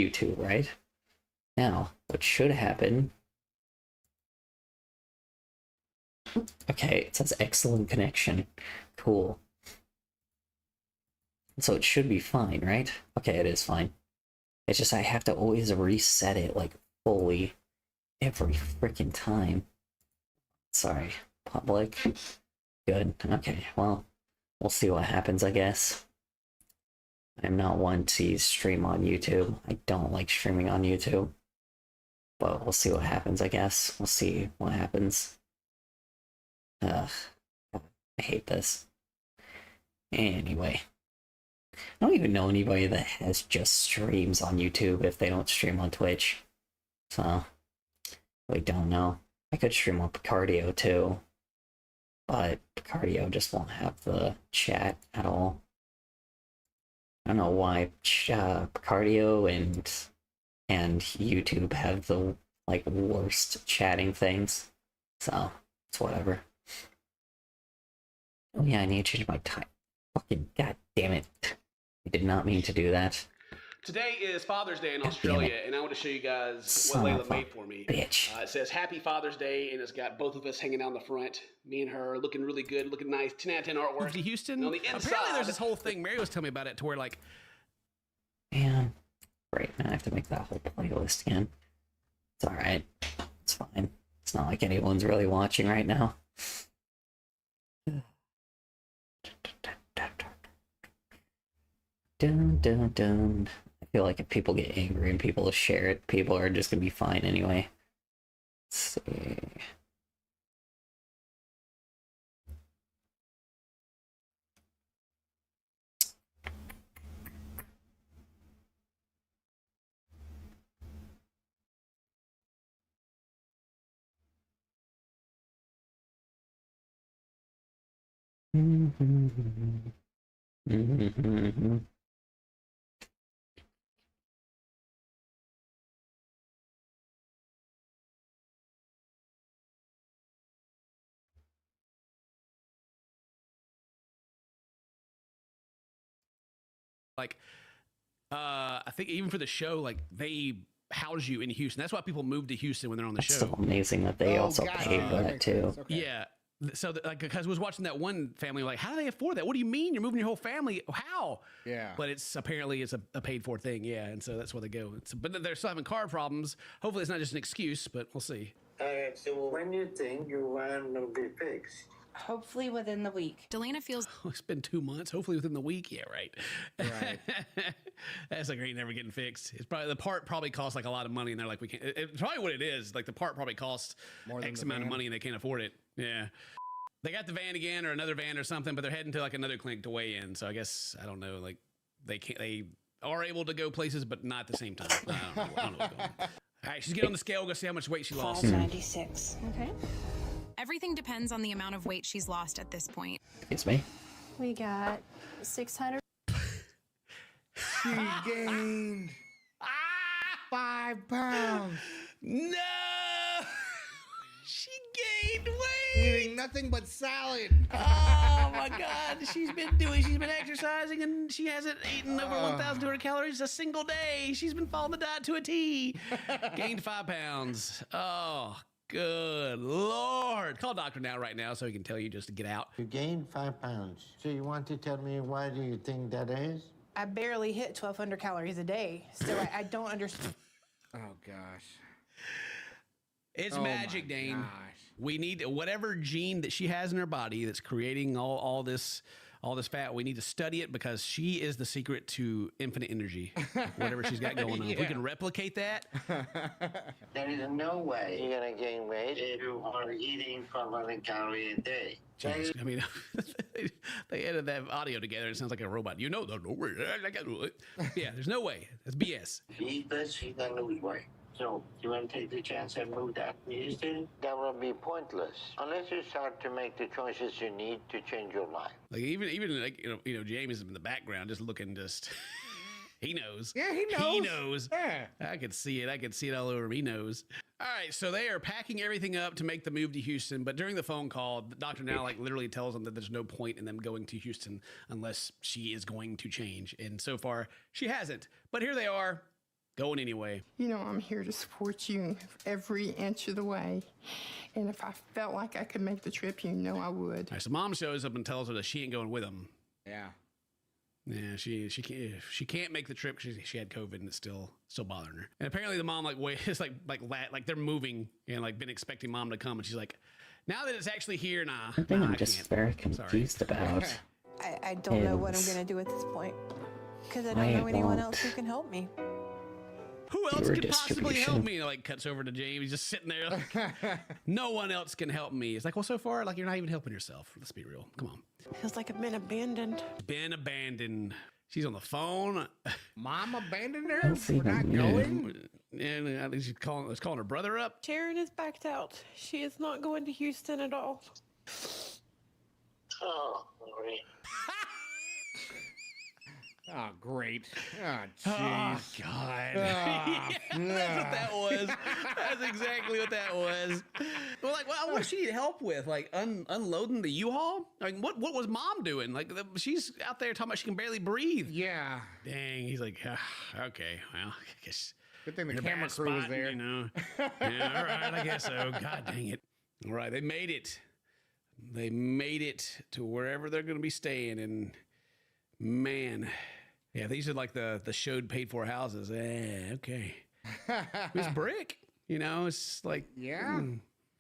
YouTube, right? Now, what should happen... Okay, it says excellent connection. Cool. So it should be fine, right? Okay, it is fine. It's just I have to always reset it, like, fully every freaking time. Sorry. Public. Good. Okay, well, we'll see what happens, I guess. I'm not one to stream on YouTube. I don't like streaming on YouTube. But we'll see what happens, I guess. We'll see what happens. Ugh. I hate this. Anyway. I don't even know anybody that has just streams on YouTube if they don't stream on Twitch. So, I don't know. I could stream on Picardio too. But Picardio just won't have the chat at all. I don't know why Picardio and YouTube have the like worst chatting things. So it's whatever. Oh yeah, I need to change my time. Fucking god damn it. I did not mean to do that. Today is Father's Day in Australia, and I want to show you guys what Layla made for me. Bitch. It says Happy Father's Day, and it's got both of us hanging out in the front. Me and her looking really good, looking nice. 10 out of 10 artwork. To Houston. And on the inside, apparently there's this whole thing. Mary was telling me about it to where like... Man. Great, now I have to make that whole playlist again. It's alright. It's fine. It's not like anyone's really watching right now. Dun dun dun. I feel like if people get angry and people share it, people are just gonna be fine anyway. Let's see. Like, I think even for the show, like they house you in Houston. That's why people move to Houston when they're on the It's show. so amazing that they also paid for that too. Okay. Yeah. So, like, because I was watching that one family, like, how do they afford that? What do you mean you're moving your whole family? How? Yeah. But it's apparently it's a paid for thing, yeah, and so that's where they go. But they're still having car problems. Hopefully, it's not just an excuse, but we'll see. So when do you think your van will be fixed? Hopefully within the week. Delana feels Oh, it's been 2 months. Hopefully within the week. Yeah, right. Right. That's like ain't never getting fixed. It's probably the part probably costs like a lot of money, and they're like, we can't. It's probably what it is. Like the part probably costs More than X the amount of van. money, and they can't afford it. Yeah. They got the van again or another van or something, but they're heading to like another clinic to weigh in. So I guess I don't know. Like they can't. They are able to go places, but not at the same time. I don't know what's going on. All right, she's getting on the scale. Go see how much weight she lost. 596. okay. Everything depends on the amount of weight she's lost at this point. Excuse me. We got 600. She gained 5 pounds. No, she gained weight. Eating nothing but salad. Oh my God, she's been exercising and she hasn't eaten over 1,200 calories a single day. She's been following the diet to a T. Gained 5 pounds. Oh, good Lord. Call doctor now, right now, so he can tell you just to get out. You gained 5 pounds. So you want to tell me why do you think that is? I barely hit 1,200 calories a day. So I don't understand. Oh gosh. It's Oh, magic, my Dane. gosh. We need whatever gene that she has in her body that's creating all this fat. We need to study it because she is the secret to infinite energy. Whatever she's got going on. If we Yeah. can replicate that, There is no way you're gonna gain weight if you are eating 500 calories a day. geez, I mean, they edited that audio together. It sounds like a robot. You know, there's no way. Yeah, there's no way. That's BS. Eat this, you're gonna lose weight. So, you want to take the chance and move that to Houston? That will be pointless unless you start to make the choices you need to change your life. Like even like James in the background, just looking, just he knows. Yeah, he knows. He knows. Yeah. I could see it. I could see it all over him. He knows. All right, so they are packing everything up to make the move to Houston. But during the phone call, the doctor now like literally tells them that there's no point in them going to Houston unless she is going to change. And so far, she hasn't. But here they are. going anyway. You know, I'm here to support you every inch of the way. And if I felt like I could make the trip, you know I would. All right, so mom shows up and tells her that she ain't going with him. Yeah. Yeah, she can't make the trip because she had COVID and it's still bothering her. And apparently the mom it's like they're moving and like been expecting mom to come and she's like, now that it's actually here, nah. One thing nah, I'm I just can't. very confused about. I don't know what I'm Is- going to do at this point. Because I Why don't know it anyone won't- else who can help me. Who else Viewer could possibly help distribution. me? Like cuts over to James, he's just sitting there. Like, no one else can help me. It's like, well, so far, like you're not even helping yourself. Let's be real. Come on. Feels like I've been abandoned. Been abandoned. She's on the phone. Mom abandoned her That's for even not weird. going? And I think she's calling her brother up. Sharon is backed out. She is not going to Houston at all. Oh, Lori. Oh, great. Oh, Oh, jeez. God. Ah, That's what that was. That's exactly what that was. Well, like, what did she need help with? Like, unloading the U-Haul? Like, what was mom doing? Like, she's out there talking about she can barely breathe. Yeah. Dang. He's like, okay, well, I guess. Good thing the in a camera bad crew was spot, there. You know? Yeah, all right, I guess so. God dang it. All right, they made it. They made it to wherever they're going to be staying. And, man... Yeah, these are like the showed paid for houses. Okay. It's brick. You know, it's like Yeah.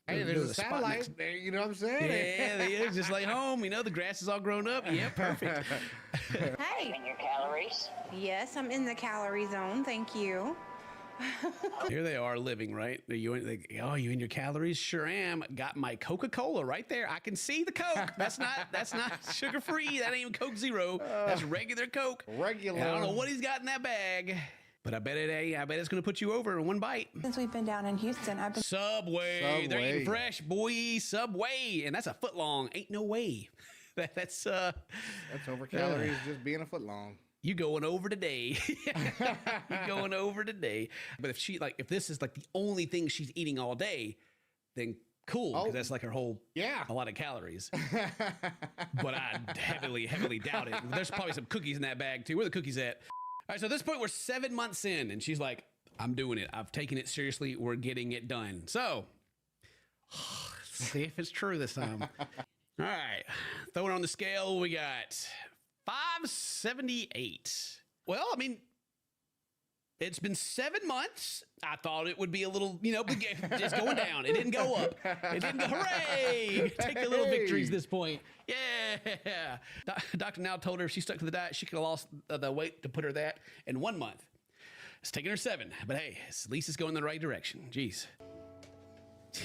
Hey, there's there's a a spot satellite next- there. You know what I'm saying? yeah, they is just like home. You know, the grass is all grown up. Yeah, perfect. Hey. And your calories? Yes, I'm in the calorie zone. Thank you. Here they are living, right? Are you you in your calories? Sure am. Got my Coca-Cola right there. I can see the Coke. That's not sugar free. That ain't even Coke Zero. That's regular Coke. Regular. And I don't know what he's got in that bag, but I bet it's gonna put you over in one bite. Since we've been down in Houston, I've been Subway. They're Subway. eating fresh, boy. Subway. And that's a foot long. Ain't no way. That's That's over calories just being a foot long. you going over today. You going over today. But if this is like the only thing she's eating all day, then cool. Because Oh. that's like her whole Yeah. a lot of calories. But I heavily doubt it. There's probably some cookies in that bag too. Where are the cookies at? All right, so at this point we're 7 months in, and she's like, I'm doing it. I've taken it seriously. We're getting it done. So see if it's true this time. All right, throwing it on the scale, we got 578. Well, I mean, it's been 7 months. I thought it would be a little, just going down. It didn't go up. It didn't go. Hooray! Take the little victories this point. Yeah. Doctor now told her if she stuck to the diet, she could have lost the weight to put her that in 1 month. It's taking her 7, but hey, at least it's going in the right direction. Jeez.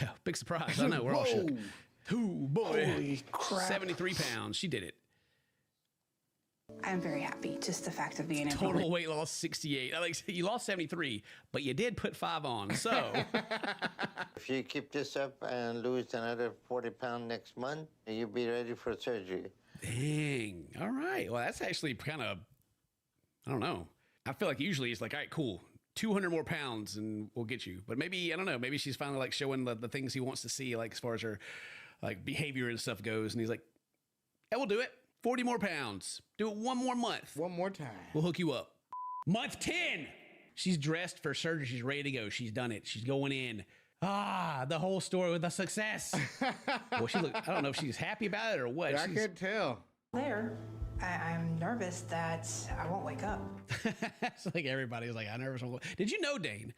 Yeah, big surprise. I know, we're all shook. Ooh, boy. Holy crap. 73 pounds. She did it. I'm very happy. Just the fact of being able to. Total weight loss 68. I like you lost 73, but you did put 5 on. So If you keep this up and lose another 40 pounds next month, you'll be ready for surgery. dang. All right. Well, that's actually kind of, I don't know. I feel like usually it's like, all right, cool. 200 more pounds and we'll get you. But maybe, I don't know, maybe she's finally like showing the things he wants to see, like as far as her like behavior and stuff goes. And he's like, yeah, we'll do it. 40 more pounds. Do it 1 more month. One more time. We'll hook you up. Month 10. She's dressed for surgery. She's ready to go. She's done it. She's going in. The whole story with the success. Well, I don't know if she's happy about it or what. I She's- can't tell. there. I'm nervous that I won't wake up. It's like everybody's like, I'm nervous. Did you know, Dane,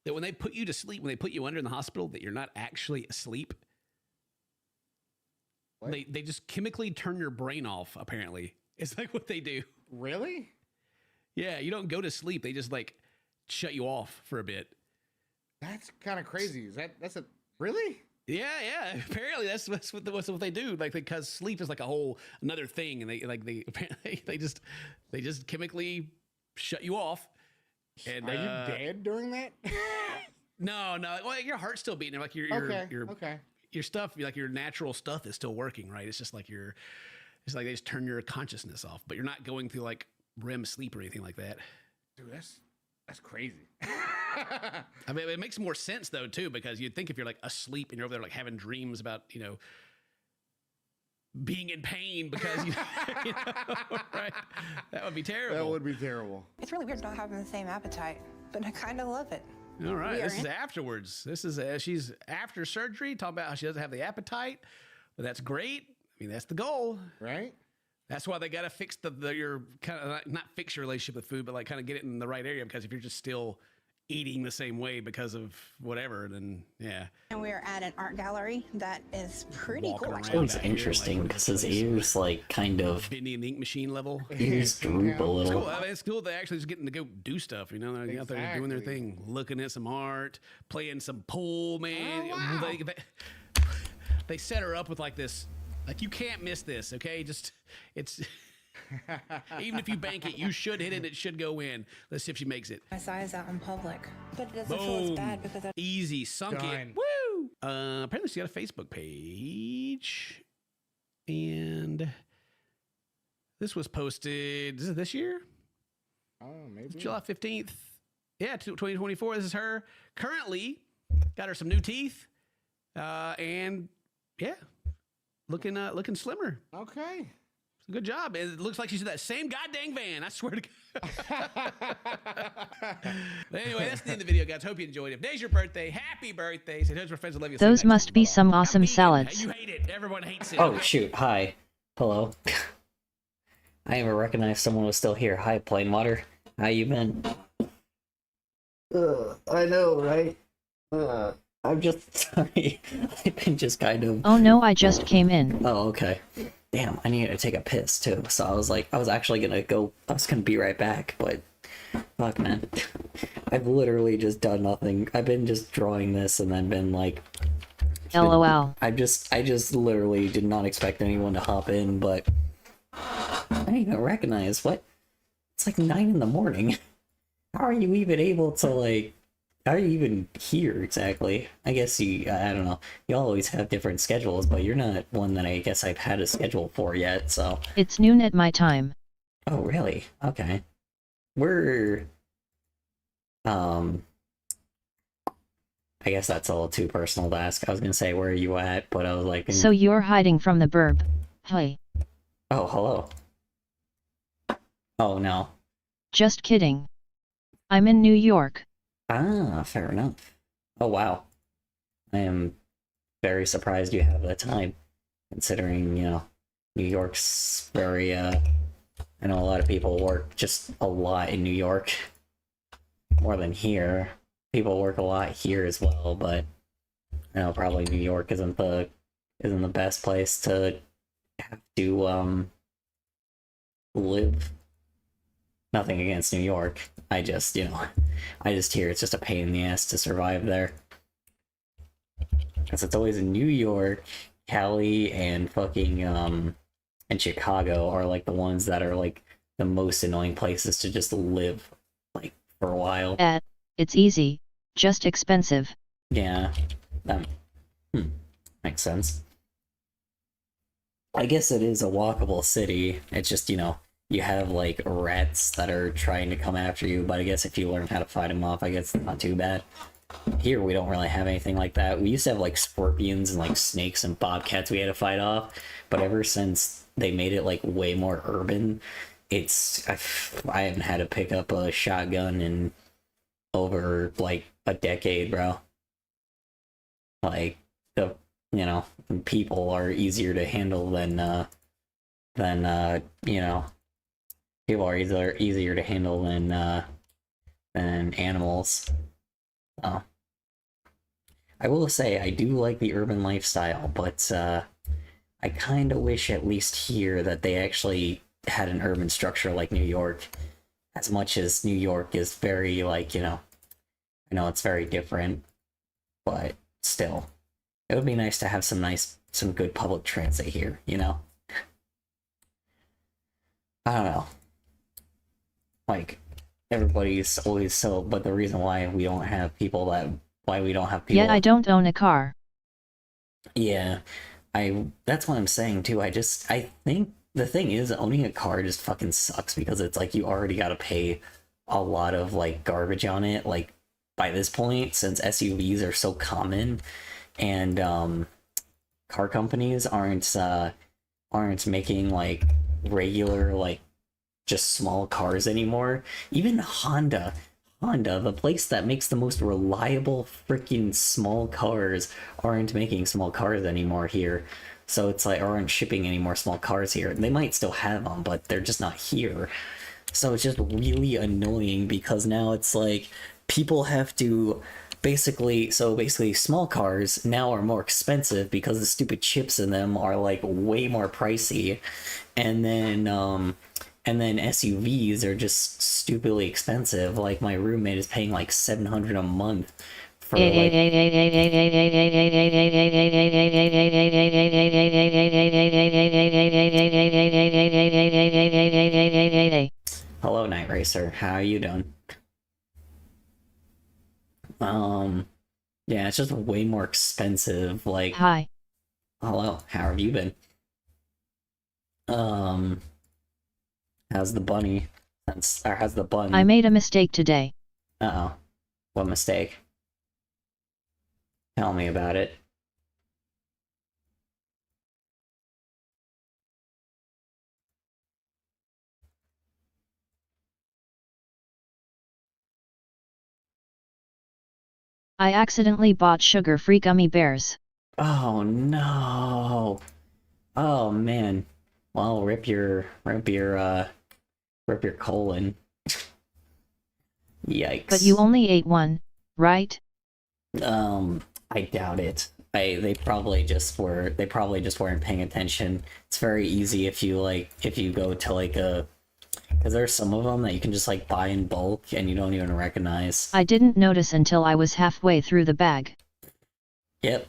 that when they put you to sleep, when they put you under in the hospital, that you're not actually asleep? What? They just chemically turn your brain off, apparently. It's like what they do. Really? Yeah, you don't go to sleep. They just like shut you off for a bit. That's kind of crazy. That's a really? Yeah. Apparently that's what they do. Like, because sleep is like a whole another thing, and they just chemically shut you off. And Are you dead during that? No. Well, your heart's still beating. Like your Okay. your stuff, like your natural stuff, is still working, right? It's just like it's like they just turn your consciousness off, but you're not going through like REM sleep or anything like that. Dude, that's crazy. I mean, it makes more sense though too, because you'd think if you're like asleep and you're over there like having dreams about being in pain because you know, right? That would be terrible. That would be terrible. It's really weird not having the same appetite but I kind of love it. All right, We are this is in- afterwards. This is she's after surgery, talking about how she doesn't have the appetite, but that's great. I mean, that's the goal. Right? That's why they got to fix your kind of not fix your relationship with food, but like kind of get it in the right area. Because if you're just still eating the same way because of whatever, then yeah. And we are at an art gallery that is pretty Walking cool. around. It was back here, interesting like, because his ears like kind of Bending and ink machine level. ears droop a It's cool. little. I mean, it's cool. They actually just getting to go do stuff. You know, they're out there doing their Exactly. thing, looking at some art, playing some pool. Man, Oh, wow. they set her up with like this. Like you can't miss this. Okay, just it's. Even if you bank it, you should hit it. It should go in. Let's see if she makes it. My size out in public, but it doesn't feel Boom. as bad because I Easy, sunk it. Done. Woo! Apparently, she got a Facebook page, and this was posted. Is it this year? Oh, maybe. July 15th. Yeah, 2024. This is her. Currently, got her some new teeth, and yeah, looking slimmer. Okay. Good job. It looks like she's in that same goddamn van. I swear to God. But anyway, that's the end of the video, guys. Hope you enjoyed it. If today's your birthday, happy birthday. Say hello to our friends that love you. See you Those next must time. be Bye-bye. some awesome I'm vegan. salads. You hate it. Everyone hates it. Oh shoot! Hi, hello. I even recognized someone was still here. Hi, Plain Water. How you been? I know, right? I'm just sorry. I've been just kind of. Oh no, I just came in. Oh, okay. Damn, I needed to take a piss too. So I was like, I was actually gonna go. I was gonna be right back, but fuck, man. I've literally just done nothing. I've been just drawing this and then been like. LOL. I just literally did not expect anyone to hop in, but I didn't even recognize what. It's like 9 in the morning. How are you even able to like? How are you even here exactly? I guess I don't know. You always have different schedules, but you're not one that I guess I've had a schedule for yet. So. It's noon at my time. Oh really? Okay. We're. I guess that's a little too personal to ask. I was gonna say where are you at, but I was like. So you're hiding from the burb. Hey. Oh, hello. Oh, no. Just kidding. I'm in New York. Ah, fair enough. Oh, wow. I am very surprised you have the time, considering, you know, New York's very, I know a lot of people work just a lot in New York. More than here. People work a lot here as well, but I know probably New York isn't the best place to have to, live. Nothing against New York. I just, you know, I just hear it's just a pain in the ass to survive there. Because it's always in New York, Cali, and fucking, and Chicago are like the ones that are like the most annoying places to just live, like, for a while. It's easy. Just expensive. Yeah. That, makes sense. I guess it is a walkable city. It's just, you know, you have like rats that are trying to come after you, but I guess if you learn how to fight them off, I guess it's not too bad. Here we don't really have anything like that. We used to have like scorpions and like snakes and bobcats we had to fight off, but ever since they made it like way more urban, I haven't had to pick up a shotgun in over like a decade, bro. Like the people are easier to handle than you know, people are easier to handle than animals. Oh. I will say I do like the urban lifestyle, but I kind of wish at least here that they actually had an urban structure like New York. As much as New York is very like, you know, I know it's very different, but still, it would be nice to have some good public transit here, you know? I don't know. Like, everybody's always so, but the reason why we don't have people. Yeah, I don't own a car. Yeah, that's what I'm saying too. I think the thing is, owning a car just fucking sucks because it's like you already gotta pay a lot of like garbage on it, like by this point, since SUVs are so common and car companies aren't making like regular like just small cars anymore. Even Honda Honda, the place that makes the most reliable freaking small cars, aren't making small cars anymore here. So it's like, aren't shipping any more small cars here. They might still have them, but they're just not here. So it's just really annoying because now it's like people have to basically small cars now are more expensive because the stupid chips in them are like way more pricey. And then SUVs are just stupidly expensive. Like my roommate is paying like $700 a month for like Hello, Night Racer. How you doing? Yeah, it's just way more expensive. Like, Hi. hello, how have you been? How's the bunny? How's the bun? I made a mistake today. Uh-oh. What mistake? Tell me about it. I accidentally bought sugar-free gummy bears. Oh no. Oh man. Well, rip your colon. Yikes. But you only ate one, right? I doubt it. They probably just weren't paying attention. It's very easy if you go to like a, because there's some of them that you can just like buy in bulk and you don't even recognize. I didn't notice until I was halfway through the bag. Yep.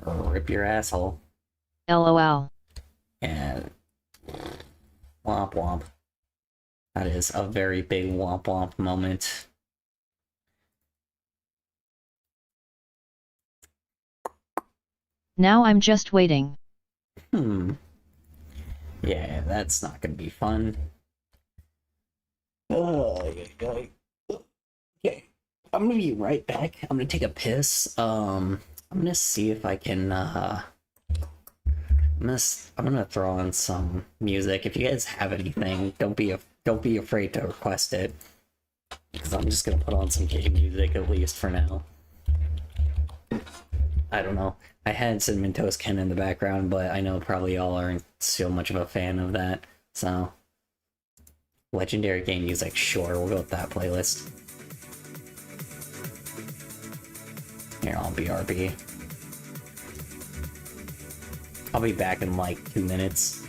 Rip your asshole. LOL. Yeah. Womp womp. That is a very big womp womp moment. Now I'm just waiting. Yeah, that's not gonna be fun. Okay. I'm gonna be right back. I'm gonna take a piss. I'm gonna see if I can, I'm gonna throw on some music. If you guys have anything, don't be afraid to request it. Because I'm just gonna put on some game music at least for now. I don't know. I had Cinnamon Toast Ken in the background, but I know probably y'all aren't so much of a fan of that. So, legendary game music, sure, we'll go with that playlist. Here, I'll BRB. I'll be back in like 2 minutes.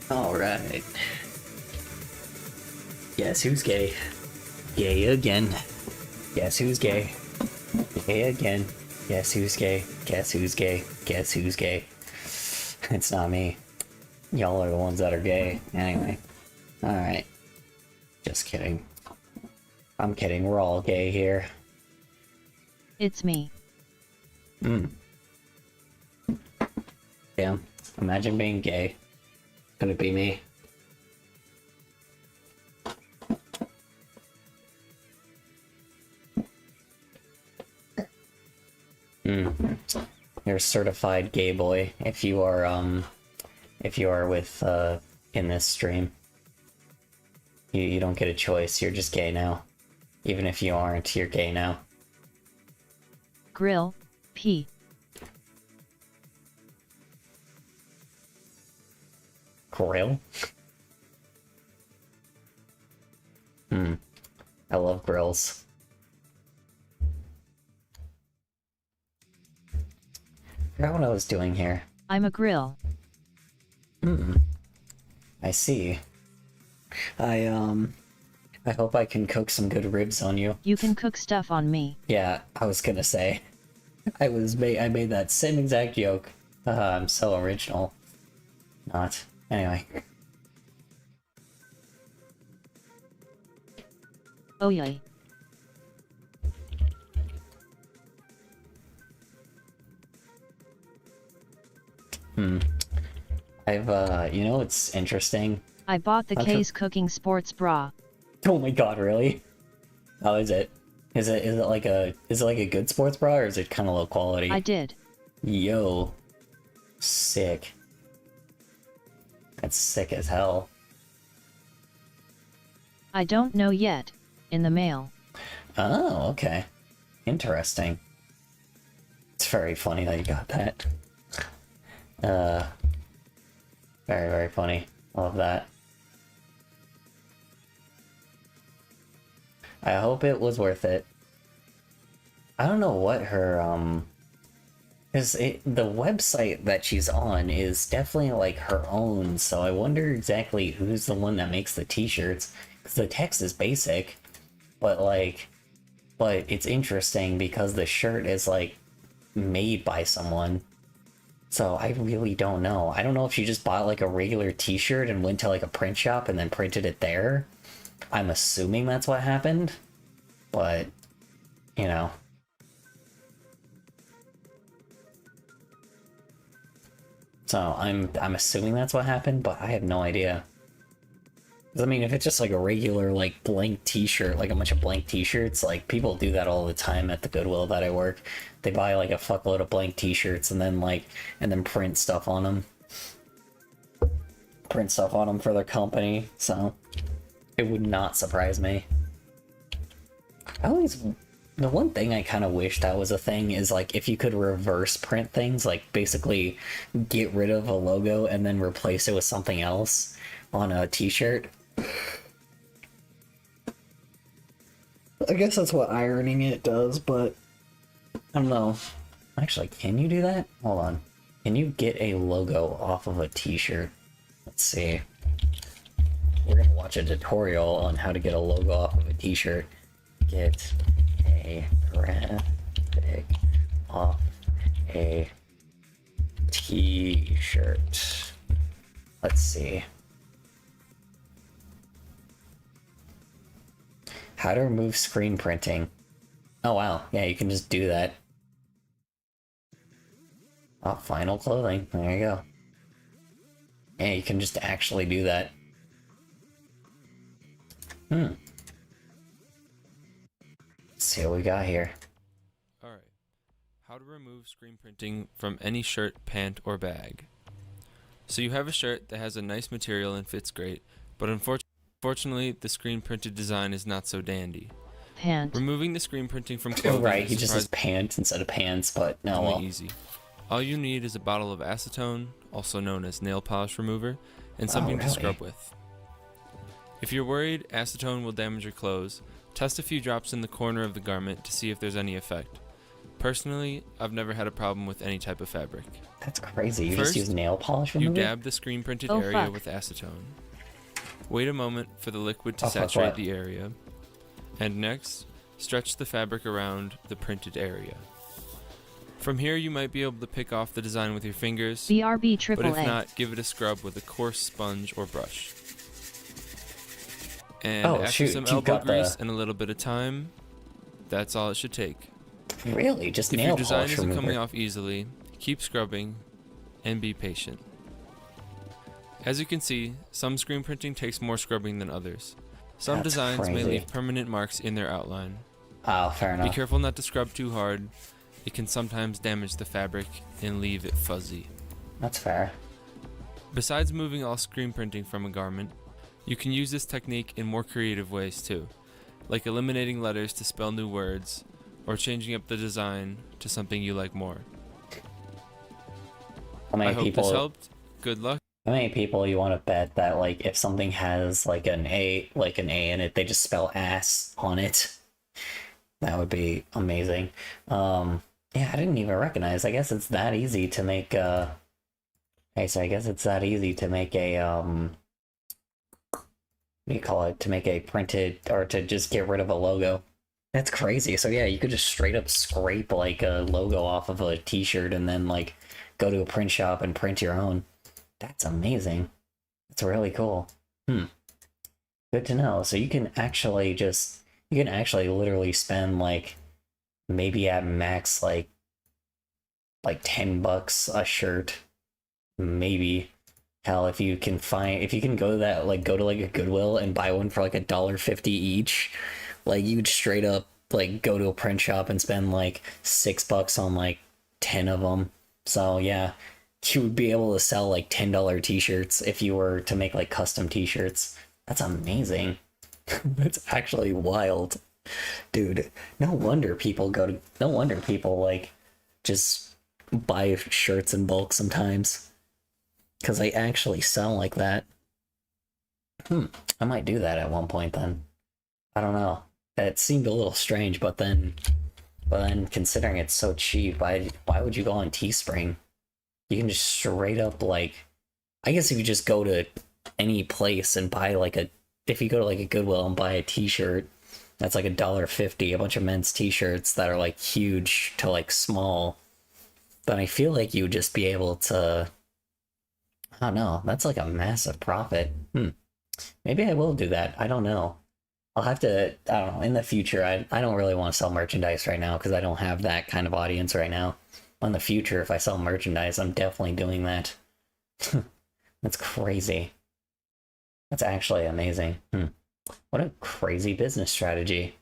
Alright. Guess who's gay? Gay again. Guess who's gay? Gay again. Guess who's gay? Guess who's gay? Guess who's gay? It's not me. Y'all are the ones that are gay. Anyway. Alright. Just kidding. I'm kidding, we're all gay here. It's me. Damn. Imagine being gay. Could it be me? You're a certified gay boy if you are with in this stream. You don't get a choice, you're just gay now. Even if you aren't, you're gay now. Grill. P. Grill? I love grills. I forgot what I was doing here. I'm a grill. I see. I hope I can cook some good ribs on you. You can cook stuff on me. Yeah, I was gonna say. I made that same exact joke. I'm so original. Not. Anyway. Oh yay. You know what's interesting? I bought the K's Cooking Sports Bra. Oh my god, really? How is it? Is it like a good sports bra, or is it kind of low quality? I did. Yo. Sick. That's sick as hell. I don't know yet. In the mail. Oh, okay. Interesting. It's very funny that you got that. Very, very funny. Love that. I hope it was worth it. I don't know what her, because the website that she's on is definitely like her own, so I wonder exactly who's the one that makes the t-shirts, because the text is basic, but it's interesting because the shirt is like made by someone. So I really don't know. I don't know if she just bought like a regular t-shirt and went to like a print shop and then printed it there. I'm assuming that's what happened, but you know. So I'm assuming that's what happened, but I have no idea. 'Cause, I mean, if it's just like a regular like blank t-shirt, like a bunch of blank t-shirts, like people do that all the time at the Goodwill that I work. They buy like a fuckload of blank t-shirts and then print stuff on them. Print stuff on them for their company, so it would not surprise me. The one thing I kind of wish that was a thing is like if you could reverse print things, like basically get rid of a logo and then replace it with something else on a t-shirt. I guess that's what ironing it does, but I don't know. Actually, can you do that? Hold on. Can you get a logo off of a t-shirt? Let's see. We're gonna watch a tutorial on how to get a logo off of a t-shirt. Get a graphic off a t-shirt. Let's see. How to remove screen printing. Oh wow, yeah, you can just do that. Oh, final clothing. There you go. Yeah, you can just actually do that. Let's see what we got here. Alright. How to remove screen printing from any shirt, pant, or bag. So you have a shirt that has a nice material and fits great, but unfortunately the screen printed design is not so dandy. Pant. Removing the screen printing from clothing Right, he just says pant instead of pants, but no. Well. Easy. All you need is a bottle of acetone, also known as nail polish remover, and something to scrub with. If you're worried acetone will damage your clothes, test a few drops in the corner of the garment to see if there's any effect. Personally, I've never had a problem with any type of fabric. That's crazy. You First, just use nail polish remover? You dab the screen printed area with acetone. Wait a moment for the liquid to saturate the area. And next, stretch the fabric around the printed area. From here, you might be able to pick off the design with your fingers, BRB but if AAA. not, give it a scrub with a coarse sponge or brush. And Oh, after shoot, some you elbow got the- grease and a little bit of time, that's all it should take. Really? Just If nail your design polish isn't remover. coming off easily, keep scrubbing and be patient. As you can see, some screen printing takes more scrubbing than others. Some That's designs may crazy. leave permanent marks in their outline. Oh, fair Be enough. careful not to scrub too hard. It can sometimes damage the fabric and leave it fuzzy. That's fair. Besides moving all screen printing from a garment, you can use this technique in more creative ways too, like eliminating letters to spell new words, or changing up the design to something you like more. How many I hope people? this helped. Good luck. How many people you want to bet that like if something has like an A in it, they just spell ass on it? That would be amazing. Yeah, I didn't even recognize. I guess it's that easy to make hey, so I guess it's that easy to make a what do you call it? To make a printed or to just get rid of a logo. That's crazy. So yeah, you could just straight up scrape like a logo off of a t-shirt and then like go to a print shop and print your own. That's amazing. That's really cool. Good to know. So you can actually literally spend like maybe at max like $10 a shirt. Maybe. Hell, if you can go to that, like go to like a Goodwill and buy one for like $1.50 each, like you'd straight up like go to a print shop and spend like $6 on like 10 of them. So yeah, you would be able to sell like $10 t-shirts if you were to make like custom t-shirts. That's amazing. That's actually wild. Dude, no wonder people like just buy shirts in bulk sometimes. Because they actually sell like that. I might do that at one point then. I don't know. It seemed a little strange, but then considering it's so cheap, why would you go on Teespring? You can just straight up like, I guess if you just go to any place and buy like if you go to like a Goodwill and buy a t-shirt, that's like $1.50, a bunch of men's t-shirts that are like huge to like small, then I feel like you would just be able to, I don't know, that's like a massive profit. Maybe I will do that. I don't know. I'll have to, I don't know, in the future, I don't really want to sell merchandise right now because I don't have that kind of audience right now. In the future, if I sell merchandise, I'm definitely doing that. That's crazy. That's actually amazing. What a crazy business strategy.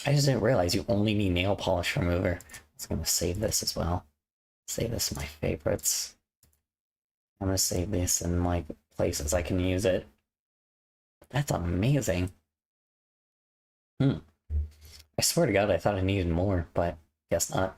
I just didn't realize you only need nail polish remover. I was going to save this as well. Save this in my favorites. I'm going to save this in like places I can use it. That's amazing. I swear to God, I thought I needed more, but guess not.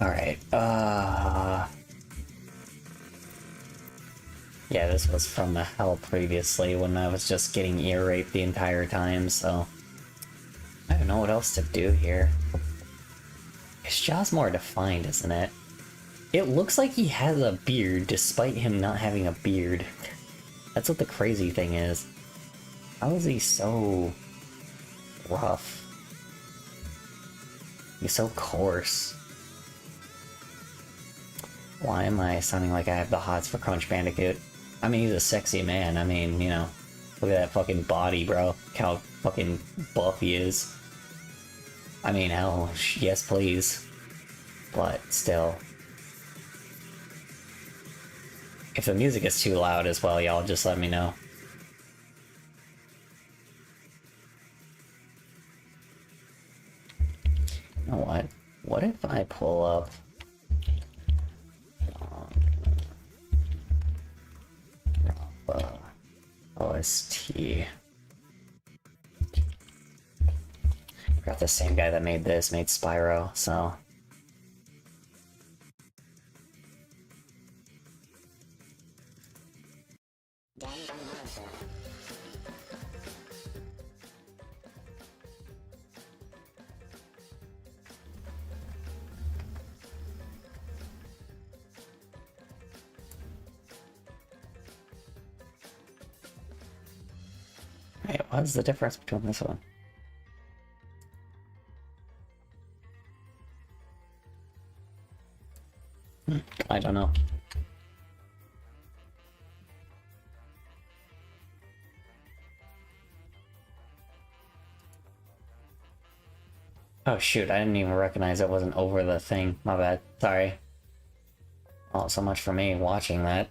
Alright, yeah, this was from the hell previously when I was just getting ear raped the entire time, so I don't know what else to do here. His jaw's more defined, isn't it? It looks like he has a beard despite him not having a beard. That's what the crazy thing is. How is he so rough? He's so coarse. Why am I sounding like I have the hots for Crunch Bandicoot? I mean, he's a sexy man. I mean, you know, look at that fucking body, bro. Look how fucking buff he is. I mean, hell, yes please. But still. If the music is too loud as well, y'all just let me know. You know what? What if I pull up... OST. Got the same guy that made this, made Spyro, so... What's the difference between this one? I don't know. Oh shoot, I didn't even recognize it wasn't over the thing. My bad. Sorry. Oh, so much for me watching that.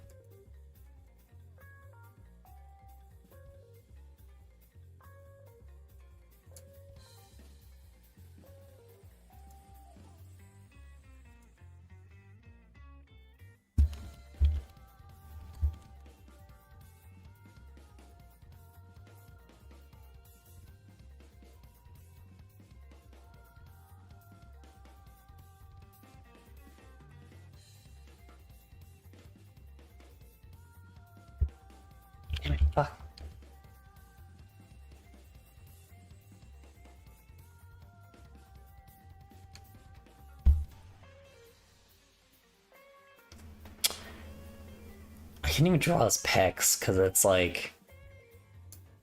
Damn it, fuck. I can't even draw his pecs because it's like,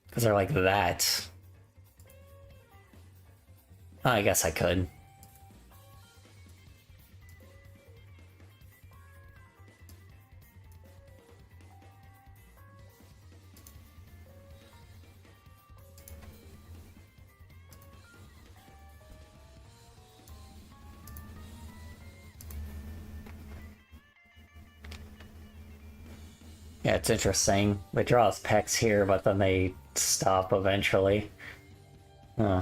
because they're like that. I guess I could. Yeah, it's interesting. They draw his pecs here, but then they stop eventually. Huh.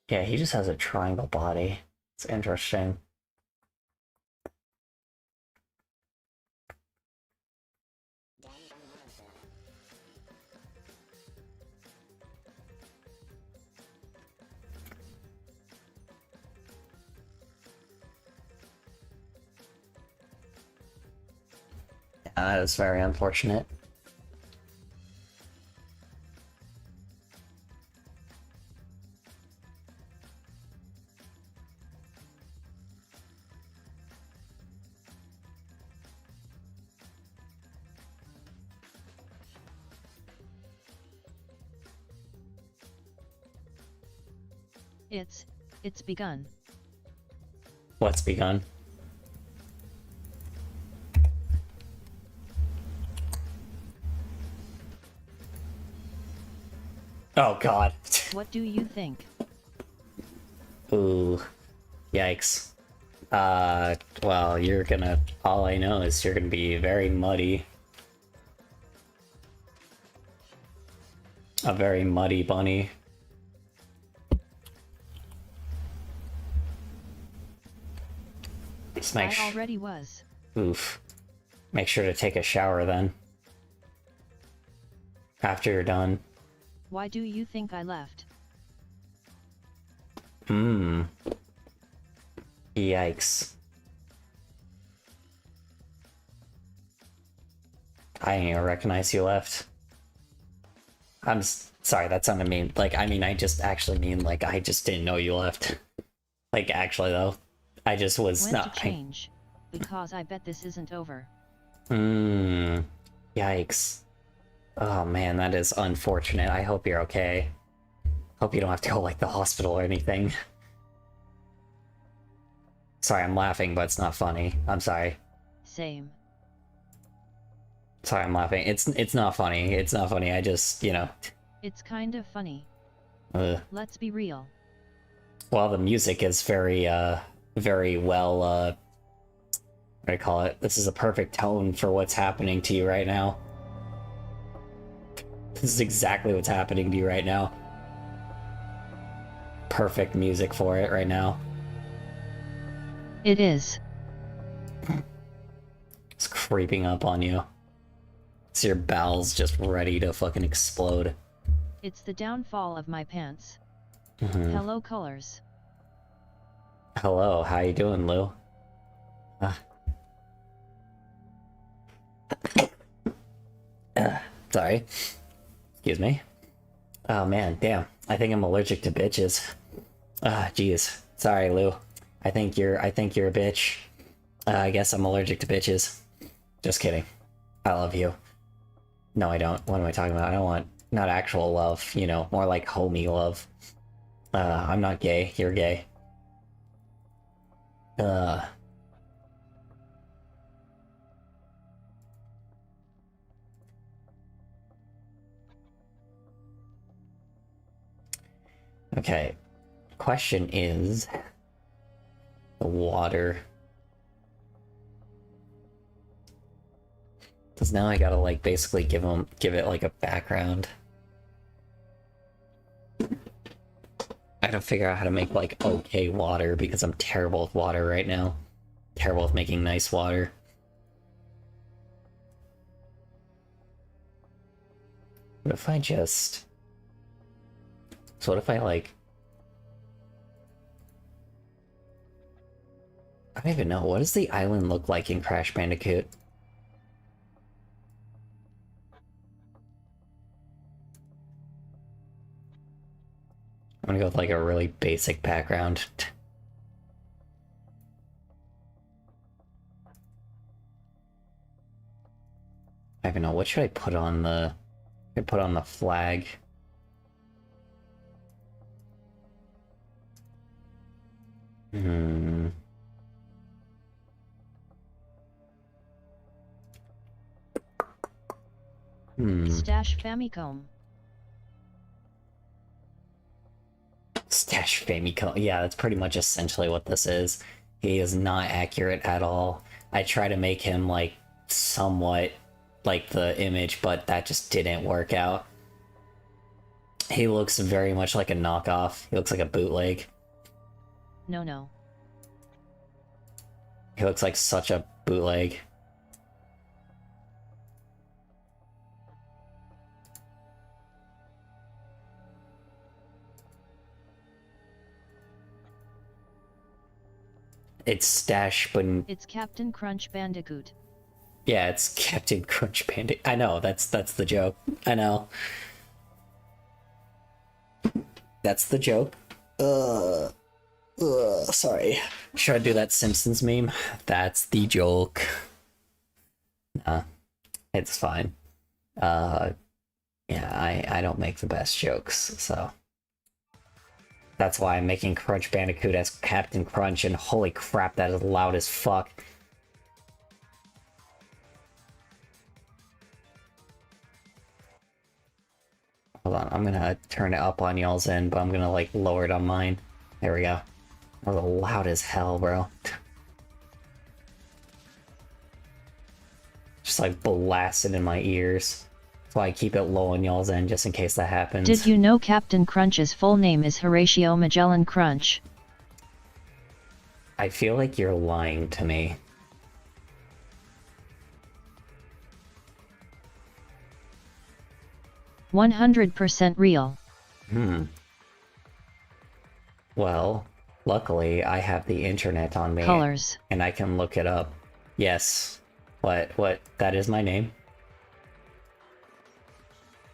Yeah, he just has a triangle body. It's interesting. That is very unfortunate. It's begun. What's begun? Oh god. What do you think? Ooh. Yikes. Well, you're gonna... All I know is you're gonna be very muddy. A very muddy bunny. Just make I already was. Oof. Make sure to take a shower then. After you're done. Why do you think I left? Yikes. I didn't even recognize you left. Sorry, that sounded mean. Like, I mean, I just actually mean, like, I just didn't know you left. Like, actually, though. I just was When not... to change, because I bet this isn't over. Yikes. Oh man, that is unfortunate. I hope you're okay. Hope you don't have to go, like, the hospital or anything. Sorry, I'm laughing, but it's not funny. I'm sorry. Same. Sorry, I'm laughing. It's not funny. It's not funny. I just, you know... It's kind of funny. Let's be real. Well, the music is very, very well, what do I call it? This is a perfect tone for what's happening to you right now. This is exactly what's happening to you right now. Perfect music for it right now. It is. It's creeping up on you. It's your bowels just ready to fucking explode. It's the downfall of my pants. Mm-hmm. Hello, colors. Hello, how you doing, Lou? Sorry. Excuse me. Oh man, damn. I think I'm allergic to bitches. Jeez. Sorry, Lou. I think you're a bitch. I guess I'm allergic to bitches. Just kidding. I love you. No, I don't. What am I talking about? I don't want not actual love, you know, more like homie love. I'm not gay. You're gay. Okay. Question is the water. Cause now I gotta like basically give it like a background. I gotta figure out how to make like okay water because I'm terrible with water right now. Terrible with making nice water. What if I just... So what if I like... I don't even know. What does the island look like in Crash Bandicoot? I'm gonna go with like a really basic background. I don't even know, what should I put on the... I put on the flag. Hmm. Stash Famicom. Stash Famicom. Yeah, that's pretty much essentially what this is. He is not accurate at all. I try to make him like somewhat like the image, but that just didn't work out. He looks very much like a knockoff. He looks like a bootleg. No. He looks like such a bootleg. It's Stash, but... It's Captain Crunch Bandicoot. Yeah, it's Captain Crunch Bandicoot. I know, that's the joke. I know. That's the joke. Sorry. Should I do that Simpsons meme? That's the joke. Nah, it's fine. Yeah, I don't make the best jokes, so... That's why I'm making Crunch Bandicoot as Captain Crunch, and holy crap, that is loud as fuck. Hold on, I'm gonna turn it up on y'all's end, but I'm gonna like lower it on mine. There we go. That was loud as hell, bro. Just like blasted in my ears. That's why I keep it low on y'all's end, just in case that happens. Did you know Captain Crunch's full name is Horatio Magellan Crunch? I feel like you're lying to me. %100% real. Well, luckily I have the internet on me. Colors. And I can look it up. Yes. What? That is my name?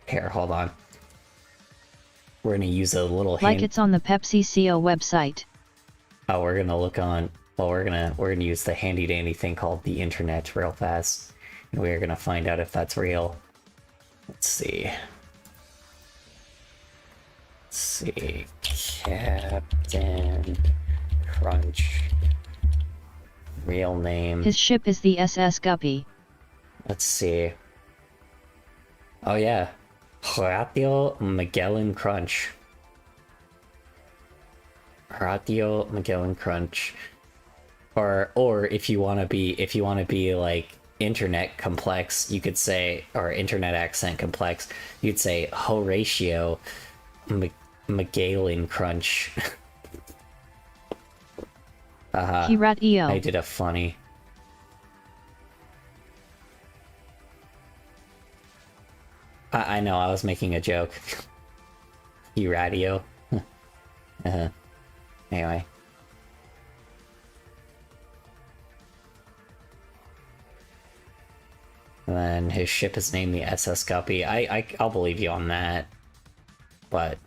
Here, hold on. We're gonna use a little like it's on the Pepsi CO website. Oh, we're gonna look on... Well, we're gonna use the handy dandy thing called the internet real fast. And we're gonna find out if that's real. Let's see. Let's see. Captain Crunch. Real name. His ship is the SS Guppy. Let's see. Oh yeah. Horatio Magellan Crunch. Horatio Magellan Crunch. Or if you want to be like internet complex, you could say, or internet accent complex, you'd say Horatio Magellan Crunch. Horatio. I did a funny. I know, I was making a joke. Horatio. Anyway. And then his ship is named the SS Guppy. I'll believe you on that. But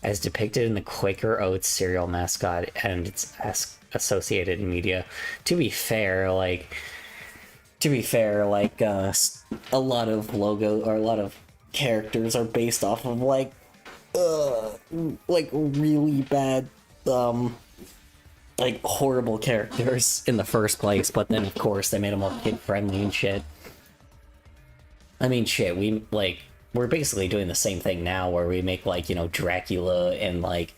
as depicted in the Quaker Oats cereal mascot and its associated media, to be fair, like, to be fair, like a lot of logo or a lot of characters are based off of like really bad like horrible characters in the first place, but then of course they made them all kid friendly and shit. I mean, shit, we're basically doing the same thing now, where we make like, you know, Dracula and like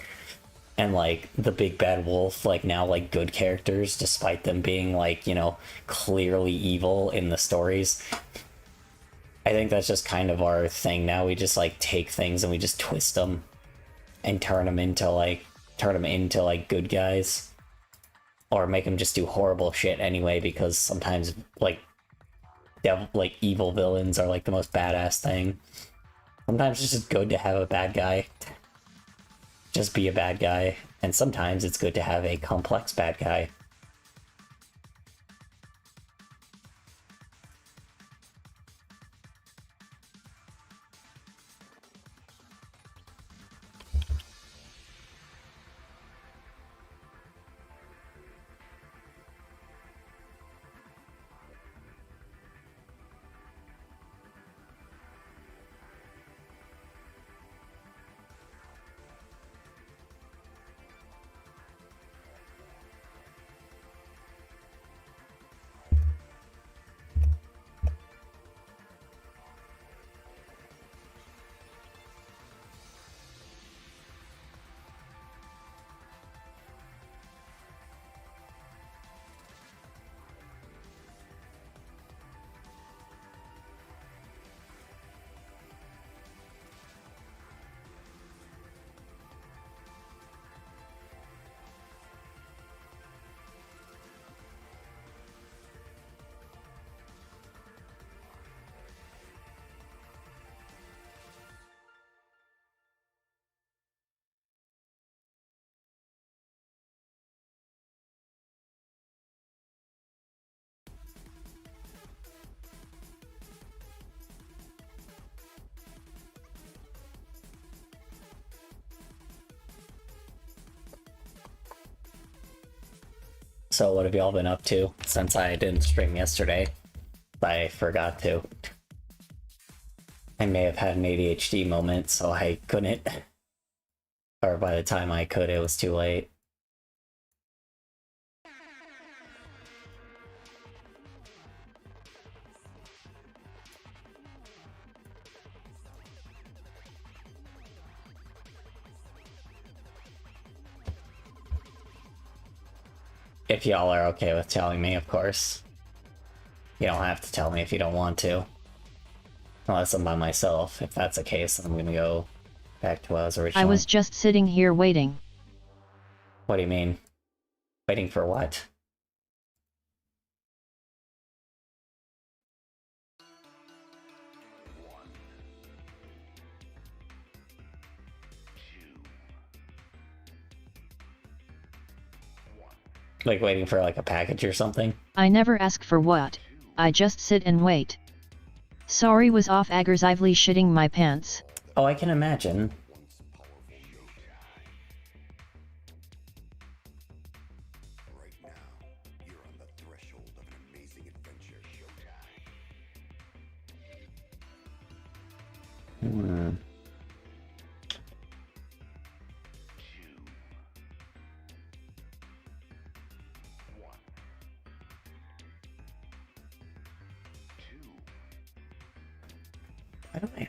the big bad wolf like now like good characters, despite them being like, you know, clearly evil in the stories. I think that's just kind of our thing now. We just like take things and we just twist them and turn them into like good guys, or make them just do horrible shit anyway, because sometimes like evil villains are like the most badass thing. Sometimes it's just good to have a bad guy just be a bad guy, and sometimes it's good to have a complex bad guy. So what have y'all been up to since I didn't stream yesterday? I forgot to. I may have had an ADHD moment, so I couldn't. Or by the time I could, it was too late. If y'all are okay with telling me, of course. You don't have to tell me if you don't want to. Unless I'm by myself. If that's the case, then I'm gonna go back to what I was originally. I was just sitting here waiting. What do you mean? Waiting for what? Like waiting for like a package or something? I never ask for what, I just sit and wait. Sorry, was off aggressively shitting my pants. Oh, I can imagine. Hmm.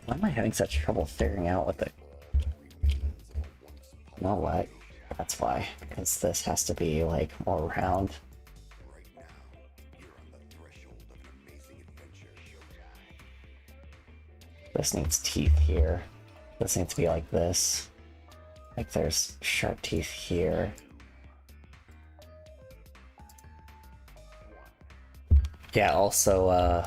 Why am I having such trouble figuring out what the... You know what? That's why. Because this has to be, like, more round. This needs teeth here. This needs to be like this. Like there's sharp teeth here. Yeah, also,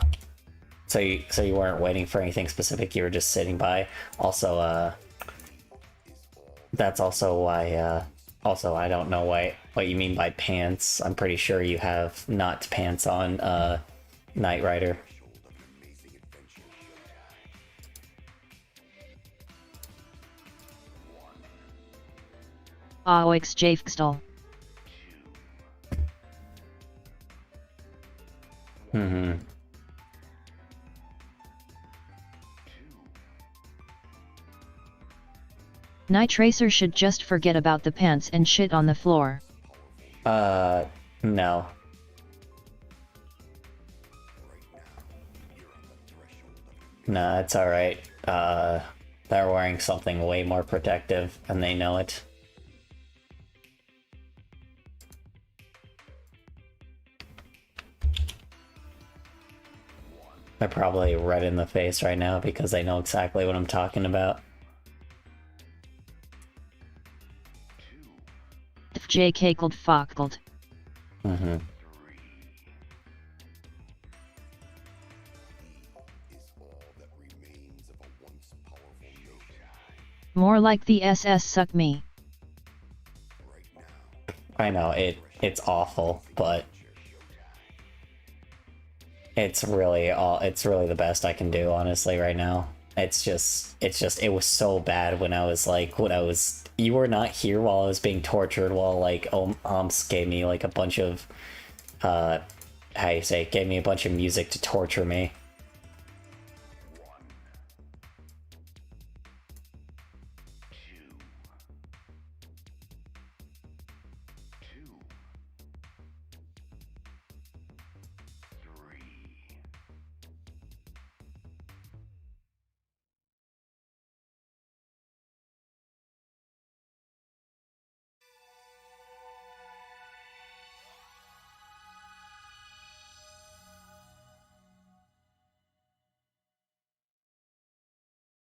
so you weren't waiting for anything specific, you were just sitting by. Also, that's also why, also, I don't know what you mean by pants. I'm pretty sure you have not pants on, Knight Rider. Oix Jafkstal. Mm-hmm. Night Tracer should just forget about the pants and shit on the floor. No. Nah, it's alright. They're wearing something way more protective, and they know it. They're probably red in the face right now because they know exactly what I'm talking about. JK called Fockled. Mm-hmm. More like the SS suck me. I know, it's awful, but it's really the best I can do, honestly, right now. It was so bad when you were not here while I was being tortured, while like Omsk gave me like a bunch of gave me a bunch of music to torture me.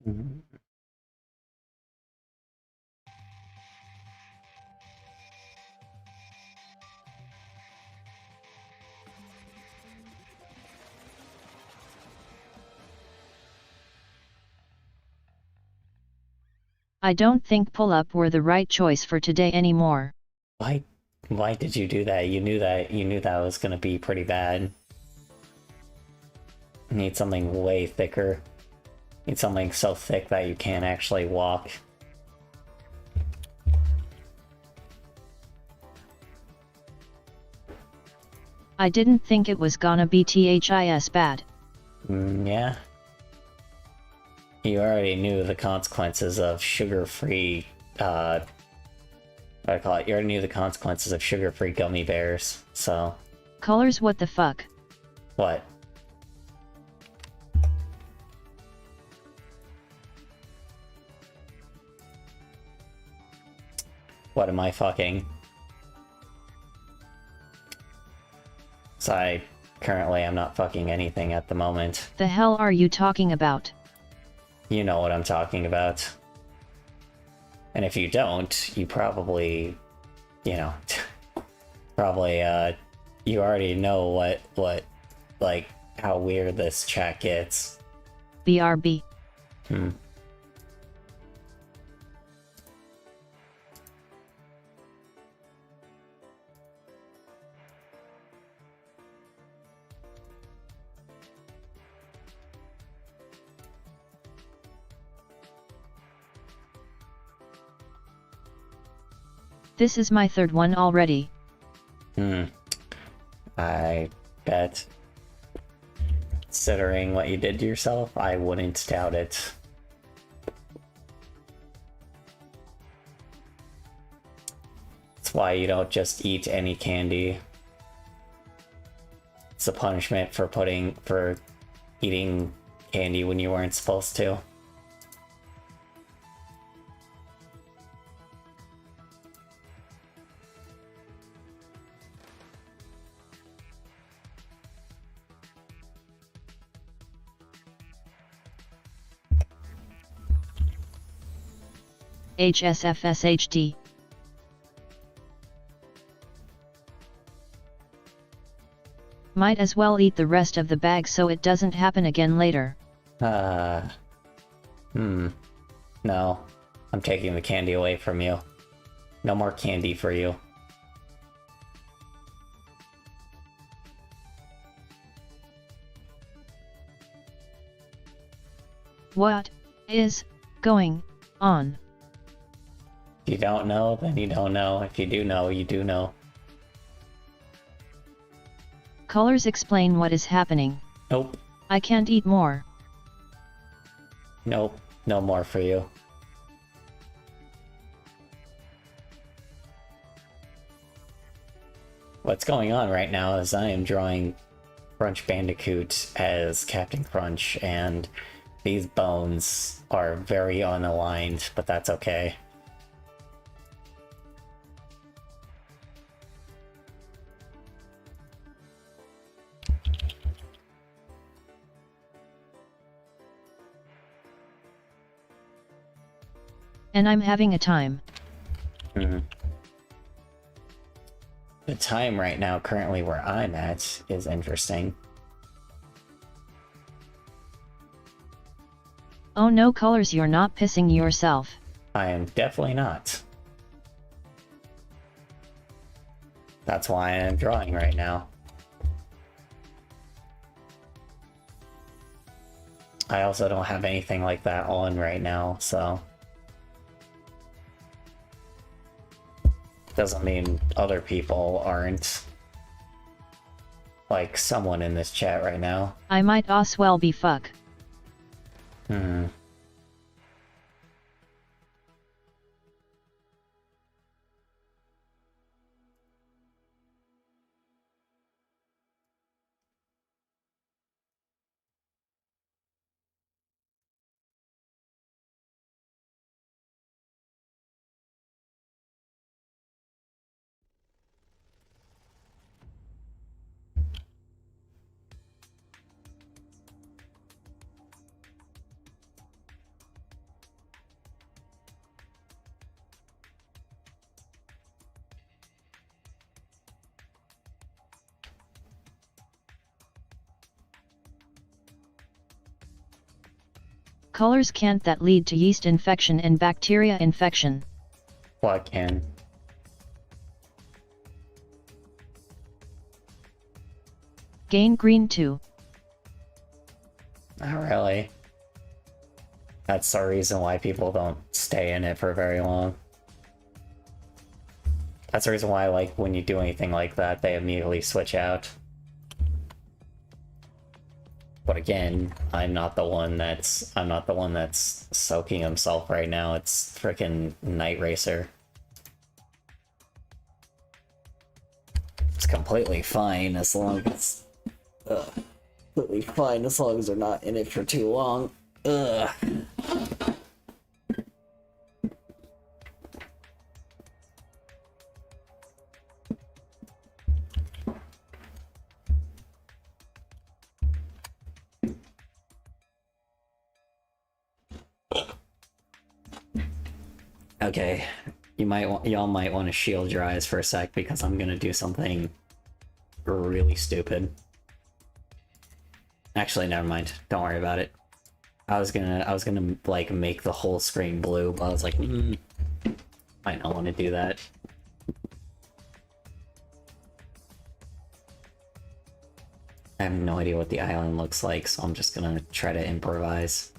Mm-hmm. I don't think pull-up were the right choice for today anymore. Why did you do that? You knew that was gonna be pretty bad. You need something way thicker. You need something so thick that you can't actually walk. I didn't think it was gonna be THIS bad. Yeah. You already knew the consequences of sugar-free, what do I call it? You already knew the consequences of sugar-free gummy bears, so... Colors, what the fuck? What? What am I fucking? So I'm not fucking anything at the moment. The hell are you talking about? You know what I'm talking about. And if you don't, you probably, you already know what, like, how weird this chat gets. BRB. This is my third one already. I bet. Considering what you did to yourself, I wouldn't doubt it. That's why you don't just eat any candy. It's a punishment for eating candy when you weren't supposed to. HSFSHD. Might as well eat the rest of the bag so it doesn't happen again later. No. I'm taking the candy away from you. No more candy for you. What is going on? If you don't know, then you don't know. If you do know, you do know. Colors, explain what is happening. Nope. I can't eat more. Nope. No more for you. what's going on right now is I am drawing Crunch Bandicoot as Captain Crunch, and these bones are very unaligned, but that's okay. And I'm having a time. The time right now, currently where I'm at, is interesting. Oh no, Colors, you're not pissing yourself. I am definitely not. That's why I am drawing right now. I also don't have anything like that on right now, so... Doesn't mean other people aren't. Like someone in this chat right now. I might as well be fuck. Colors can't that lead to yeast infection and bacteria infection? What can? Gain green 2. Not really. That's the reason why people don't stay in it for very long. That's the reason why, like, when you do anything like that, they immediately switch out. But again, I'm not the one that's soaking himself right now. It's frickin' Night Racer. It's completely fine as long as completely fine as long as they're not in it for too long. Ugh. Okay, y'all might want to shield your eyes for a sec because I'm gonna do something really stupid. Actually, never mind. Don't worry about it. I was gonna like make the whole screen blue, but I was like, might not want to do that. I have no idea what the island looks like, so I'm just gonna try to improvise.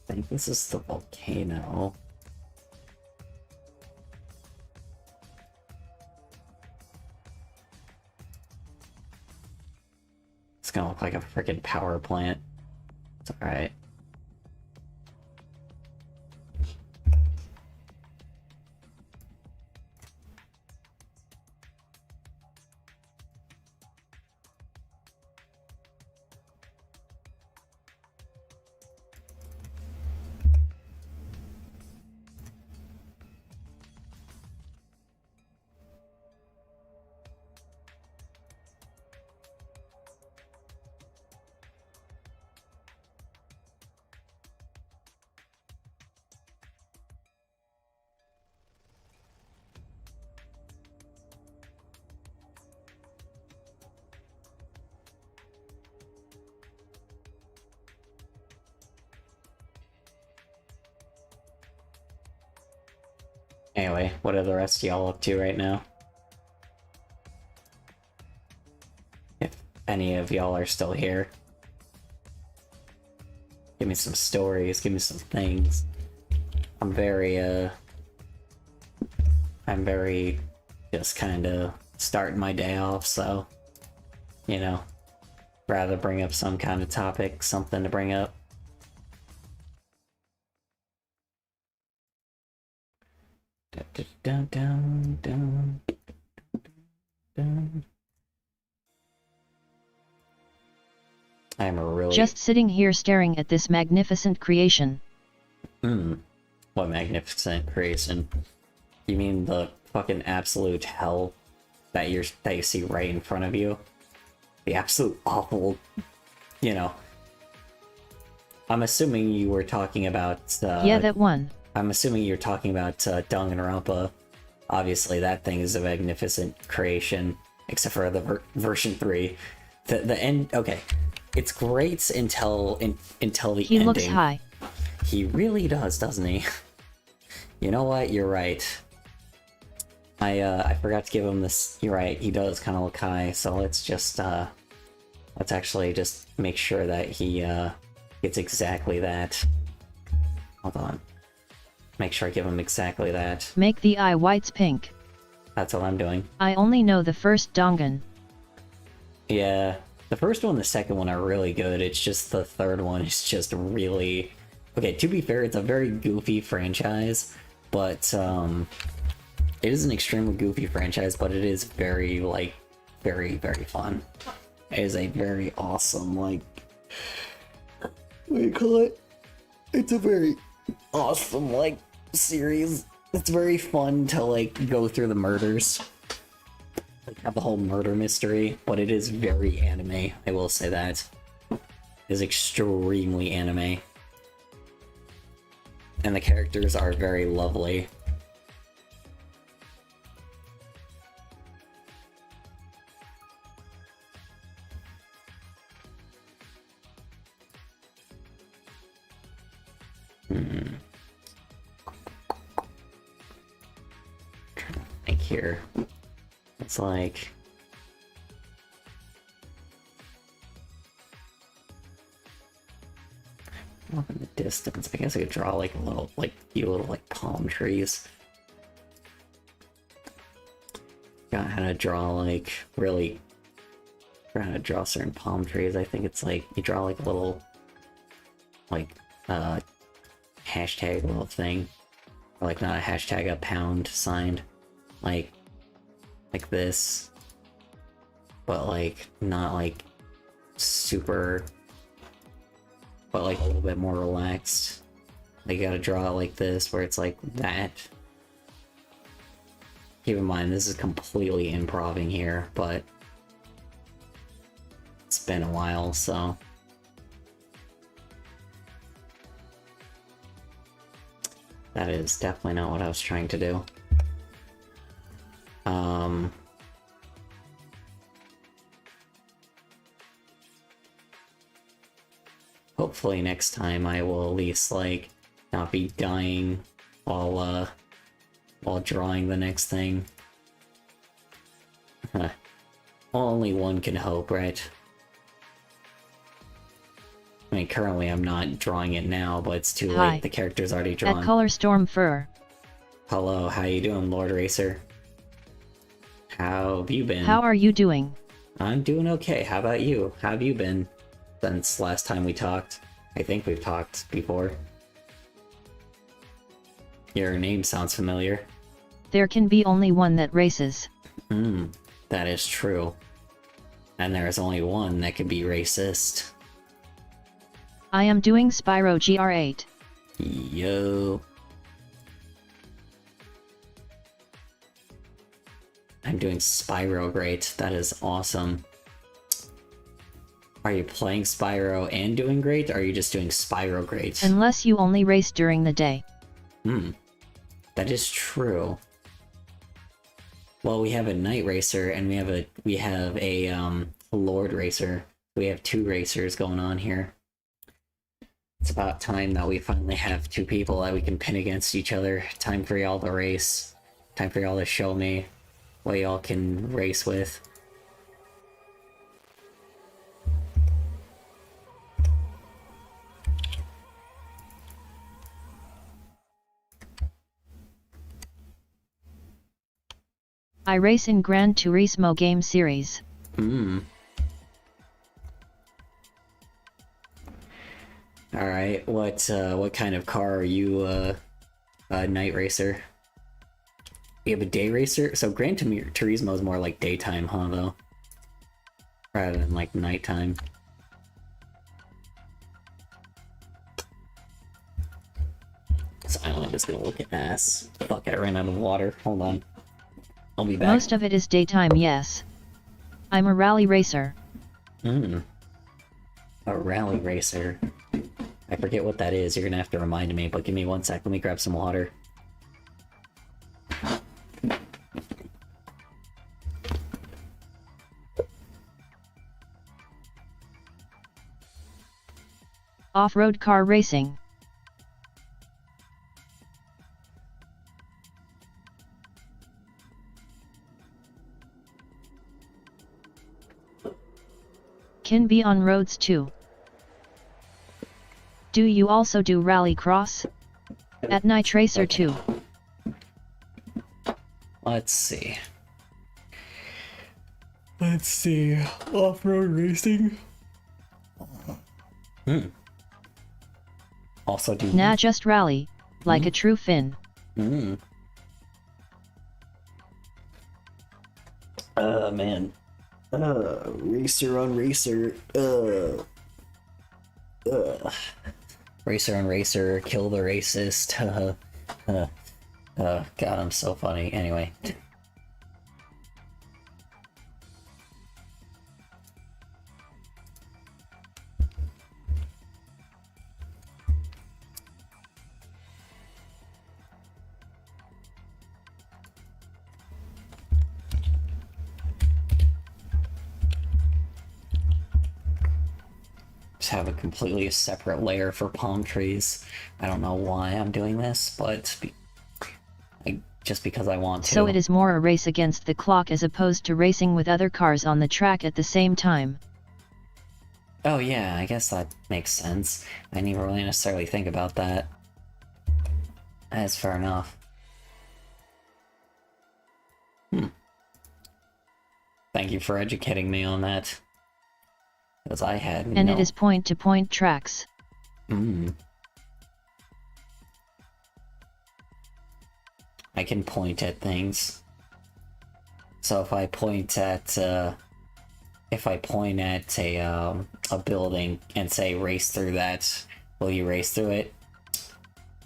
I think this is the volcano. It's gonna look like a freaking power plant. It's alright. Anyway, what are the rest of y'all up to right now? If any of y'all are still here. Give me some stories, give me some things. I'm very just kind of starting my day off, so, you know, rather bring up some kind of topic, something to bring up. Dun, dun, dun, dun. I'm really... Just sitting here staring at this magnificent creation. What magnificent creation? You mean the fucking absolute hell that you see right in front of you? The absolute awful, you know. I'm assuming you were talking about yeah, that one. I'm assuming you're talking about Danganronpa. Obviously that thing is a magnificent creation, except for the version 3. The end, okay. It's great until the ending. He looks high. He really does, doesn't he? You know what? You're right. I forgot to give him this. You're right. He does kind of look high. So let's just let's actually just make sure that he gets exactly that. Hold on. Make sure I give him exactly that. Make the eye whites pink. That's what I'm doing. I only know the first Dangan. Yeah, the first one and the second one are really good. It's just the third one is just really... Okay, to be fair, it's a very goofy franchise, but it is an extremely goofy franchise, but it is very, like, very, very fun. It is a very awesome, like... What do you call it? It's a very awesome, like, series. It's very fun to, like, go through the murders. Like, have the whole murder mystery, but it is very anime, I will say that. It is extremely anime. And the characters are very lovely. Trying to think here. It's like... Off in the distance, I guess I could draw like a little, like, few little, like, palm trees. Got how to draw, like, really... How to draw certain palm trees. I think it's like, you draw like a little, like, hashtag little thing. Or like, not a hashtag, a pound sign. Like this. But like, not like super, but like a little bit more relaxed. Like, you gotta draw it like this, where it's like that. Keep in mind, this is completely improvising here, but it's been a while, so. That is definitely not what I was trying to do. Hopefully next time I will at least, like, not be dying while drawing the next thing. Only one can hope, right? I mean, currently I'm not drawing it now, but it's too late. Hi. The character's already drawn. That color storm fur. Hello, how you doing, Lord Racer? How have you been? How are you doing? I'm doing okay. How about you? How have you been since last time we talked? I think we've talked before. Your name sounds familiar. There can be only one that races. That is true. And there is only one that can be racist. I am doing Spyro GR8. Yo. I'm doing Spyro great. That is awesome. Are you playing Spyro and doing great, or are you just doing Spyro great? Unless you only race during the day. That is true. Well, we have a Night Racer and we have a Lord Racer. We have two racers going on here. It's about time that we finally have two people that we can pin against each other. Time for y'all to race. Time for y'all to show me what y'all can race with. I race in Gran Turismo game series. Alright, what kind of car are you, a night racer? You have a day racer? So Gran Turismo is more like daytime, huh, though? Rather than, like, nighttime. This island is gonna look ass. Fuck, I ran out of water. Hold on. I'll be back. Most of it is daytime, yes. I'm a rally racer. A rally racer. I forget what that is. You're gonna have to remind me, but give me 1 sec. Let me grab some water. Off-road car racing. Can be on roads too. Do you also do rally cross? At Night Racer too. Let's see. Off-road racing? Also do... Nah, just rally, like a true Finn. Man. Racer on racer. Racer on racer, kill the racist. God, I'm so funny. Anyway. Have a completely separate layer for palm trees. I don't know why I'm doing this, but just because I want to. So it is more a race against the clock as opposed to racing with other cars on the track at the same time. Oh yeah, I guess that makes sense. I didn't even really necessarily think about that. That's fair enough. Thank you for educating me on that. Because I had And it is point-to-point tracks. I can point at things. So if I point at a building and say race through that, will you race through it?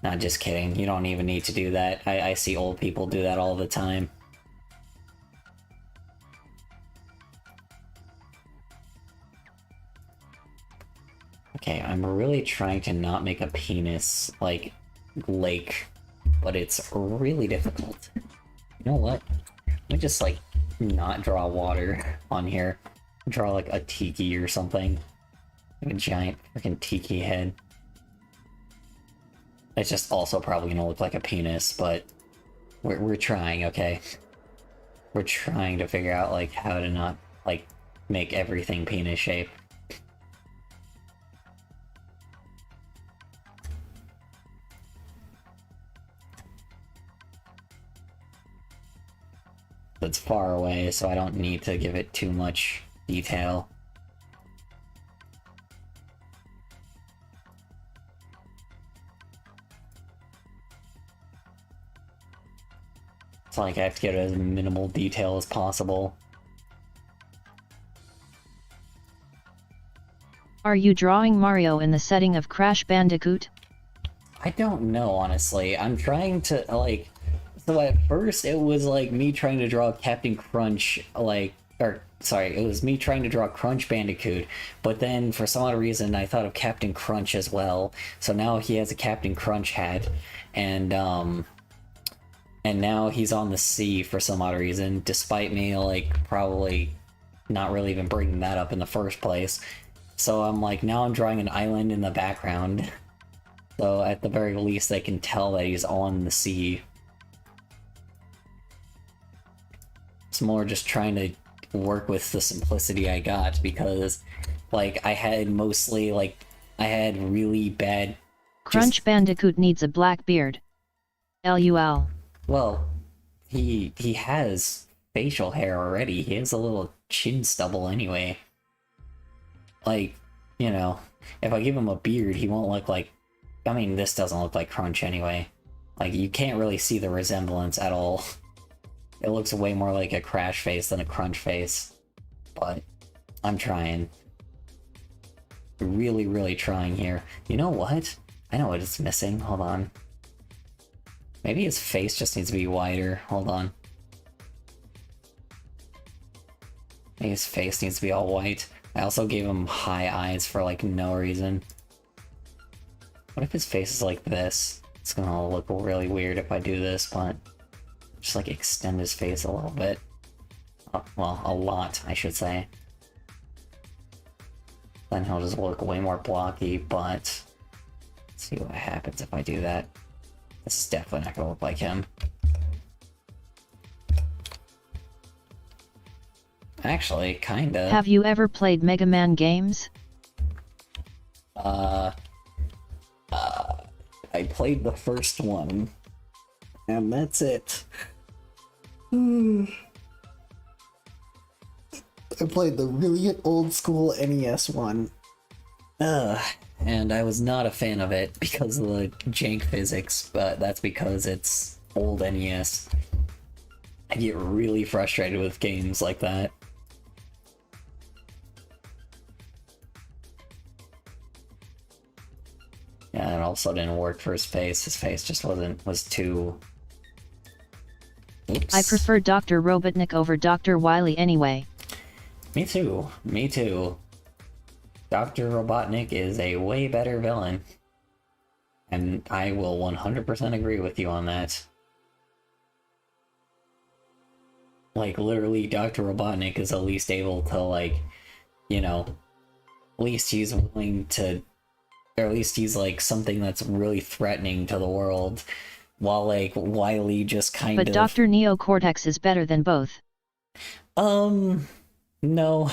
Not just kidding. You don't even need to do that. I see old people do that all the time. Okay, I'm really trying to not make a penis, like, lake, but it's really difficult. You know what? Let me just, like, not draw water on here. Draw, like, a tiki or something. Like a giant freaking tiki head. It's just also probably gonna look like a penis, but we're trying, okay? We're trying to figure out, like, how to not, like, make everything penis shape. It's far away, so I don't need to give it too much detail. It's like I have to get as minimal detail as possible. Are you drawing Mario in the setting of Crash Bandicoot? I don't know, honestly. I'm trying to, like... So at first it was like me trying to draw Captain Crunch, it was me trying to draw Crunch Bandicoot, but then for some odd reason I thought of Captain Crunch as well, so now he has a Captain Crunch hat, and now he's on the sea for some odd reason, despite me, like, probably not really even bringing that up in the first place. So I'm like, now I'm drawing an island in the background, so at the very least they can tell that he's on the sea. It's more just trying to work with the simplicity I got, because, like, I had really bad... Crunch Bandicoot needs a black beard. LUL. Well, he has facial hair already. He has a little chin stubble anyway. Like, you know, if I give him a beard, he won't look like... I mean, this doesn't look like Crunch anyway. Like, you can't really see the resemblance at all. It looks way more like a Crash face than a Crunch face. But I'm trying. Really, really trying here. You know what? I know what it's missing. Hold on. Maybe his face just needs to be wider. Hold on. Maybe his face needs to be all white. I also gave him high eyes for like no reason. What if his face is like this? It's gonna look really weird if I do this, but just like extend his face a little bit. Well, a lot, I should say. Then he'll just look way more blocky, but let's see what happens if I do that. This is definitely not gonna look like him. Actually, kinda. Have you ever played Mega Man games? I played the first one, and that's it. I played the really old school NES one. And I was not a fan of it because of the jank physics, but that's because it's old NES. I get really frustrated with games like that. Yeah, it also didn't work for his face. His face just was too... Oops. I prefer Dr. Robotnik over Dr. Wily anyway. Me too. Me too. Dr. Robotnik is a way better villain. And I will 100% agree with you on that. Like, literally, Dr. Robotnik is at least able to, like, you know, at least he's willing to... Or at least he's, like, something that's really threatening to the world. While, like, Wily just kind of... But Dr. Neo Cortex is better than both. No.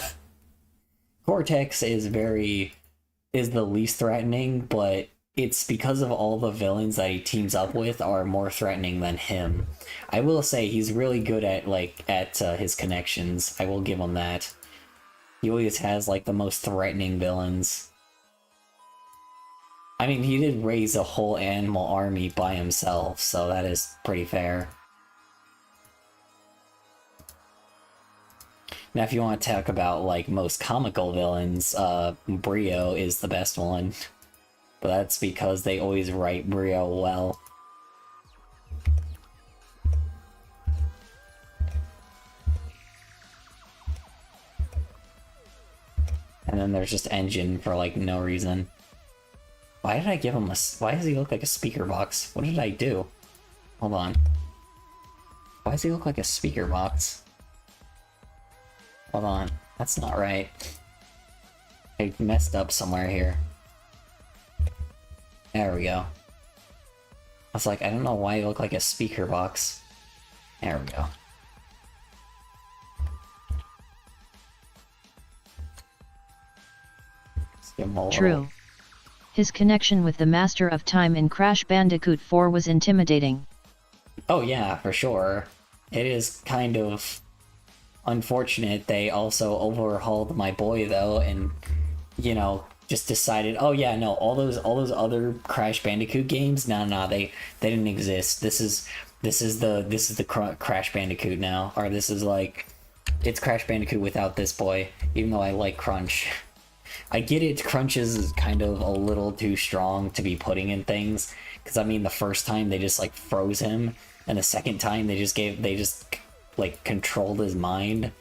Cortex is the least threatening, but it's because of all the villains that he teams up with are more threatening than him. I will say he's really good at, his connections. I will give him that. He always has, like, the most threatening villains. I mean, he did raise a whole animal army by himself, so that is pretty fair. Now, if you want to talk about, like, most comical villains, Brio is the best one. But that's because they always write Brio well. And then there's just Engine for, like, no reason. Why did I give him why does he look like a speaker box? What did I do? Hold on. Why does he look like a speaker box? Hold on. That's not right. I messed up somewhere here. There we go. I was like, I don't know why you look like a speaker box. There we go. Let's give him a little... True. His connection with the Master of Time in Crash Bandicoot 4 was intimidating. Oh yeah, for sure. It is kind of unfortunate they also overhauled my boy though, and you know, just decided, oh yeah, no, all those other Crash Bandicoot games, no, they didn't exist. This is the Crash Bandicoot now, or this is like, it's Crash Bandicoot without this boy, even though I like Crunch. I get it, Crunch is kind of a little too strong to be putting in things, because I mean the first time they just like froze him, and the second time they just like controlled his mind.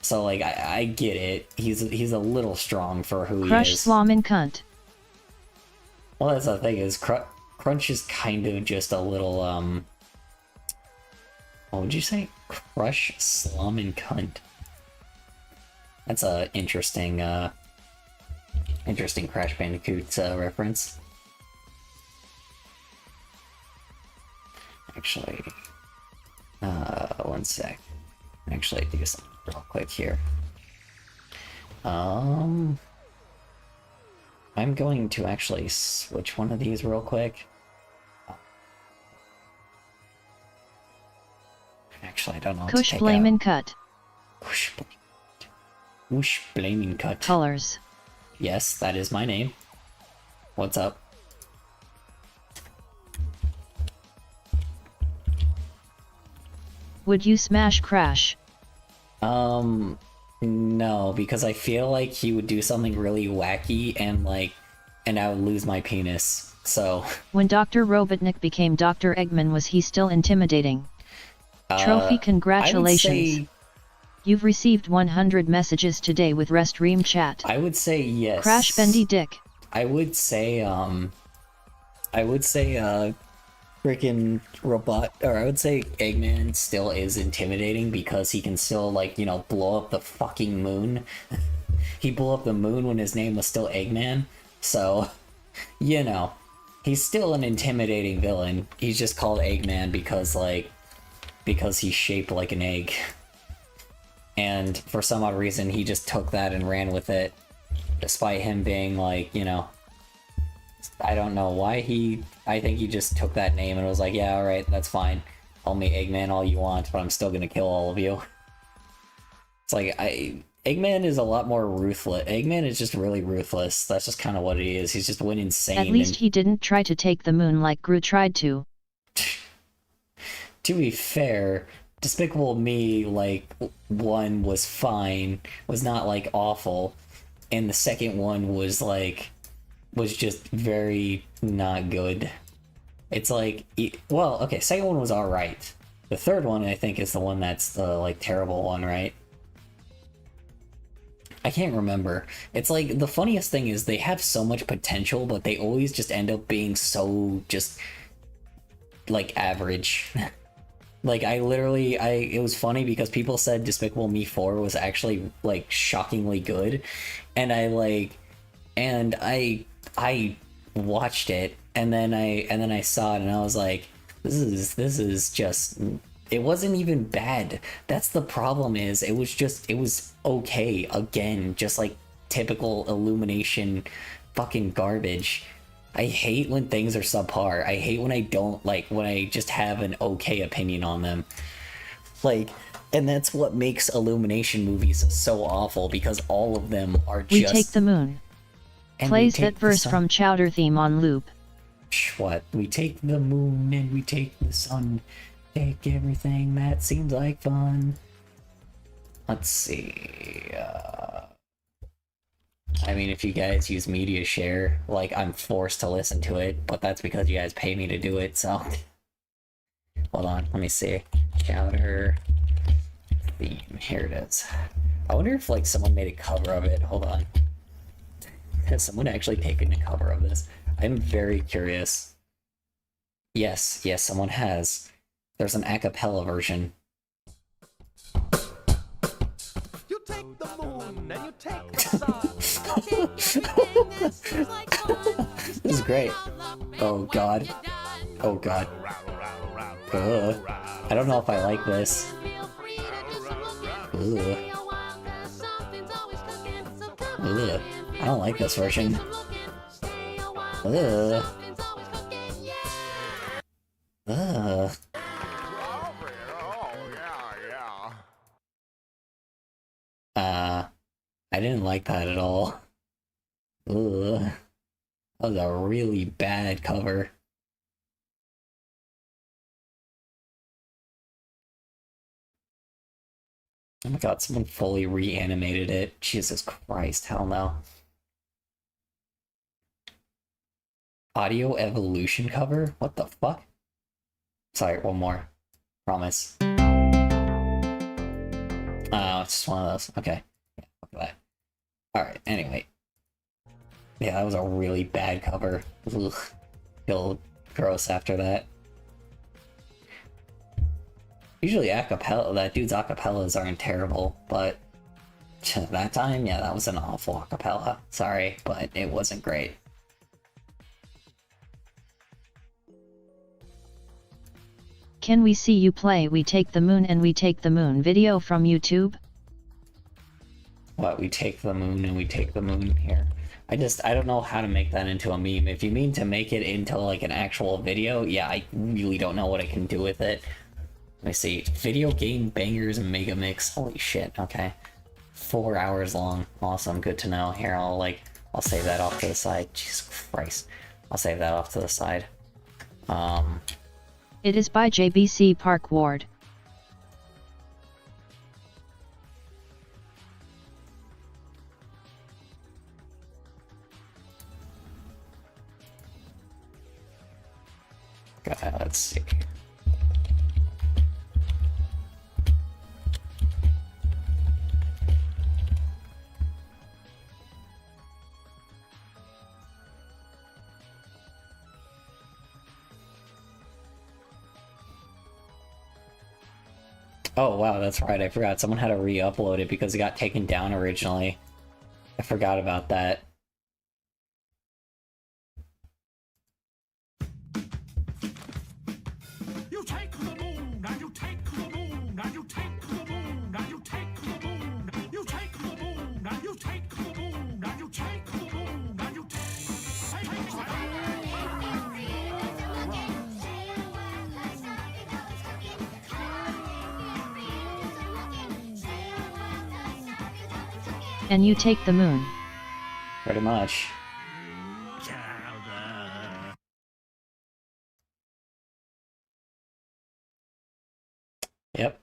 So like I get it. He's a little strong for who Crush he is. Slom and Cunt. Well, that's the thing is Crunch is kind of just a little what would you say? Crush Slum and Cunt. That's a interesting Crash Bandicoot reference. Actually, one sec. Actually, do something real quick here. I'm going to actually switch one of these real quick. Actually, Actually, I don't know what to Kush take Blamin' out. Cut. Whoosh blaming cut. Colors. Yes, that is my name. What's up? Would you smash Crash? No, because I feel like he would do something really wacky and I would lose my penis. So. When Dr. Robotnik became Dr. Eggman, was he still intimidating? Trophy, congratulations. I would say, You've received 100 messages today with Restream chat. I would say yes. Crash Bendy Dick. I would say, freaking robot, or I would say Eggman still is intimidating because he can still, like, you know, blow up the fucking moon. He blew up the moon when his name was still Eggman, so, you know, he's still an intimidating villain. He's just called Eggman because he's shaped like an egg. And for some odd reason, he just took that and ran with it, despite him being, like, you know, I don't know why I think he just took that name and was like, yeah, alright, that's fine. Call me Eggman all you want, but I'm still gonna kill all of you. It's like, Eggman is a lot more ruthless. Eggman is just really ruthless. That's just kind of what he is. He's just went insane. At least he didn't try to take the moon like Gru tried to. To be fair, Despicable Me, like, 1 was fine, was not, like, awful, and the second one was, like, was just very not good. It's like, well, okay, second one was alright. The third one, I think, is the one that's the, like, terrible one, right? I can't remember. It's like, the funniest thing is they have so much potential, but they always just end up being so, just, like, average. Like, it was funny because people said Despicable Me 4 was actually, like, shockingly good, and I watched it, and then I saw it, and I was like, this is just, it wasn't even bad. That's the problem is, it was okay, again, just like typical Illumination fucking garbage. I hate when things are subpar. I hate when when I just have an okay opinion on them. Like, and that's what makes Illumination movies so awful, because all of them are just... We take the moon. Plays that verse from Chowder theme on loop. What? We take the moon and we take the sun. Take everything that seems like fun. Let's see. I mean, if you guys use Media Share, like, I'm forced to listen to it, but that's because you guys pay me to do it, so... Hold on, let me see. Chowder theme. Here it is. I wonder if, like, someone made a cover of it. Hold on. Has someone actually taken a cover of this? I'm very curious. Yes, someone has. There's an a cappella version. You take the moon and you take the sun. This is great. Oh god. Oh god. Ugh. I don't know if I like this. Ugh. Ugh. I don't like this version. Ugh. Ugh. I didn't like that at all. Ugh. That was a really bad cover. Oh my god, someone fully reanimated it. Jesus Christ, hell no. Audio Evolution cover? What the fuck? Sorry, one more. Promise. Oh, it's just one of those. Okay. Yeah, look at that. Alright, anyway. Yeah, that was a really bad cover. Ugh. Feel gross after that. Usually acapella, that dude's acapellas aren't terrible, but that time, yeah, that was an awful acapella. Sorry, but it wasn't great. Can we see you play We Take the Moon and We Take the Moon video from YouTube? What, we take the moon and we take the moon here? I don't know how to make that into a meme. If you mean to make it into like an actual video, yeah, I really don't know what I can do with it. Let me see. Video game bangers and mega mix. Holy shit. Okay. 4 hours long. Awesome. Good to know. Here, I'll save that off to the side. Jesus Christ. I'll save that off to the side. It is by JBC Park Ward. God, let's see. Oh wow, that's right, I forgot. Someone had to re-upload it because it got taken down originally. I forgot about that. You take the moon, and you take the moon, and you take the moon, and you take the moon. You take the moon, and you take the moon, and you take the moon, and you take And you take the moon. Pretty much. Yep.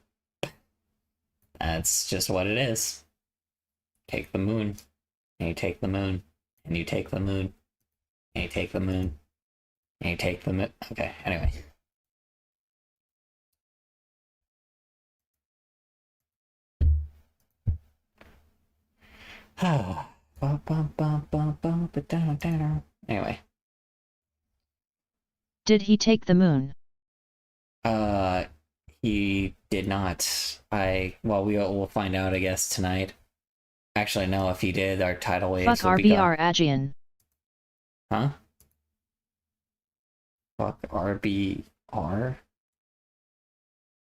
That's just what it is. Take the moon. And you take the moon. And you take the moon. And you take the moon. And you take the moon. Okay, anyway. Anyway. Did he take the moon? He did not. Well, we'll find out, I guess, tonight. Actually, no, if he did, our tidal waves Fuck would become... RBR Agian. Huh? Fuck RBR?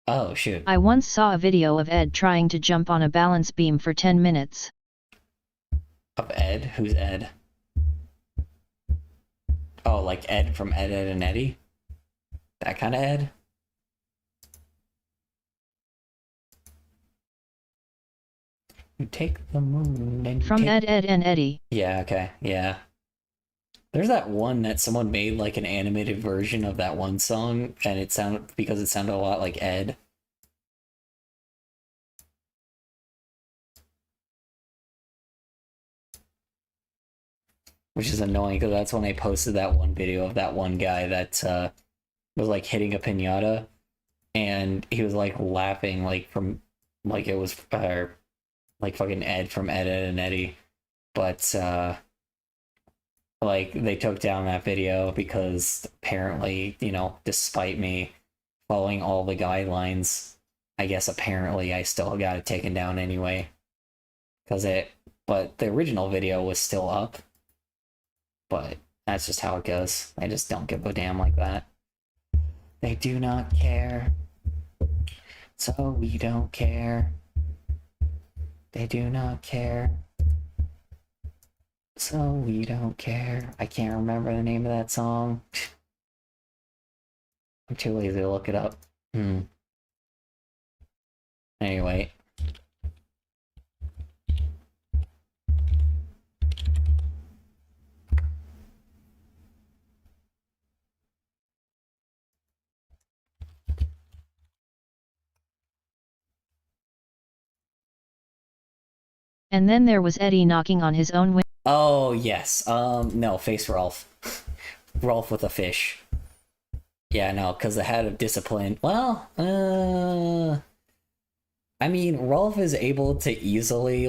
Oh, shoot. I once saw a video of Ed trying to jump on a balance beam for 10 minutes. Of Ed? Who's Ed? Oh, like Ed from Ed, Ed, and Eddie? That kind of Ed? You take the moon and From Ed, Ed, and Eddie. Yeah, okay, yeah. There's that one that someone made like an animated version of that one song, and it sounded a lot like Ed. Which is annoying because that's when I posted that one video of that one guy that was like hitting a pinata, and he was like laughing like it was like fucking Ed from Ed, Ed, and Eddie, but like they took down that video because apparently, you know, despite me following all the guidelines, I guess apparently I still got it taken down anyway. But the original video was still up. But that's just how it goes. I just don't give a damn like that. They do not care. So we don't care. They do not care. So we don't care. I can't remember the name of that song. I'm too lazy to look it up. Anyway. And then there was Eddie knocking on his own window. Oh, yes. No, Face Rolf. Rolf with a fish. Yeah, no, because the head of discipline. Well, I mean, Rolf is able to easily,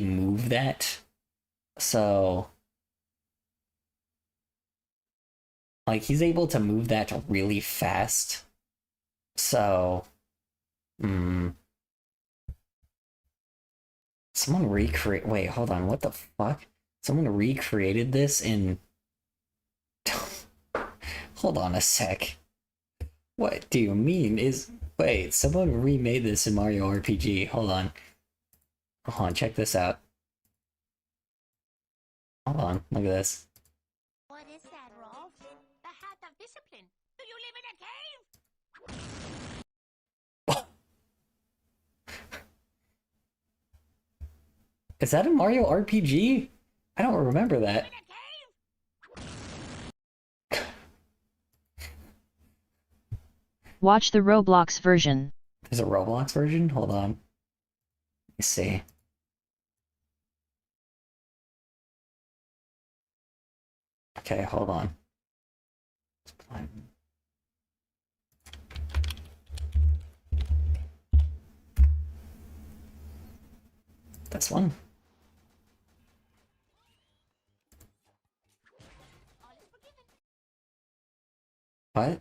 move that. So, like, he's able to move that really fast. So, someone wait, hold on, what the fuck? Someone recreated this in... Hold on a sec. What do you mean? Wait, someone remade this in Mario RPG. Hold on, check this out. Hold on, look at this. What is that, Rolf? The hat of discipline. Do you live in a cave? Is that a Mario RPG? I don't remember that. Watch the Roblox version. There's a Roblox version? Hold on. Let me see. Okay, hold on. This one? What?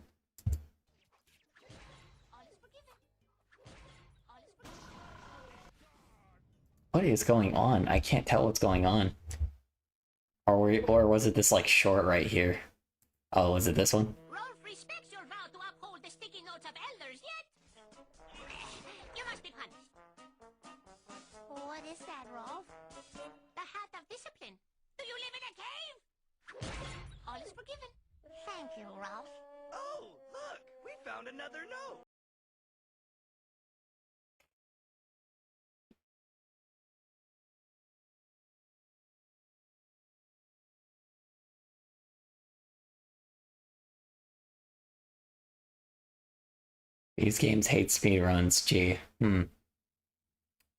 What is going on? I can't tell what's going on. Or was it this like short right here? Oh, was it this one? Rolf respects your vow to uphold the sticky notes of elders, yet you must be punished. What is that, Rolf? The hat of discipline. Do you live in a cave? All is forgiven. Thank you, Rolf. Oh, look! We found another note! These games hate speedruns, gee.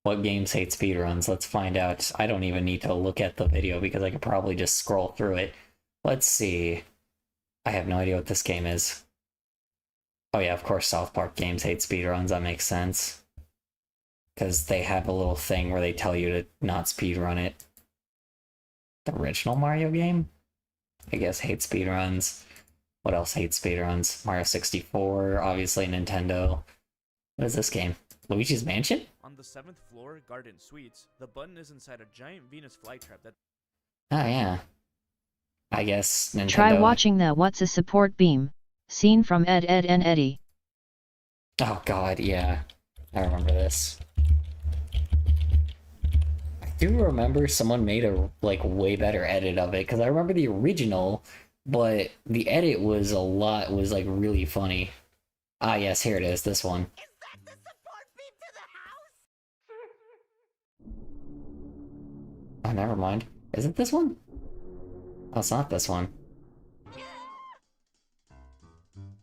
What games hate speedruns? Let's find out. I don't even need to look at the video because I could probably just scroll through it. Let's see. I have no idea what this game is. Oh yeah, of course South Park games hate speedruns, that makes sense. Because they have a little thing where they tell you to not speedrun it. The original Mario game? I guess hate speedruns. What else hates speedruns? Mario 64, obviously Nintendo. What is this game? Luigi's Mansion? On the 7th floor, Garden Suites, the button is inside a giant Venus flytrap that... Oh yeah. I guess Nintendo... Try watching the What's a Support Beam scene from Ed, Ed and Eddie. Oh god, yeah. I remember this. I do remember someone made a like way better edit of it, because I remember the original, but the edit was like really funny. Ah yes, here it is, this one. Is that the support beam to the house? Oh, never mind. Is it this one? Oh, it's not this one.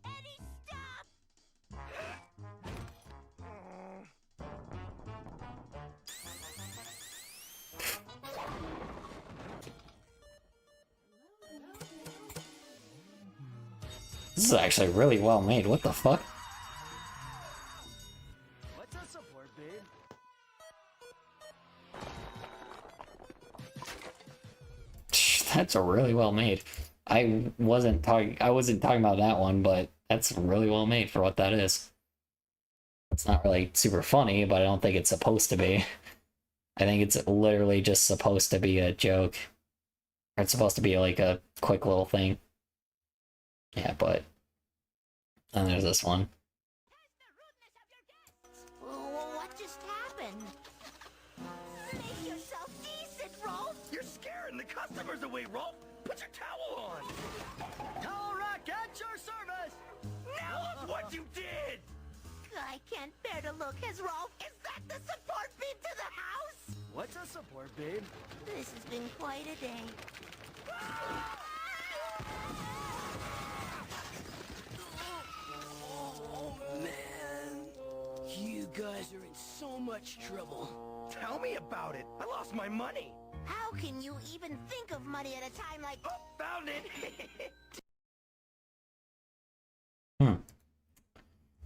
Eddie, stop! This is actually really well made. What the fuck? What's a support, babe? That's a really well made. I wasn't talking about that one, but that's really well made for what that is. It's not really super funny, but I don't think it's supposed to be. I think it's literally just supposed to be a joke. Or it's supposed to be like a quick little thing. Yeah, but... And there's this one. What just happened? Make yourself decent, Rolf! You're scaring the customers away, Rolf! Put your towel on! Towel rack at your service! Now look what you did! I can't bear to look as Rolf. Is that the support beam to the house? What's a support, babe? This has been quite a day. Oh, man. You guys are in so much trouble. Tell me about it! I lost my money! How can you even think of money at a time like... Oh, found it!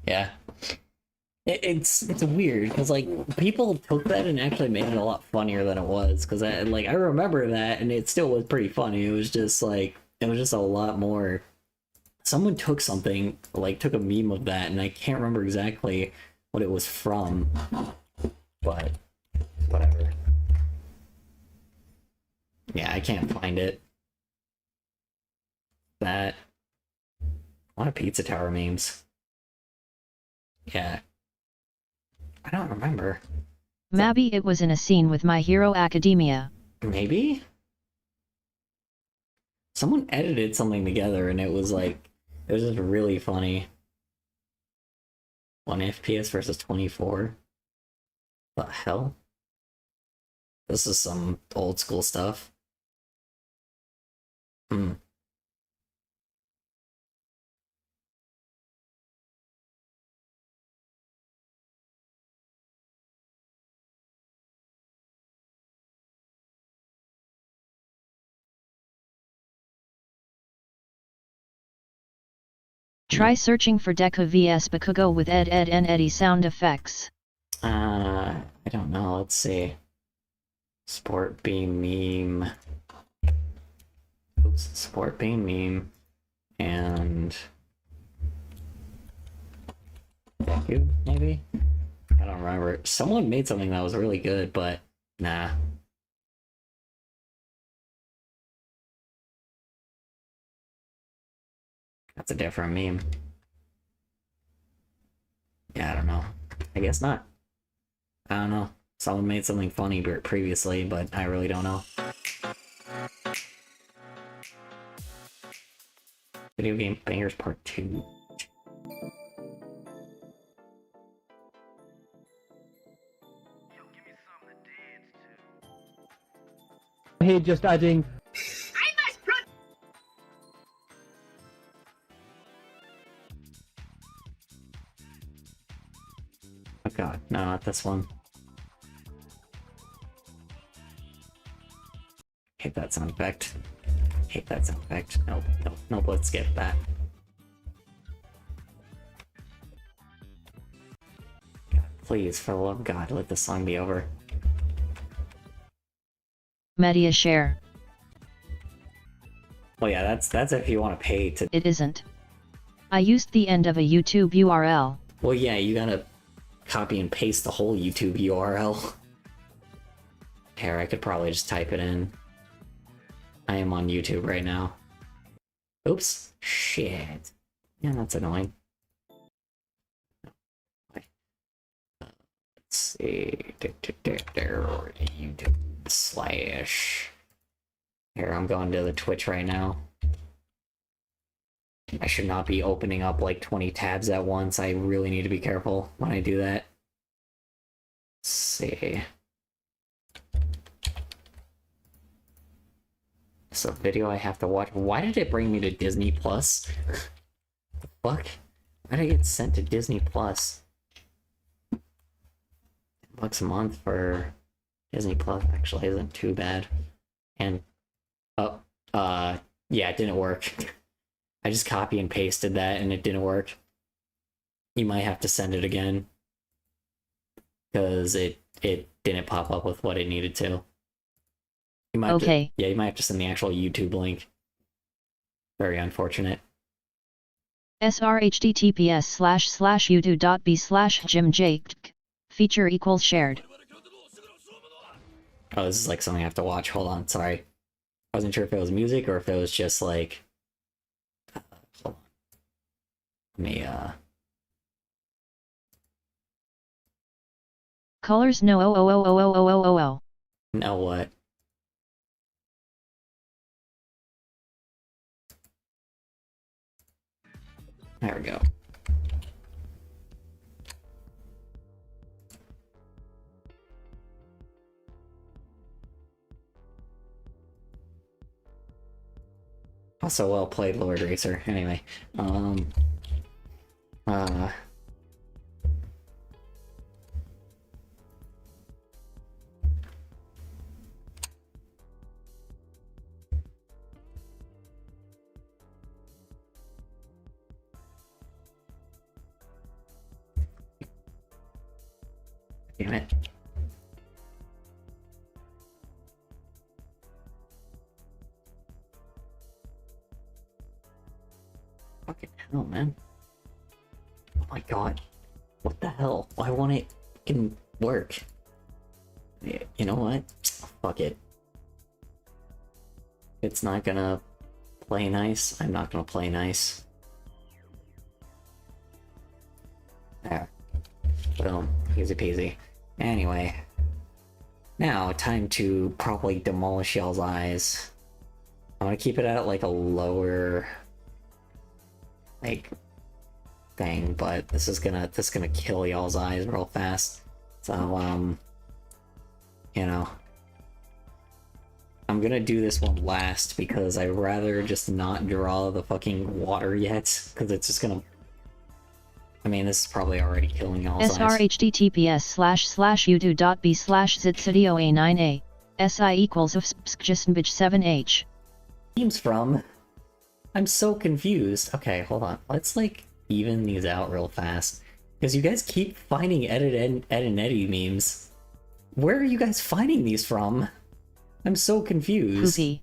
Yeah. It's weird, because, like, people took that and actually made it a lot funnier than it was, because, I remember that, and it still was pretty funny. It was just, like, it was just a lot more... Someone took something, like, took a meme of that, and I can't remember exactly what it was from, but whatever. Yeah, I can't find it. That... A lot of Pizza Tower memes. Yeah. I don't remember. Maybe it was in a scene with My Hero Academia. Maybe? Someone edited something together and it was like, it was just really funny. 1 FPS versus 24. The hell? This is some old school stuff. Try searching for Deca vs Bakugo with Ed and Eddie sound effects. I don't know. Let's see. Sport Beam meme. Oops, Sport Beam meme. And Deku, maybe? I don't remember. Someone made something that was really good, but nah. That's a different meme. Yeah, I don't know. I guess not. I don't know. Someone made something funny previously, but I really don't know. Video Game Bangers Part 2. Here just adding Oh god, no, not this one. Hate that sound effect. Hate that sound effect. Nope, nope, nope, let's skip that. God, please, for the love of God, let this song be over. Media share. Well, yeah, that's if you want to pay to... It isn't. I used the end of a YouTube URL. Well, yeah, you gotta copy and paste the whole YouTube URL. Here, I could probably just type it in. I am on YouTube right now. Oops. Shit. Yeah, that's annoying. Let's see. YouTube slash... Here, I'm going to the Twitch right now. I should not be opening up like 20 tabs at once. I really need to be careful when I do that. Let's see. It's a video I have to watch. Why did it bring me to Disney Plus? The fuck? Why did I get sent to Disney Plus? $10 a month for Disney Plus actually isn't too bad. And yeah, it didn't work. I just copy and pasted that and it didn't work. You might have to send it again. Because it didn't pop up with what it needed to. You might Okay. Yeah, you might have to send the actual YouTube link. Very unfortunate. srhttps://youtube.b/jimjake. Feature equals shared. Oh, this is like something I have to watch. Hold on, sorry. I wasn't sure if it was music or if it was just like... hold on. Let me, Colors no oh oh oh oh oh oh oh oh. Now what? There we go. Also well played, Lord Racer. Anyway, damn it. Fucking hell, man. Oh my god. What the hell? Why won't it fucking work? Yeah, you know what? Fuck it. It's not gonna play nice. I'm not gonna play nice. There. Boom. Easy peasy. Anyway. Now, time to probably demolish y'all's eyes. I'm gonna keep it at like a lower... like thing, but this is gonna kill y'all's eyes real fast. So you know, I'm gonna do this one last because I'd rather just not draw the fucking water yet, because it's just gonna. I mean, this is probably already killing y'all's eyes. srhttps://u2.b/zitstudio-a9a si equals of 7h. Teams from. I'm so confused. Okay, hold on. Let's like even these out real fast, because you guys keep finding Ed and Eddie memes. Where are you guys finding these from? I'm so confused. Poopy.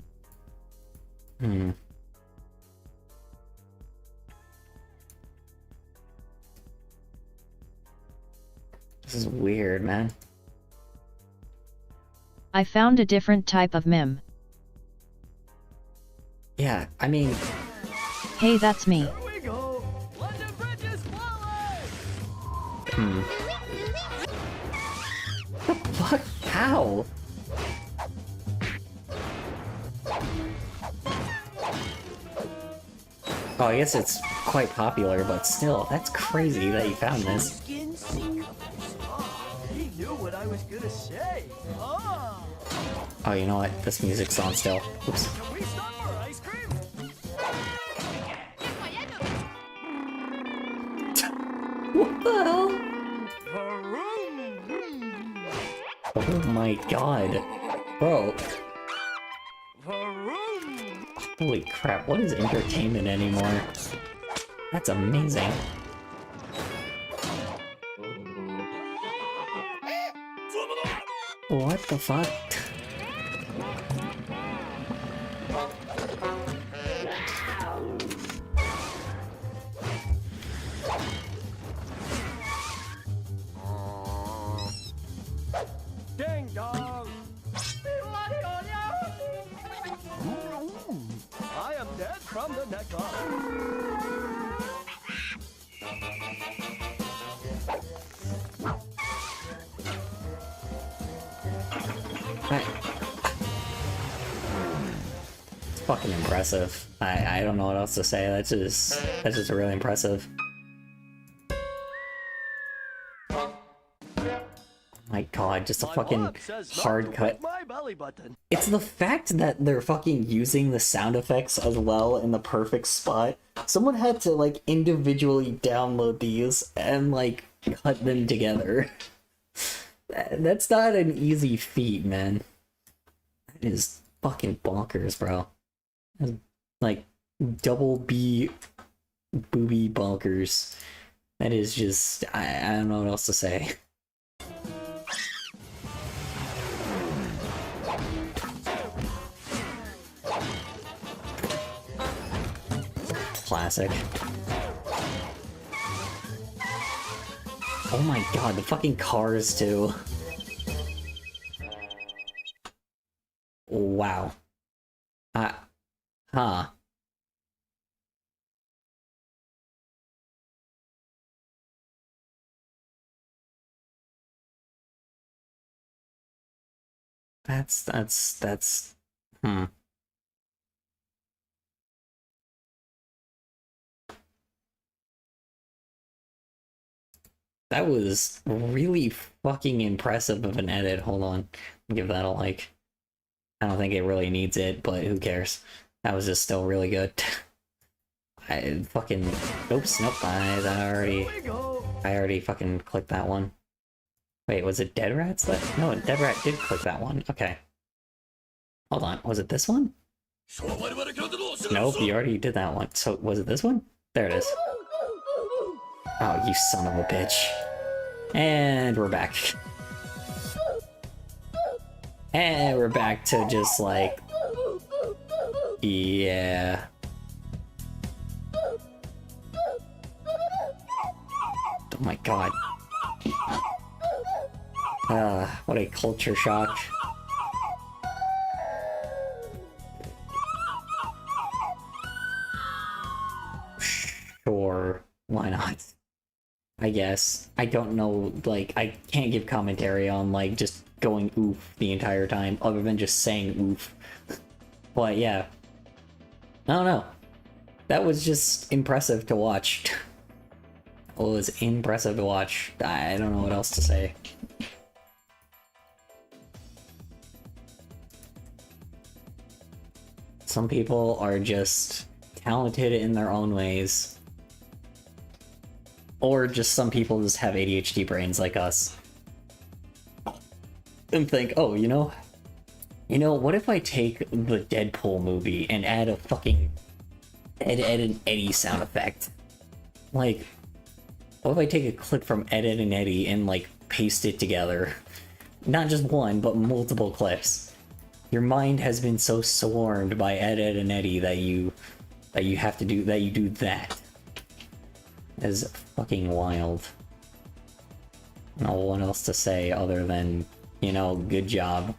This is weird, man. I found a different type of meme. Yeah, I mean... Hey, that's me. What the fuck? How? Oh, I guess it's quite popular, but still, that's crazy that you found this. He knew what I was gonna say. Oh, you know what? This music's on still. Oops. Can we stop for ice cream? What the hell? Oh my god. Bro. Holy crap, what is entertainment anymore? That's amazing. What the fuck? Ding dong! I am dead from the neck up. It's fucking impressive. I don't know what else to say. That's just really impressive. My god, just a fucking hard cut. It's the fact that they're fucking using the sound effects as well in the perfect spot. Someone had to like individually download these and like cut them together. That's not an easy feat, man. That is fucking bonkers, bro. That's like double B booby bonkers. That is just I don't know what else to say. Classic. Oh my god, the fucking cars too. Wow. Huh. That's That was really fucking impressive of an edit. Hold on. Give that a like. I don't think it really needs it, but who cares? That was just still really good. I fucking... Oops, nope, I already fucking clicked that one. Wait, was it Dead Rats that... No, Dead Rat did click that one. Okay. Hold on, was it this one? Nope, you already did that one. So, was it this one? There it is. Oh, you son of a bitch. And we're back. And we're back to just like... Yeah. Oh my god. What a culture shock. Sure, why not? I guess. I don't know, like, I can't give commentary on, like, just going oof the entire time, other than just saying oof. But yeah. I don't know. That was just impressive to watch. was impressive to watch. I don't know what else to say. Some people are just talented in their own ways. Or just some people just have ADHD brains like us. And think, oh, you know, what if I take the Deadpool movie and add a fucking Ed, Edd and Eddy sound effect? Like, what if I take a clip from Ed, Edd and Eddy and, like, paste it together? Not just one, but multiple clips. Your mind has been so swarmed by Ed, Edd and Eddy that you have to do that. That is fucking wild. I don't know what else to say other than, you know, good job.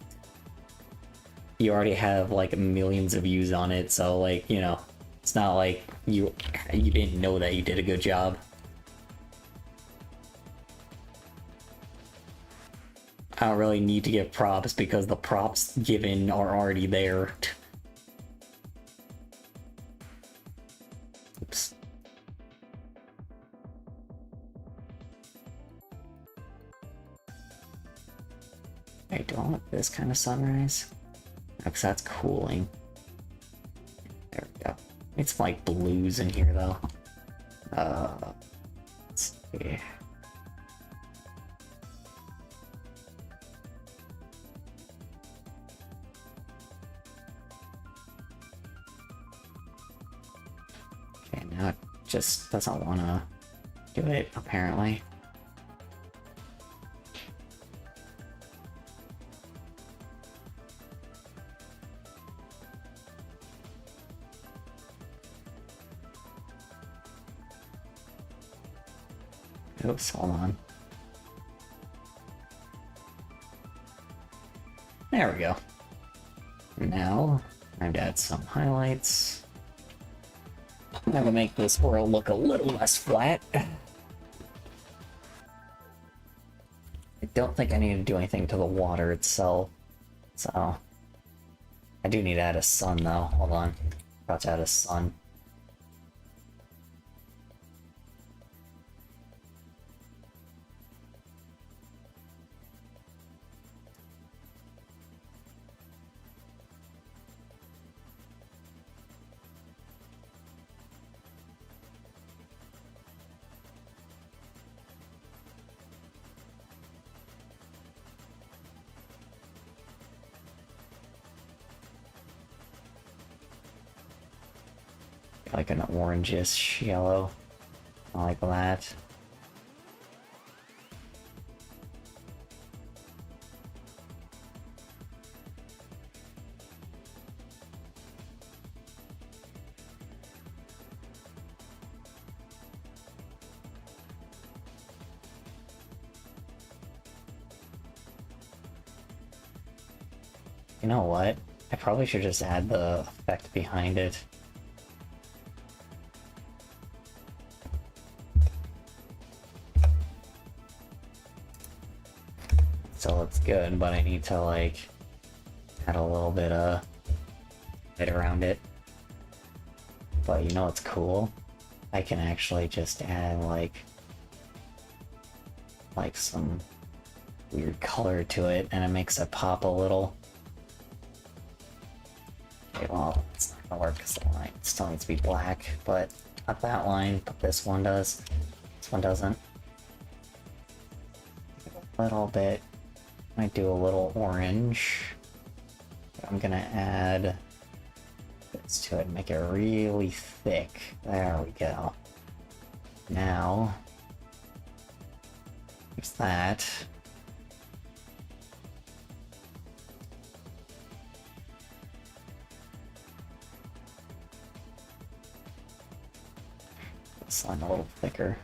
You already have like millions of views on it, so like, you know, it's not like you didn't know that you did a good job. I don't really need to give props because the props given are already there. Oops. I don't want this kind of sunrise. Because that's cooling. There we go. It's like blues in here though. Let's see. Okay, now it just doesn't want to do it, apparently. Oops, hold on. There we go. Now, time to add some highlights. I'm gonna make this world look a little less flat. I don't think I need to do anything to the water itself. So, I do need to add a sun though. Hold on. About to add a sun. Like an orangish yellow, like that. You know what? I probably should just add the effect behind it. So it's good, but I need to like add a little bit of bit around it. But you know what's cool? I can actually just add like some weird color to it, and it makes it pop a little. Okay, well, it's not gonna work because the line still needs to be black, but not that line, but this one does. This one doesn't. A little bit. Might do a little orange. I'm gonna add this to it and make it really thick. There we go. Now, there's that. This line a little thicker.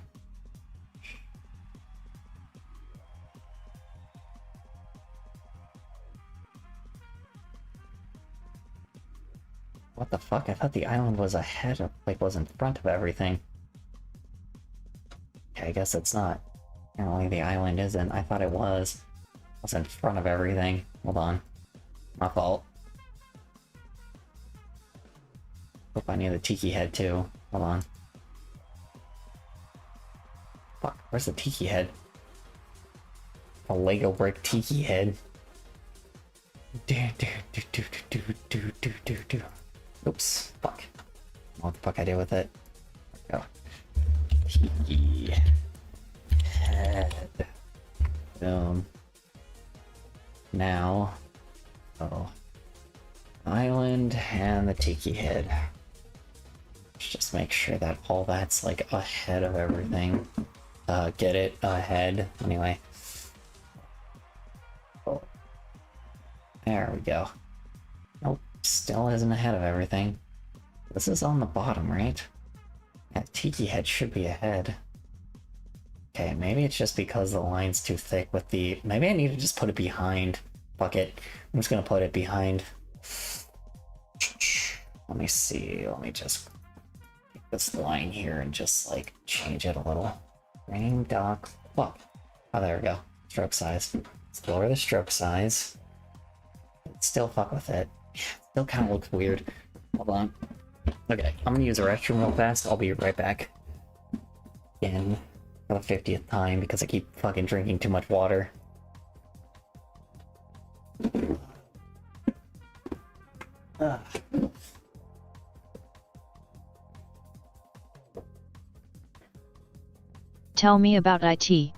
What the fuck? I thought the island was ahead of, like, was in front of everything. Okay, I guess it's not. Apparently the island isn't. I thought it was. It was in front of everything. Hold on. My fault. Hope I need the tiki head too. Hold on. Where's the tiki head? A Lego brick tiki head. Oops, fuck. What the fuck I did with it? Go. Tiki head. Boom. Now, oh, island and the tiki head. Let's just make sure that all that's like ahead of everything. Get it ahead. Anyway. Oh. There we go. Nope, still isn't ahead of everything. This is on the bottom, right? Yeah, tiki head should be ahead. Okay, maybe it's just because the line's too thick with the... Maybe I need to just put it behind. Fuck it. I'm just gonna put it behind. Let me see. Let me just take this line here and just, like, change it a little. Frame dock. Fuck. Oh, there we go. Stroke size. Let's lower the stroke size. Still fuck with it. Still kind of looks weird. Hold on. Okay, I'm gonna use a restroom real fast. I'll be right back. Again. For the 50th time because I keep fucking drinking too much water. Ugh. Tell me about IT.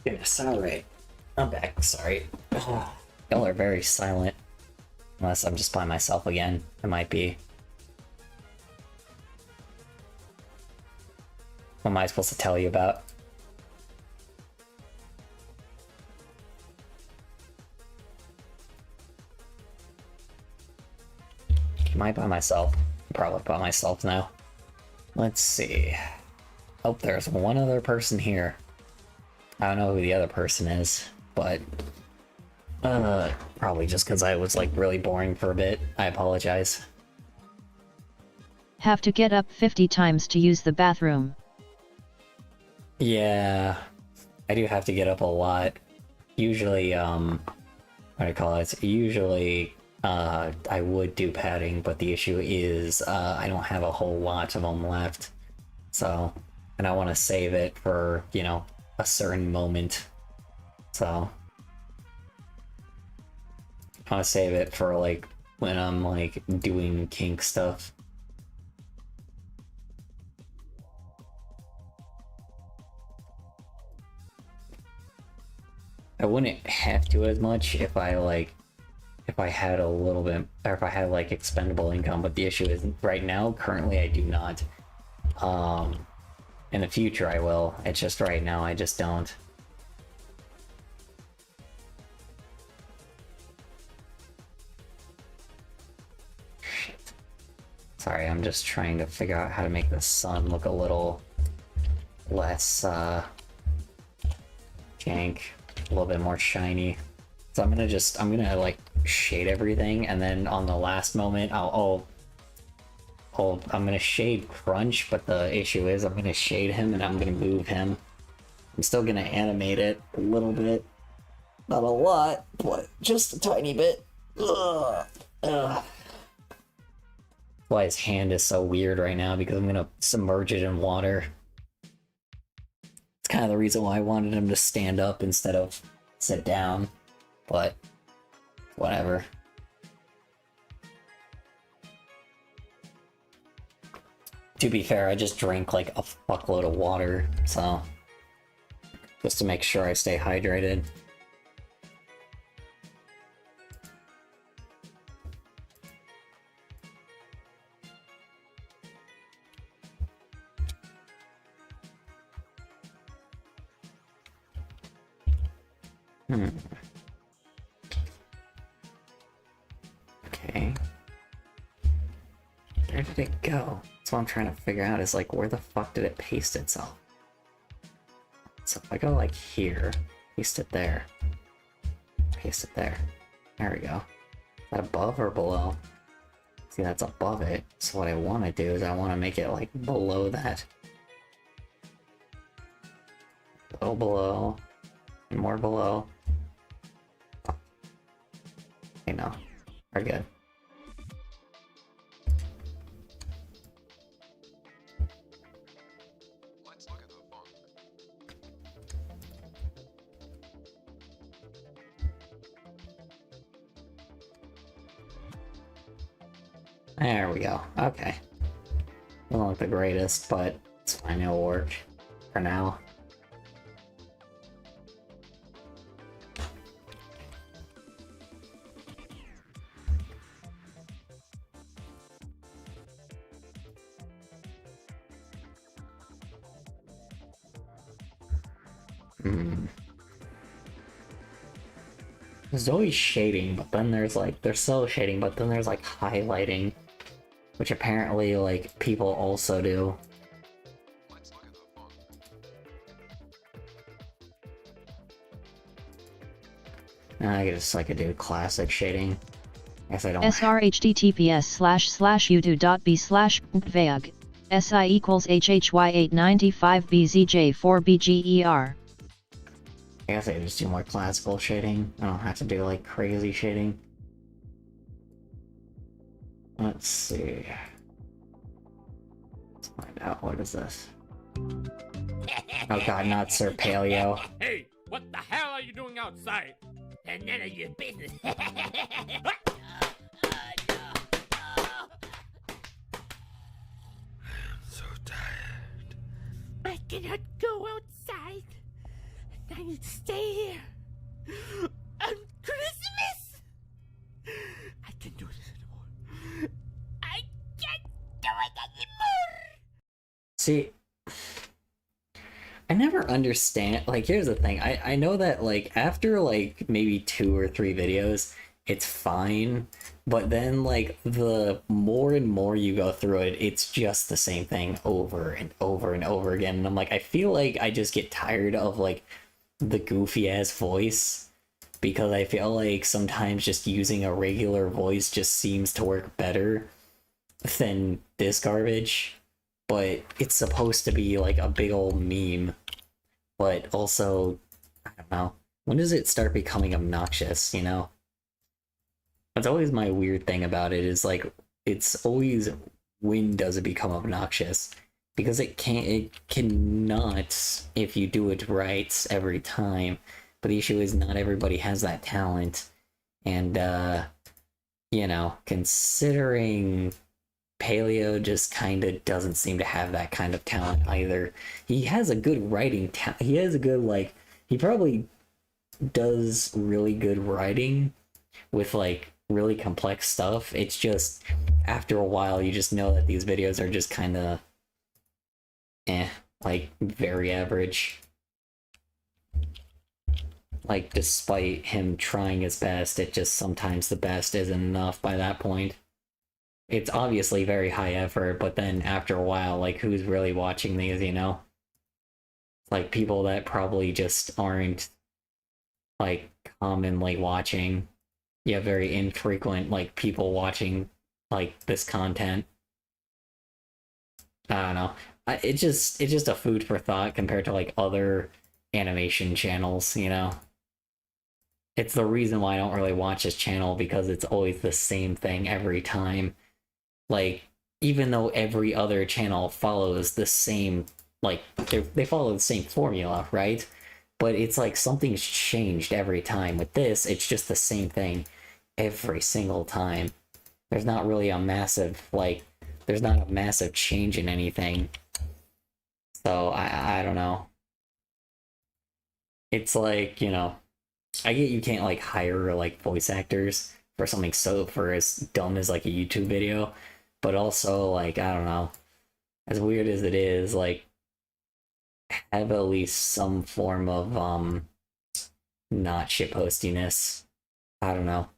Yes, alright. I'm back, sorry. Y'all are very silent. Unless I'm just by myself again. It might be. What am I supposed to tell you about? Am I by myself? I'm probably by myself now. Let's see. Oh, there's one other person here. I don't know who the other person is, but probably just because I was like really boring for a bit. I apologize. Have to get up 50 times to use the bathroom. Yeah, I do have to get up a lot. Usually, what do I call it? Usually, I would do padding, but the issue is, I don't have a whole lot of them left. So, and I want to save it for, you know, a certain moment. So, I want to save it for, like, when I'm, like, doing kink stuff. I wouldn't have to as much if I had a little bit, or if I had like expendable income, but the issue is right now, currently I do not. In the future I will, it's just right now I just don't. Shit. Sorry, I'm just trying to figure out how to make the sun look a little less, jank. A little bit more shiny. So I'm gonna like shade everything, and then on the last moment I'm gonna shade Crunch, but the issue is I'm gonna shade him and I'm gonna move him. I'm still gonna animate it a little bit. Not a lot, but just a tiny bit. Ugh. Ugh. Why his hand is so weird right now, because I'm gonna submerge it in water. It's kind of the reason why I wanted him to stand up instead of sit down, but whatever. To be fair, I just drank like a fuckload of water, so just to make sure I stay hydrated. Okay. Where did it go? That's what I'm trying to figure out, is like, where the fuck did it paste itself? So if I go like here, paste it there, paste it there. There we go. Is that above or below? See, that's above it. So what I want to do is I want to make it like below that. A little below, and more below. Okay, no. We're good. There we go. Okay. Doesn't look the greatest, but it's fine. It'll work for now. There's always shading, but then there's like, there's so shading, but then there's like highlighting, which apparently like people also do. I guess I could do classic shading. I guess I don't. srhttps//youtube.b/vag si equals hhy895bzj4bger. I guess I could just do more classical shading. I don't have to do like crazy shading. Let's see. Let's find out, what is this? Oh god, not Sir Paleo. Hey, what the hell are you doing outside? And none of your business. So tired. I cannot go outside. I need to stay here. On Christmas! I can't do this anymore. I can't do it anymore! See, I never understand, like, here's the thing, I know that, like, after, like, maybe 2 or 3 videos, it's fine, but then, like, the more and more you go through it, it's just the same thing over and over and over again, and I'm like, I feel like I just get tired of, like, the goofy-ass voice, because I feel like sometimes just using a regular voice just seems to work better than this garbage. But it's supposed to be like a big old meme, but also, I don't know, when does it start becoming obnoxious, you know? That's always my weird thing about it, is like, it's always, when does it become obnoxious? Because it cannot, if you do it right every time, but the issue is not everybody has that talent, and, you know, considering Paleo just kind of doesn't seem to have that kind of talent either. He has a good writing talent. He has a good, like, he probably does really good writing with, like, really complex stuff. It's just, after a while, you just know that these videos are just kind of, like, very average. Like, despite him trying his best, it just sometimes the best isn't enough by that point. It's obviously very high effort, but then after a while, like, who's really watching these, you know? Like, people that probably just aren't, like, commonly watching. Yeah, very infrequent, like, people watching, like, this content. I don't know. It's just a food for thought compared to, like, other animation channels, you know? It's the reason why I don't really watch this channel, because it's always the same thing every time. Like, even though every other channel follows the same, like, they follow the same formula, right? But it's like something's changed every time. With this, it's just the same thing every single time. There's not really a massive, like, there's not a massive change in anything. So I don't know. It's like, you know, I get you can't like hire like voice actors for something for as dumb as like a YouTube video, but also like, I don't know, as weird as it is, like, have at least some form of not shitpostiness. I don't know.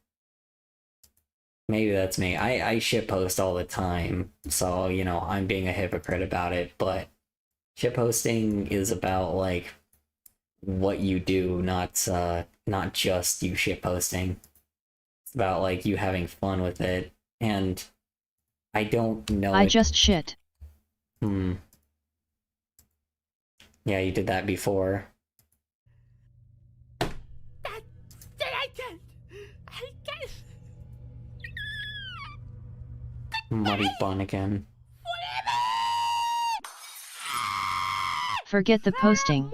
Maybe that's me. I shitpost all the time, so you know, I'm being a hypocrite about it, but shitposting is about like what you do, not just you shitposting. It's about like you having fun with it, and I don't know. I just shit. Yeah, you did that before. Muddy bun again. Forget the posting.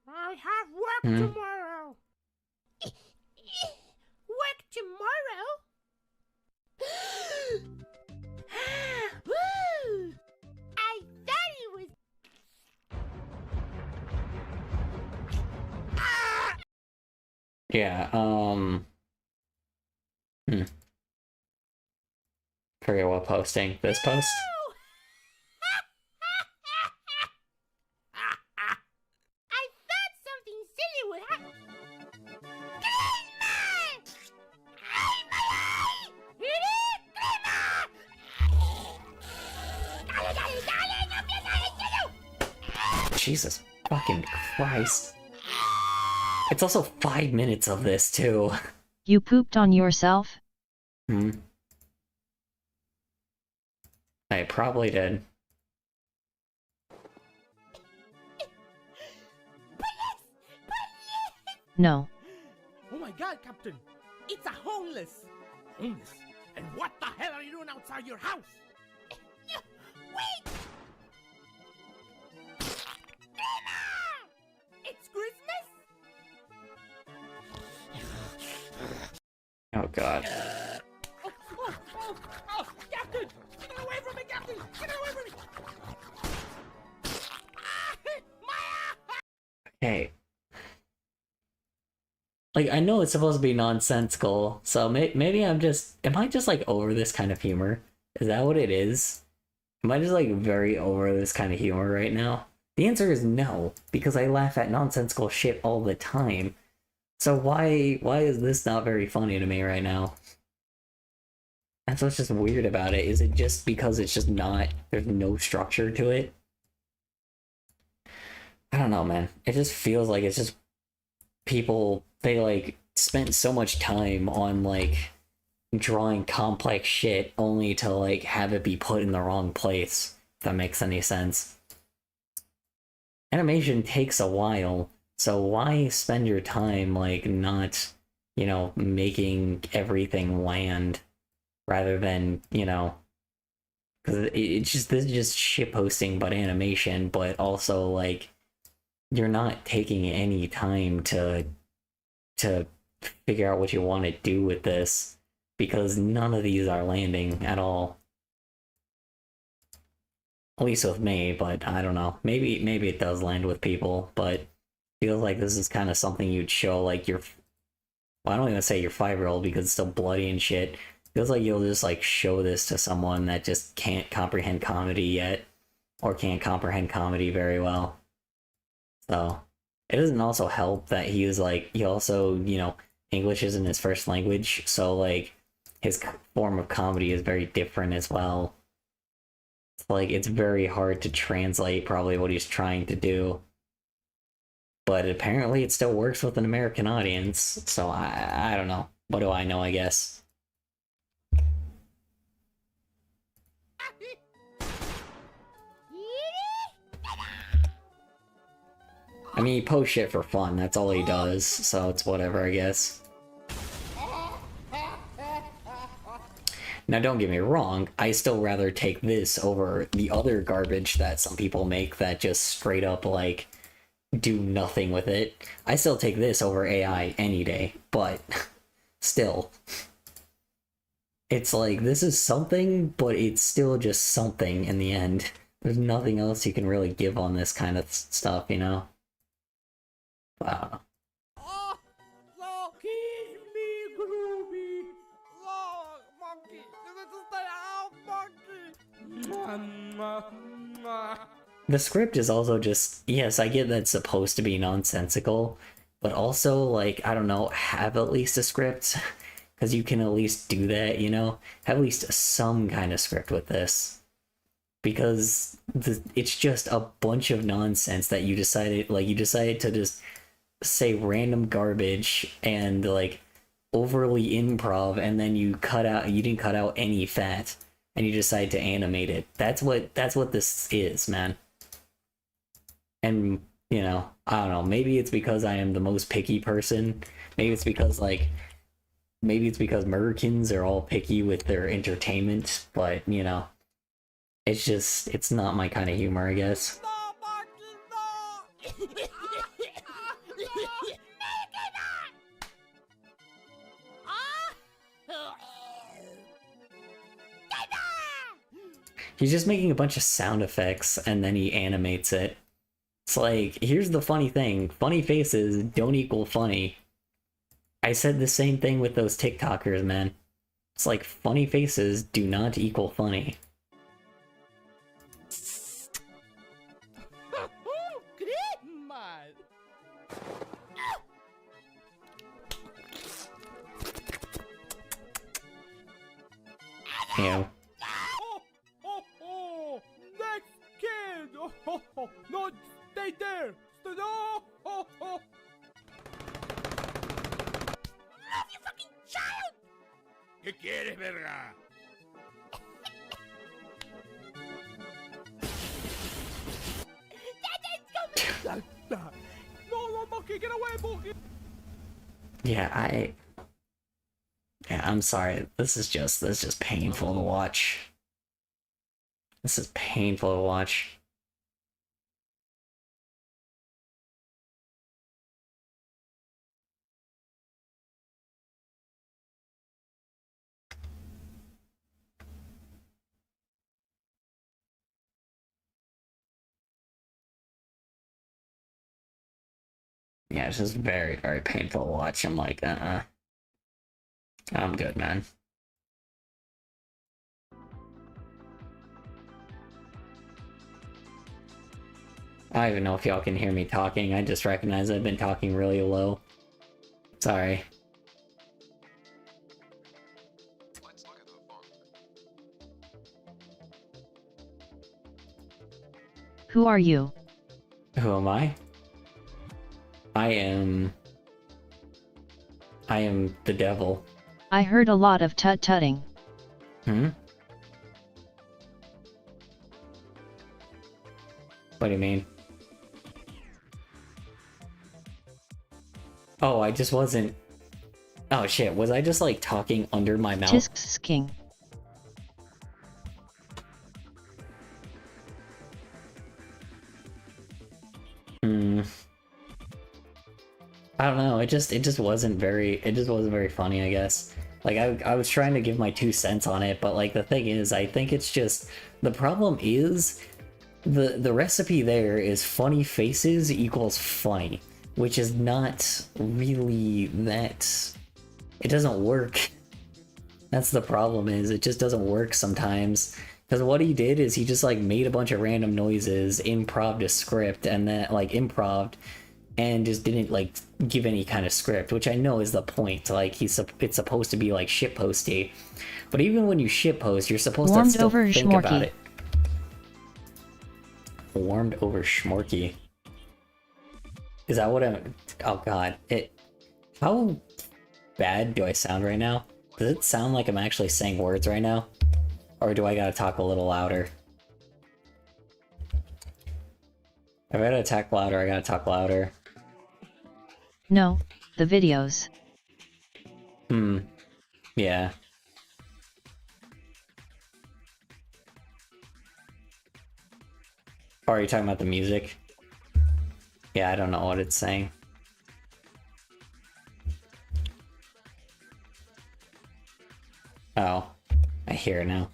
I have work tomorrow. Work tomorrow? Woo! I thought he was. Yeah, forget what posting. This post? I thought something silly would happen. Jesus fucking Christ. It's also 5 minutes of this, too. You pooped on yourself? I probably did. No. Oh my god, Captain! It's a homeless! Homeless? And what the hell are you doing outside your house? Wait! It's Christmas? Oh god. Oh, Captain! Get away from me, Captain! Get away from me! Okay. Like, I know it's supposed to be nonsensical, so maybe am I just like over this kind of humor? Is that what it is? Am I just like very over this kind of humor right now? The answer is no, because I laugh at nonsensical shit all the time. So why is this not very funny to me right now? That's what's just weird about it. Is it just because it's just not, there's no structure to it? I don't know, man. It just feels like it's just people, they like spent so much time on like drawing complex shit only to like have it be put in the wrong place, if that makes any sense. Animation takes a while, so why spend your time like not, you know, making everything land rather than, you know, because this is just shitposting but animation, but also like you're not taking any time to figure out what you want to do with this, because none of these are landing at all. At least with me, but I don't know. Maybe it does land with people, but feels like this is kind of something you'd show like your, well, I don't even say your 5-year-old because it's still bloody and shit. Feels like you'll just like show this to someone that just can't comprehend comedy yet, or can't comprehend comedy very well. So it doesn't also help that he also, you know, English isn't his first language, so like his form of comedy is very different as well. It's like it's very hard to translate probably what he's trying to do. But apparently it still works with an American audience, so I don't know. What do I know, I guess? I mean, he posts shit for fun, that's all he does, so it's whatever, I guess. Now, don't get me wrong, I still rather take this over the other garbage that some people make that just straight up, like, do nothing with it. I still take this over AI any day, but still. It's like, this is something, but it's still just something in the end. There's nothing else you can really give on this kind of stuff, you know? Wow. The script is also just, yes, I get that it's supposed to be nonsensical, but also, like, I don't know, have at least a script, because you can at least do that, you know? Have at least some kind of script with this. Because it's just a bunch of nonsense that you decided to just say random garbage and, like, overly improv, and then you didn't cut out any fat, and you decide to animate it. That's what this is, man. And, you know, I don't know, maybe it's because I am the most picky person. Maybe it's because Americans are all picky with their entertainment, but, you know, it's not my kind of humor, I guess. He's just making a bunch of sound effects and then he animates it. It's like, here's the funny thing. Funny faces don't equal funny. I said the same thing with those TikTokers, man. It's like, funny faces do not equal funny. Yeah. Next kid! No, stay there! No! Love you, fucking child! ¿Qué quieres, verga? No, Monkey, get away, Monkey! Yeah, I'm sorry. This is just painful to watch. This is painful to watch. Yeah, it's just very, very painful to watch. I'm like, I'm good, man. I don't even know if y'all can hear me talking. I just recognize I've been talking really low. Sorry. Who are you? Who am I? I am the devil. I heard a lot of tut-tutting. Hmm? What do you mean? Oh, I just wasn't... Oh shit, was I just like talking under my mouth? Tisks king. I don't know, it just wasn't very funny, I guess. Like, I was trying to give my 2 cents on it, but like the thing is, I think it's just, the problem is, the recipe there is funny faces equals funny, which is not really that, it doesn't work. That's the problem, is it just doesn't work sometimes. Because what he did is he just like made a bunch of random noises, improv'd a script, and then like improv'd, and just didn't like give any kind of script, which I know is the point. Like it's supposed to be like shitposty, but even when you shitpost, you're supposed to still think about it. Warmed over schmorky. Is that what I'm? Oh god, how bad do I sound right now? Does it sound like I'm actually saying words right now, or do I gotta talk a little louder? If I gotta talk louder, I gotta talk louder. No, the videos. Yeah. Or are you talking about the music? Yeah, I don't know what it's saying. Oh, hear it now.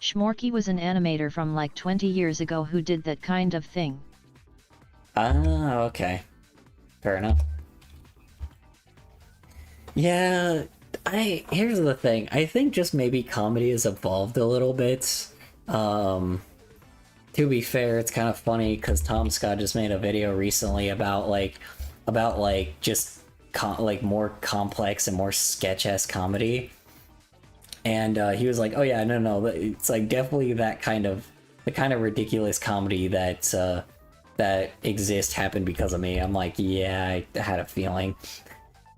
Schmorky was an animator from like 20 years ago who did that kind of thing. Ah, okay. Fair enough. Yeah, here's the thing. I think just maybe comedy has evolved a little bit. To be fair, it's kind of funny because Tom Scott just made a video recently about just more complex and more sketch-esque comedy. And he was like, "Oh yeah, no, it's like definitely the kind of ridiculous comedy that exists happened because of me." I'm like, yeah, I had a feeling.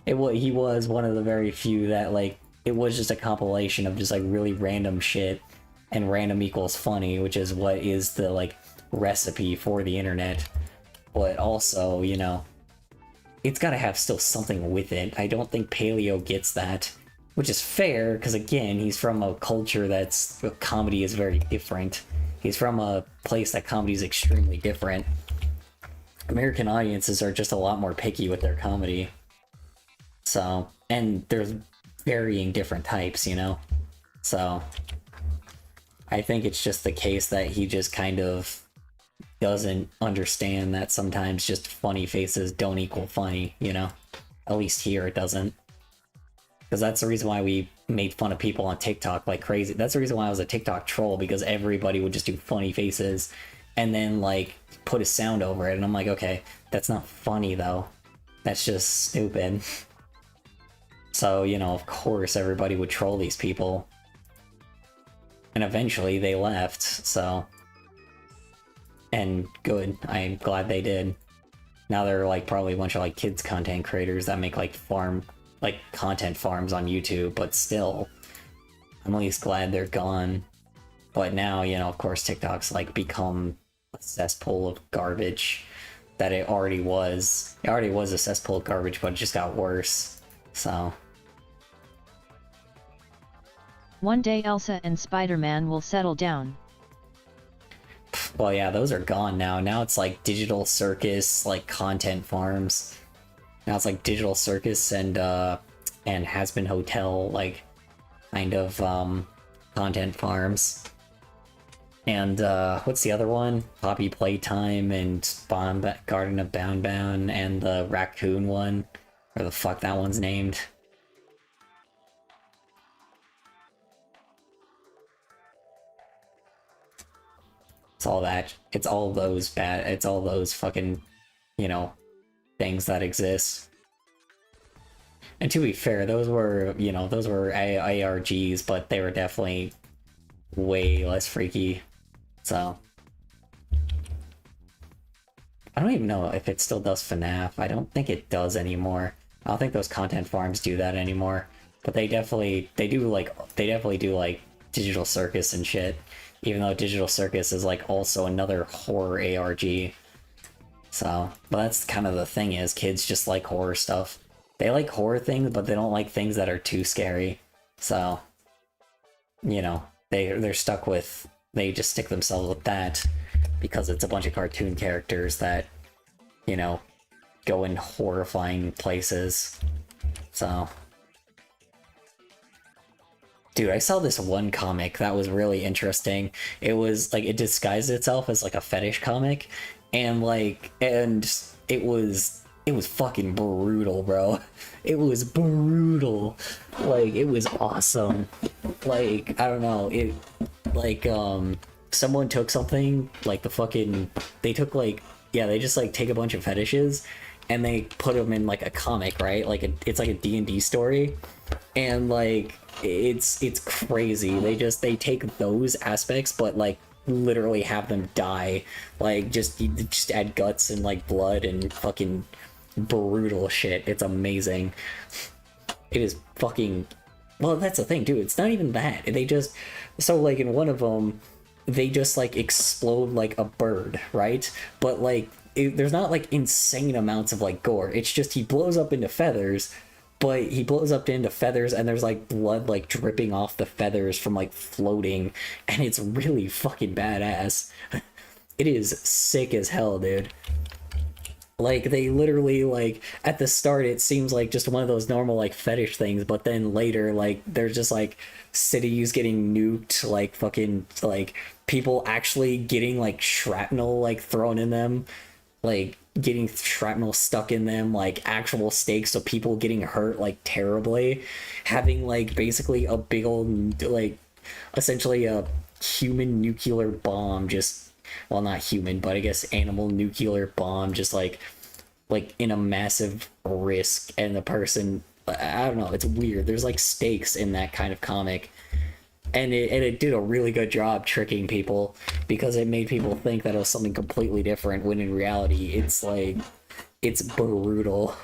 He was one of the very few that like it was just a compilation of just like really random shit, and random equals funny, which is what is the like recipe for the internet. But also, you know, it's got to have still something with it. I don't think Paleo gets that. Which is fair, because again, he's from a culture comedy is very different. He's from a place that comedy is extremely different. American audiences are just a lot more picky with their comedy. So, and there's varying different types, you know? So, I think it's just the case that he just kind of doesn't understand that sometimes just funny faces don't equal funny, you know? At least here it doesn't. Because that's the reason why we made fun of people on TikTok like crazy. That's the reason why I was a TikTok troll, because everybody would just do funny faces and then like put a sound over it. And I'm like, okay, that's not funny though. That's just stupid. So, you know, of course everybody would troll these people. And eventually they left, so. And good, I'm glad they did. Now they're like probably a bunch of like kids content creators that make like content farms on YouTube, but still, I'm at least glad they're gone. But now, you know, of course, TikTok's like become a cesspool of garbage that it already was. It already was a cesspool of garbage, but it just got worse. So. One day Elsa and Spider-Man will settle down. Well, yeah, those are gone now. Now it's like Digital Circus, like content farms. Now it's like Digital Circus and Has-Been Hotel, like, kind of, content farms. And, what's the other one? Poppy Playtime and Garden of Bound and the raccoon one. Or the fuck that one's named. It's all that. It's all those fucking, you know, things that exist. And to be fair, those were ARGs, but they were definitely way less freaky. So I don't even know if it still does FNAF. I don't think it does anymore. I don't think those content farms do that anymore. But they definitely do like Digital Circus and shit. Even though Digital Circus is like also another horror ARG. So, but that's kind of the thing is kids just like horror stuff. They like horror things, but they don't like things that are too scary. So, you know, they're stuck with, they just stick themselves with that because it's a bunch of cartoon characters that, you know, go in horrifying places. So, dude, I saw this one comic that was really interesting. It was like, it disguised itself as like a fetish comic, and it was fucking brutal, bro. It was brutal. Like, it was awesome. Like, I don't know, it, like, someone took something, like they took like, yeah, they just like take a bunch of fetishes and they put them in like a comic, right? Like, it's like a D&D story, and like, it's crazy. They take those aspects, but like literally have them die. Like, just add guts and like blood and fucking brutal shit. It's amazing. It is fucking, well, that's the thing, dude. It's not even that. They just, so like in one of them, they just like explode like a bird, right? But like, there's not like insane amounts of like gore. It's just he blows up into feathers, but he blows up into feathers and there's like blood like dripping off the feathers from like floating, and it's really fucking badass. It is sick as hell, dude. Like they literally like at the start it seems like just one of those normal like fetish things, but then later like there's just like cities getting nuked, like fucking like people actually getting like shrapnel like thrown in them, like getting shrapnel stuck in them, like actual stakes of people getting hurt like terribly, having like basically a big old like essentially a human nuclear bomb just, well, not human, but I guess animal nuclear bomb just like in a massive risk, and the person, I don't know, it's weird. There's like stakes in that kind of comic, and it did a really good job tricking people because it made people think that it was something completely different when in reality it's like it's brutal.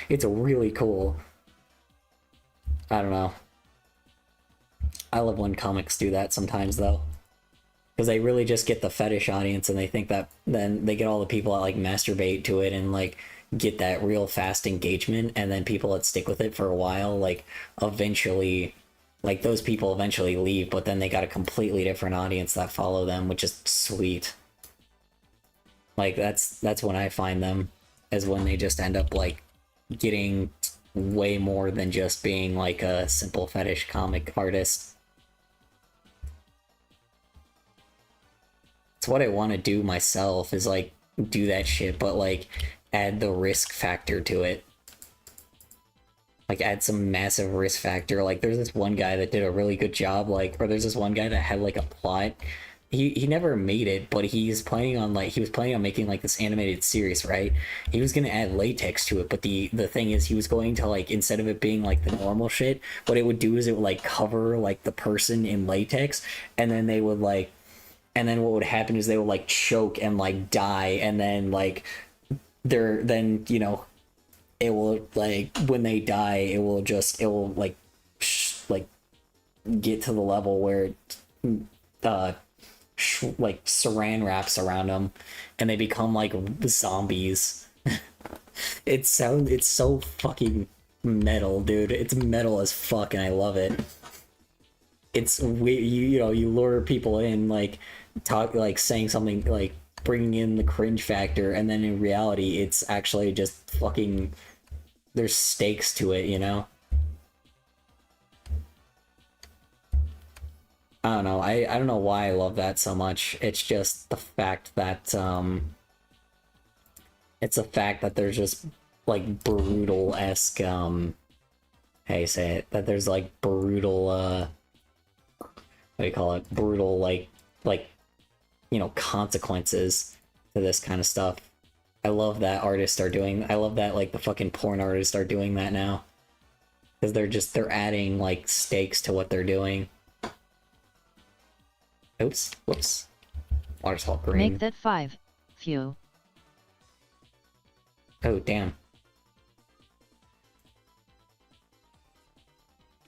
It's really cool. I don't know. I love when comics do that sometimes though, because they really just get the fetish audience and they think that then they get all the people that like masturbate to it and like get that real fast engagement, and then people that stick with it for a while like eventually, like those people eventually leave, but then they got a completely different audience that follow them, which is sweet. Like that's when I find them, is when they just end up like getting way more than just being like a simple fetish comic artist. It's what I want to do myself, is like do that shit, but like add the risk factor to it. Like add some massive risk factor. Like there's this one guy that did a really good job, like, or there's this one guy that had like a plot. He never made it, but he was planning on making like this animated series, right? He was gonna add latex to it, but the thing is he was going to like, instead of it being like the normal shit, what it would do is it would like cover like the person in latex, and then they would like, and then what would happen is they would like choke and like die, and then like then you know it will like when they die it will like like get to the level where like saran wraps around them and they become like zombies. It's so fucking metal, dude. It's metal as fuck and I love it. It's you know, you lure people in like talk like saying something like bringing in the cringe factor, and then in reality it's actually just fucking, there's stakes to it, you know? I don't know. I don't know why I love that so much. It's just the fact that it's the fact that there's just like brutal-esque how you say it, that there's like brutal what do you call it, brutal like you know, consequences to this kind of stuff. I love that artists are doing, I love that like the fucking porn artists are doing that now, because they're adding like stakes to what they're doing. Oops, whoops. Water salt green. Make that 5. Phew. Oh, damn.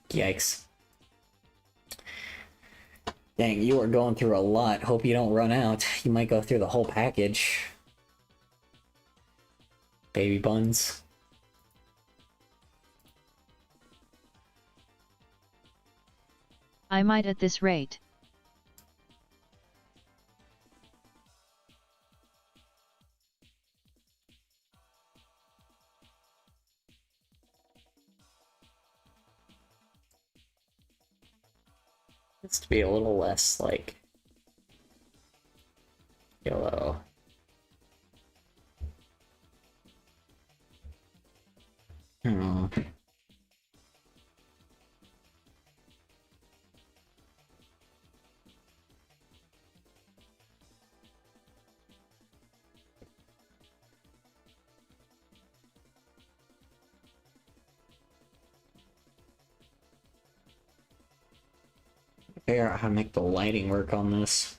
Yikes. Dang, you are going through a lot. Hope you don't run out. You might go through the whole package. Baby buns. I might at this rate. It's to be a little less like yellow. Hmm. Figure out how to make the lighting work on this.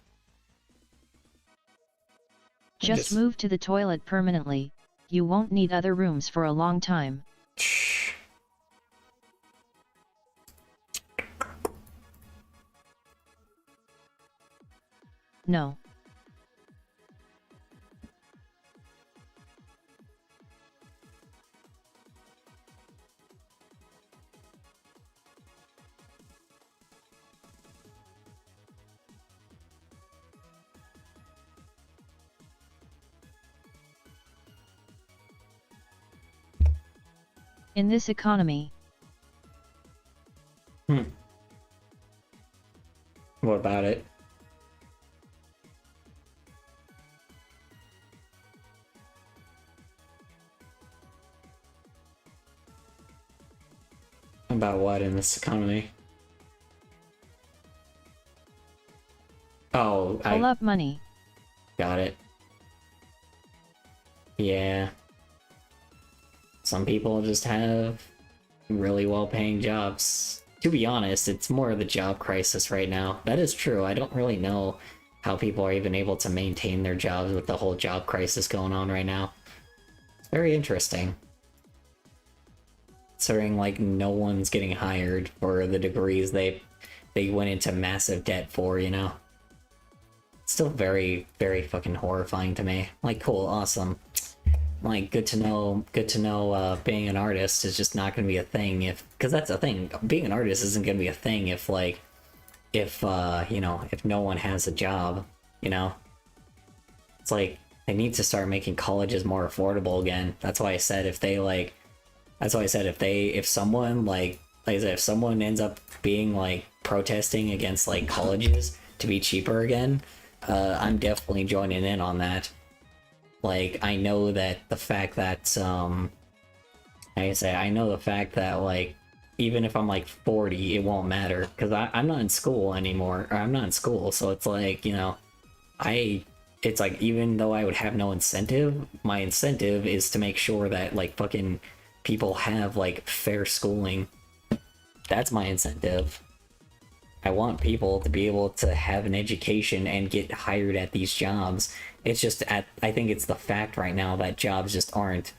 Just move to the toilet permanently. You won't need other rooms for a long time. No. In this economy. What about it? About what in this economy? Oh, Pull up money. Got it. Yeah. Some people just have really well-paying jobs. To be honest, it's more of the job crisis right now. That is true. I don't really know how people are even able to maintain their jobs with the whole job crisis going on right now. It's very interesting. Considering, like, no one's getting hired for the degrees they went into massive debt for, you know? It's still very, very fucking horrifying to me. Like, cool, awesome. Like, good to know, being an artist is just not gonna be a thing because that's a thing. Being an artist isn't gonna be a thing if, you know, if no one has a job, you know? It's like, they need to start making colleges more affordable again. That's why I said if someone, like I said, if someone ends up being, like, protesting against, like, colleges to be cheaper again, I'm definitely joining in on that. Like, I know that the fact that, I know the fact that, like, even if I'm, like, 40, it won't matter, because I'm not in school anymore, or I'm not in school, so it's like, you know, it's like, even though I would have no incentive, my incentive is to make sure that, like, fucking people have, like, fair schooling. That's my incentive. I want people to be able to have an education and get hired at these jobs. It's just, I think it's the fact right now that jobs just aren't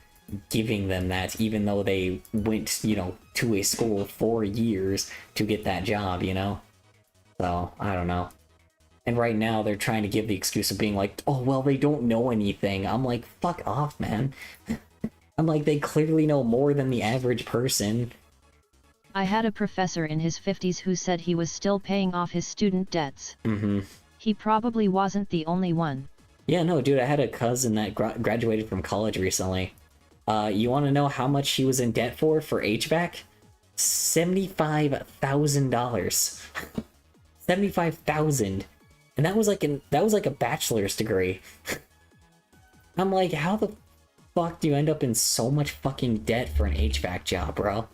giving them that, even though they went, you know, to a school for years to get that job, you know? So, I don't know. And right now, they're trying to give the excuse of being like, oh, well, they don't know anything. I'm like, fuck off, man. I'm like, they clearly know more than the average person. I had a professor in his 50s who said he was still paying off his student debts. He probably wasn't the only one. Yeah, no, dude, I had a cousin that graduated from college recently. You want to know how much he was in debt for HVAC? $75,000. $75,000. And that was like a bachelor's degree. I'm like, how the fuck do you end up in so much fucking debt for an HVAC job, bro?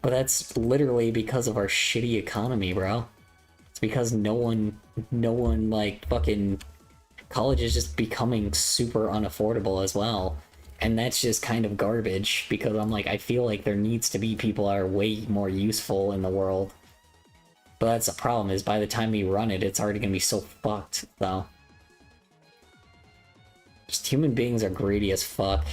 But that's literally because of our shitty economy, bro. It's because no one, like, fucking... College is just becoming super unaffordable as well. And that's just kind of garbage, because I'm like, I feel like there needs to be people that are way more useful in the world. But that's the problem, is by the time we run it, it's already gonna be so fucked, so... Just human beings are greedy as fuck.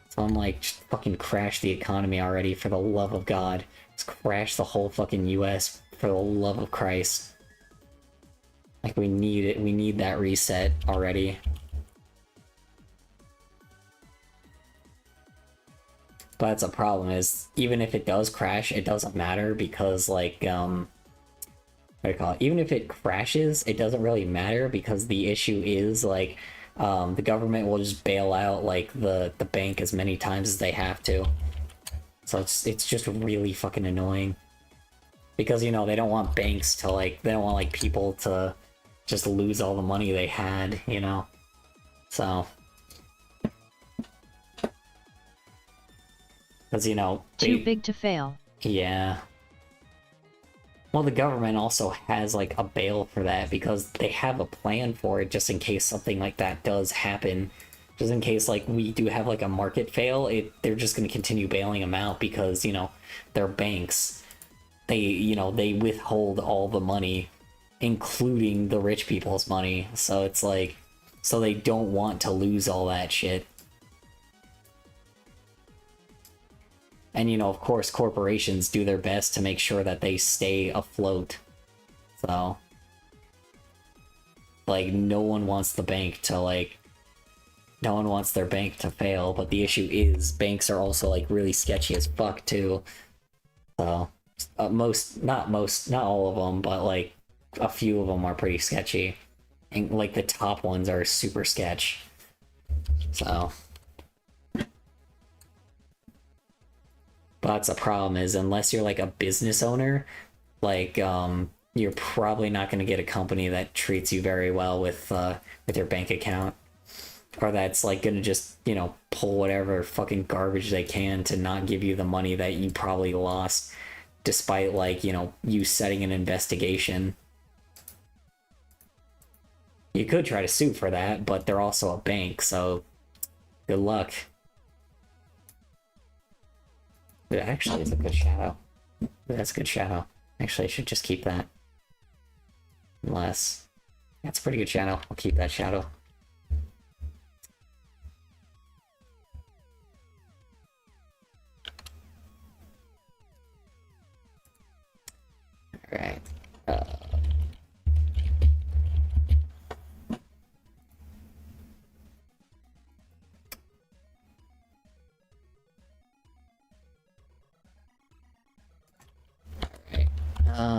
So I'm like, just fucking crash the economy already, for the love of God. Just crash the whole fucking US, for the love of Christ. Like, we need it, we need that reset already. But that's a problem, is even if it does crash, it doesn't matter, because, like, what do you call it? Even if it crashes, it doesn't really matter, because the issue is, like, the government will just bail out, like, the bank as many times as they have to. So it's just really fucking annoying. Because, you know, they don't want banks to, like, they don't want, like, people to just lose all the money they had, you know? So... Because, you know... Too big to fail. Yeah. Well, the government also has, like, a bail for that, because they have a plan for it just in case something like that does happen. Just in case, like, we do have, like, a market fail, they're just going to continue bailing them out because, you know, they're banks. They, you know, they withhold all the money, including the rich people's money. So it's like... So they don't want to lose all that shit. And, you know, of course, corporations do their best to make sure that they stay afloat. So... Like, no one wants the bank to, like... No one wants their bank to fail, but the issue is, banks are also, like, really sketchy as fuck, too. So... not all of them, but, like, a few of them are pretty sketchy. And, like, the top ones are super sketch. So... But that's the problem, is unless you're like a business owner, like you're probably not going to get a company that treats you very well with your bank account, or that's like going to just, you know, pull whatever fucking garbage they can to not give you the money that you probably lost, despite, like, you know, you setting an investigation. You could try to sue for that, but they're also a bank, so good luck. It actually is a good shadow. That's a good shadow. Actually, I should just keep that. Unless... That's a pretty good shadow. I'll keep that shadow. Alright.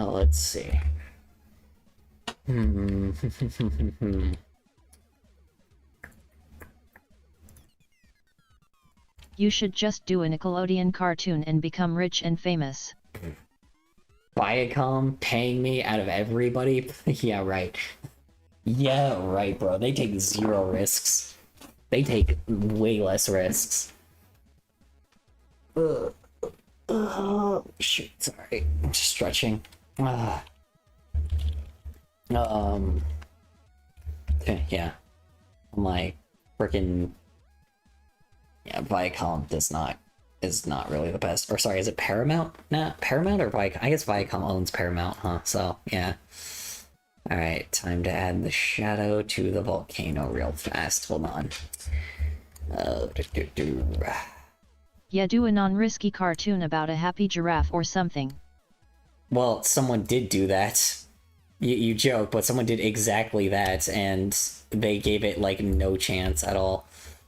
Let's see. You should just do a Nickelodeon cartoon and become rich and famous. Viacom paying me out of everybody? Yeah, right. Yeah, right, bro. They take zero risks. They take way less risks. Shoot, sorry. I'm just stretching. Yeah. I'm like, freaking... Yeah, Viacom is not really the best. Or sorry, is it Paramount? Nah, Paramount or Viacom? I guess Viacom owns Paramount, huh? So, yeah. Alright, time to add the shadow to the volcano real fast. Hold on. Yeah, do a non-risky cartoon about a happy giraffe or something. Well, someone did do that. You joke, but someone did exactly that, and they gave it, like, no chance at all.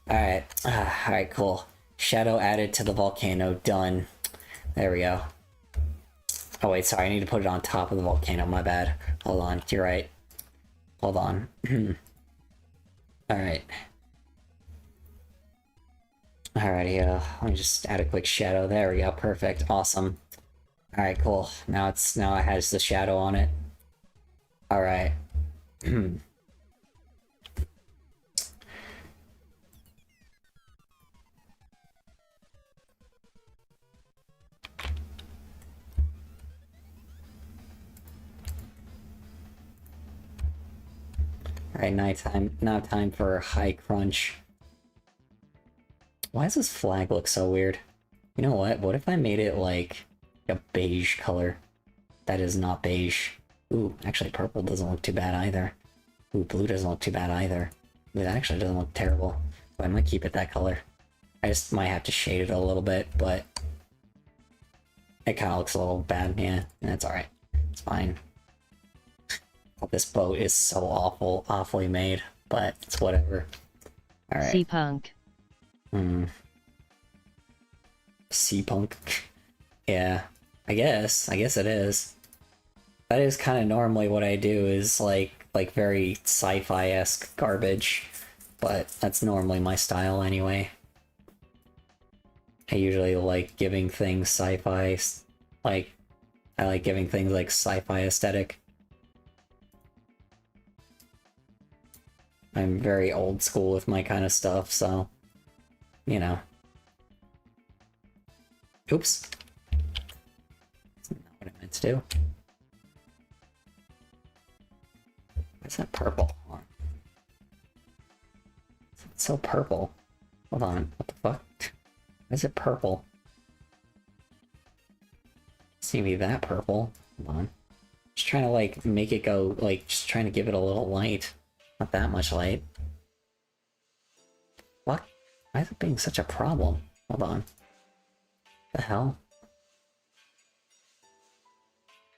Alright, alright, cool. Shadow added to the volcano, done. There we go. Oh wait, sorry, I need to put it on top of the volcano, my bad. Hold on, you're right. Hold on. Alright. Alrighty, let me just add a quick shadow. There we go, perfect, awesome. Alright, cool. Now it has the shadow on it. Alright. Alright, nighttime. Now time for high crunch. Why does this flag look so weird? You know what? What if I made it like a beige color? That is not beige. Ooh, actually purple doesn't look too bad either. Ooh, blue doesn't look too bad either. Ooh, that actually doesn't look terrible. But I might keep it that color. I just might have to shade it a little bit, but it kind of looks a little bad. Yeah, that's alright. It's fine. This boat is so awfully made, but it's whatever. Alright. Sea punk. Sea punk. Yeah, I guess it is. That is kind of normally what I do, is like very sci-fi-esque garbage, but that's normally my style anyway. I usually like giving things sci-fi, I like giving things like sci-fi aesthetic. I'm very old school with my kind of stuff, so, you know. Oops. That's not what I meant to do. What's that purple? Hold on. It's so purple. Hold on, what the fuck? Why is it purple? See me that purple. Hold on. Just trying to like make it go, like just trying to give it a little light. Not that much light. What? Why is it being such a problem? Hold on. The hell?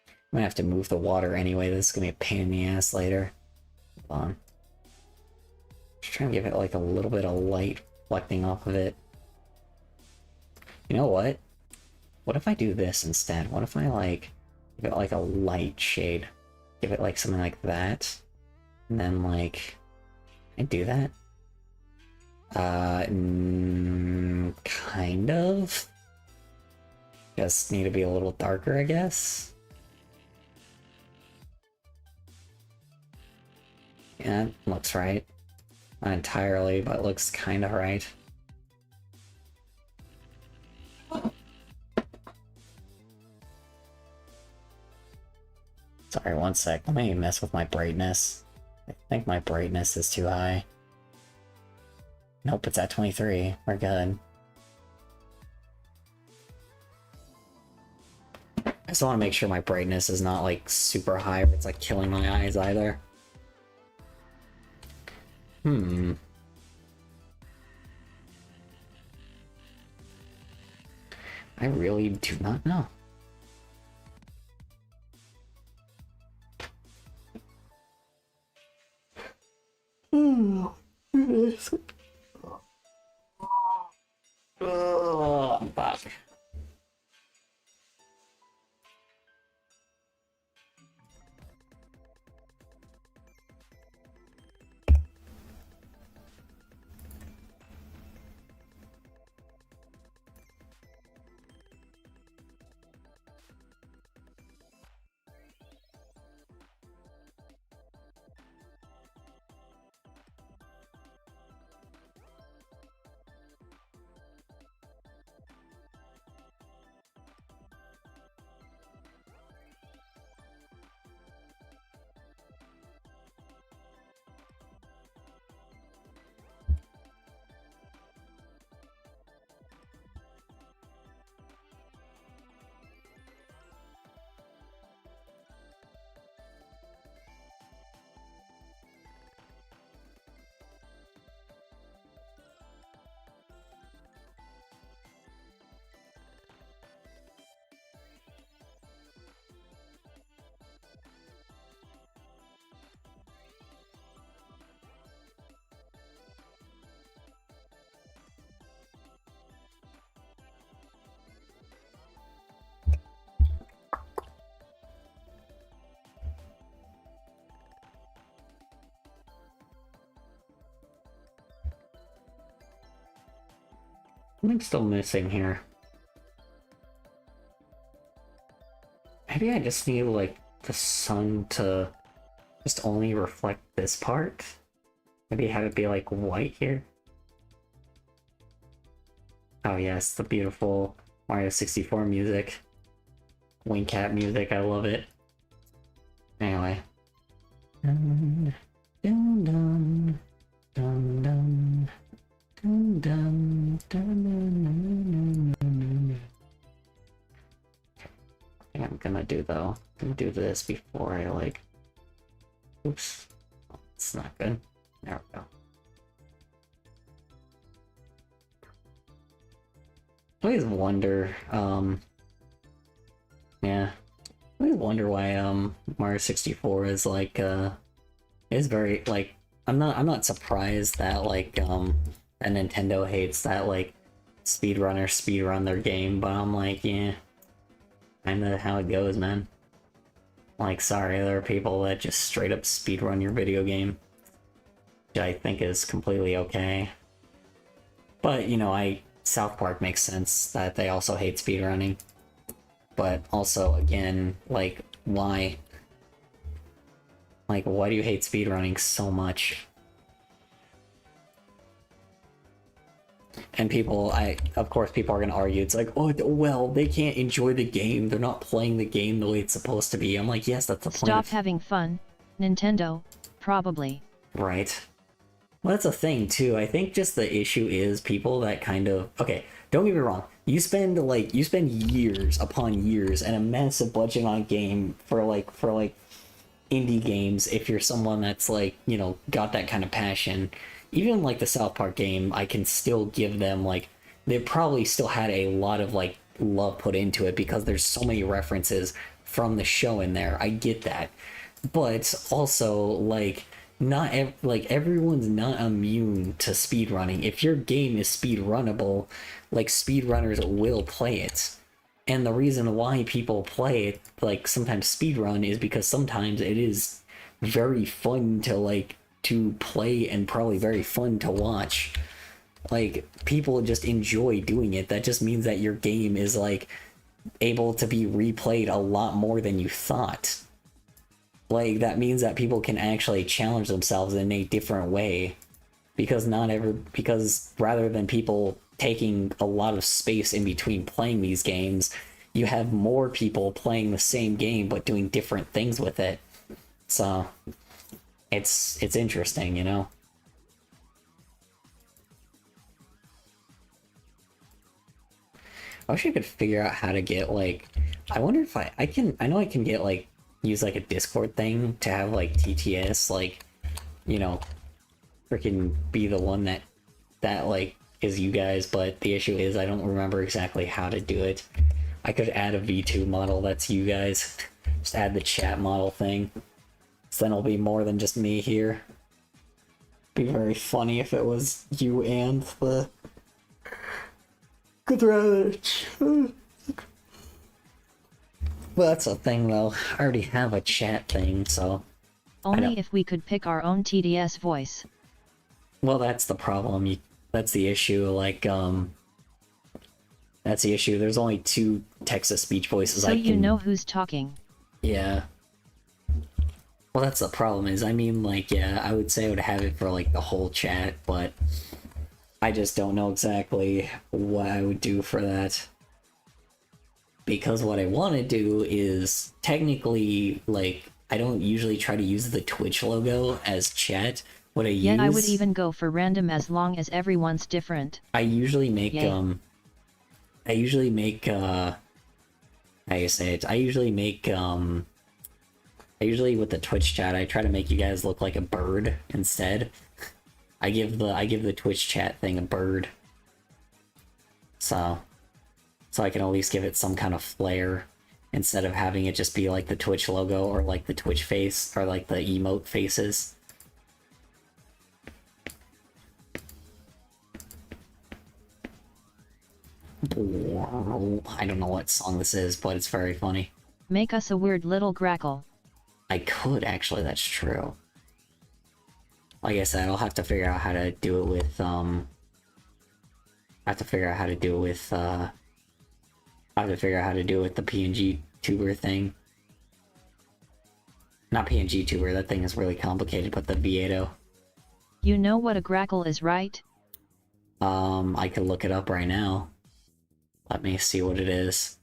I'm gonna have to move the water anyway. This is gonna be a pain in the ass later. Hold on. Just trying to give it like a little bit of light reflecting off of it. You know what? What if I do this instead? What if I like give it like a light shade? Give it like something like that. And then like, can I do that? Kind of. Just need to be a little darker, I guess. Yeah, looks right. Not entirely, but looks kind of right. Sorry, one sec. Let me mess with my brightness. I think my brightness is too high. Nope, it's at 23. We're good. I just want to make sure my brightness is not like super high or it's like killing my eyes either. I really do not know. Oh, fuck. I'm still missing here. Maybe I just need like the sun to just only reflect this part. Maybe have it be like white here. Oh yes, the beautiful Mario 64 music. Wing Cat music, I love it. Anyway. Dun, dun, dun, dun, dun. Dun, dun, dun, dun, dun, dun, dun. I think I'm gonna do though. I'm gonna do this before I like. Oops, oh, it's not good. There we go. I always wonder. Yeah, I always wonder why Mario 64 is like is very like I'm not surprised that like and Nintendo hates that like speedrunners speedrun their game, but I'm like, yeah, kinda how it goes, man. Like, sorry, there are people that just straight up speedrun your video game, which I think is completely okay. But, you know, South Park makes sense that they also hate speedrunning. But also, again, like, why? Like, why do you hate speedrunning so much? And people, of course, people are gonna argue, it's like, oh, well, they can't enjoy the game, they're not playing the game the way it's supposed to be. I'm like, yes, that's the point. Stop having fun, Nintendo, probably. Right. Well, that's a thing, too. I think just the issue is people that kind of... Okay, don't get me wrong. You spend years upon years and a massive budget on a game for indie games if you're someone that's, like, you know, got that kind of passion. Even, like, the South Park game, I can still give them, like... They probably still had a lot of, like, love put into it because there's so many references from the show in there. I get that. But also, like... everyone's not immune to speedrunning. If your game is speedrunnable, like, speedrunners will play it. And the reason why people play it, like, sometimes speedrun, is because sometimes it is very fun to, like, to play and probably very fun to watch. Like, people just enjoy doing it. That just means that your game is, like, able to be replayed a lot more than you thought. Like, that means that people can actually challenge themselves in a different way. Because rather than people taking a lot of space in between playing these games, you have more people playing the same game but doing different things with it. So it's interesting, you know? I wish I could figure out how to get, like, I wonder if I know I can get, like, use, like, a Discord thing to have, like, TTS, like, you know, freaking be the one that, like, is you guys, but the issue is I don't remember exactly how to do it. I could add a V2 model that's you guys. Just add the chat model thing. So then it'll be more than just me here. Be very funny if it was you and the... Well, that's a thing though. I already have a chat thing, so... Only if we could pick our own TDS voice. Well, that's the problem. That's the issue, like, that's the issue. There's only 2 text-to-speech voices So you know who's talking. Yeah. Well, that's the problem is, I mean, like, yeah, I would say I would have it for, like, the whole chat, but I just don't know exactly what I would do for that. Because what I want to do is, technically, like, I don't usually try to use the Twitch logo as chat. What I use... I would even go for random as long as everyone's different. I usually make, Yay. how do you say it? I usually with the Twitch chat, I try to make you guys look like a bird instead. I give the Twitch chat thing a bird. So I can at least give it some kind of flair instead of having it just be like the Twitch logo or like the Twitch face or like the emote faces. I don't know what song this is, but it's very funny. Make us a weird little grackle. I could, actually, that's true. Like I said, I'll have to figure out how to do it with, I have to figure out how to do it with, I have to figure out how to do it with the PNG tuber thing. Not PNG tuber, that thing is really complicated, but the Vieto. You know what a grackle is, right? I could look it up right now. Let me see what it is.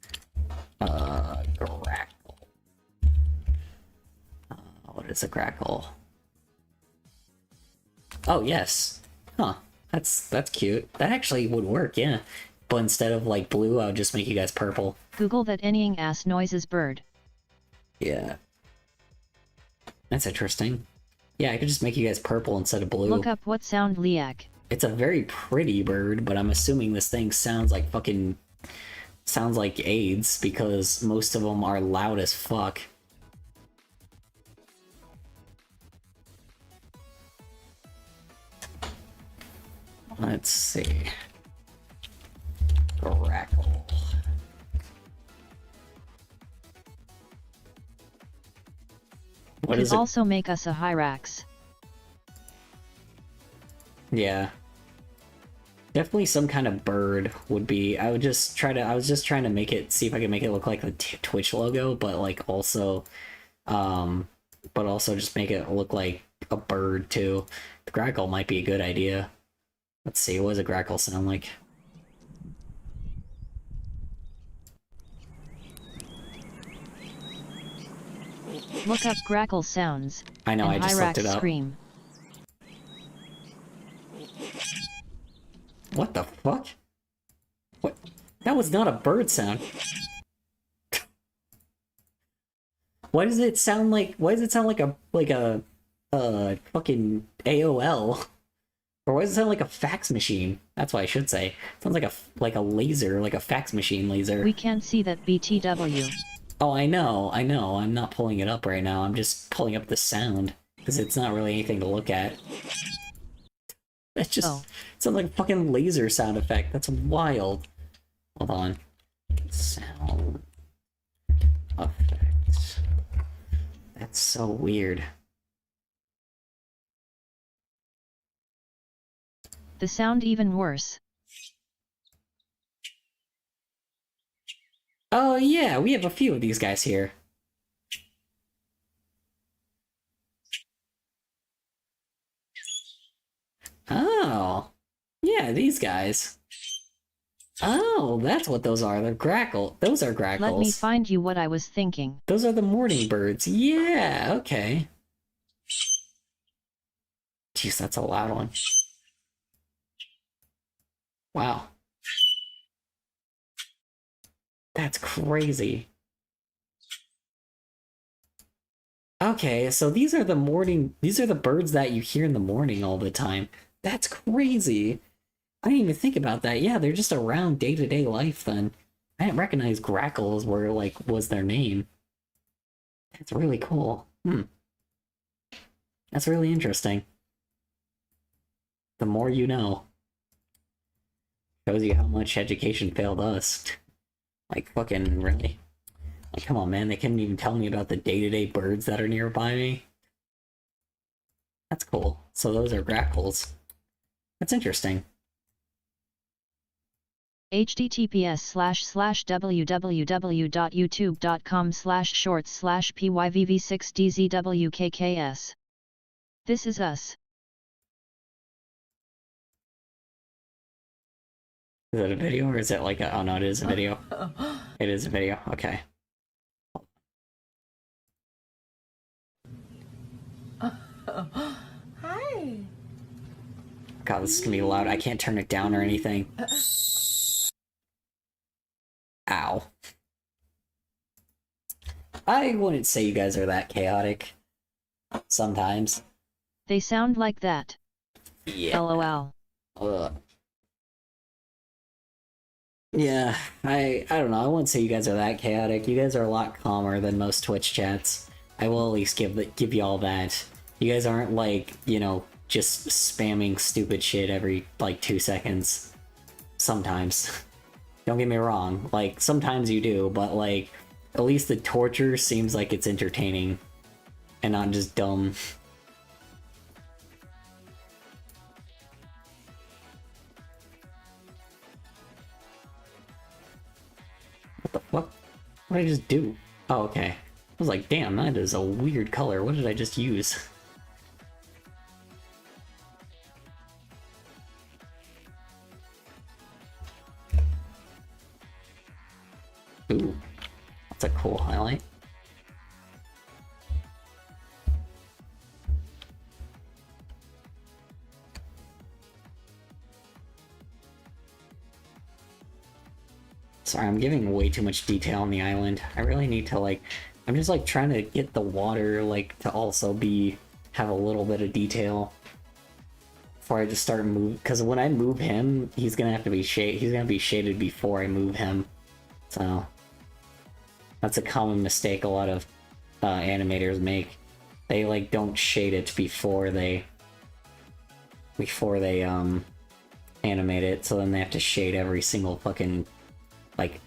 Grackle. What is a grackle? Oh, yes. Huh. That's cute. That actually would work, yeah. But instead of, like, blue, I would just make you guys purple. Google that anying ass noises bird. Yeah. That's interesting. Yeah, I could just make you guys purple instead of blue. Look up what sound Liak. It's a very pretty bird, but I'm assuming this thing sounds like fucking... sounds like AIDS, because most of them are loud as fuck. Let's see. Grackle. What is it? Also make us a Hyrax. Yeah. Definitely some kind of bird would be... I was just trying to make it, see if I could make it look like the Twitch logo, but like also... but also just make it look like a bird too. The grackle might be a good idea. Let's see, what does a grackle sound like? Look up grackle sounds. I know, I just looked it up. Scream. What the fuck? What? That was not a bird sound. Why does it sound like a fucking AOL? Or why does it sound like a fax machine? That's what I should say. It sounds like a laser, like a fax machine laser. We can't see that BTW. Oh, I know. I'm not pulling it up right now. I'm just pulling up the sound because it's not really anything to look at. It just it sounds like a fucking laser sound effect. That's wild. Hold on. Sound effects. That's so weird. The sound even worse. Oh yeah, we have a few of these guys here. Oh, yeah, these guys. Oh, that's what those are. They're grackle. Those are grackles. Let me find you what I was thinking. Those are the morning birds. Yeah, okay. Jeez, that's a loud one. Wow. That's crazy. Okay, so these are the birds that you hear in the morning all the time. That's crazy. I didn't even think about that. Yeah, they're just around day-to-day life then. I didn't recognize grackles was their name. That's really cool. That's really interesting. The more you know. Shows you how much education failed us. Like, fucking, really? Like, come on, man, they couldn't even tell me about the day-to-day birds that are nearby me? That's cool. So those are grackles. That's interesting. https://www.youtube.com/shorts/pyvv6dzwkks. This is us. Is it a video or is it like a... Oh no, it is a video. It is a video, okay. Hi. God, this is gonna be loud. I can't turn it down or anything. Ow. I wouldn't say you guys are that chaotic. Sometimes. They sound like that. Yeah. LOL. Ugh. Yeah, I don't know. I wouldn't say you guys are that chaotic. You guys are a lot calmer than most Twitch chats. I will at least give you all that. You guys aren't like, you know, just spamming stupid shit every like 2 seconds. Sometimes. Don't get me wrong. Like sometimes you do, but like at least the torture seems like it's entertaining and not just dumb. What the fuck? What did I just do? Oh, okay. I was like, damn, that is a weird color. What did I just use? Ooh, that's a cool highlight. Sorry, I'm giving way too much detail on the island. I really need to like, I'm just like trying to get the water like to also have a little bit of detail before I just start move. Because when I move him, he's gonna have to be he's gonna be shaded before I move him. So that's a common mistake a lot of animators make. They like don't shade it before they animate it. So then they have to shade every single fucking like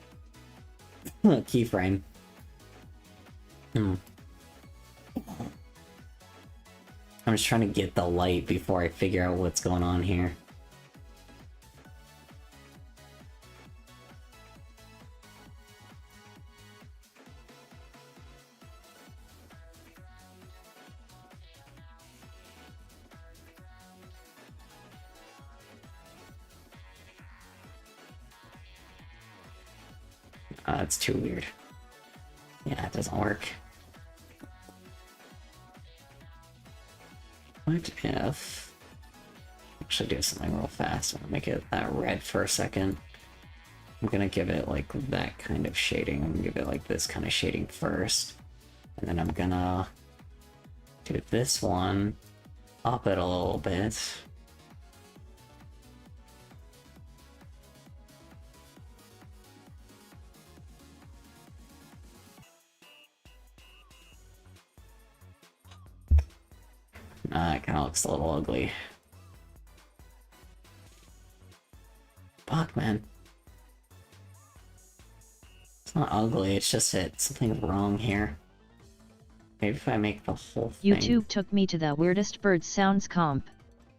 keyframe. I'm just trying to get the light before I figure out what's going on here. That's too weird. Yeah, it doesn't work. What if... Actually do something real fast. I'm gonna make it that red for a second. I'm gonna give it like that kind of shading. I'm gonna give it like this kind of shading first. And then I'm gonna do this one, up it a little bit. It kind of looks a little ugly. Fuck, man. It's not ugly, it's just that something's wrong here. Maybe if I make the whole thing... YouTube took me to the weirdest bird sounds comp.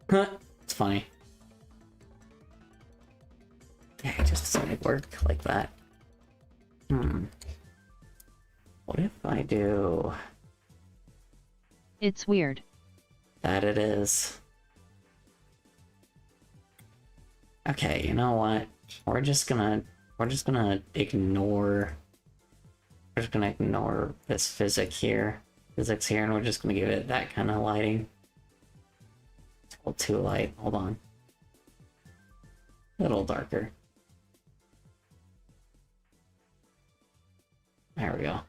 It's funny. Yeah, it just doesn't work like that. What if I do It's weird. that? It is. Okay, you know what? We're just gonna ignore. We're just gonna ignore this physics here, and we're just gonna give it that kind of lighting. It's a little too light. Hold on. A little darker. There we go.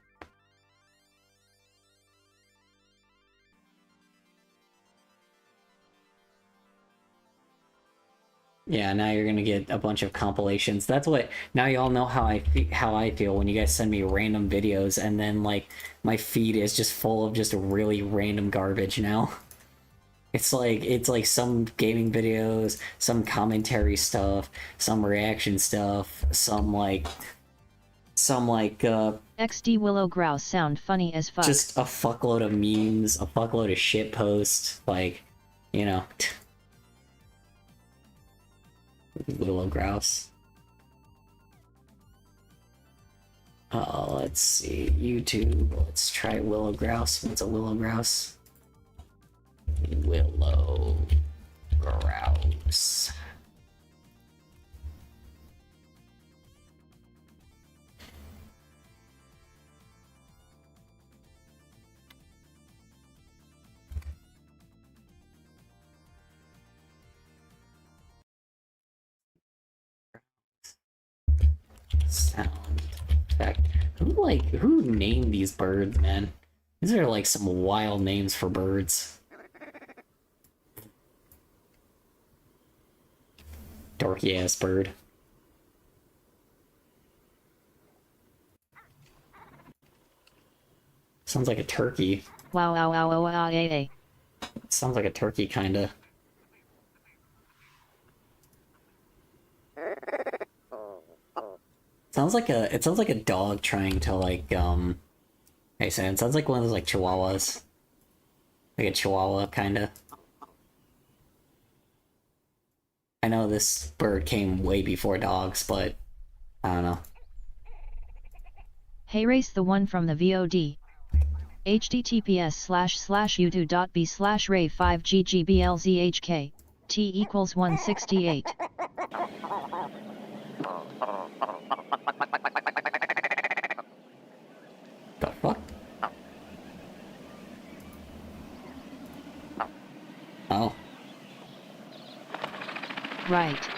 Yeah, now you're gonna get a bunch of compilations. That's what. Now y'all know how I feel when you guys send me random videos, and then like my feed is just full of just really random garbage now. It's like some gaming videos, some commentary stuff, some reaction stuff, some XD Willow Grouse sound funny as fuck. just a fuckload of memes, a fuckload of shit posts, like, you know. Willow Grouse. Let's see. YouTube. Let's try Willow Grouse. What's a Willow Grouse? Willow Grouse. Sound effect. Who named these birds, man? These are like some wild names for birds. Dorky ass bird. Sounds like a turkey. Wow wow wow wow wow ay. Sounds like a turkey kinda. It sounds like a dog trying to like hey Sam, it sounds like one of those like chihuahuas. Like a chihuahua kinda. I know this bird came way before dogs, but I don't know. Hey Race, the one from the VOD. https://youtube.b/ray5ggbLzhk t equals 168. The fuck? Oh. Right.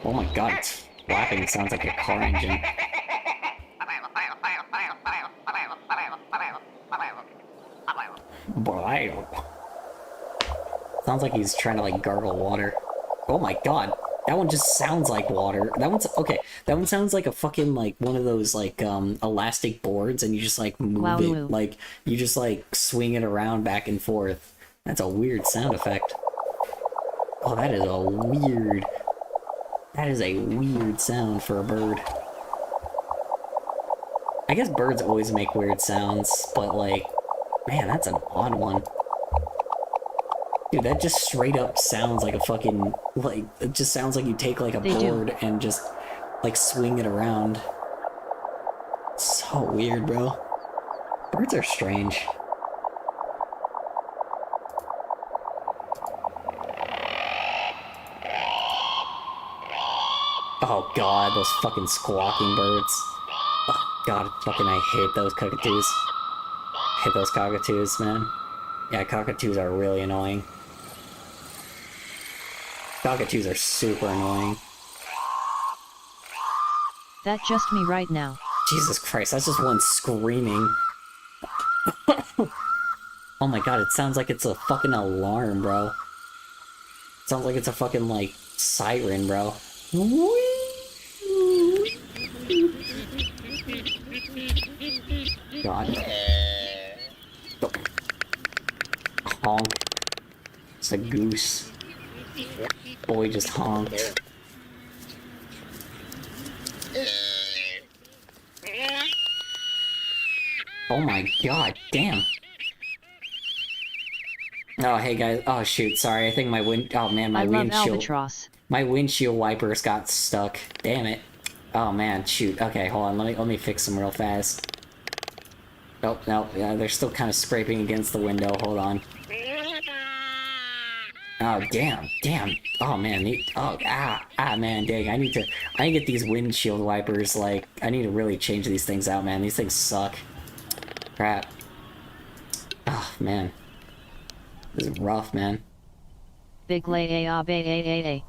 Oh my god, it's flapping. It sounds like a car engine. Sounds like he's trying to like gargle water. Oh my god, that one just sounds like water. That one's okay. That one sounds like a fucking like one of those like elastic boards, and you just like move it, like you just like swing it around back and forth. That's a weird sound effect. Oh, that is a weird. That is a weird sound for a bird. I guess birds always make weird sounds, but like, man, that's an odd one. Dude, that just straight up sounds like a fucking, like, it just sounds like you take like a board and just like swing it around. So weird, bro. Birds are strange. Oh god, those fucking squawking birds. Oh god, fucking I hate those cockatoos. I hate those cockatoos, man. Yeah, cockatoos are really annoying. Cockatoos are super annoying. That just me right now. Jesus Christ, that's just one screaming. Oh my god, it sounds like it's a fucking alarm, bro. It sounds like it's a fucking, like, siren, bro. God. Honk. It's a goose. Boy just honked. Oh my god, damn. Oh, hey guys. Oh shoot, sorry. I think my oh man, my windshield. Albatross. My windshield wipers got stuck. Damn it. Oh man, shoot. Okay, hold on. Let me fix them real fast. Nope, nope. Yeah, they're still kind of scraping against the window. Hold on. Oh damn. Oh man, man, dang. I need to get these windshield wipers. Like, I need to really change these things out, man. These things suck. Crap. Oh man, this is rough, man. Big lay a.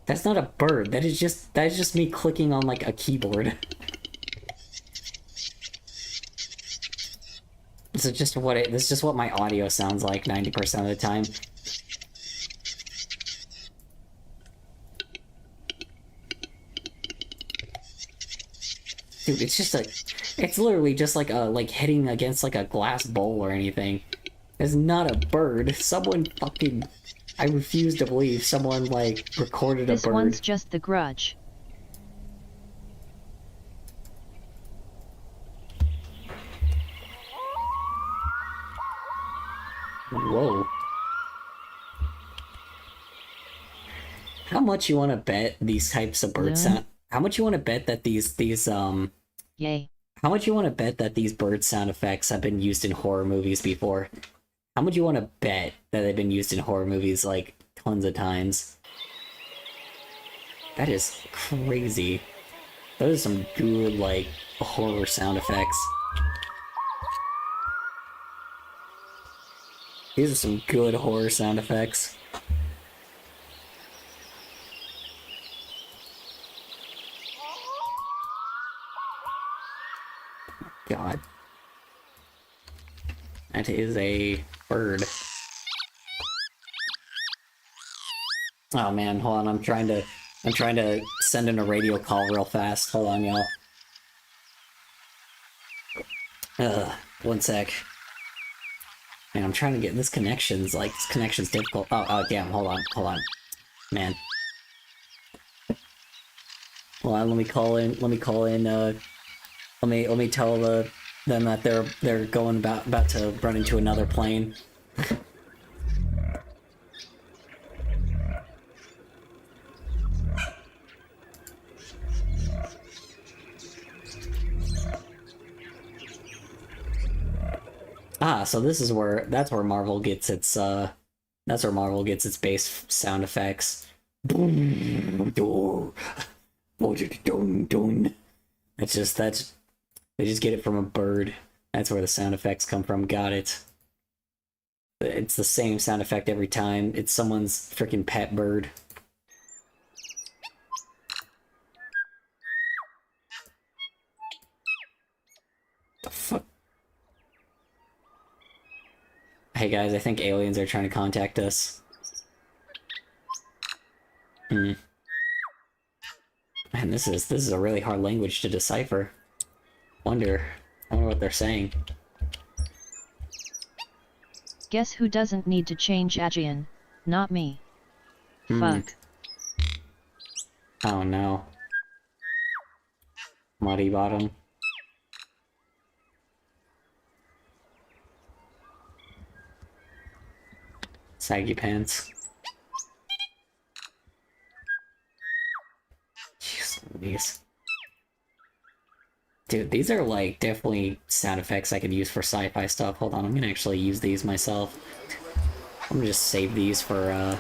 That's not a bird. That is just me clicking on like a keyboard. This is just what my audio sounds like 90% of the time. Dude, it's literally just like hitting against like a glass bowl or anything. It's not a bird. Someone fucking... I refuse to believe someone, like, recorded a bird. This one's just The Grudge. Whoa. How much you want to bet these types of bird sound... How much you want to bet that Yay. How much you want to bet that these bird sound effects have been used in horror movies before? How much you want to bet that they've been used in horror movies, like, tons of times? That is crazy. Those are some good, like, horror sound effects. These are some good horror sound effects. God. That is a bird. Oh man, hold on, I'm trying to send in a radio call real fast. Hold on, y'all. One sec. Man, I'm trying to get this connection's difficult. Oh damn, hold on. Man. Hold on, let me call in, let me tell them that they're going about to run into another plane. So this is that's where Marvel gets its base sound effects. Boom, door. They just get it from a bird. That's where the sound effects come from. Got it. It's the same sound effect every time. It's someone's freaking pet bird. The fuck? Hey guys, I think aliens are trying to contact us. Man, this is a really hard language to decipher. I wonder what they're saying. Guess who doesn't need to change Aegean? Not me. Fuck. Oh no. Muddy bottom. Saggy pants. Jeez Louise. Dude, these are like definitely sound effects I could use for sci-fi stuff. Hold on, I'm gonna actually use these myself. I'm gonna just save these for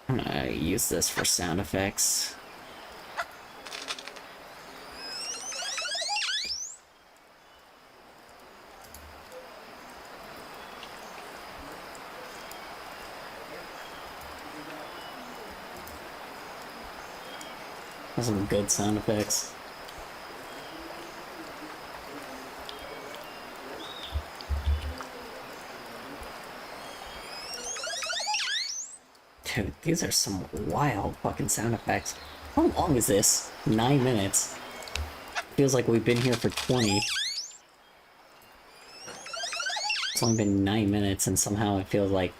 I'm gonna use this for sound effects. Those are some good sound effects. Dude, these are some wild fucking sound effects. How long is this? 9 minutes. Feels like we've been here for 20. It's only been 9 minutes and somehow it feels like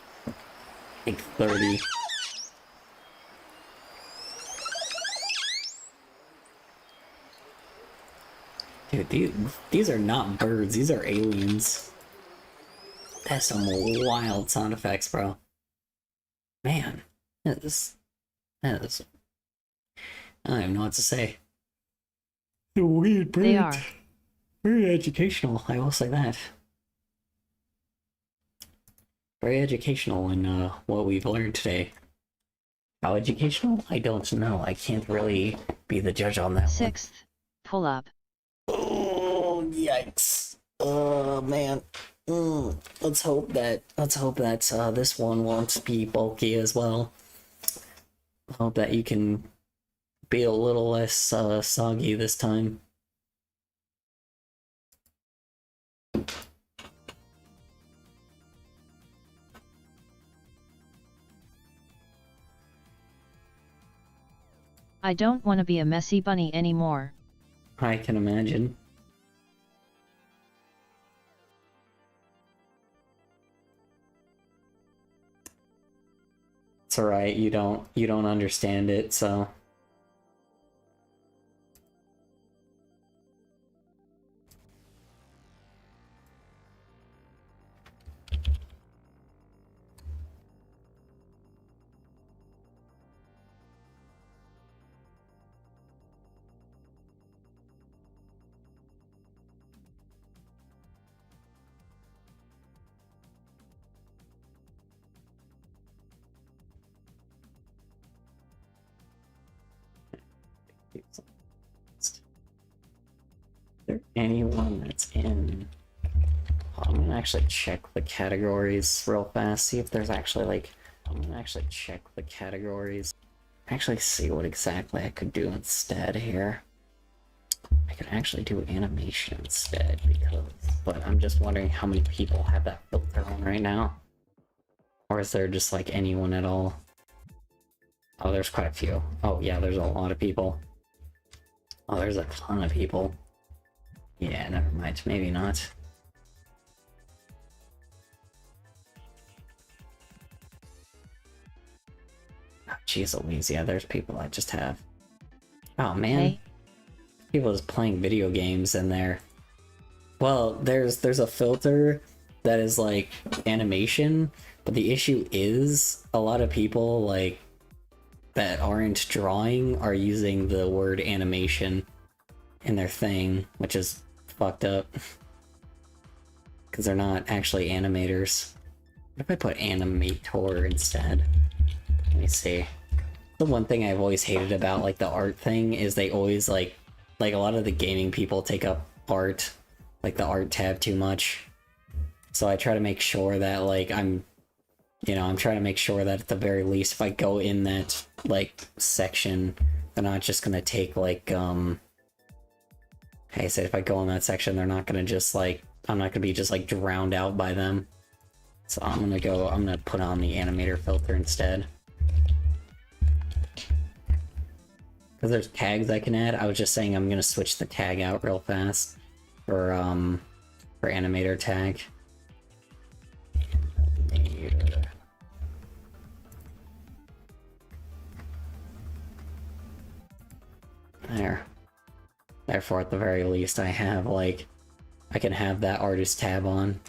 30. Dude, these are not birds, these are aliens. That's some wild sound effects, bro. Man, that is... I don't even know what to say. They're weird birds. They are. Very educational, I will say that. Very educational in what we've learned today. How educational? I don't know. I can't really be the judge on that one. Sixth, pull up. Oh, yikes. Oh, man. Let's hope that this one won't be bulky as well. Hope that you can be a little less soggy this time. I don't want to be a messy bunny anymore. I can imagine. It's alright, you don't understand it, so... Is there anyone that's in... I'm gonna actually check the categories real fast, see if there's actually like... I'm gonna actually check the categories. Actually see what exactly I could do instead here. I could actually do animation instead, because... But I'm just wondering how many people have that filter on right now. Or is there just like anyone at all? Oh, there's quite a few. Oh yeah, there's a lot of people. Oh, there's a ton of people. Yeah, never mind. Maybe not. Oh, jeez Louise, yeah, there's people I just have. Oh, man. Hey. People just playing video games in there. Well, there's a filter that is, like, animation, but the issue is a lot of people, like, that aren't drawing are using the word animation in their thing, which is fucked up. Because they're not actually animators. What if I put animator instead? Let me see. The one thing I've always hated about like the art thing is they always like a lot of the gaming people take up art, like the art tab too much. So I try to make sure that like I'm trying to make sure that at the very least if I go in that like section, they're not just gonna take like I said if I go in that section, they're not gonna just like I'm not gonna be just like drowned out by them. So I'm gonna put on the animator filter instead. Because there's tags I can add. I was just saying I'm gonna switch the tag out real fast for animator tag. Animator. There. Therefore, at the very least, I have like I can have that artist tab on.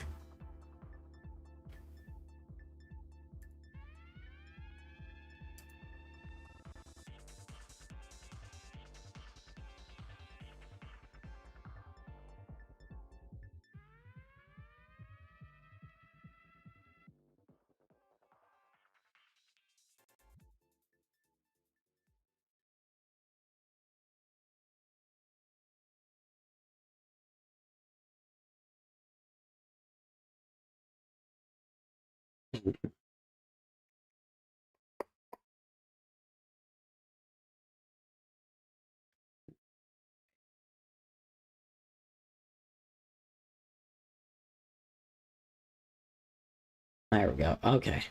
There we go. Okay.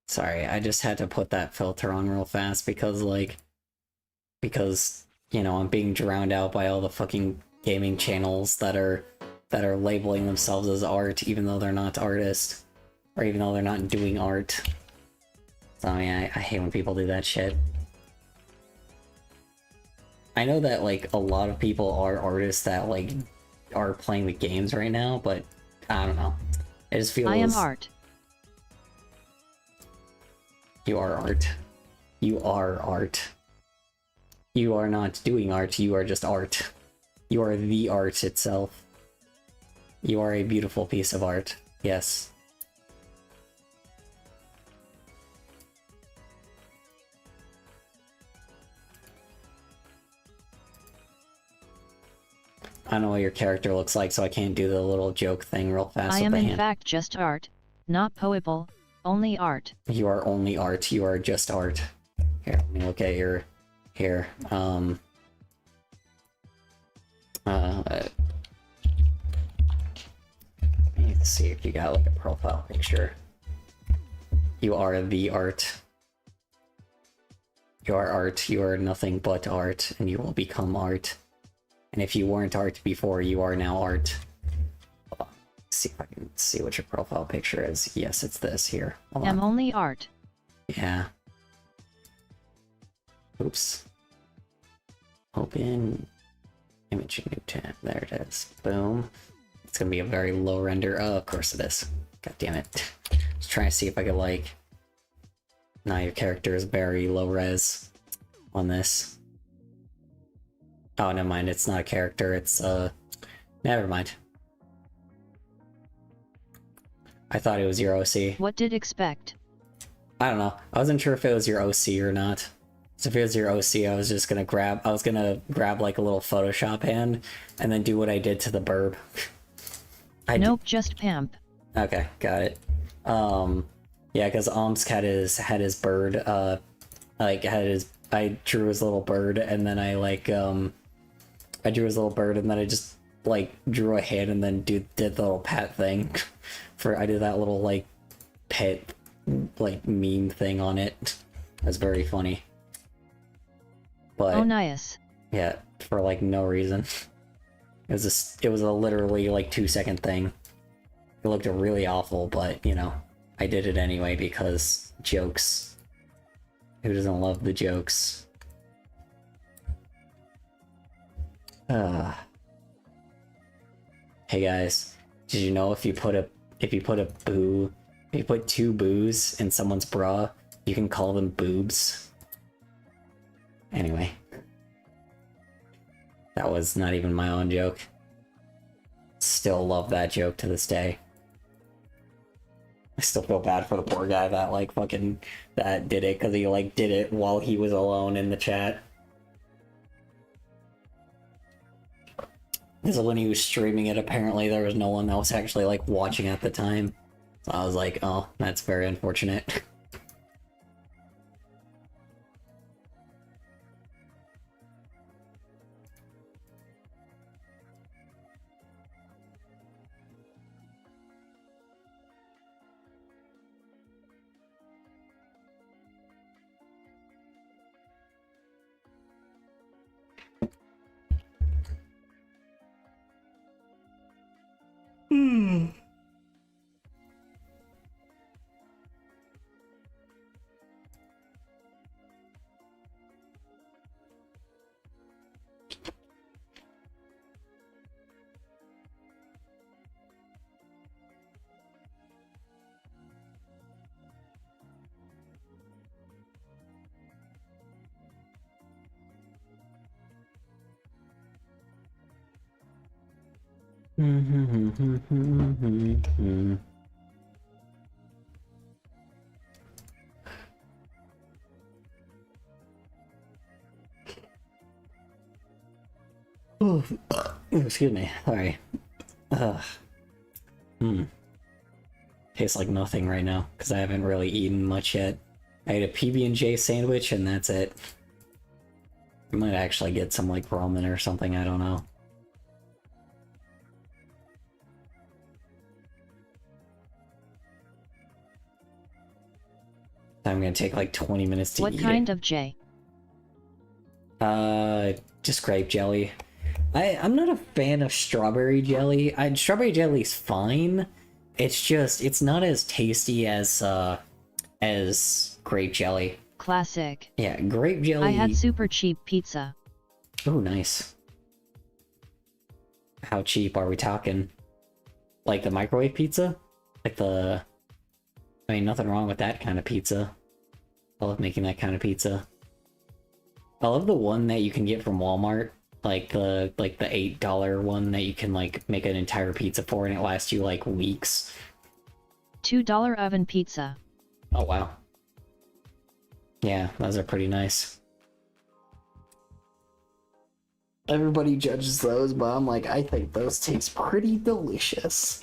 Sorry, I just had to put that filter on real fast because I'm being drowned out by all the fucking gaming channels that are labeling themselves as art even though they're not artists or even though they're not doing art. So yeah, I hate when people do that shit. I know that like a lot of people are artists that like are playing the games right now, but I don't know. It just feels. I am art. You are art. You are art. You are not doing art, you are just art. You are the art itself. You are a beautiful piece of art. Yes. I don't know what your character looks like, so I can't do the little joke thing real fast I with am the in hand. fact just art, not poeple, only art. You are only art. You are just art. Here, let me look at your... Here, let's see if you got like a profile picture. You are the art. You are art. You are nothing but art, and you will become art. And if you weren't art before, you are now art. Hold on. See if I can see what your profile picture is. Yes, it's this here. Hold Am on. only art. Yeah. Oops. Open image new tab. There it is. Boom. It's gonna be a very low render. Oh, of course it is. God damn it. Just trying to see if I could like. Now your character is very low res on this. Oh, never mind. It's not a character. It's never mind. I thought it was your OC. What did expect? I don't know. I wasn't sure if it was your OC or not. So if it was your OC, I was just gonna grab. I was gonna grab like a little Photoshop hand and then do what I did to the burb. Nope, just Pamp. Okay, got it. Yeah, because Omsk had his bird. I drew his little bird, and then I drew his little bird, and then I just like drew a hand, and then did the little pat thing. I did that little like pet like meme thing on it. It was very funny. But Oh, nice. yeah, for like no reason. It was a literally like 2-second thing. It looked really awful, but you know, I did it anyway because jokes. Who doesn't love the jokes? Hey guys, did you know if you put two boos in someone's bra, you can call them boobs? Anyway. That was not even my own joke. Still love that joke to this day. I still feel bad for the poor guy that like fucking that did it, because he like did it while he was alone in the chat. Because when he was streaming it, apparently there was no one that was actually like watching at the time. So I was like, oh, that's very unfortunate. Excuse me, sorry. Tastes like nothing right now, because I haven't really eaten much yet. I ate a PB&J sandwich, and that's it. I might actually get some, like, ramen or something, I don't know. I'm gonna take, like, 20 minutes to eat What kind of J? Just grape jelly. I'm not a fan of strawberry jelly. Strawberry jelly's fine. It's just, it's not as tasty as grape jelly. Classic. Yeah, grape jelly. I had super cheap pizza. Oh, nice. How cheap are we talking? Like the microwave pizza? Like the... I mean, nothing wrong with that kind of pizza. I love making that kind of pizza. I love the one that you can get from Walmart. Like the $8 one that you can like make an entire pizza for and it lasts you like weeks. $2 oven pizza. Oh wow. Yeah, those are pretty nice. Everybody judges those, but I'm like, I think those taste pretty delicious.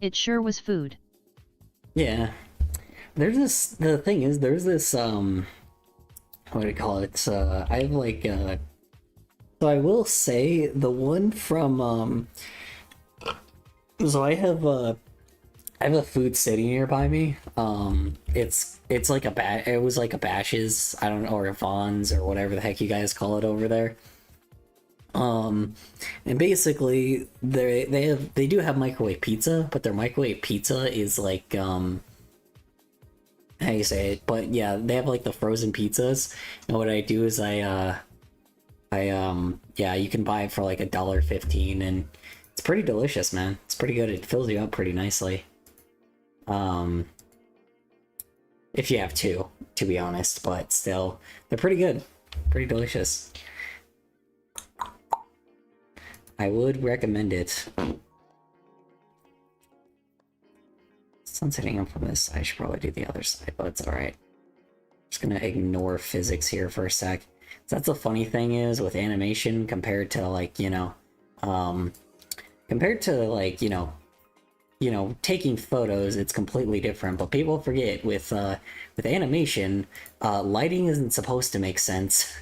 It sure was food. Yeah. There's this, the thing is, there's this, what do you call it? I have like, so I will say, the one from, so I have a Food City nearby me. It's like it was like a Bash's, I don't know, or a Vaughn's, or whatever the heck you guys call it over there. And basically they do have microwave pizza, but their microwave pizza is like, how you say it, but yeah, they have like the frozen pizzas, and what I do is yeah, you can buy it for like $1.15, and it's pretty delicious, man. It's pretty good. It fills you up pretty nicely. If you have two, to be honest, but still, they're pretty good. Pretty delicious. I would recommend it. Sun's hitting up from this side. I should probably do the other side, but it's alright. Just gonna ignore physics here for a sec. So that's the funny thing is with animation compared to like, you know, taking photos, it's completely different. But people forget with animation, lighting isn't supposed to make sense.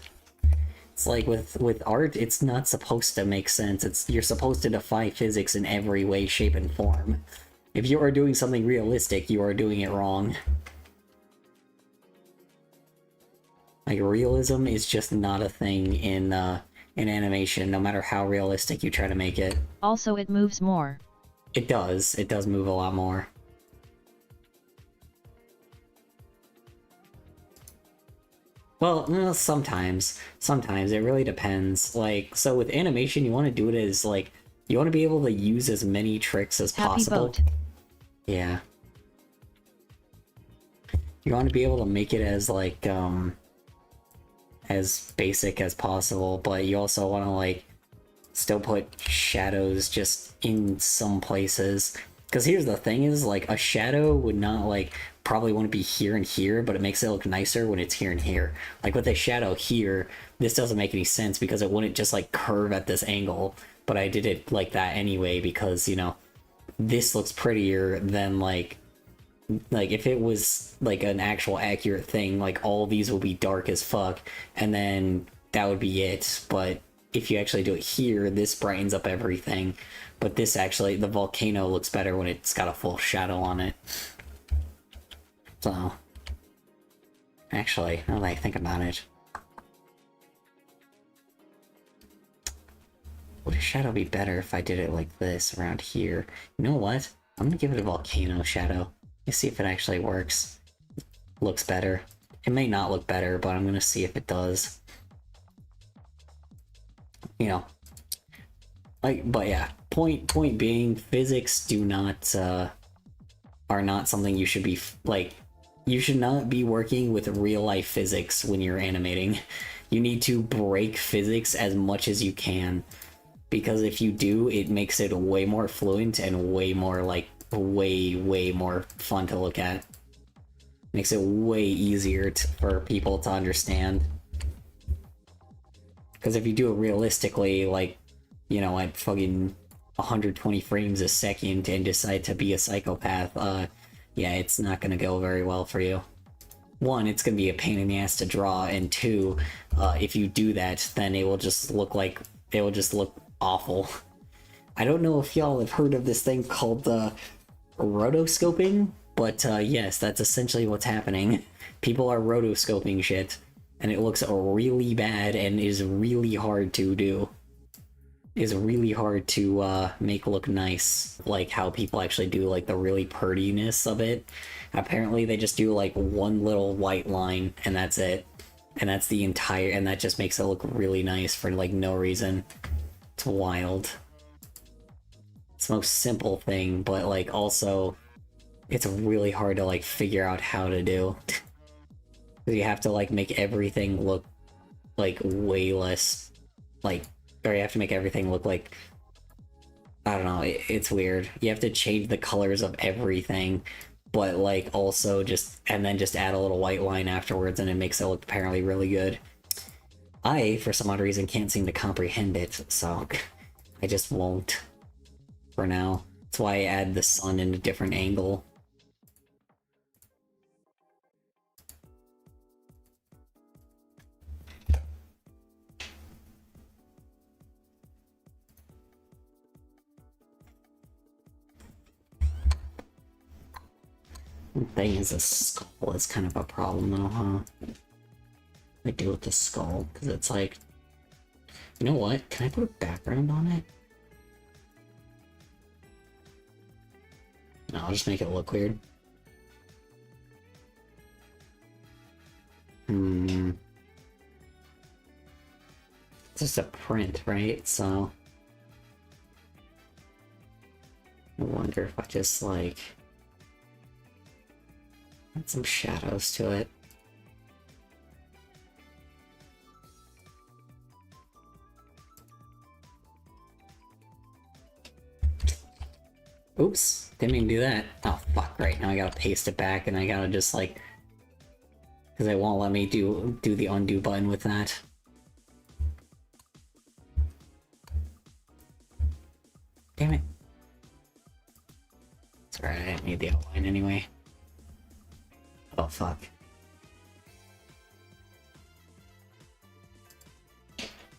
It's like with art, it's not supposed to make sense. You're supposed to defy physics in every way, shape, and form. If you are doing something realistic, you are doing it wrong. Like, realism is just not a thing in animation, no matter how realistic you try to make it. Also, it moves more. It does. It does move a lot more. Well, no, sometimes. Sometimes. It really depends. Like, so with animation, you want to do it as, like, you want to be able to use as many tricks as possible. Boat. Yeah. You want to be able to make it as, like, as basic as possible, but you also want to, like, still put shadows just in some places. Because here's the thing is, like, a shadow would not, like, probably wouldn't be here and here, but it makes it look nicer when it's here and here. Like, with a shadow here, this doesn't make any sense because it wouldn't just, like, curve at this angle. But I did it like that anyway because, you know, this looks prettier than, like, if it was, like, an actual accurate thing, like, all these would be dark as fuck, and then that would be it. But if you actually do it here, this brightens up everything. But this actually, the volcano looks better when it's got a full shadow on it. So, actually, now that I think about it, would a shadow be better if I did it like this around here? You know what? I'm gonna give it a volcano shadow. Let's see if it actually works. Looks better. It may not look better, but I'm gonna see if it does. You know, like, but yeah, point being, physics do not, are not something you should be, like, you should not be working with real life physics when you're animating. You need to break physics as much as you can, because if you do, it makes it way more fluent and way more, like, way more fun to look at. Makes it way easier for people to understand. Because if you do it realistically, like, you know, at fucking 120 frames a second and decide to be a psychopath, yeah, it's not gonna go very well for you. One, it's gonna be a pain in the ass to draw, and two, if you do that, then it will just look like, it will just look awful. I don't know if y'all have heard of this thing called rotoscoping, but yes, that's essentially what's happening. People are rotoscoping shit, and it looks really bad and is really hard to do. is really hard to make look nice, like how people actually do like the really prettiness of it. Apparently they just do like one little white line and that's it. And that's the entire, and that just makes it look really nice for like no reason. It's wild. It's the most simple thing, but like also it's really hard to like figure out how to do. You have to like make everything look like way less like, or you have to make everything look like, I don't know, it's weird. You have to change the colors of everything, but like also just, and then just add a little white line afterwards and it makes it look apparently really good. I, for some odd reason, can't seem to comprehend it, so I just won't for now. That's why I add the sun in a different angle. The thing is, a skull is kind of a problem though, huh? I do with the skull, because it's like, you know what? Can I put a background on it? No, I'll just make it look weird. It's just a print, right? So I wonder if I just like add some shadows to it. Oops, didn't mean to do that. Oh fuck, right, now I gotta paste it back and I gotta just like, because it won't let me do the undo button with that. Damn it. It's alright, I didn't need the outline anyway. Oh fuck.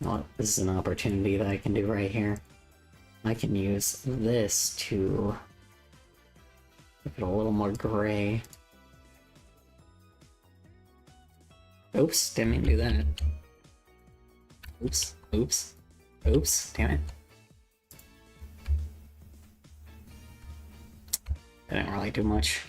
Well, this is an opportunity that I can do right here. I can use this to make it a little more gray. Oops, didn't mean to do that. Oops, oops, oops, damn it. I didn't really do much.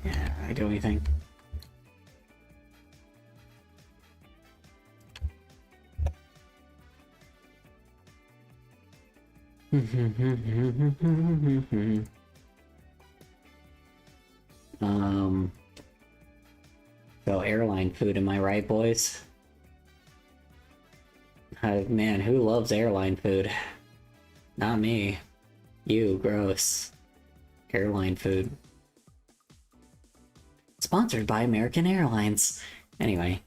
Yeah, I do anything. So airline food, am I right, boys? Man, who loves airline food? Not me. You, gross. Airline food. Sponsored by American Airlines. Anyway.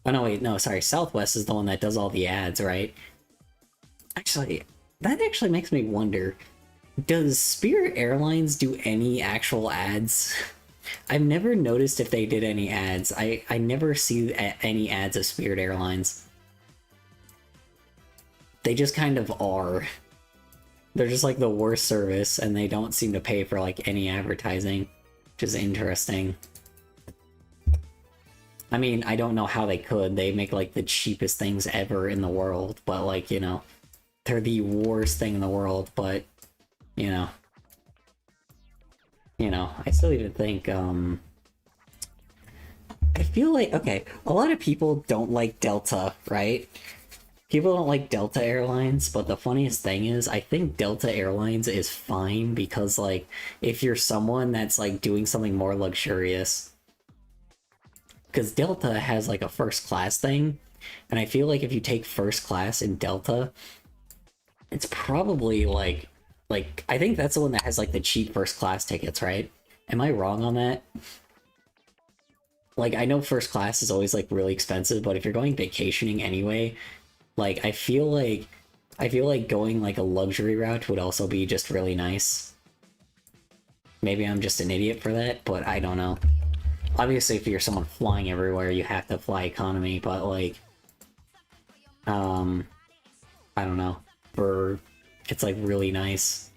Oh no, wait, no, sorry. Southwest is the one that does all the ads, right? Actually, that actually makes me wonder. Does Spirit Airlines do any actual ads? I've never noticed if they did any ads. I never see any ads of Spirit Airlines. They just kind of are. They're just like the worst service, and they don't seem to pay for like any advertising, which is interesting. I mean, I don't know how they could. They make like the cheapest things ever in the world, but like, you know, they're the worst thing in the world, but you know, I still even think, I feel like, okay, a lot of people don't like Delta, right? People don't like Delta Airlines, but the funniest thing is, I think Delta Airlines is fine because, like, if you're someone that's, like, doing something more luxurious, because Delta has, like, a first class thing, and I feel like if you take first class in Delta, it's probably, like, I think that's the one that has, like, the cheap first class tickets, right? Am I wrong on that? Like, I know first class is always, like, really expensive, but if you're going vacationing anyway, like, I feel like going, like, a luxury route would also be just really nice. Maybe I'm just an idiot for that, but I don't know. Obviously, if you're someone flying everywhere, you have to fly economy, but, like, I don't know. For It's like really nice.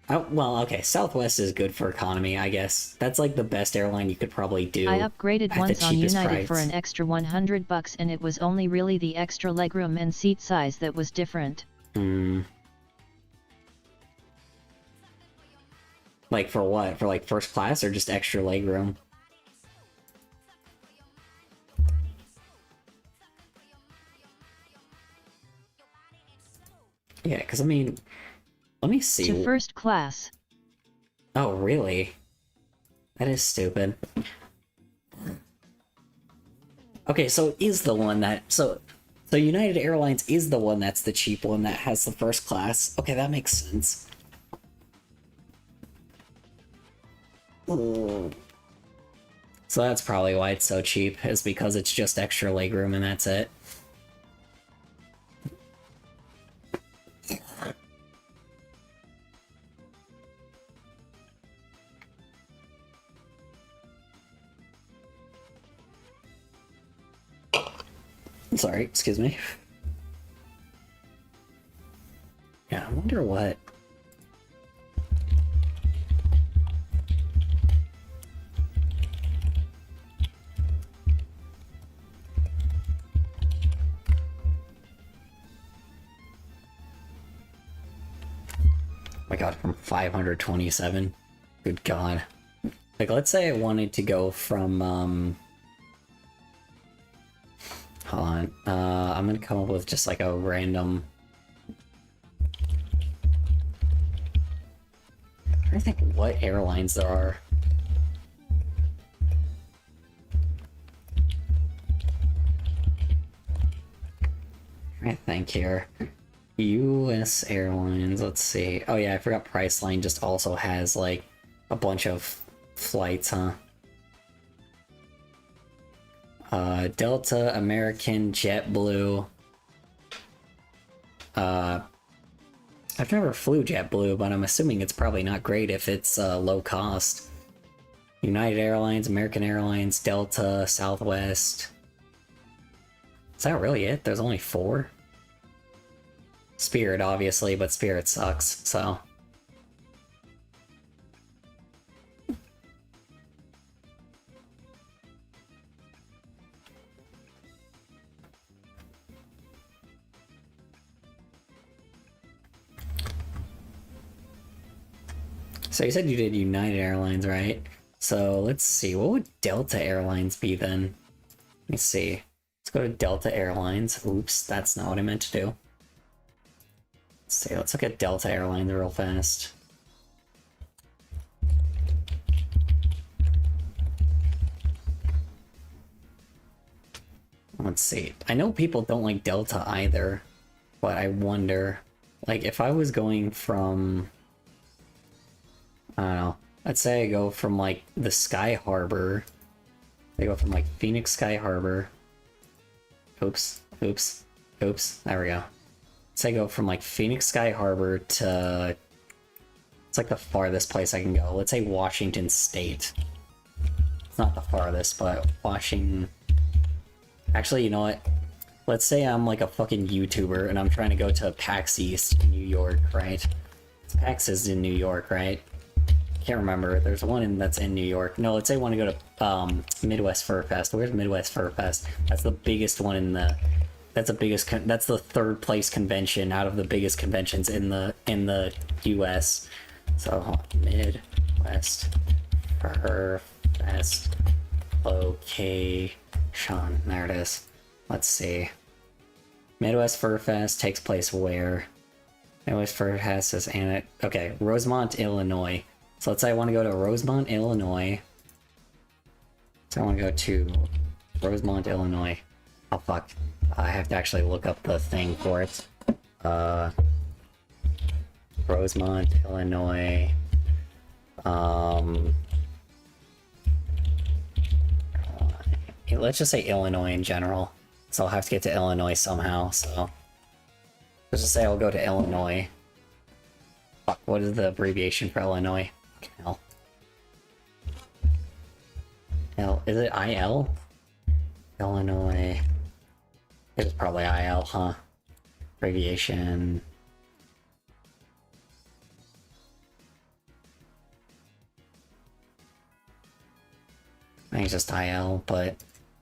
Oh, well, okay, Southwest is good for economy, I guess. That's like the best airline you could probably do. I upgraded at once the on cheapest United for price. an extra $100 and it was only really the extra legroom and seat size that was different. Like for what? For like first class or just extra legroom? Yeah, because I mean, let me see. To first class. Oh, really? That is stupid. Okay, so is the one that so United Airlines is the one that's the cheap one that has the first class. Okay, that makes sense. So that's probably why it's so cheap, is because it's just extra legroom and that's it. Sorry, excuse me. Yeah, I wonder what. Oh my god, from 527. Good god. Like, let's say I wanted to go from, hold on. I'm gonna come up with just like a random. I think what airlines there are. I think here. US Airlines, let's see. Oh yeah, I forgot Priceline just also has like a bunch of flights, huh? Delta, American, JetBlue. I've never flew JetBlue, but I'm assuming it's probably not great if it's low cost. United Airlines, American Airlines, Delta, Southwest. Is that really it? There's only 4? Spirit, obviously, but Spirit sucks, so. So you said you did United Airlines, right? So let's see, what would Delta Airlines be then? Let me see. Let's go to Delta Airlines. Oops, that's not what I meant to do. Let's see, let's look at Delta Airlines real fast. Let's see. I know people don't like Delta either, but I wonder, like, if I was going from, I don't know, let's say I go from, like, the Sky Harbor. I go from, like, Phoenix Sky Harbor. Oops, oops, oops, there we go. Say go from like Phoenix Sky Harbor to, it's like the farthest place I can go. Let's say Washington State. It's not the farthest, but Washington. Actually, you know what? Let's say I'm like a fucking YouTuber and I'm trying to go to PAX East in New York, right? PAX is in New York, right? Can't remember. There's one that's in New York. No, let's say I want to go to Midwest Fur Fest. Where's Midwest Fur Fest? That's the biggest one in the. That's the third place convention out of the biggest conventions in the U.S. So Midwest Fur Fest location. There it is. Let's see. Midwest Fur Fest takes place where? Midwest Fur Fest is in it. Okay, Rosemont, Illinois. So let's say I want to go to Rosemont, Illinois. So I want to go to Rosemont, Illinois. Oh fuck. I have to actually look up the thing for it. Rosemont, Illinois. Let's just say Illinois in general. So I'll have to get to Illinois somehow, so. Let's just say I'll go to Illinois. Fuck, what is the abbreviation for Illinois? Hell. Is it IL? Illinois. It's probably IL, huh? Abbreviation. I think it's just IL, but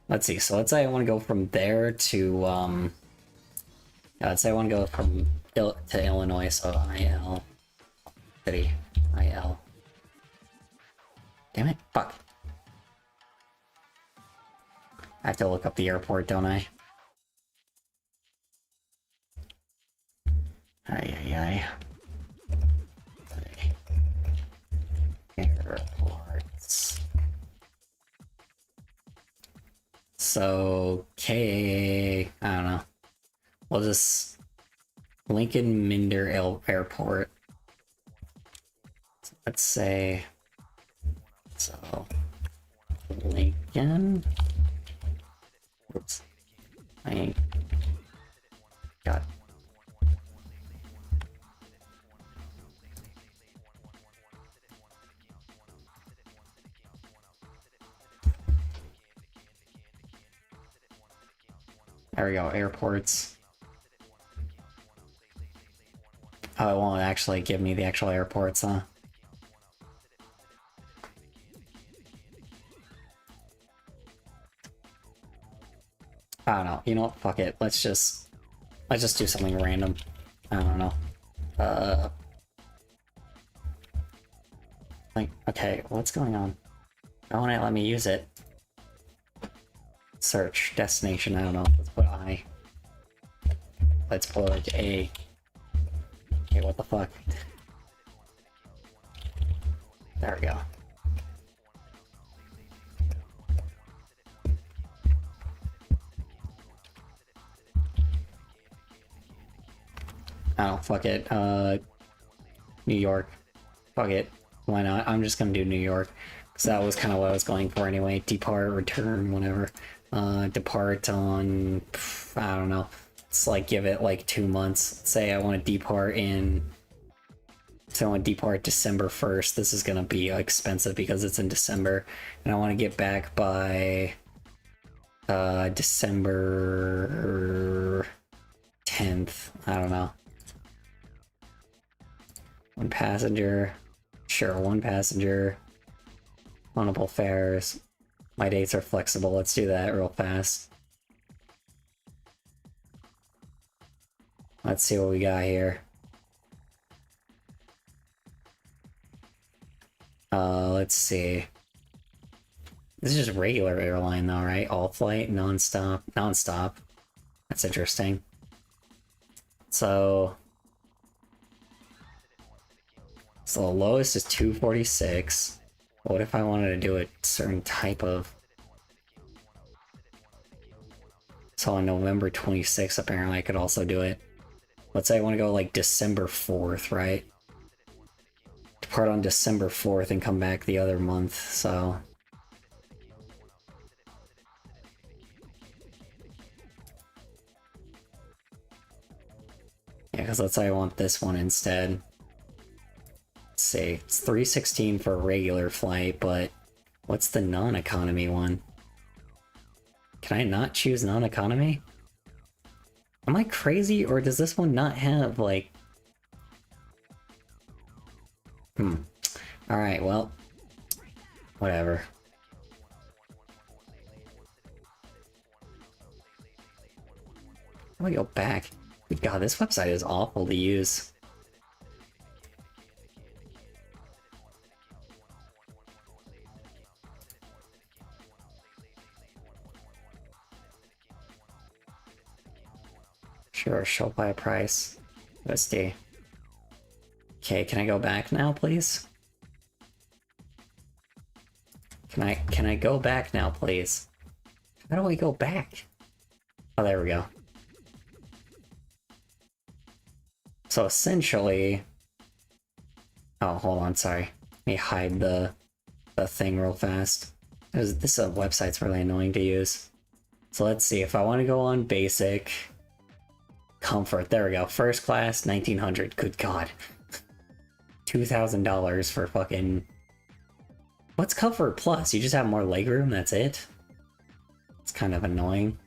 let's see. So let's say I want to go from there to let's say I want to go from to Illinois, so IL city IL. Damn it! Fuck. I have to look up the airport, don't I? Ay. Airports. So, I don't know. We'll just Lincoln Minder Airport. So let's say, so Lincoln. Oops. I got. There we go, airports. Oh, it won't actually give me the actual airports, huh? I don't know. You know what? Fuck it. Let's just do something random. I don't know. Like, okay, what's going on? Why won't it let me use it? Search destination. I don't know. Let's put I. Let's put like A. Okay, what the fuck? There we go. Oh, fuck it. New York. Fuck it. Why not? I'm just gonna do New York. Because that was kind of what I was going for anyway. Depart, return, whatever. Depart on... I don't know. It's like, give it like 2 months. Say I want to depart in... So I want to depart December 1st. This is gonna be expensive because it's in December. And I want to get back by... December... 10th. I don't know. 1 passenger. Sure, 1 passenger. Multiple fares. My dates are flexible. Let's do that real fast. Let's see what we got here. Let's see. This is just regular airline though, right? All flight, non-stop. Non-stop. That's interesting. So the lowest is 246. What if I wanted to do a certain type of... So on November 26th, apparently I could also do it. Let's say I want to go like December 4th, right? Depart on December 4th and come back the other month, so... Yeah, because let's say I want this one instead. Let's see, it's 316 for a regular flight, but what's the non-economy one? Can I not choose non-economy? Am I crazy, or does this one not have, like... Alright, well... Whatever. How do I go back? Good God, this website is awful to use. Sure, show by price. USD. Okay, can I go back now, please? Can I go back now, please? How do I go back? Oh, there we go. So essentially... Oh, hold on, sorry. Let me hide the thing real fast. This website's really annoying to use. So let's see, if I want to go on basic... Comfort, there we go. First class, 1900. Good God. $2,000 for fucking... What's Comfort Plus? You just have more legroom, that's it? It's kind of annoying.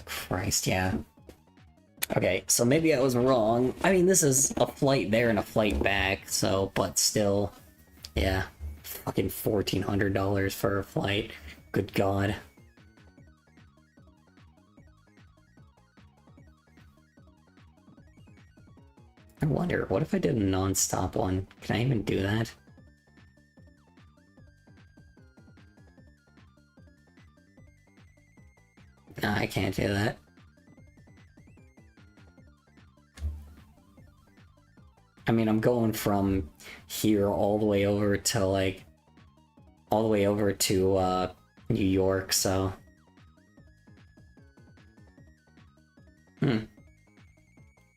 Christ, yeah. Okay, so maybe I was wrong. I mean, this is a flight there and a flight back, so, but still, Yeah. Fucking $1,400 for a flight. Good God. I wonder, what if I did a non-stop one? Can I even do that? No, I can't do that. I mean, I'm going from here all the way over to, like, all the way over to, New York, so...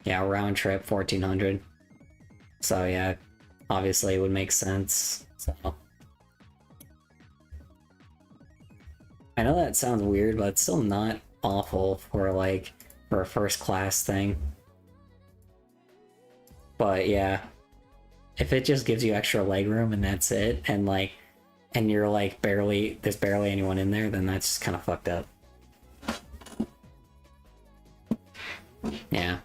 Yeah, round trip, 1,400. So, yeah, obviously it would make sense, so... I know that sounds weird, but it's still not awful for, like, for a first class thing. But, yeah. If it just gives you extra legroom and that's it, and, like, and you're, like, there's barely anyone in there, then that's just kind of fucked up. Yeah.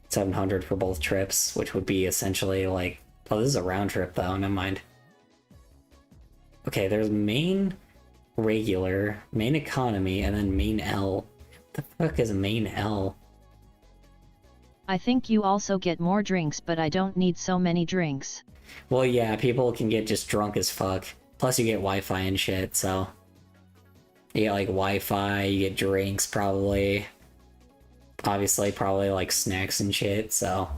700 for both trips, which would be essentially, like... Oh, this is a round trip, though, never mind. Okay, there's main... regular, main economy, and then main L. What the fuck is main L? I think you also get more drinks, but I don't need so many drinks. Well, yeah, people can get just drunk as fuck. Plus you get Wi-Fi and shit, so... You get, like, Wi-Fi, you get drinks, probably. Obviously, probably, like, snacks and shit, so...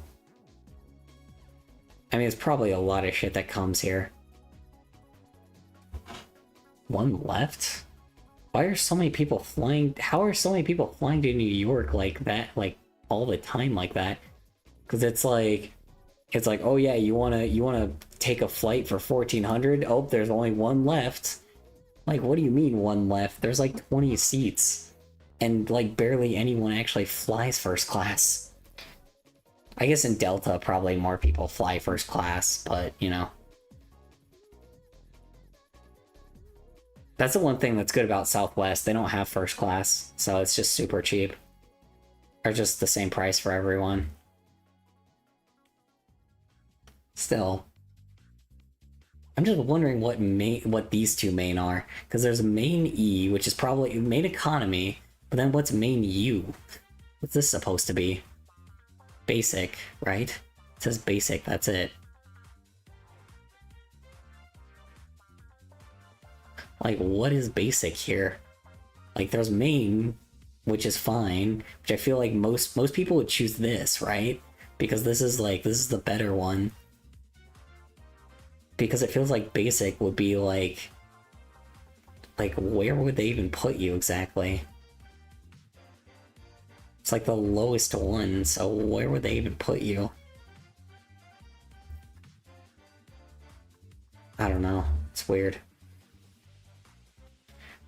I mean, it's probably a lot of shit that comes here. One left? Why are so many people flying? How are so many people flying to New York like that, like all the time like that? Because it's like, oh yeah, you wanna take a flight for 1,400? Oh, there's only one left. Like, what do you mean one left? There's like 20 seats, and like barely anyone actually flies first class. I guess in Delta probably more people fly first class, but you know. That's the one thing that's good about Southwest. They don't have first class, so it's just super cheap. Or just the same price for everyone. Still. I'm just wondering what these two main are. Because there's main E, which is probably main economy, but then what's main U? What's this supposed to be? Basic, right? It says basic, that's it. Like, what is basic here? Like, there's main, which is fine, which I feel like most people would choose this, right? Because this is the better one. Because it feels like basic would be like, where would they even put you exactly? It's like the lowest one, so where would they even put you? I don't know, it's weird.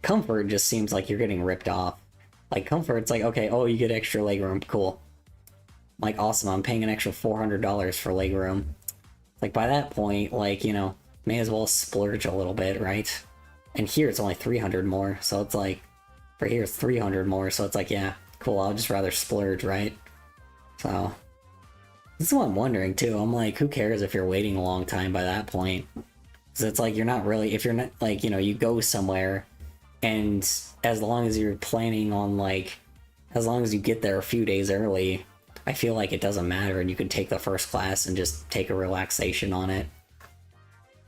Comfort just seems like you're getting ripped off. Like, Comfort, it's like, okay, oh, you get extra legroom, cool. Like, awesome, I'm paying an extra $400 for legroom. Like, by that point, like, you know, may as well splurge a little bit, right? And here it's only 300 more, so it's like, for here it's 300 more, so it's like, yeah, cool, I'll just rather splurge, right? So, this is what I'm wondering, too. I'm like, who cares if you're waiting a long time by that point? Because it's like, you're not really, if you're not, like, you know, you go somewhere, and as long as you're planning on, like, as long as you get there a few days early, I feel like it doesn't matter, and you can take the first class and just take a relaxation on it.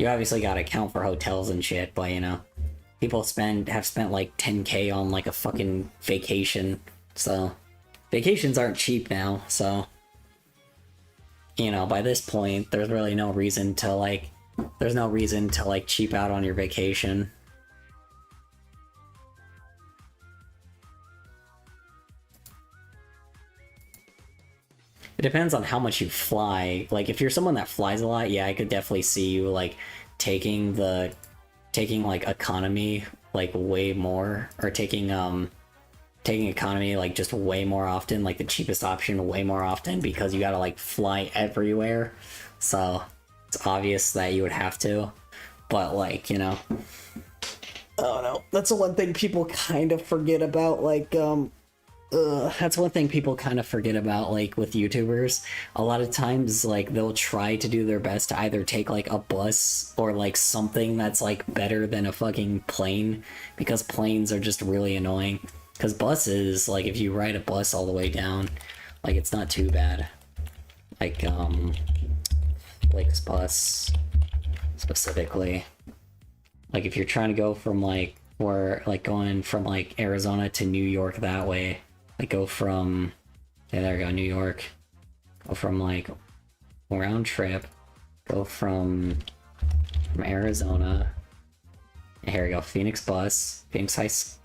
You obviously gotta account for hotels and shit, but, you know, people have spent like 10K on like a fucking vacation, so vacations aren't cheap now, so, you know, by this point, there's really no reason to like, cheap out on your vacation. It depends on how much you fly. Like, if you're someone that flies a lot, yeah, I could definitely see you, like, taking like, economy, like, way more, or taking economy, like, just way more often, like, the cheapest option way more often, because you gotta, like, fly everywhere, so it's obvious that you would have to, but, like, you know, I don't know, that's the one thing people kind of forget about, like, that's one thing people kind of forget about, like, with YouTubers. A lot of times, like, they'll try to do their best to either take, like, a bus or, like, something that's, like, better than a fucking plane, because planes are just really annoying. Because buses, like, if you ride a bus all the way down, like, it's not too bad. Like, Flixbus, specifically. Like, if you're trying to go from, like, where, like, going from, like, Arizona to New York that way, like, go from, yeah, there we go, New York, go from, like, round trip, go from Arizona, and here we go, Phoenix Bus, Phoenix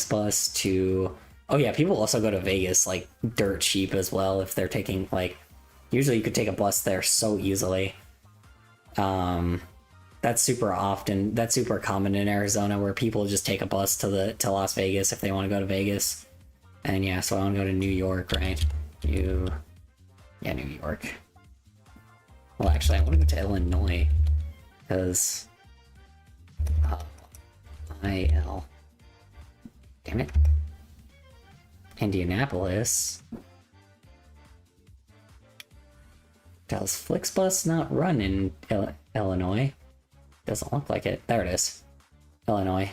Bus to, oh yeah, people also go to Vegas, like, dirt cheap as well, if they're taking, like, usually you could take a bus there so easily. That's super common in Arizona, where people just take a bus to Las Vegas if they want to go to Vegas. And yeah, so I want to go to New York, right? New York. Well, actually, I want to go to Illinois, because IL. Damn it. Indianapolis. Does Flixbus not run in Illinois? Doesn't look like it. There it is. Illinois.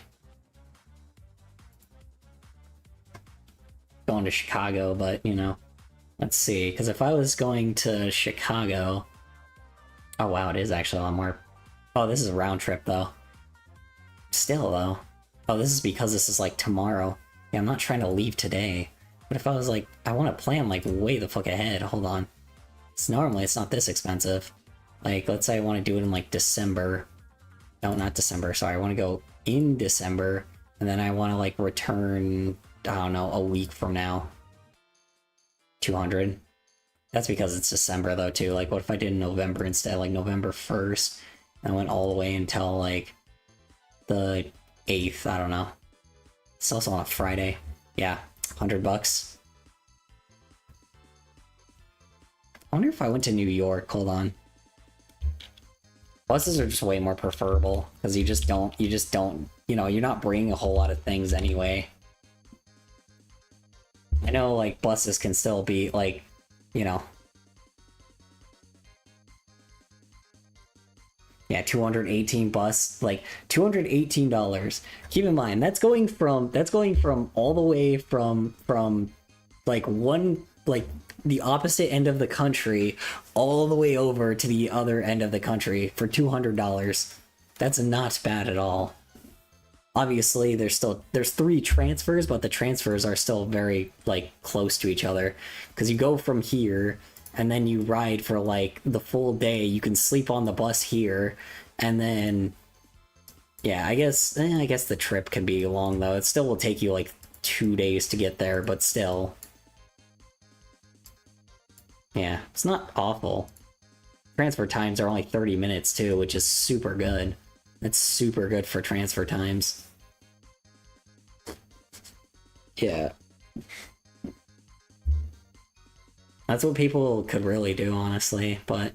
Going to Chicago, but, you know, let's see. Because if I was going to Chicago... Oh, wow, it is actually a lot more. Oh, this is a round trip, though. Still, though. Oh, this is because this is, like, tomorrow. Yeah, I'm not trying to leave today. But if I was, like, I want to plan, like, way the fuck ahead. Hold on. Normally, it's not this expensive. Like, let's say I want to do it in, like, December. No, not December, sorry. I want to go in December, and then I want to, like, return, I don't know, a week from now. 200. That's because it's December, though, too. Like, what if I did November instead? Like, November 1st, and went all the way until, like, the 8th. I don't know. It's also on a Friday. Yeah, $100. I wonder if I went to New York. Hold on. Buses are just way more preferable, because you just don't, you know, you're not bringing a whole lot of things anyway. I know, like, buses can still be, like, you know. Yeah, 218 bus, like, $218. Keep in mind, that's going from all the way from, like, the opposite end of the country all the way over to the other end of the country for $200. That's not bad at all. Obviously, there's 3 transfers, but the transfers are still very, like, close to each other, because you go from here and then you ride for, like, the full day. You can sleep on the bus here, and then, yeah, I guess the trip can be long, though. It still will take you, like, 2 days to get there, but still. Yeah, it's not awful. Transfer times are only 30 minutes, too, which is super good. That's super good for transfer times. Yeah. That's what people could really do, honestly, but...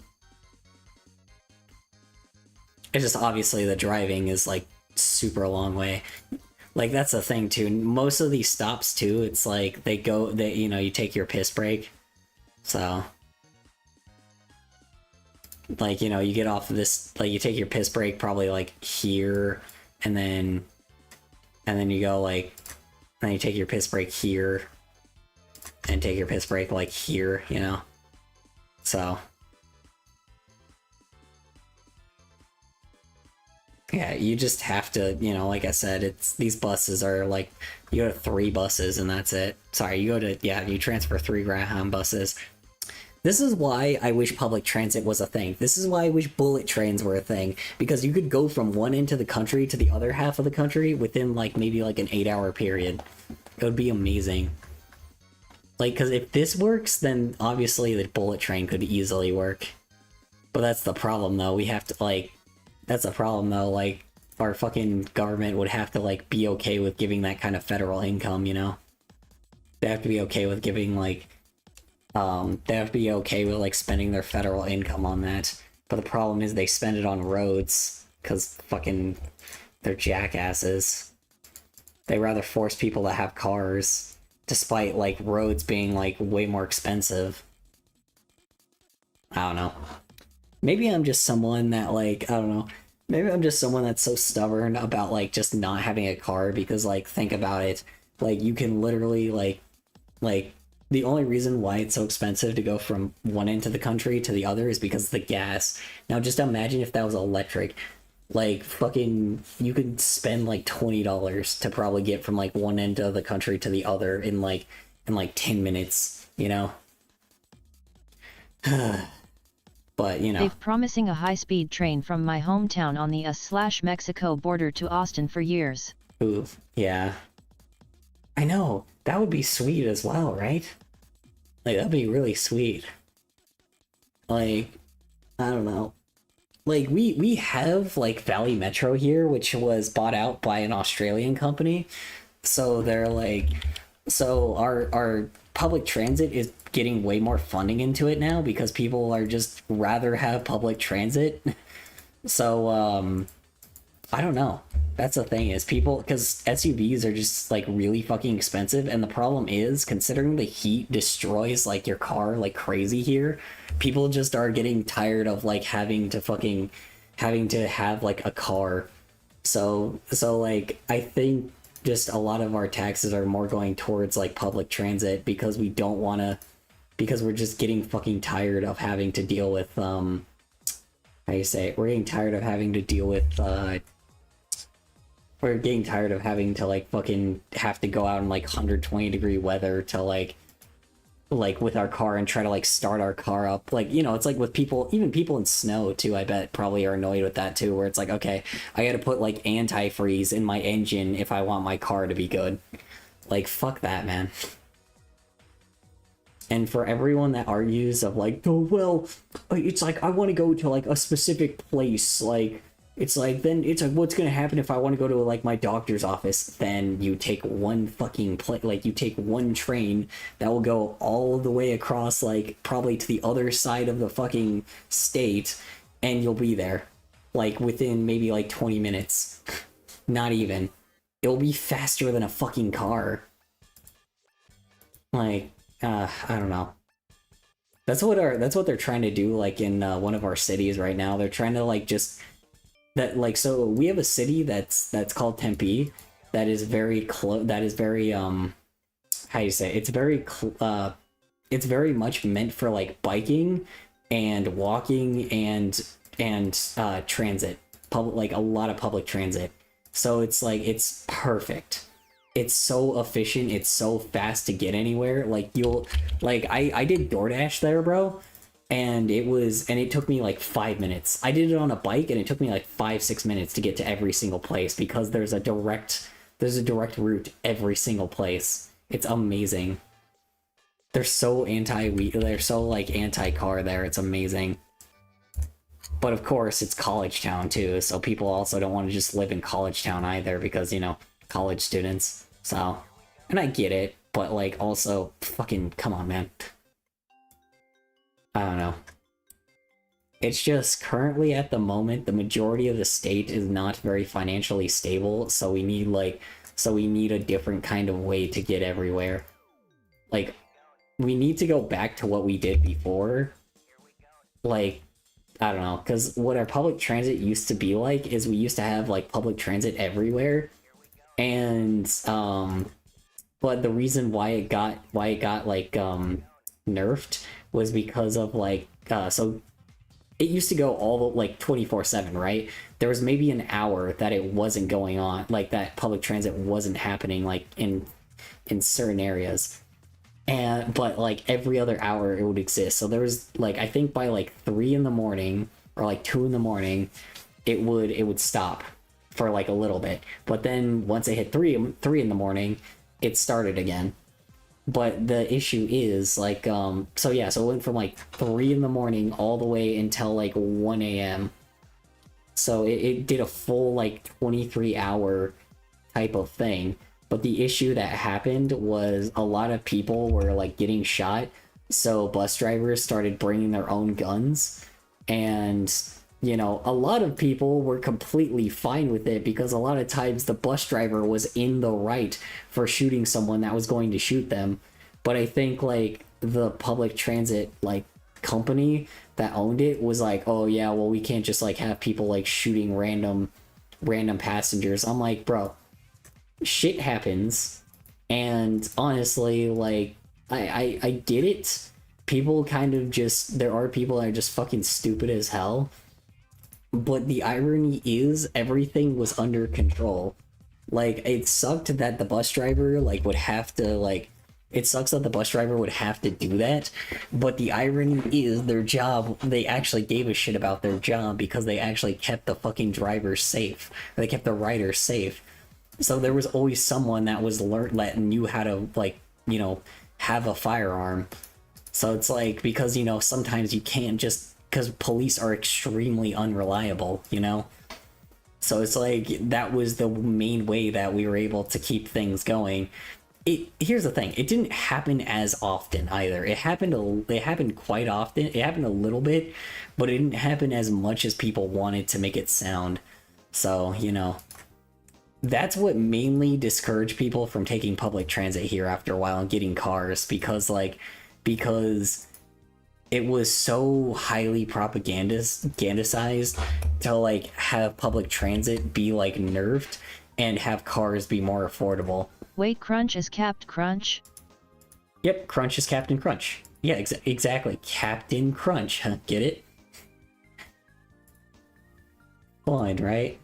It's just obviously the driving is, like, super long way. Like, that's the thing, too. Most of these stops, too, it's like, you know, you take your piss break. So, like, you know, you get off of this, like, you take your piss break probably, like, here, and then you go, like, then you take your piss break here, and take your piss break, like, here, you know? So, yeah, you just have to, you know, like I said, these buses are, like, you go to 3 buses, and that's it. Sorry, you transfer 3 Greyhound buses. This is why I wish public transit was a thing. This is why I wish bullet trains were a thing. Because you could go from one end of the country to the other half of the country within, like, maybe, like, an 8-hour period. It would be amazing. Like, because if this works, then obviously the bullet train could easily work. But that's the problem, though. We have to, like... That's the problem, though. Like, our fucking government would have to, like, be okay with giving that kind of federal income, you know? They have to be okay with giving, like... They have to be okay with, like, spending their federal income on that. But the problem is they spend it on roads, because fucking... they're jackasses. They rather force people to have cars despite like roads being like way more expensive. I don't know. Maybe I'm just someone that like, I don't know. Maybe I'm just someone that's so stubborn about like just not having a car because like think about it. Like you can literally like the only reason why it's so expensive to go from one end of the country to the other is because of the gas. Now just imagine if that was electric. Like fucking you could spend like $20 to probably get from like one end of the country to the other in like 10 minutes, you know? But, you know. They've promising a high-speed train from my hometown on the US/Mexico border to Austin for years. Ooh, yeah. I know. That would be sweet as well, right? Like, that'd be really sweet. Like, I don't know. Like, we have, like, Valley Metro here, which was bought out by an Australian company. So they're, like... So our public transit is getting way more funding into it now because people are just rather have public transit. So, I don't know. That's the thing is people, because SUVs are just like really fucking expensive. And the problem is considering the heat destroys like your car like crazy here, people just are getting tired of like having to have like a car. So like, I think just a lot of our taxes are more going towards like public transit because we don't want to, because we're just getting fucking tired of having to deal with, how you say it? We're getting tired of having to deal with, we're getting tired of having to like fucking have to go out in like 120-degree weather to like with our car and try to like start our car up. Like, you know, it's like with people, even people in snow too, I bet probably are annoyed with that too, where it's like, okay, I gotta put like antifreeze in my engine if I want my car to be good. Like, fuck that, man. And for everyone that argues of like, oh, well, it's like, I want to go to like a specific place, like, it's like, then it's like, what's gonna happen if I want to go to like my doctor's office? Then you take one fucking like you take one train that will go all the way across like probably to the other side of the fucking state, and you'll be there like within maybe like 20 minutes. Not even. It'll be faster than a fucking car. Like, I don't know. That's what they're trying to do like in one of our cities right now. They're trying to like just that like, so we have a city that's called Tempe that is very close, that is very how you say it? It's very much meant for like biking and walking and transit, public, like a lot of public transit. So it's like, it's perfect. It's so efficient, it's so fast to get anywhere. Like you'll like I did DoorDash there, bro. And it took me like 5 minutes. I did it on a bike and it took me like 5-6 minutes to get to every single place because there's a direct route every single place. It's amazing. They're so anti-car there. It's amazing. But of course, it's college town too, so people also don't want to just live in college town either because, you know, college students. So, and I get it, but like also fucking come on, man. I don't know. It's just currently at the moment, the majority of the state is not very financially stable, so we need a different kind of way to get everywhere. Like, we need to go back to what we did before. Like, I don't know, because what our public transit used to be like is we used to have like public transit everywhere, and but the reason why it got like nerfed was because of like so it used to go all like 24/7, right? There was maybe an hour that it wasn't going on, like that public transit wasn't happening like in certain areas, but like every other hour it would exist. So there was like, I think by like 3 in the morning or like 2 in the morning it would stop for like a little bit, but then once it hit 3 in the morning it started again. But the issue is like so yeah, so it went from like 3 in the morning all the way until like 1 a.m. So it did a full like 23-hour type of thing. But the issue that happened was a lot of people were like getting shot, so bus drivers started bringing their own guns, and you know, a lot of people were completely fine with it because a lot of times the bus driver was in the right for shooting someone that was going to shoot them. But I think like the public transit like company that owned it was like, oh yeah, well we can't just like have people like shooting random passengers. I'm like, bro, shit happens. And honestly, like I get it. People kind of just, there are people that are just fucking stupid as hell. But the irony is everything was under control. Like, it sucked that the bus driver like would have to like, it sucks that the bus driver would have to do that, but the irony is their job, they actually gave a shit about their job because they actually kept the fucking drivers safe. They kept the riders safe. So there was always someone that was that knew how to, like, you know, have a firearm. So it's like, because, you know, sometimes you can't just, because police are extremely unreliable, you know? So it's like, that was the main way that we were able to keep things going. Here's the thing, it didn't happen as often either. It happened quite often. It happened a little bit, but it didn't happen as much as people wanted to make it sound. So, you know, that's what mainly discouraged people from taking public transit here after a while and getting cars, because it was so highly propagandized to like have public transit be like nerfed and have cars be more affordable. Wait, Crunch is Capped Crunch? Yep, Crunch is Captain Crunch. Yeah, exactly. Captain Crunch. Huh, get it? Blind, right?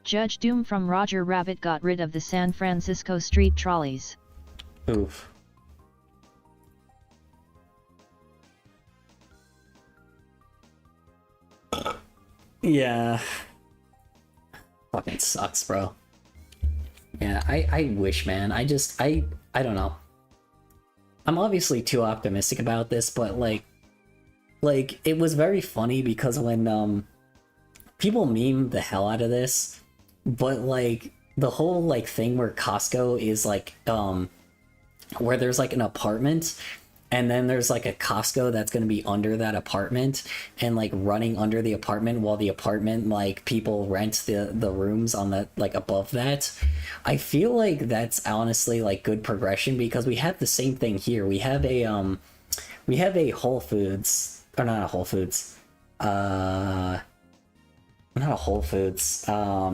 Judge Doom from Roger Rabbit got rid of the San Francisco street trolleys. Oof. Yeah. Fucking sucks, bro. Yeah, I wish, man. I don't know. I'm obviously too optimistic about this, but like it was very funny because when people meme the hell out of this, but like the whole like thing where Costco is like where there's like an apartment and then there's like a Costco that's going to be under that apartment and like running under the apartment while the apartment like people rent the rooms on the like above that. I feel like that's honestly like good progression because we have the same thing here. We have a Whole Foods, or not a Whole Foods, not a Whole Foods,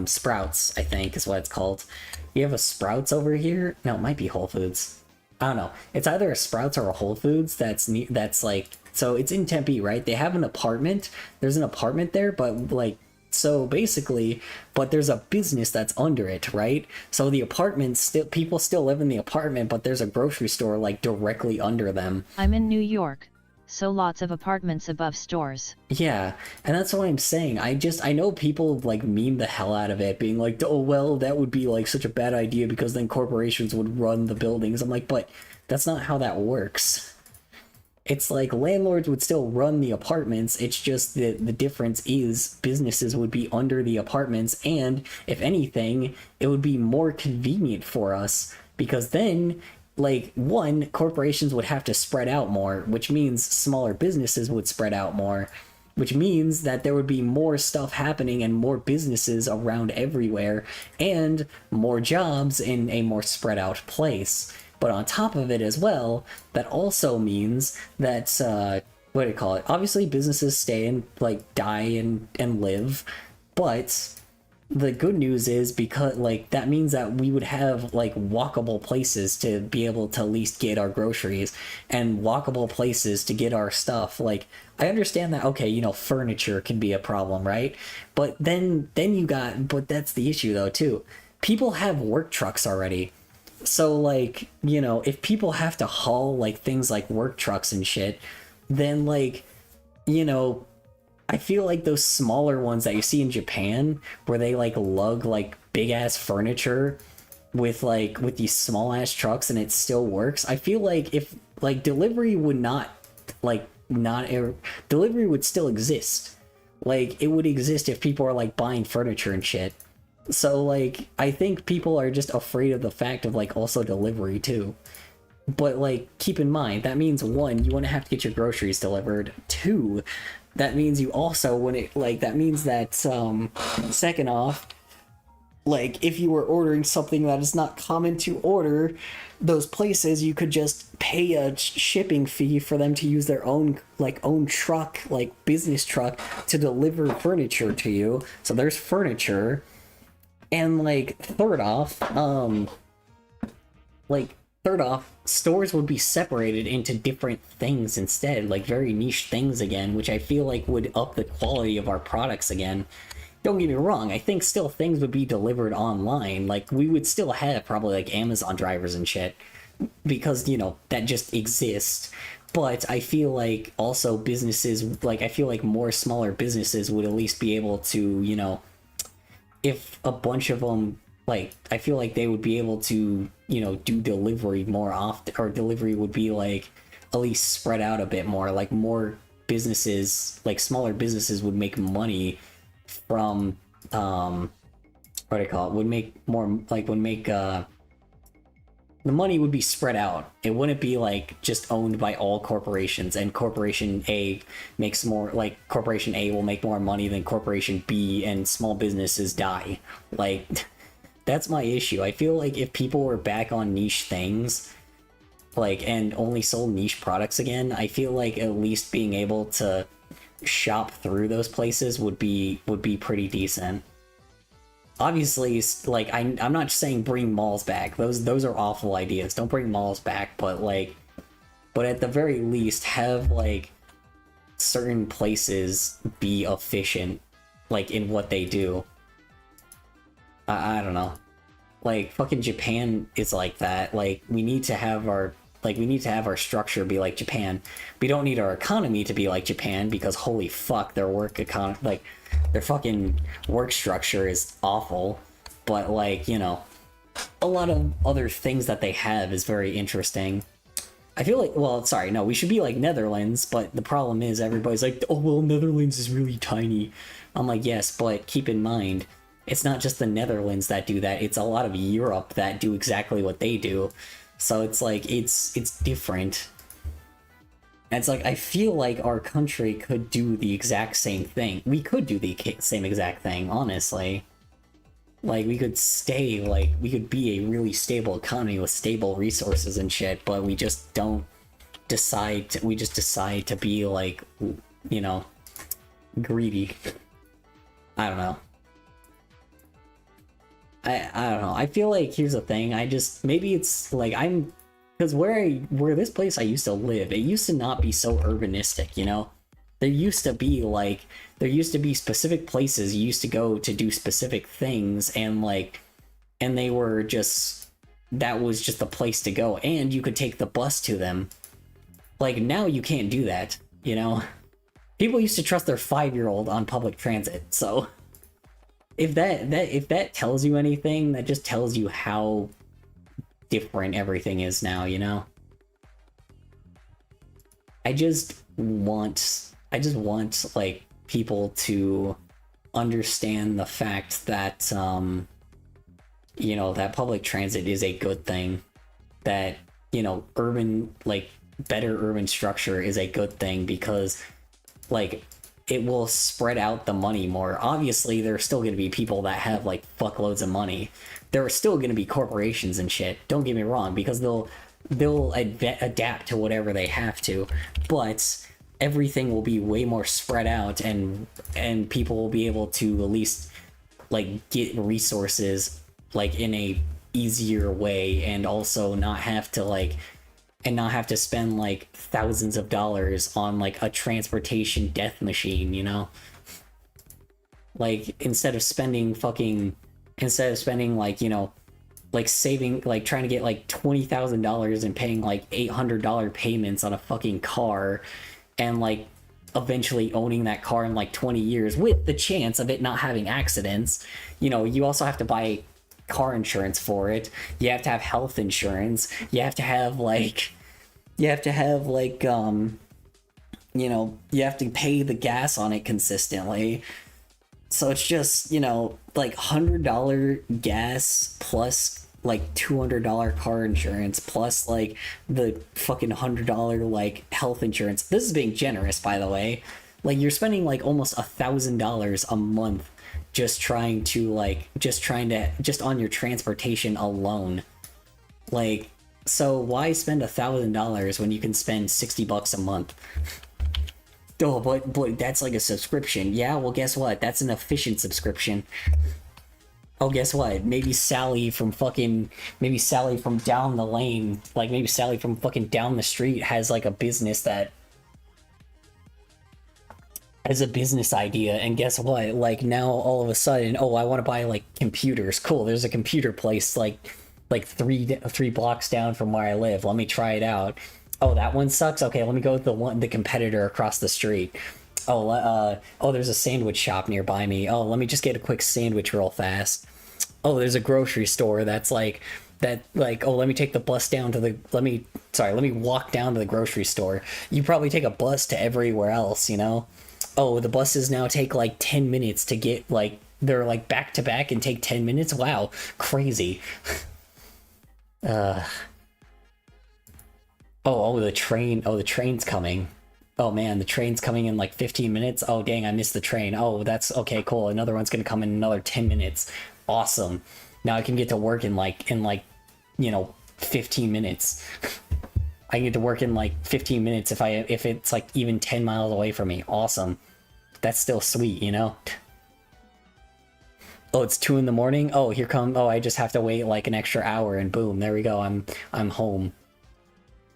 Sprouts, I think is what it's called. You have a Sprouts over here. No, it might be Whole Foods. I don't know. It's either a Sprouts or a Whole Foods that's like, so it's in Tempe, right? They have an apartment. There's an apartment there, but like, so basically, but there's a business that's under it, right? So the apartment people still live in the apartment, but there's a grocery store like directly under them. I'm in New York, so lots of apartments above stores. Yeah, and that's what I'm saying. I know people like meme the hell out of it, being like, oh well, that would be like such a bad idea because then corporations would run the buildings. I'm like, but that's not how that works. It's like landlords would still run the apartments. It's just the difference is businesses would be under the apartments, and if anything, it would be more convenient for us because then, like, one, corporations would have to spread out more, which means smaller businesses would spread out more, which means that there would be more stuff happening and more businesses around everywhere and more jobs in a more spread out place. But on top of it as well, that also means that, what do you call it? Obviously businesses stay and like die and live, but the good news is because like that means that we would have like walkable places to be able to at least get our groceries and walkable places to get our stuff. Like I understand that, okay, you know, furniture can be a problem, right? But then but that's the issue though too. People have work trucks already. So like, you know, if people have to haul like things like work trucks and shit, then like, you know, I feel like those smaller ones that you see in Japan where they like lug like big ass furniture with these small ass trucks and it still works. I feel like if like delivery would delivery would still exist. Like it would exist if people are like buying furniture and shit. So like I think people are just afraid of the fact of like also delivery too. But like, keep in mind, that means 1, you wouldn't have to get your groceries delivered. 2, that means you also wouldn't, like, that means that, second off, like, if you were ordering something that is not common to order, those places, you could just pay a shipping fee for them to use their own, like, own truck, like, business truck, to deliver furniture to you. So there's furniture. And, like, third off, stores would be separated into different things instead, like very niche things again, which I feel like would up the quality of our products again. Don't get me wrong, I think still things would be delivered online, like we would still have probably like Amazon drivers and shit, because, you know, that just exists. But I feel like also businesses, like I feel like more smaller businesses would at least be able to, you know, if a bunch of them, like, I feel like they would be able to, you know, do delivery more often, or delivery would be, like, at least spread out a bit more. Like, more businesses, like, smaller businesses would make money from, what do I call it? Would make more, like, the money would be spread out. It wouldn't be, like, just owned by all corporations, and Corporation A makes more, like, Corporation A will make more money than Corporation B, and small businesses die. Like... That's my issue. I feel like if people were back on niche things, like, and only sold niche products again, I feel like at least being able to shop through those places would be pretty decent. Obviously, like, I'm not saying bring malls back. Those are awful ideas. Don't bring malls back, but like, but at the very least have like certain places be efficient, like in what they do. I don't know. Like, fucking Japan is like that. Like, we need to have our structure be like Japan. We don't need our economy to be like Japan, because holy fuck, their their fucking work structure is awful. But like, you know, a lot of other things that they have is very interesting. I feel like, well, sorry, no, we should be like Netherlands, but the problem is everybody's like, oh, well, Netherlands is really tiny. I'm like, yes, but keep in mind, it's not just the Netherlands that do that, it's a lot of Europe that do exactly what they do. So it's like, it's different. And it's like, I feel like our country could do the exact same thing. We could do the same exact thing, honestly. Like, we could stay, like, we could be a really stable economy with stable resources and shit, but we just don't decide to, we just decide to be, like, you know, greedy. I don't know. I don't know. I feel like, here's the thing, maybe it's like because where this place I used to live, it used to not be so urbanistic, you know? There used to be specific places you used to go to do specific things, and like, and they were just, that was just the place to go, and you could take the bus to them. Like, now you can't do that, you know? People used to trust their 5-year-old on public transit, so... If that tells you anything, that just tells you how different everything is now, you know? I just want, like, people to understand the fact that, you know, that public transit is a good thing. That, you know, better urban structure is a good thing, because, like, it will spread out the money more. Obviously, there are still going to be people that have, like, fuckloads of money. There are still going to be corporations and shit, don't get me wrong, because they'll adapt to whatever they have to, but everything will be way more spread out, and people will be able to at least, like, get resources, like, in a easier way, and also not have to, like, spend, like, thousands of dollars on, like, a transportation death machine, you know? Like, instead of spending, like, you know, like, saving, like, trying to get, like, $20,000 and paying, like, $800 payments on a fucking car, and, like, eventually owning that car in, like, 20 years, with the chance of it not having accidents. You know, you also have to buy car insurance for it. You have to have health insurance. You have to have, you know, you have to pay the gas on it consistently. So it's just, you know, like, $100 gas plus like $200 car insurance plus like the fucking $100 like health insurance. This is being generous, by the way. Like you're spending like almost $1,000 a month just on your transportation alone. Like, so why spend $1,000 when you can spend $60 a month? Oh, but that's like a subscription. Yeah, well, guess what? That's an efficient subscription. Oh, guess what? Maybe Sally from down the lane, like maybe Sally from fucking down the street has like a business that has a business idea, and guess what? Like now all of a sudden, oh, I want to buy like computers. Cool, there's a computer place like three blocks down from where I live. Let me try it out. Oh, that one sucks. Okay, let me go with the competitor across the street. Oh, there's a sandwich shop nearby me. Oh, let me just get a quick sandwich real fast. Oh, there's a grocery store that's like that. Like, oh, let me take the bus down to the. Let me walk down to the grocery store. You probably take a bus to everywhere else, you know. Oh, the buses now take like 10 minutes to get like they're like back to back and take 10 minutes. Wow, crazy. The train. Oh, the train's coming. Oh man, the train's coming in like 15 minutes. Oh dang, I missed the train. Oh, that's okay, cool. Another one's gonna come in another 10 minutes. Awesome. Now I can get to work in 15 minutes. I can get to work in like 15 minutes if it's like even 10 miles away from me. Awesome. That's still sweet, you know? Oh, it's 2 a.m. Oh, here come. Oh, I just have to wait like an extra hour and boom, there we go. I'm home.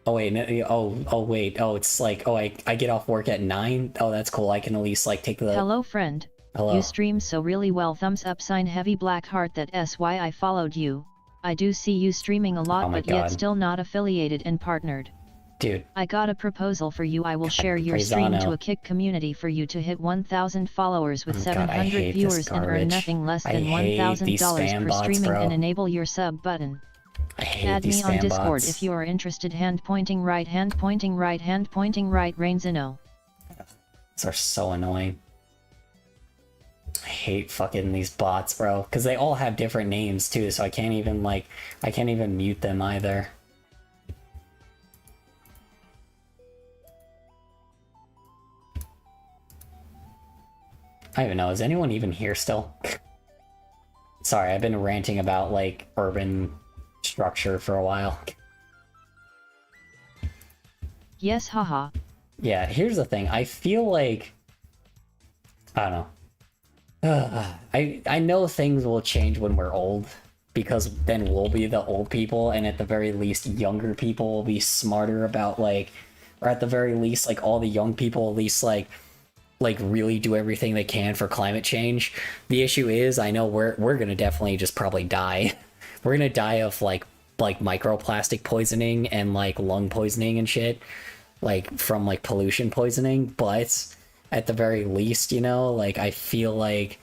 Oh wait, wait. Oh, it's like, oh, I get off work at 9. Oh, that's cool. I can at least like take the. Hello, friend. Hello. You stream so really well. Thumbs up sign heavy black heart. That's why I followed you. I do see you streaming a lot, but yet still not affiliated and partnered. Dude. I got a proposal for you. I will share your stream to a Kick community for you to hit 1,000 followers with 700 viewers and earn nothing less than $1,000 per streaming and enable your sub button. Add me on Discord if you are interested. Hand pointing right, hand pointing right, hand pointing right. Rainzino. These are so annoying. I hate fucking these bots, bro, because they all have different names too, so I can't even mute them either. I don't even know, is anyone even here still? Sorry, I've been ranting about like urban structure for a while. Yes, haha. Yeah, here's the thing. I feel like I don't know. I know things will change when we're old, because then we'll be the old people, and at the very least younger people will be smarter about like, or at the very least like all the young people at least like really do everything they can for climate change. The issue is, I know we're gonna definitely just probably die. We're gonna die of like microplastic poisoning and like lung poisoning and shit, like from like pollution poisoning. But at the very least, you know, like I feel like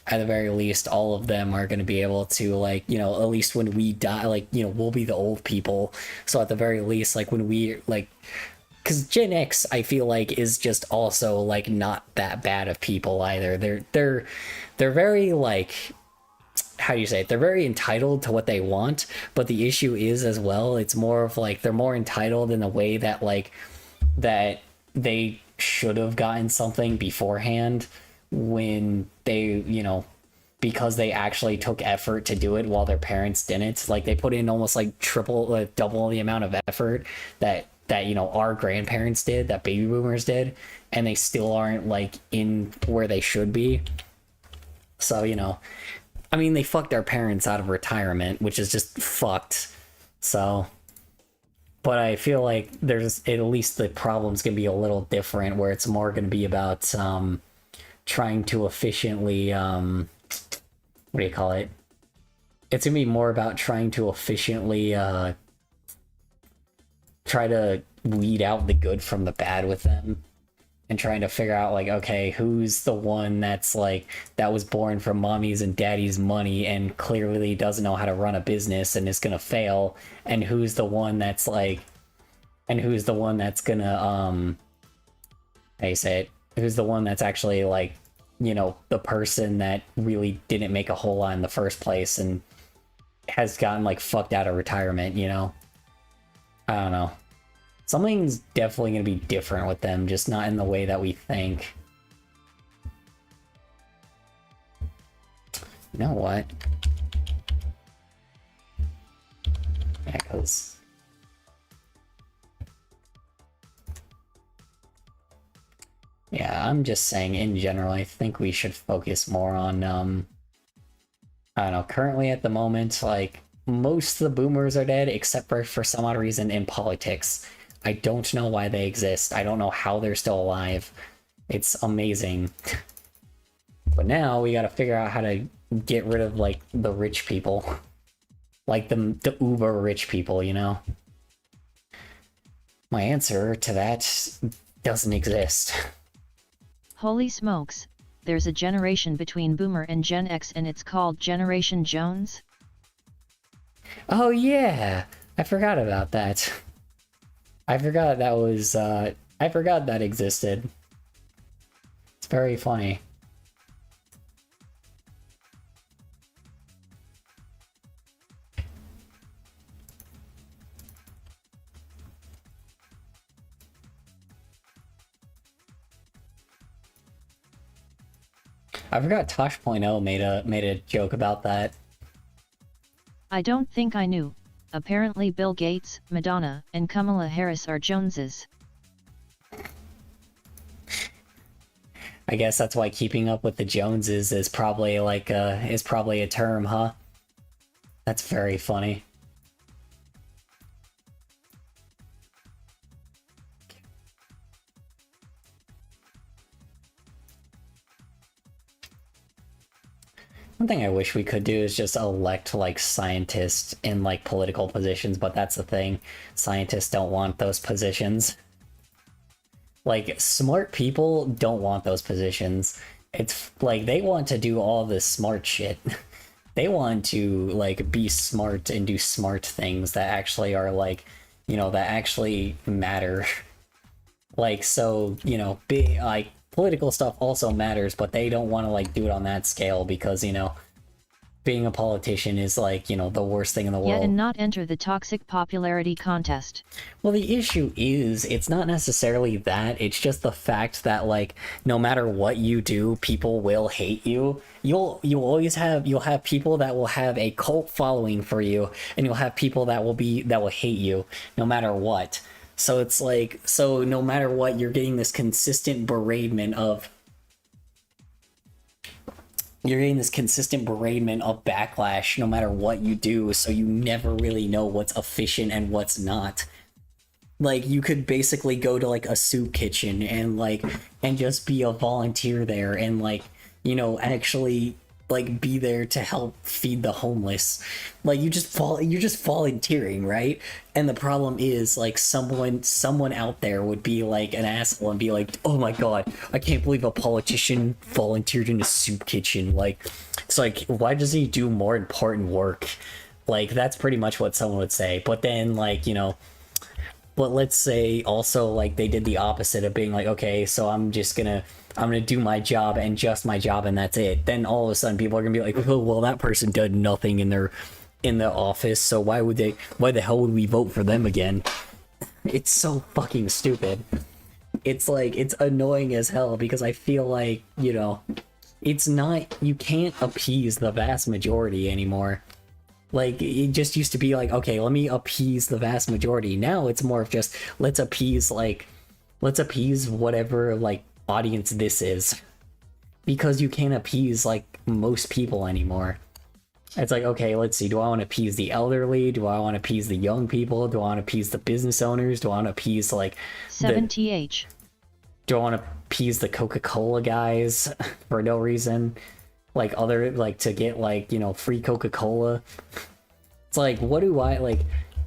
at the very least all of them are going to be able to like, you know, at least when we die, like, you know, we'll be the old people. So at the very least, like when we like, because Gen X, I feel like, is just also like not that bad of people either. They're very like, how do you say it? They're very entitled to what they want, but the issue is as well, it's more of like they're more entitled in a way that like that they should have gotten something beforehand when they, you know, because they actually took effort to do it while their parents didn't. Like they put in almost like double the amount of effort that you know our grandparents did, that baby boomers did, and they still aren't like in where they should be. So, you know, I mean, they fucked our parents out of retirement, which is just fucked. So, but I feel like there's at least the problem's gonna be a little different, where it's more gonna be about trying to efficiently what do you call it? It's gonna be more about trying to efficiently try to weed out the good from the bad with them, and trying to figure out like, okay, who's the one that's like that was born from mommy's and daddy's money and clearly doesn't know how to run a business and is gonna fail, and who's the one that's like, and who's the one that's gonna how you say it, who's the one that's actually like, you know, the person that really didn't make a whole lot in the first place, and has gotten like fucked out of retirement, you know? I don't know. Something's definitely gonna be different with them, just not in the way that we think. You know what? Yeah, cause yeah, I'm just saying in general, I think we should focus more on, I don't know, currently at the moment, like, most of the boomers are dead, except for some odd reason in politics. I don't know why they exist. I don't know how they're still alive. It's amazing. But now we gotta figure out how to get rid of, like, the rich people. Like, the uber rich people, you know? My answer to that doesn't exist. Holy smokes, there's a generation between Boomer and Gen X and it's called Generation Jones? Oh yeah! I forgot about that. I forgot that was, I forgot that existed. It's very funny. I forgot Tosh.0 made a joke about that. I don't think I knew. Apparently Bill Gates, Madonna, and Kamala Harris are Joneses. I guess that's why keeping up with the Joneses is probably like is probably a term, huh? That's very funny. One thing I wish we could do is just elect, like, scientists in, like, political positions, but that's the thing. Scientists don't want those positions. Like, smart people don't want those positions. It's, like, they want to do all this smart shit. They want to, like, be smart and do smart things that actually are, like, you know, that actually matter. Like, so, you know, like, political stuff also matters, but they don't want to, like, do it on that scale because, you know, being a politician is, like, you know, the worst thing in the world. Yeah, and not enter the toxic popularity contest. Well, the issue is, it's not necessarily that, it's just the fact that, like, no matter what you do, people will hate you. You'll have people that will have a cult following for you, and you'll have people that will hate you, no matter what. So it's like, so no matter what, you're getting this consistent beratement of backlash no matter what you do, so you never really know what's efficient and what's not. Like, you could basically go to, like, a soup kitchen and, like, and just be a volunteer there and, like, you know, actually, like, be there to help feed the homeless. Like, you're just volunteering, right? And the problem is, like, someone out there would be like an asshole and be like, oh my god, I can't believe a politician volunteered in a soup kitchen. Like, it's like, why does he do more important work? Like, that's pretty much what someone would say. But then, like, you know, but let's say also, like, they did the opposite of being like, okay, so I'm gonna do my job and just my job and that's it. Then all of a sudden people are gonna be like, oh, well, that person did nothing in the office, so why the hell would we vote for them again? It's so fucking stupid. It's like, it's annoying as hell because I feel like, you know, it's not, you can't appease the vast majority anymore. Like, it just used to be like, okay, let me appease the vast majority. Now it's more of just, let's appease whatever, like, audience this is. Because you can't appease, like, most people anymore. It's like, okay, let's see, do I want to appease the elderly? Do I want to appease the young people? Do I want to appease the business owners? Do I want to appease, like, 7th. Do I want to appease the Coca-Cola guys for no reason? Like, to get, like, you know, free Coca-Cola? It's like, what do I, like,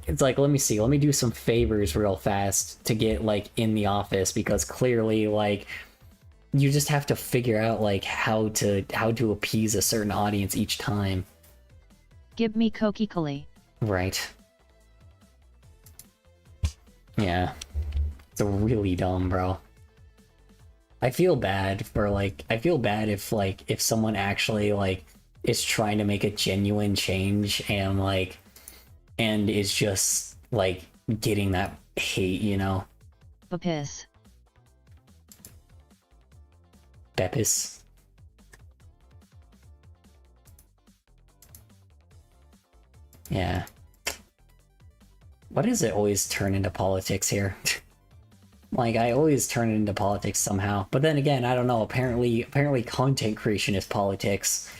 it's like, let me see, let me do some favors real fast to get, like, in the office, because clearly, like, you just have to figure out, like, how to appease a certain audience each time. Give me Coca-Cola. Right. Yeah. It's really dumb, bro. I feel bad if, like, if someone actually, like, is trying to make a genuine change and is just like getting that hate, you know? Bepis. Bepis. Yeah. Why does it always turn into politics here? Like, I always turn it into politics somehow. But then again, I don't know, apparently content creation is politics.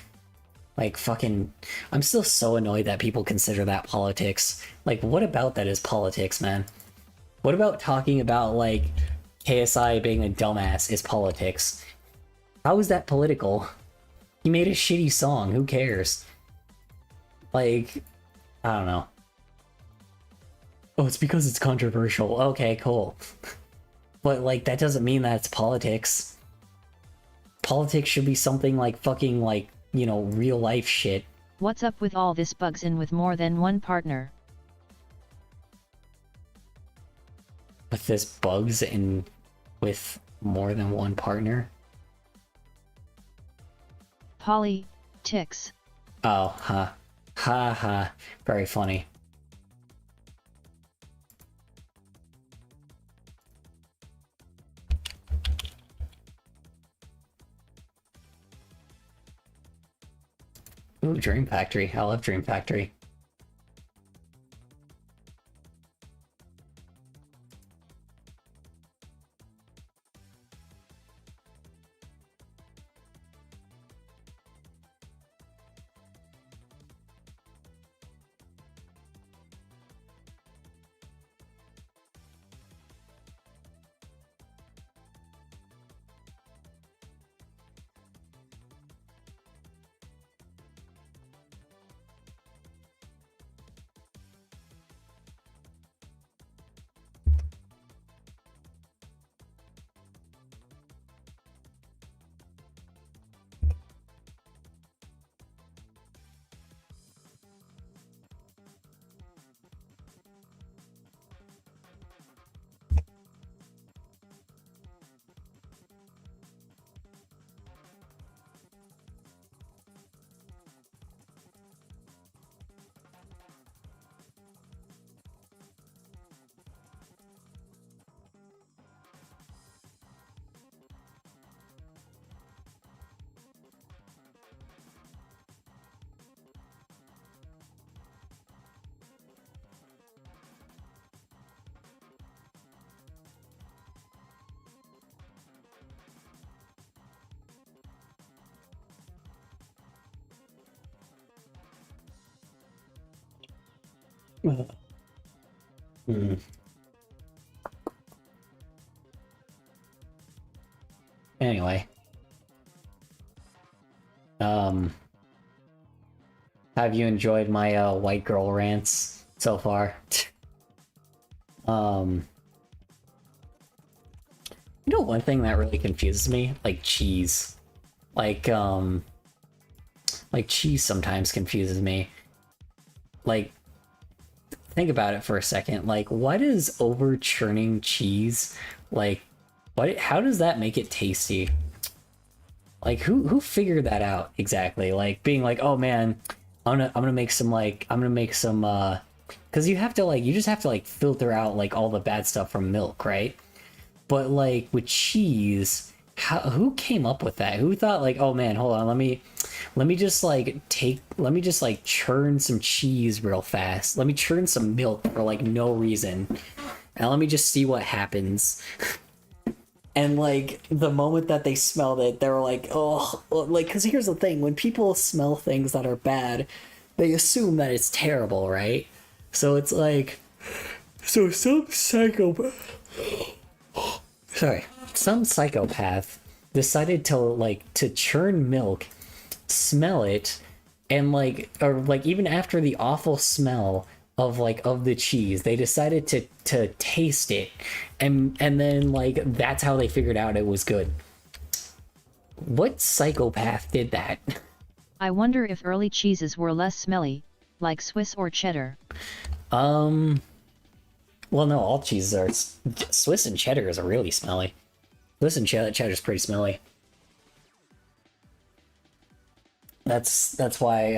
Like, fucking... I'm still so annoyed that people consider that politics. Like, what about that is politics, man? What about talking about, like, KSI being a dumbass is politics? How is that political? He made a shitty song, who cares? Like, I don't know. Oh, it's because it's controversial. Okay, cool. But, like, that doesn't mean that it's politics. Politics should be something like fucking, like, you know, real life shit. What's up with all this bugs in with more than one partner? With this bugs in with more than one partner? Politics. Oh, huh. Ha ha. Very funny. Ooh, Dream Factory. I love Dream Factory. Hmm. Anyway. Have you enjoyed my white girl rants so far? You know, one thing that really confuses me, like cheese. Like cheese sometimes confuses me. Like, think about it for a second. Like, what is over churning cheese? Like, how does that make it tasty? Like, who figured that out exactly? Like, being like, oh man, I'm gonna make some because you just have to filter out like all the bad stuff from milk, right? But like with cheese, who came up with that? Who thought like, oh man, hold on, let me just churn some cheese real fast. Let me churn some milk for like no reason. And let me just see what happens. And like the moment that they smelled it, they were like, oh, like, because here's the thing, when people smell things that are bad, they assume that it's terrible, right? So it's like, so some psychopath decided to churn milk, smell it, and even after the awful smell of the cheese, they decided to taste it, and then that's how they figured out it was good. What psychopath did that? I wonder if early cheeses were less smelly, like Swiss or cheddar. Well, no, all cheeses are. Swiss and cheddar is really smelly. Swiss and cheddar's pretty smelly. That's why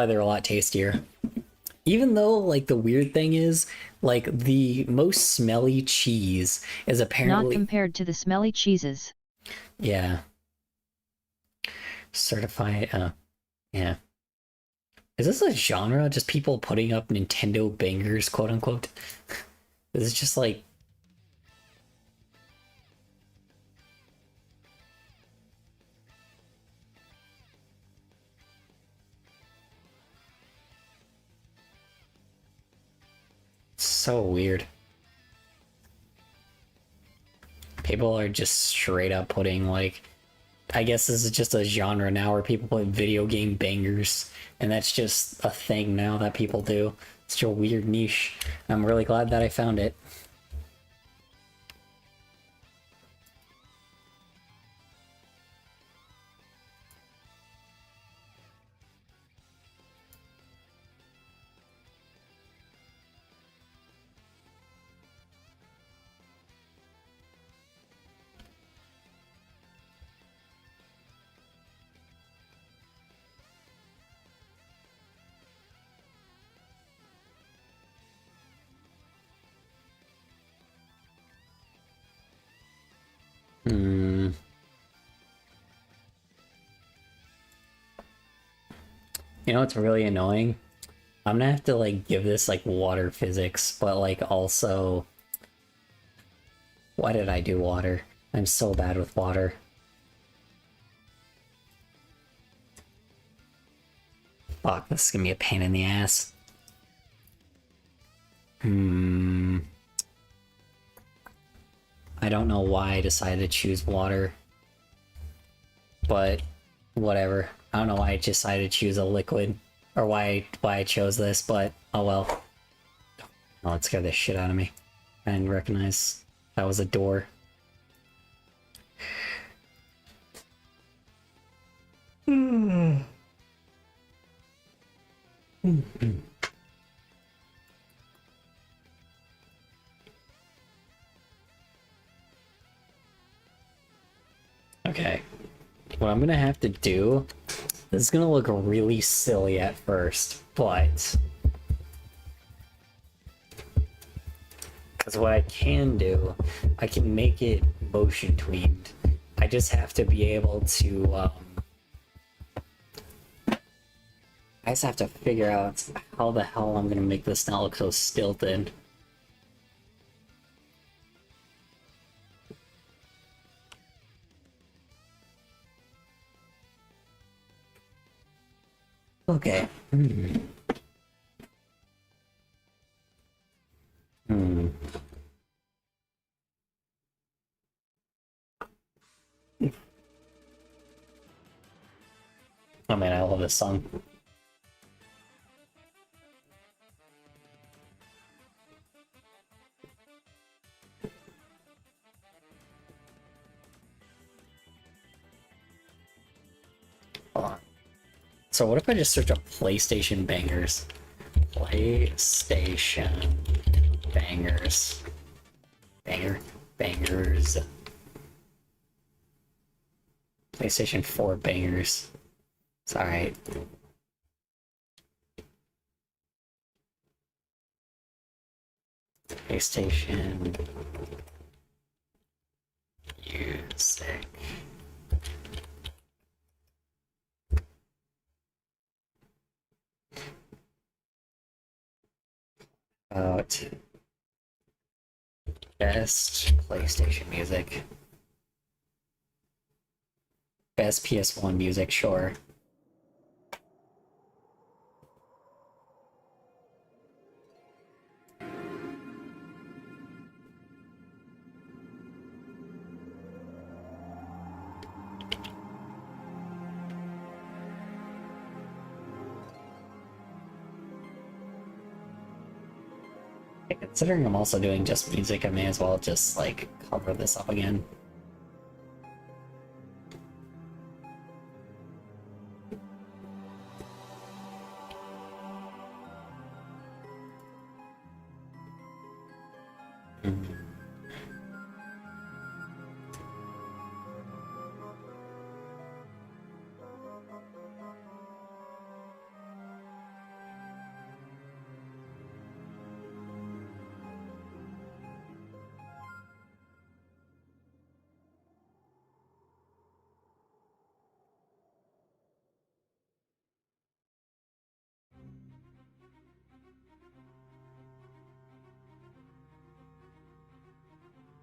they're a lot tastier. Even though, like, the weird thing is, like, the most smelly cheese is apparently... Not compared to the smelly cheeses. Yeah. Certified, yeah. Is this a genre? Just people putting up Nintendo bangers, quote unquote? Is it just like... So weird. People are just straight up putting, like, I guess this is just a genre now where people put video game bangers, and that's just a thing now that people do. It's such a weird niche. I'm really glad that I found it. You know what's really annoying? I'm gonna have to, like, give this, like, water physics, but, like, also... Why did I do water? I'm so bad with water. Fuck, this is gonna be a pain in the ass. I don't know why I decided to choose water. But, whatever. I don't know why I decided to choose a liquid. Or why I chose this, but oh well. Oh, it scared the shit out of me. I didn't recognize that was a door. Okay. What I'm gonna have to do, this is gonna look really silly at first, but... Because what I can do, I can make it motion tweened. I just have to be able to, I just have to figure out how the hell I'm gonna make this not look so stilted. Okay. Oh man, I love this song. Hold on. So what if I just search up PlayStation bangers? PlayStation bangers. Bangers. PlayStation 4 bangers. It's alright. PlayStation music. About best PlayStation music. Best PS1 music, sure. Considering I'm also doing just music, I may as well just, like, cover this up again.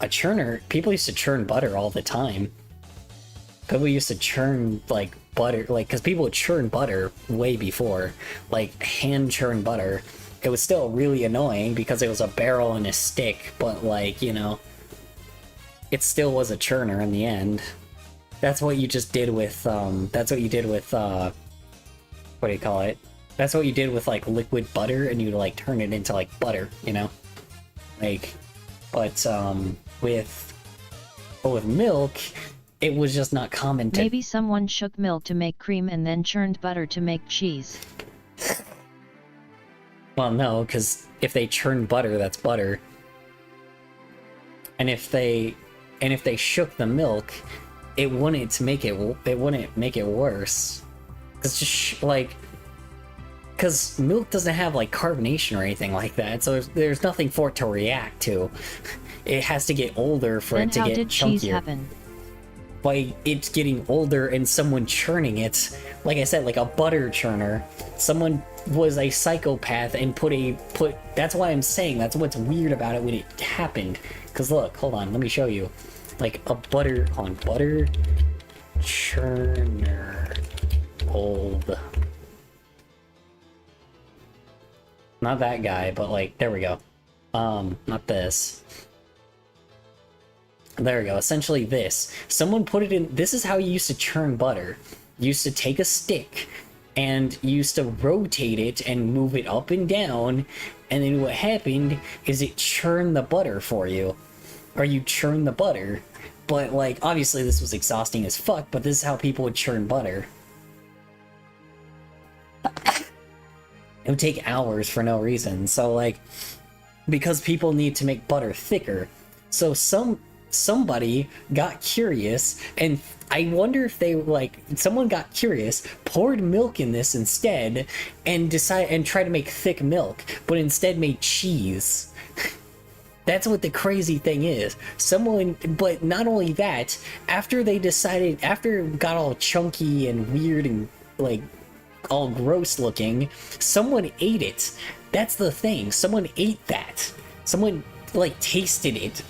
a churner, people used to churn butter all the time. People used to churn, like, butter, like, because people would churn butter way before. Like, hand churn butter. It was still really annoying because it was a barrel and a stick, but, like, you know, it still was a churner in the end. That's what you just did with, that's what you did with, what do you call it? That's what you did with, like, liquid butter, and you, like, turn it into, like, butter, you know? Like, but, with milk, it was just not common to... Maybe someone shook milk to make cream and then churned butter to make cheese. Well, no, because if they churn butter, that's butter. And if they shook the milk, it wouldn't make it worse. Cause just because milk doesn't have like carbonation or anything like that, so there's nothing for it to react to. It has to get older for it to get chunkier. Then how did cheese happen? By it's getting older and someone churning it. Like I said, like a butter churner. Someone was a psychopath and that's why I'm saying that's what's weird about it when it happened. Cause look, hold on, let me show you. Like a butter churner old. Not that guy, but like there we go. Not this. There we go, essentially this. Someone put it in, this is how you used to churn butter. You used to take a stick and you used to rotate it and move it up and down, and then what happened is it churned the butter for you. Or you churn the butter. But like, obviously this was exhausting as fuck, but this is how people would churn butter. It would take hours for no reason, so like, because people need to make butter thicker. So somebody got curious, and I wonder if they someone got curious, poured milk in this instead, and tried to make thick milk, but instead made cheese. That's what the crazy thing is. But not only that, after it got all chunky and weird and like all gross looking, someone ate it. That's the thing. Someone ate that. Someone like tasted it.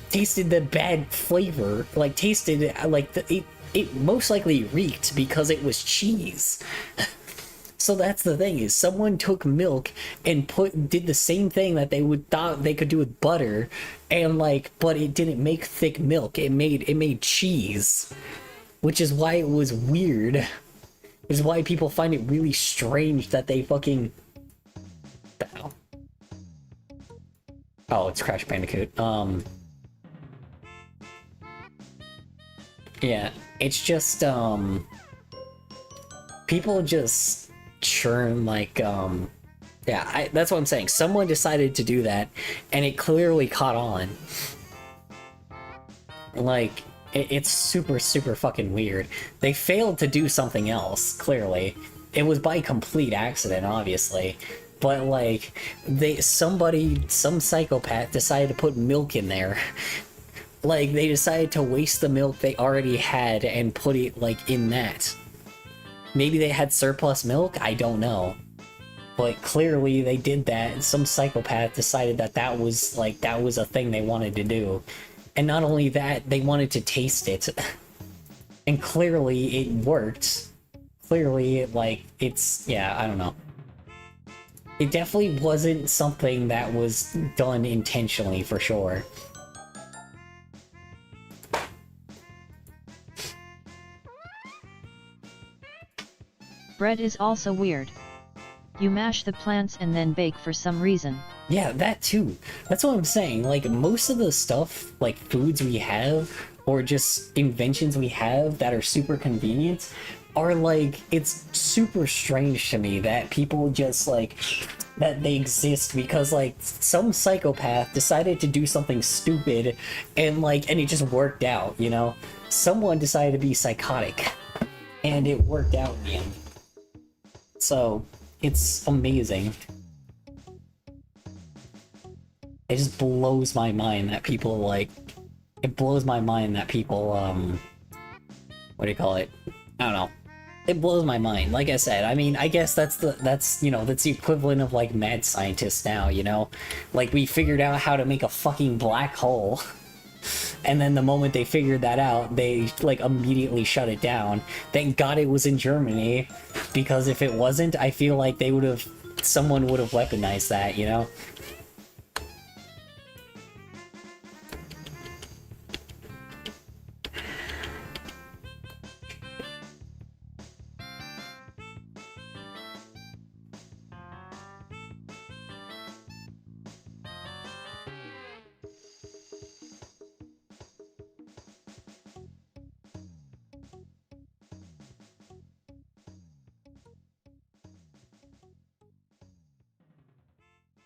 Tasted the bad flavor, like tasted like it most likely reeked because it was cheese. So that's the thing, is someone took milk and did the same thing that they thought they could do with butter, and but it didn't make thick milk. It made cheese, which is why it was weird. Is why people find it really strange that they fucking. Oh, it's Crash Bandicoot. Yeah, it's just, people just churn, yeah, that's what I'm saying. Someone decided to do that, and it clearly caught on. Like, it's super, super fucking weird. They failed to do something else, clearly. It was by complete accident, obviously. But, like, some psychopath decided to put milk in there. Like, they decided to waste the milk they already had and put it, in that. Maybe they had surplus milk? I don't know. But clearly they did that, and some psychopath decided that was a thing they wanted to do. And not only that, they wanted to taste it. And clearly it worked. Clearly, yeah, I don't know. It definitely wasn't something that was done intentionally, for sure. Bread is also weird. You mash the plants and then bake for some reason. Yeah, that too. That's what I'm saying. Like, most of the stuff, like foods we have, or just inventions we have that are super convenient, are it's super strange to me that people just, that they exist because, some psychopath decided to do something stupid and, and it just worked out, you know? Someone decided to be psychotic, and it worked out in the end. So, it's amazing. It just blows my mind that people, it blows my mind that people, what do you call it? I don't know. It blows my mind. Like I said, I mean, I guess that's the equivalent of, mad scientists now, you know? We figured out how to make a fucking black hole. And then the moment they figured that out, they like immediately shut it down. Thank God it was in Germany, because if it wasn't, I feel like someone would have weaponized that, you know?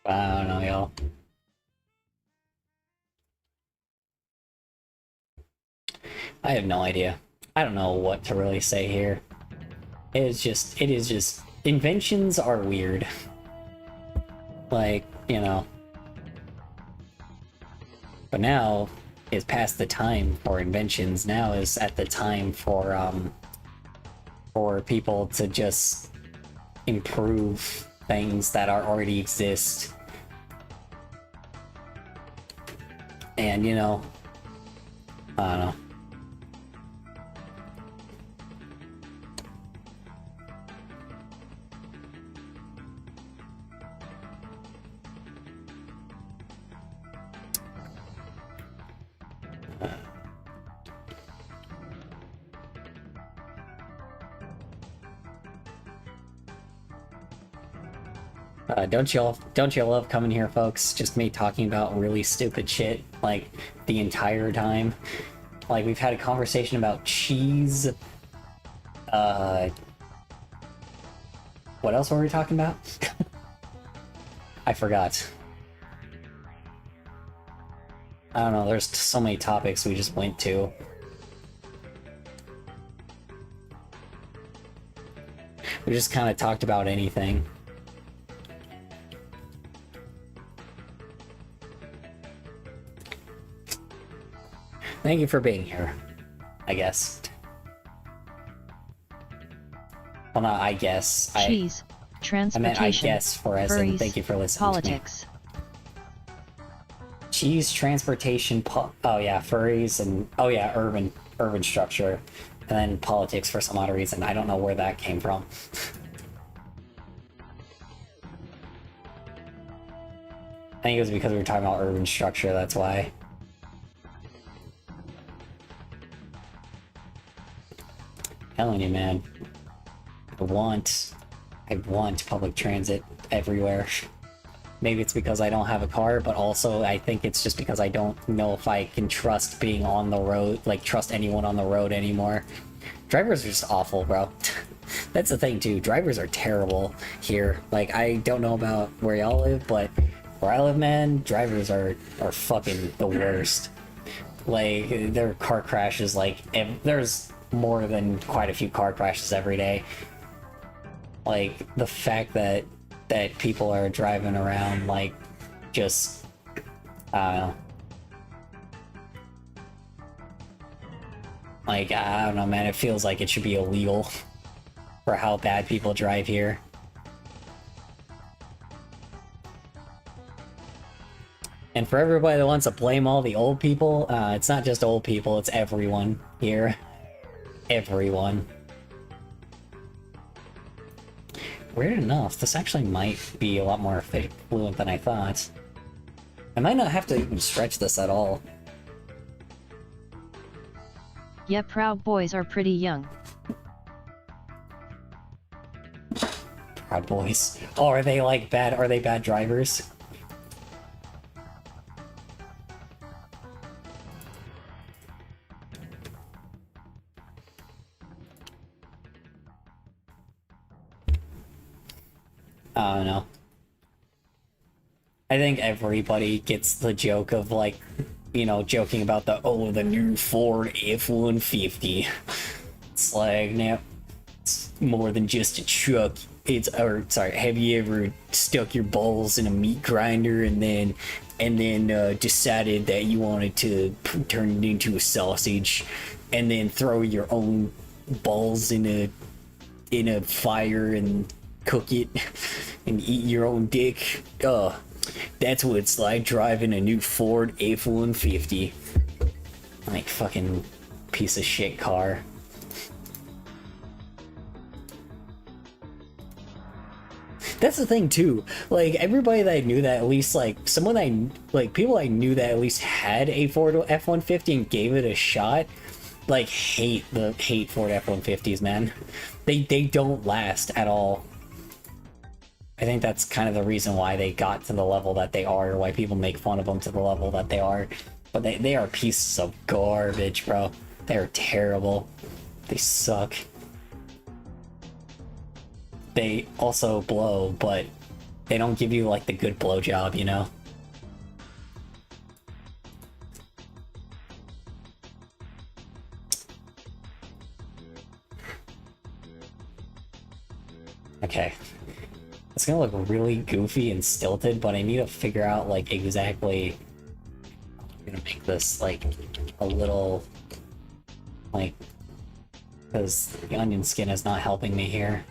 I don't know, y'all. I have no idea. I don't know what to really say here. It is just, inventions are weird. Like, you know. But now is past the time for inventions. Now is at the time for people to just improve things that already exist. And, you know, I don't know. Don't you love coming here, folks? Just me talking about really stupid shit, like, the entire time. Like, we've had a conversation about cheese. What else were we talking about? I forgot. I don't know, there's so many topics we just went to. We just kind of talked about anything. Thank you for being here, I guess. Well, not I guess. Cheese, transportation, I meant I guess for as in thank you for listening politics. to me. Cheese, transportation, oh yeah, furries, and oh yeah, urban structure, and then politics for some odd reason. I don't know where that came from. I think it was because we were talking about urban structure, that's why. Telling you, man. I want public transit everywhere. Maybe it's because I don't have a car, but also I think it's just because I don't know if I can trust being on the road, like trust anyone on the road anymore. Drivers are just awful, bro. That's the thing too, drivers are terrible here. Like, I don't know about where y'all live, but where I live, man, drivers are fucking the worst. Like, there are car crashes, like, there's more than quite a few car crashes every day. Like, the fact that people are driving around, like, just, I don't know. Like, I don't know, man, it feels like it should be illegal for how bad people drive here. And for everybody that wants to blame all the old people, it's not just old people, it's everyone here. Everyone. Weird enough, this actually might be a lot more fluent than I thought. I might not have to even stretch this at all. Yeah, Proud Boys are pretty young. Proud Boys. Oh, are they like bad? Are they bad drivers? I don't know. I think everybody gets the joke of, like, you know, joking about the new Ford F-150. It's like, no, it's more than just a truck. Have you ever stuck your balls in a meat grinder and then decided that you wanted to turn it into a sausage and then throw your own balls in a fire and cook it and eat your own dick? That's what it's like driving a new Ford F-150. Like, fucking piece of shit car. That's the thing too. Like, everybody that I knew that at least, like, people I knew that at least had a Ford F-150 and gave it a shot, like, hate Ford F-150s, man. They don't last at all. I think that's kind of the reason why they got to the level that they are, or why people make fun of them to the level that they are. But they are pieces of garbage, bro. They're terrible. They suck. They also blow, but they don't give you, like, the good blowjob, you know? Okay. It's gonna look really goofy and stilted, but I need to figure out, like, exactly how I'm gonna make this, like, a little, like, because the onion skin is not helping me here.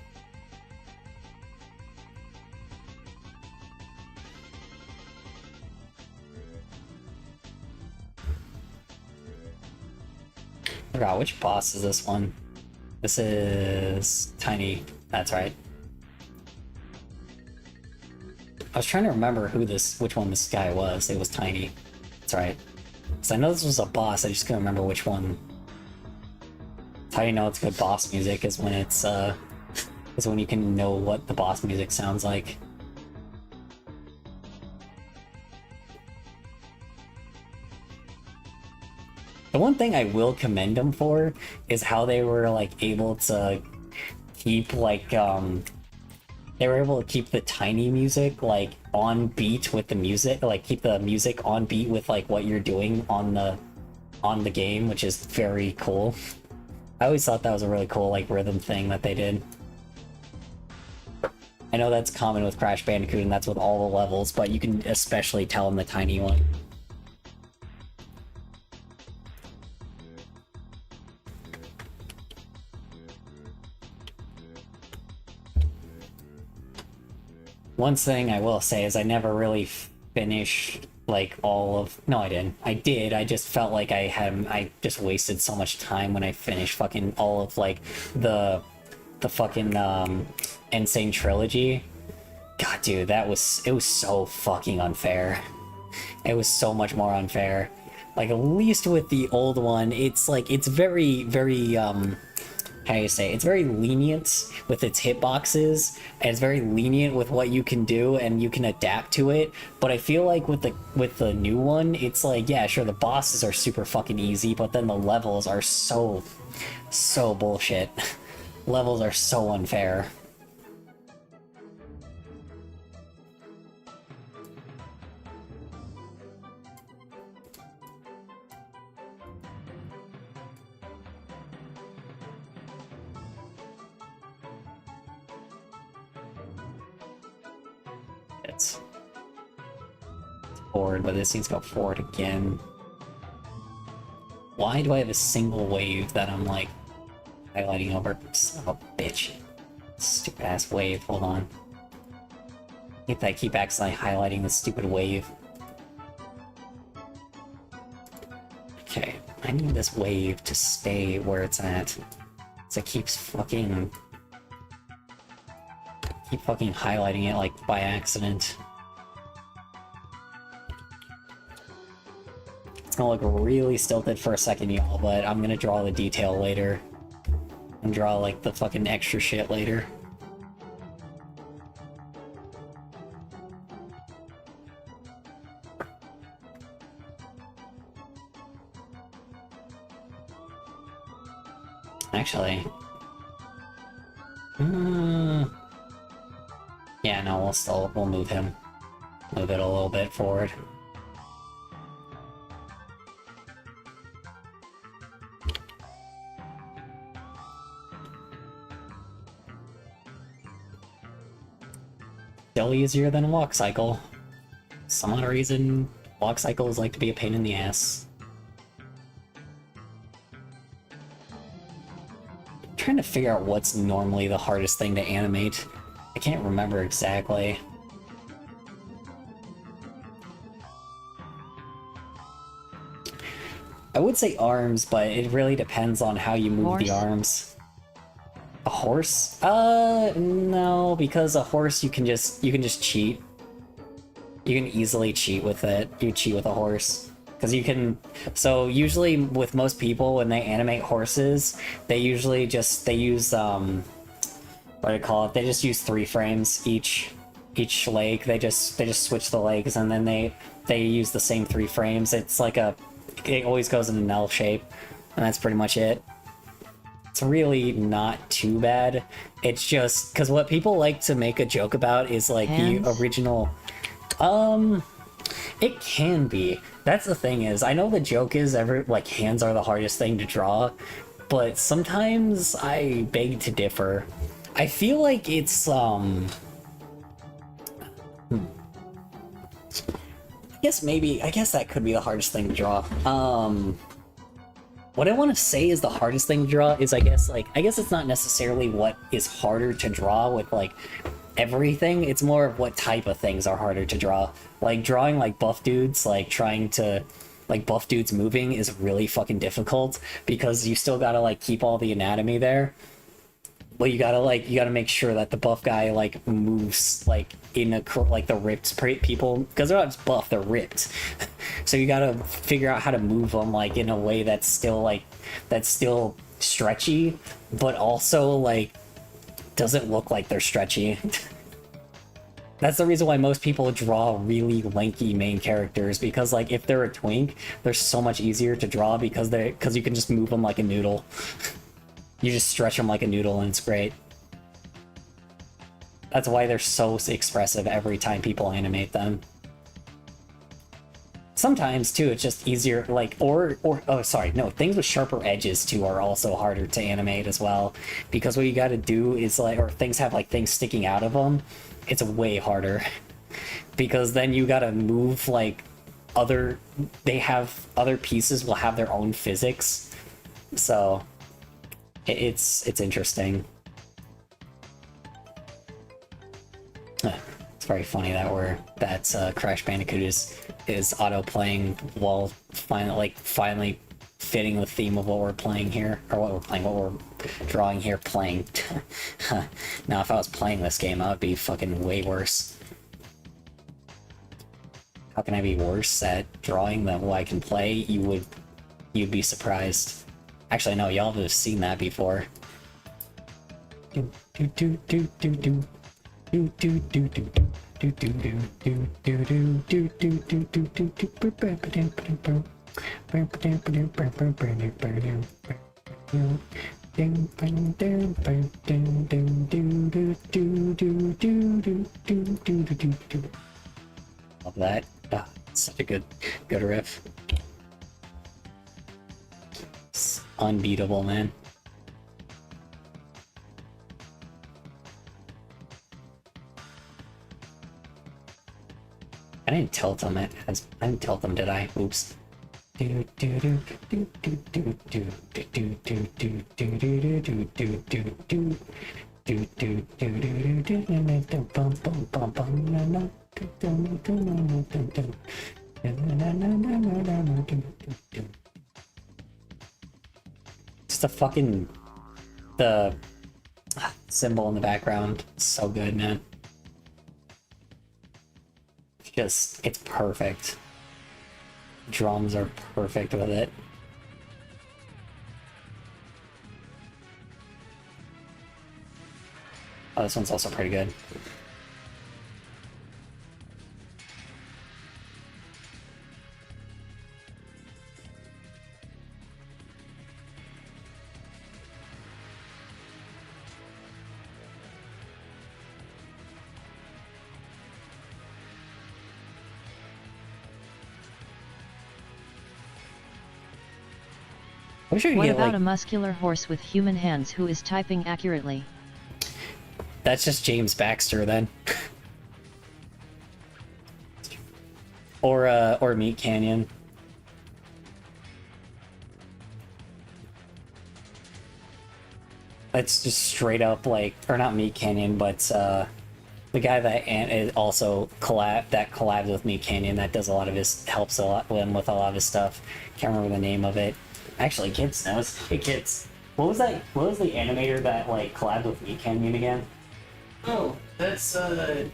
I forgot, which boss is this one? This is Tiny. That's right. I was trying to remember which one this guy was. It was Tiny. That's right. So I know this was a boss, I just couldn't remember which one. That's how you know it's good boss music, is when is when you can know what the boss music sounds like. The one thing I will commend them for is how they were, like, able to keep, like, they were able to keep the Tiny music, like, on beat with the music, like, keep the music on beat with, like, what you're doing on the game, which is very cool. I always thought that was a really cool, like, rhythm thing that they did. I know that's common with Crash Bandicoot, and that's with all the levels, but you can especially tell in the Tiny one. One thing I will say is I never really finished, like, all of... No, I didn't. I did, I just felt like I just wasted so much time when I finished fucking all of, like, the fucking, Insane Trilogy. God, dude, it was so fucking unfair. It was so much more unfair. Like, at least with the old one, it's, like, it's very, very, how do you say? It's very lenient with its hitboxes, and it's very lenient with what you can do, and you can adapt to it. But I feel like with the new one, it's like, yeah, sure, the bosses are super fucking easy, but then the levels are so bullshit. Levels are so unfair. It's forward, but this needs to go forward again. Why do I have a single wave that I'm, like, highlighting over? Son of a bitch. Stupid ass wave, hold on. I keep accidentally highlighting the stupid wave. Okay, I need this wave to stay where it's at. So it keeps fucking highlighting it, like, by accident. It's gonna look really stilted for a second, y'all, but I'm gonna draw the detail later. And draw, like, the fucking extra shit later. Actually... yeah, no, we'll move him. Move it a little bit forward. Still easier than a walk cycle. Some odd reason, walk cycles like to be a pain in the ass. I'm trying to figure out what's normally the hardest thing to animate. I can't remember exactly. I would say arms, but it really depends on how you move the Horse? arms. A horse? No, because a horse you can just cheat. You can easily cheat with it. You cheat with a horse. Because you can... So usually with most people, when they animate horses, they usually just... They use, what do you call it? They just use 3 frames each leg. They just switch the legs, and then they use the same 3 frames. It's like a... It always goes in an L shape, and that's pretty much it. It's really not too bad. It's just... Because what people like to make a joke about is, like, Hands? the original... It can be. That's the thing is, I know the joke is like hands are the hardest thing to draw, but sometimes I beg to differ. I feel like it's I guess that could be the hardest thing to draw. What I want to say is the hardest thing to draw is I guess it's not necessarily what is harder to draw with like everything. It's more of what type of things are harder to draw. Like drawing like buff dudes, like trying to like buff dudes moving is really fucking difficult because you still gotta like keep all the anatomy there. But you gotta make sure that the buff guy like moves like in a like the ripped people, because they're not just buff, they're ripped. So you gotta figure out how to move them like in a way that's still stretchy, but also like doesn't look like they're stretchy. That's the reason why most people draw really lanky main characters, because like if they're a twink, they're so much easier to draw because you can just move them like a noodle. You just stretch them like a noodle and it's great. That's why they're so expressive every time people animate them. Sometimes too, it's just easier, like, things with sharper edges too are also harder to animate as well, because what you gotta do is like, or things have like things sticking out of them, it's way harder, because then you gotta move like other pieces will have their own physics, so it's interesting. It's very funny that Crash Bandicoot is auto-playing while finally fitting the theme of what we're playing here, or what we're drawing here, playing. Now, if I was playing this game, I would be fucking way worse. How can I be worse at drawing than what I can play? You'd be surprised. Actually, no, y'all have seen that before. Love that. Ah, such a good riff. It's unbeatable, man. I didn't tilt them. I didn't tilt them, did I? Oops. Just the symbol in the background. It's so good, man. It's perfect. Drums are perfect with it. Oh, this one's also pretty good. What about a muscular horse with human hands who is typing accurately? That's just James Baxter then. Or Meat Canyon. It's just straight up like, or not Meat Canyon, but The guy that is also collabs with me, Canyon, that does a lot of his, helps a lot with a lot of his stuff. Can't remember the name of it. Actually, Kids knows. Hey, Kids. What was that? What was the animator that like collabed with me, Canyon, again? Oh, that's I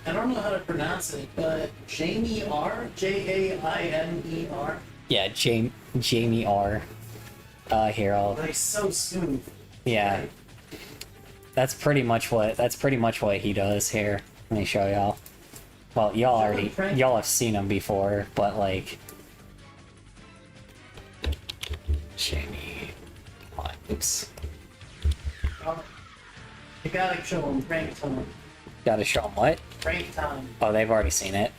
don't know how to pronounce it, but Jamie R, Jaimer. Yeah, Jamie R. Here I'll. Like so smooth. Yeah. That's pretty much what he does here. Let me show y'all. Well, y'all have seen him before, but like Jamie. Oops. You gotta show him rank time. Gotta show him what? Rank time. Oh, they've already seen it.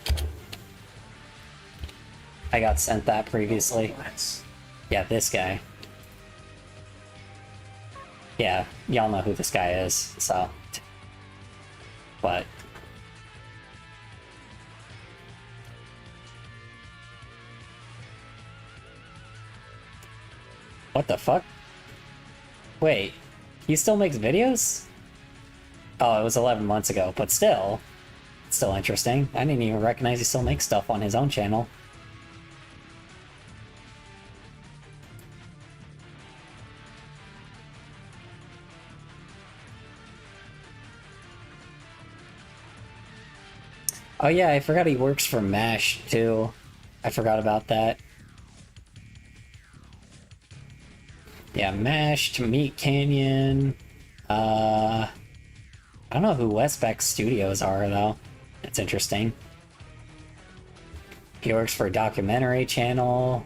I got sent that previously. Yeah, this guy. Yeah, y'all know who this guy is, so. But. What the fuck? Wait, he still makes videos? Oh, it was 11 months ago, but still. It's still interesting. I didn't even recognize he still makes stuff on his own channel. Oh yeah, I forgot he works for MASH too. I forgot about that. Yeah, MASH to Meat Canyon. I don't know who Westbeck Studios are though. That's interesting. He works for a documentary channel.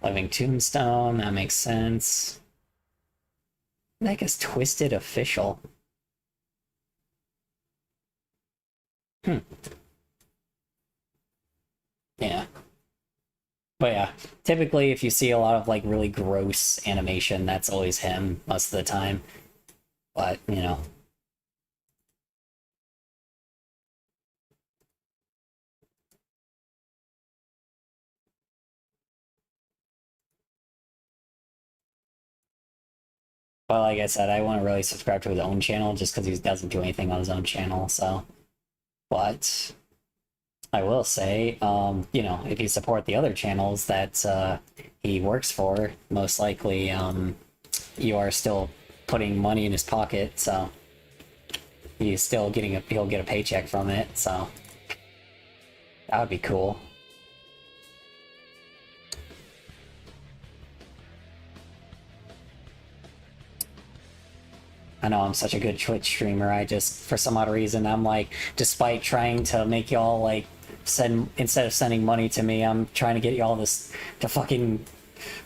Living Tombstone, that makes sense. That is Twisted Official. Yeah. But yeah, typically if you see a lot of like really gross animation, that's always him most of the time. But, you know. But like I said, I want to really subscribe to his own channel just because he doesn't do anything on his own channel, so. But I will say, you know, if you support the other channels that he works for, most likely you are still putting money in his pocket, so he's still getting he'll get a paycheck from it, so that would be cool. I know I'm such a good Twitch streamer, I just, for some odd reason, I'm like, despite trying to make y'all, like, instead of sending money to me, I'm trying to get y'all this, to fucking,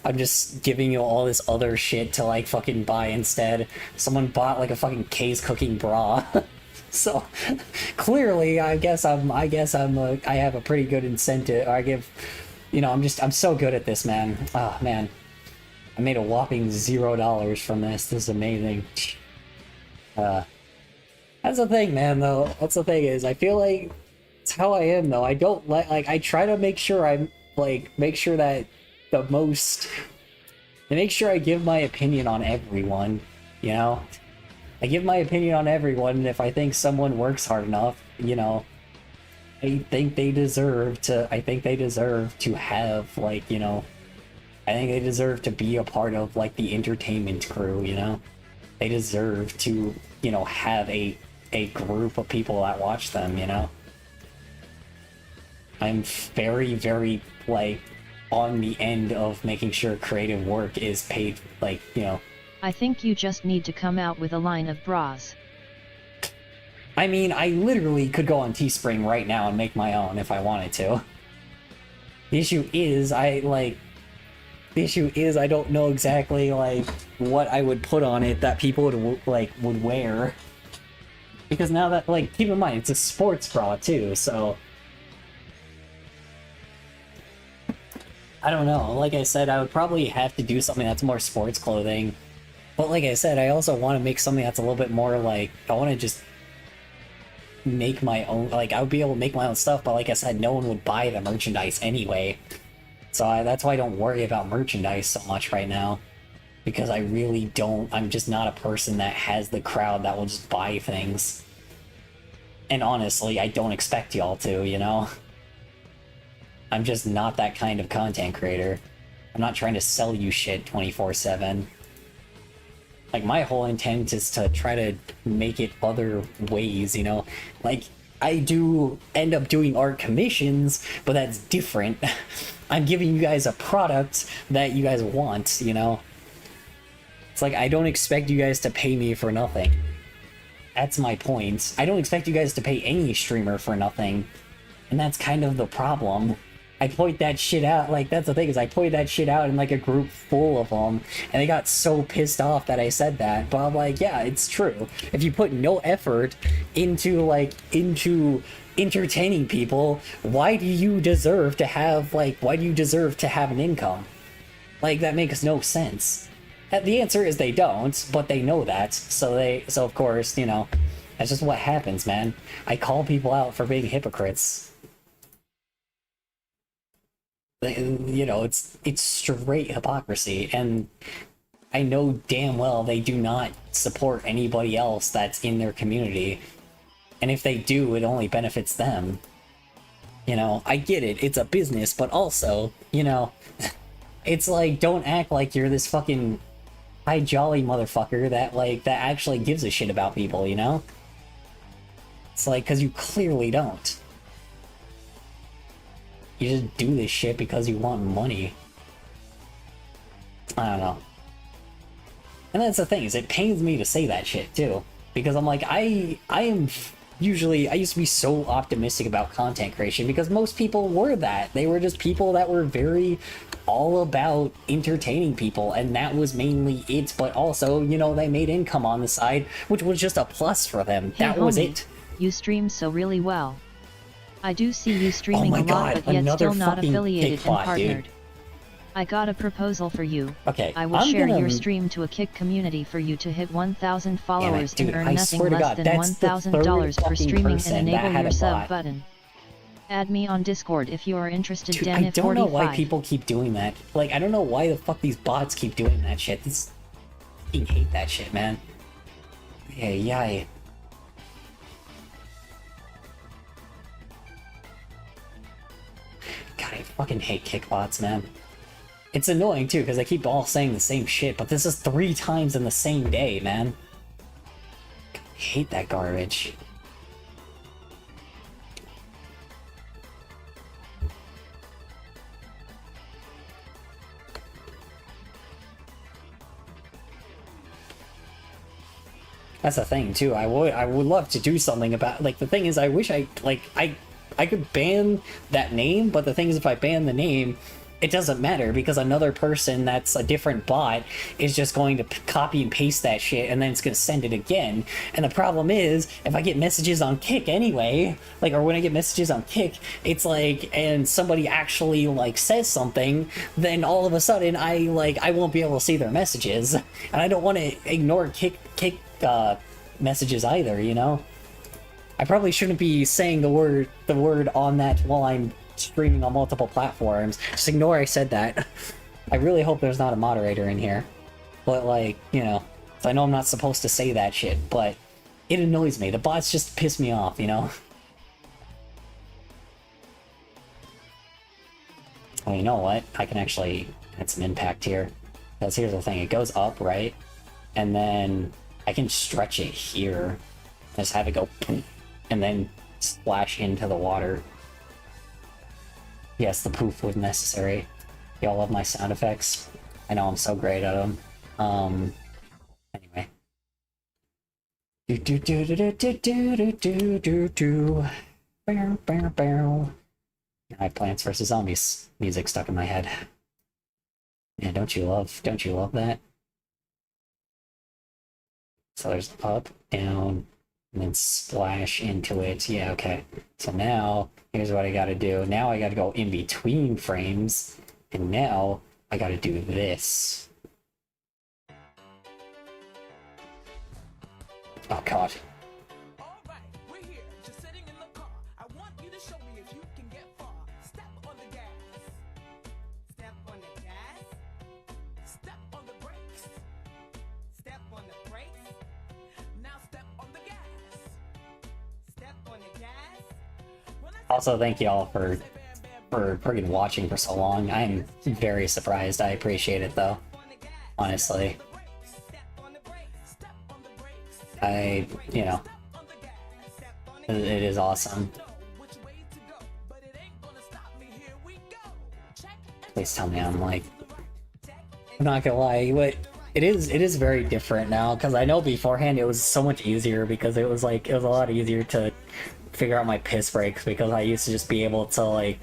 I'm just giving you all this other shit to, like, fucking buy instead. Someone bought, like, a fucking K's Cooking bra. So, clearly, I have a pretty good incentive, you know, I'm so good at this, man. Oh, man. I made a whopping $0 from this. This is amazing. That's the thing, man, though. That's the thing is, I feel like it's how I am, though. I don't I try to make sure I make sure that make sure I give my opinion on everyone, you know? I give my opinion on everyone, and if I think someone works hard enough, you know, I think they deserve to have, like, you know, I think they deserve to be a part of, like, the entertainment crew, you know? They deserve to, you know, have a group of people that watch them, you know? I'm very, very, like, on the end of making sure creative work is paid, like, you know. I think you just need to come out with a line of bras. I mean, I literally could go on Teespring right now and make my own if I wanted to. The issue is, I don't know exactly, like, what I would put on it that people would wear. Because now that, like, keep in mind, it's a sports bra, too, so... I don't know. Like I said, I would probably have to do something that's more sports clothing. But like I said, I also want to make something that's a little bit more, like, I want to just make my own, like, I would be able to make my own stuff, but like I said, no one would buy the merchandise anyway. So that's why I don't worry about merchandise so much right now. Because I really don't, I'm just not a person that has the crowd that will just buy things. And honestly, I don't expect y'all to, you know? I'm just not that kind of content creator. I'm not trying to sell you shit 24/7. Like, my whole intent is to try to make it other ways, you know? Like, I do end up doing art commissions, but that's different. I'm giving you guys a product that you guys want, you know? It's like, I don't expect you guys to pay me for nothing. That's my point. I don't expect you guys to pay any streamer for nothing. And that's kind of the problem. I point that shit out, like, that's the thing, is I point that shit out in, like, a group full of them, and they got so pissed off that I said that, but I'm like, yeah, it's true. If you put no effort into entertaining people, why do you deserve to have an income? Like, that makes no sense. The answer is they don't, but they know that, so of course, you know, that's just what happens, man. I call people out for being hypocrites. You know, it's straight hypocrisy, and I know damn well they do not support anybody else that's in their community, and if they do, it only benefits them. You know, I get it, it's a business, but also, you know, it's like, don't act like you're this fucking high jolly motherfucker that actually gives a shit about people, you know? It's like, because you clearly don't. You just do this shit because you want money. I don't know. And that's the thing, is it pains me to say that shit too. Because I'm like, I used to be so optimistic about content creation because most people were that. They were just people that were very all about entertaining people, and that was mainly it. But also, you know, they made income on the side, which was just a plus for them. Hey, that was homie, it. You stream so really well. I do see you streaming my a lot, God, but yet another still not fucking affiliated kickbot, and partnered. dude. I got a proposal for you. Okay, I will I'm share gonna- your stream to a Kick community for you to hit 1,000 followers dude, and earn I nothing swear to less God, than that's the $1,000 third per fucking streaming and person that enable had your a sub bot. button. Add me on Discord if you are interested. Dude, Dan I don't know why 45. people keep doing that. Like, I don't know why the fuck these bots keep doing that shit. I fucking hate that shit, man. Yeah. God, I fucking hate kickbots, man. It's annoying too, because they keep all saying the same shit, but this is 3 times in the same day, man. God, I hate that garbage. That's the thing too. I would love to do something about, like, the thing is, I wish I could ban that name, but the thing is, if I ban the name, it doesn't matter because another person that's a different bot is just going to copy and paste that shit, and then it's going to send it again. And the problem is, if I get messages on Kick anyway, like, or when I get messages on Kick, it's like, and somebody actually like says something, then all of a sudden I won't be able to see their messages, and I don't want to ignore Kick messages either, you know? I probably shouldn't be saying the word on that while I'm streaming on multiple platforms. Just ignore I said that. I really hope there's not a moderator in here. But, like, you know, I know I'm not supposed to say that shit, but it annoys me. The bots just piss me off, you know? Well, you know what? I can actually add some impact here. Because here's the thing, it goes up, right? And then I can stretch it here. Just have it go and then splash into the water. Yes, the poof was necessary. Y'all love my sound effects. I know I'm so great at them. Anyway. I have Plants vs. Zombies music stuck in my head. Yeah, don't you love that? So there's up, down, and then splash into it. Yeah, okay. So now, here's what I gotta do. Now I gotta go in between frames, and now I gotta do this. Oh god. Also, thank you all for friggin' watching for so long. I'm very surprised. I appreciate it though. Honestly. You know, it is awesome. Please tell me I'm like, I'm not gonna lie, but it is very different now, because I know beforehand it was so much easier, because it was a lot easier to figure out my piss breaks, because I used to just be able to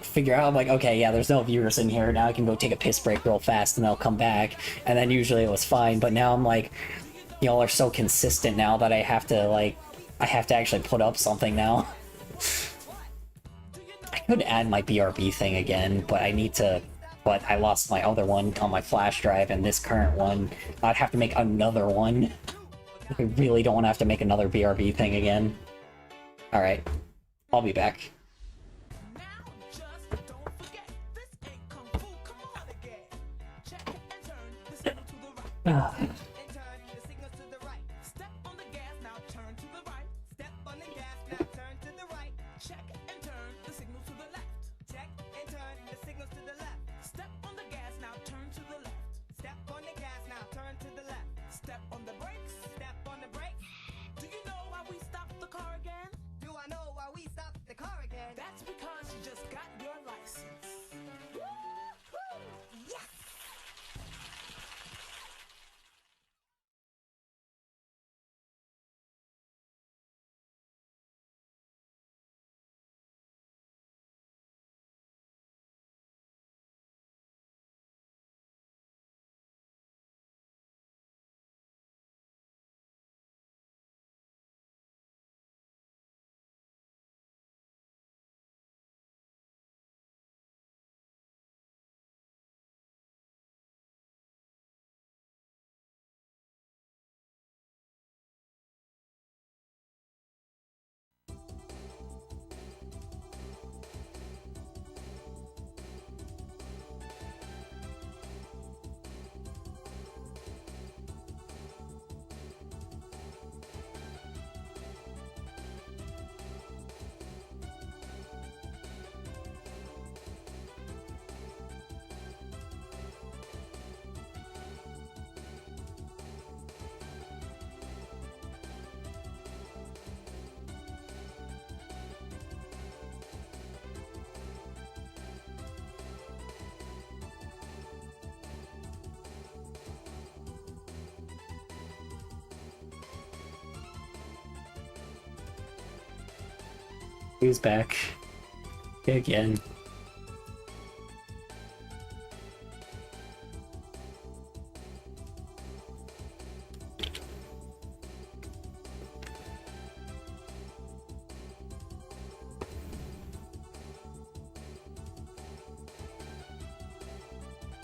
figure out, like, okay, yeah, there's no viewers in here, now I can go take a piss break real fast and they'll come back, and then usually it was fine. But now I'm like, y'all are so consistent now that I have to actually put up something now. I could add my BRB thing again, but but I lost my other one on my flash drive, and this current one, I'd have to make another one. I really don't want to have to make another BRB thing again. Alright, I'll be back. That's because you just got your license. Woo-hoo! Yes! Who's back? Again.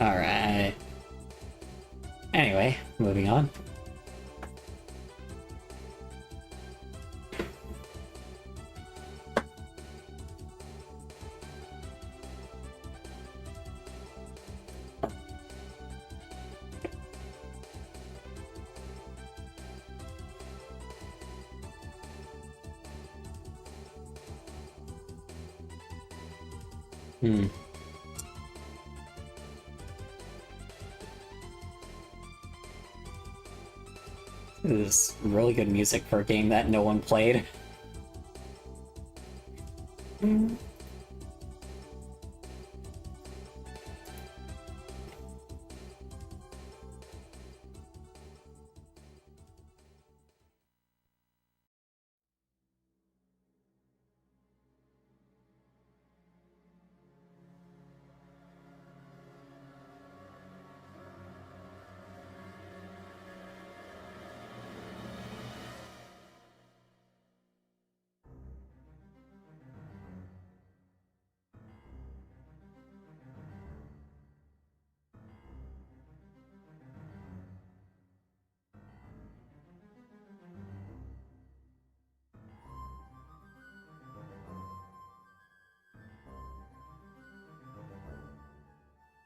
Alright. Anyway, moving on. This is really good music for a game that no one played.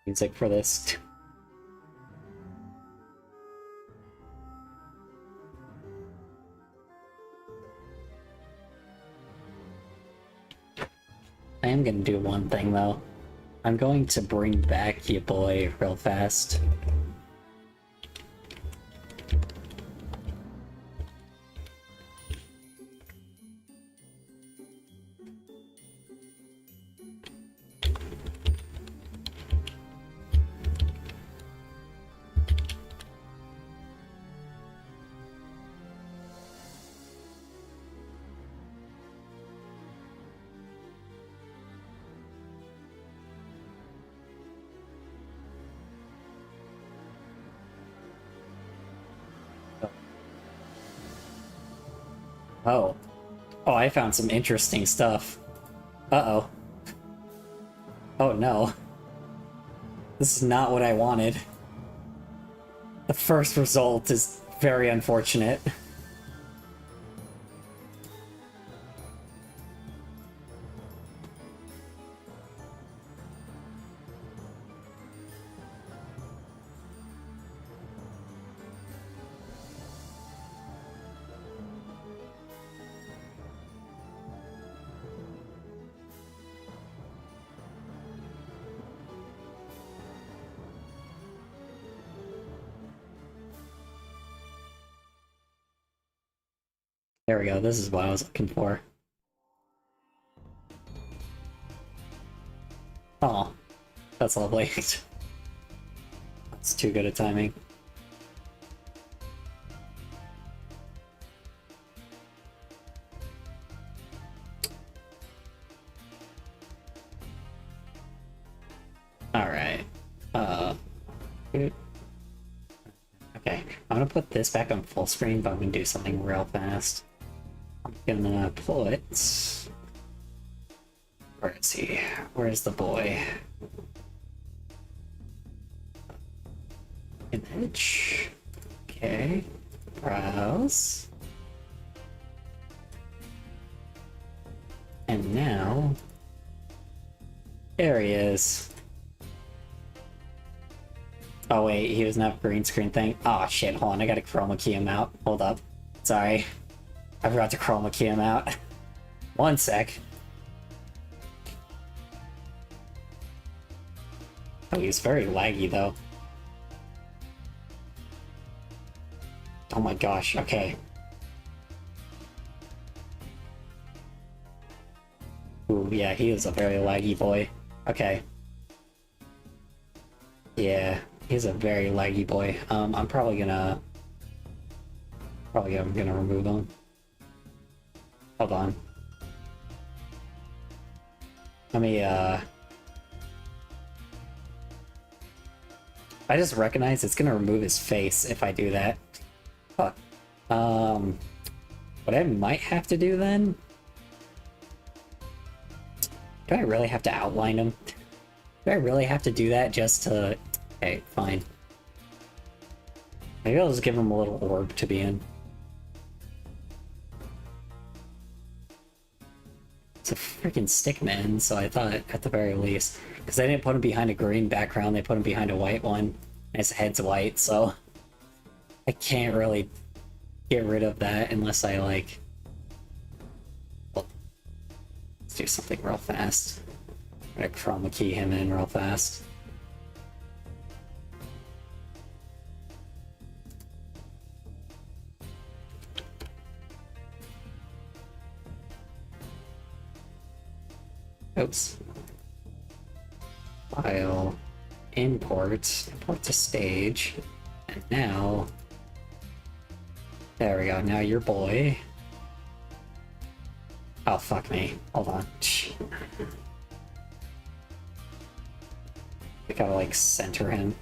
Music for this. I am gonna do one thing though. I'm going to bring back your boy real fast. Oh. Oh, I found some interesting stuff. Uh-oh. Oh no. This is not what I wanted. The first result is very unfortunate. There we go, this is what I was looking for. Oh, that's lovely. That's too good a timing. Alright. Okay, I'm gonna put this back on full screen, but I'm gonna do something real fast. I'm gonna put... Where is he? Where's the boy? Image. Okay. Browse. And now... There he is. Oh wait, he doesn't have a green screen thing. Oh shit, hold on, I gotta chroma key him out. Hold up. Sorry. I forgot to chroma key him out. One sec. Oh, he's very laggy though. Oh my gosh, okay. Ooh, yeah, he is a very laggy boy. Okay. Yeah, he's a very laggy boy. I'm probably gonna remove him. Hold on. Let me, I just recognize it's gonna remove his face if I do that. Fuck. What I might have to do then... Do I really have to outline him? Do I really have to do that just to... Okay, fine. Maybe I'll just give him a little orb to be in. It's a freaking stick man, so I thought at the very least. Because they didn't put him behind a green background, they put him behind a white one. And his head's white, so... I can't really get rid of that unless I, like... Well, let's do something real fast. I'm gonna chroma key him in real fast. Oops. File, import to stage, and now, there we go, now your boy. Oh, fuck me. Hold on. We gotta, like, center him.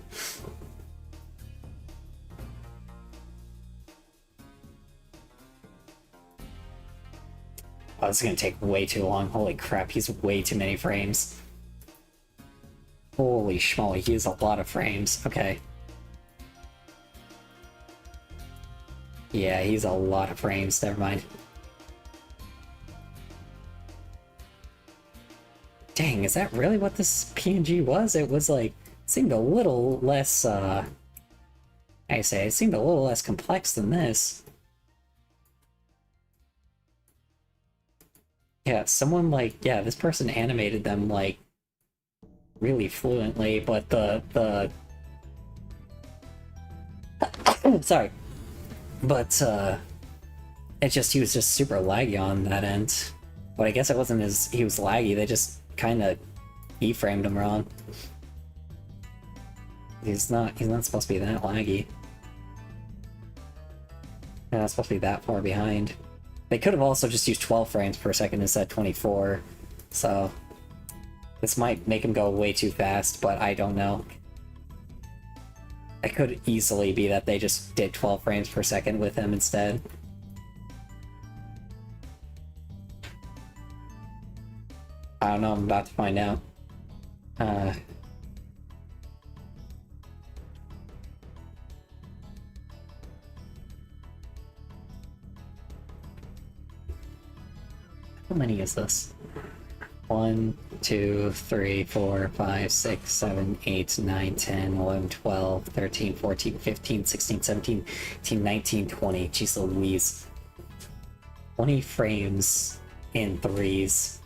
Oh, this is gonna take way too long. Holy crap, he's way too many frames. Holy schmoly, he has a lot of frames. Okay. Yeah, he's a lot of frames. Never mind. Dang, is that really what this PNG was? It was like, seemed a little less, I say, it seemed a little less complex than this. Yeah, someone like, yeah, this person animated them like really fluently, but the sorry. But it just, he was just super laggy on that end. But I guess it wasn't as he was laggy, they just kinda keyframed him wrong. He's not supposed to be that laggy. They're not supposed to be that far behind. They could have also just used 12 frames per second instead of 24, so this might make him go way too fast, but I don't know. It could easily be that they just did 12 frames per second with him instead. I don't know, I'm about to find out. How many is this? 1, 2, 3, 4, 5, 6, 7, 8, 9, 10, 11, 12, 13, 14, 15, 16, 17, 18, 19, 20. Jeez Louise. 20 frames in threes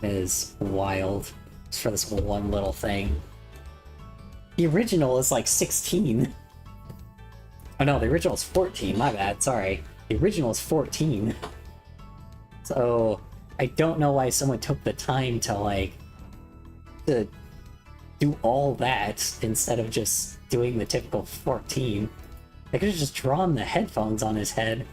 is wild. Just for this one little thing. The original is like 16. Oh no, the original is 14, my bad, sorry. The original is 14. So I don't know why someone took the time to like to do all that instead of just doing the typical 14. They could have just drawn the headphones on his head.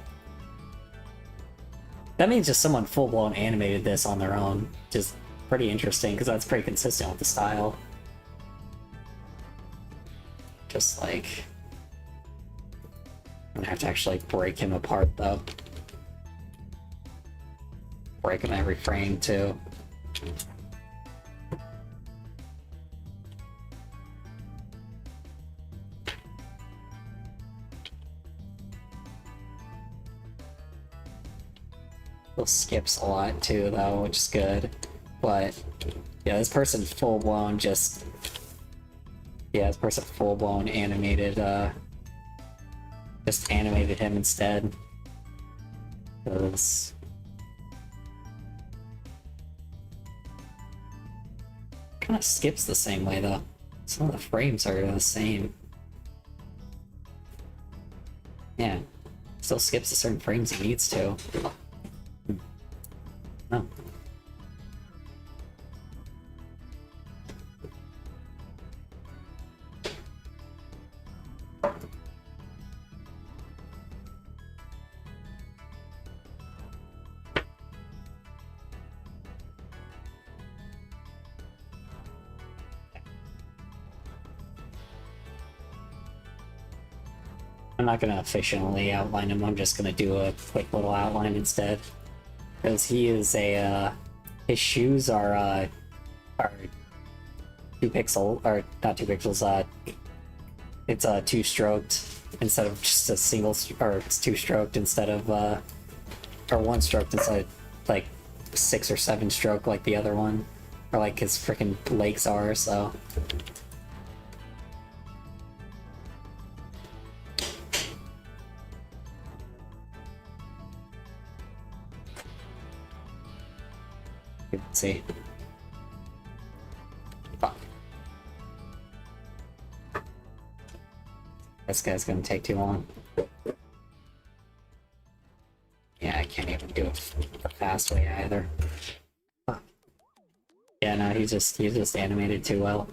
That means just someone full-blown animated this on their own. Just pretty interesting, because that's pretty consistent with the style. Just like... I'm gonna have to actually break him apart, though. Break him every frame, too. Still skips a lot too, though, which is good. But yeah, this person full blown just full blown animated just animated him instead. Because kind of skips the same way though. Some of the frames are the same. Yeah, still skips the certain frames he needs to. Oh. I'm not gonna efficiently outline him, I'm just gonna do a quick little outline instead. Because he is a, his shoes are 2 pixel, or not 2 pixels, it's 2-stroked instead of just a single, or it's 2-stroked instead of, or 1-stroked instead of, like, 6 or 7-stroke like the other one. Or like his freaking legs are, so... Let's see. Fuck. This guy's gonna take too long. Yeah, I can't even do it the fast way either. Fuck. Yeah, no, he's just animated too well.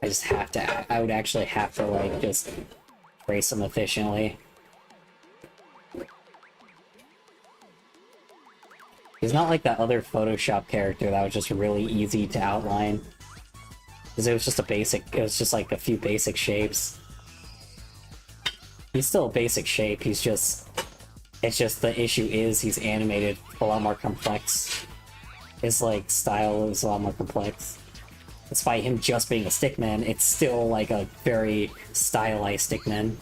I would actually have to, like, just trace him efficiently. He's not like that other Photoshop character that was just really easy to outline. Because it was just like a few basic shapes. He's still a basic shape, it's just the issue is he's animated a lot more complex. His, like, style is a lot more complex. Despite him just being a stickman, it's still, like, a very stylized stickman.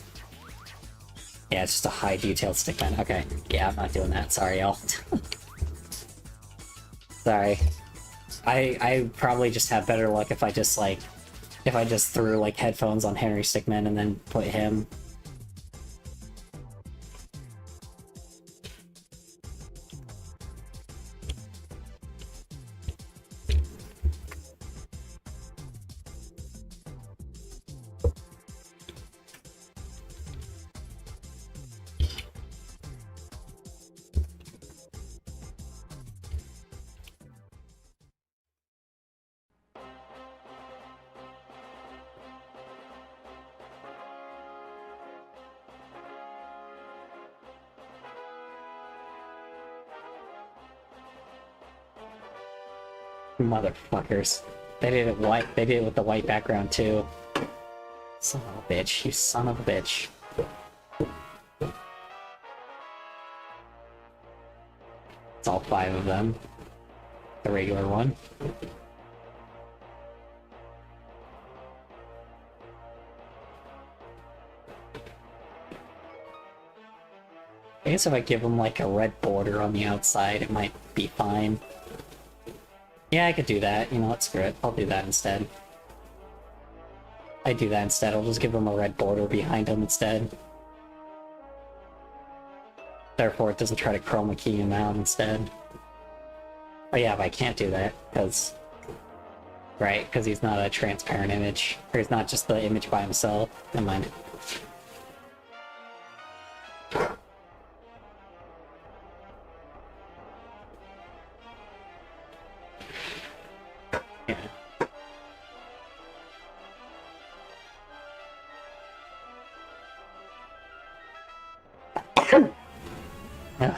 Yeah, it's just a high detailed stickman. Okay, yeah, I'm not doing that, sorry y'all. Sorry. I probably just have better luck if I just threw like headphones on Henry Stickmin and then put him. Motherfuckers. They did it white. They did it with the white background too. Son of a bitch. You son of a bitch. It's all 5 of them. The regular one. I guess if I give them like a red border on the outside, it might be fine. Yeah, I could do that. You know what, screw it. I'll do that instead. I do that instead. I'll just give them a red border behind them instead. Therefore, it doesn't try to chroma key him out instead. Oh yeah, but I can't do that, because... Right, because he's not a transparent image. Or he's not just the image by himself. Never mind. Yeah.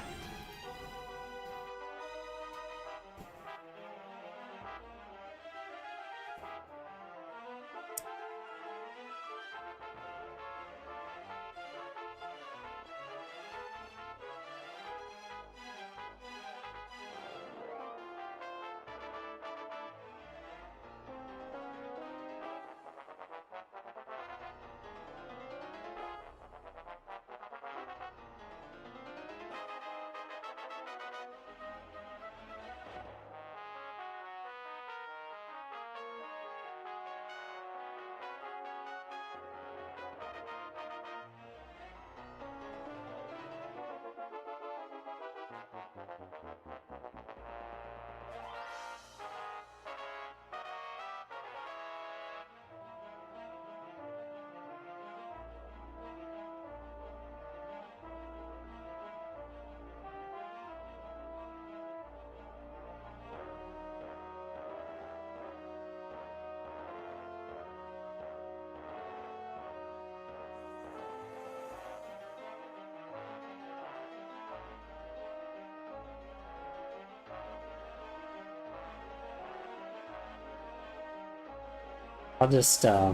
I'll just, yeah,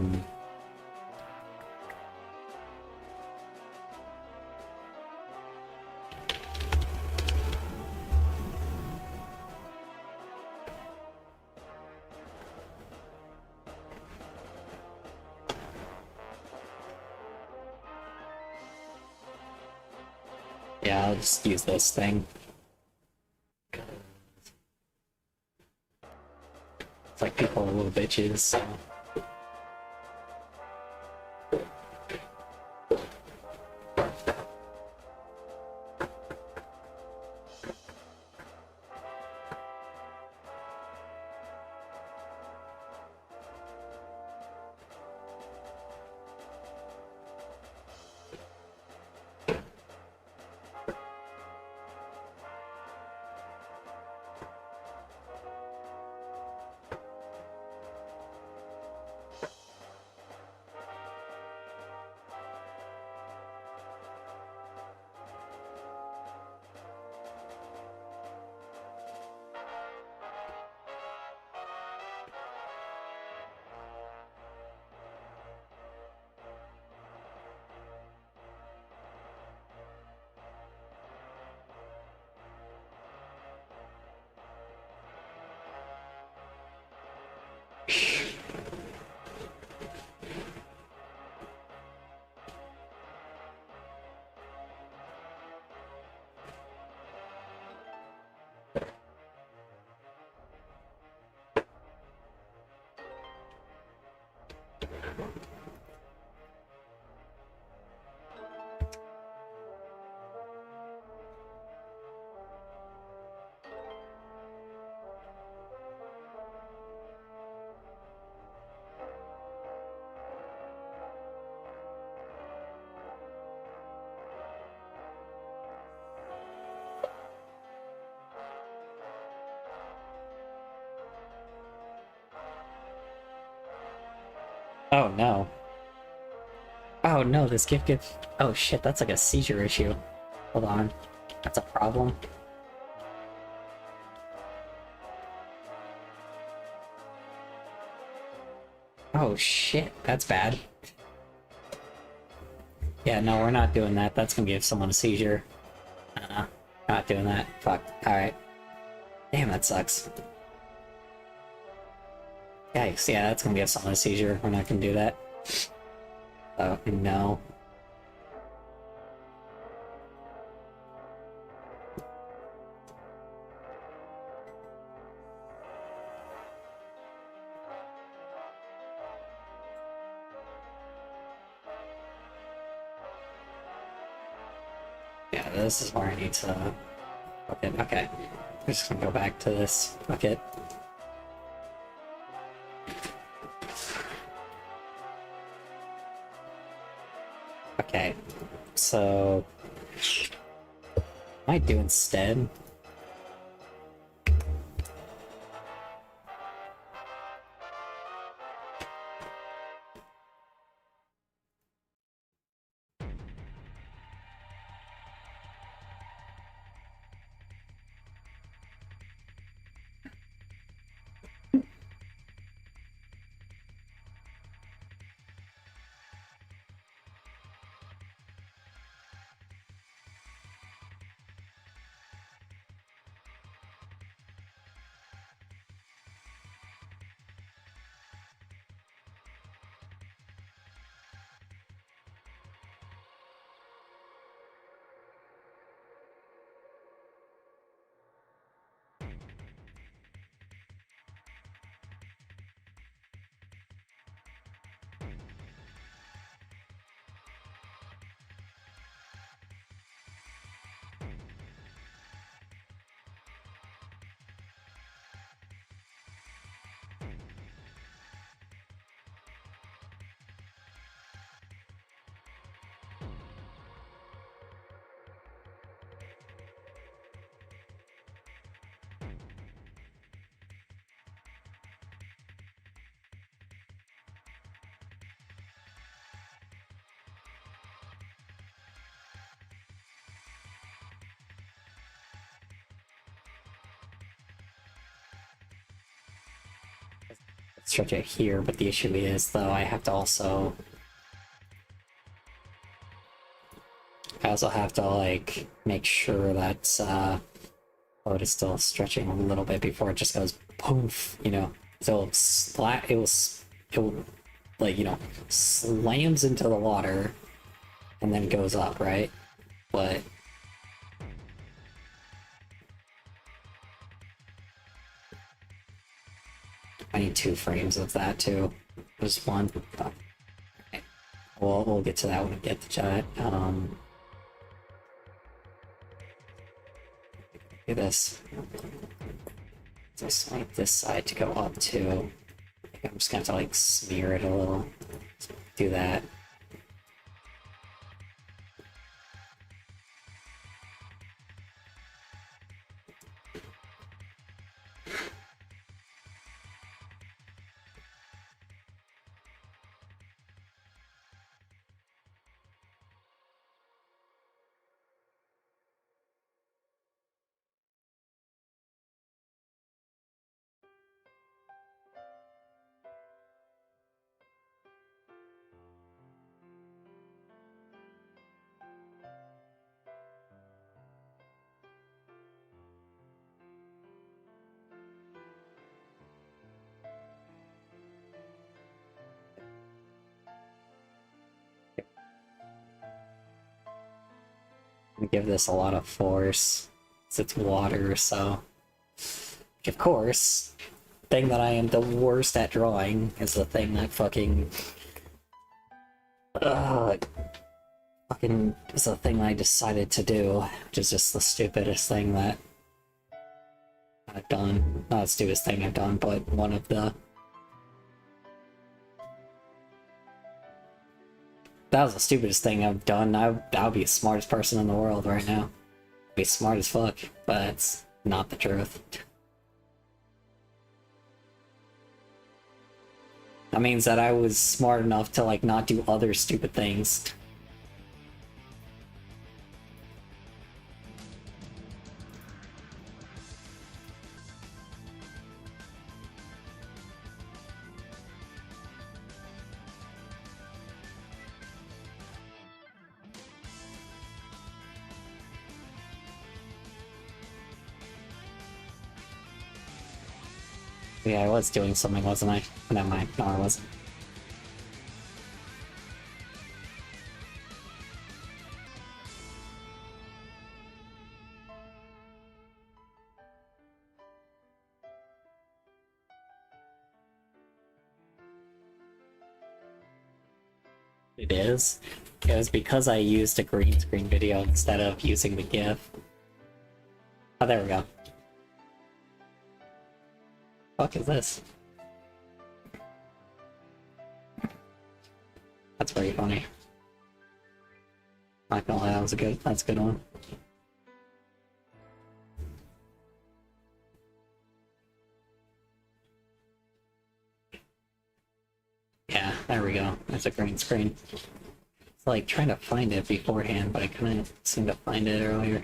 I'll just use this thing. It's like people are little bitches, so... Oh no. Oh no, this gift gives... Oh shit, that's like a seizure issue. Hold on. That's a problem. Oh shit, that's bad. Yeah, no, we're not doing that. That's gonna give someone a seizure. Not doing that. Fuck. Alright. Damn, that sucks. Yikes, yeah, that's gonna give someone a seizure. We're not gonna do that. Oh, no. Yeah, this is where I need to... Okay. I'm just gonna go back to this bucket. Okay, so... What I do instead? Stretch it here, but the issue is, though, I have to also... I also have to, like, make sure that, oh, it is still stretching a little bit before it just goes poof, you know? So it will, like, you know, slams into the water and then goes up, right? But... I need 2 frames of that too. Just one. Okay. We'll get to that when we get to that. Do this. Just like this side to go up too. I'm just gonna have to like smear it a little. Do that. Give this a lot of force. It's water, so... Of course, thing that I am the worst at drawing is the thing that fucking... fucking is the thing I decided to do, which is just the stupidest thing that I've done. Not the stupidest thing I've done, but one of the... That was the stupidest thing I've done. I'll be the smartest person in the world right now. Be smart as fuck, but it's not the truth. That means that I was smart enough to, like, not do other stupid things. Yeah, I was doing something, wasn't I? Never mind. No, I wasn't. It is. It was because I used a green screen video instead of using the GIF. Oh, there we go. Fuck is this? That's pretty funny. Not gonna lie, that's a good one. Yeah, there we go. That's a green screen. It's like trying to find it beforehand, but I couldn't seem to find it earlier.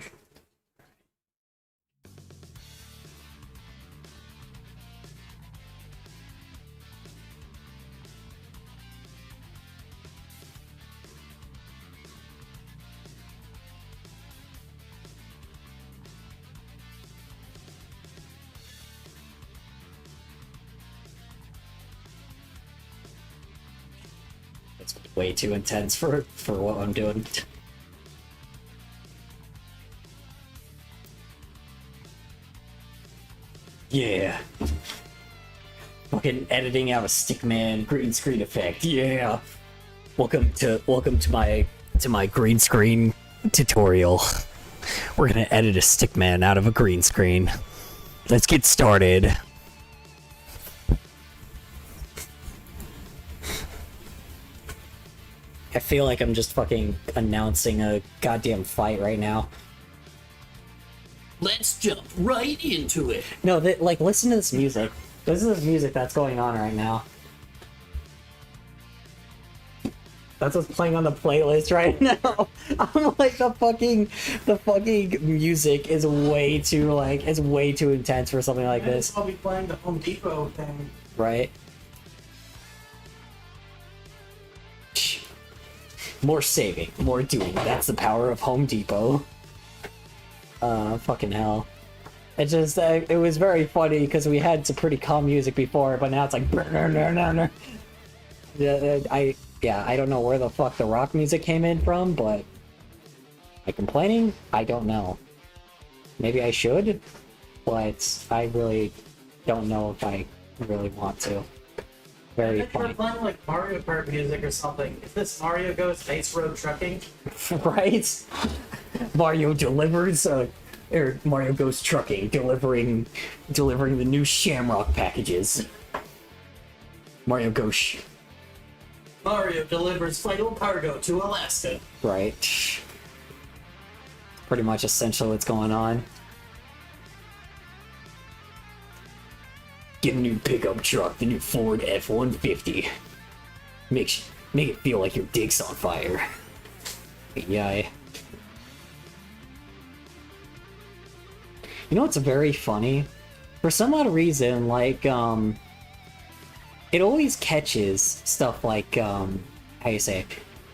It's way too intense for what I'm doing. Yeah. Fucking editing out a Stickman green screen effect. Yeah. Welcome to my green screen tutorial. We're gonna edit a Stickman out of a green screen. Let's get started. I feel like I'm just fucking announcing a goddamn fight right now. Let's jump right into it. No, like, listen to this music. Listen to this music that's going on right now. That's what's playing on the playlist right now. I'm like, the fucking music is way too, like, it's way too intense for something like this. I'll be playing the Home Depot thing. Right? More saving, more doing. That's the power of Home Depot. Fucking hell. It just, it was very funny because we had some pretty calm music before, but now it's like... Yeah, I don't know where the fuck the rock music came in from, but... Am I complaining? I don't know. Maybe I should, but I really don't know if I really want to. Very I think funny. you're playing like Mario Kart music or something. Is this Mario Goes Ice Road Trucking? Right? Mario delivers, or Mario Goes Trucking, delivering the new Shamrock packages. Mario Goes... Mario delivers vital cargo to Alaska. Right. Pretty much essentially what's going on. Get a new pickup truck, the new Ford F-150. Make it feel like your dick's on fire. Yeah. You know what's very funny? For some odd reason, like, it always catches stuff like, how you say it?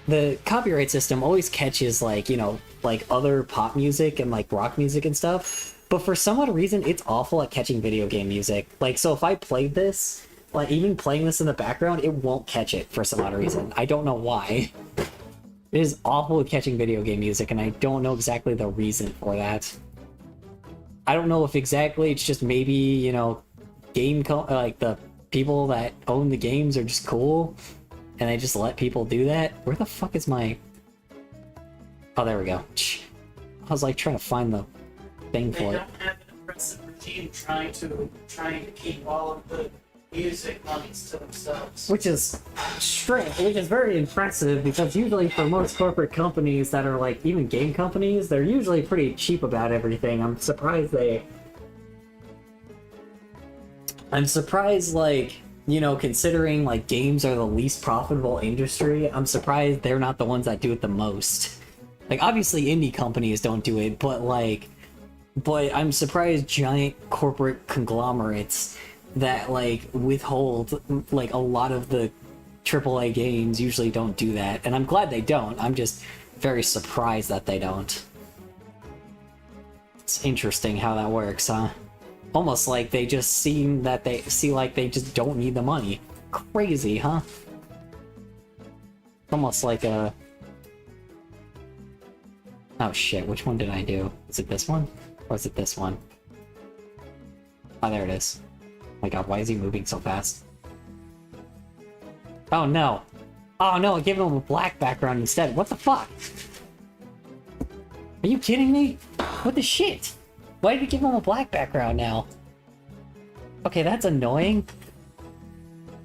The copyright system always catches, like, you know, like other pop music and like rock music and stuff. But for some odd reason, it's awful at catching video game music. Like, so if I played this, like, even playing this in the background, it won't catch it for some odd reason. I don't know why. It is awful at catching video game music, and I don't know exactly the reason for that. I don't know if exactly it's just maybe, you know, like the people that own the games are just cool, and they just let people do that. Where the fuck is my... Oh, there we go. I was like trying to find the thing They for it. don't have an oppressive regime trying to keep all of the music monies to themselves. Which is strange, which is very impressive, because usually for most corporate companies that are like even game companies, they're usually pretty cheap about everything. I'm surprised, like, you know, considering like games are the least profitable industry, I'm surprised they're not the ones that do it the most. Like, obviously indie companies don't do it, but I'm surprised giant corporate conglomerates that like withhold like a lot of the AAA games usually don't do that, and I'm glad they don't. I'm just very surprised that they don't. It's interesting how that works, huh? Almost like they just seem that they see like they just don't need the money. Crazy, huh? Almost like a... Oh shit, which one did I do? Is it this one? Or is it this one? Oh, there it is. Oh my god, why is he moving so fast? Oh no! Oh no, I gave him a black background instead. What the fuck? Are you kidding me? What the shit? Why did you give him a black background now? Okay, that's annoying.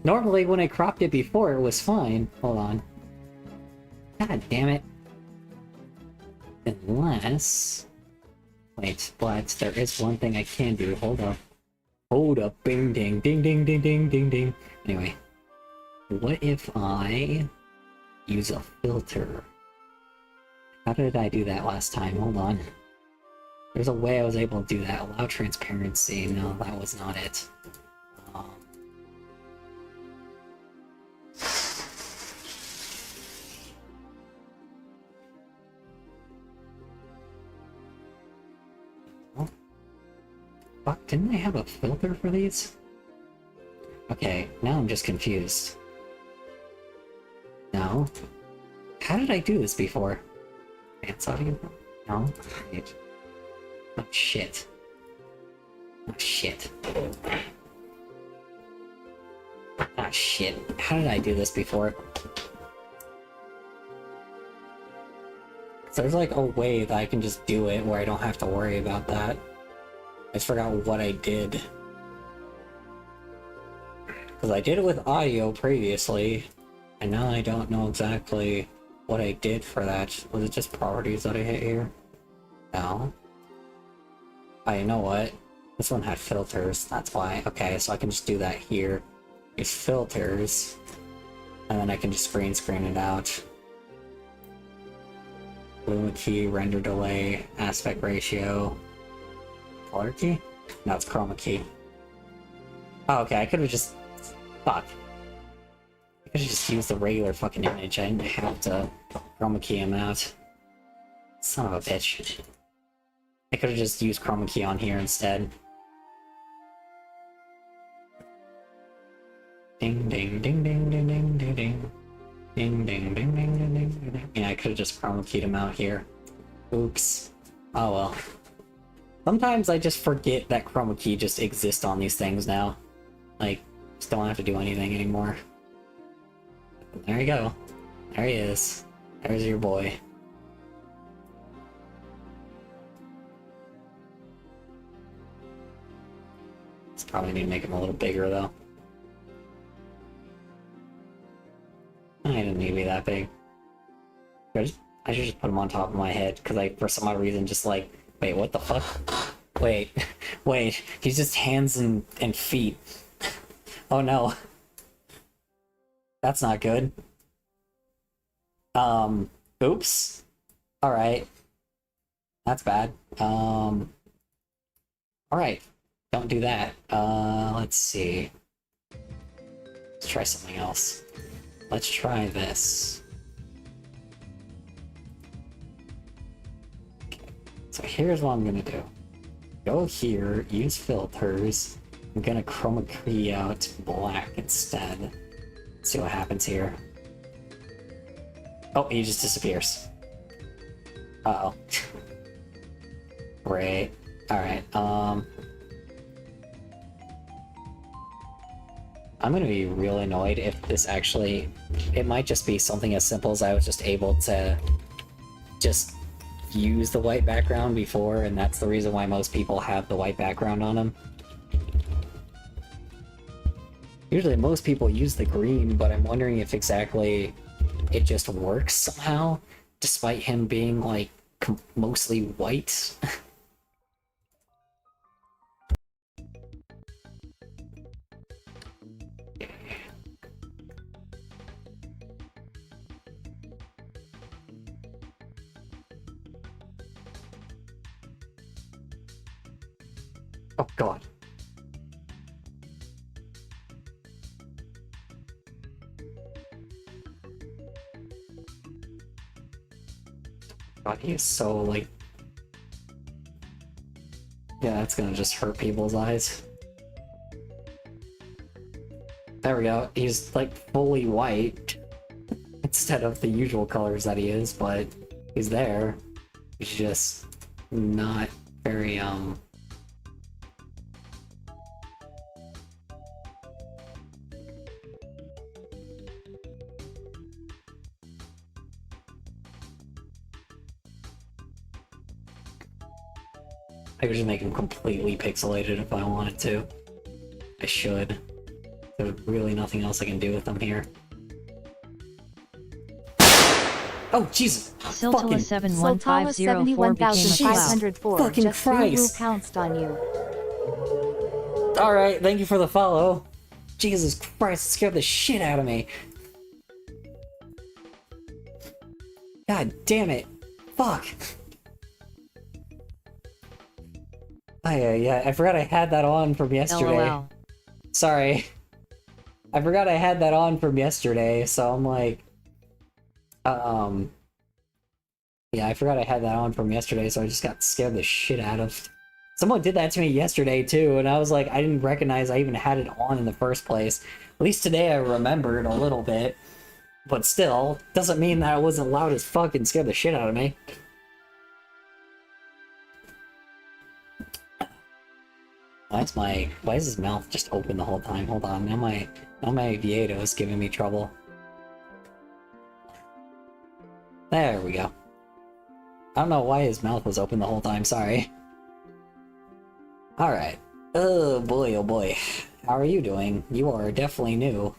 Normally when I cropped it before, it was fine. Hold on. God damn it. Unless... Wait, but there is one thing I can do. Hold up. Hold up. Bing ding ding ding ding ding ding ding. Anyway. What if I use a filter? How did I do that last time? Hold on. There's a way I was able to do that. Allow transparency. No, that was not it. Fuck, didn't I have a filter for these? Okay, now I'm just confused. No? How did I do this before? Advance audio? No? Wait. Oh shit. Oh shit. Oh shit. How did I do this before? So there's like a way that I can just do it where I don't have to worry about that. I just forgot what I did. Because I did it with audio previously, and now I don't know exactly what I did for that. Was it just properties that I hit here? No. You know what? This one had filters, that's why. Okay, so I can just do that here. Use filters, and then I can just screen it out. Luma key, render delay, aspect ratio. Color key? No, it's chroma key. Oh, okay, I could have just... Fuck. I could have just used the regular fucking image. I didn't have to chroma key him out. Son of a bitch. I could have just used chroma key on here instead. Ding ding ding ding ding ding ding ding. Ding ding ding ding ding ding ding. Yeah, I could have just chroma keyed him out here. Oops. Oh well. Sometimes I just forget that chroma key just exists on these things now. Like, just don't have to do anything anymore. There you go. There he is. There's your boy. Probably need to make him a little bigger though. I didn't need to be that big. I should just put him on top of my head, because I, for some odd reason, just like, wait, what the fuck? Wait, wait, he's just hands and feet. Oh no. That's not good. Oops. Alright. That's bad. Alright. Don't do that. Let's see. Let's try something else. Let's try this. Okay. So here's what I'm gonna do. Go here, use filters. I'm gonna chroma key out black instead. Let's see what happens here. Oh, he just disappears. Uh-oh. Great. Alright, I'm gonna be real annoyed if this actually... It might just be something as simple as I was just able to just use the white background before, and that's the reason why most people have the white background on them. Usually most people use the green, but I'm wondering if exactly it just works somehow, despite him being, like, mostly white. Oh god. God, he is so, like... Yeah, that's gonna just hurt people's eyes. There we go. He's like fully white instead of the usual colors that he is, but he's there. He's just not very I could just make him completely pixelated if I wanted to. I should. There's really nothing else I can do with him here. Oh, Jesus! Siltala 71504 became a cloud. Fucking just Christ! pounced on you. Alright, thank you for the follow. Jesus Christ, it scared the shit out of me. God damn it. Fuck. Oh, yeah, I forgot I had that on from yesterday. LOL. Sorry. I forgot I had that on from yesterday, so I'm like... Yeah, I forgot I had that on from yesterday, so I just got scared the shit out of... Someone did that to me yesterday, too, and I was like, I didn't recognize I even had it on in the first place. At least today I remembered a little bit. But still, doesn't mean that it wasn't loud as fuck and scared the shit out of me. Why is his mouth just open the whole time? Hold on, now my Vieto is giving me trouble. There we go. I don't know why his mouth was open the whole time, sorry. Alright. Oh boy, oh boy. How are you doing? You are definitely new.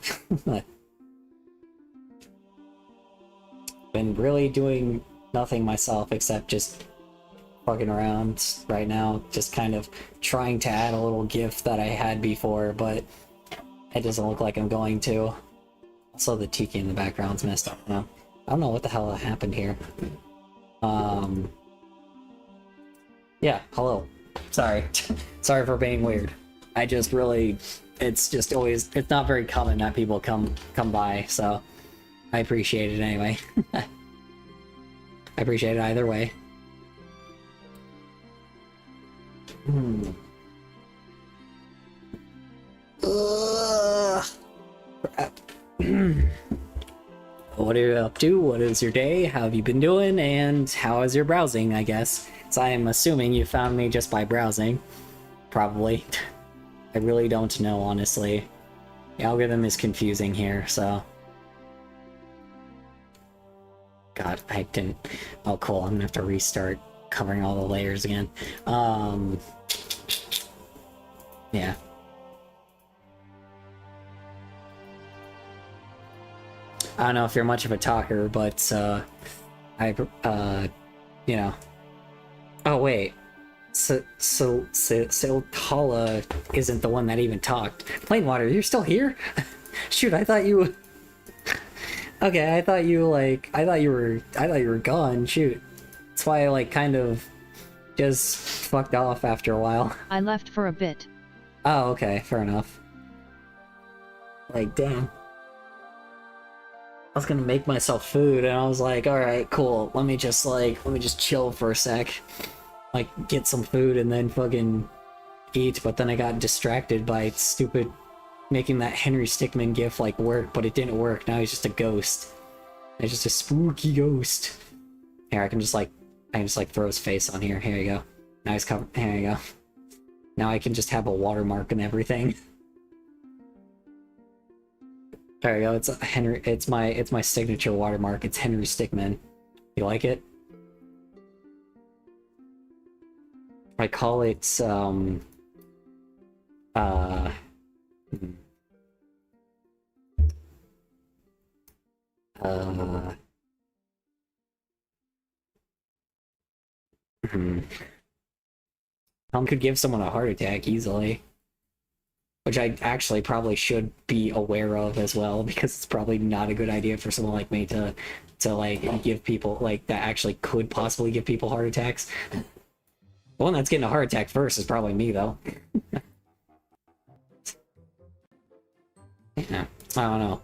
Been really doing nothing myself except just fucking around right now, just kind of trying to add a little GIF that I had before, but it doesn't look like I'm going to. Also, the tiki in the background's messed up now. I don't know what the hell happened here. Yeah, hello. Sorry. Sorry for being weird. I just really... It's just always... It's not very common that people come by, so... I appreciate it anyway. I appreciate it either way. What are you up to? What is your day? How have you been doing? And how is your browsing, I guess? So I am assuming you found me just by browsing. Probably. I really don't know, honestly. The algorithm is confusing here, so... God, I didn't... Oh, cool. I'm gonna have to restart covering all the layers again. Yeah. I don't know if you're much of a talker, but, you know. Oh, wait. Siltala isn't the one that even talked. Plainwater, you're still here? Shoot, I thought you... Okay, I thought you were gone. Shoot. That's why I, like, kind of just fucked off after a while. I left for a bit. Oh, okay, fair enough. Like, damn. I was gonna make myself food, and I was like, alright, cool, let me just chill for a sec. Like, get some food and then fucking eat, but then I got distracted by stupid making that Henry Stickmin gif, like, work, but it didn't work. Now he's just a ghost. He's just a spooky ghost. Here, I can just throw his face on here. Here you go. Now he's covered. Here you go. Now I can just have a watermark and everything. There you go. It's Henry. It's my signature watermark. It's Henry Stickmin. You like it? I call it could give someone a heart attack easily. Which I actually probably should be aware of as well, because it's probably not a good idea for someone like me to like give people, like, that actually could possibly give people heart attacks. The one that's getting a heart attack first is probably me, though. Yeah, I don't know.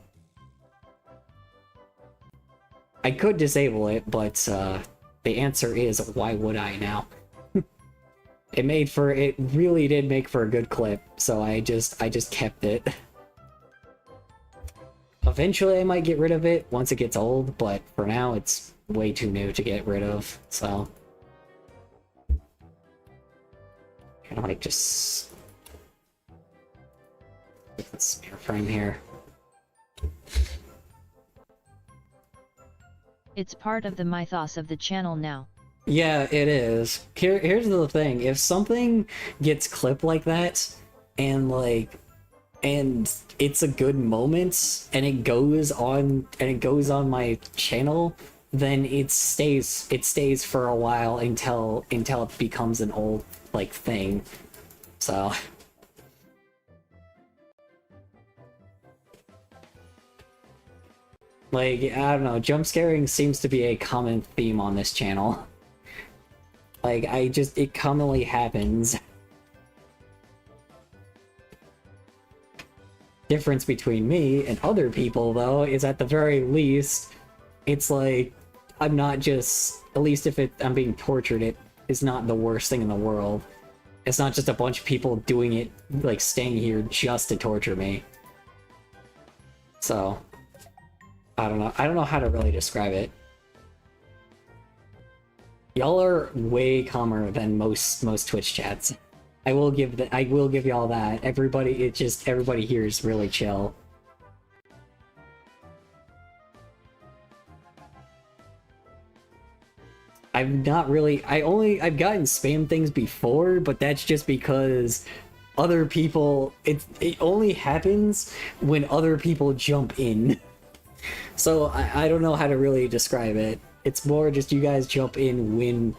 I could disable it, but the answer is, why would I now? It really did make for a good clip, so I just kept it. Eventually I might get rid of it once it gets old, but for now it's way too new to get rid of, so. Kind of like just put the spare frame here. It's part of the mythos of the channel now. Yeah, it is. Here's the thing. If something gets clipped like that, and it's a good moment, and it goes on my channel, then it stays for a while until it becomes an old thing. So I don't know, jump scaring seems to be a common theme on this channel. It commonly happens. Difference between me and other people, though, is at the very least, it's I'm not just, at least if I'm being tortured, it is not the worst thing in the world. It's not just a bunch of people doing it, staying here just to torture me. So, I don't know how to really describe it. Y'all are way calmer than most Twitch chats. I will give y'all that. Everybody here is really chill. I've gotten spam things before, but that's just because other people, it only happens when other people jump in. So I don't know how to really describe it. It's more just you guys jump in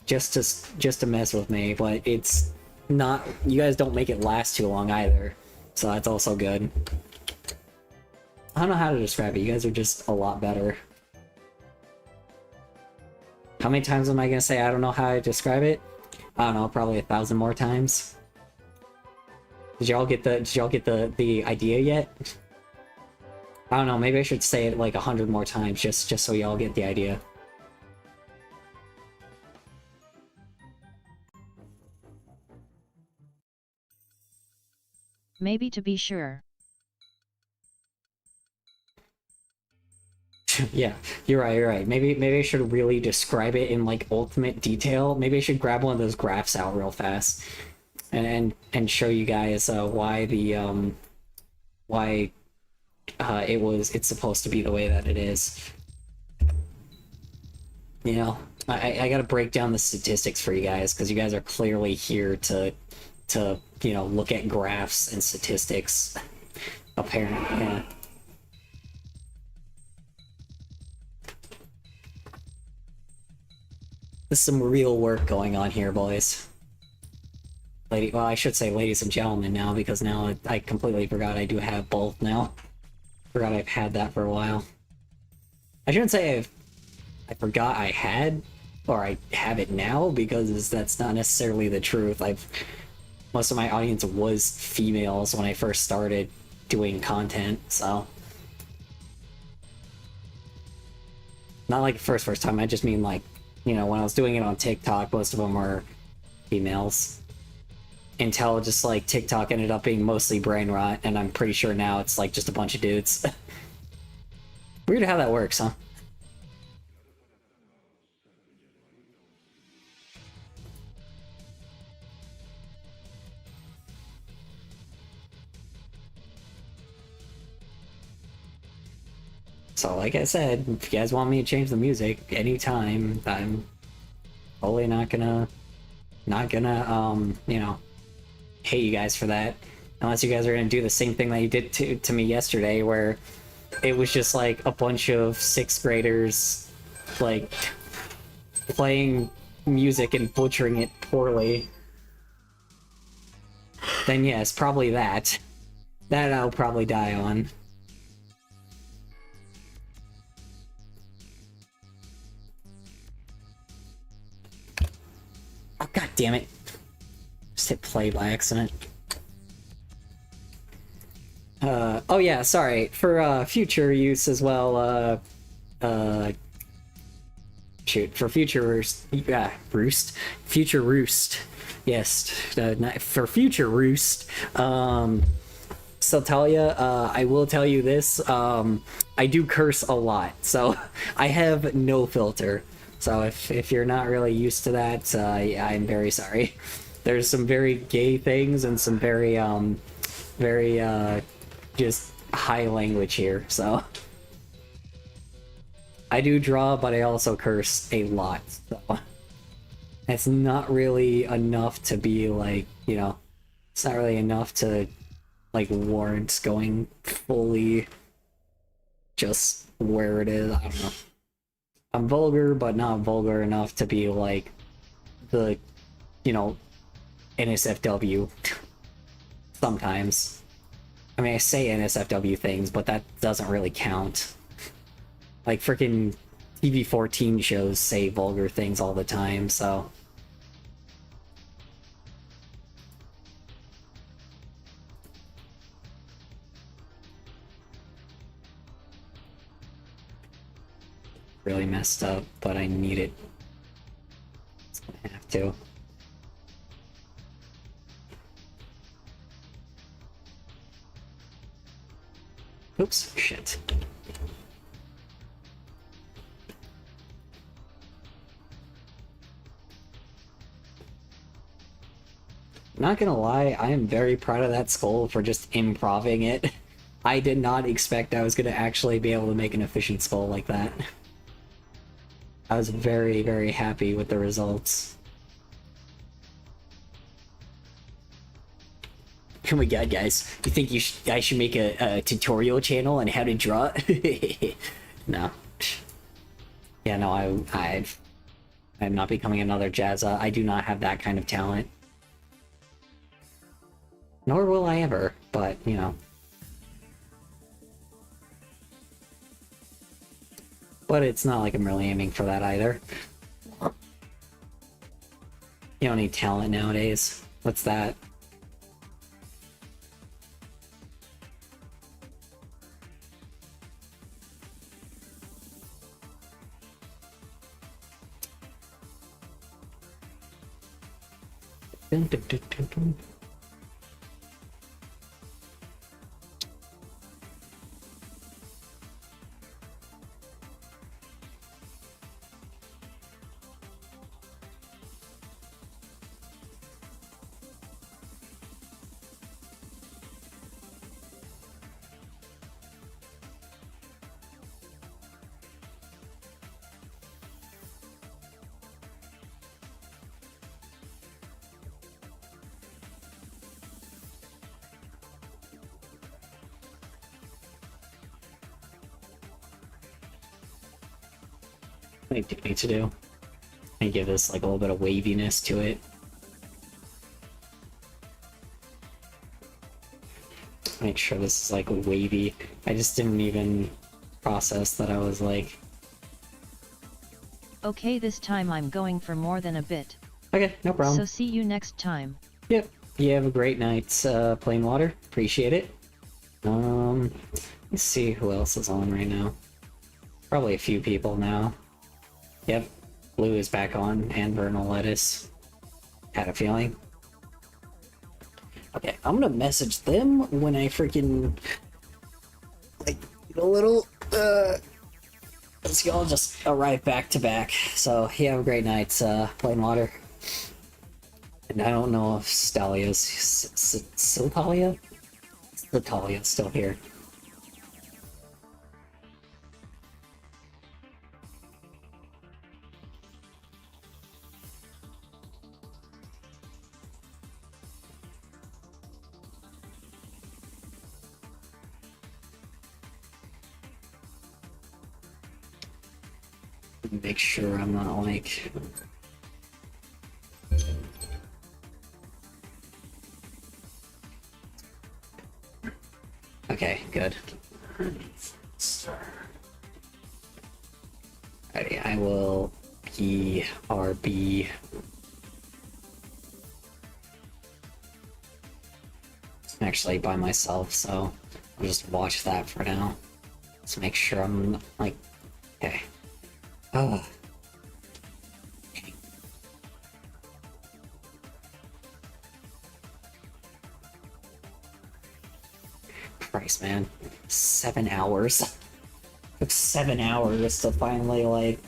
just to mess with me, but it's not, you guys don't make it last too long either. So that's also good. I don't know how to describe it. You guys are just a lot better. How many times am I gonna say I don't know how to describe it? I don't know, probably 1,000 more times. Did y'all get the idea yet? I don't know, maybe I should say it 100 more times just so y'all get the idea. Maybe to be sure. Yeah, you're right. Maybe I should really describe it in ultimate detail. Maybe I should grab one of those graphs out real fast and show you guys why it's supposed to be the way that it is. You know, I gotta break down the statistics for you guys because you guys are clearly here to look at graphs and statistics. Apparently, yeah. There's some real work going on here, boys. Well, I should say ladies and gentlemen now, because now I completely forgot I do have both now. Forgot I've had that for a while. I shouldn't say I forgot I had, or I have it now, because that's not necessarily the truth. Most of my audience was females when I first started doing content, so. Not like first time, I just mean when I was doing it on TikTok, most of them were females. Until just TikTok ended up being mostly brain rot, and I'm pretty sure now it's just a bunch of dudes. Weird how that works, huh? So like I said, if you guys want me to change the music anytime, I'm totally not gonna, hate you guys for that. Unless you guys are gonna do the same thing that you did to me yesterday, where it was just a bunch of 6th graders, playing music and butchering it poorly. Then yes, probably that. That I'll probably die on. Oh, god damn it. Just hit play by accident. Oh yeah, sorry. For future use as well, shoot, for future future roost, yes, for future roost, so Talia, I will tell you this, I do curse a lot, so I have no filter, so if you're not really used to that, I'm very sorry. There's some very gay things and some very just high language here, so I do draw, but I also curse a lot, so it's not really enough to be like, you know, it's not really enough to like warrant going fully just where it is. I don't know. I'm vulgar, but not vulgar enough to be like the, you know, NSFW sometimes. I mean, I say NSFW things, but that doesn't really count. Like, freaking TV-14 shows say vulgar things all the time, so... Really messed up, but I need it. I have to. Oops, shit. Not gonna lie, I am very proud of that skull for just improving it. I did not expect I was gonna actually be able to make an efficient skull like that. I was very, very happy with the results. Oh my god, guys. You think I should make a tutorial channel on how to draw? No. Yeah, no, I'm not becoming another Jazza. I do not have that kind of talent. Nor will I ever, but, you know. But it's not like I'm really aiming for that either. You don't need talent nowadays. What's that? Dun, dun, dun, dun, dun. I do need to do. And give this like a little bit of waviness to it. Make sure this is like wavy. I just didn't even process that I was like... Okay, this time I'm going for more than a bit. Okay, no problem. So see you next time. Yep. You have a great night, Plain Water. Appreciate it. Let's see who else is on right now. Probably a few people now. Yep, Blue is back on, and Vernal Lettuce. Had a feeling. Okay, I'm gonna message them when I freaking... like, get a little, let's all just arrive back to back. So, you have a great night, Plain Water. And I don't know if Stalia's... Siltalia? Siltalia's still here. Make sure I'm not like... Okay, good. Alrighty, I will PRB. I'm actually by myself, so I'll just watch that for now. Let's make sure I'm like... Okay. Christ, man. 7 hours. Took 7 hours to finally, like,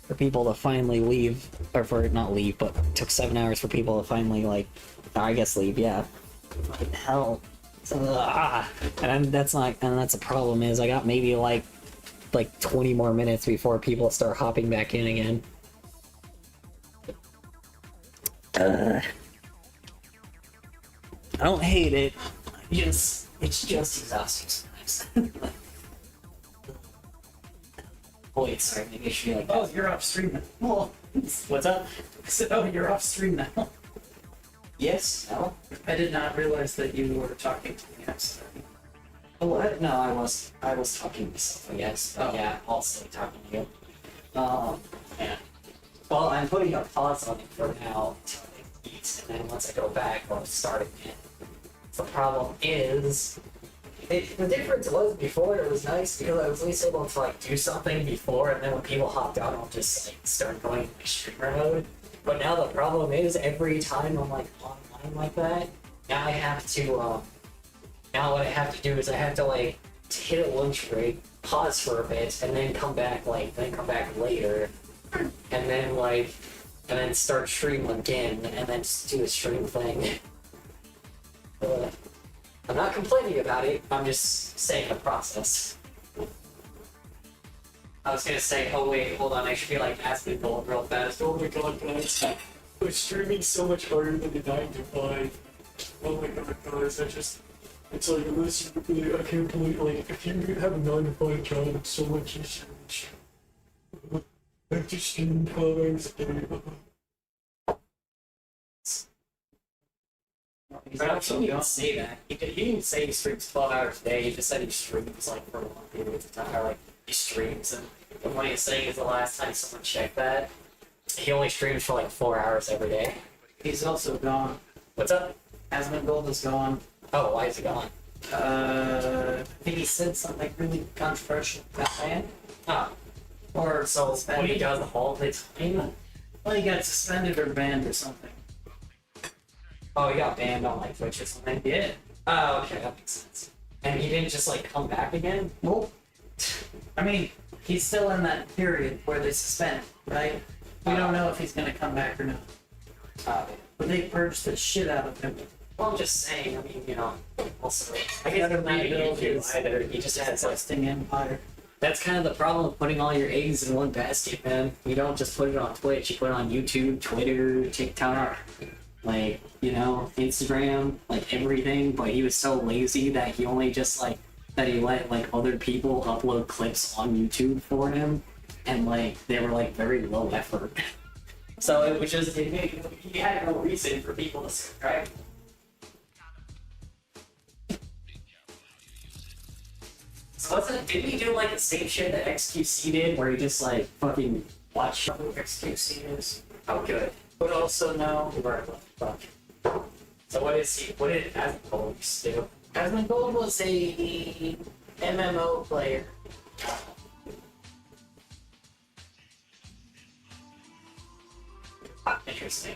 for people to finally leave, or for not leave, but took 7 hours for people to finally, like, I guess leave, yeah. Fucking hell. And that's not, and that's the problem is I got maybe like 20 more minutes before people start hopping back in again. I don't hate it. It's just exhausting sometimes. Oh wait, sorry, maybe I should be like, Oh, you're off stream now. Oh, what's up? I said, oh, you're off stream now. Yes? No? I did not realize that you were talking to me accidentally. Oh, what? No, I was talking to myself, I guess. Oh. Yeah, also talking to you. Yeah. Well, I'm putting a pause on it for now until I eat, and then once I go back, I'll start again. The problem is, the difference was before it was nice because I was at least able to like do something before, and then when people hopped on, I'll just like start going into streamer mode. But now the problem is every time I'm like online like that, now I have to now what I have to do is I have to like hit a lunch break, pause for a bit, and then come back later, and then start stream again, and then just do the stream thing. I'm not complaining about it, I'm just saying the process. I was gonna say, oh wait, hold on, I should be like asking people real fast. Oh my god, guys, we're streaming so much harder than the 9 to 5. Oh my god, guys, it's like, unless you really, I can't believe, like, if you have a 9 to 5 job, it's so much easier. I have to stream 12 hours a day. He didn't say that. He didn't say he streams 12 hours a day, he just said he streams, like, for long periods of time, or, like, he streams, and the funniest thing is the last time someone checked that, he only streams for, like, 4 hours every day. He's also gone. What's up? Asmongold is gone. Oh, why is he gone? I think he said something really controversial about that. Oh. Or So, what he does all the time? well, he got suspended or banned or something. Oh, he got banned on, like, Twitch or something? Yeah. Oh, okay, that makes sense. And he didn't just, like, come back again? Nope. I mean, he's still in that period where they suspend, right? We don't know if he's gonna come back or not. But they purged the shit out of him. Well, I'm just saying, I mean, you know, also, I The guess other it's not rebuild YouTube is either, he just has, like, Westing Empire. that's kind of the problem with putting all your eggs in one basket, man. You don't just put it on Twitch, you put it on YouTube, Twitter, TikTok, like, you know, Instagram, like, everything, but he was so lazy that he only just, like, that he let, like, other people upload clips on YouTube for him, and, like, they were, like, very low effort. So it was just, he had no reason for people to subscribe. So didn't he do like the same shit that XQC did, where he just like fucking watched who XQC is? Oh, good. But also no. Fuck. So what did Asmongold used to do? Asmongold was a MMO player. Interesting.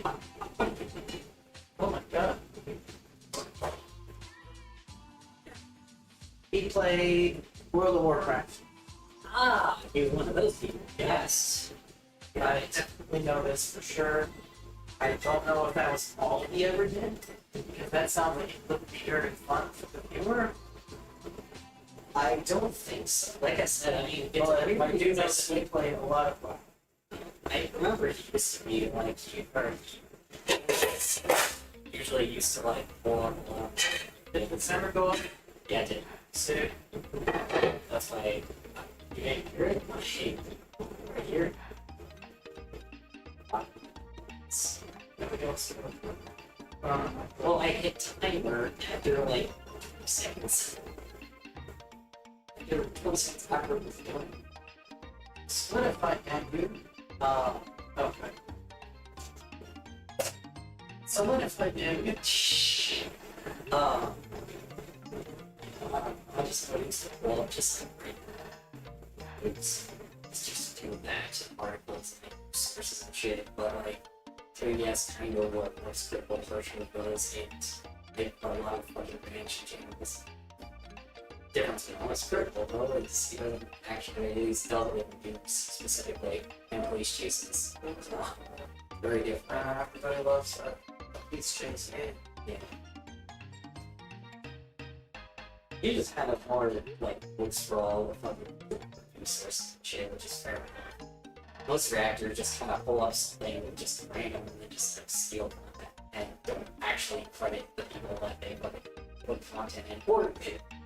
Oh my god. He played World of Warcraft. Ah, he was one of those people. Yes. I definitely know this for sure. I don't know if that was all he ever did, because that sounds like it would be very fun for the viewer. I don't think so. Like I said, I mean, it's But everybody I do does know this. that he played a lot of fun. I remember he used to be like, usually used to like form. Did the summer go up? Yeah, I did. Sick. That's why you didn't hear it. My shape right here. Nobody else. Well, I hit timer after like 2 seconds. After 20 seconds after it was done. What if I can do? Okay. So what if I do? I'll just put it well, just like it's just doing that articles and sources and shit, but like so yes, kind of what my script version was, and they put a lot of fucking branch channels. difference in almost critical though is he doesn't actually, he's dealt with games specifically and police chases. So, very different. Everybody loves police chase. Yeah. He just had a more like woods sprawl with other producers and shit, which is fair enough. Most reactors just kind of pull up something and just random and then just like steal content and don't actually credit the people that they put content in. Or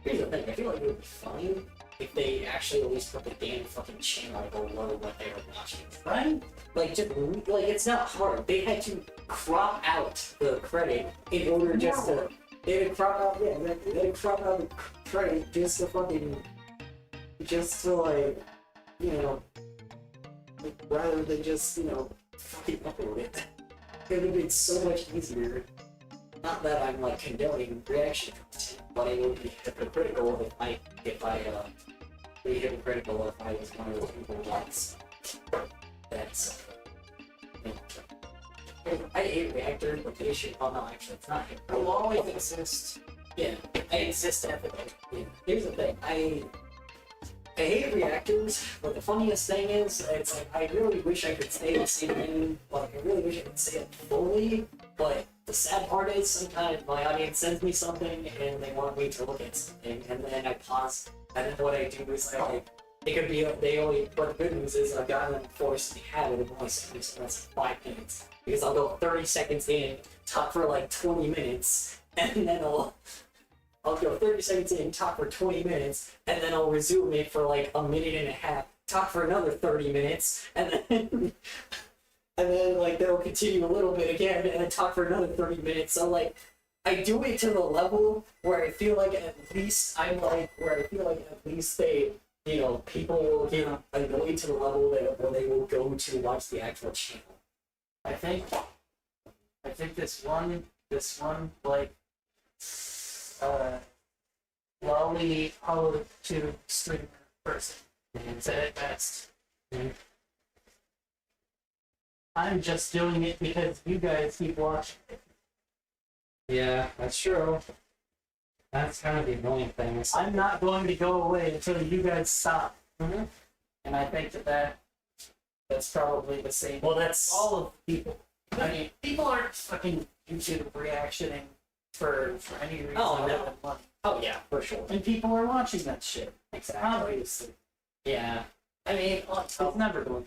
here's the thing, I feel like it would be funny if they actually at least put the damn fucking channel below what they were watching. Right? Like just like it's not hard. They had to crop out the credit in order just to they had crop out they had crop out the credit just to fucking like, you know, like, rather than just, you know, fucking upload it. It would have been so much easier. Not that I'm like condoning reaction content, but it would be hypocritical if I be hypocritical if I was one of those people that's I hate reactors, but the issue, oh no, actually it's not hypocritical. It will always exist. Yeah, I exist ethically. Yeah. Here's the thing, I hate reactors, but the funniest thing is, it's like, I really wish I could say the same thing, like, I really wish I could say it fully, but the sad part is, sometimes my audience sends me something, and they want me to look at something, and then I pause, and then what I do is, it could be, but the good news is, I've gotten them forced to have it, and only sent me so that's 5 minutes, because I'll go 30 seconds in, talk for like 20 minutes, and then I'll go 30 seconds in, talk for 20 minutes, and then I'll resume it for like a minute and a half, talk for another 30 minutes, and then like they'll continue a little bit again, and then talk for another 30 minutes. So like, I do it to the level where I feel like at least they, you know, people will get annoyed to the level that where they will go to watch the actual channel. I think this one like lolly hollow tube streamer person said it best. I'm just doing it because you guys keep watching it. Yeah, that's true. That's kind of the annoying thing. I'm not going to go away until you guys stop. Mm-hmm. And I think that's probably the same. Well, that's all of people. I mean, people aren't fucking YouTube reactioning for any reason other than money. Oh yeah, for sure. And people are watching that shit. Exactly. Obviously. Yeah. I mean, It's never going.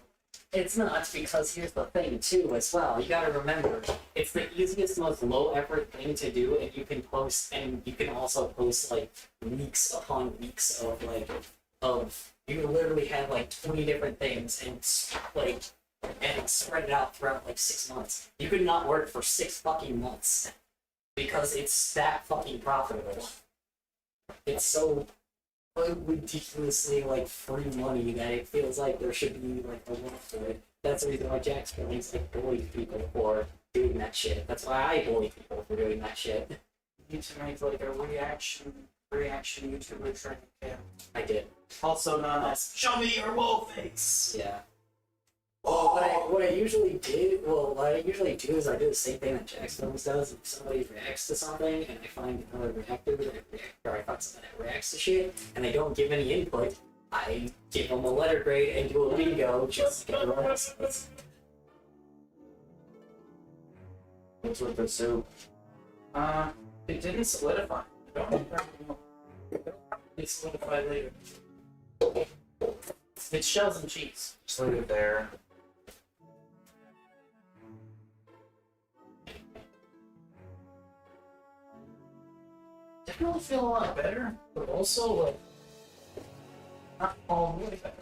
it's not, because here's the thing too as well. You gotta remember, it's the easiest, most low effort thing to do, and you can post, and you can also post like weeks upon weeks of you can literally have like 20 different things and spread it out throughout like 6 months. You could not work for 6 fucking months because it's that fucking profitable. It's so ridiculously like free money that it feels like there should be like a lot for it. That's the reason why Jack's Billings like bullied people for doing that shit. That's why I bully people for doing that shit. You need to make like a reaction YouTuber training camp. I did. Also known as Show Me Your Whoa Face. Yeah. Well, what I usually do is I do the same thing that Jack's Films does. If somebody reacts to something and I find another reactor or I find something that reacts to shit and they don't give any input, I give them a letter grade and do a video just to get their episodes. What's with the soup? It didn't solidify. I don't know. It solidify later. It's shells and cheese. Just leave it there. Definitely feel a lot better, but also like not all the way better.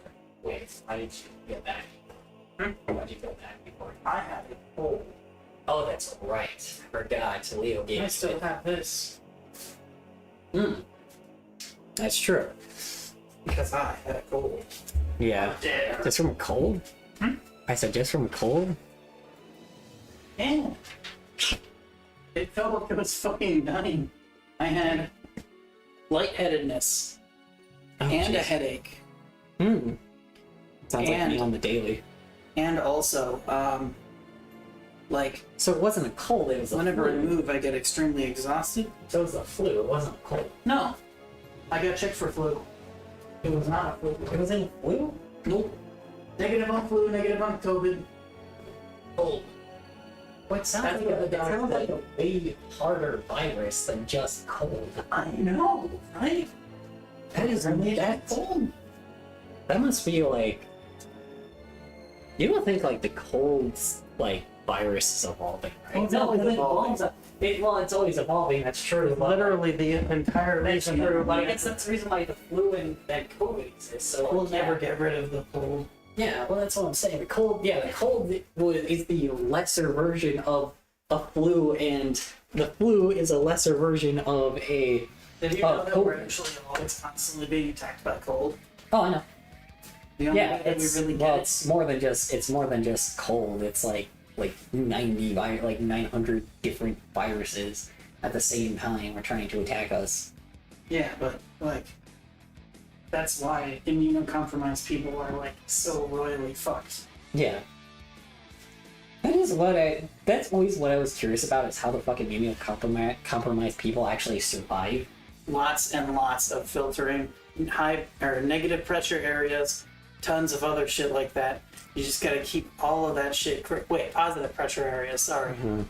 Wait, why did you get that? Why did you get that before? I had it cold. Oh, that's right. I forgot. Leo gave I me still it. have this That's true. because I had a cold. Yeah. Yeah. Just from cold? I said just from cold? And it felt like it was fucking dying. I had lightheadedness and a headache. Sounds like And- me on the daily. And also, like, So it wasn't a cold, it was a whenever I flu. move, I get extremely exhausted. So it was a flu, it wasn't a cold. No. I got checked for flu. It was not a flu. It was in flu? Nope. Negative on flu, negative on COVID. Oh. Well, it sounds, That's like, what the it doctor sounds like said. a way harder virus than just cold. I know, right? That is that cold. That must be like. You don't think like the cold's like virus is evolving, right? Well, it's always evolving. Well, it's always evolving. That's true. But Literally the entire that's reason. true. But I guess that's the reason why the flu and COVID exist. So We'll like, never get rid of the cold. Yeah, well, that's what I'm saying. The cold is the lesser version of a flu, and the flu is a lesser version of a. Did you know that COVID. we're actually always constantly being attacked by cold? Oh, I know. The only Yeah, way that we it's really well, get it's more than just cold. It's like 900 different viruses at the same time are trying to attack us. Yeah, but like that's why immunocompromised people are like so royally fucked. Yeah. That's always what I was curious about, is how the fucking immunocompromised people actually survive. Lots and lots of filtering, high or negative pressure areas, tons of other shit like that. You just gotta keep all of that shit. Positive pressure areas. Sorry. Mm-hmm.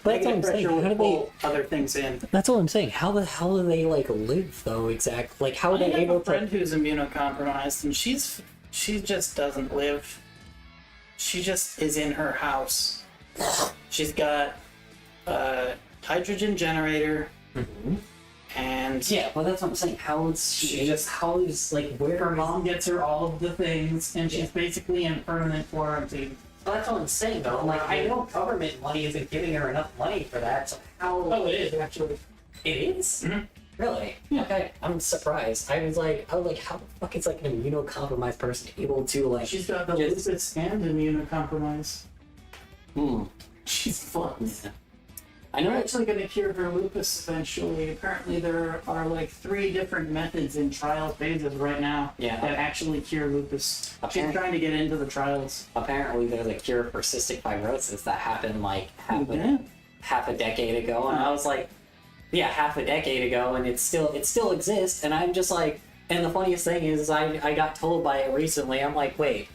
But that's what I'm saying. Pressure How will do they? pull other things in. That's what I'm saying. How the hell do they like live though? Exactly. Like how are I they have able a friend to? who's immunocompromised, and she just doesn't live. She just is in her house. She's got a hydrogen generator, and Yeah, well, that's what I'm saying. How is how is like where? her mom gets her all of the things, and she's basically in permanent quarantine. Well, that's what I'm saying though. Like I know government money isn't giving her enough money for that. So how? Oh, it is actually. It is? Mhm. Really? Yeah. Okay, I'm surprised. I was like, how the fuck is like an immunocompromised person able to like? She's got the just- lupus and immunocompromise. Hmm. She's fucked. I They're know. actually going to cure her lupus eventually. Apparently, there are like 3 different methods in trial phases right now Yeah. that actually cure lupus. She's Okay. trying to get into the trials. Apparently, there's a cure for cystic fibrosis that happened like Yeah. half a decade ago, and I was like, yeah, half a decade ago, and it still exists, and I'm just like, and the funniest thing is, I got told by it recently. I'm like, wait.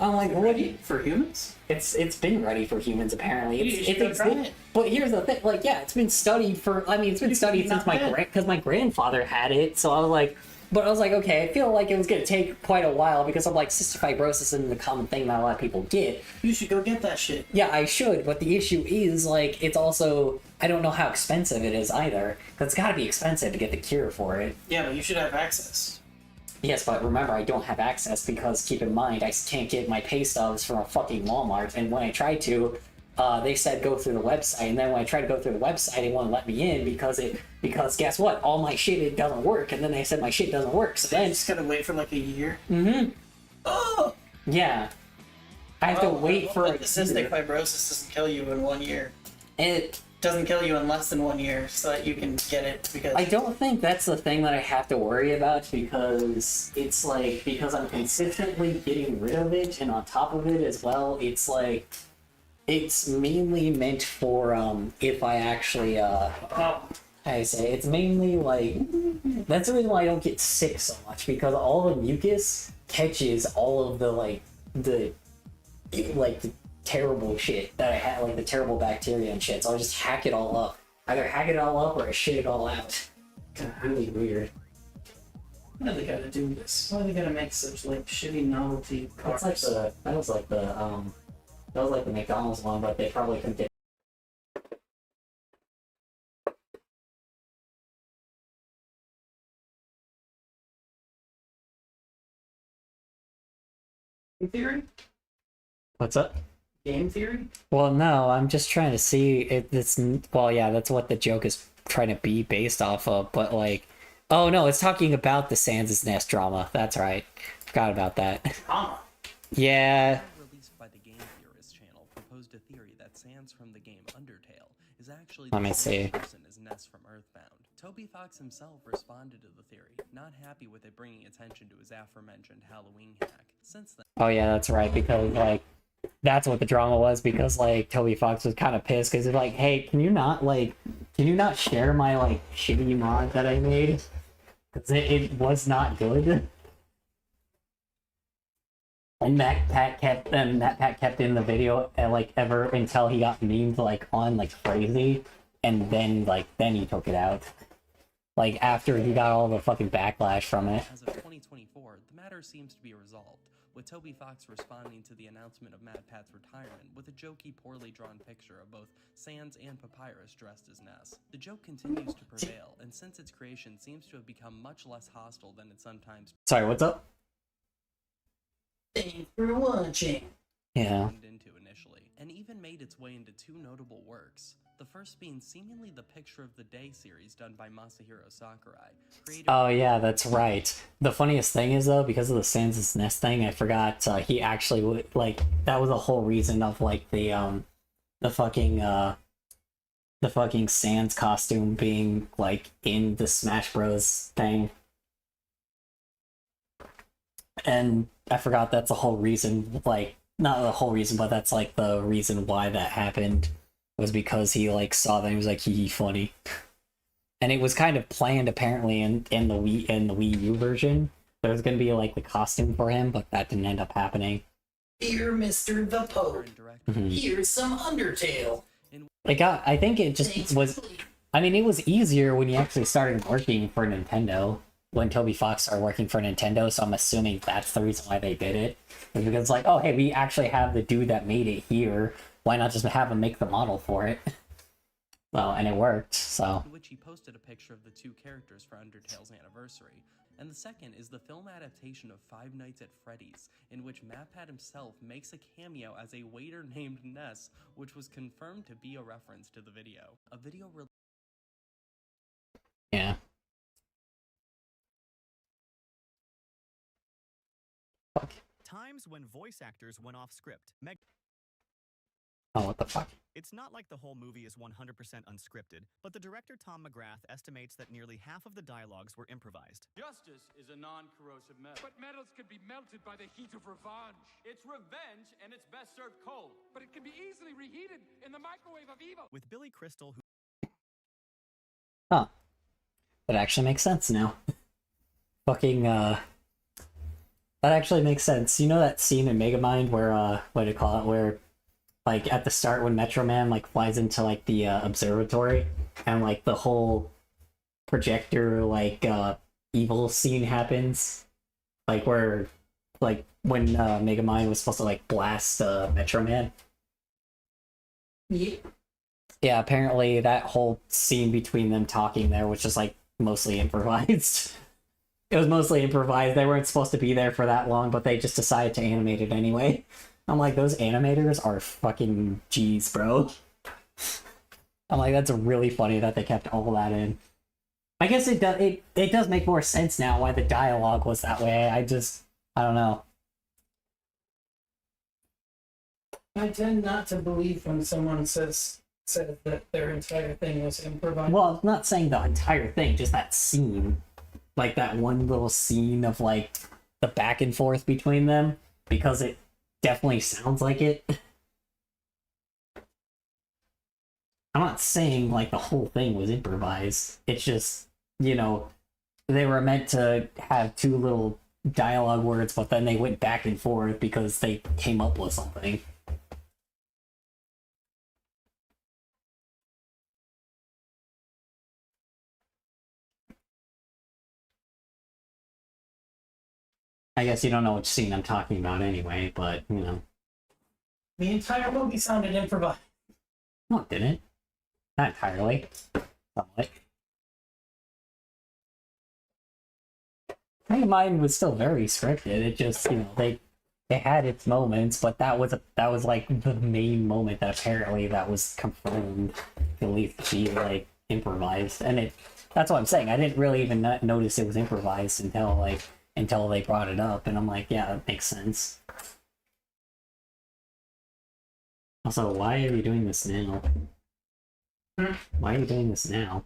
I'm like, what do you? For humans? It's been ready for humans apparently. You should go try it. But here's the thing, like, yeah, it's been studied for. I mean, it's been studied since because my grandfather had it. So I was like, but I was like, okay, I feel like it was gonna take quite a while because I'm like, cystic fibrosis isn't the common thing that a lot of people get. You should go get that shit. Yeah, I should, but the issue is like, it's also I don't know how expensive it is either. Cause it's got to be expensive to get the cure for it. Yeah, but you should have access. Yes, but remember, I don't have access because, keep in mind, I can't get my pay stubs from a fucking Walmart, and when I tried to, they said go through the website, and then when I tried to go through the website, they wouldn't let me in because guess what? All my shit, it doesn't work, and then they said my shit doesn't work, so You then... just gotta wait for like a year. Mm-hmm. Oh! Yeah. I have to wait for the cystic fibrosis doesn't kill you in 1 year. it. Doesn't kill you in less than 1 year, so that you can get it because I don't think that's the thing that I have to worry about because it's like, because I'm consistently getting rid of it, and on top of it as well, it's like, it's mainly meant for, if I actually, I say, it's mainly like, that's the reason why I don't get sick so much, because all the mucus catches all of the, the terrible shit that I had, like the terrible bacteria and shit, so I just hack it all up. Either hack it all up or I shit it all out. God, really weird. why do they gotta do this? Why do they gotta make such like shitty novelty That's cars? like that was like the McDonald's one, but they probably couldn't get. Theory? What's up? Game theory? Well, no, I'm just trying to see if it's. Well, yeah, that's what the joke is trying to be based off of, but like. Oh no, it's talking about the Sans' Nest drama. That's right. Forgot about that. Drama? Yeah. Released by the Game Theorist channel proposed a theory that Sans from the game Undertale is actually Let me the same see. person as Ness from Earthbound. Toby Fox himself responded to the theory, not happy with it bringing attention to his aforementioned Halloween hack. Since then, Oh yeah, that's right, because like that's what the drama was, because like Toby Fox was kind of pissed because he's like, hey, can you not share my like shitty mod that I made? because it was not good. And that Pat kept in the video like ever until he got memed like on like crazy, and then he took it out. Like after he got all the fucking backlash from it. As of 2024, the matter seems to be resolved, with Toby Fox responding to the announcement of Mad Pat's retirement with a jokey, poorly drawn picture of both Sans and Papyrus dressed as Ness. The joke continues to prevail, and since its creation seems to have become much less hostile than it sometimes. Sorry, what's up? Thanks for watching. Yeah. Into initially, and even made its way into two notable works. The first being seemingly the Picture of the Day series done by Masahiro Sakurai. Oh yeah, that's right. The funniest thing is though, because of the Sans' Nest thing, I forgot he actually would like that was the whole reason of like the fucking Sans costume being like in the Smash Bros thing. And I forgot that's the whole reason, like not the whole reason, but that's like the reason why that happened. Was because he like saw that and he was like hee funny. And it was kind of planned apparently in the Wii U version. There was gonna be like the costume for him, but that didn't end up happening. Here, Mr. the Pope. Here's some Undertale. I think it just was. I mean, it was easier when you actually started working for Nintendo. When Toby Fox started working for Nintendo, so I'm assuming that's the reason why they did it. Because it's like, oh hey, we actually have the dude that made it here. Why not just have him make the model for it? Well, and it worked, so. In which he posted a picture of the two characters for Undertale's anniversary. And the second is the film adaptation of Five Nights at Freddy's, in which MatPat himself makes a cameo as a waiter named Ness, which was confirmed to be a reference to the video. A video Yeah. Times when voice actors went off script. Oh, what the fuck? It's not like the whole movie is 100% unscripted, but the director Tom McGrath estimates that nearly half of the dialogues were improvised. Justice is a non-corrosive metal. But metals can be melted by the heat of revenge. It's revenge, and it's best served cold. But it can be easily reheated in the microwave of evil. With Billy Crystal, who... Huh. That actually makes sense now. Fucking, that actually makes sense. You know that scene in Megamind where, what do you call it, where like at the start when Metro Man like flies into like the observatory and like the whole projector like evil scene happens, like where like when Megamind was supposed to like blast Metro Man. Yeah, apparently that whole scene between them talking there was just like mostly improvised. It was mostly improvised. They weren't supposed to be there for that long, but they just decided to animate it anyway. I'm like, those animators are fucking G's, bro. I'm like, that's really funny that they kept all that in. I guess it does make more sense now why the dialogue was that way. I don't know. I tend not to believe when someone says that their entire thing was improvised. Well, I'm not saying the entire thing, just that scene. Like that one little scene of like the back and forth between them, because it definitely sounds like it. I'm not saying like the whole thing was improvised. It's just, you know, they were meant to have two little dialogue words, but then they went back and forth because they came up with something. I guess you don't know which scene I'm talking about anyway, but, you know. The entire movie sounded improvised. No, it didn't. Not entirely. Somewhat. I think mine was still very scripted. It just, you know, they had its moments, but that was like the main moment that apparently that was confirmed to at least be like improvised. And that's what I'm saying. I didn't really even notice it was improvised until they brought it up, and I'm like, yeah, that makes sense. Also, why are you doing this now? Why are you doing this now?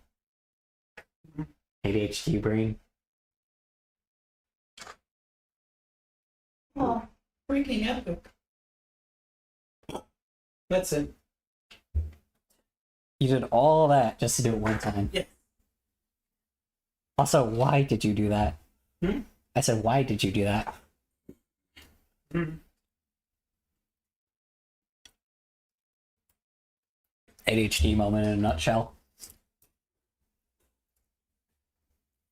ADHD brain? Oh, freaking epic. That's it. You did all that just to do it one time. Yeah. Also, why did you do that? Hmm? I said, why did you do that? ADHD moment in a nutshell.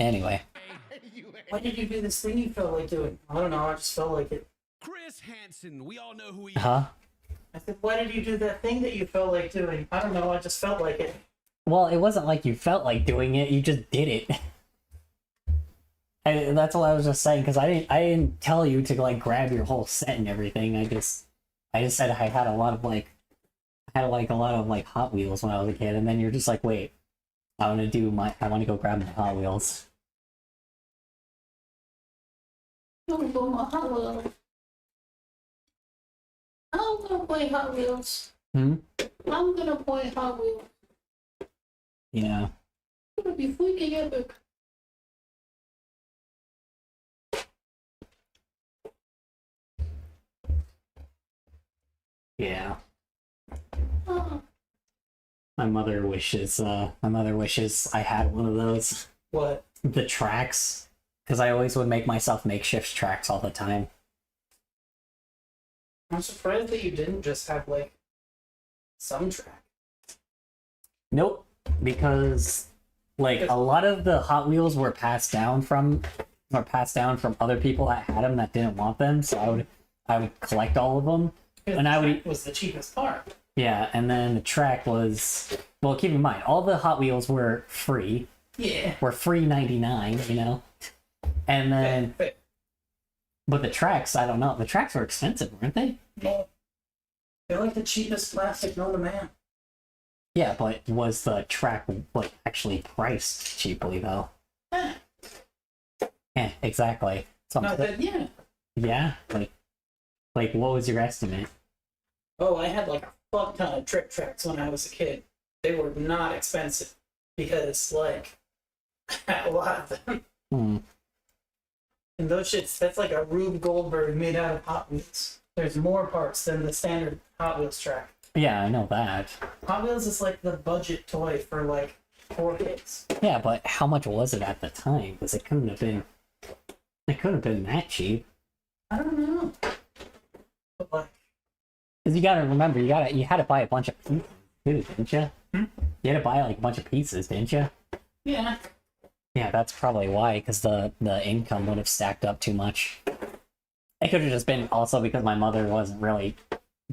Anyway. Why did you do this thing you felt like doing? I don't know, I just felt like it. Chris Hansen, we all know who he Huh? I said, why did you do that thing that you felt like doing? I don't know, I just felt like it. Well, it wasn't like you felt like doing it, you just did it. That's what I was just saying, because I didn't tell you to like grab your whole set and everything. I just said I had a lot of like a lot of like Hot Wheels when I was a kid, and then you're just like, wait, I want to go grab my Hot Wheels. I'm going to Hot Wheels. I'm gonna play Hot Wheels. I'm gonna play Hot Wheels. Yeah. It's gonna be freaking epic. Yeah. My mother wishes I had one of those. What? The tracks. Because I always would make myself makeshift tracks all the time. I'm surprised that you didn't just have like some track. Nope. Because like a lot of the Hot Wheels were passed down from other people that had them that didn't want them, so I would collect all of them. And I would was the cheapest part. Yeah, and then the track was, well, keep in mind, all the Hot Wheels were free. Yeah. Were free 99, you know? And then, but the tracks, I don't know, the tracks were expensive, weren't they? No. They're like the cheapest plastic known to man. Yeah, but was the track like actually priced cheaply though? Yeah, exactly. So Yeah. Yeah, like what was your estimate? Oh, I had like a fuck ton of trick tracks when I was a kid. They were not expensive because like I had a lot of them. And those shits, that's like a Rube Goldberg made out of Hot Wheels. There's more parts than the standard Hot Wheels track. Yeah, I know that. Hot Wheels is like the budget toy for like 4 kids. Yeah, but how much was it at the time? Because it couldn't have been that cheap. I don't know. But like, Because you gotta remember, you had to buy a bunch of pieces too, didn't you? You had to buy like a bunch of pieces, didn't you? yeah. Yeah, that's probably why, because the income would have stacked up too much. It could have just been also because my mother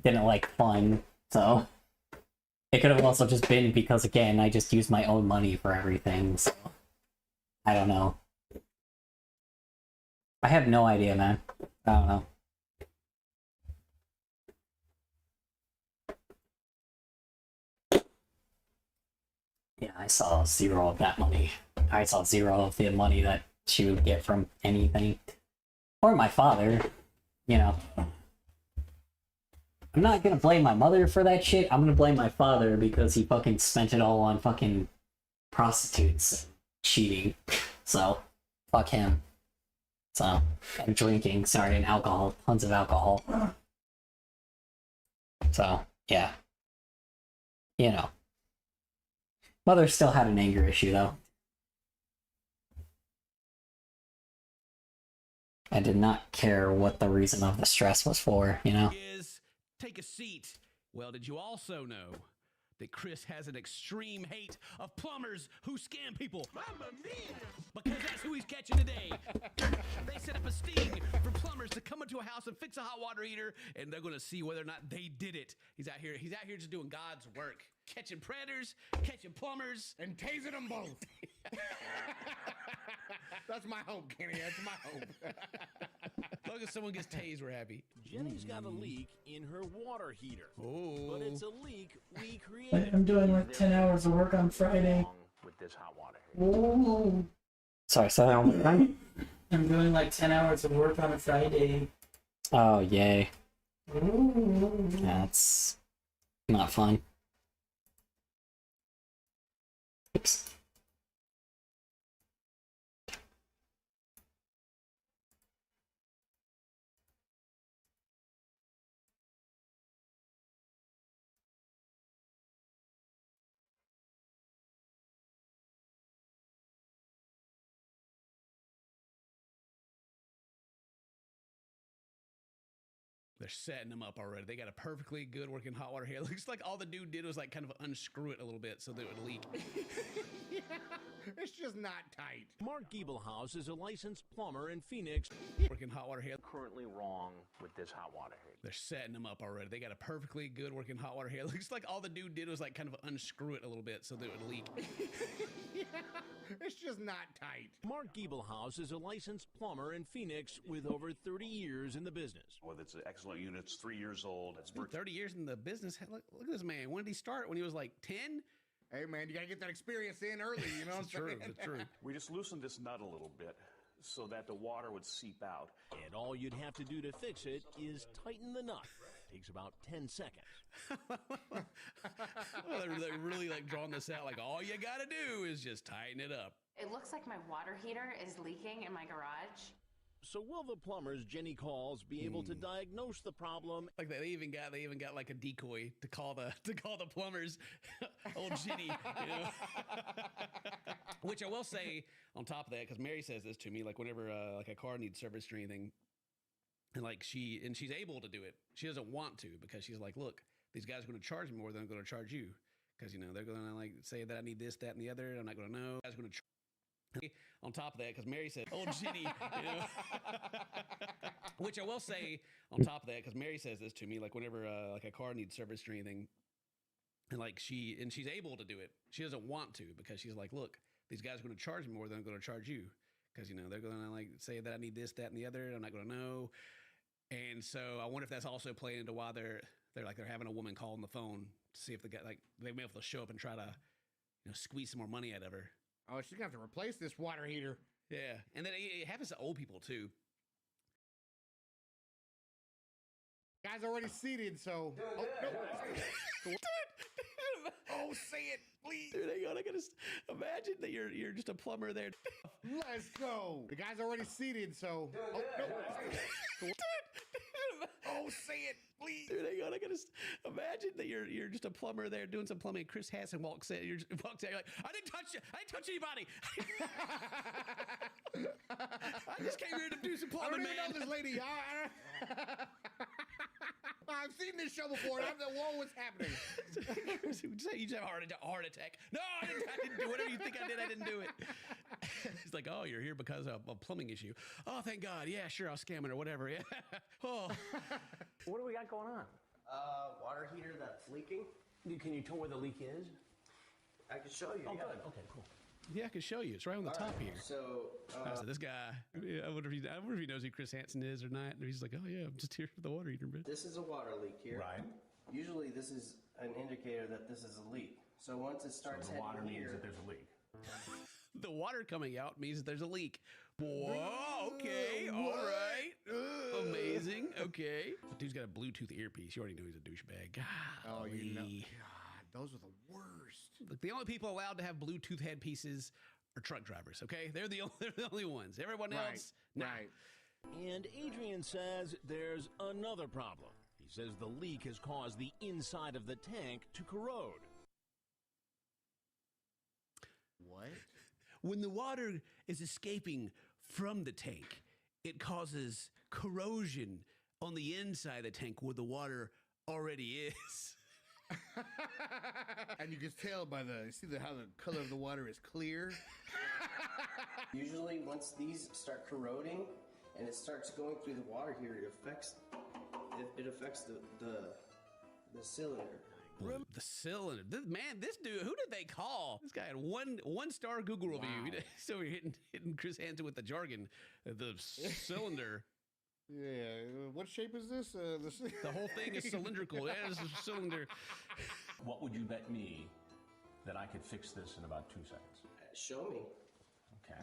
didn't like fun, so it could have also just been because, again, I just used my own money for everything, so I don't know. I have no idea, man. I don't know. Yeah, I saw zero of that money. I saw zero of the money that she would get from anything. Or my father, you know. I'm not gonna blame my mother for that shit. I'm gonna blame my father because he fucking spent it all on fucking prostitutes and cheating. So, fuck him. So, and drinking, and alcohol, tons of alcohol. So, yeah. You know. Mother still had an anger issue, though. I did not care what the reason of the stress was for, you know? Take a seat. Well, did you also know that Chris has an extreme hate of plumbers who scam people? Mamma mia! Because that's who he's catching today. They set up a sting for plumbers to come into a house and fix a hot water heater, and they're going to see whether or not they did it. He's out here just doing God's work. Catching predators, catching plumbers, and tasing them both. That's my hope, Kenny. That's my hope. As long as someone gets tased, we're happy. Jenny's got a leak in her water heater. Oh. But it's a leak we created. I'm doing like 10 hours of work on Friday. With this hot water Whoa. Sorry, say that one more time? I'm doing like 10 hours of work on a Friday. Oh, yay. Ooh. That's not fun. Oops. They're setting them up already. They got a perfectly good working hot water heater. Looks like all the dude did was like kind of unscrew it a little bit so that it would leak. Yeah, it's just not tight. Mark Giebelhaus is a licensed plumber in Phoenix. Working hot water heater. Currently wrong with this hot water heater. They're setting them up already. They got a perfectly good working hot water heater. Looks like all the dude did was like kind of unscrew it a little bit so that it would leak. Yeah, it's just not tight. Mark Giebelhaus is a licensed plumber in Phoenix with over 30 years in the business. Well, it's an excellent unit. It's 3 years old. It's 30 years in the business. Look at this man. When did he start? When he was like 10? Hey, man, you got to get that experience in early, you know what I'm saying? It's true. We just loosened this nut a little bit so that the water would seep out. And all you'd have to do to fix it is tighten the nut. Takes about 10 seconds. Well, they're really like drawing this out. Like all you got to do is just tighten it up. It looks like my water heater is leaking in my garage. So will the plumbers Jenny calls be able to diagnose the problem? Like they even got like a decoy to call the plumbers old Jenny, you know? Which I will say on top of that, because Mary says this to me, like whenever like a car needs service or anything, and like she's able to do it. She doesn't want to because she's like, look, these guys are going to charge me more than I'm going to charge you, because you know they're going to like say that I need this, that, and the other. I'm not going to know. Guys are going to. On top of that, because Mary said, "Old Jenny," you know? Which I will say on top of that, because Mary says this to me, like whenever like a car needs service or anything, and like she's able to do it. She doesn't want to because she's like, look, these guys are going to charge me more than I'm going to charge you, because you know they're going to like say that I need this, that, and the other. I'm not going to know. And so I wonder if that's also playing into why they're having a woman call on the phone to see if the guy like they may be able to show up and try to squeeze some more money out of her. Oh, she's going to have to replace this water heater. Yeah. And then it happens to old people, too. Guy's already seated, so... Oh, say it, please. Dude, hang on. I gotta imagine that you're just a plumber there. Let's go. The guy's already seated, so... Oh, say it, please. Dude, hang on. I gotta imagine that you're just a plumber there doing some plumbing. Chris Hansen walks out. You're like, I didn't touch you. I didn't touch anybody. I just came here to do some plumbing, man. I don't even know this lady. I've seen this show before. I'm like, whoa, what's happening? You just have a heart attack. No, I didn't do whatever you think I did. I didn't do it. He's like, oh, you're here because of a plumbing issue. Oh, thank God. Yeah, sure, I'll scam it or whatever. Yeah. Oh. What do we got going on? Water heater that's leaking. Can you tell where the leak is? I can show you. Oh, yeah. good. Okay, cool. Yeah, I can show you. It's right on the top here. So, so this guy, I wonder if he knows who Chris Hansen is or not. And he's like, oh yeah, I'm just here for the water heater, bro. This is a water leak here. Right. Usually, this is an indicator that this is a leak. So once it starts, so the water means that there's a leak. The water coming out means that there's a leak. Whoa, okay, all right. Amazing, okay. The dude's got a Bluetooth earpiece. You already know he's a douchebag. Golly. Oh, you know. God, those are the worst. Look, the only people allowed to have Bluetooth headpieces are truck drivers, okay? They're the only ones. Everyone else, right. And Adrian says there's another problem. He says the leak has caused the inside of the tank to corrode. What? When the water is escaping from the tank, it causes corrosion on the inside of the tank where the water already is. And you can tell by how the color of the water is clear. Usually, once these start corroding and it starts going through the water here, it affects the cylinder. The cylinder. This dude, who did they call? This guy had one star Google review. Wow. So we're hitting Chris Hansen with the jargon. The cylinder. Yeah. What shape is this? The whole thing is cylindrical. Yeah, it's a cylinder. What would you bet me that I could fix this in about 2 seconds? Show me. Okay.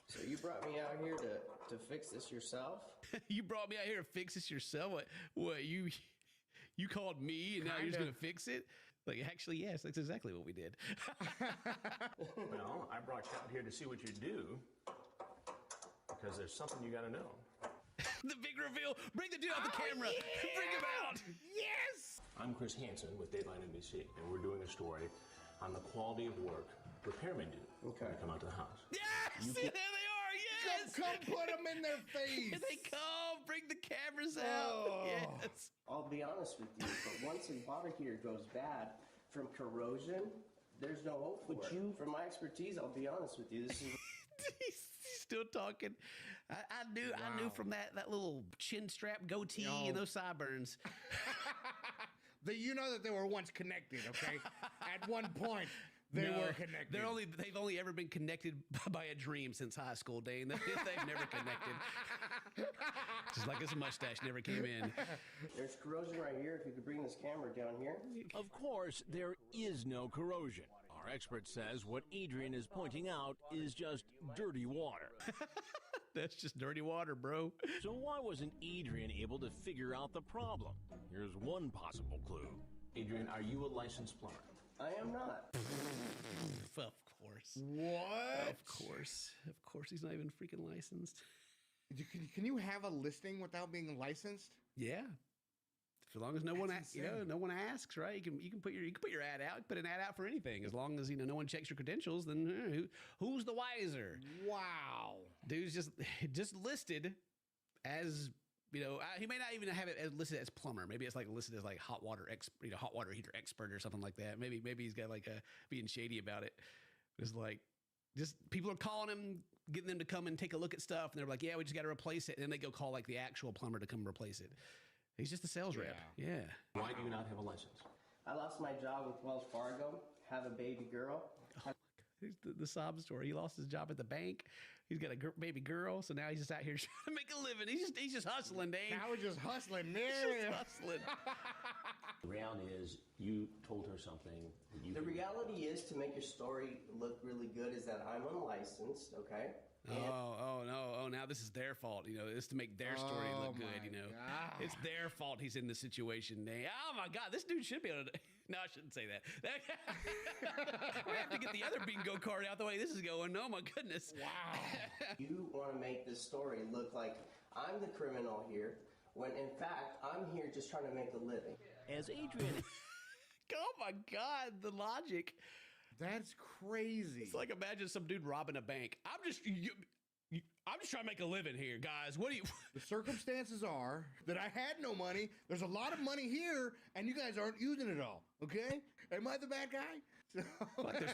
So you brought me out here to fix this yourself? You brought me out here to fix this yourself? What you called me and now you're just going to fix it? Like, actually, yes, that's exactly what we did. Well, I brought you out here to see what you do because there's something you got to know. The big reveal. Bring the dude out the camera. Yeah! Bring him out. Yes. I'm Chris Hansen with Dateline NBC, and we're doing a story on the quality of work repairmen do when they come out to the house. Yes! There they are. Yes! come put them in their face. They come, bring the cameras out. Yes. I'll be honest with you, but once a water heater goes bad from corrosion, there's no hope for it. From my expertise, I'll be honest with you, this is... He's still talking. I knew from that little chin strap goatee and those sideburns. You know that they were once connected, okay? At one point, they were connected. They've only ever been connected by a dream since high school, Dane. They've never connected. Just like his mustache never came in. There's corrosion right here. If you could bring this camera down here. Of course, there is no corrosion. Our expert says what Adrian is pointing out is just dirty water. That's just dirty water, bro. So why wasn't Adrian able to figure out the problem? Here's one possible clue. Adrian, are you a licensed plumber? I am not. Of course. What? Of course. Of course he's not even freaking licensed. Can you have a listing without being licensed? Yeah. As long as no one asks, right? You can put your ad out. You can put an ad out for anything. As long as no one checks your credentials, then who's the wiser? Wow. Dude's just listed as he may not even have it listed as plumber. Maybe it's like listed as like hot water heater expert or something like that. Maybe he's got like being shady about it. It's like just people are calling him, getting them to come and take a look at stuff, and they're like, "Yeah, we just got to replace it." And then they go call like the actual plumber to come replace it. He's just a sales rep. Yeah. Why do you not have a license? I lost my job with Wells Fargo, have a baby girl. The sob story. He lost his job at the bank. He's got a baby girl, so now he's just out here trying to make a living. He's just hustling, Dave. Now he's just hustling. He's just hustling. The reality is, you told her something. The reality is, to make your story look really good, is that I'm unlicensed, okay? Now this is their fault. It's to make their story look good. God. It's their fault he's in this situation. Oh my God, this dude should be able to. No, I shouldn't say that. We have to get the other bingo card out the way this is going. Oh my goodness. Wow. You want to make this story look like I'm the criminal here, when in fact I'm here just trying to make a living. As Adrian. Oh my God, the logic. That's crazy. It's like, imagine some dude robbing a bank. I'm just trying to make a living here, guys. What do you? The circumstances are that I had no money. There's a lot of money here, and you guys aren't using it all. Okay? Am I the bad guy? Like there's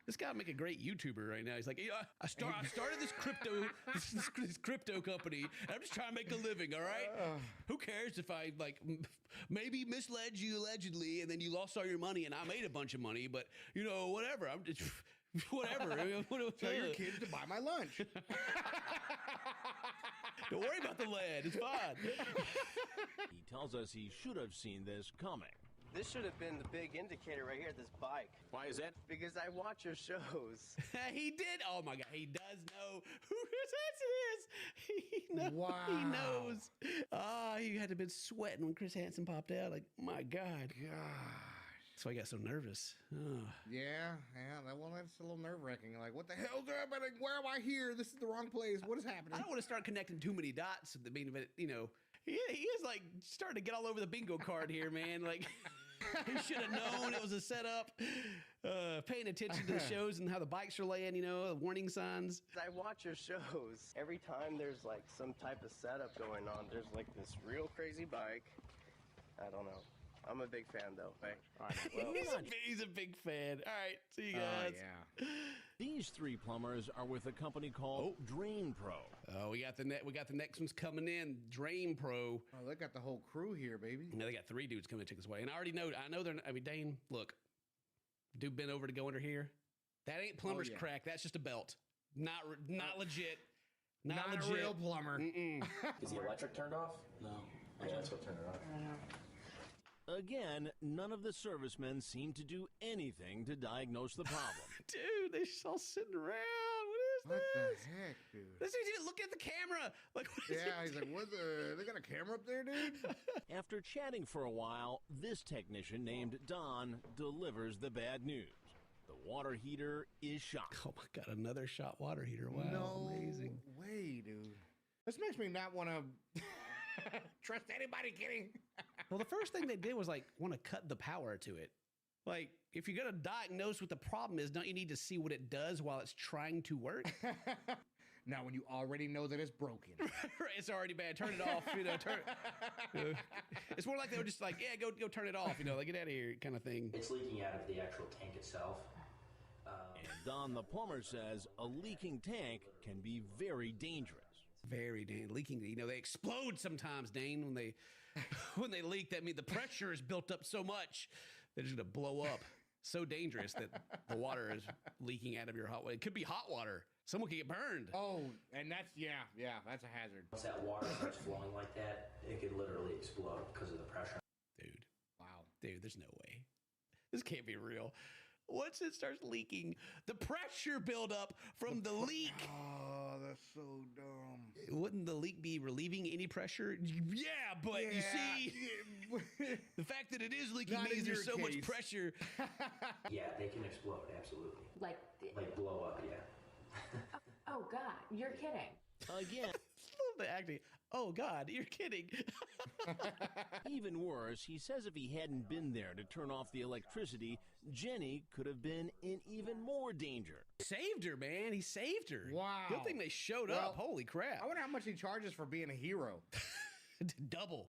this guy would make a great YouTuber right now. He's like, I started this crypto company, and I'm just trying to make a living. All right? Who cares if I maybe misled you allegedly, and then you lost all your money, and I made a bunch of money, but whatever. I'm just. Whatever. Tell your kids to buy my lunch. Don't worry about the lead. It's fine. He tells us he should have seen this coming. This should have been the big indicator right here, this bike. Why is that? Because I watch your shows. He did. Oh my God. He does know who Chris Hansen is. He knows. Wow. He knows. He had to have been sweating when Chris Hansen popped out. Like, my God. Gosh. That's why I got so nervous. Oh. Yeah. Well, that's a little nerve-wracking. Like, what the hell's happening? Where am I here? This is the wrong place. What is happening? I don't want to start connecting too many dots. But he is like starting to get all over the bingo card here, man. Like, he should have known it was a setup. Paying attention to the shows and how the bikes are laying, warning signs. I watch your shows. Every time there's like some type of setup going on, there's like this real crazy bike. I don't know. I'm a big fan, though. Right? All right. Well, he's a big fan. All right. See you guys. Yeah. These three plumbers are with a company called Drain Pro. Oh, we got the next one's coming in. Drain Pro. Oh, they got the whole crew here, baby. Now they got 3 dudes coming to take this way. And I know they're. Dane, look. Dude bent over to go under here. That ain't plumber's crack. That's just a belt. Not legit. Not legit. A real plumber. Is the electric turned off? No. Okay, let's go turn it off. Again, none of the servicemen seem to do anything to diagnose the problem. Dude, they're just all sitting around. What the heck, dude? This dude's even looking at the camera. Like, he's like, they got a camera up there, dude? After chatting for a while, this technician named Don delivers the bad news. The water heater is shot. Oh my God, another shot water heater. Wow, no amazing. Way, dude. This makes me not want to trust anybody kidding. Well, the first thing they did was want to cut the power to it. Like, if you're going to diagnose what the problem is, don't you need to see what it does while it's trying to work? Now, when you already know that it's broken, It's already bad. Turn it off. It's more like they were just like, yeah, go turn it off. Like get out of here, kind of thing. It's leaking out of the actual tank itself. And Don the plumber says a leaking tank can be very dangerous. Very leaking. They explode sometimes, Dane. When they leak, that means the pressure is built up so much that it's gonna blow up. So dangerous that the water is leaking out of your hot water. It could be hot water. Someone could get burned. Oh, and that's that's a hazard. Once that water starts flowing like that, it could literally explode because of the pressure. Dude. Wow. Dude, there's no way. This can't be real. Once it starts leaking, the pressure buildup from the leak. Oh, that's so dumb. Wouldn't the leak be relieving any pressure? Yeah, but you see, the fact that it is leaking Not means in there's so your much case. pressure. Yeah, they can explode, absolutely. Like blow up, yeah. Oh, God, you're kidding. Again. The acting. Oh, God, you're kidding. Even worse, he says if he hadn't been there to turn off the electricity, Jenny could have been in even more danger. Saved her, man. He saved her. Wow. Good thing they showed up. Holy crap. I wonder how much he charges for being a hero. Double.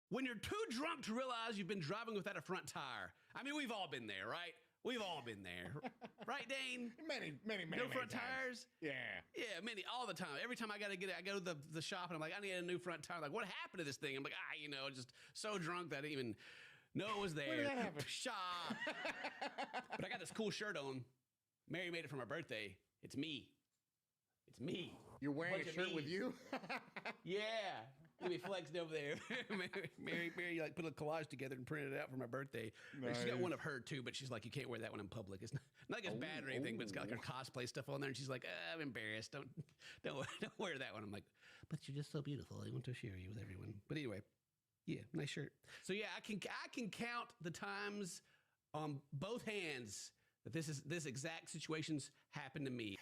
When you're too drunk to realize you've been driving without a front tire. I mean, we've all been there, right? We've all been there. Right, Dane? Many No front tires? Yeah. Yeah, many, all the time. Every time I got to get it, I go to the shop and I'm like, I need a new front tire. Like, what happened to this thing? I'm like, just so drunk that I didn't even know it was there. When did that happen? Shop. But I got this cool shirt on. Mary made it for my birthday. It's me. It's me. You're wearing Bunch a of shirt with me's. you? Yeah. Look at me flexed over there. Mary like put a collage together and printed it out for my birthday. She's got one of her too, but she's like, you can't wear that one in public. It's not like it's bad or anything, but it's got like her cosplay stuff on there. And she's like, I'm embarrassed. Don't wear that one. I'm like, but you're just so beautiful. I want to share you with everyone. But anyway, yeah, nice shirt. So yeah, I can count the times on both hands that this exact situation's happened to me.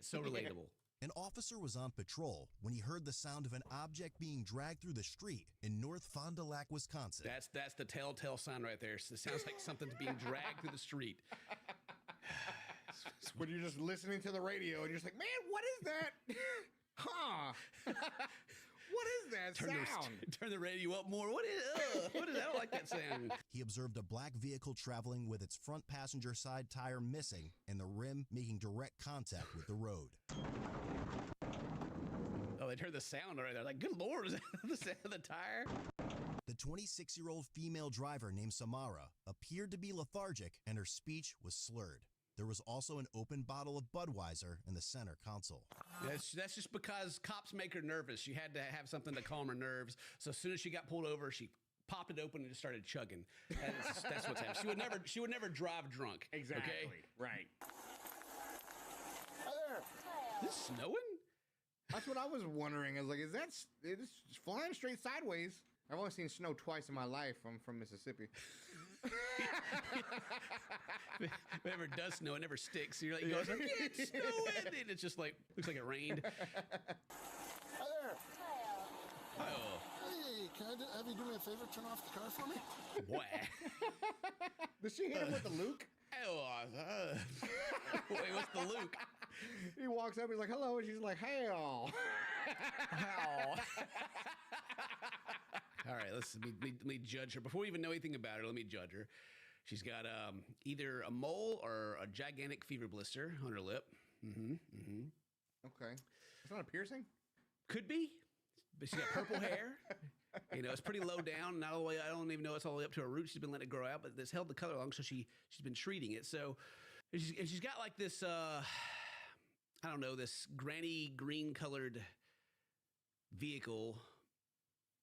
It's so relatable. An officer was on patrol when he heard the sound of an object being dragged through the street in North Fond du Lac, Wisconsin. That's the telltale sign right there. So it sounds like something's being dragged through the street. When you're just listening to the radio and you're just like, man, what is that? Huh? What is that sound? Turn the radio up more. What is that? I don't like that sound. He observed a black vehicle traveling with its front passenger side tire missing and the rim making direct contact with the road. Oh, they heard the sound right there. Like, good Lord, was that the sound of the tire? The 26-year-old female driver named Samara appeared to be lethargic and her speech was slurred. There was also an open bottle of Budweiser in the center console. That's just because cops make her nervous. She had to have something to calm her nerves. So as soon as she got pulled over, she popped it open and just started chugging. That's what's happening. She would never drive drunk. Exactly. Okay? Right. Hi there. Is it snowing? That's what I was wondering. I was like, is it's flying straight sideways? I've only seen snow twice in my life. I'm from Mississippi. If it ever does snow, it never sticks. You're like, yeah, it's snowing. And it's just like, looks like it rained. Hi there. Oh. Hey, can I have you do me a favor? Turn off the car for me? What? Did she hit him with the Luke? Wait, what's the Luke? He walks up, he's like, hello, and she's like, hell. All right, let me judge her. Before we even know anything about her, let me judge her. She's got either a mole or a gigantic fever blister on her lip. Okay. It's not a piercing? Could be. But she's got purple hair. It's pretty low down. Not all the way. I don't even know it's all the way up to her roots. She's been letting it grow out, but this held the color long, so she's been treating it. So, and she's got like this. I don't know, this granny green colored vehicle.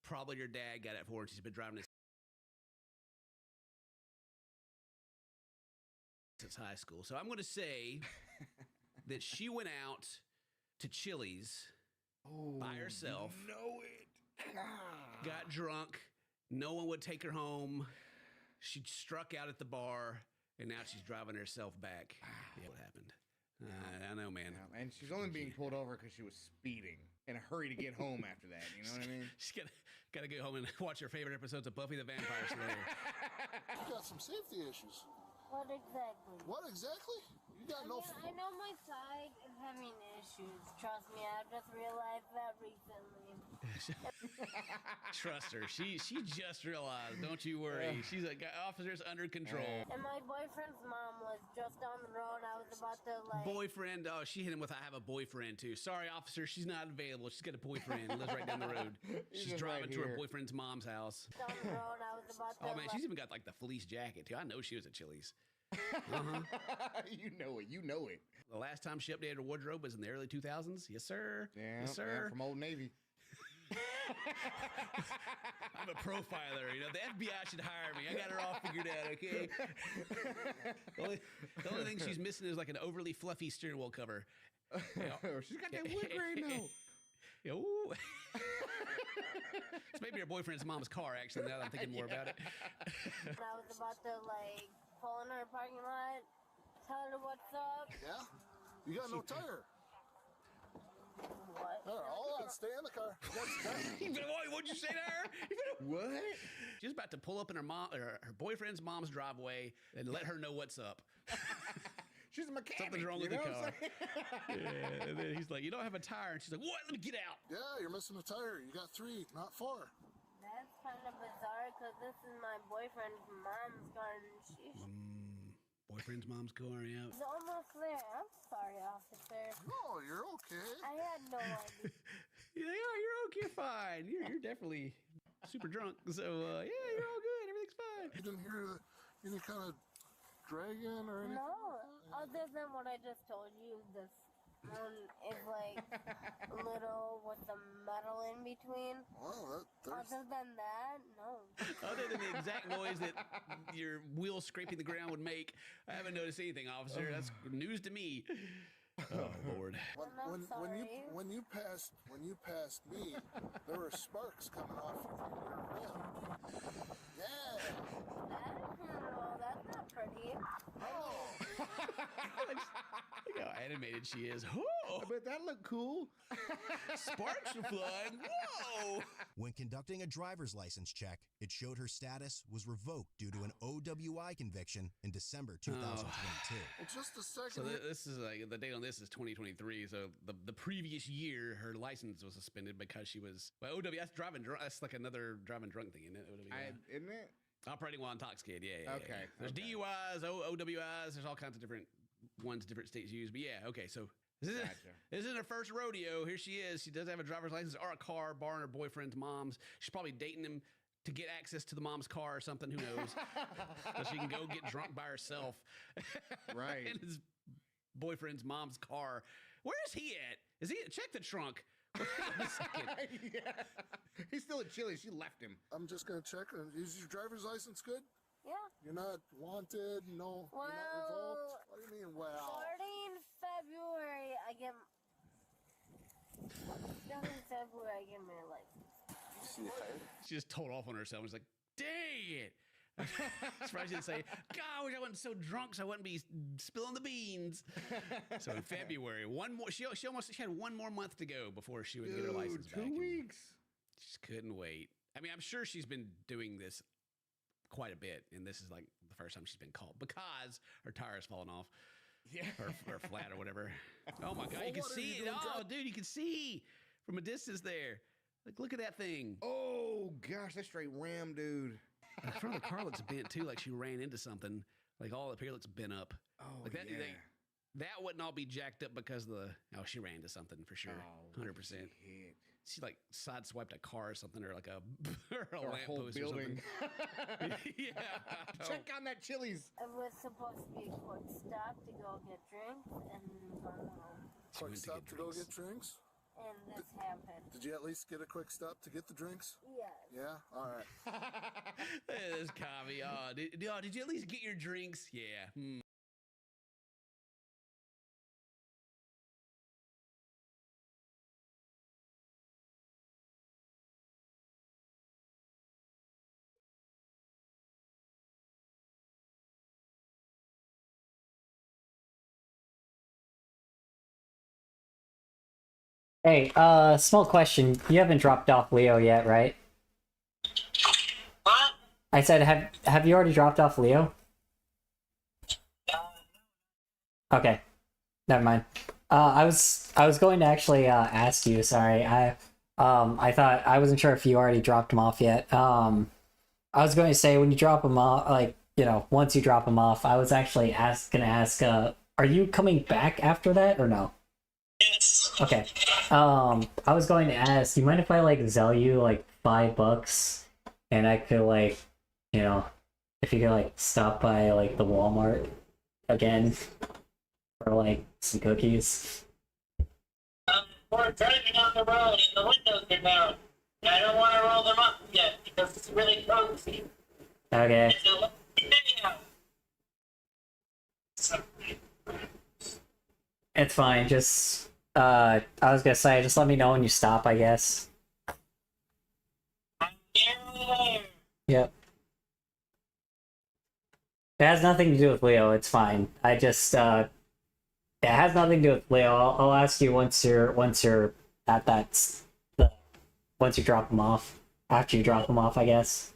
Probably your dad got it for her, and she's been driving it since high school. So I'm going to say that she went out to Chili's by herself. Know it. Got drunk. No one would take her home. She struck out at the bar, and now she's driving herself back. Yeah, what happened? I know, man. Yeah, and she's only being pulled over because she was speeding in a hurry to get home after that. You know what I mean? She's got to go home and watch her favorite episodes of Buffy the Vampire Slayer. You got some safety issues. What exactly? What exactly? You got no. I know my side is having issues. Trust me, I've just realized that recently. Trust her. She just realized. Don't you worry. She's like, officer's under control. And my boyfriend's mom was just down the road. I was about to like. Boyfriend. Oh, she hit him with, I have a boyfriend too. Sorry, officer. She's not available. She's got a boyfriend. Lives right down the road. She's driving to her boyfriend's mom's house. Down the road, I was about to. Oh man, she's even got like the fleece jacket too. I know she was at Chili's. You know it. You know it. The last time she updated her wardrobe was in the early 2000s. Yes, sir. Yeah, yes, sir. From Old Navy. I'm a profiler. You know, the FBI should hire me. I got her all figured out. Okay. The only thing she's missing is like an overly fluffy steering wheel cover. She's got that wood grain though. Ooh. It's maybe her boyfriend's mom's car. Actually, now that I'm thinking more about it. I was about to like pull in her parking lot, tell her what's up. Yeah? You got no tire. What? Hold on, stay in the car. What'd you say to her? What? She's about to pull up in her boyfriend's mom's driveway and let her know what's up. She's a mechanic. Something's wrong with the car. Yeah, and then he's like, you don't have a tire. And she's like, what? Let me get out. Yeah, you're missing a tire. You got 3, not 4. That's kind of bizarre because this is my boyfriend's mom's car and she's Boyfriend's mom's car, yeah. It's almost there. I'm sorry, officer. No, you're okay. I had no idea. You're okay, fine. You're definitely super drunk. So, yeah, you're all good. Everything's fine. You didn't hear any kind of dragging or anything? No, other than what I just told you, this one is like little with the metal in between. Well, other than that, no. Other than the exact noise that your wheel scraping the ground would make, I haven't noticed anything, officer. That's news to me. Oh Lord! When you passed me, there were sparks coming off your rim. Yeah. That's not pretty. Oh. Look how animated she is. Oh, I bet that looked cool. Sparks are flying. Whoa! When conducting a driver's license check, it showed her status was revoked due to an OWI conviction in December 2022. Well, just a second. So this is like the date on this is 2023. So the previous year, her license was suspended because she was OWI. That's like another driving drunk thing, isn't it? OWI. Isn't it? Operating while intoxicated. Yeah. Okay. Yeah. There's DUIs, OWIs. There's all kinds of different ones different states use. But yeah. Okay. So this isn't her first rodeo. Here she is. She does have a driver's license or a car, barring her boyfriend's mom's. She's probably dating him to get access to the mom's car or something. Who knows? So she can go get drunk by herself. Right. In his boyfriend's mom's car. Where is he at? Is he? Check the trunk. Yeah. He's still at Chili's. She left him. I'm just gonna check. Is your driver's license good? Yeah. You're not wanted. No. Well, you're not revoked. What do you mean? Well. Starting February, I get my license. She just told off on herself. She's like, dang it. Surprised you didn't say, God, I wish I wasn't so drunk so I wouldn't be spilling the beans. So in February, she had one more month to go before she would get her license back. 2 weeks. She just couldn't wait. I mean, I'm sure she's been doing this quite a bit, and this is like the first time she's been called because her tire has fallen off. Yeah. Or flat or whatever. Oh my God, you can see it. Oh, dude, you can see from a distance there. Like, look at that thing. Oh gosh, that's straight ram, dude. The front of the car looks bent too, like she ran into something. Like all up here looks bent up. Oh, like that, yeah. That wouldn't all be jacked up because of she ran into something for sure. 100%. She like sideswiped a car or something, or like a lamppost or something. Yeah. Check on that Chili's. It was supposed to be a quick stop to go get drinks, and quick stop to go get drinks. And this happened. Did you at least get a quick stop to get the drinks? Yes. Yeah? All right. This Kavi. Oh, did you at least get your drinks? Yeah. Hey, small question. You haven't dropped off Leo yet, right? What? I said, have you already dropped off Leo? Okay, never mind. I was going to actually ask you. Sorry, I thought I wasn't sure if you already dropped them off yet. I was going to say when you drop them off, like once you drop them off, I was actually gonna ask. Are you coming back after that or no? Yes. Okay. I was going to ask. You mind if I like sell you like $5, and I could like, if you could like stop by like the Walmart again for like some cookies. We're driving on the road and the windows are down. And I don't want to roll them up yet because it's really cozy. Okay. It's a lovely day out. It's fine. Just I was gonna say, just let me know when you stop, I guess. Yep. It has nothing to do with Leo. It's fine. I just it has nothing to do with Leo. I'll ask you once you're at that once you drop them off. After you drop them off, I guess.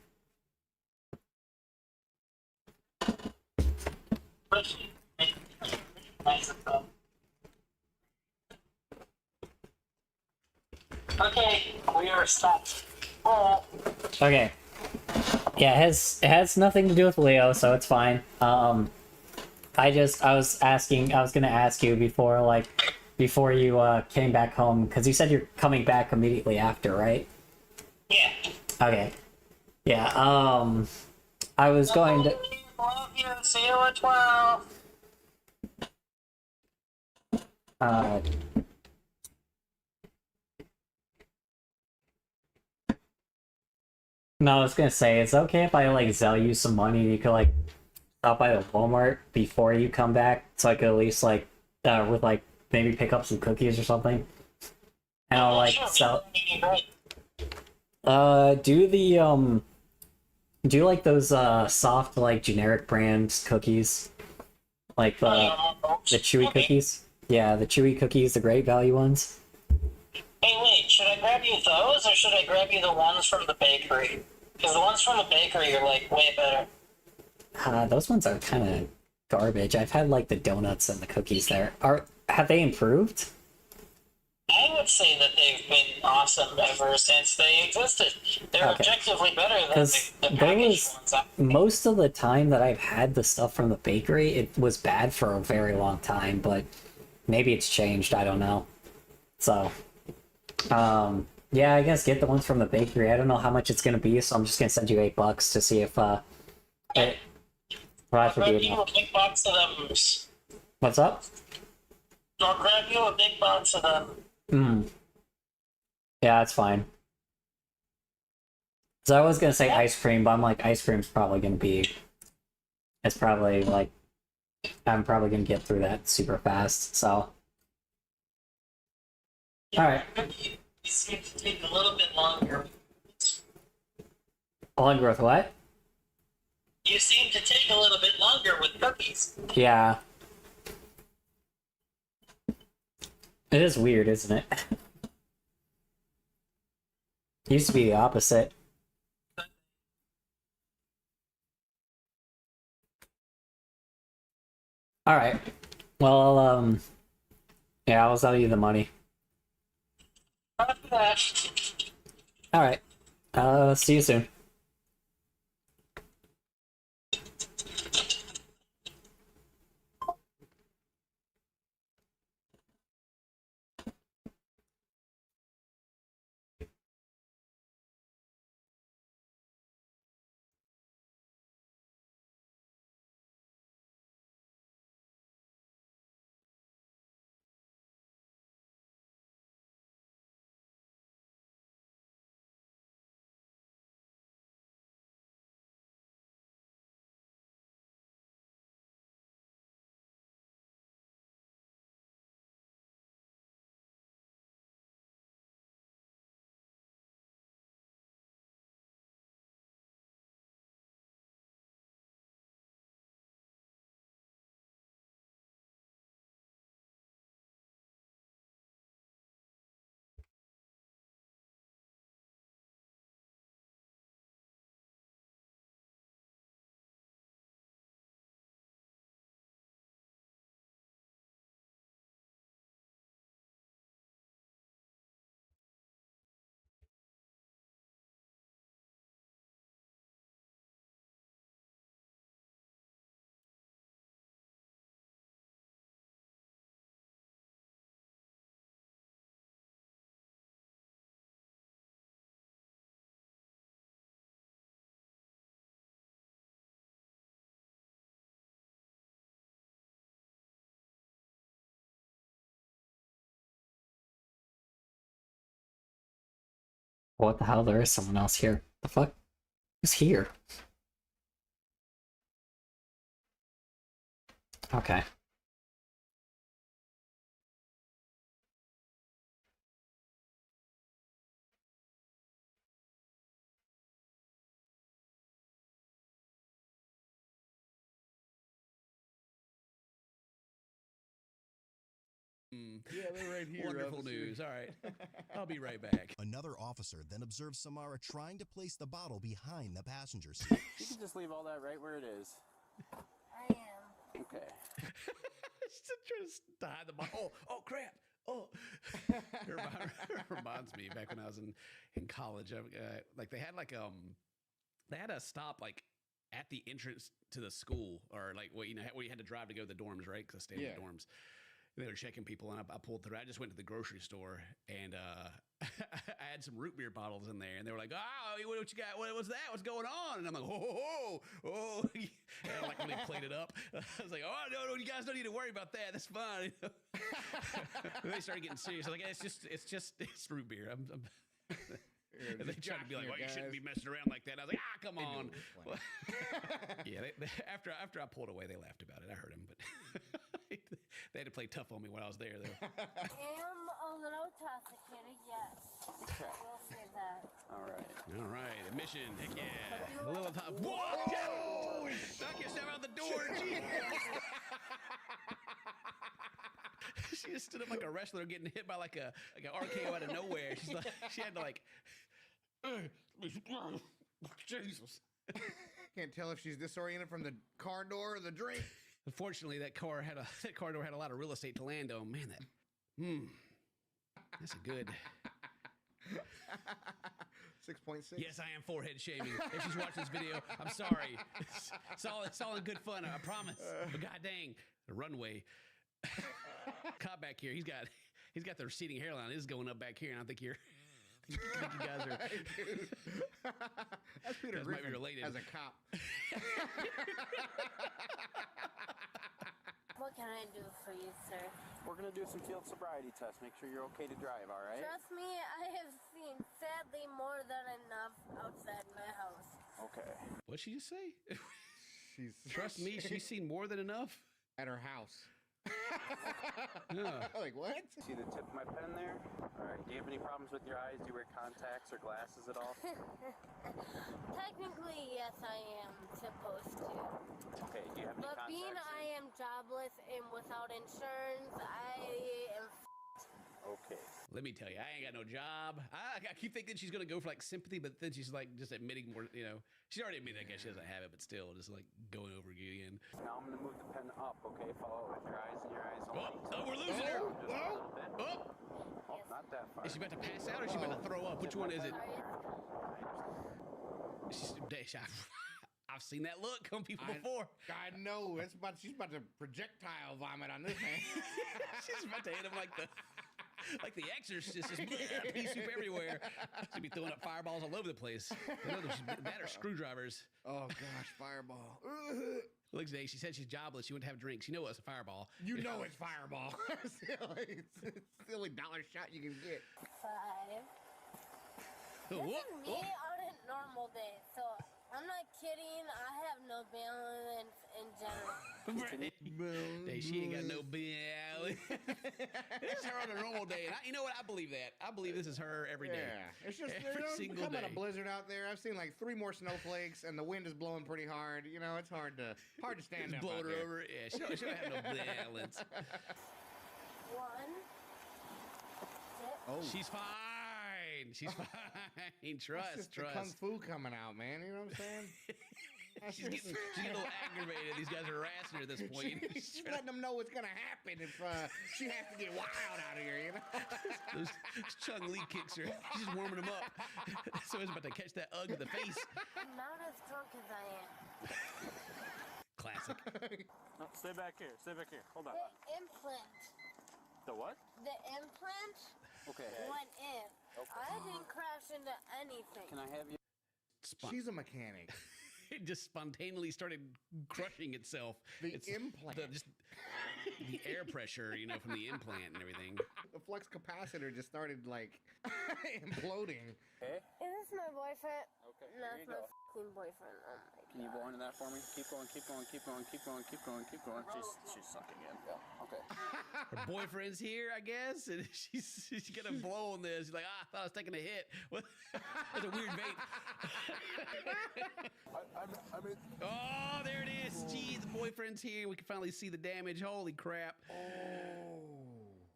Okay, we are stopped. Oh. Okay. Yeah, it has nothing to do with Leo, so it's fine. I was gonna ask you before you came back home, because you said you're coming back immediately after, right? Yeah. Okay. Yeah, I was going to... Love you. See you at 12. No, I was gonna say, it's okay if I like sell you some money and you could like stop by the Walmart before you come back, so I could at least like with like maybe pick up some cookies or something. And I'll like sell do like those soft like generic brand cookies? Like the chewy cookies? Yeah, the chewy cookies, the great value ones. Hey, wait, should I grab you those, or should I grab you the ones from the bakery? Because the ones from the bakery are, like, way better. Those ones are kind of garbage. I've had, like, the donuts and the cookies there. Have they improved? I would say that they've been awesome ever since they existed. They're objectively better than the packaged ones. Most of the time that I've had the stuff from the bakery, it was bad for a very long time, but maybe it's changed, I don't know. So... yeah, I guess get the ones from the bakery. I don't know how much it's gonna be, so I'm just gonna send you $8 to see if I'll grab you a big box of them. What's up? I'll grab you a big box of them. Yeah, that's fine. So I was gonna say ice cream, but I'm like, ice cream's probably gonna be... It's probably like... I'm probably gonna get through that super fast, so... Alright. You seem to take a little bit longer. Longer with what? You seem to take a little bit longer with cookies. Yeah. It is weird, isn't it? Used to be the opposite. Alright. Well, yeah, I'll sell you the money. Alright. See you soon. What the hell? There is someone else here. The fuck? Who's here? Okay. Yeah, they're right here. Wonderful officer. news. All right. I'll be right back. Another officer then observes Samara trying to place the bottle behind the passenger seat. You can just leave all that right where it is. I am. Okay. Still trying to hide the bottle. Oh, crap. Oh. It reminds me back when I was in college. Like they had they had a stop like at the entrance to the school, or like where you had to drive to go to the dorms, right? Because I stayed in the dorms. They were checking people, and I pulled through. I just went to the grocery store, and I had some root beer bottles in there, and they were like, "Oh, what you got? What's that? What's going on?" And I'm like, "Oh." And I like really played it up. I was like, "Oh no, you guys don't need to worry about that. That's fine." They started getting serious. I was like, "It's root beer." And they tried to be like, "Well, you shouldn't be messing around like that." And I was like, "Come on." Yeah. After I pulled away, they laughed about it. I heard them, but. They had to play tough on me when I was there, though. I am a little toxicated, yes. Okay. We'll say that. All right. Admission. Heck yeah. A little top. Whoa! Knock yourself out the door. She just stood up like a wrestler getting hit by like an RKO out of nowhere. She had to like. Jesus. Can't tell if she's disoriented from the car door or the drink. Unfortunately, that car door had a lot of real estate to land on. Man, that's a good 6.6. Yes, I am forehead shaming. If she's watching this video, I'm sorry. It's all in good fun. I promise. But god dang, the runway. Cop back here. He's got the receding hairline. It is going up back here, and I think you guys are. That's Peter Griffin might be related. as a cop. What can I do for you, sir? We're going to do some field sobriety tests. Make sure you're okay to drive, all right? Trust me, I have seen sadly more than enough outside my house. Okay. What'd she just say? Trust me, she's seen more than enough at her house. Yeah. Like what? See the tip of my pen there? All right. Do you have any problems with your eyes? Do you wear contacts or glasses at all? Technically, yes, I am supposed to. Okay. Do you have any But contacts? being I am jobless and without insurance, I am Okay. Let me tell you, I ain't got no job. I keep thinking she's gonna go for like sympathy, but then she's like just admitting more. She's already admitted I guess she doesn't have it, but still, just like going over again. Now I'm gonna move the pen up. Okay. Follow it with your eyes and your eyes only. Oh, we're losing her. Oh, not that far. Is she about to pass out or is she about to throw up? Which one is it? I've seen that look on people before. I know. She's about to projectile vomit on this man. She's about to hit him like the Exorcist, just pea soup everywhere. She'd be throwing up fireballs all over the place. That or screwdrivers. Oh gosh, fireball. Look, today she said she's jobless. She wouldn't have drinks. You know it's a fireball. You know it's fireball. It's the only dollar shot you can get. 5. This is me on a normal day, so I'm not kidding. I have no balance in general. Hey, she ain't got no balance. This is her on a normal day, and you know what? I believe that. I believe this is her every day. Yeah, it's just every single becoming day. a blizzard out there. I've seen like 3 more snowflakes, and the wind is blowing pretty hard. It's hard to stand up. Blowing out her there. over. Yeah, she don't have no balance. 1. Oh, She's fine. She's fine. Trust. That's just the kung fu coming out, man. You know what I'm saying? She's getting a little aggravated. These guys are harassing her at this point. She's letting them know what's gonna happen if she has to get wild out of here. Those Chung Lee kicks her. She's just warming them up. So he's about to catch that ugg to the face. I'm not as drunk as I am. Classic. No, stay back here. Stay back here. Hold on. The implant. The what? The implant Okay. went in. Okay. I didn't crash into anything. Can I have you? She's a mechanic. It just spontaneously started crushing itself. The implant. The air pressure, from the implant and everything. The flux capacitor just started like imploding. Okay. Is this my boyfriend? Okay, That's here you my go. fucking boyfriend. Oh my god. Can you blow into that for me? Keep going, keep going, keep going, keep going, keep going, keep going. She's sucking in. Yeah. Okay. Her boyfriend's here, I guess, and she's gonna blow on this. She's like, I thought I was taking a hit. That's a weird vape. I mean, Oh, there it is. Jeez, the boyfriend's here. We can finally see the damage. Holy crap. Oh.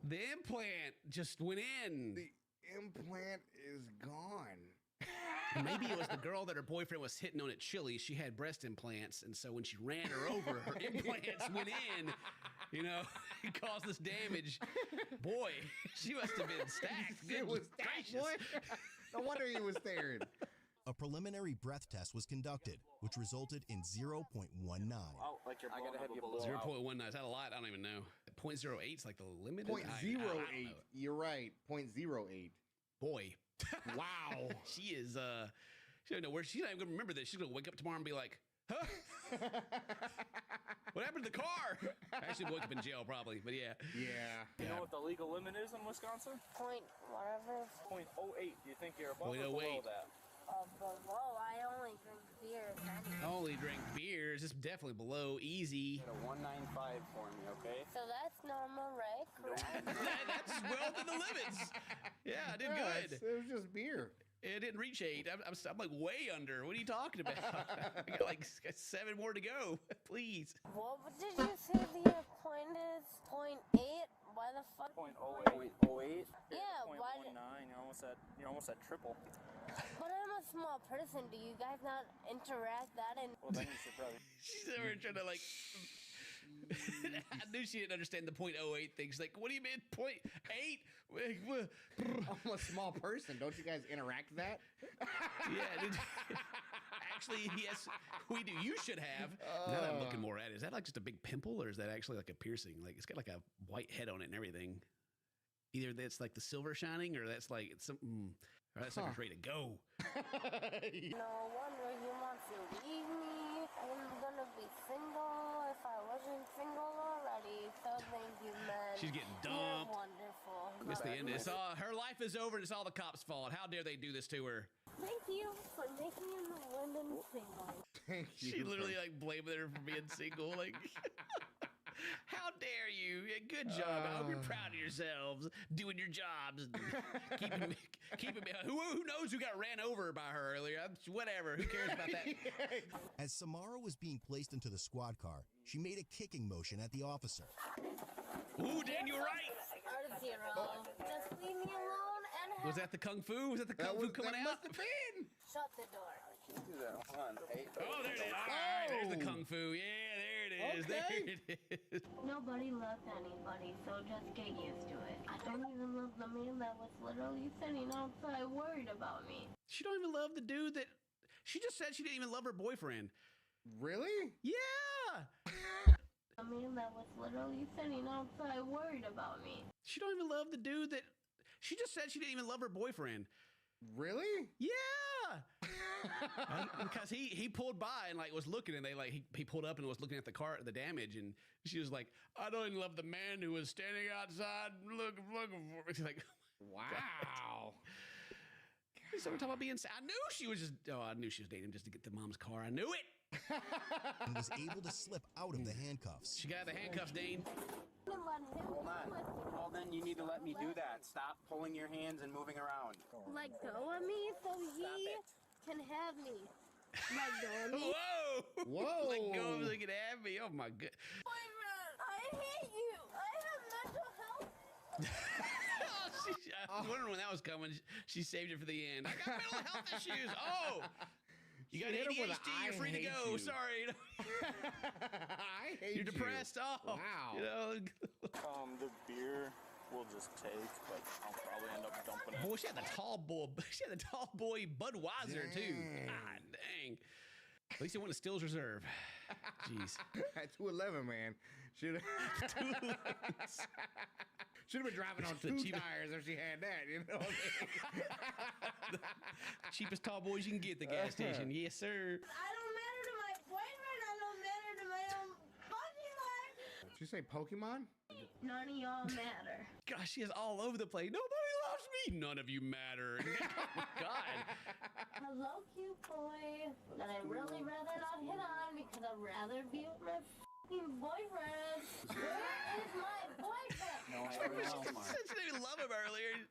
The implant just went in. The implant is gone. Maybe it was the girl that her boyfriend was hitting on at Chili's. She had breast implants, and so when she ran her over, her implants went in. You know, it caused this damage. Boy, she must have been stacked. It was stacked, boy. No wonder he was staring. A preliminary breath test was conducted, which resulted in 0.19. Oh, like I gotta have you blow 0.19. Is that a lot? I don't even know. 0.08 is like the limit. 0.08. You're right. 0.08. Boy. Wow. She is, she don't know where, she's not even gonna remember this. She's gonna wake up tomorrow and be like, huh? What happened to the car? Actually, woke up in jail probably, but yeah. Yeah. You know what the legal limit is in Wisconsin? Point whatever. 0.08. Do you think you're above or 0.08. below that? Below, I only drink beer. Only drink beers. It's definitely below easy. Get a 195 for me, okay? So that's normal, right? Correct? That's well within the limits. Yeah, I did good. It was just beer. It didn't reach 8. I'm like way under. What are you talking about? I got like 7 more to go. Please. What did you say the point is? 0.8? Why the fuck? 0.08. 0.08? Yeah, why? 0.19. You're almost at triple. But I'm a small person. Do you guys not interact that in? Well, then you should probably. She's over here trying to like. I knew she didn't understand the 0.08 thing. She's like, what do you mean 0.8? I'm a small person. Don't you guys interact that? Yeah. Actually, yes, we do. You should have. Now that I'm looking more at it, is that like just a big pimple or is that actually like a piercing? Like it's got like a white head on it and everything. Either that's like the silver shining or that's like it's something. Or that sucker's ready to go. No wonder you want to leave me. I'm gonna be single if I wasn't single already. So thank you, man. She's getting You're dumped. wonderful. It's the end. It's all, her life is over and it's all the cops' fault. How dare they do this to her? Thank you for making the women single. Thank you. She literally like blaming her for being single. Like, how dare you? Yeah, good job. I hope you're proud of yourselves doing your jobs and keeping me. Who knows who got ran over by her earlier? Whatever. Who cares about that? As Samara was being placed into the squad car, she made a kicking motion at the officer. Ooh, Dan, you were right. R0. Just leave me alone and Was that the kung fu? Was that the kung fu coming out? Must have been. shut the door. Can't do that. Hold on. Hey. Oh, there it is. All right, there's the kung fu. Yeah, there it is. Okay. There it is. Nobody loves anybody, so just get used to it. I don't even love the man that was literally sitting outside worried about me. She don't even love the dude that. She just said she didn't even love her boyfriend. Really? Yeah. The man that was literally sitting outside worried about me. She don't even love the dude that. She just said she didn't even love her boyfriend. Really? Yeah. Because he pulled by and like was looking and they like he pulled up and was looking at the car, the damage, and she was like, I don't even love the man who was standing outside looking for me. She's like, wow. So we're talking about being sad. I knew she was dating him just to get the mom's car. I knew it. And was able to slip out of the handcuffs. She got the handcuffs, Dane. Hold on. Well, then you need to let me do that. Stop pulling your hands and moving around. Let go of me so he can have me. Let go of me. Whoa! Whoa! Let go of me so he can have me. Oh my god. Boyfriend, I hate you. I have mental health. I was wondering when that was coming. She saved it for the end. I got mental health issues. Oh! You got Hit him with ADHD, a, you're free to "I hate go. you." Sorry. I hate You're depressed. Oh, Wow. You know. The beer we'll just take, but I'll probably end up dumping it. Boy, she had the tall boy. She had the tall boy Budweiser too. God dang. At least it went to Stills Reserve. Jeez. At 211, man. Should have been driving on two tires if she had that, you know what I mean? Cheapest tall boys you can get at the gas station. Yes, sir. I don't matter to my boyfriend. I don't matter to my own Pokemon. Did you say Pokemon? None of y'all matter. Gosh, she is all over the place. Nobody loves me. None of you matter. Oh my God. Hello, cute boy. That I'd really rather not hit on because I'd rather be with my fucking boyfriend. Where is my boyfriend? She didn't even love him earlier.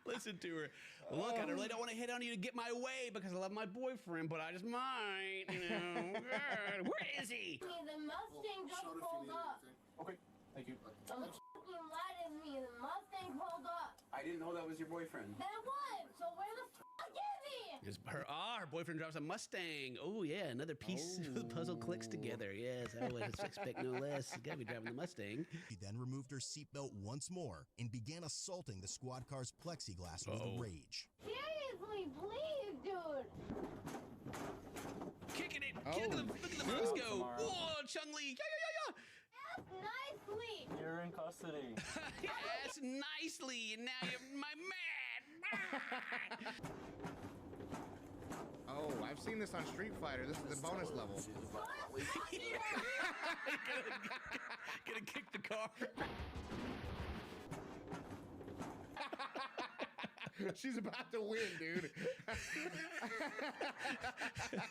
Listen to her. Look, I really don't want to hit on you to get my way because I love my boyfriend, but I just might, you know. God, where is he? The Mustang just pulled up. Okay, thank you. The fucking light is me. The Mustang pulled up. I didn't know that was your boyfriend. That was. So where the fuck is he? Her boyfriend drives a Mustang. Oh, yeah, another piece of the puzzle clicks together. Yes, I would expect no less. You gotta be driving the Mustang. She then removed her seatbelt once more and began assaulting the squad car's plexiglass with rage. Seriously, please, dude. Kicking it. Look at the moves go. Whoa, Chung-Li. Yeah. Ask nicely. You're in custody. Yes, nicely. And now you're my man. Oh, I've seen this on Street Fighter. This is the bonus level. Gonna kick the car. She's about to win, dude.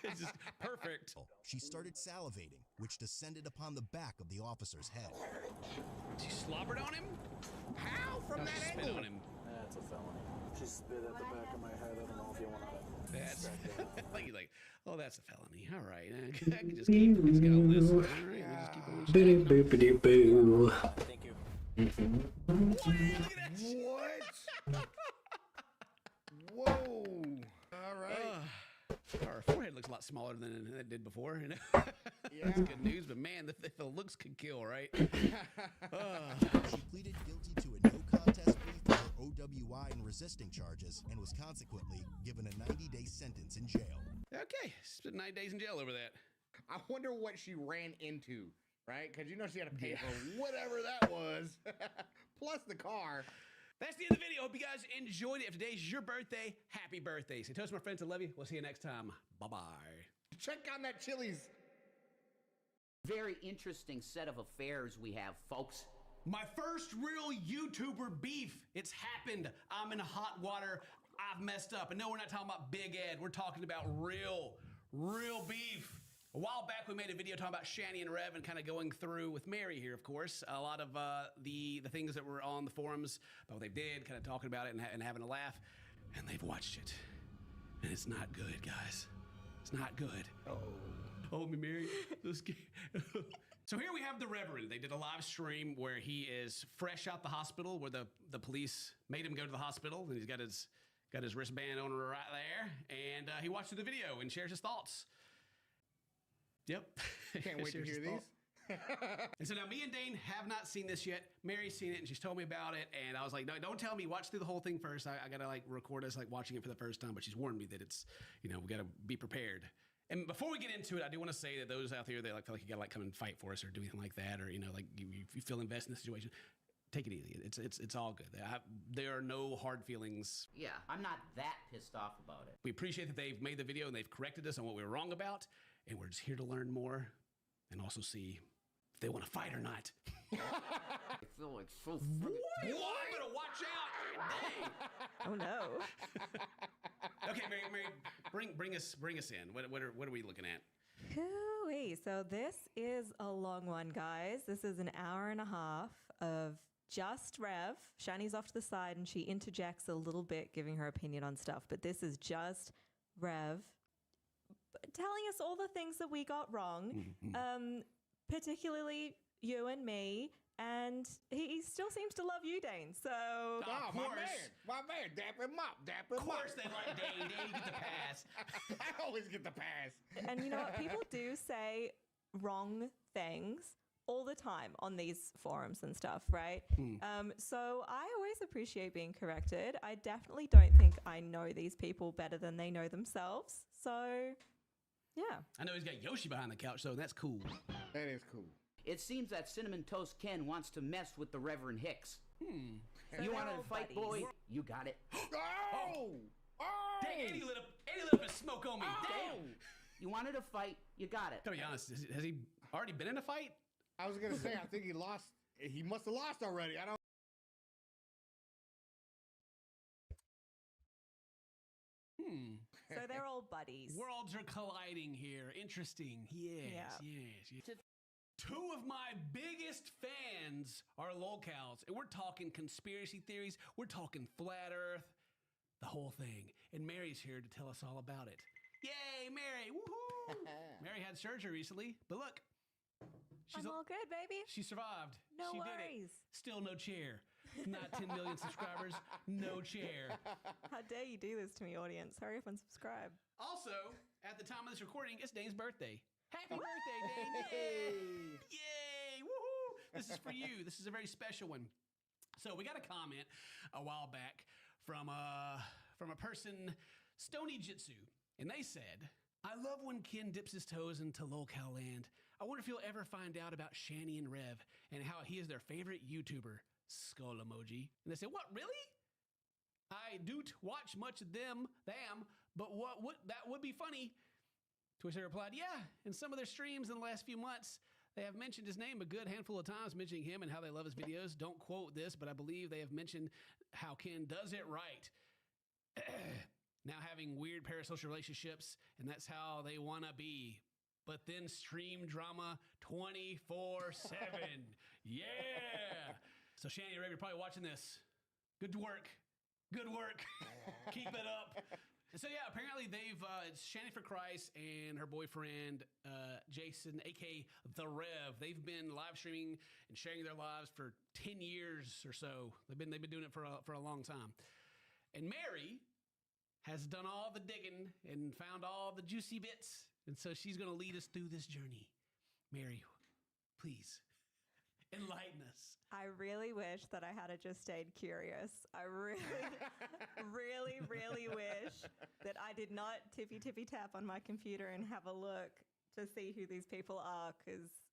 It's just perfect. She started salivating, which descended upon the back of the officer's head. She slobbered on him? How? From that spit angle? on him. That's a felony. She spit at the back of my head. I don't know if you want to. That's like, oh, that's a felony. All right, I can just keep this guy on this. All right, we'll just keep on. Boo. Thank you. What? Whoa. All right. Our forehead looks a lot smaller than it did before. You know? Yeah. That's good news, but man, the looks could kill, right? She pleaded guilty to a no contest plea for her OWI and resisting charges and was consequently given a 90-day sentence in jail. Okay, spent 9 days in jail over that. I wonder what she ran into, right? Because you know she had to pay for whatever that was, plus the car. That's the end of the video. Hope you guys enjoyed it. If today's your birthday, happy birthday. Say toast, my friends. I love you. We'll see you next time. Bye-bye. Check on that Chili's. Very interesting set of affairs we have, folks. My first real YouTuber beef. It's happened. I'm in hot water. I've messed up. And no, we're not talking about Big Ed. We're talking about real beef. A while back, we made a video talking about Shani and Rev and kind of going through with Mary here, of course, a lot of the things that were on the forums about what they did, kind of talking about it and having a laugh. And they've watched it. And it's not good, guys. It's not good. Oh, me, Mary. So here we have the Reverend. They did a live stream where he is fresh out the hospital, where the police made him go to the hospital, and he's got his wristband on right there, and he watched the video and shares his thoughts. Yep. Can't wait to hear these. And so now me and Dane have not seen this yet. Mary's seen it and she's told me about it, and I was like, no, don't tell me. Watch through the whole thing first. I gotta like record us like watching it for the first time, but she's warned me that it's, we gotta be prepared. And before we get into it, I do want to say that those out there that like feel like you gotta like come and fight for us or do anything like that, or like you feel invested in the situation, take it easy. It's all good. There are no hard feelings. Yeah, I'm not that pissed off about it. We appreciate that they've made the video and they've corrected us on what we were wrong about, and we're just here to learn more and also see if they want to fight or not. I feel like so Whoa, better watch out! Dang. Oh no. Okay, Mary, bring us in. What are we looking at? Hooey. So this is a long one, guys. This is an hour and a half of just Rev. Shani's off to the side and she interjects a little bit, giving her opinion on stuff. But this is just Rev telling us all the things that we got wrong, particularly you and me. And he still seems to love you, Dane. So, my man, dap him up. Of course they like Dane. Dane, you get the pass. I always get the pass. And you know what? People do say wrong things all the time on these forums and stuff, right? So I always appreciate being corrected. I definitely don't think I know these people better than they know themselves. So, yeah. I know he's got Yoshi behind the couch, though. That's cool. That is cool. It seems that Cinnamon Toast Ken wants to mess with the Reverend Hicks. You wanted to fight, boy? You got it. Oh! Dang, Eddie lit up his smoke on me. Damn! You wanted to fight? You got it. To be honest, has he already been in a fight? I was gonna say, I think he lost. He must have lost already. I don't. So they're all buddies. Worlds are colliding here. Interesting. Yes. Two of my biggest fans are lolcows, and we're talking conspiracy theories. We're talking flat Earth, the whole thing. And Mary's here to tell us all about it. Yay, Mary! Woohoo! Mary had surgery recently, but look, I'm all good, baby. she survived. No she worries. did it. Still no chair. Not 10 million subscribers. No chair. How dare you do this to me, audience? Hurry up and subscribe. Also, at the time of this recording, it's Dane's birthday. Happy birthday, Dane! Yay! Yay! Woohoo! This is for you. This is a very special one. So we got a comment a while back from a person, Stony Jitsu, and they said, "I love when Ken dips his toes into lolcow land. I wonder if he'll ever find out about Shani and Rev and how he is their favorite YouTuber." Skull emoji. And they said, "What, really? I do watch much of them, but what would that would be funny." To which I replied, "Yeah, in some of their streams in the last few months, they have mentioned his name a good handful of times, mentioning him and how they love his videos. Don't quote this, but I believe they have mentioned how Ken does it right. Now having weird parasocial relationships, and that's how they want to be. But then stream drama 24/7. Yeah. So Shani and Rev, you're probably watching this. Good work. Good work. Keep it up." And so yeah, apparently they've it's Shani for Christ and her boyfriend Jason, aka The Rev. They've been live streaming and sharing their lives for 10 years or so. They've been doing it for a long time. And Mary has done all the digging and found all the juicy bits, and so she's going to lead us through this journey. Mary, please enlighten us. I really wish that I had just stayed curious. I really, really wish that I did not tippy tap on my computer and have a look to see who these people are, because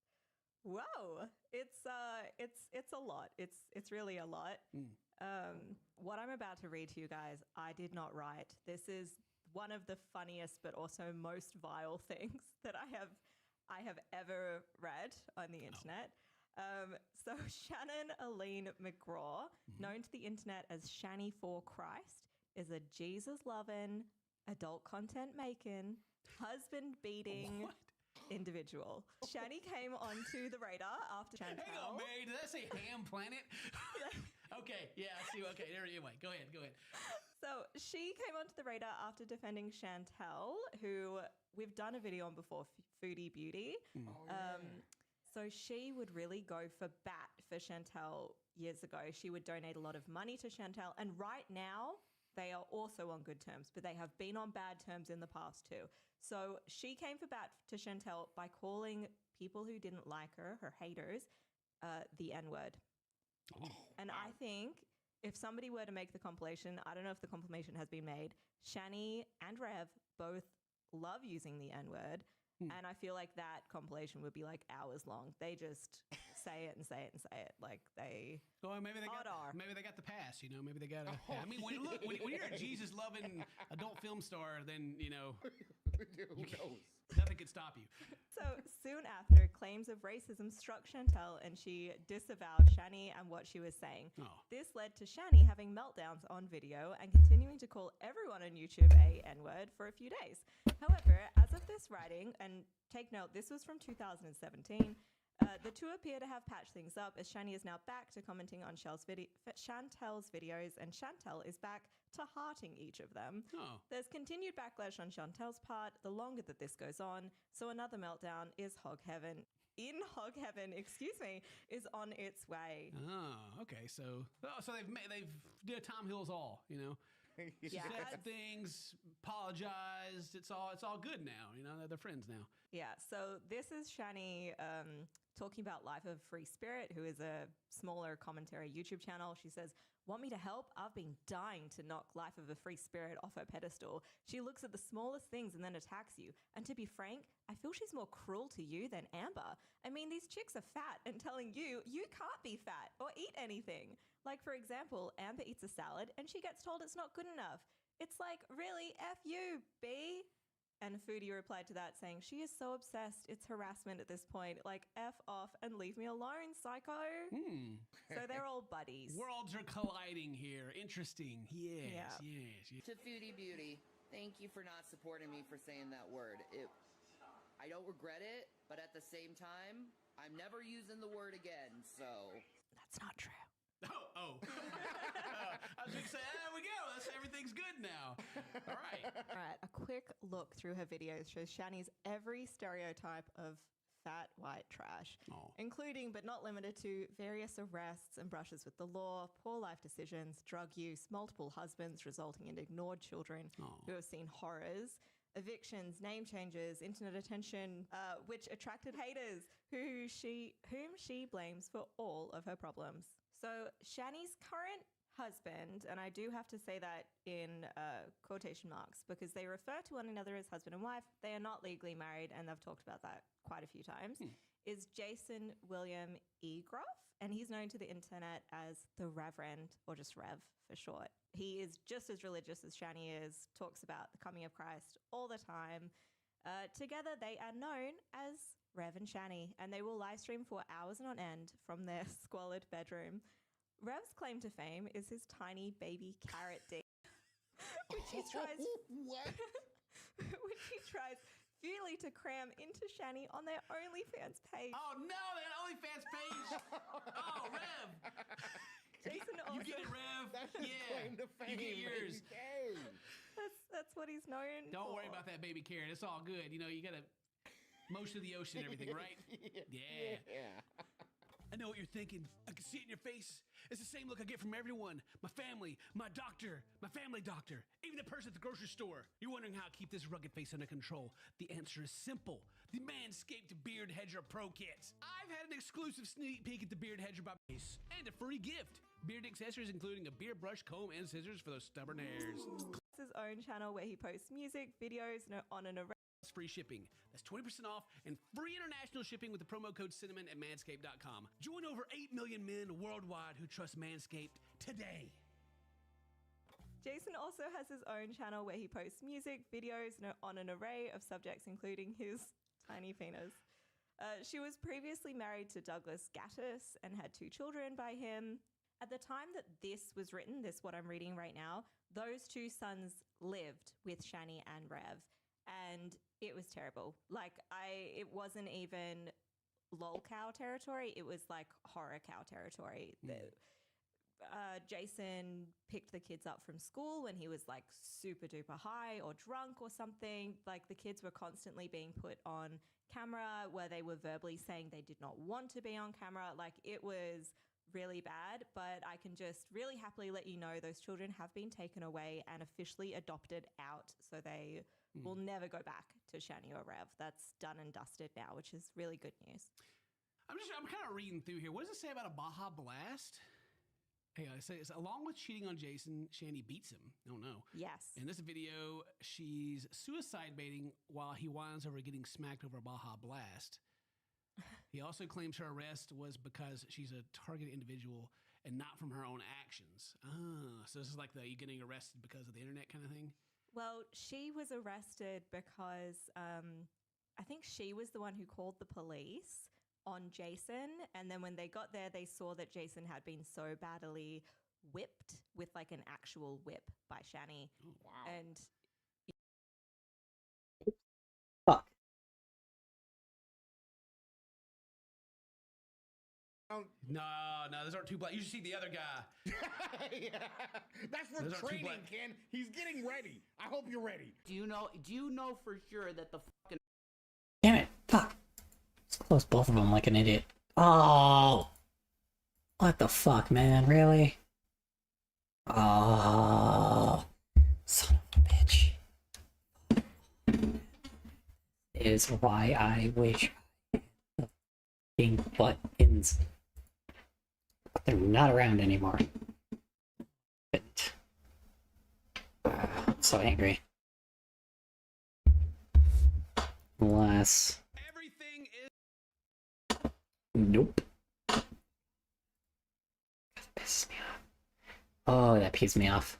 whoa, it's a lot. It's really a lot. What I'm about to read to you guys, I did not write. This is one of the funniest but also most vile things that I have ever read on the internet. So Shannon Aline McGraw, known to the internet as Shani for Christ, is a Jesus-loving, adult content making, husband-beating individual. Shani came onto the radar after Chantel. Hang on, Mary, did I say Ham Planet? Okay, yeah, I see. Okay, anyway, go ahead. So she came onto the radar after defending Chantel, who we've done a video on before, Foodie Beauty. So she would really go for bat for Chantel years ago. She would donate a lot of money to Chantel, and right now they are also on good terms, but they have been on bad terms in the past too. So she came for bat to Chantel by calling people who didn't like her haters, the N-word. And I think if somebody were to make the compilation, I don't know if the compilation has been made, Shani and Rev both love using the N-word. And I feel like that compilation would be like hours long. They just say it and say it and say it. Like they. Well, maybe they got the pass. Maybe they got. I mean, when you're a Jesus-loving adult film star, then Who knows? Nothing could stop you. So soon after, claims of racism struck Chantel, and she disavowed Shani and what she was saying. This led to Shani having meltdowns on video and continuing to call everyone on YouTube a N-word for a few days. However, as of this writing, and take note, this was from 2017, the two appear to have patched things up, as Shani is now back to commenting on Chantel's videos, and Chantel is back to hearting each of them. There's continued backlash on Chantel's part the longer that this goes on, so another meltdown is Hog Heaven. Is on its way. Oh, okay. So they've did Tom Hills all, said things, apologized. It's all good now. They're friends now. Yeah. So this is Shani talking about Life of Free Spirit, who is a smaller commentary YouTube channel. She says, "Want me to help? I've been dying to knock Life of a Free Spirit off her pedestal. She looks at the smallest things and then attacks you. And to be frank, I feel she's more cruel to you than Amber. I mean, these chicks are fat and telling you can't be fat or eat anything. Like, for example, Amber eats a salad and she gets told it's not good enough. It's like, really, F you, B?" And Foodie replied to that saying, "She is so obsessed, it's harassment at this point. Like, F off and leave me alone, psycho." So they're all buddies. Worlds are colliding here. Interesting. Yes. To Foodie Beauty. Thank you for not supporting me for saying that word. I don't regret it, but at the same time, I'm never using the word again, so... That's not true. Oh. I was going to say, there we go. Everything's good now. All right. All right, a quick look through her videos shows Shani's every stereotype of fat white trash, including but not limited to various arrests and brushes with the law, poor life decisions, drug use, multiple husbands resulting in ignored children who have seen horrors, evictions, name changes, internet attention, which attracted haters whom she blames for all of her problems. So Shani's current husband, and I do have to say that in quotation marks because they refer to one another as husband and wife. They are not legally married, and they've talked about that quite a few times, is Jason William Egroff, and he's known to the internet as the Reverend, or just Rev for short. He is just as religious as Shani is, talks about the coming of Christ all the time. Together, they are known as Rev and Shani, and they will live stream for hours on end from their squalid bedroom. Rev's claim to fame is his tiny baby carrot dick, which he tries which he tries futilely to cram into Shani on their OnlyFans page. Oh no, that OnlyFans page! Oh, Rev! Jason also, you get it, Rev. That's his claim to fame. You get yours. That's what he's known Don't for. worry about that baby carrot. It's all good. You know, you got to motion of the ocean and everything, right? Yeah. I know what you're thinking. I can see it in your face. It's the same look I get from everyone. My family, my doctor, my family doctor, even the person at the grocery store. You're wondering how I keep this rugged face under control. The answer is simple. The Manscaped Beard Hedger Pro Kit. I've had an exclusive sneak peek at the Beard Hedger by Base and a free gift. Beard accessories including a beard brush, comb, and scissors for those stubborn hairs. His own channel where he posts music, videos on an array. Free shipping. That's 20% off and free international shipping with the promo code cinnamon at manscaped.com. Join over 8 million men worldwide who trust Manscaped today. Jason also has his own channel where he posts music, videos on an array of subjects, including his tiny penis. She was previously married to Douglas Gattis and had 2 children by him. At the time that this was written, this what I'm reading right now, those 2 sons lived with Shani and Rev. And it was terrible. Like, it wasn't even lol cow territory. It was like horror cow territory. Jason picked the kids up from school when he was like super duper high or drunk or something. Like, the kids were constantly being put on camera where they were verbally saying they did not want to be on camera. Like, it was really bad, but I can just really happily let you know those children have been taken away and officially adopted out. So they will never go back to Shani or Rev. That's done and dusted now, which is really good news. I'm kind of reading through here. What does it say about a Baja Blast? Hey, it says, along with cheating on Jason, Shani beats him. Oh no. Yes. In this video, she's suicide baiting while he whines over getting smacked over a Baja Blast. He also claims her arrest was because she's a targeted individual and not from her own actions. So this is like you getting arrested because of the internet kind of thing? Well, she was arrested because I think she was the one who called the police on Jason. And then when they got there, they saw that Jason had been so badly whipped with like an actual whip by Shani. Oh, wow. And Fuck. No, those aren't 2 black. You should see the other guy. Yeah. That's for Those aren't 2 training, black. Ken. He's getting ready. I hope you're ready. Do you know for sure that the fucking... Damn it. Fuck. Just close both of them like an idiot. Oh. What the fuck, man? Really? Oh. Son of a bitch. Is why I wish I had the fucking buttons. But they're not around anymore. But I'm so angry. Unless everything is. Nope. That pisses me off. Oh, that pisses me off.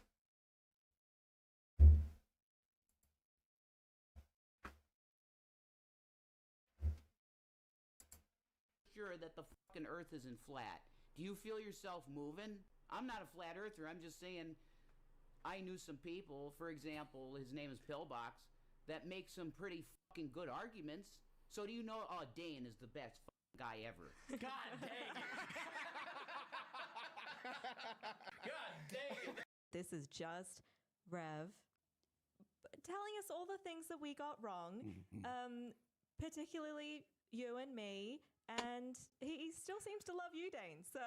Sure that the fucking earth isn't flat. Do you feel yourself moving? I'm not a flat earther. I'm just saying I knew some people, for example, his name is Pillbox, that make some pretty fucking good arguments. So do you know, Dane is the best fucking guy ever. God dang it. God dang it. This is just Rev telling us all the things that we got wrong, particularly you and me. And he still seems to love you, Dane. So,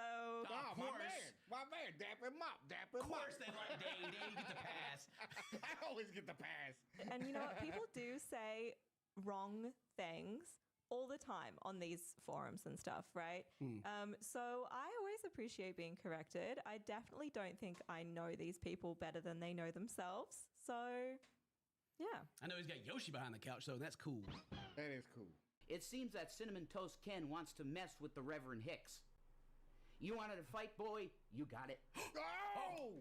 my man, dap him up. Of course they like Dane. Dane, you get the pass. I always get the pass. And you know what? People do say wrong things all the time on these forums and stuff, right? So I always appreciate being corrected. I definitely don't think I know these people better than they know themselves. So, yeah. I know he's got Yoshi behind the couch, though. That's cool. That is cool. It seems that Cinnamon Toast Ken wants to mess with the Reverend Hicks. You wanted a fight, boy? You got it. Oh!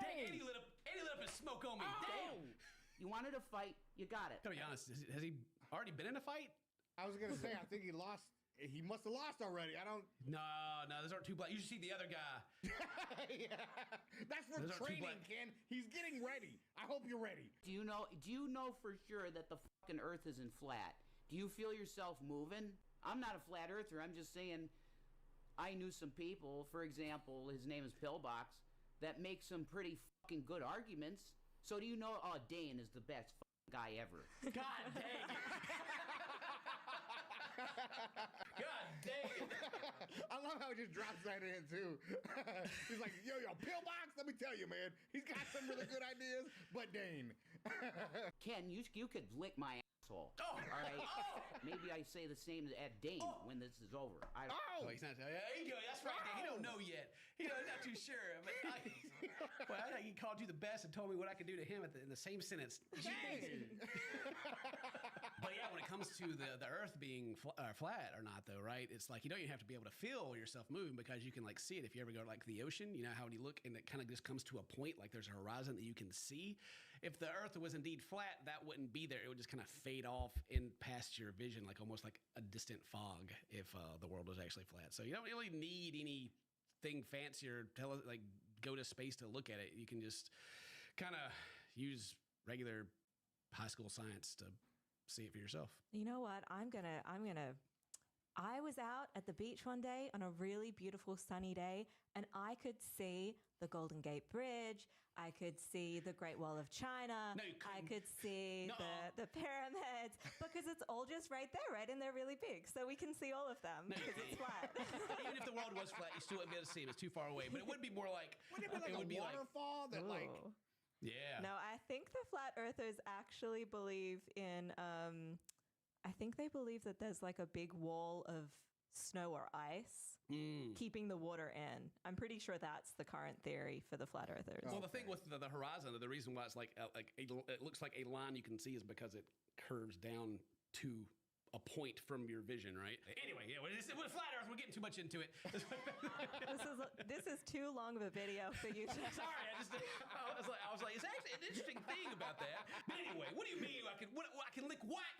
Dang, Eddie lit up his smoke on me. Damn. You wanted a fight? You got it. To be honest, has he already been in a fight? I was going to say, I think he lost. He must have lost already. I don't. No, those aren't two black. You should see the other guy. Yeah. That's for Those aren't two training, black. Ken. He's getting ready. I hope you're ready. Do you know for sure that the fucking Earth isn't flat? Do you feel yourself moving? I'm not a flat earther. I'm just saying I knew some people, for example, his name is Pillbox, that make some pretty fucking good arguments. So do you know, Dane is the best fucking guy ever. God dang it. God dang it. I love how he just drops that in, too. He's like, yo, Pillbox, let me tell you, man. He's got some really good ideas, but Dane. Ken, you could lick my asshole. Oh, all right? oh. Maybe I say the same at Dane when this is over. Oh, he's not. That's right. Dane. He don't know yet. He's not too sure. But I think he called you the best and told me what I could do to him in the same sentence. But yeah, when it comes to the Earth being flat or not, though, right? It's like you don't even have to be able to feel yourself moving because you can like see it. If you ever go to like the ocean, you know how when you look and it kind of just comes to a point, like there's a horizon that you can see. If the Earth was indeed flat, that wouldn't be there. It would just kind of fade off in past your vision, like almost like a distant fog if the world was actually flat. So you don't really need anything fancy or like go to space to look at it. You can just kind of use regular high school science to see it for yourself. You know what? I was out at the beach one day on a really beautiful sunny day, and I could see the Golden Gate Bridge. I could see the Great Wall of China. No, you couldn't. I could see the pyramids because it's all just right there, right? And they're really big, so we can see all of them because it's flat. Even if the world was flat, you still wouldn't be able to see it. It's too far away. But it would be more like it would be like a waterfall that like. Yeah. No, I think the flat earthers actually believe in, I think they believe that there's like a big wall of snow or ice keeping the water in. I'm pretty sure that's the current theory for the flat earthers. Well, the thing with the horizon, the reason why it's it looks like a line you can see is because it curves down to a point from your vision, right? Anyway, yeah, with flat Earth, we're getting too much into it. This is too long of a video for you to. Sorry, I was like, it's actually an interesting thing about that. But anyway, what do you mean I can lick what?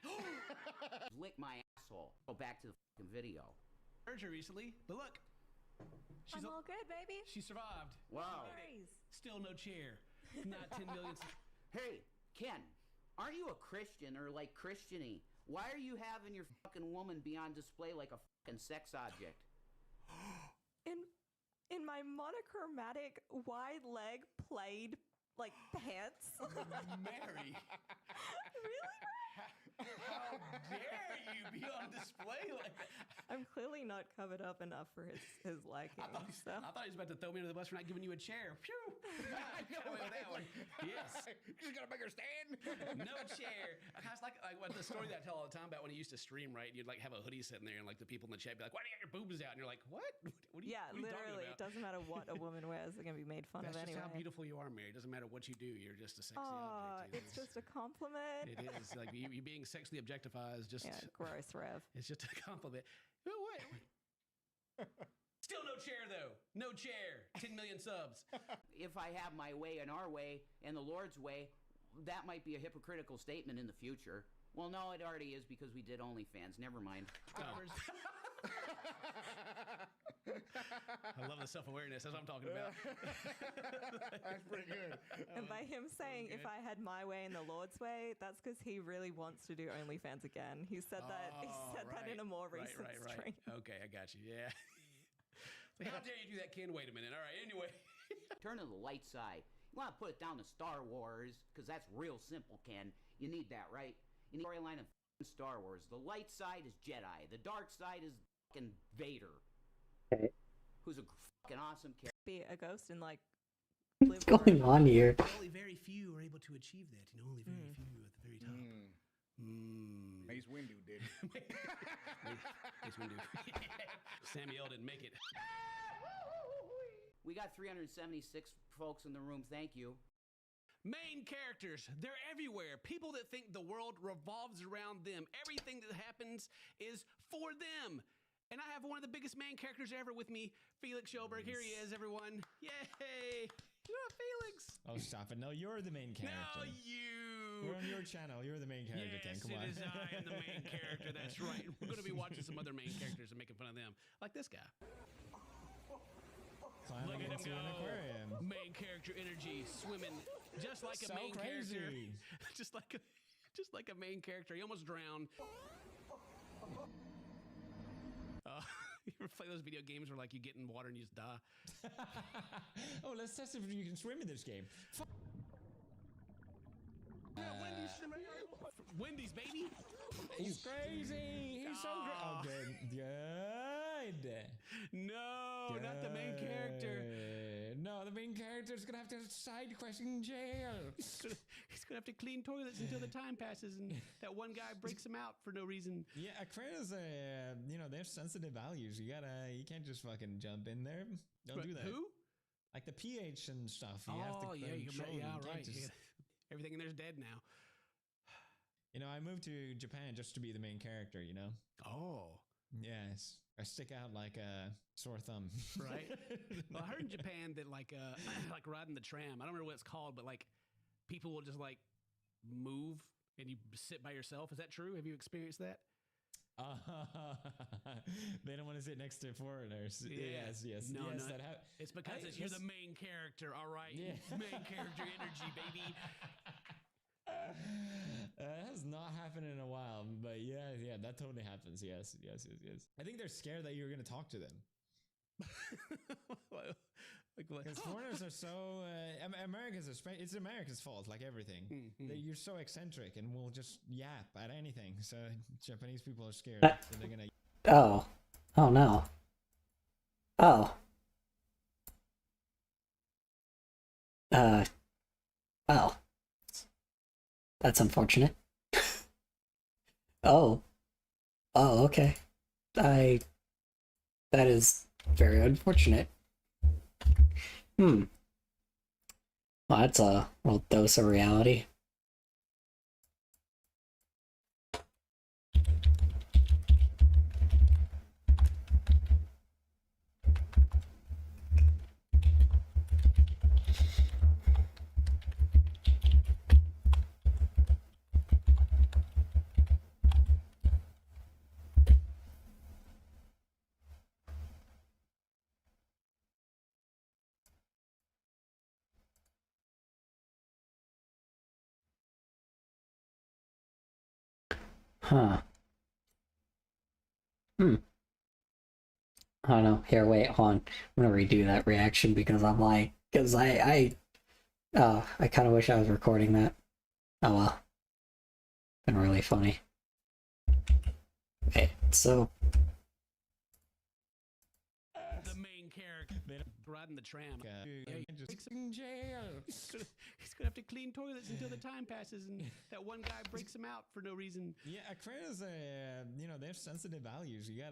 Lick my asshole. Go back to the fucking video. Heard her recently, but look, I'm all good, baby. She survived. Wow. Still no chair. Not 10 million. Hey, Ken, aren't you a Christian or like Christian-y? Why are you having your fucking woman be on display like a fucking sex object? In my monochromatic wide leg plaid like pants. Mary. Really? How dare you be on display like that? I'm clearly not covered up enough for his liking. I thought he was about to throw me under the bus for not giving you a chair. Phew! Got away with that one. Yes. You just gotta make her stand. No chair. It's like what the story that I tell all the time about when he used to stream, right? You'd like have a hoodie sitting there and like the people in the chat be like, why do you got your boobs out? And you're like, what? What are you, yeah, what are you literally. talking It about? doesn't matter what a woman wears, they're going to be made fun That's of just anyway. how beautiful you are, Mary. It doesn't matter what you do. You're just a sexy Oh, object. it's just a compliment. It is. Like you being sexually objectified is just... Yeah, gross, Rev. It's just a compliment. What? Still no chair, though. No chair. 10 million subs. If I have my way and our way and the Lord's way, that might be a hypocritical statement in the future. Well, no, it already is because we did OnlyFans. Never mind. Oh. I love the self-awareness. That's what I'm talking about. That's pretty good. And by him saying, if I had my way in the Lord's way, that's because he really wants to do OnlyFans again. He said that that in a more recent stream. Okay, I got you. Yeah. Like, how dare you do that, Ken? Wait a minute. All right, anyway. Turn to the light side. You want to put it down to Star Wars, because that's real simple, Ken. You need that, right? You need a storyline of Star Wars. The light side is Jedi. The dark side is fucking Vader. Okay. Who's a fucking awesome character. Be a ghost and like. What's going on here? Only very few are able to achieve that. You know, only very few at the very top. Mace Windu did. Mace Windu. Samuel didn't make it. We got 376 folks in the room. Thank you. Main characters, they're everywhere. People that think the world revolves around them. Everything that happens is for them. And I have one of the biggest main characters ever with me, Felix Schulberg. Here he is, everyone. Yay! You're Felix. Oh, stop it. No, you're the main character. No, you. We're on your channel. You're the main character, Ken. Come on. Yes, it is I am the main character. That's right. We're going to be watching some other main characters and making fun of them. Like this guy. Climbing Look at into him an go. aquarium. Main character energy, swimming just like So a main character. crazy. Just like a main character. He almost drowned. You ever play those video games where like you get in water and you just die? Oh, let's test if you can swim in this game. Wendy's, baby. He's crazy. He's so great. Oh, good. Good. No, not the main character. No, the main character's gonna have to side quest in jail. He's gonna have to clean toilets until the time passes, and that one guy breaks him out for no reason. Yeah, aquariums, they have sensitive values. You can't just fucking jump in there. Don't do that. Who? Like the pH and stuff. You Oh, have to yeah, control it. You can't right. just- Everything in there's dead now. I moved to Japan just to be the main character, Oh. Yes. I stick out like a sore thumb. Right. Well, I heard in Japan that like riding the tram, I don't remember what it's called, but like people will just like move and you sit by yourself. Is that true? Have you experienced that? They don't want to sit next to foreigners. Yeah. Yes. No, yes, no. that It's because you're the main character. All right. Yeah. Main character energy, baby. It has not happened in a while, but yeah, that totally happens. Yes. I think they're scared that you're going to talk to them. Because foreigners are so it's America's fault, like everything. You're so eccentric and will just yap at anything. So Japanese people are scared that they're gonna. Oh no. Well, that's unfortunate. Okay. That is very unfortunate. Well, that's a little dose of reality. Huh. I don't know. Here, wait, hold on. I'm gonna redo that reaction because I kind of wish I was recording that. Oh well. Been really funny. Okay, so. The main character riding the tram. Just in jail. He's gonna have to clean toilets until the time passes, and that one guy breaks him out for no reason. Yeah, aquariums, they have sensitive values. You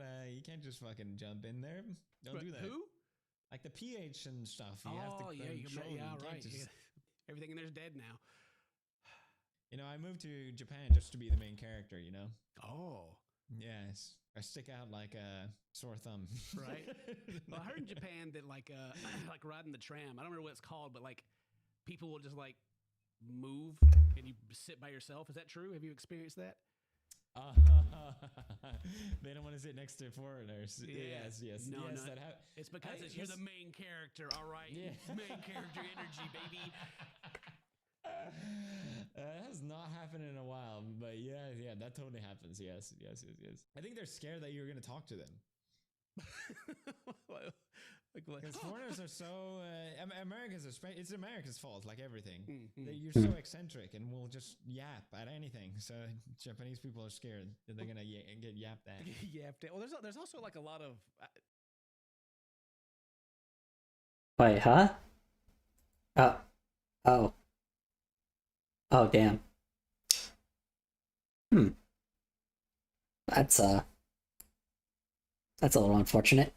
can't just fucking jump in there. Don't do that. Who? Like the pH and stuff. You Oh, have to yeah, control it. You can't right. just- Everything in there's dead now. I moved to Japan just to be the main character. Oh. Yes. I stick out like a sore thumb. Right. Well, I heard in Japan that like riding the tram, I don't remember what it's called, but like people will just like move and you sit by yourself. Is that true? Have you experienced that? They don't want to sit next to foreigners. Yes, yes. No, yes, no. that It's because you're the main character, all right? Yeah. Main character energy, baby. That has not happened in a while, but yeah, that totally happens. Yes. I think they're scared that you're going to talk to them. Because foreigners are so Americans are it's America's fault, like everything. You're so eccentric and will just yap at anything. So Japanese people are scared that they're gonna get yapped at. Yapped at. Well, there's also like a lot of. Wait, huh? Oh, damn. That's a little unfortunate.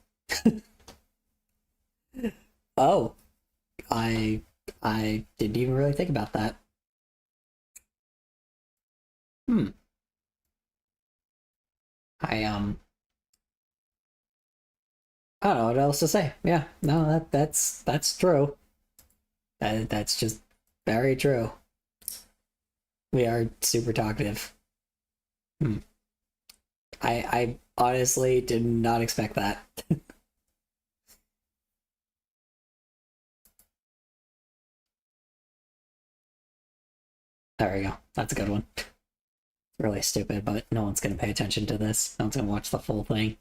Oh, I didn't even really think about that. I don't know what else to say. Yeah, no, that's true. That's just very true. We are super talkative. I honestly did not expect that. There we go. That's a good one. Really stupid, but no one's gonna pay attention to this. No one's gonna watch the full thing.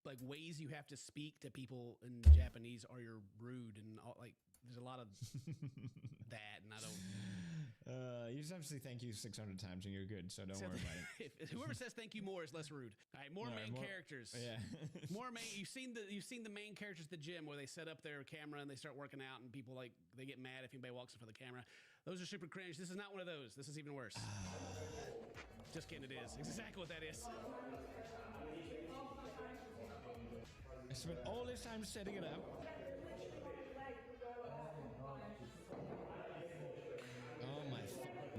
Like ways you have to speak to people in Japanese, or you're rude, and all, like there's a lot of that, and I don't. You just have to say thank you 600 times and you're good, so don't worry about it. If whoever says thank you more is less rude. All right, more main characters. Yeah. More main. You've seen the main characters at the gym where they set up their camera and they start working out, and people they get mad if anybody walks in front of the camera. Those are super cringe. This is not one of those. This is even worse. Just kidding. It is exactly what that is. I spent all this time setting it up. Oh my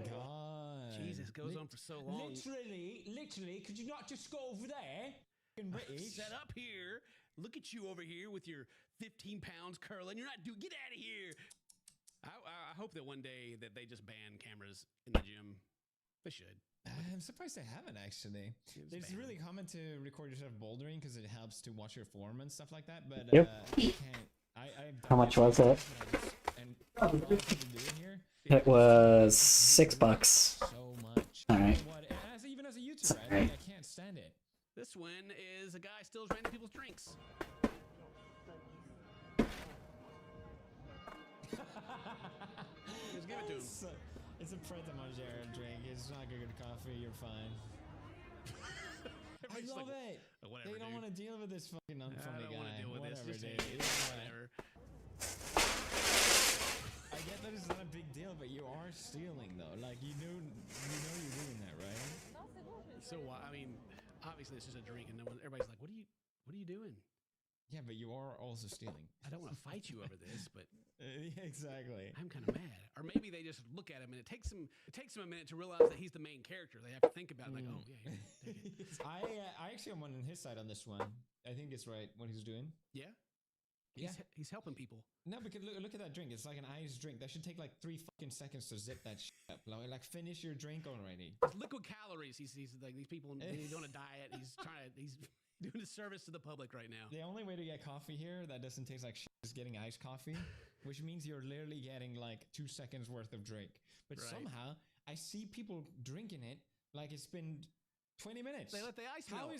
god. Jesus, goes on for so long. Literally, could you not just go over there? British. Set up here. Look at you over here with your 15 pounds curling. You're not get out of here. I hope that one day that they just ban cameras in the gym. They should. I'm surprised they haven't actually. It's really common to record yourself bouldering because it helps to watch your form and stuff like that. But Yep. I How much was it? It was $6. So much. All right. Even as a YouTuber, I can't stand it. This one is a guy steals random people's drinks. Just give it to him. It's a Pret a Manger drink. It's not good coffee. You're fine. I love it. Whatever, they don't want to deal with this fucking unfunny guy. I don't want to deal with Whatever, this. dude. Whatever. I get that it's not a big deal, but you are stealing though. Like you know you're doing that, right? So I mean, obviously it's just a drink, and everybody's like, "What are you doing?" Yeah, but you are also stealing. I don't want to fight you over this, but yeah, exactly. I'm kind of mad. Or maybe they just look at him, and it takes them a minute to realize that he's the main character. They have to think about it, like, oh yeah, here, take it. I actually am on his side on this one. I think it's right what he's doing. Yeah. Yeah. He's helping people. No, because look at that drink. It's like an iced drink. That should take like 3 fucking seconds to zip that shit up. Like finish your drink already. It's liquid calories. He's like these people. He's on a diet. He's doing a service to the public right now. The only way to get coffee here that doesn't taste like shit is getting iced coffee, which means you're literally getting like 2 seconds worth of drink. But somehow I see people drinking it like it's been 20 minutes. They let the ice melt.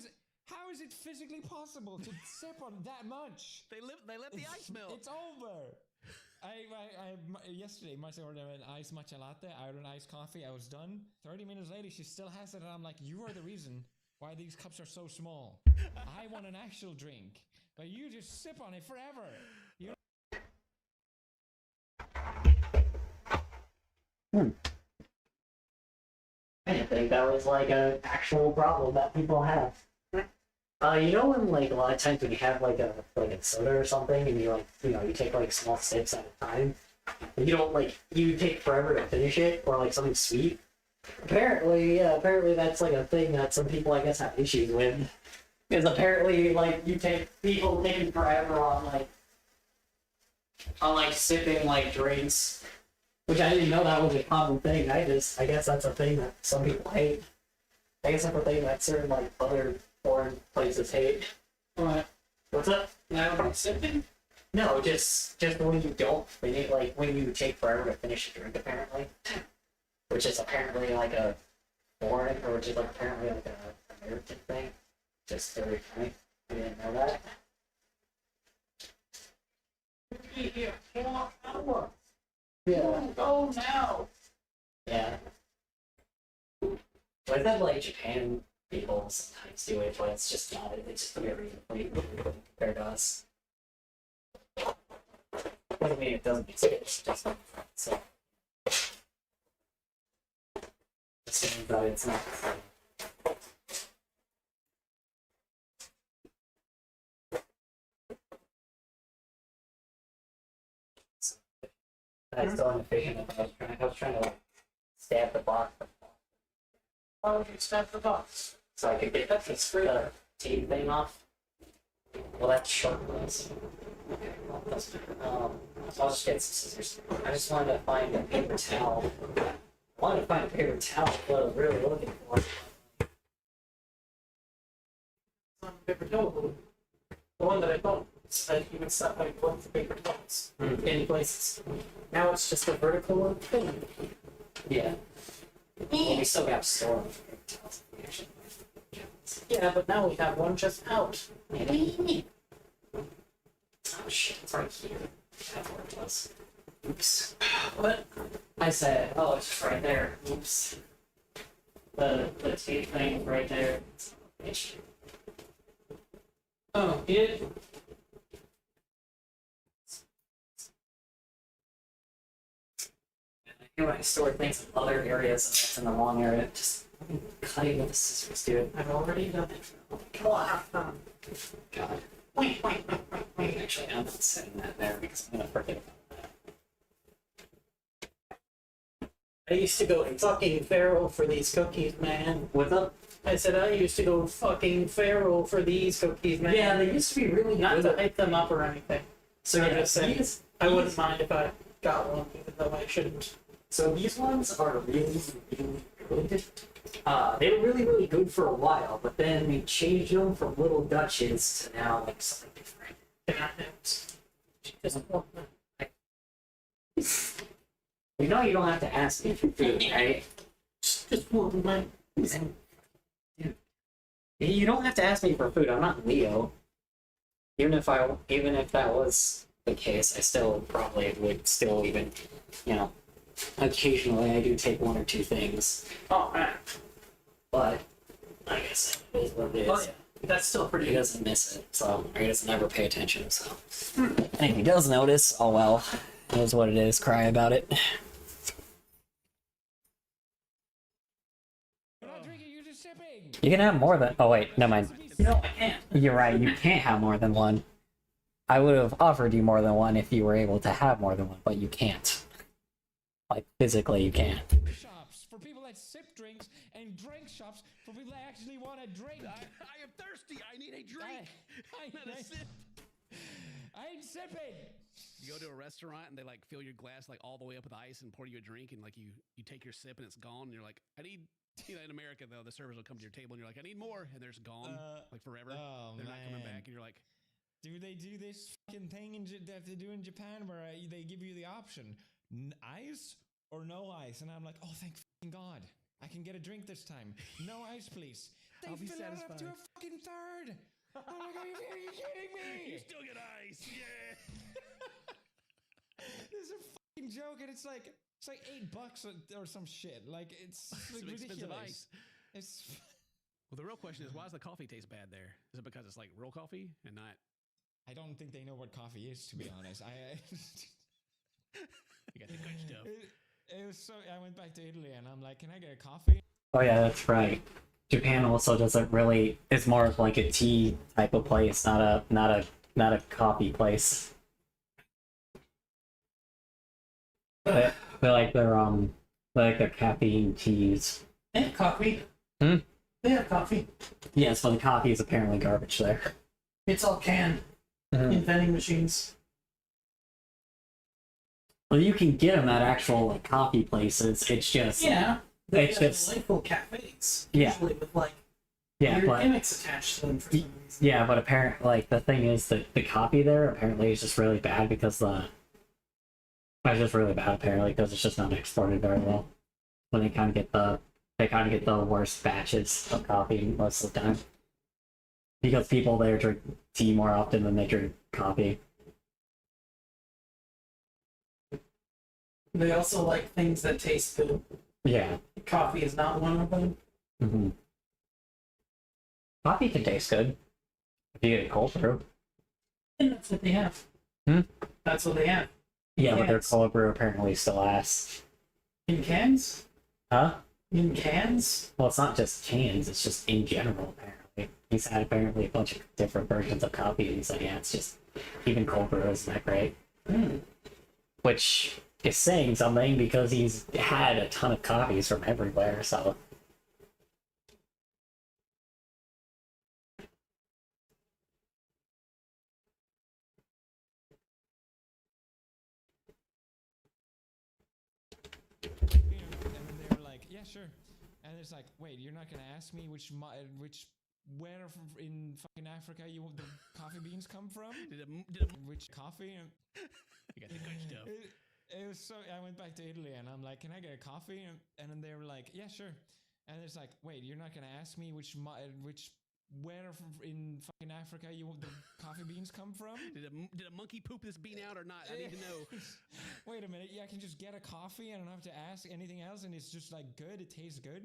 How is it physically possible to sip on that much? They let the ice melt. It's over. Yesterday, Marcia ordered an iced matcha latte. I ordered an iced coffee. I was done. 30 minutes later, she still has it, and I'm like, you are the reason why these cups are so small. I want an actual drink, but you just sip on it forever. I didn't think that was like an actual problem that people have. You know when like a lot of times when you have like a soda or something and you you take like small sips at a time, and you don't you take forever to finish it, or like something sweet. Apparently that's like a thing that some people I guess have issues with. Because apparently people taking forever on sipping drinks. Which I didn't know that was a common thing. I guess that's a thing that some people hate. I guess that's a thing that certain like other foreign places hate. What? What's up? Now sipping? No, just when you don't finish, like when you take forever to finish a drink, apparently, which is apparently like a foreign, or which is like apparently like a American thing. Just very funny. I didn't know that. Here, 4 hours. Yeah. Go now. Yeah. But then like Japan people sometimes do it, but it's just not. It's just very compared to us. Doesn't mean it doesn't exist. It's just so. It means that it's not the same. I still inefficient. I was trying to like stab the box. Why would you stab the box? So I could get the tape thing off. Well, that's short ones. Okay, well, that's so I'll just get some scissors. I just wanted to find a paper towel. I wanted to find a paper towel, what I was really looking for. Paper towel. The one that I bought said you would stop by looking for paper towels in any places. Now it's just a vertical one thing. Yeah. Well, we still got store paper towels. Yeah, but now we have one just out. Oh shit, it's right here. That's where it was. Oops. What? I said, oh, it's just right there. Oops. The tape thing right there. Oh, you did? I when I store things in other areas and it's in the wrong area, just cutting with the scissors, dude. I've already done it. God. Actually, I'm not setting that there because I'm gonna forget about that. I used to go fucking feral for these cookies, man. What's up? I said I used to go fucking feral for these cookies, man. Yeah, they used to be really not good. to hype them up or anything. So I yeah, just said I wouldn't mind if I got one, even though I shouldn't. So these ones are really, really good. They were really, really good for a while, but then they changed them from Little Dutches to now like something different. You know you don't have to ask me for food, right? Just one, man. Dude, you don't have to ask me for food. I'm not Leo. Even if that was the case, I still probably would still even, you know, occasionally I do take one or two things. Oh man. But I guess it is what it is. Oh, yeah. That's still pretty He good. doesn't miss it, so he doesn't never pay attention, so. And if he does notice, oh well. It is what it is, cry about it. You can have more than. Oh, wait, never mind. No, I can't. You're right, you can't have more than one. I would have offered you more than one if you were able to have more than one, but you can't. Like, physically, you can't. Shops for people that sip drinks and drink shops for people that actually want to drink. I am thirsty. I need a drink. Not a sip. I ain't sipping. You go to a restaurant and they like fill your glass like all the way up with ice and pour you a drink and like you take your sip and it's gone and you're like, I need. You know, in America though, the servers will come to your table and you're like, I need more, and they're just gone like forever. Oh, they're not coming man. back, and you're like, do they do this fucking thing that they do in Japan where they give you the option ice or no ice, and I'm like, oh thank fucking God, I can get a drink this time. No ice, please. They I'll be fill it up to satisfied. a fucking third. I'm like, are you kidding me? you still get ice, yeah. This is a fucking joke, and it's like $8 or some shit. Like it's like Some expensive ridiculous. ice. It's Well, the real question is, why does the coffee taste bad there? Is it because it's like real coffee and not? I don't think they know what coffee is, to be honest. You got the good stuff. It was so. I went back to Italy, and I'm like, can I get a coffee? Oh yeah, that's right. Japan also doesn't really. It's more of like a tea type of place, not a coffee place. But they like their caffeine teas. They have coffee. Hmm? They have coffee. Yeah, so the coffee is apparently garbage there. It's all canned in vending machines. Well, you can get them at actual like coffee places. It's just They it's have just delightful cafes. Yeah. Usually with like yeah, weird but gimmicks attached to them for some reason. yeah, but apparently, like the thing is that the coffee there apparently is just really bad because it's just really bad apparently because it's just not exported very well. When they kind of get the worst batches of coffee most of the time because people there drink tea more often than they drink coffee. They also like things that taste good. Yeah. Coffee is not one of them. Mm-hmm. Coffee can taste good if you get it cold brew. And that's what they have. Hmm? That's what they have. Yeah, but their Cans. cold brew apparently still lasts. In cans? Huh? In cans? Well, it's not just cans, it's just in general, apparently. He's had apparently a bunch of different versions of coffee, and he's like, yeah, it's just, even cold brew isn't that great. Which is saying something because he's had a ton of coffees from everywhere, so. And then they were like, yeah, sure. And it's like, wait, you're not gonna ask me where in fucking Africa the coffee beans come from? Which coffee? You got the good stuff. It was so. I went back to Italy and I'm like, can I get a coffee? And then they were like, yeah, sure. And it's like, wait, you're not gonna ask me where in fucking Africa the coffee beans come from? Did a monkey poop this bean out or not? I need to know. Wait a minute. Yeah, I can just get a coffee. I don't have to ask anything else, and it's just like good. It tastes good.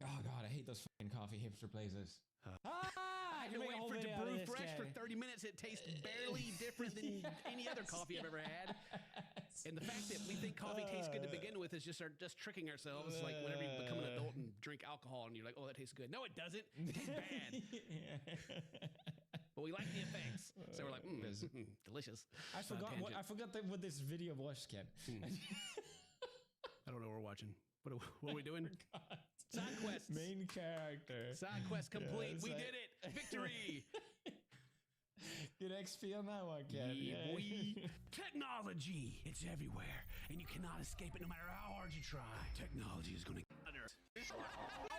Oh god, I hate those fucking coffee hipster places. I can make wait a whole for it to video out of brew this fresh guy. for 30 minutes. It tastes barely different than any other coffee I've ever had. And the fact that we think coffee tastes good to begin with is just tricking ourselves. Like whenever you become an adult and drink alcohol, and you're like, "Oh, that tastes good." No, it doesn't. It tastes bad. But we like the effects, so we're like, delicious. I forgot what this video was, Ken. I don't know what we're watching. What are we doing? Side quests. Main character. Side quest complete. Yeah, we like- did it. Victory. Get XP on that one, Ken. Yeah, technology. It's everywhere, and you cannot escape it no matter how hard you try. Technology is going to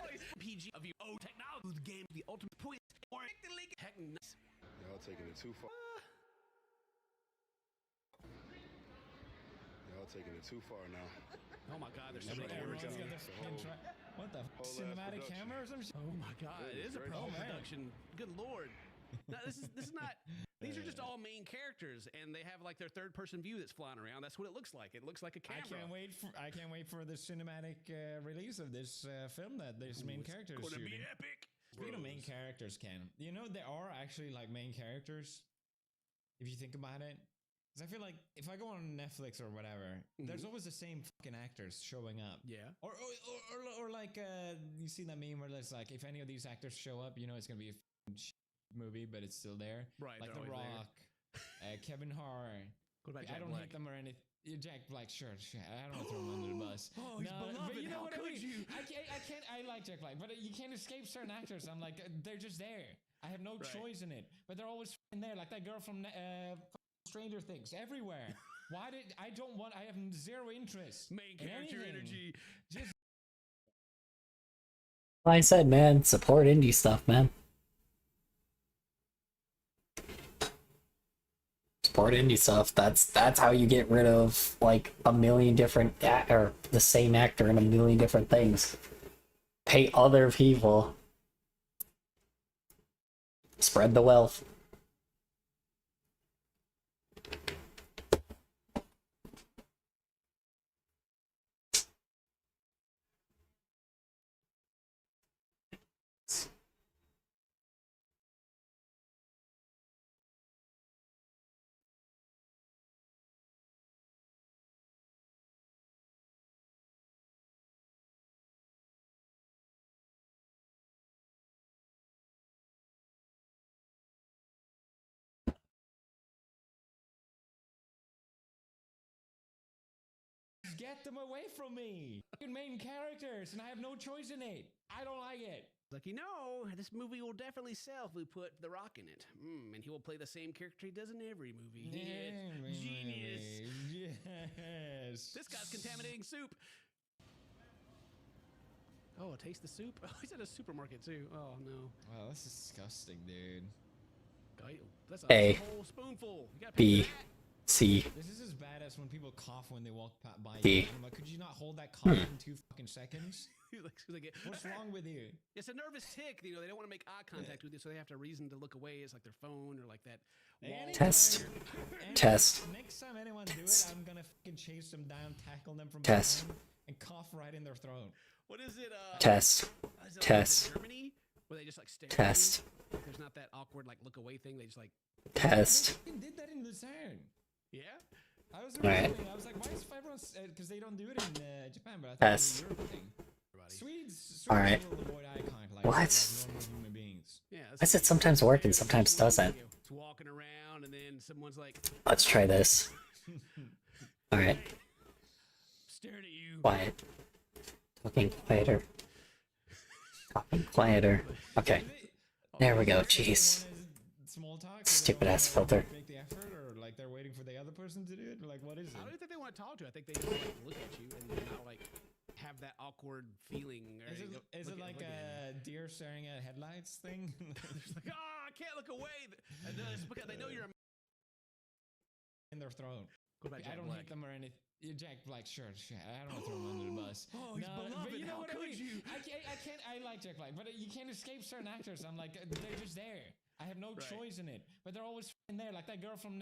always PG of you. Oh, technology. The game, the ultimate point. Or Y'all taking it too far. Y'all taking it too far now. Oh my God, there's so Everyone many got cameras. the whole- What the whole ass cinematic production. camera or some shit? Oh my God, it is a Very pro cool. production. Good Lord. No, this is not. These are just all main characters, and they have like their third-person view that's flying around. That's what it looks like. It looks like a camera. I can't wait for the cinematic release of this film that this main character is Gonna be shooting. epic. Speaking of main characters, Ken, you know there are actually like main characters. If you think about it, because I feel like if I go on Netflix or whatever, there's always the same fucking actors showing up. Yeah. Or like you see that meme where it's like if any of these actors show up, you know it's gonna be a fucking movie, but it's still there. Right, Like they're The always Rock, Kevin Hart. What about I Jack don't Black? hate them or anything. Jack Black, sure. I don't want to throw him under the bus. Oh, he's beloved. But you know How what I could mean? you? I can't. I like Jack Black, but you can't escape certain actors. I'm like, they're just there. I have no choice in it, but they're always there. Like that girl from Stranger Things, everywhere. Why did I don't want? I have zero interest. Main in character anything. energy. Just Like I said, man, support indie stuff, man. Support indie stuff. That's how you get rid of like a million different or the same actor in a million different things. Pay other people. Spread the wealth. get them away from me. Fucking main characters, and I have no choice in it. I don't like it. Like, this movie will definitely sell if we put The Rock in it. And he will play the same character he does in every movie. Genius. Yes. This guy's contaminating soup. Oh, taste the soup? Oh, he's at a supermarket too. Oh, no. Wow, that's disgusting, dude. That's A, whole spoonful. You gotta B, C, This is as bad as when people cough when they walk by D. you. I'm like, could you not hold that cough in 2 fucking seconds? What's wrong with you? It's a nervous tick. They don't want to make eye contact with you, so they have to reason to look away. It's like their phone or like that. Wall Test. Anytime- Test. Next time anyone do it, I'm gonna fucking chase them down, tackle them from Test. behind, and cough right in their throat. What is it? Test. Is it Test. Germany, where they just like stare. Test. At you? There's not that awkward like look away thing. They just like Test. They fucking did that in Lucerne. Yeah. I was Alright. originally, I was like, why is everyone? Because they don't do it in Japan, but I thought it was Test. a Europe thing. Swedes Alright. will avoid eye contact like What? normal human beings. Yeah. Why does it sometimes work and sometimes doesn't? It's walking around, and then someone's like Let's try this. Alright. staring at you. Quiet. Talking quieter. Talking quieter. Okay. There we go. Jeez. Small talk. Stupid ass filter. Make the effort, or like they're waiting for the other person to do it. Like, what is it? I don't think they want to talk to you. I think they just like look at you and they're not like have that awkward feeling. Or Is it like a deer staring at headlights thing? like, oh, I can't look away. And it's because they know you're a in their throat. What about I Jack don't Black? hate them or anything. Jack Black, sure. I don't want to throw him under the bus. Oh, he's beloved. But you know How what I could mean? you? I can't. I like Jack Black, but you can't escape certain actors. I'm like, they're just there. I have no choice in it, but they're always in there. Like that girl from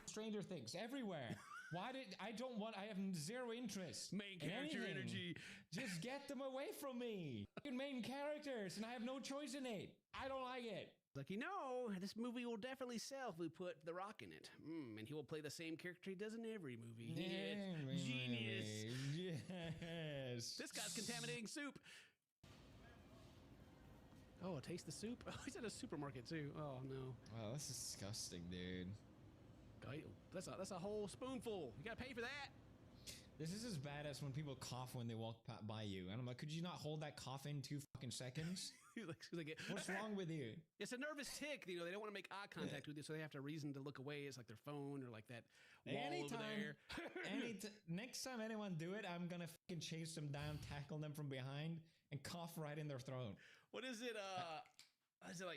Stranger Things, everywhere. Why did I don't want? I have zero interest. Main in character anything. energy. Just get them away from me. Fucking main characters, and I have no choice in it. I don't like it. Like, this movie will definitely sell if we put The Rock in it. And he will play the same character he does in every movie. Genius. Yes. This guy's contaminating soup. Oh, taste the soup? Oh, he's at a supermarket too. Oh, no. Wow, that's disgusting, dude. That's a whole spoonful. You gotta pay for that. This is as bad as when people cough when they walk by you. And I'm like, could you not hold that cough in 2 fucking seconds? What's wrong with you? It's a nervous tick. They don't want to make eye contact with you, so they have to reason to look away. It's like their phone or like that wall over there. Next time anyone do it, I'm gonna fucking chase them down, tackle them from behind, and cough right in their throat. What is it?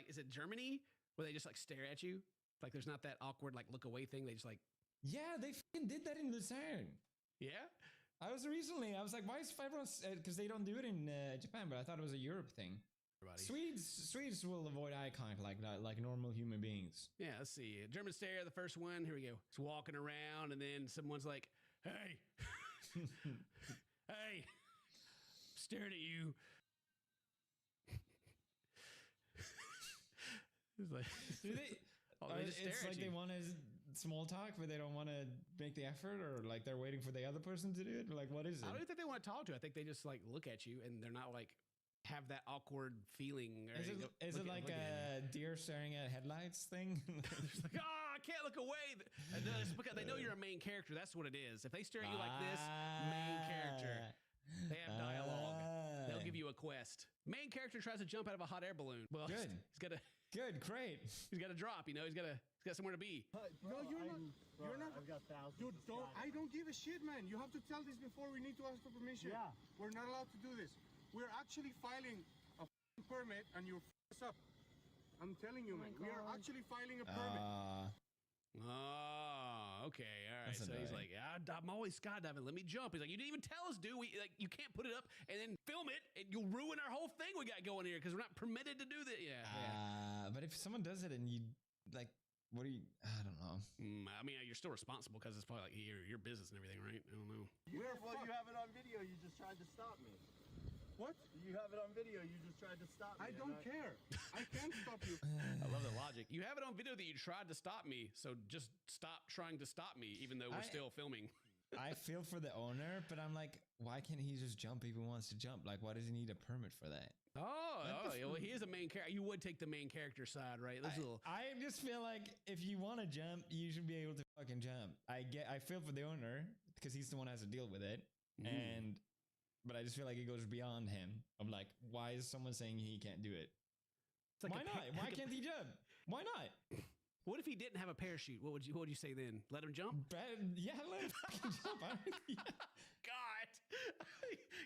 Is it Germany where they just like stare at you? Like there's not that awkward like look away thing. They just like. Yeah, they fucking did that in Lucerne. Yeah. I was like, why is everyone? Because they don't do it in Japan, but I thought it was a Europe thing. Swedes will avoid eye contact like normal human beings. Yeah, let's see. German stare, the first one. Here we go. It's walking around, and then someone's like, "Hey, hey, staring at you." It's like, they just stare it's at like you. they want to small talk, but they don't want to make the effort, or like they're waiting for the other person to do it. Like, what is it? I don't think they want to talk to you. I think they just like look at you, and they're not like have that awkward feeling. Or Is it like a deer staring at headlights thing? like, oh, I can't look away. And it's because they know you're a main character. That's what it is. If they stare at you like this, main character. They have dialogue. They'll give you a quest. Main character tries to jump out of a hot air balloon. Well, Good. He's got to. Good, great. He's got to drop. He's got somewhere to be. No, you're not. I've got thousands. Dude, I don't give a shit, man. You have to tell this before we need to ask for permission. Yeah. We're not allowed to do this. We're actually filing a permit, and you're us up. I'm telling you, man. We are actually filing a permit. Oh, okay, all right. That's So he's annoying. like, I'm always skydiving. Let me jump. He's like, you didn't even tell us, dude. You can't put it up and then film it, and you'll ruin our whole thing we got going here because we're not permitted to do that. Yeah. But if someone does it and you like, what do you? I don't know. I mean, you're still responsible because it's probably like your business and everything, right? I don't know. Well, you have it on video. You just tried to stop me. What? You have it on video. You just tried to stop me. I don't care. I can't stop you. I love the logic. You have it on video that you tried to stop me, so just stop trying to stop me, even though we're still filming. I feel for the owner, but I'm like, why can't he just jump if he wants to jump? Like, why does he need a permit for that? Well, he is a main character. You would take the main character side, right? I just feel like if you want to jump, you should be able to fucking jump. I feel for the owner because he's the one who has to deal with it, and but I just feel like it goes beyond him. I'm like, why is someone saying he can't do it? It's like Why not? Why can't he jump? Why not? What if he didn't have a parachute? What would you say then? Let him jump? Yeah, let him fucking jump. God,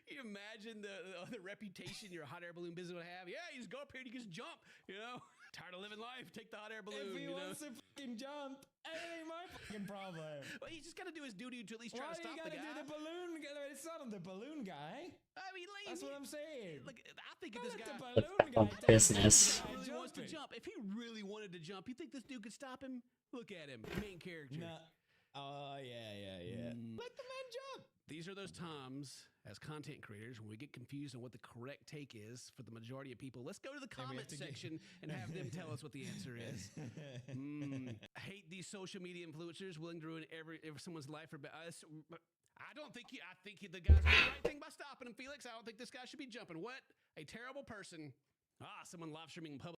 you imagine the reputation your hot air balloon business would have? Yeah, you just go up here and you just jump. You know, tired of living life, take the hot air balloon. If he you know? wants to fucking jump, it ain't my fucking problem. Well, he's just got to do his duty to at least try Why to do you stop the gotta guy. do the balloon? It's not on the balloon guy. I mean, like, That's what I'm saying. Look, I think if this guy the balloon guy Oh, business. really wants to jump, if he really wanted to jump, you think this dude could stop him? Look at him, main character. Nah. Oh yeah. Let the man jump. These are those times as content creators when we get confused on what the correct take is for the majority of people. Let's go to the And we have comment to get- section and have them tell us what the answer is. I hate these social media influencers willing to ruin every someone's life for us. I don't think I think the guy's doing the right thing by stopping him, Felix. I don't think this guy should be jumping. What a terrible person! Someone live streaming in public.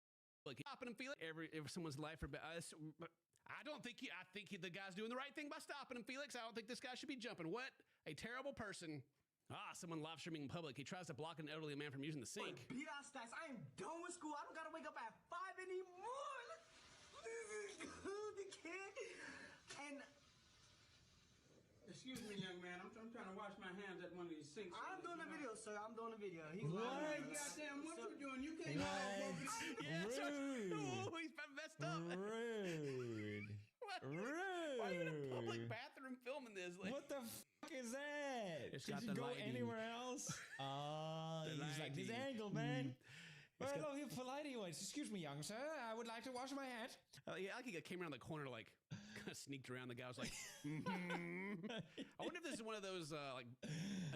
Stopping him, Felix. Every someone's life for us. I think the guy's doing the right thing by stopping him, Felix. I don't think this guy should be jumping. What a terrible person! Someone live streaming in public. He tries to block an elderly man from using the sink. Beat our stats. I am done with school. I don't gotta wake up at 5 anymore. This is the kid. And Excuse me, young man. I'm trying to wash my hands at one of these sinks. I'm doing a video, sir. I'm doing a video. He's What? lying. Goddamn, what So- you doing? You came out all broken. Rude. Oh, he's messed up. Rude. Why are you in a Rude. public bathroom filming this? Like, What the fuck is that? It's Did got you the go lighting. anywhere else? The He's like, this lighting. angle, man. It's Well, got- no, how polite he was. Excuse me, young sir. I would like to wash my hands. yeah, I think I came around the corner, like, kind of sneaked around. The guy was like, I wonder if this is one of those, like,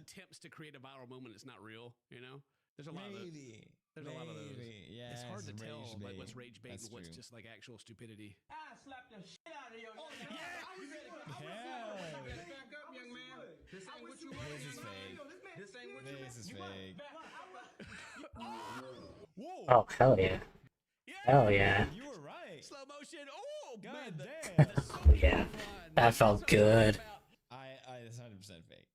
attempts to create a viral moment that's not real, you know? There's a lot of those. Maybe. There's a lot of those. Yeah, it's hard to it's tell rage like, bait. what's rage bait That's and what's true. just, like, actual stupidity. I slapped the shit out of you. Oh, yeah. Back up, young man. This ain't what you want. This is fake. This ain't what you This is fake. Whoa. Oh, hell yeah. Hell yeah. You were right. Slow motion. Oh, God man. damn. Oh, yeah. That felt good. It's 100% fake.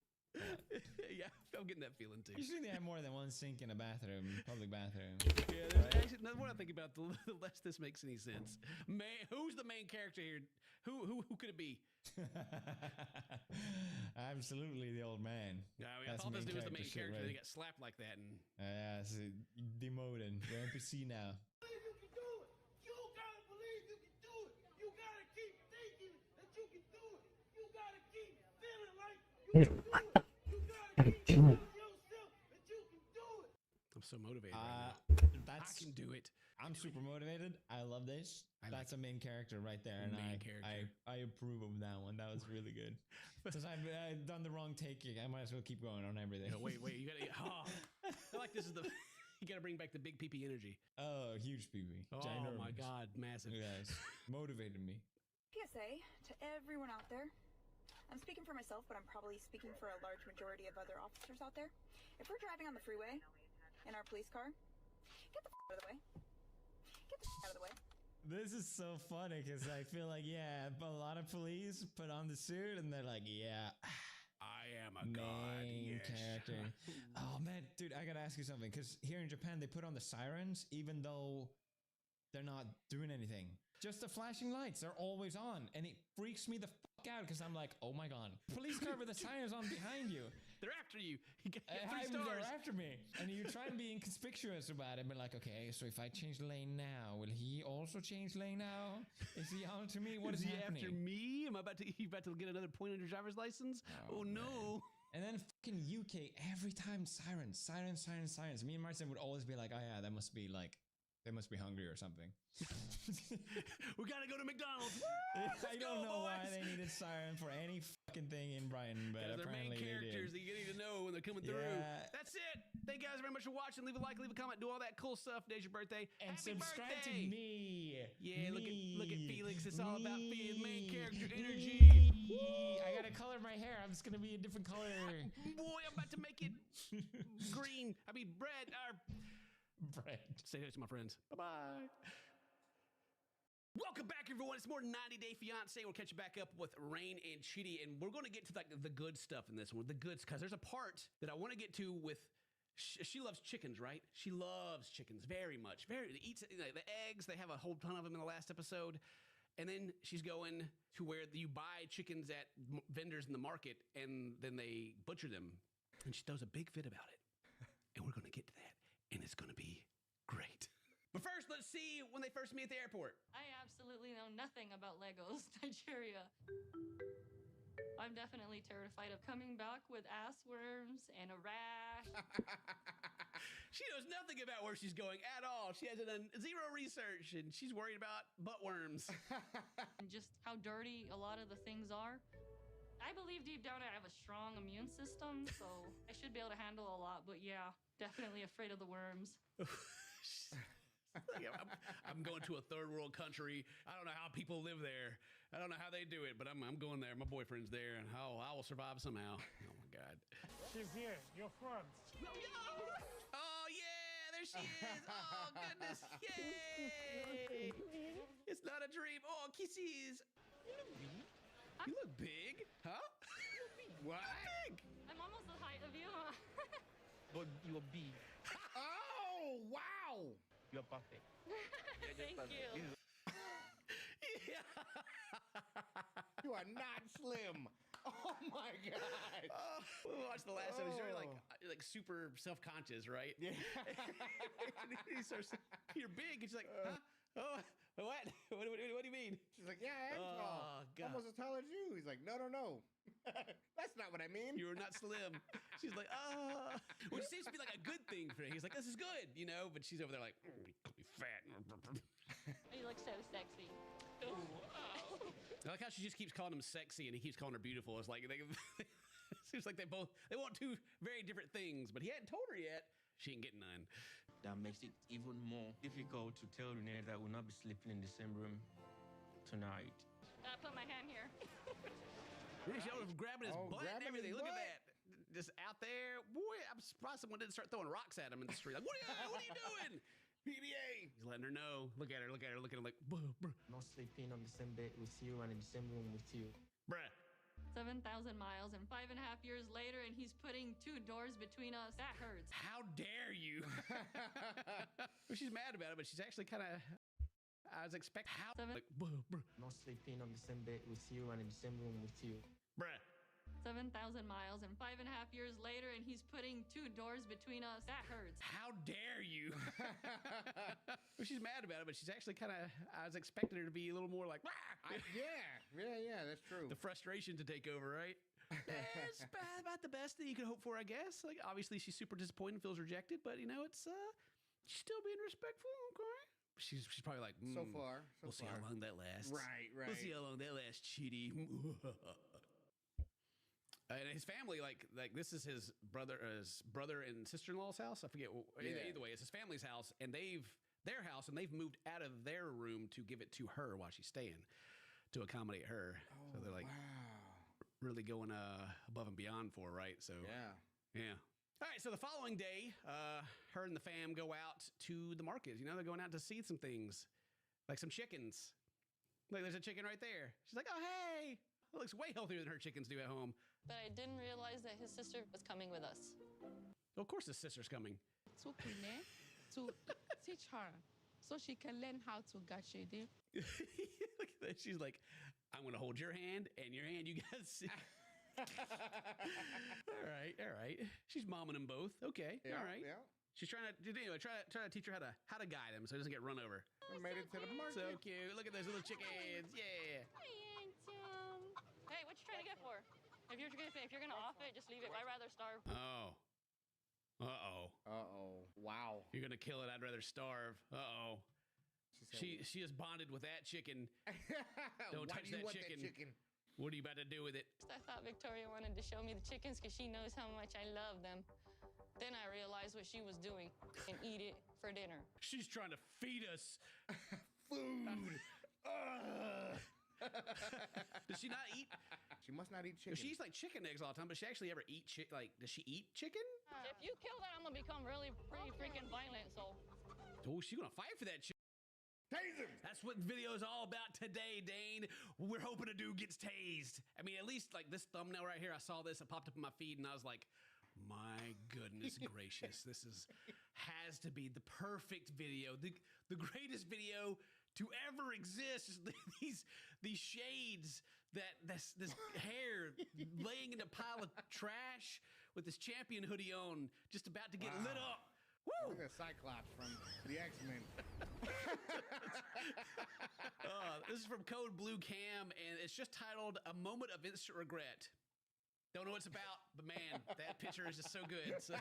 Yeah, I'm getting that feeling too. Usually they have more than one sink in a bathroom, public bathroom. Yeah, actually, the more I think about it, the less this makes any sense. Man, who's the main character here? Who could it be? Absolutely the old man. Yeah, I mean, I That's thought this dude was the main shit, character. right? Then he got slapped like that, and Yeah, it's demoted. You're NPC now. You can do it. You gotta believe you can do it. You gotta keep thinking that you can do it. You gotta keep feeling like you can do it. You gotta keep telling yourself that you can do it. I'm so motivated right now. I can do it. I'm super motivated. I love this. That's a main character right there, and Main I character. I approve of that one. That was really good. Since I've done the wrong take, I might as well keep going on everything. No, wait, you gotta. Oh, I feel like this is the. You gotta bring back the big PP energy. Oh, huge PB. Oh my God, massive. Yes, motivated me. PSA to everyone out there. I'm speaking for myself, but I'm probably speaking for a large majority of other officers out there. If we're driving on the freeway in our police car, get the out of the way. Get the out of the way. This is so funny because I feel like, yeah, a lot of police put on the suit and they're like, yeah, I am a god. main Yes. character. Oh man, dude, I gotta ask you something because here in Japan they put on the sirens even though they're not doing anything. Just the flashing lights, they're always on, and it freaks me the fuck out because I'm like, oh my god, police car with the sirens on behind you. They're after you. You get 3 They're stars. after me, and you try and be inconspicuous about it, but like, okay, so if I change lane now, will he also change lane now? Is he on to me? What is he happening? after me? Am I about to? You about to get another point on your driver's license? Oh, no. And then fucking UK, every time sirens. Me and Martin would always be like, oh yeah, that must be like, they must be hungry or something. We gotta go to McDonald's. I don't know why they needed siren for any fucking thing in Brighton, but They're main apparently characters they that you need to know when they're coming through. Yeah. That's it. Thank you guys very much for watching. Leave a like, leave a comment, do all that cool stuff. Today's your birthday. And Happy subscribe birthday. to me. Yeah, look at Felix. It's all about Felix, main character Me. energy. I gotta color my hair. I'm just gonna be a different color. Boy, I'm about to make it green. I mean, bread. Bread. Say that to my friends. Bye bye. Welcome back, everyone. It's more 90 Day Fiance. We'll catch you back up with Rain and Chidi, and we're going to get to like the good stuff in this one, the goods, because there's a part that I want to get to with. She loves chickens, right? She loves chickens very much. Eats the eggs. They have a whole ton of them in the last episode. And then she's going to where you buy chickens at vendors in the market, and then they butcher them. And she throws a big fit about it. And we're going to get to that, and it's going to be great. But first, let's see when they first meet at the airport. I absolutely know nothing about Legos Nigeria. I'm definitely terrified of coming back with ass worms and a rash. She knows nothing about where she's going at all. She has done zero research, and she's worried about butt worms. And just how dirty a lot of the things are. I believe deep down I have a strong immune system, so I should be able to handle a lot. But yeah, definitely afraid of the worms. I'm going to a third world country. I don't know how people live there. I don't know how they do it, but I'm going there. My boyfriend's there, and I will survive somehow. Oh my God. She's here. Your friend. Oh yeah, there she is. Oh goodness, yay! It's not a dream. Oh, kisses. You look big, huh? What? Big. I'm almost the height of you. But you're big. Oh, wow. You're perfect. Thank you. You are not slim. Oh my God. We watched the last episode. You're like super self-conscious, right? Yeah. He starts, you're big. And she's like, huh? Oh, what? What do you mean? She's like, yeah, I am tall. God. Almost as tall as you. He's like, no. That's not what I mean. You're not slim. She's like, which seems to be like a good thing for him. He's like, this is good, you know? But she's over there like, be fat. You look so sexy. I like how she just keeps calling him sexy and he keeps calling her beautiful. It's like, it seems like they want two very different things, but he hadn't told her yet. She ain't getting none. That makes it even more difficult to tell Renee that we'll not be sleeping in the same room tonight. I put my hand here. Yeah, she was grabbing his butt and grabbing everything. his Look butt. at that. Just out there. Boy, I'm surprised someone didn't start throwing rocks at him in the street. Like, what are you doing? PDA. He's letting her know. Look at her, looking at him like, bruh. Not sleeping on the same bed with you and in the same room with you. Bruh. 7,000 miles and 5.5 years later, and he's putting 2 doors between us. That hurts. How dare you? Well, she's mad about it, but she's actually kind of. I was expecting how. Like, bruh. Not sleeping on the same bed with you and in the same room with you. Bruh. 7,000 miles and 5.5 years later, and he's putting 2 doors between us. That hurts. How dare you? Well, she's mad about it, but she's actually kind of. I was expecting her to be a little more like. Yeah, that's true. The frustration to take over, right? It's about the best that you could hope for, I guess. Like, obviously, she's super disappointed, feels rejected, but you know, it's she's still being respectful. Okay. She's probably like, So far. We'll see how long that lasts. Right. We'll see how long that lasts, Chidi. And his family, like this is his brother and sister-in-law's house. I forget. Either way, it's his family's house, and their house, and they've moved out of their room to give it to her while she's staying to accommodate her. So they're like really going above and beyond for her, right? So yeah. All right, so the following day, her and the fam go out to the market. You know, they're going out to see some things, like some chickens. Like, there's a chicken right there. She's like, oh, hey. It looks way healthier than her chickens do at home. But I didn't realize that his sister was coming with us. Of course his sister's coming. To Renee, to teach her so she can learn how to gotcha. Look at that. She's like, I'm going to hold your hand and your hand. You guys see. All right. She's momming them both. Okay. Yeah, all right. yeah. She's trying to teach her how to guide him so he doesn't get run over. I made it to the market. So cute. Look at those little chickens. Yeah. Hey, what you trying to get for? If you're gonna off it, just leave it. I'd rather starve. Oh. Uh-oh. Wow. If you're gonna kill it, I'd rather starve. Uh-oh. She is bonded with that chicken. Don't touch that chicken. What are you about to do with it? I thought Victoria wanted to show me the chickens because she knows how much I love them. Then I realized what she was doing and eat it for dinner. She's trying to feed us food. Does she not eat? She must not eat chicken. She eats like chicken eggs all the time, but she actually ever eat does she eat chicken? If you kill that, I'm gonna become pretty freaking violent. So. Oh, she's gonna fight for that chicken. Tase him! That's what the video is all about today, Dane. We're hoping a dude gets tased. I mean, at least like this thumbnail right here, I saw this, it popped up in my feed, and I was like, my goodness gracious, this has to be the perfect video, the greatest video to ever exist. Is these shades, this hair laying in a pile of trash with this Champion hoodie on, just about to get lit up. Woo! Look at Cyclops from the X-Men. This is from Code Blue Cam, and it's just titled "A Moment of Instant Regret." Don't know what it's about, but man, that picture is just so good. So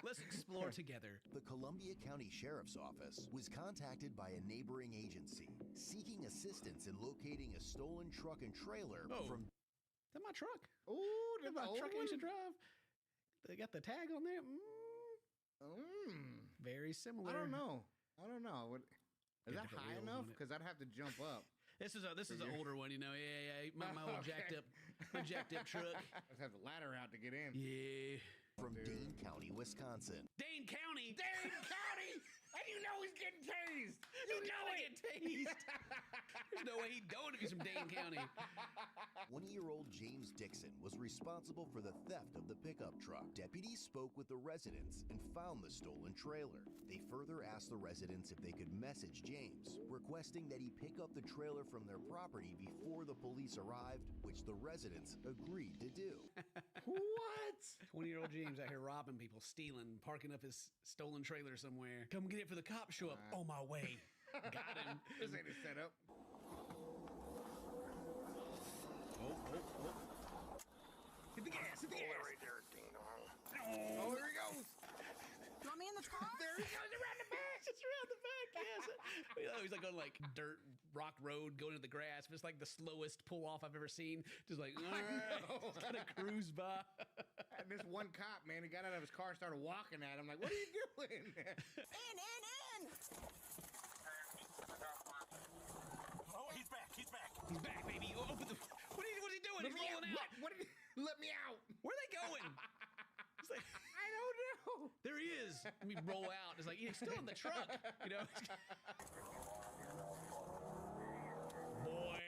let's explore together. The Columbia County Sheriff's Office was contacted by a neighboring agency seeking assistance in locating a stolen truck and trailer from. Is that my truck? Oh, That's my truck I used to drive. They got the tag on there. Very similar. I don't know. What, is that different high wheels enough? on it. Because I'd have to jump up. This is an older one, you know. Yeah. My old jacked up truck. Let's have the ladder out to get in. Yeah. From Dane County, Wisconsin. Dane County. Dane County. And you know he's getting tased. You know it. Get tased. There's no way he'd don't if he's from Dane County. 20-year-old James Dixon was responsible for the theft of the pickup truck. Deputies spoke with the residents and found the stolen trailer. They further asked the residents if they could message James, requesting that he pick up the trailer from their property before the police arrived, which the residents agreed to do. What? 20-year-old James out here robbing people, stealing, parking up his stolen trailer somewhere. Come get it for the cops show up. On my way. Got him. This ain't a setup. Hit the gas. Hit the gas. Right there, ding dong. Oh, here he goes. You want me in the car? There he goes around the back. Just around the back, yes. You know, he's like on like dirt rock road going into the grass. It's like the slowest pull off I've ever seen. Just like, all right, just kind of cruise by. And this one cop, man, he got out of his car, started walking at him. Like, what are you doing? In! Oh, he's back. He's back. He's back, baby. Open the. What is he doing? He's rolling out. Let me out. Where are they going? It's like, I don't know. there he is. Let me roll out. It's like he's still in the truck, you know. Boy.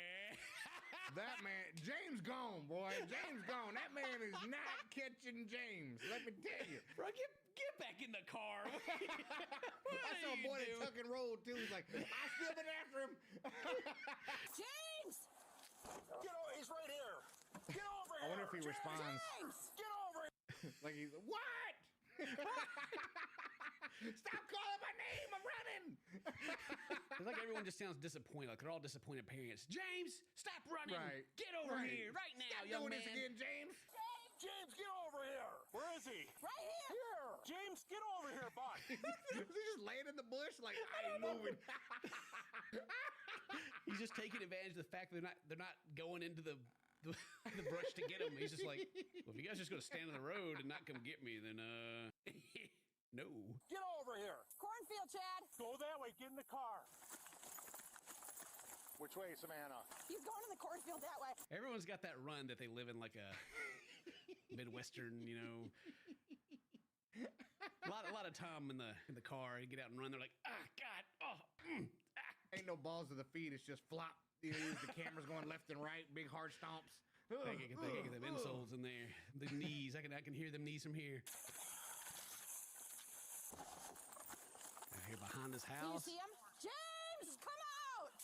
That man, James gone, boy. James gone. That man is not catching James. Let me tell you. Bro, get back in the car. I saw a boy that tuck and roll too. He's like, I still been after him. James! Get over. He's right here. Get over here. I wonder if he responds. James! Get over here. Like he's what? Stop calling my name. I'm running. It's like everyone just sounds disappointed. Like they're all disappointed parents. James, stop running. Right. Get over here right now, Stop young doing man. this again, James. James, get over here. Where is he? Right here! Here. James, get over here, bud. Is he just laying in the bush like I ain't moving? He's just taking advantage of the fact that they're not going into the brush to get him. He's just like, well, if you guys just gonna stand on the road and not come get me, then no. Get over here. Cornfield, Chad! Go that way. Get in the car. Which way, Savannah? He's going in the cornfield that way. Everyone's got that run that they live in like a Midwestern, you know. A lot of time in the car. You get out and run. They're like, God, Ain't no balls to the feet. It's just flop. You know, the camera's going left and right. Big hard stomps. They get them insoles in there. The knees. I can hear them knees from here. Out here behind this Do you house. see him? James, come out!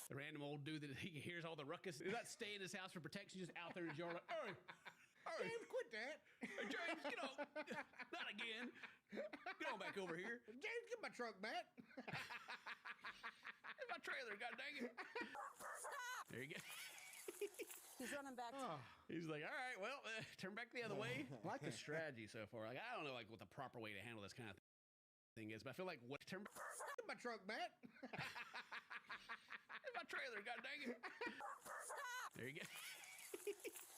The random old dude that he hears all the ruckus. He's not staying in his house for protection. He's just out there in his yard like, hey, James, quit that. Hey, James, get on. Not again. Get on back over here. James, get my truck back. There's my trailer, god dang it. Stop! There you go. He's running back. He's like, all right, well, turn back the other way. I like the strategy so far. Like, I don't know like what the proper way to handle this kind of thing is, but I feel like what turn Get my truck back. There's my trailer, god dang it. Stop! There you go.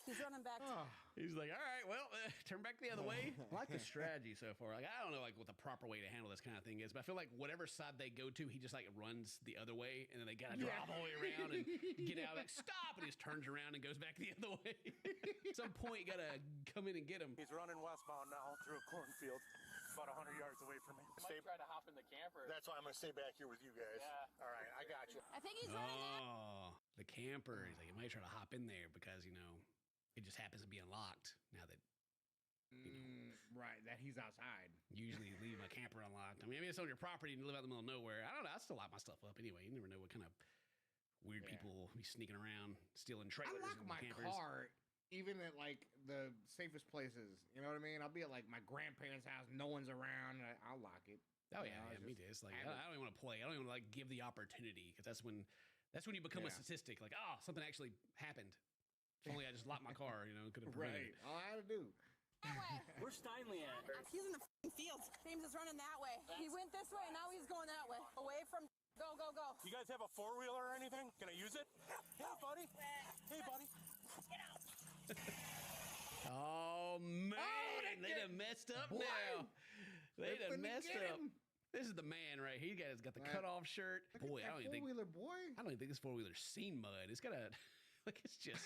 He's running back. He's like, all right, well, turn back the other way. I like the strategy so far. Like, I don't know, like, what the proper way to handle this kind of thing is, but I feel like whatever side they go to, he just like runs the other way, and then they gotta drive all the way around and get out. Like, stop, and he just turns around and goes back the other way. At some point, you gotta come in and get him. He's running westbound now through a cornfield, about 100 yards away from me. Might try to hop in the camper. That's why I'm gonna stay back here with you guys. Yeah. All right, I got you. I think he's running that. Oh, the camper. He's like, you might try to hop in there because, you know, it just happens to be unlocked now that, you know, right, that he's outside. Usually leave my camper unlocked. I mean, it's on your property and you live out in the middle of nowhere. I don't know. I still lock my stuff up anyway. You never know what kind of weird people will be sneaking around, stealing trailers I lock and my campers. car even at like the safest places. You know what I mean? I'll be at like my grandparents' house, no one's around. I'll lock it. Oh You yeah, know, yeah, it's me just too. It's like habit. I don't even want to play. I don't even like give the opportunity because that's when you become a Yeah. statistic. Like, oh, something actually happened. If only I just locked my car, you know, could have prevented Right. it. All I had to do. Where's Steinley at? He's in the f***ing field. James is running that way. He went this way, and now he's going that way. Away from. Go, go, go. You guys have a four-wheeler or anything? Can I use it? Hey, buddy. Hey, buddy. Oh man, they they get- done messed up Boy, now. They they done finna messed get up. him. This is the man right here. He's got the Right. cutoff shirt. Look at Boy, I that don't even think four-wheeler, boy. I don't even think this 4-wheeler's seen mud. It's got a like it's just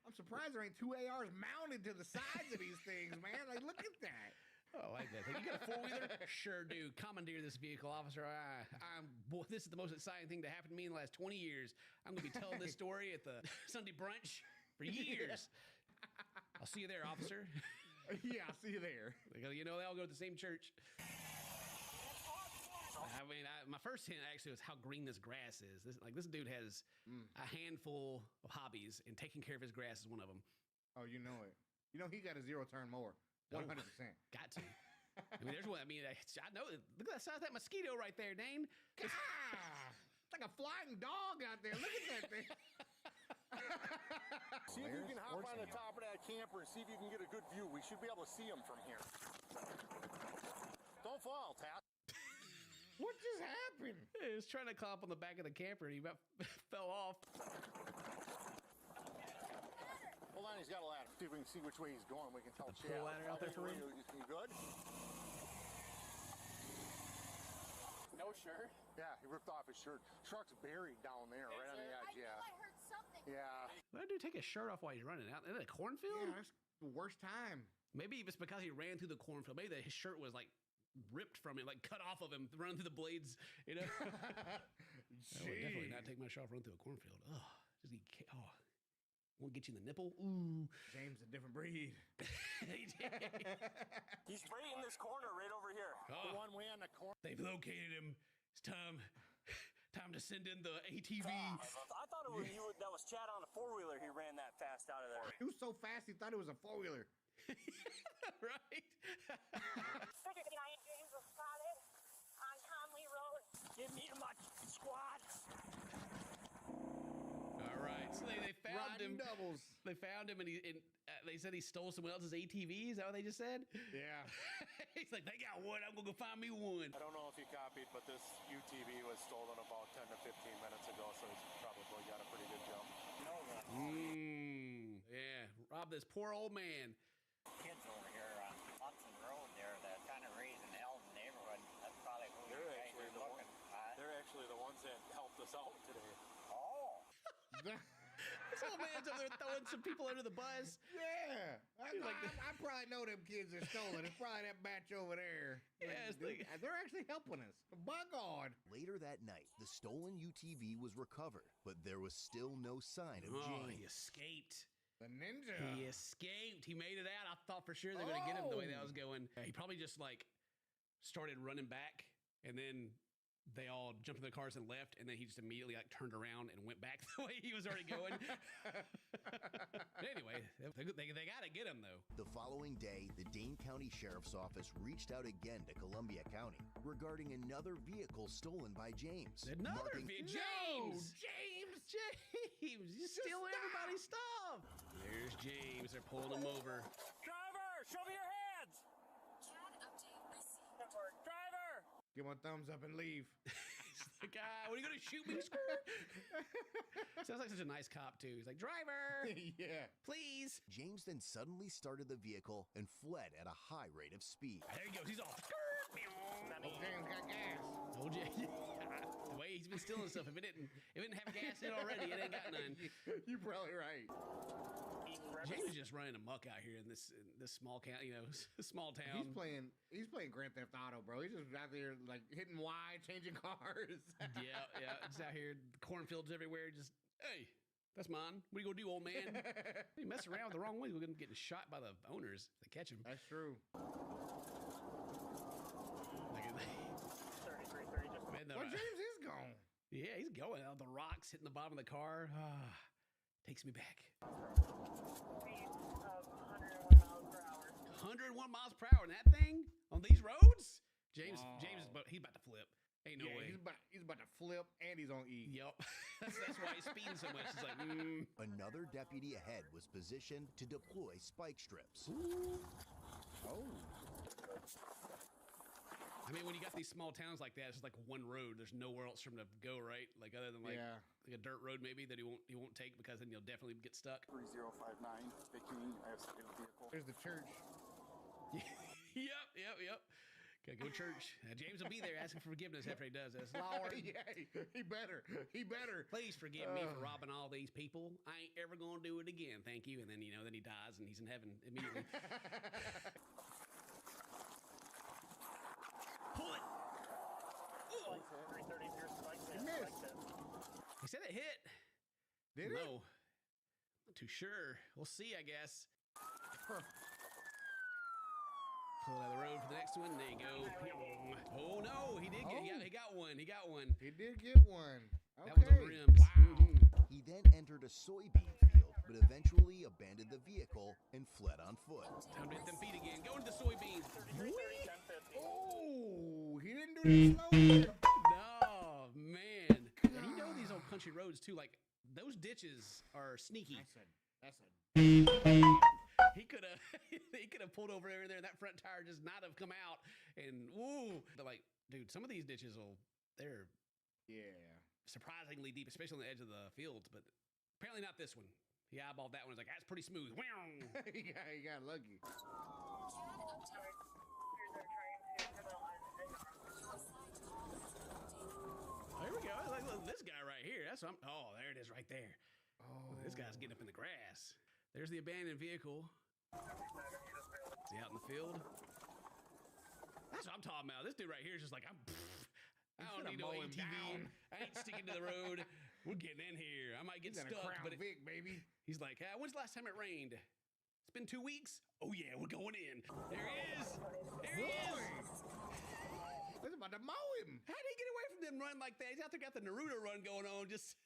I'm surprised there ain't 2 ARs mounted to the sides of these things, man. Like, look at that. Oh, I like that thing. You got a 4-wheeler? Sure do. Commandeer this vehicle, officer. Boy, this is the most exciting thing to happen to me in the last 20 years. I'm going to be telling this story at the Sunday brunch for years. I'll see you there, officer. Yeah, I'll see you there. You know, they all go to the same church. I mean, my first hint actually was how green this grass is. This dude has a handful of hobbies, and taking care of his grass is one of them. Oh, you know it. You know he got a 0-turn mower. 100%. Got to. I mean, there's one. I mean, I know. Look at that size of that mosquito right there, Dane. It's like a flying dog out there. Look at that thing. See if you can hop on the top of that camper and see if you can get a good view. We should be able to see him from here. Don't fall, Tat. What just happened? He was trying to climb up on the back of the camper, and he about fell off. Hold on, he's got a ladder. See if we can see which way he's going. We can tell Got the Chad. pull ladder out there for him? You good? No shirt. Yeah, he ripped off his shirt. Truck's buried down there, right on the edge. Yeah. I heard something. Yeah. Why did dude take his shirt off while he's running out in a cornfield? Yeah, that's the worst time. Maybe it's because he ran through the cornfield. Maybe his shirt was like ripped from him, like cut off of him, run through the blades. You know, I would definitely not take my shirt off, run through a cornfield. Oh, won't get you in the nipple. Ooh, James a different breed. He's right in this corner, right over here. Oh. The one way on the corner. They've located him. It's time to send in the ATV. I thought it was you. That was Chad on a four-wheeler. He ran that fast out of there. He was so fast he thought it was a four-wheeler. Right? Figured the Iron James was spotted on Conley Road. Give me a much squad. All right, so they found Riding him. doubles. They found him, and they said he stole someone else's ATV. Is that what they just said? Yeah. He's like, they got one. I'm gonna go find me one. I don't know if you copied, but this UTV was stolen about 10 to 15 minutes ago, so he's probably got a pretty good jump. Yeah, rob this poor old man. Kids over here on Hudson Road there that kind of raising hell in the neighborhood. That's probably who you guys are looking at. They're actually the ones that helped us out today. Oh. This old man's over there throwing some people under the bus. Yeah. I probably know them kids that stole it. It's probably that batch over there. Yeah, it's like- They're actually helping us. By God. Later that night, the stolen UTV was recovered, but there was still no sign of Oh, James. he escaped. The ninja. He escaped. He made it out. I thought for sure they were gonna get him the way that was going. He probably just like started running back, and then they all jumped in their cars and left, and then he just immediately like turned around and went back the way he was already going. But anyway, they got to get him though. The following day, the Dane County Sheriff's Office reached out again to Columbia County regarding another vehicle stolen by James. James! You steal everybody's stuff! There's James. They're pulling him over. Driver, show me your hands. CAD update received. Driver. Give him a thumbs up and leave. He's like, what are you gonna shoot me? Sounds like such a nice cop too. He's like, driver, yeah, please. James then suddenly started the vehicle and fled at a high rate of speed. There he goes. He's off. Oh, James got gas. Oh, the way he's been stealing stuff. If it didn't have gas in it already, it ain't got none. You're probably right. James is just running amok out here in this small small town. He's playing Grand Theft Auto, bro. He's just out there like hitting Y, changing cars. yeah. Just out here, cornfields everywhere. Just hey, that's mine. What are you gonna do, old man? You mess around with the wrong way, we're gonna get shot by the owners if they catch him. That's true. Well, James is gone. Yeah, he's going. The rocks hitting the bottom of the car. Takes me back. 101 miles per hour in that thing on these roads. James, he's about to flip. Ain't no way. He's about to flip, and he's on E. Yep. that's why he's speeding so much. He's like, Another deputy ahead was positioned to deploy spike strips. Oh. I mean, when you got these small towns like that, it's just like one road. There's nowhere else for him to go, right? Like other than like a dirt road maybe that he won't take because then you'll definitely get stuck. 3059, Viking. I have a vehicle. There's the church. Yep. Gotta go to church. James will be there asking for forgiveness after he does this. Lord, yeah, he better. Please forgive me for robbing all these people. I ain't ever gonna do it again. Thank you. And then then he dies and he's in heaven immediately. Pull it. Ooh. He said it hit. Did it? No. Not too sure. We'll see, I guess. Pull it out of the road for the next one. There you go. Oh no, he did get. He got one. He got one. He did get one. Okay. That was on the rims. Wow. He then entered a soybean field, but eventually abandoned the vehicle and fled on foot. Time to hit them feet again. Go into the soybeans. Oh, he didn't do this slow. No, man. And you know these old country roads too. Like those ditches are sneaky. That's a. He could have pulled over there, and that front tire just not have come out. And they're like, dude, some of these ditches they're surprisingly deep, especially on the edge of the fields. But apparently not this one. He eyeballed that one. He's like, that's pretty smooth. he got lucky. Here we go. Like, look, this guy right here. That's what there it is right there. Oh, this guy's getting up in the grass. There's the abandoned vehicle. Is he out in the field? That's what I'm talking about. This dude right here is just like, I don't need no ATV. I ain't sticking to the road. We're getting in here. I might get stuck. Crown Vic, baby. He's like, when's the last time it rained? It's been 2 weeks? Oh yeah, we're going in. There he is. There he is. They're about to mow him. How did he get away from them running like that? He's out there got the Naruto run going on. Just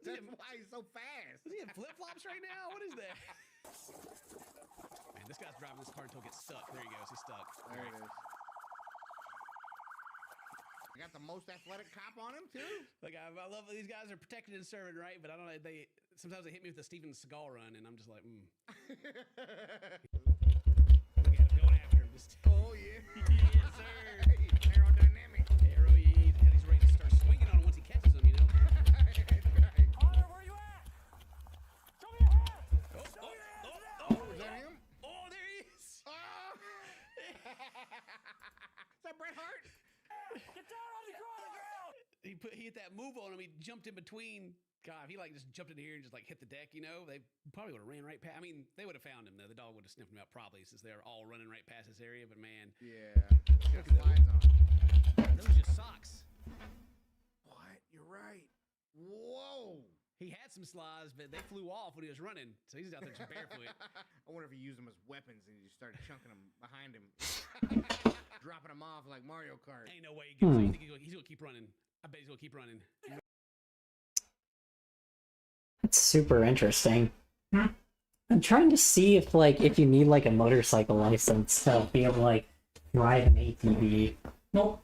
that's why he's so fast. Is he in flip-flops right now? What is that? Man, this guy's driving this car until it gets stuck. There he goes. He's stuck. There it is. I got the most athletic cop on him too. Like I love these guys are protected and serving, right? But I don't know. Sometimes they hit me with the Steven Seagal run, and I'm just like, Going after him. Oh yeah. Yes, sir. Hey, aerodynamic. He's ready to start swinging on him once he catches him, That's right. Connor, where you at? Show me your hand. Oh, is that him? Oh, there he is. Is that Bret Hart? Get down on the ground. He hit that move on him. He jumped in between. God, if he just jumped into here and just hit the deck, they probably would have ran right past. I mean, they would have found him though. The dog would have sniffed him out probably since they're all running right past this area. But man, look at slides on. Those are just socks. What? You're right. Whoa. He had some slides, but they flew off when he was running. So he's out there just barefoot. I wonder if he used them as weapons and he just started chunking them behind him, dropping them off like Mario Kart. Ain't no way. You think he's gonna keep running? I bet he's gonna keep running. That's super interesting. I'm trying to see if you need a motorcycle license to be able to drive an ATV. Nope.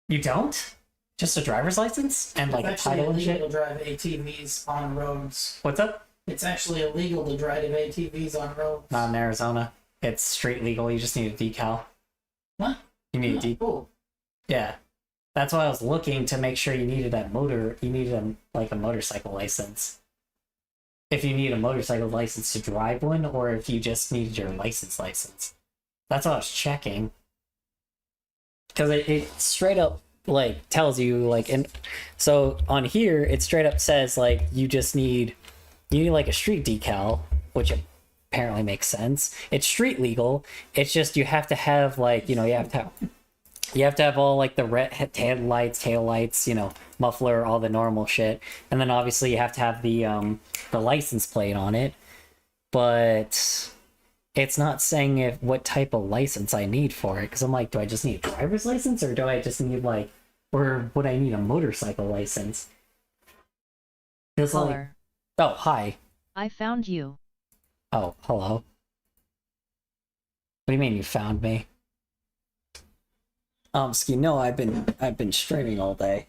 You don't? Just a driver's license and a It's title and actually shit? illegal to drive ATVs on roads. What's up? It's actually illegal to drive ATVs on roads. Not in Arizona. It's straight legal. You just need a decal. What? You need a decal. Cool. Yeah. That's why I was looking to make sure you needed a motorcycle license. If you need a motorcycle license to drive one, or if you just needed your license. That's what I was checking. Because it straight up, like, tells you, like, and so on here, it straight up says, like, you need, like, a street decal, which apparently makes sense. It's street legal. It's just, you have to have, like, you have to have all, like, the red headlights, taillights, muffler, all the normal shit. And then obviously you have to have the license plate on it. But it's not saying what type of license I need for it. Because I'm like, do I just need a driver's license? Or do I just need, like, or would I need a motorcycle license? Because, like, oh, hi. I found you. Oh, hello. What do you mean you found me? Ski, no, I've been streaming all day.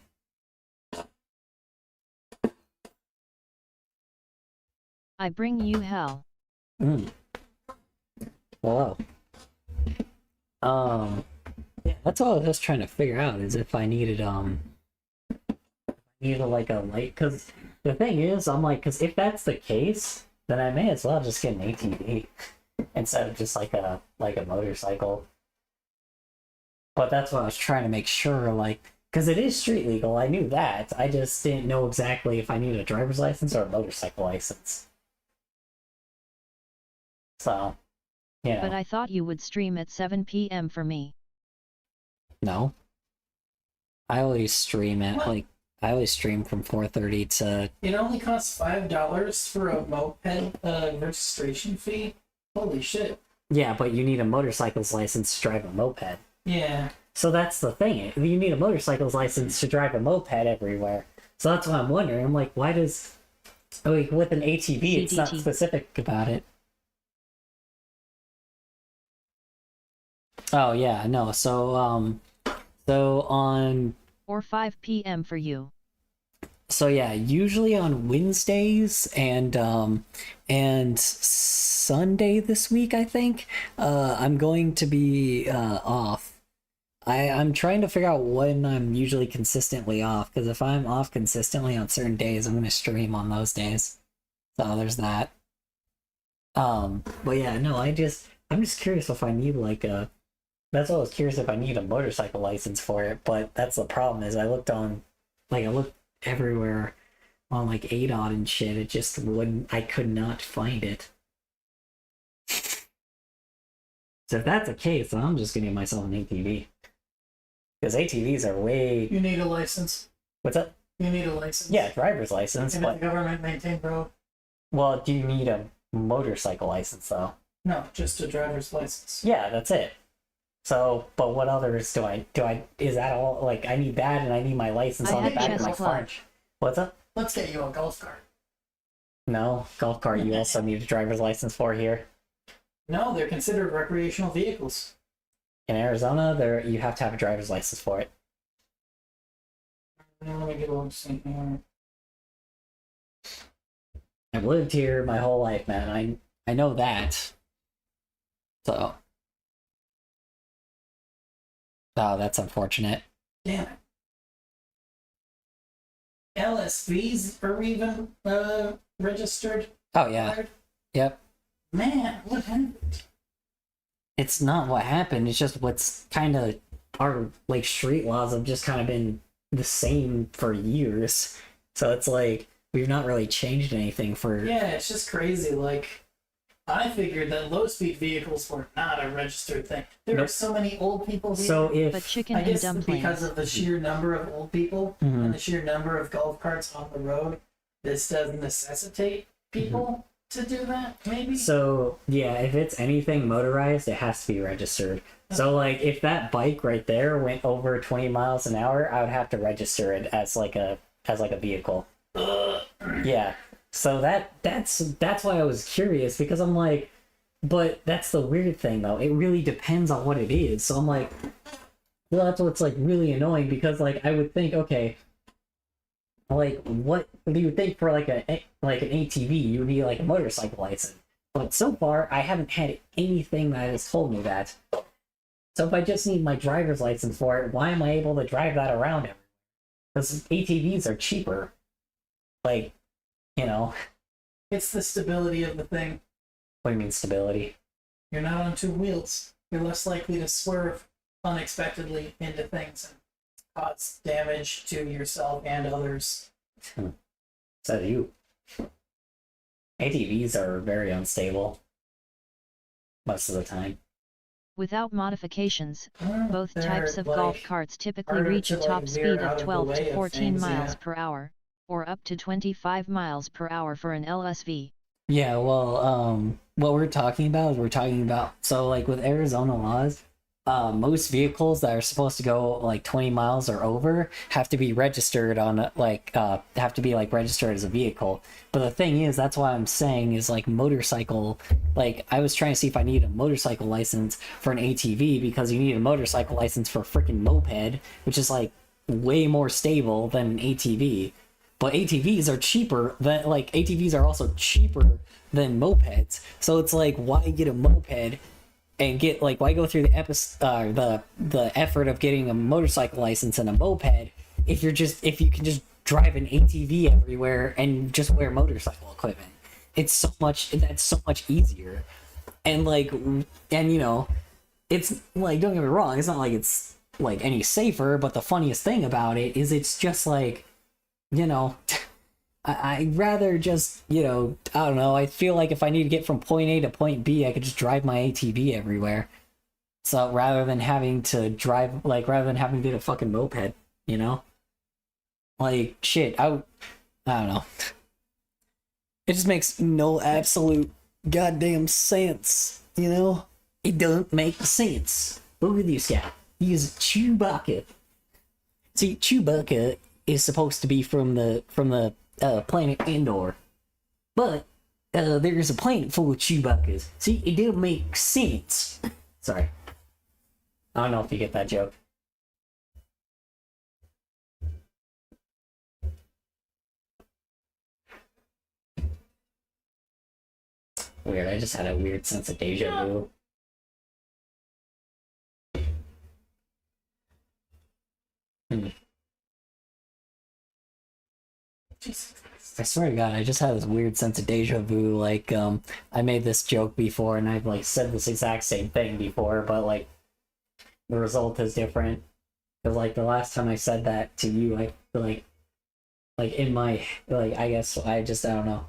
I bring you hell. Hello. Yeah, that's all I was just trying to figure out, is if I needed like a light, because the thing is, I'm like, because if that's the case, then I may as well just get an ATV instead of just like a motorcycle. But that's what I was trying to make sure, like, because it is street legal, I knew that. I just didn't know exactly if I needed a driver's license or a motorcycle license. So, yeah. But I thought you would stream at 7 p.m. for me. No. I always stream at, What? I always stream from 4:30 to... It only costs $5 for a moped registration fee? Holy shit. Yeah, but you need a motorcycle's license to drive a moped. Yeah. So that's the thing. You need a motorcycle's license to drive a moped everywhere. So that's why I'm wondering. I'm like, why does... Like, with an ATV, it's not specific about it. Oh, yeah, no. So on... Or 5 p.m. for you. So yeah, usually on Wednesdays and Sunday this week, I think, I'm going to be off. I'm trying to figure out when I'm usually consistently off, because if I'm off consistently on certain days, I'm going to stream on those days. So there's that. But yeah, no, I'm just curious if I need like a... That's what I was curious if I need a motorcycle license for it, but that's the problem is I looked everywhere on like ADOT and shit, it just wouldn't, I could not find it. So if that's the case, then I'm just gonna get myself an ATV. Because ATVs are way... You need a license. What's that? You need a license. Yeah, driver's license, And but... a government maintained road. Well, do you need a motorcycle license, though? No, just a driver's license. Yeah, that's it. So, but what others do I, is that all, like, I need that and I need my license I on the had back of chess my club. phone. What's up? Let's get you a golf cart. No, golf cart you also need a driver's license for here. No, they're considered recreational vehicles. In Arizona, you have to have a driver's license for it. Let me get a look. I've lived here my whole life, man. I know that. So. Oh, that's unfortunate. Damn it. LSVs are even registered. Oh, yeah. Yep. Man, what happened? It's not what happened. It's just what's kind of... Our, like, street laws have just kind of been the same for years. So it's like, we've not really changed anything for... Yeah, it's just crazy. Like, I figured that low-speed vehicles were not a registered thing. There Nope. are so many old people here. So if... But chicken I and guess dumplings. because of the sheer number of old people Mhm. and the sheer number of golf carts on the road, this does necessitate people to do that, maybe? So, yeah, if it's anything motorized, it has to be registered. So, like, if that bike right there went over 20 miles an hour, I would have to register it as like a vehicle. Yeah. So that's why I was curious, because I'm like, but that's the weird thing though. It really depends on what it is. So I'm like, well, that's what's like really annoying, because like I would think, okay, like what do you think for like an ATV? You would need like a motorcycle license. But so far, I haven't had anything that has told me that. So if I just need my driver's license for it, why am I able to drive that around everywhere? Because ATVs are cheaper. Like, you know. It's the stability of the thing. What do you mean stability? You're not on two wheels. You're less likely to swerve unexpectedly into things and cause damage to yourself and others. So do you. ATVs are very unstable. Most of the time. Without modifications, both they're, types of like, golf carts typically harder reach to, a like, top veer speed out of the 12 way to of 14 things, miles yeah. per hour, or up to 25 miles per hour for an LSV. Yeah, well, what we're talking about is so like with Arizona laws, most vehicles that are supposed to go like 20 miles or over have to be registered on have to be like registered as a vehicle. But the thing is, that's why I'm saying is like motorcycle, like I was trying to see if I need a motorcycle license for an ATV because you need a motorcycle license for a freaking moped, which is like way more stable than an ATV. But ATVs are cheaper than, like, ATVs are also cheaper than mopeds. So it's like, why get a moped and get, like, why go through the effort of getting a motorcycle license and a moped if you can just drive an ATV everywhere and just wear motorcycle equipment? That's so much easier. And like, and you know, it's like, don't get me wrong, it's not like it's like any safer, but the funniest thing about it is it's just like, you know, I'd rather just, you know, I don't know, I feel like if I need to get from point A to point B, I could just drive my ATV everywhere. So rather than having to get a fucking moped, you know? Like, shit, I don't know. It just makes no absolute goddamn sense, you know? It don't make sense. Look at this guy. He's Chewbacca. See, Chewbacca is supposed to be from the planet Endor, but there's a planet full of Chewbaccas. See, it didn't make sense. Sorry, I don't know if you get that joke. Weird. I just had a weird sense of deja vu. I swear to God, I just had this weird sense of deja vu. Like, I made this joke before, and I've like said this exact same thing before, but like, the result is different. Because like the last time I said that to you, I like in my I guess I don't know.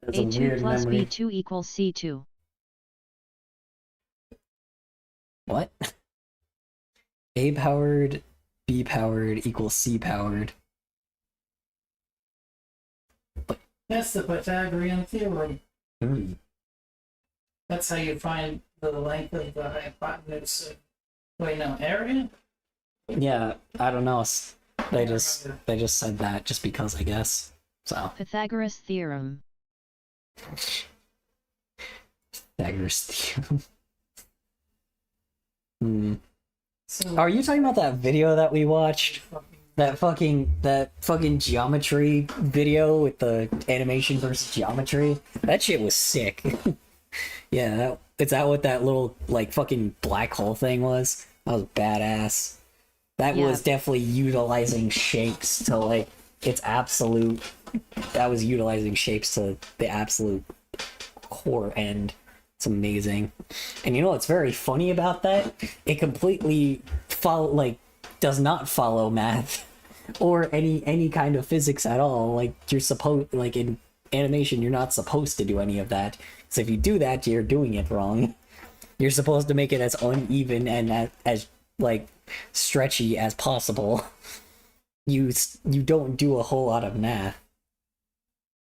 It's a A2 weird plus memory. B2 equals C2. What? A powered, B powered equals C powered. That's the Pythagorean theorem. That's how you find the length of the hypotenuse of, wait, no, area? Yeah, I don't know. They just said that just because, I guess. So Pythagoras theorem. Pythagoras theorem. Are you talking about that video that we watched? That fucking geometry video with the animation versus geometry? That shit was sick. Yeah, is that what that little like fucking black hole thing was? That was badass. That Yeah. was definitely utilizing shapes to like its absolute. That was utilizing shapes to the absolute core end. It's amazing. And you know what's very funny about that? It completely does not follow math or any kind of physics at all. Like you're supposed, like in animation, you're not supposed to do any of that. So if you do that, you're doing it wrong. You're supposed to make it as uneven and as like stretchy as possible. You don't do a whole lot of math.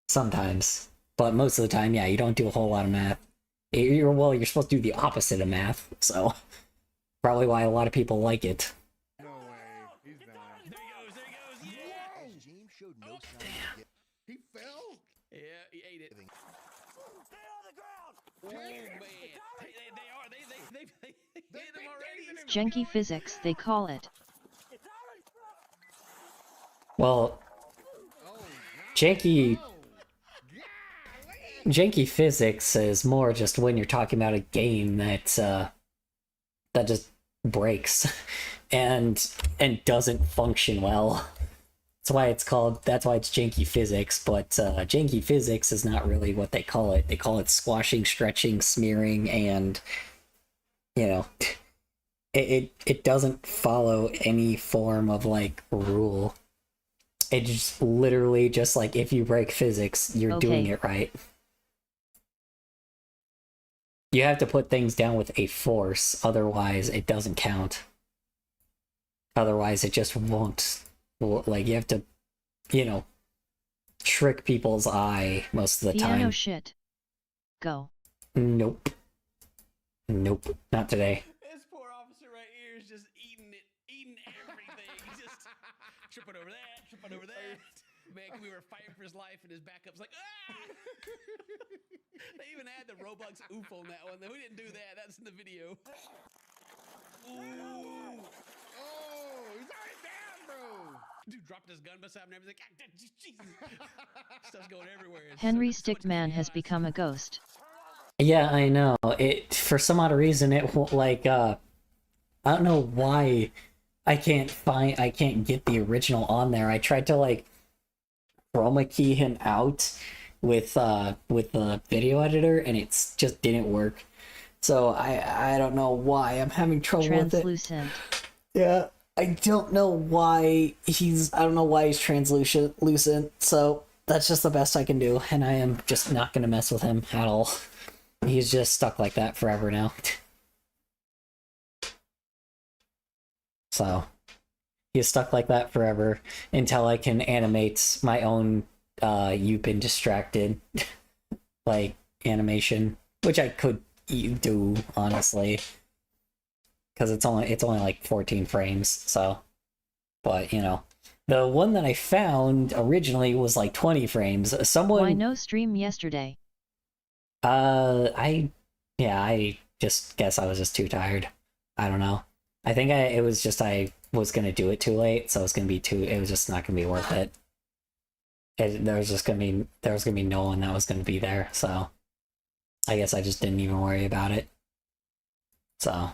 Sometimes, but most of the time, yeah, you don't do a whole lot of math. You're supposed to do the opposite of math. So probably why a lot of people like it. No way. He's done. There he goes. As James showed no sign of get- He fell? Yeah, he ate it. Stay on the ground! Oh man, they hit him already. Genki physics, they call it. Well, janky physics is more just when you're talking about a game that just breaks and doesn't function well. That's why it's janky physics, but janky physics is not really what they call it. They call it squashing, stretching, smearing, and you know, it doesn't follow any form of like rule. It's just literally just like if you break physics, you're doing it right. You have to put things down with a force, otherwise it doesn't count. Otherwise it just won't. Like, you have to, you know, trick people's eye most of the Piano time. shit. Go. Nope. Nope. Not today. This poor officer right here is just eating everything. He's just tripping over that. Man, we were fighting for his life, and his backup's like, ah! They even had the Robux oof on that one. We didn't do that. That's in the video. Ooh. Oh, he's already down, bro. Dude dropped his gun beside him and everything. Ah, Jesus. Stuff's going everywhere. Henry Stickman has become a ghost. Yeah, I know. It, for some odd reason, it won't, like, I don't know why I can't get the original on there. I tried to, like, chroma key him out with the video editor, and it's just didn't work. So I don't know why I'm having trouble with it. Translucent. Yeah, I don't know why he's translucent, so that's just the best I can do, and I am just not gonna mess with him at all. He's just stuck like that forever now. So, he's stuck like that forever until I can animate my own You've Been Distracted like animation, which I could do, honestly. Because it's only like 14 frames, so. But, you know. The one that I found originally was like 20 frames. Why no stream yesterday? I just guess I was just too tired. I don't know. I think I was gonna do it too late, so it was just not gonna be worth it. There was gonna be no one that was gonna be there, so I guess I just didn't even worry about it. So,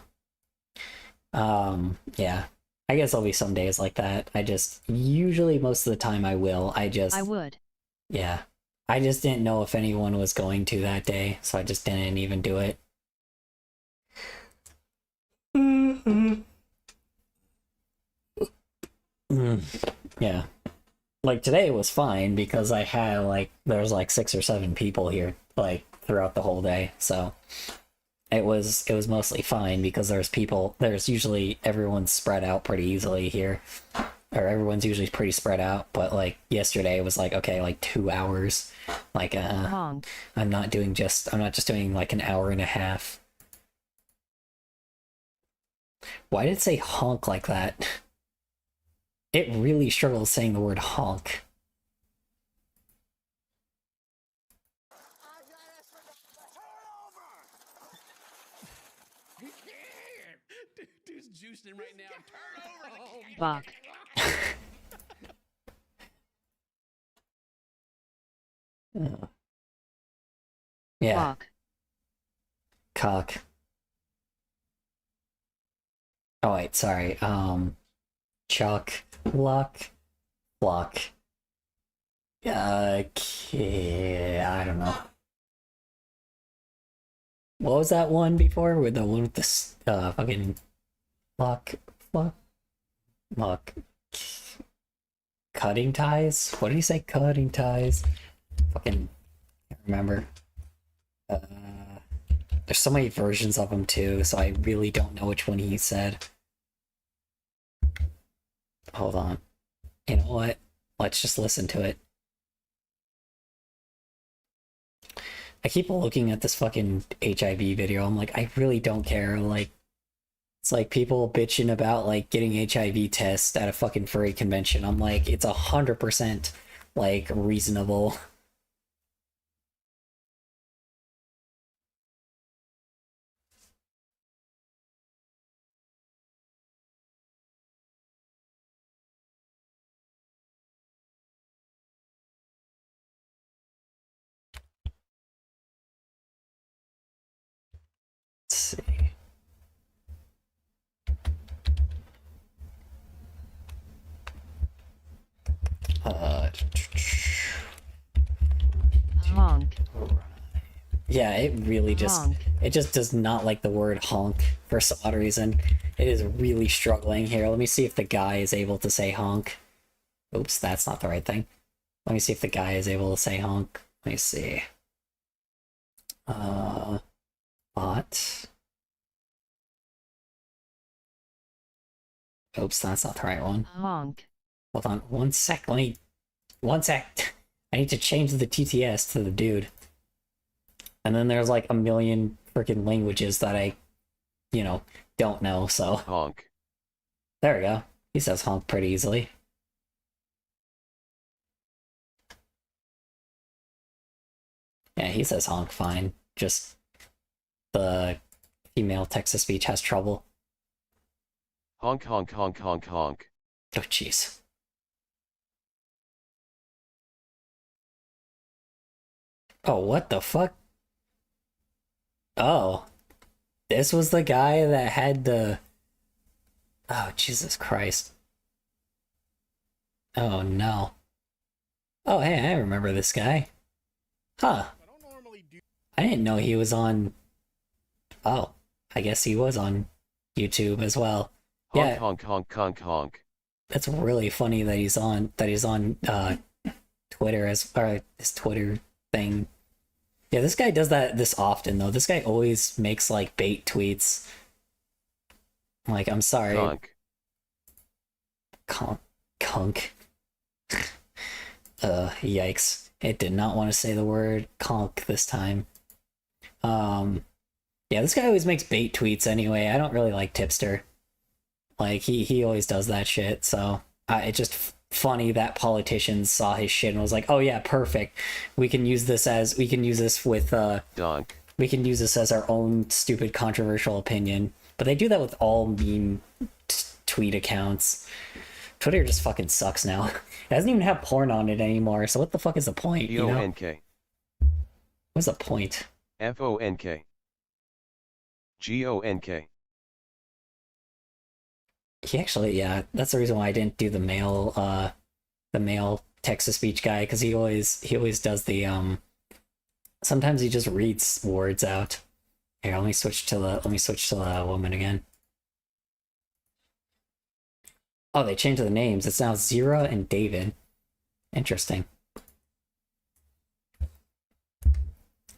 yeah. I guess there'll be some days like that. Usually most of the time I will. I would. Yeah. I just didn't know if anyone was going to that day, so I just didn't even do it. Yeah. Like, today was fine because I had, like, there was like 6 or 7 people here, like, throughout the whole day, so it was mostly fine because there's usually everyone's spread out pretty easily here. Or everyone's usually pretty spread out, but like yesterday it was like, okay, like 2 hours. Like I'm not just doing like an hour and a half. Why did it say honk like that? It really struggles saying the word honk. Dude's juicing right now. Turn over. Bach. Yeah. Bach. Cock. Oh wait, sorry. Chuck, luck, block. Okay, I don't know. What was that one before with the fucking luck, cutting ties? What did he say? Cutting ties? Fucking can't remember. There's so many versions of them too, so I really don't know which one he said. Hold on. You know what? Let's just listen to it. I keep looking at this fucking HIV video. I'm like, I really don't care. Like, it's like people bitching about like getting HIV tests at a fucking furry convention. I'm like, it's 100% like reasonable. Let's see. Honk. Yeah, it really just Honk. it just does not like the word honk for some odd reason. It is really struggling here. Let me see if the guy is able to say honk. Oops, that's not the right thing. Let me see if the guy is able to say honk. Let me see. Bot. Oops, that's not the right one. Honk. Hold on, one sec. One sec. I need to change the TTS to the dude. And then there's like a million freaking languages that I, don't know, so. Honk. There we go. He says honk pretty easily. Yeah, he says honk fine. Just the female text-to-speech has trouble. Honk honk honk honk honk. Oh, jeez. Oh, what the fuck? Oh. This was the guy that had the... Oh, Jesus Christ. Oh, no. Oh, hey, I remember this guy. Huh. I didn't know he was on... Oh, I guess he was on YouTube as well. Honk Yeah, honk honk honk honk. that's really funny that he's on Twitter or his Twitter thing. Yeah, this guy does this often though. This guy always makes like bait tweets. Like, I'm sorry. Conk. Yikes. It did not want to say the word conk this time. Yeah, this guy always makes bait tweets anyway. I don't really like Tipster. Like, he always does that shit, so it's just funny that politicians saw his shit and was like, oh yeah, perfect. We can use this with, we can use this as our own stupid controversial opinion. But they do that with all meme tweet accounts. Twitter just fucking sucks now. It doesn't even have porn on it anymore, so what the fuck is the point, you know? G-O-N-K. What's the point? F-O-N-K. G-O-N-K. He actually, yeah, that's the reason why I didn't do the male text-to-speech guy, because he always does the, sometimes he just reads words out. Here, let me switch to the woman again. Oh, they changed the names. It's now Zira and David. Interesting.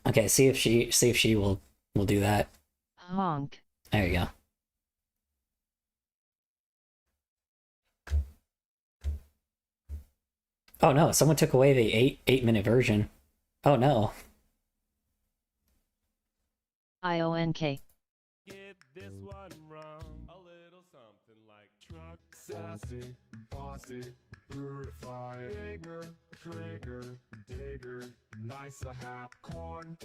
Okay, see if she will do that. Honk. There you go. Oh no, someone took away the 8-minute version. Oh no. I-O-N-K. Get this one wrong. A little something like truck. Sassy, bossy, purify, bigger, trigger, digger, nice a hap, corn,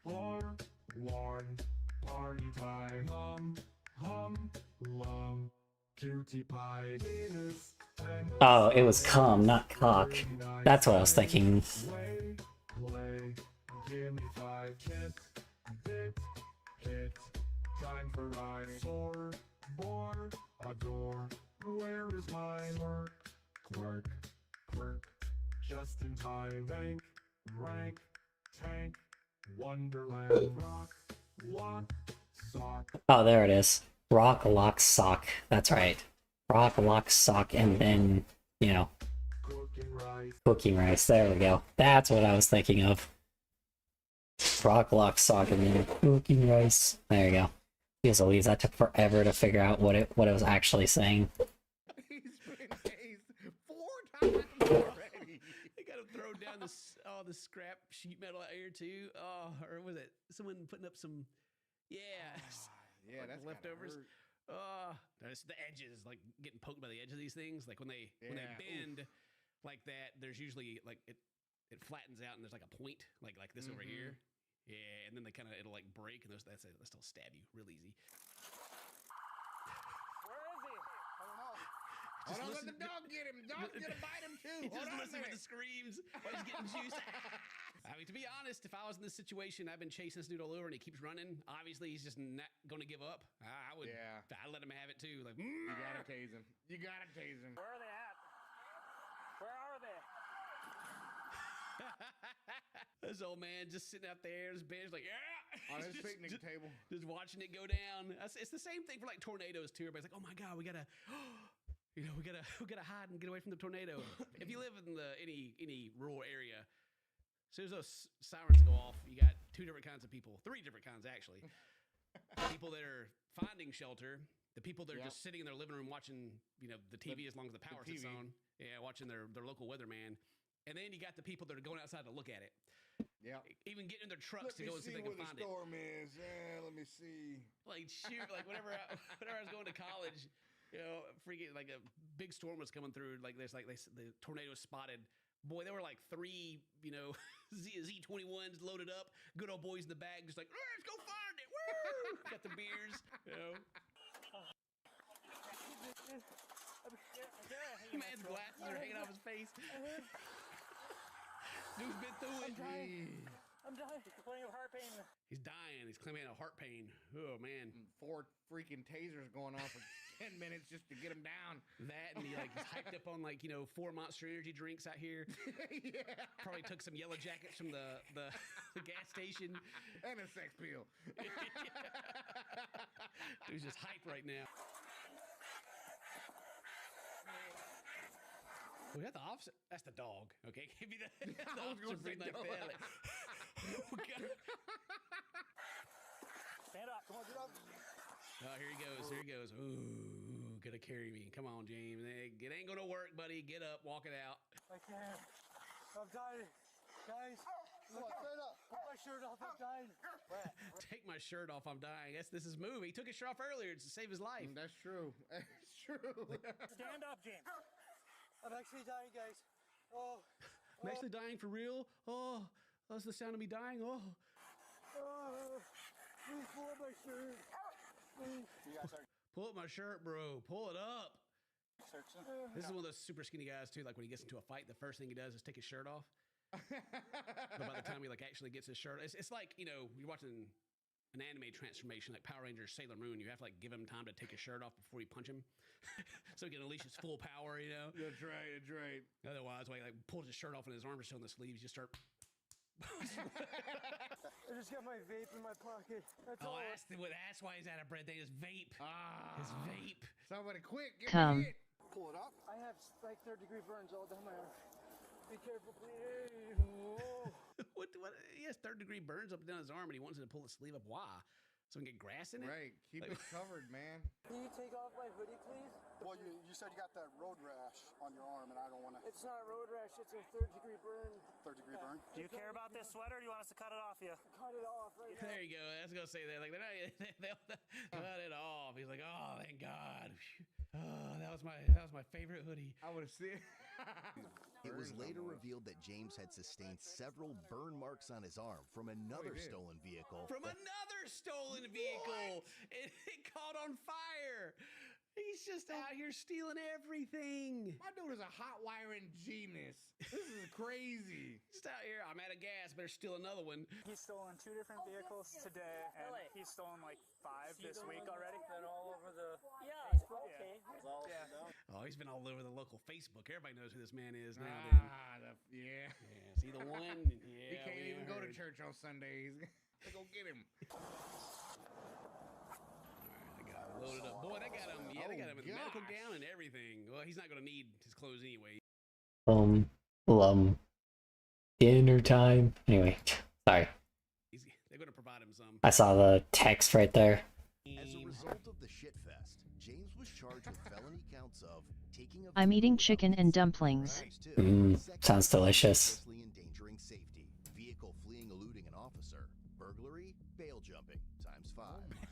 or, warn, party time, hum, lum, cutie pie, penis, Oh, it was cum, not cock. That's what I was thinking. play, give me 5, kit, bit, hit, time for rhyme, soar, bore, adore, where is my work, quirk, just in time, bank, rank, tank, wonderland, rock, lock, sock, Oh, there it is. Rock, lock, sock. That's right. Rock, lock, sock, and then, cooking rice. There we go. That's what I was thinking of. Rock, lock, sock, and then cooking rice. There you go. Jeez Louise, that took forever to figure out what it was actually saying. He's been tased 4 times already. They got him thrown down the scrap sheet metal out here too. Oh, or was it someone putting up some? Yeah, Yeah, like that's leftovers. There's the edges, like getting poked by the edge of these things. Like when they bend like that, there's usually like it flattens out and there's like a point, like this over here. Yeah, and then it'll like break and that'll stab you real easy. Hold on, let the dog get him. Dog's gonna bite him too. Just listen to the screams while he's getting juice. I mean, to be honest, if I was in this situation, I've been chasing this dude all over and he keeps running. Obviously, he's just not going to give up. I would. Yeah. I'd let him have it too. Like, you gotta tase him. You gotta tase him. Where are they at? Where are they? This old man just sitting out there, his bench, like, yeah, On his picnic table. just watching it go down. It's the same thing for like tornadoes too. Everybody's like, oh my god, we gotta, we gotta hide and get away from the tornado. If you live in any rural area, as soon as those sirens go off, you got three different kinds actually. People that are finding shelter, the people that are just sitting in their living room watching, the TV as long as the power sits on. Yeah, watching their local weatherman. And then you got the people that are going outside to look at it. Yeah. Even getting in their trucks to go and see if they can find it. Storm is. Yeah, let me see. Like shoot, like whenever I was going to college, freaking like a big storm was coming through. Like the tornado spotted. Boy, there were like 3, Z21s loaded up. Good old boys in the back, just like, let's go find it. Woo! Got the beers, Man's glasses are hanging off his face. Dude's been through it. I'm dying. He's complaining of heart pain. He's dying. He's claiming a heart pain. Oh, man. 4 freaking tasers going on for 10 minutes just to get him down. That, and he's hyped up on 4 Monster Energy drinks out here. Yeah. Probably took some Yellow Jackets from the gas station. And a sex pill. Dude's just hyped right now. We got the officer. That's the dog. Okay, give me the officer breathing like that. Like, oh, God. Stand up. Come on, get up. Oh, here he goes. Here he goes. Ooh, gonna carry me. Come on, James. It ain't gonna work, buddy. Get up. Walk it out. I can't. I'm dying. Guys, look, stand up. Put my shirt off. I'm dying. Take my shirt off. I'm dying. This is movie. He took his shirt off earlier to save his life. That's true. That's true. Stand up, James. I'm actually dying, guys. Oh. I'm actually dying for real. Oh, that's the sound of me dying. Oh. Please pull up my shirt. Please. You guys are. Pull up my shirt, bro. Pull it up. Searching. This is one of those super skinny guys too. Like when he gets into a fight, the first thing he does is take his shirt off. But by the time he actually gets his shirt, it's like you're watching an anime transformation like Power Rangers Sailor Moon. You have to give him time to take his shirt off before you punch him, so he can unleash his full power. That's right. That's right. Otherwise, when he pulls his shirt off and his arms are still in the sleeves, you just start. I just got my vape in my pocket. That's all. That's why he's out of breath. They just vape. His vape. Somebody quick. Come. Pull it up. I have 3rd-degree burns all down my arm. Be careful, please. What? He has 3rd-degree burns up and down his arm, and he wants him to pull his sleeve up. Why? So we can get grass in it? Right. Keep it covered, man. Can you take off my hoodie, please? Well, you said you got that road rash on your arm, and I don't want to. It's not a road rash. It's a 3rd-degree burn. 3rd-degree burn? Do you care about this sweater, or do you want us to cut it off you? Cut it off right now. There you go. I was going to say that. They'll cut it off. He's like, oh, thank God. Oh, that was my favorite hoodie. I would have seen. It was later revealed that James had sustained several burn marks on his arm from another stolen vehicle. From another stolen vehicle! It caught on fire! He's just out here stealing everything. My dude is a hot wiring genius. This is crazy. Just out here, I'm out of gas, better steal another one. He's stolen 2 different vehicles today, and he's stolen 5 this week already. And all over the okay. Oh, he's been all over the local Facebook. Everybody knows who this man is now. Yeah. See the one? Yeah. He can't even go to church on Sundays. Go get him. Loaded up. Boy, they got him. Yeah, they got him in the medical gown and everything. Well, he's not going to need his clothes anyway. Dinner time. Anyway, sorry. They're going to provide him some. I saw the text right there. As a result of the shitfest, James was charged with felony counts of taking a I'm eating chicken and dumplings. Sounds delicious. endangering safety, vehicle fleeing, eluding an officer, burglary, bail jumping ×5,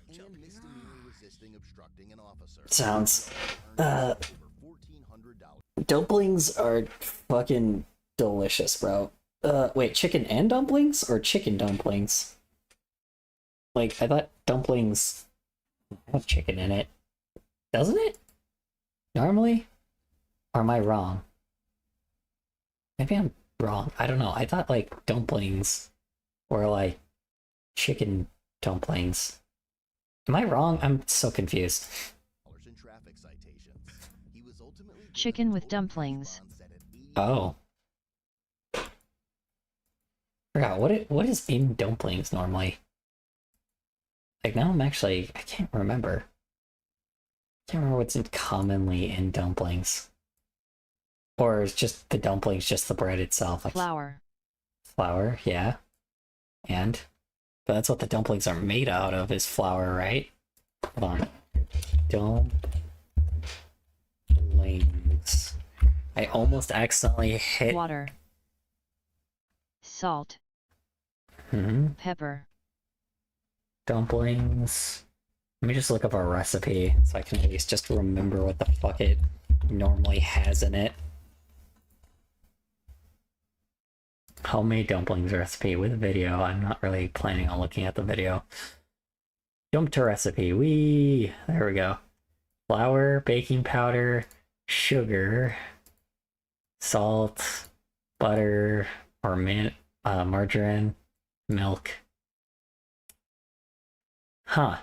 and misdemeanor resisting, obstructing an officer. Sounds. $1,400. Dumplings are fucking delicious, bro. Wait, chicken and dumplings or chicken dumplings? I thought dumplings have chicken in it. Doesn't it? Normally? Or am I wrong? Maybe I'm wrong. I don't know. I thought dumplings were chicken dumplings. Am I wrong? I'm so confused. In traffic citations. He was ultimately Chicken with dumplings. Oh. forgot what is in dumplings normally. Like now I can't remember. Can't remember what's commonly in dumplings. Or is just the dumplings just the bread itself? Like Flour. Flour, yeah. But that's what the dumplings are made out of, is flour, right? Hold on. Dumplings. I almost accidentally hit Water. Salt. Pepper. Dumplings. Let me just look up our recipe so I can at least just remember what the fuck it normally has in it. Homemade dumplings recipe with video. I'm not really planning on looking at the video. Jump to recipe. There we go. Flour, baking powder, sugar, salt, butter, or margarine, milk. Huh.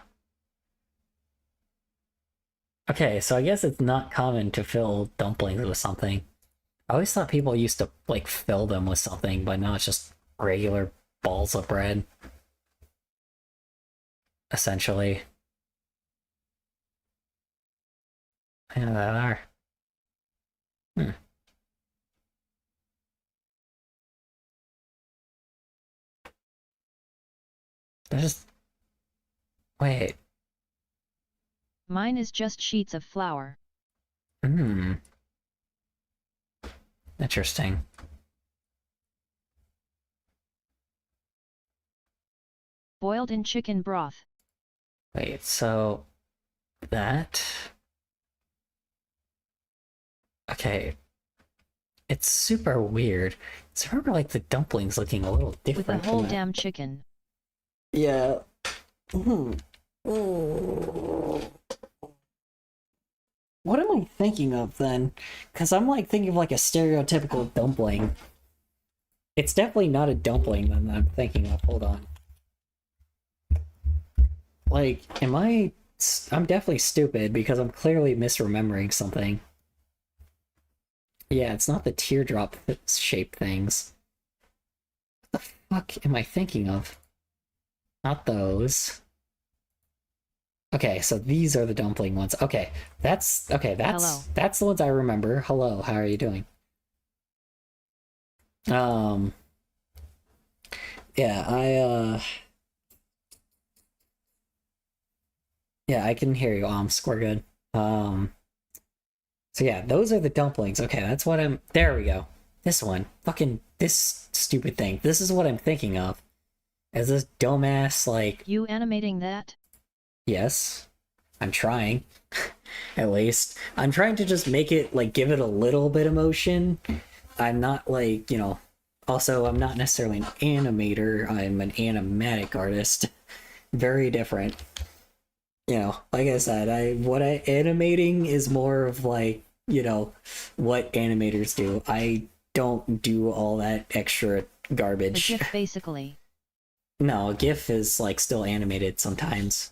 Okay, so I guess it's not common to fill dumplings with something. I always thought people used to, like, fill them with something, but now it's just regular balls of bread. Essentially. Yeah, that are. They're just... Wait. Mine is just sheets of flour. Interesting. Boiled in chicken broth. Wait, so... That... Okay. It's super weird. So I remember, like, the dumplings looking a little different. With a whole from that. damn chicken. Yeah. What am I thinking of then? Because I'm like thinking of like a stereotypical dumpling. It's definitely not a dumpling then that I'm thinking of. Hold on. Like, I'm definitely stupid because I'm clearly misremembering something. Yeah, it's not the teardrop shaped things. What the fuck am I thinking of? Not those. Okay, so these are the dumpling ones. Okay, that's Hello. that's the ones I remember. Hello, how are you doing? Yeah, yeah, I can hear you, we're good. So yeah, those are the dumplings. Okay, that's what there we go. This one. Fucking this stupid thing. This is what I'm thinking of. As this dumbass, like... You animating that? Yes. I'm trying. At least. I'm trying to just make it, like, give it a little bit of motion. I'm not, like, you know... Also, I'm not necessarily an animator. I'm an animatic artist. Very different. You know, like I said, animating is more of, like, you know, what animators do. I don't do all that extra garbage. A GIF, basically. No, a GIF is, like, still animated sometimes.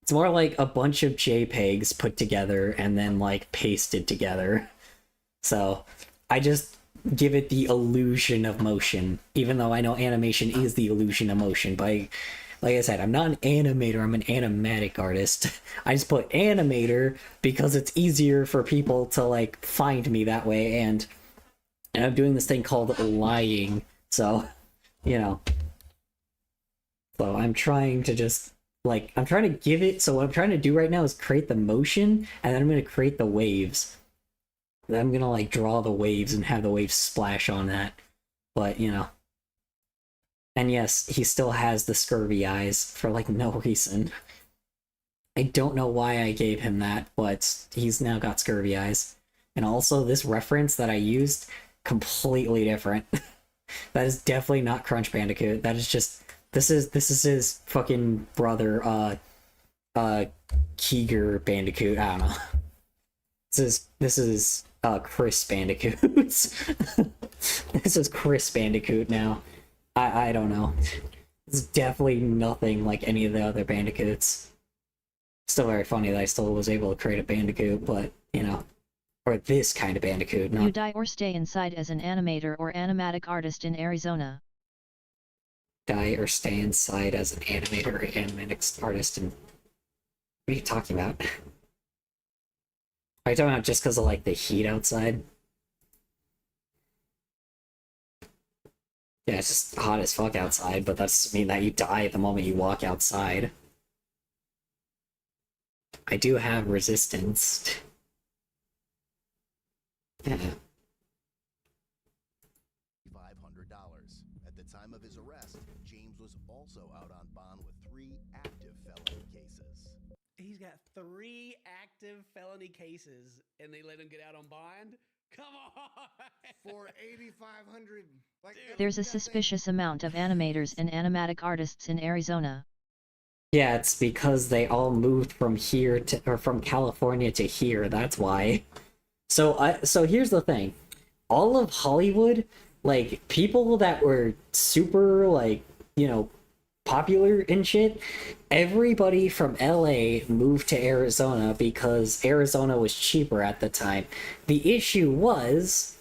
It's more like a bunch of JPEGs put together and then, like, pasted together. So, I just give it the illusion of motion, even though I know animation is the illusion of motion. But like I said, I'm not an animator, I'm an animatic artist. I just put animator because it's easier for people to, like, find me that way, and I'm doing this thing called lying, so, you know. So I'm trying to just, like, I'm trying to give it, so what I'm trying to do right now is create the motion, and then I'm going to create the waves. Then I'm going to, like, draw the waves and have the waves splash on that. But, you know. And yes, he still has the scurvy eyes for, like, no reason. I don't know why I gave him that, but he's now got scurvy eyes. And also, this reference that I used, completely different. That is definitely not Crunch Bandicoot. That is just... This is his fucking brother, Keeger Bandicoot. I don't know. This is Chris Bandicoot. This is Chris Bandicoot now. I don't know. It's definitely nothing like any of the other Bandicoots. Still very funny that I still was able to create a Bandicoot, but, you know, Or this kind of Bandicoot, You not die or stay inside as an animator or animatic artist in Arizona. die or stay inside as an animator or animatics artist. And what are you talking about? Are you talking about just because of like the heat outside? Yeah, it's just hot as fuck outside, but that doesn't mean that you die the moment you walk outside. I do have resistance. Yeah. $500. At the time of his arrest, James was also out on bond with 3 active felony cases. He's got 3 active felony cases, and they let him get out on bond? Come on! For $8,500. Like, There's a suspicious amount of animators and animatic artists in Arizona. Yeah, it's because they all moved from here to, or from California to here, that's why. So here's the thing. All of Hollywood, like, people that were super, like, you know, popular and shit, everybody from LA moved to Arizona because Arizona was cheaper at the time. The issue was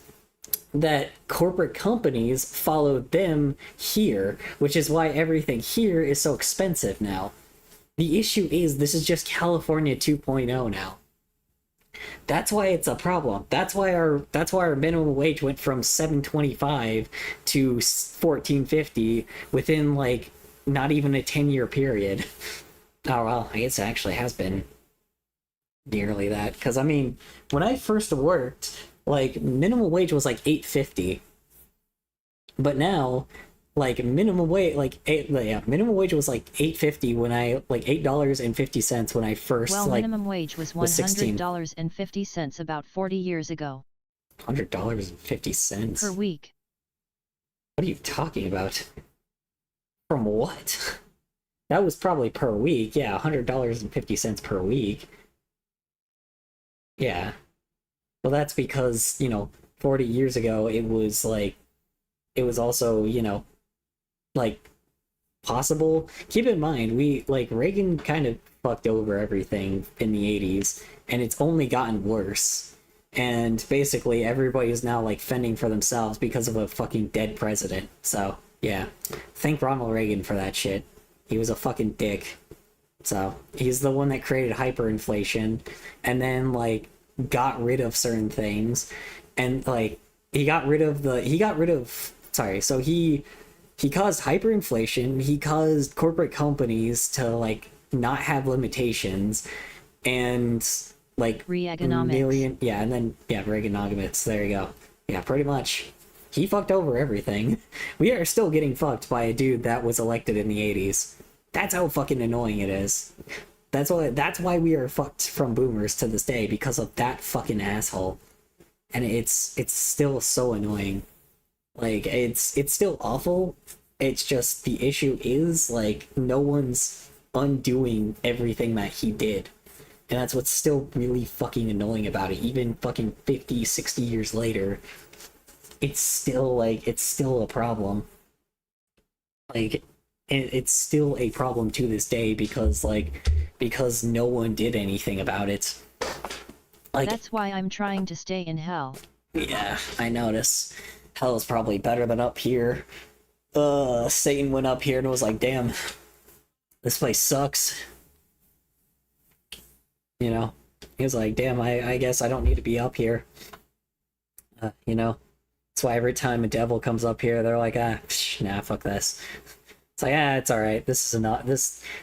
that corporate companies followed them here, which is why everything here is so expensive now. The issue is this is just California 2.0 now. That's why it's a problem. That's why our minimum wage went from $7.25 to $14.50 within like not even a 10-year period. Oh well, I guess it actually has been nearly that. Because I mean, when I first worked, like minimum wage was like $8.50, but now, like minimum wage, minimum wage was like $8.50 when I like $8.50 when I first Well, like minimum wage was was 16. $100.50 about 40 years ago. $100.50 Per week. What are you talking about? From what? That was probably per week. Yeah, $100.50 per week. Yeah. Well, that's because, you know, 40 years ago, it was like, it was also, you know, like, possible. Keep in mind, Reagan kind of fucked over everything in the 80s, and it's only gotten worse. And basically, everybody is now, like, fending for themselves because of a fucking dead president. So, yeah. Thank Ronald Reagan for that shit. He was a fucking dick. So, he's the one that created hyperinflation, and then, like, got rid of certain things, and, like, he caused hyperinflation, he caused corporate companies to, like, not have limitations, and, like, Reaganomics. Reaganomics, there you go. Yeah, pretty much. He fucked over everything. We are still getting fucked by a dude that was elected in the 80s. That's how fucking annoying it is. That's why we are fucked from boomers to this day, because of that fucking asshole. And it's still so annoying. Like, it's still awful. It's just the issue is, like, no one's undoing everything that he did. And that's what's still really fucking annoying about it. Even fucking 50, 60 years later, it's still a problem. Like, it's still a problem to this day because no one did anything about it. Like, That's why I'm trying to stay in hell. yeah, I notice. Hell is probably better than up here. Satan went up here and was like, damn, this place sucks. You know? He was like, damn, I guess I don't need to be up here. You know? That's why every time a devil comes up here, they're like, nah, fuck this. It's like, it's alright. This is not,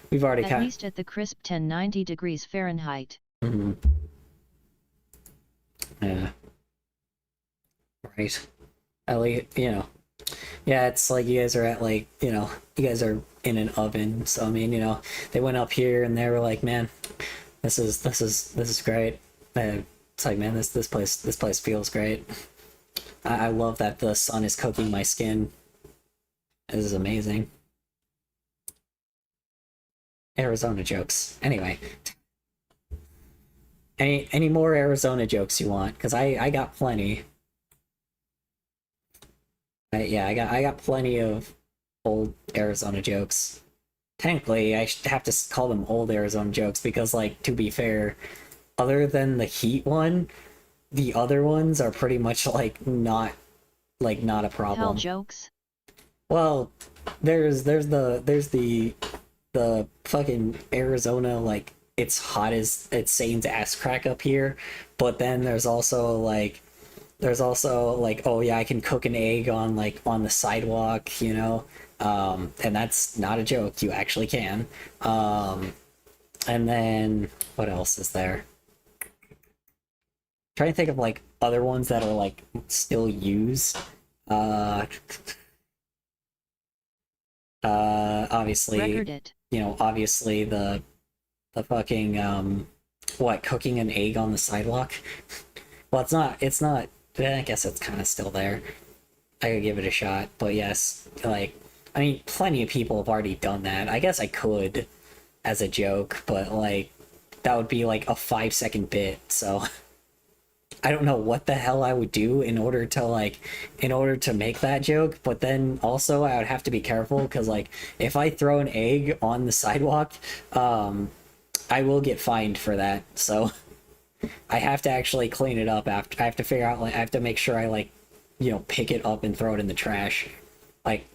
we've already At least at the crisp 1090 degrees Fahrenheit. Mm-hmm. Yeah. Right. At least, you know. Yeah, it's like you guys are at, like, you know, you guys are in an oven. So, I mean, you know, they went up here and they were like, man, this is great. It's like, man, this place feels great. I love that the sun is cooking my skin. This is amazing. Arizona jokes. Anyway. Any more Arizona jokes you want? Because I got plenty. I got plenty of old Arizona jokes. Technically, I should have to call them old Arizona jokes because, like, to be fair, other than the heat one, the other ones are pretty much like not a problem. Hell jokes. Well, there's the fucking Arizona, like it's hot as it's Satan's ass crack up here, but then there's also like oh yeah, I can cook an egg on the sidewalk, you know, and that's not a joke, you actually can. And then what else is there? Trying to think of like other ones that are like still used. Obviously, Record it. you know, obviously the fucking cooking an egg on the sidewalk. Well, it's not I guess it's kind of still there. I could give it a shot, but yes, like, I mean, plenty of people have already done that. I guess I could as a joke, but like that would be like a 5-second bit, so I don't know what the hell I would do in order to make that joke, but then also I would have to be careful because like if I throw an egg on the sidewalk, I will get fined for that. So I have to actually clean it up after. I have to figure out, like, I have to make sure I, like, you know, pick it up and throw it in the trash, like,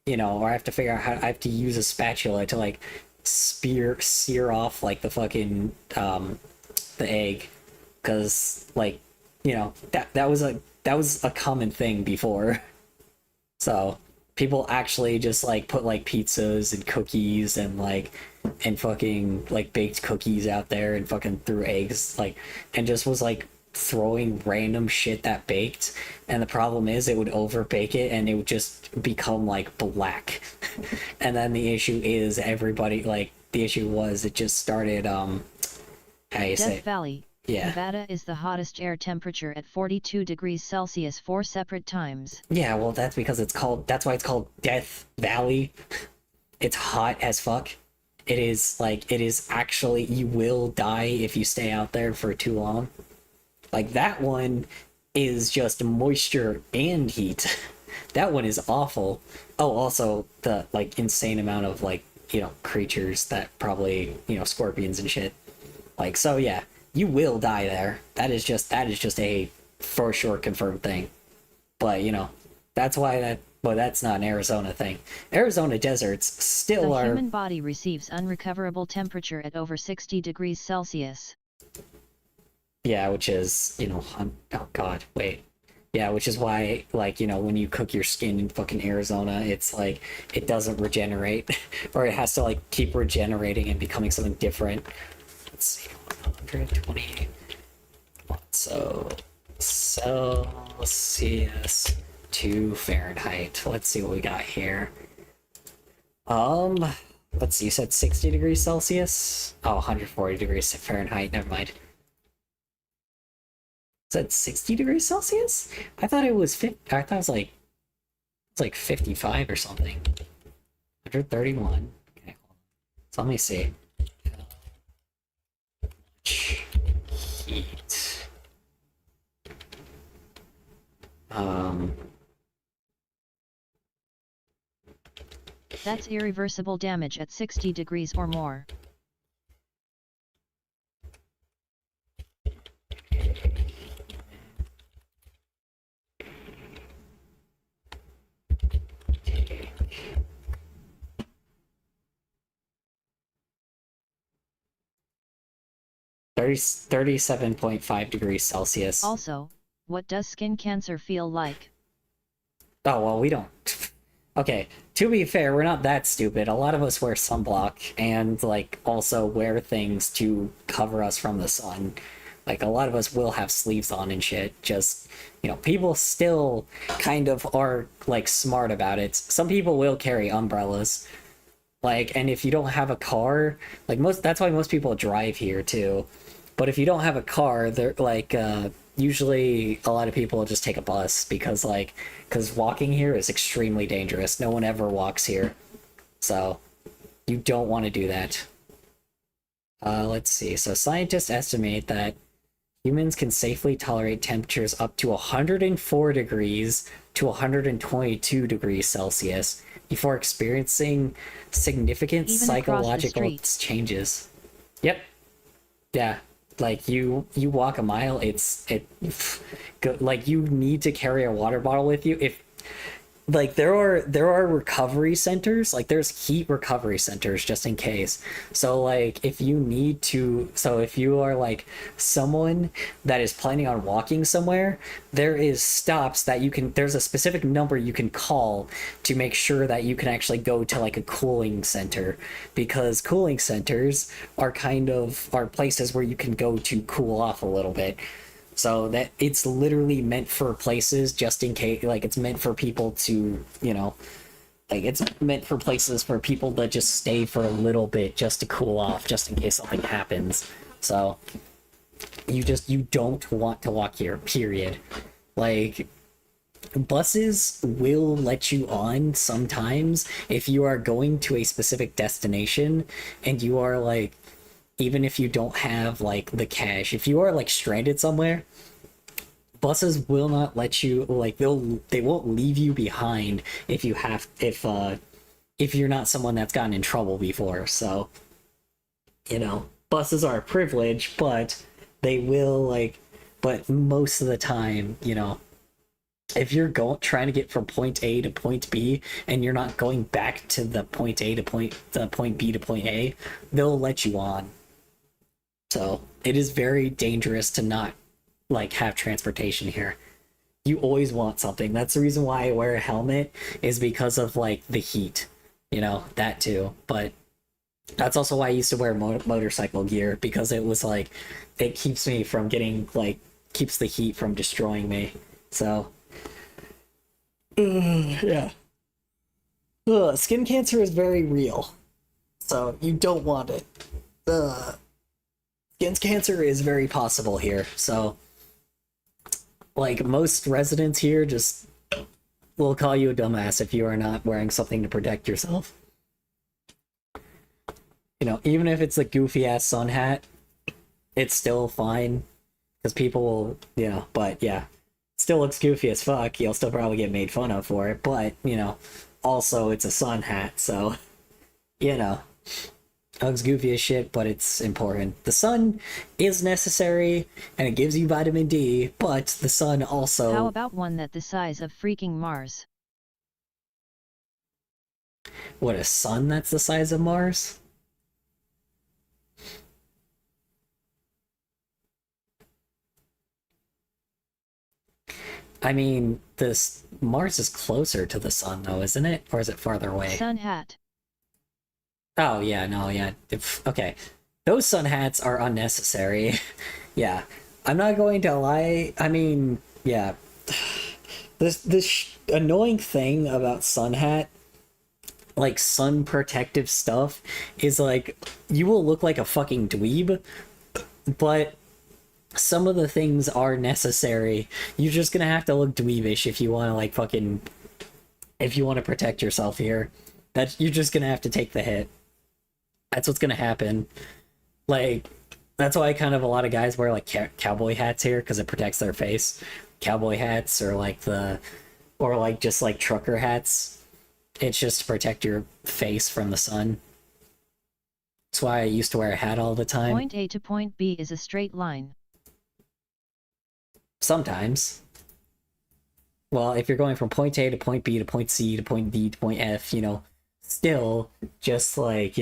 you know, or I have to figure out how I have to use a spatula to like sear off like the fucking the egg. Because, like, you know, that was a common thing before. So people actually just like put like pizzas and cookies and fucking like baked cookies out there and fucking threw eggs, like, and just was like throwing random shit that baked. And the problem is it would over bake it and it would just become like black. And then the issue is the issue was it just started how you say Death Valley, yeah. Nevada is the hottest air temperature at 42 degrees Celsius 4 separate times. Yeah, well, that's why it's called Death Valley. It's hot as fuck. It is actually, you will die if you stay out there for too long. Like, that one is just moisture and heat. That one is awful. Oh, also, the, like, insane amount of, like, you know, creatures that probably, you know, scorpions and shit. Like, so yeah, you will die there. That is just a for sure confirmed thing. But, you know, that's not an Arizona thing. Arizona deserts still The are... human body receives unrecoverable temperature at over 60 degrees Celsius. Yeah, which is, you know, oh god, wait. Yeah, which is why, like, you know, when you cook your skin in fucking Arizona, it's like, it doesn't regenerate. Or it has to, like, keep regenerating and becoming something different. Let's see, 120. So, Celsius to Fahrenheit. Let's see what we got here. Let's see, you said 60 degrees Celsius? Oh, 140 degrees Fahrenheit, never mind. Is that 60 degrees Celsius? I thought it was 50. I thought it was like 55 or something. 131. Okay, hold on. So let me see. Heat. That's irreversible damage at 60 degrees or more. $37.5 degrees Celsius. Also, what does skin cancer feel like? Oh, well, we don't. Okay, to be fair, we're not that stupid. A lot of us wear sunblock and, like, also wear things to cover us from the sun. Like, a lot of us will have sleeves on and shit. Just, you know, people still kind of are, like, smart about it. Some people will carry umbrellas. Like, and if you don't have a car, like, that's why most people drive here, too. But if you don't have a car, they're, like, usually a lot of people just take a bus because walking here is extremely dangerous. No one ever walks here. So you don't want to do that. Let's see. So scientists estimate that humans can safely tolerate temperatures up to 104 degrees to 122 degrees Celsius before experiencing significant Even psychological changes. Yep. Yeah. like you walk a mile, like you need to carry a water bottle with you. If like there are recovery centers, like there's heat recovery centers just in case. So like if you are like someone that is planning on walking somewhere, there is stops that there's a specific number you can call to make sure that you can actually go to like a cooling center, because cooling centers are places where you can go to cool off a little bit. So that it's literally meant for places just in case, like it's meant for people to, like it's meant for places for people to just stay for a little bit just to cool off, just in case something happens. So you don't want to walk here, period. Like buses will let you on sometimes if you are going to a specific destination and you are like, even if you don't have like the cash, if you are like stranded somewhere, buses will not let you, like they won't leave you behind if you're not someone that's gotten in trouble before. So buses are a privilege, but they will but most of the time, if you're trying to get from point A to point B and you're not going back to the point A to point B to point A, they'll let you on. So it is very dangerous to not have transportation here. You always want something. That's the reason why I wear a helmet, is because of the heat, that too. But that's also why I used to wear motorcycle gear, because it was it keeps me from getting keeps the heat from destroying me. So yeah. Skin cancer is very real, so you don't want it. Skin cancer is very possible here, so most residents here just will call you a dumbass if you are not wearing something to protect yourself. Even if it's a goofy ass sun hat, it's still fine, because people will, but yeah, still looks goofy as fuck. You'll still probably get made fun of for it, but also it's a sun hat, so looks goofy as shit, but it's important. The sun is necessary, and it gives you vitamin D, but the sun also... How about one that the size of freaking Mars? What, a sun that's the size of Mars? I mean, Mars is closer to the sun, though, isn't it? Or is it farther away? Sun hat. Oh, yeah, no, yeah. Okay. Those sun hats are unnecessary. Yeah. I'm not going to lie. I mean, yeah. This annoying thing about sun hat, sun protective stuff, is you will look like a fucking dweeb, but some of the things are necessary. You're just gonna have to look dweebish if you want to if you want to protect yourself here. You're just gonna have to take the hit. That's what's gonna happen. That's why a lot of guys wear cowboy hats here, because it protects their face. Cowboy hats, or just trucker hats. It's just to protect your face from the sun. That's why I used to wear a hat all the time. Point A to point B is a straight line. Sometimes. Well, if you're going from point A to point B to point C to point D to point F, still just I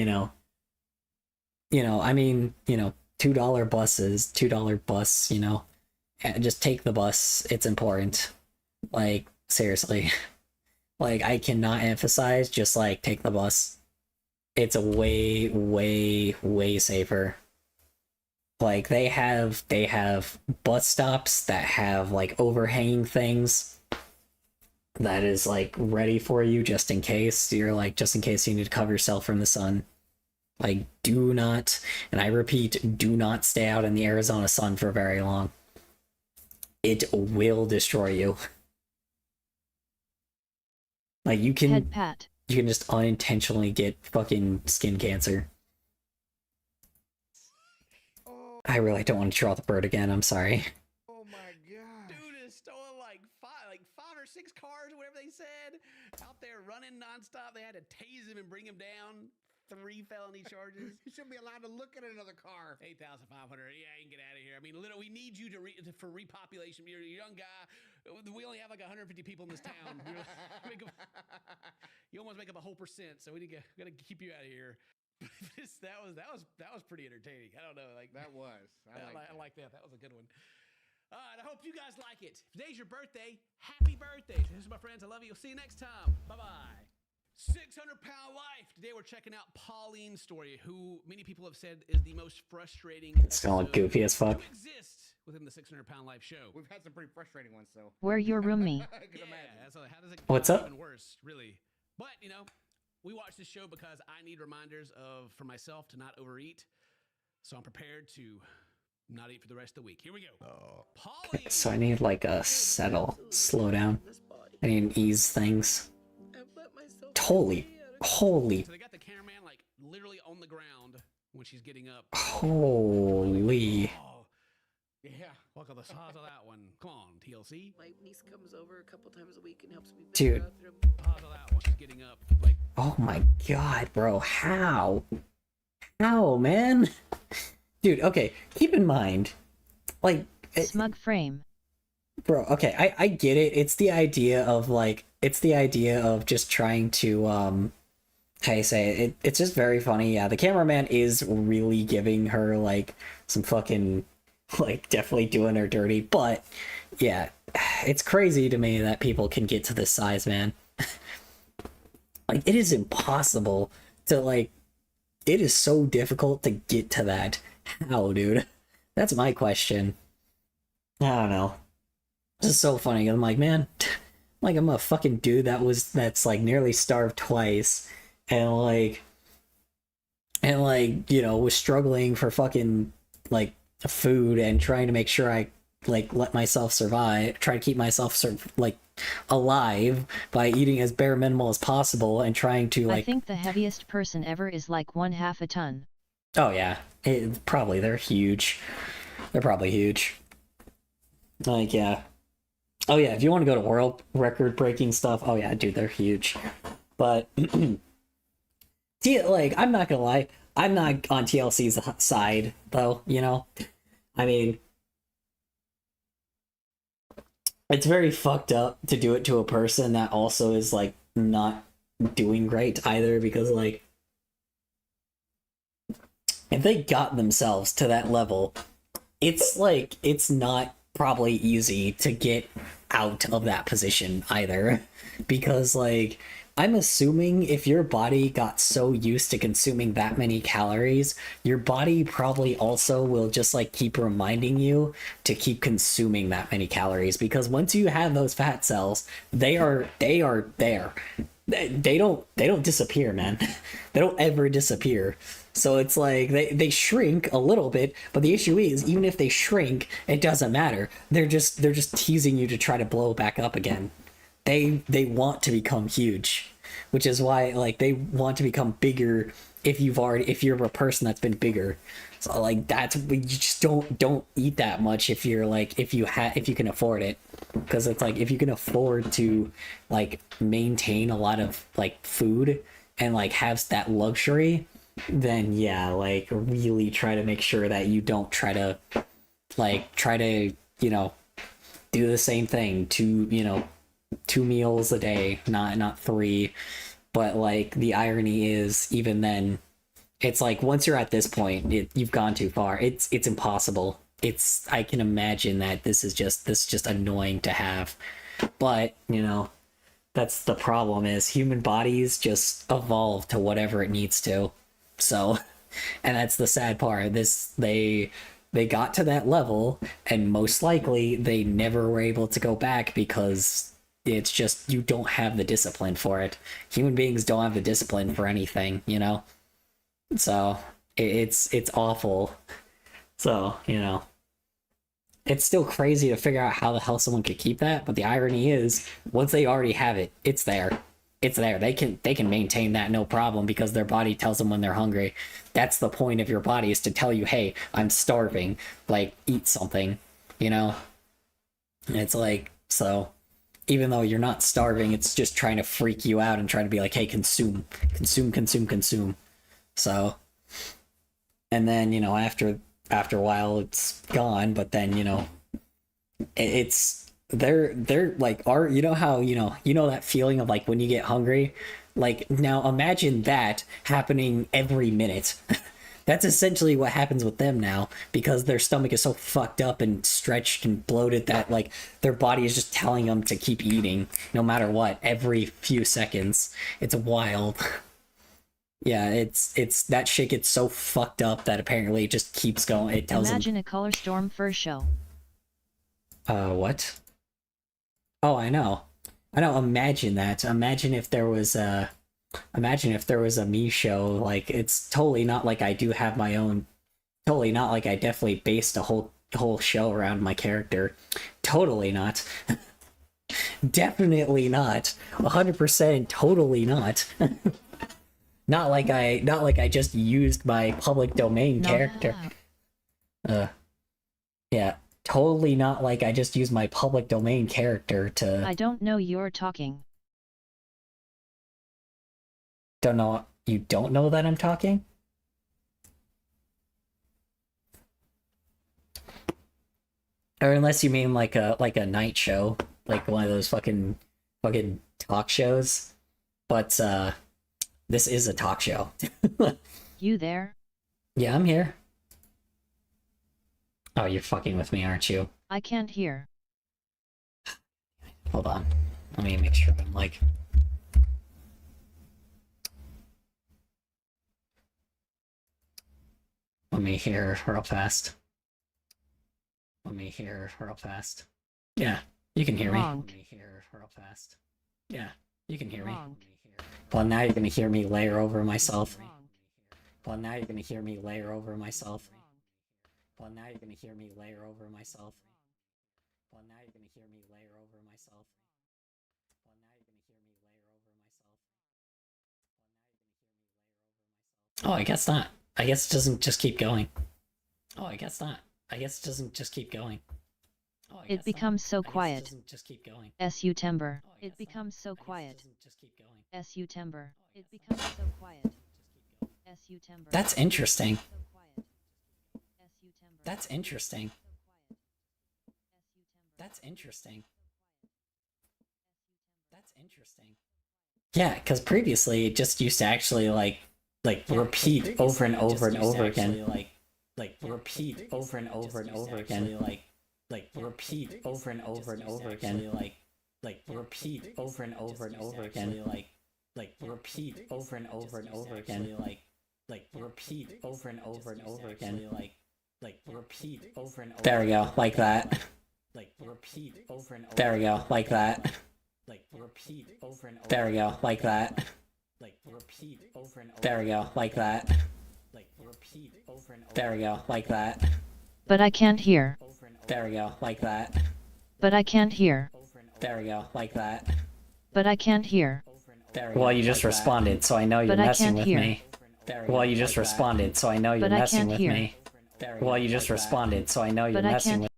mean, $2 buses, $2 bus, just take the bus. It's important. Seriously. I cannot emphasize, just take the bus. It's a way, way, way safer. They have bus stops that have overhanging things that is ready for you, just in case just in case you need to cover yourself from the sun. Do not, and I repeat, do not stay out in the Arizona sun for very long. It will destroy you. You can Head pat. You can just unintentionally get fucking skin cancer. I really don't want to draw the bird again, I'm sorry. Oh my god. Dude has stolen five or six cars, whatever they said. Out there running nonstop. They had to tase him and bring him down. 3 felony charges. You shouldn't be allowed to look at another car. 8,500. Yeah, you can get out I mean, literally, we need you for repopulation. You're a young guy. We only have like 150 people in this town. You almost make up a whole percent, so we gotta keep you out of here. that was pretty entertaining. I don't know, like that was. I like that. That was a good one. All right, I hope you guys like it. If today's your birthday, happy birthday. This is my friends. I love you. We'll see you next time. Bye-bye. 600-pound life. Today we're checking out Pauline's story, who many people have said is the most frustrating. It's gonna look goofy as fuck. To exist within the 600-pound life show. We've had some pretty frustrating ones, though. Where your roomie? So how does it get What's up? even worse, really? But, you know, we watch this show because I need reminders for myself to not overeat. So I'm prepared to not eat for the rest of the week. Here we go. Pauline. So I need like a slow down. I need to ease things. Holy. So they got the cameraman like literally on the ground when she's getting up. Holy. Oh, yeah. Welcome to the size of that one. Come on, TLC. My niece comes over a couple times a week and helps me. Dude. Pause of that one. She's getting up. Like, Oh my god, bro. How, man? Dude, okay. Keep in mind, like... Smug frame. Bro, okay, I get it. It's the idea of just trying to, how you say it? It's just very funny. Yeah, the cameraman is really giving her, like, some fucking, like, definitely doing her dirty. But, yeah, it's crazy to me that people can get to this size, man. Like, it is impossible to, like, it is so difficult to get to that. How, dude? That's my question. I don't know. This is so funny. I'm like, man, like I'm a fucking dude that's like nearly starved twice, and like, you know, was struggling for fucking like food and trying to make sure I like let myself survive, try to keep myself like alive by eating as bare minimal as possible and trying to like. I think the heaviest person ever is like 1/2 a ton. Oh yeah, probably they're huge. They're probably huge. Like yeah. Oh yeah, if you want to go to world record breaking stuff, oh yeah, dude, they're huge. But like, I'm not gonna lie, I'm not on TLC's side though, you know? I mean, it's very fucked up to do it to a person that also is like not doing great either, because like if they got themselves to that level, it's like it's not probably easy to get out of that position either, because like I'm assuming if your body got so used to consuming that many calories, your body probably also will just like keep reminding you to keep consuming that many calories, because once you have those fat cells, they are there. They don't disappear, man. They don't ever disappear. So it's like they shrink a little bit, but the issue is even if they shrink, it doesn't matter. They're just teasing you to try to blow back up again. They want to become huge, which is why like they want to become bigger if you're a person that's been bigger. So like that's you just don't eat that much if you're like if you can afford it, because it's like if you can afford to like maintain a lot of like food and like have that luxury, then yeah, like really try to make sure that you don't try to you know do the same thing 2 meals a day, not 3. But like the irony is, even then, it's like once you're at this point, you've gone too far. It's impossible. I can imagine that this is just annoying to have, but you know, that's the problem, is human bodies just evolve to whatever it needs to. So, and that's the sad part. They got to that level, and most likely they never were able to go back, because it's just you don't have the discipline for it. Human beings don't have the discipline for anything, you know? So it's awful. So, you know, it's still crazy to figure out how the hell someone could keep that, but the irony is once they already have it, it's there. It's there. They can maintain that no problem, because their body tells them when they're hungry. That's the point of your body, is to tell you, hey, I'm starving, like eat something, you know? And it's like, so even though you're not starving, it's just trying to freak you out and trying to be like, hey, consume. So, and then, you know, after after a while it's gone, but then, you know, it's they're like are you know how you know that feeling of like when you get hungry, like now imagine that happening every minute. That's essentially what happens with them now, because their stomach is so fucked up and stretched and bloated that like their body is just telling them to keep eating no matter what every few seconds. It's wild. Yeah, it's that shit gets so fucked up that apparently it just keeps going. It tells Imagine a color storm fur show. What? Oh, I know. Imagine that. Imagine if there was a me show. Like, it's totally not like I do have my own. Totally not like I definitely based a whole show around my character. Totally not. Definitely not. 100% totally not. Not like I just used my public domain character. Yeah. Totally not like I just used my public domain character to... I don't know you're talking. Don't know... You don't know that I'm talking? Or unless you mean like a night show. Like one of those fucking talk shows. But, this is a talk show. You there? Yeah, I'm here. Oh, you're fucking with me, aren't you? I can't hear. Hold on. Let me make sure I'm like... Let me hear real fast. Yeah, you can hear me. Wrong. Let me hear real fast. Yeah, you can hear me. Well, now you're gonna hear me layer over myself. Well, now you're gonna hear me layer over myself. Well, now you're gonna hear me layer over myself. Well, now you're gonna hear me layer over myself. Well, now you're gonna hear me layer over myself. Oh, I guess not. I guess it doesn't just keep going. Oh, I guess not. I guess it doesn't just keep going. Oh, I guess It becomes so quiet. It doesn't just keep going. S.U. Timber. It becomes so quiet. Just keep going. S.U. Timber. It becomes so quiet. S.U. Timber. That's interesting. That's interesting. That's interesting. That's interesting. Yeah, because previously it just used to actually like repeat over and over and over again. Like repeat over and over and over again. Like repeat over and over and over again. Like repeat over and over and over again. Like repeat over and over and over again. Like repeat over and over and over again. Like repeat over and over. There we go, like that. Like repeat over and over. There we go, like that. Like repeat over and over. There we go, like that. Like repeat over and over. There we go, like that. Like repeat over and over. There we go, like that. But I can't hear. There we go, like that. But I can't hear. There we go, like that. But I can't hear. Well, you just responded, so I know you're But I messing can't with hear. me. Well, you just responded, so I know you're But I messing can't with hear. me. Well, you just responded, so I know you're But I messing can't with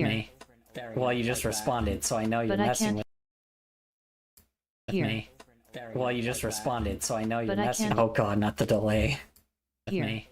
hear. me. Well, you just responded, so I know you're But I messing can't with hear. me. Well, you just responded, so I know you're But I messing. can't Oh God, not the delay. hear.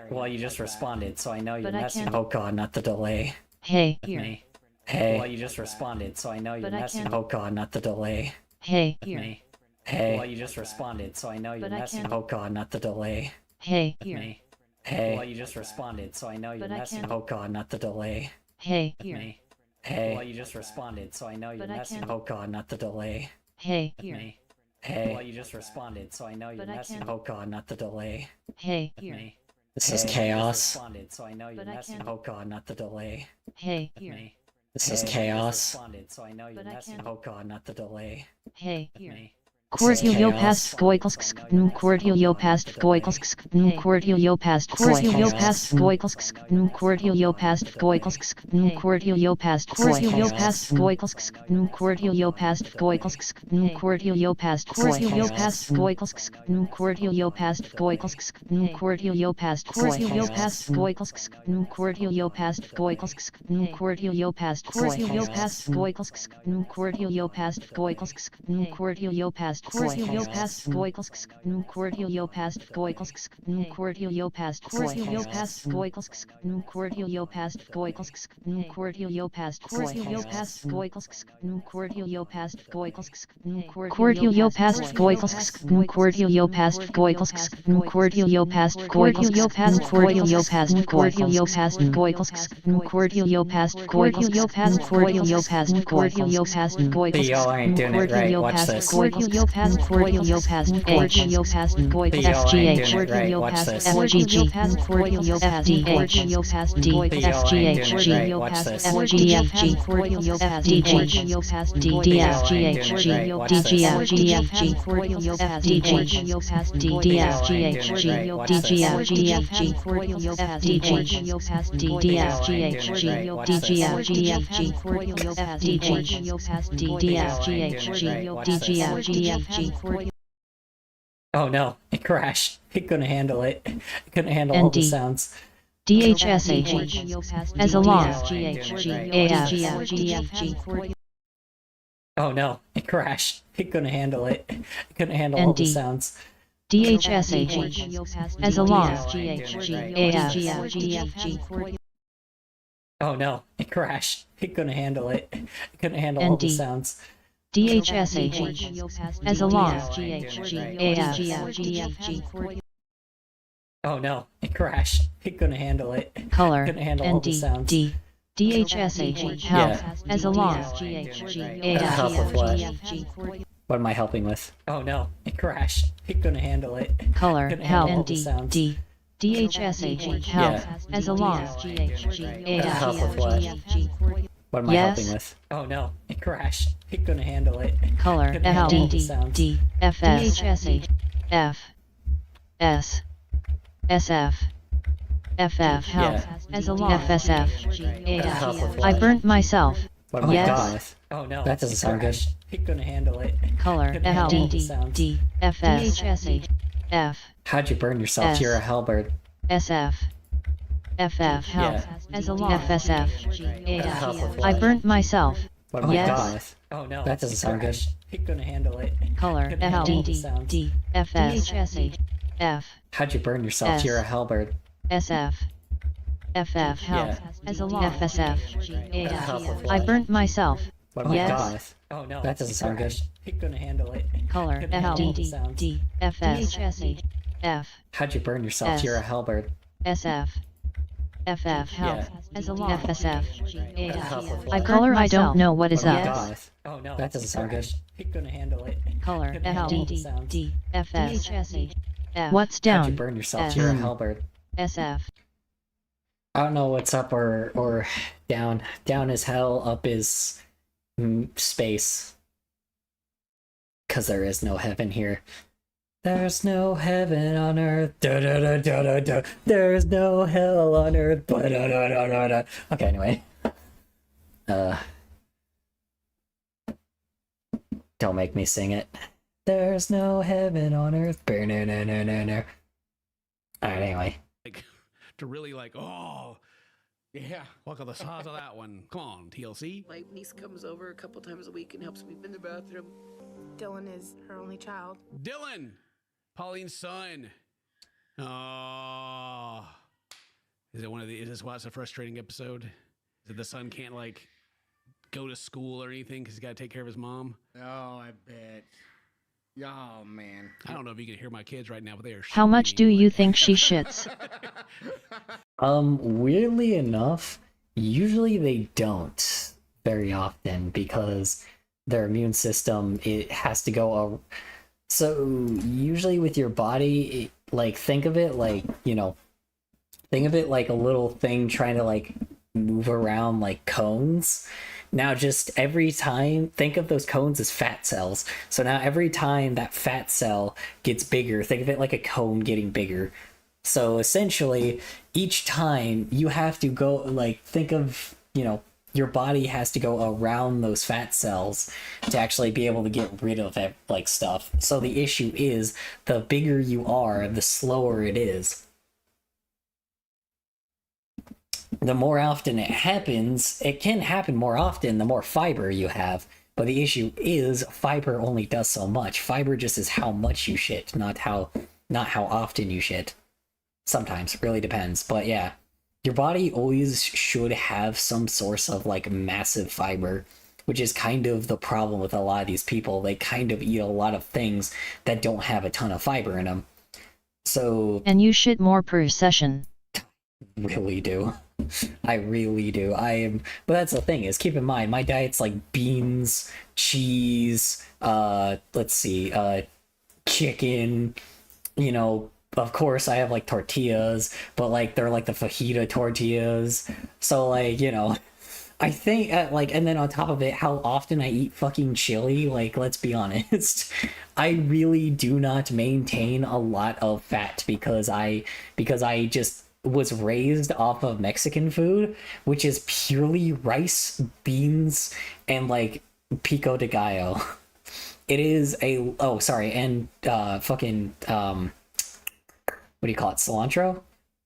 Well, you just responded, so I know you're But I messing. can't- Oh God, not the delay. Hey, With here. me. Hey. Well, you just responded, so I know you're But I messing. can't- Oh God, not the delay. Hey, With here. me. Hey. Well, you just responded, so I know you're But I messing. can't- Oh God, not the delay. Hey, With here. me. Hey. Well, you just responded, so I know you're But I messing. can't- Oh God, not the delay. Hey, With here. me. Hey. Well, you just responded, so I know you're But I messing. can't- Oh God, not the delay. Hey, With here. me. Hey. Well, you just responded, so I know you're But I messing. can't- Oh God, not the delay. Hey, With here. me. This is chaos. Responded, so I know you're But I messing. can't- Oh God, not the delay. Hey, With here. me. This is chaos. Responded, so I know you're But I messing. can't- Oh God, not the delay. Hey, With here. me. Cordial past Goikelsk, Cordial past Goikelsk, Cordial past Cordial past Goikelsk, Cordial past Goikelsk, Cordial past Cordial past Goikelsk, Cordial past Goikelsk, Cordial past Cordial past Goikelsk, Cordial past Goikelsk, Cordial past Cordial past Goikelsk, Cordial past Goikelsk, Cordial past Cordial past Goikelsk, Cordial past Goikelsk, Cordial past past Cortilio past Goikalsk Cortilio past Goikalsk Cortilio past Cortilio past Goikalsk Cortilio past Goikalsk Cortilio past Cortilio past Goikalsk Cortilio past Goikalsk Cortilio past Goikalsk Cortilio past Goikalsk Cortilio past Goikalsk Cortilio past Cortilio past Goikalsk Cortilio past Cortilio past Cortilio past Cortilio past But y'all aren't doing it right. Watch this. Cortilio past Cortilio past Cortilio past But y'all aren't doing it right. Watch this. FGG past Cortilio past Cortilio past D FGH Watch this. FGFG Cortilio past DG past DFGHG DGFG Cortilio past DG past DFGHG DGFG Cortilio past DG past DFGHG DGFG Cortilio past DG past DFGHG DGFG Cortilio. Oh no, it crashed. It couldn't handle it. It couldn't handle all the ND. sounds. DHSH as a law. Oh no, it crashed. It couldn't handle it. It couldn't handle all the ND. sounds. DHSH as a law. Oh no, it crashed. It couldn't handle it. It couldn't handle all the ND. sounds. DHSH as a law. Oh no, it crashed. It couldn't handle it. Color Couldn't handle all the ND sounds. D DHSH health as a law. Help with what? What am I helping with? Oh no, it crashed. It couldn't handle it. Color Couldn't handle all health the ND sounds. D DHSH health as a law. Help with what? What am I Yes. helping with? Oh no, it crashed. It couldn't handle it. Color Couldn't handle all the D sounds. D FS F S SF FF health as a law. FSF Help with I what? burnt myself. What am I Yes. helping with? Oh no, that doesn't sound good. It couldn't handle it. Color Couldn't handle all the D sounds. D FS F How'd you burn yourself? S. You're a hellbird. SF FF health as a law. FSF Help with I what? burnt myself. What am I Yes. helping with? Oh no, that doesn't sound good. It couldn't handle it. Color Couldn't handle all the D sounds. D FS F How'd you burn yourself? S. You're a hellbird. SF FF health as a law. FSF Help with what? I burnt myself. What am I Yes. helping with? Oh no, that doesn't sound good. It couldn't handle it. Color Couldn't handle all the D sounds. D FS F How'd you burn yourself? S. You're a hellbird. SF FF health as a law. FSF Help with I what? color I don't know what is What am I up. helping with? Oh no, that doesn't sound good. It couldn't handle it. Color Couldn't handle all the D sounds. D FS F What's How'd you down? burn yourself? S. You're a hellbird. SF I don't know what's up or down. Down is hell, up is space. Cause there is no heaven here. There's no heaven on earth. Da da da da da da. There's no hell on earth. Da da da da da da. Okay, anyway. Don't make me sing it. There's no heaven on earth. Alright, anyway. Like, to really like, oh, yeah, look at the size of that one. Come on, TLC. My niece comes over a couple times a week and helps me in the bathroom. Dylan is her only child. Dylan, Pauline's son. Oh, is it one of the? Is this why it's a frustrating episode? That the son can't like go to school or anything because he's got to take care of his mom. Oh, I bet. Oh man. I don't know if you can hear my kids right now, but they are. How much do you think she shits? Weirdly enough, usually they don't very often because their immune system, it has to go so usually with your body, like think of it like, think of it like a little thing trying to like move around like cones. Now just every time, think of those cones as fat cells. So now every time that fat cell gets bigger, think of it like a cone getting bigger. So essentially, each time you have to go, like, think of, your body has to go around those fat cells to actually be able to get rid of, like, stuff. So the issue is, the bigger you are, the slower it is. The more often it happens, it can happen more often the more fiber you have. But the issue is fiber only does so much. Fiber just is how much you shit, not how often you shit. Sometimes, it really depends. But yeah, your body always should have some source of like massive fiber, which is kind of the problem with a lot of these people. They kind of eat a lot of things that don't have a ton of fiber in them. So and you shit more per session. Really do. I really do. But that's the thing is, keep in mind, my diet's like beans, cheese, let's see, chicken, you know, of course I have like tortillas, but like they're like the fajita tortillas. So like, you know, I think like, and then on top of it, how often I eat fucking chili, like, let's be honest, I really do not maintain a lot of fat because I just was raised off of Mexican food, which is purely rice, beans, and like pico de gallo. It is and fucking what do you call it? Cilantro?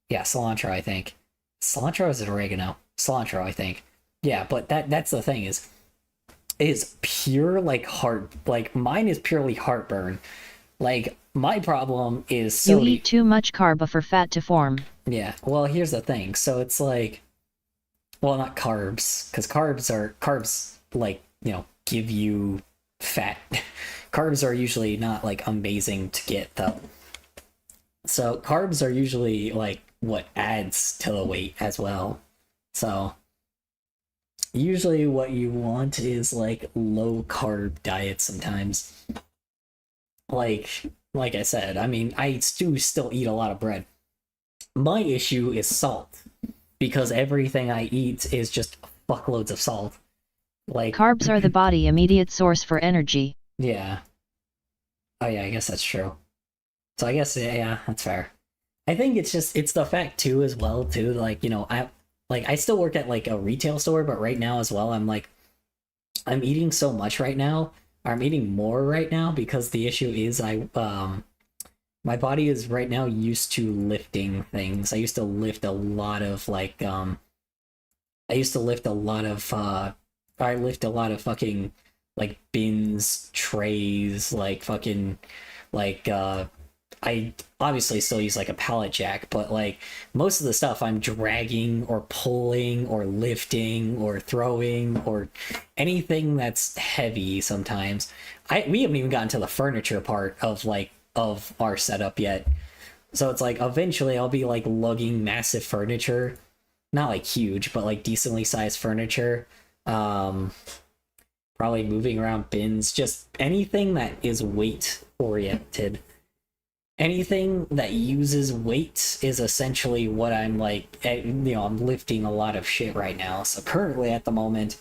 Yeah, cilantro, I think. Cilantro, or is it oregano? Cilantro, I think. Yeah, but that's the thing is pure like mine is purely heartburn. Like my problem is you eat too much carb for fat to form. Yeah, well here's the thing. So it's like, well, not carbs, because carbs like, you know, give you fat. Carbs are usually not like amazing to get though. So carbs are usually like what adds to the weight as well. So usually what you want is like low carb diet sometimes. Like I said, I mean, I do still eat a lot of bread. My issue is salt, because everything I eat is just fuckloads of salt. Like carbs are the body immediate source for energy. Yeah. Oh yeah, I guess that's true. So I guess, yeah, that's fair. I think it's the fact too as well too, like, you know, I still work at like a retail store, but right now as well, I'm eating so much right now. I'm eating more right now because the issue is my body is right now used to lifting things. I used to lift a lot of like I lift a lot of fucking like bins, trays, like fucking like I obviously still use like a pallet jack, but like most of the stuff I'm dragging or pulling or lifting or throwing or anything that's heavy sometimes. We haven't even gotten to the furniture part of our setup yet. So it's like eventually I'll be like lugging massive furniture, not like huge, but like decently sized furniture. Probably moving around bins, just anything that is weight oriented. Anything that uses weight is essentially what I'm like, you know, I'm lifting a lot of shit right now. So currently at the moment,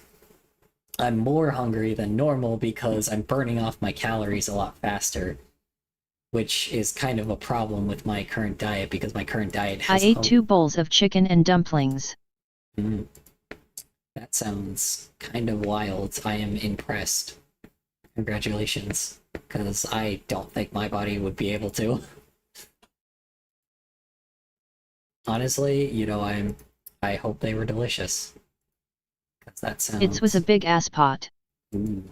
I'm more hungry than normal because I'm burning off my calories a lot faster, which is kind of a problem with my current diet because my current diet has... I ate 2 bowls of chicken and dumplings. That sounds kind of wild. I am impressed. Congratulations. Because I don't think my body would be able to. Honestly, you know, I hope they were delicious. Because that sounds... It was a big ass pot. Ooh.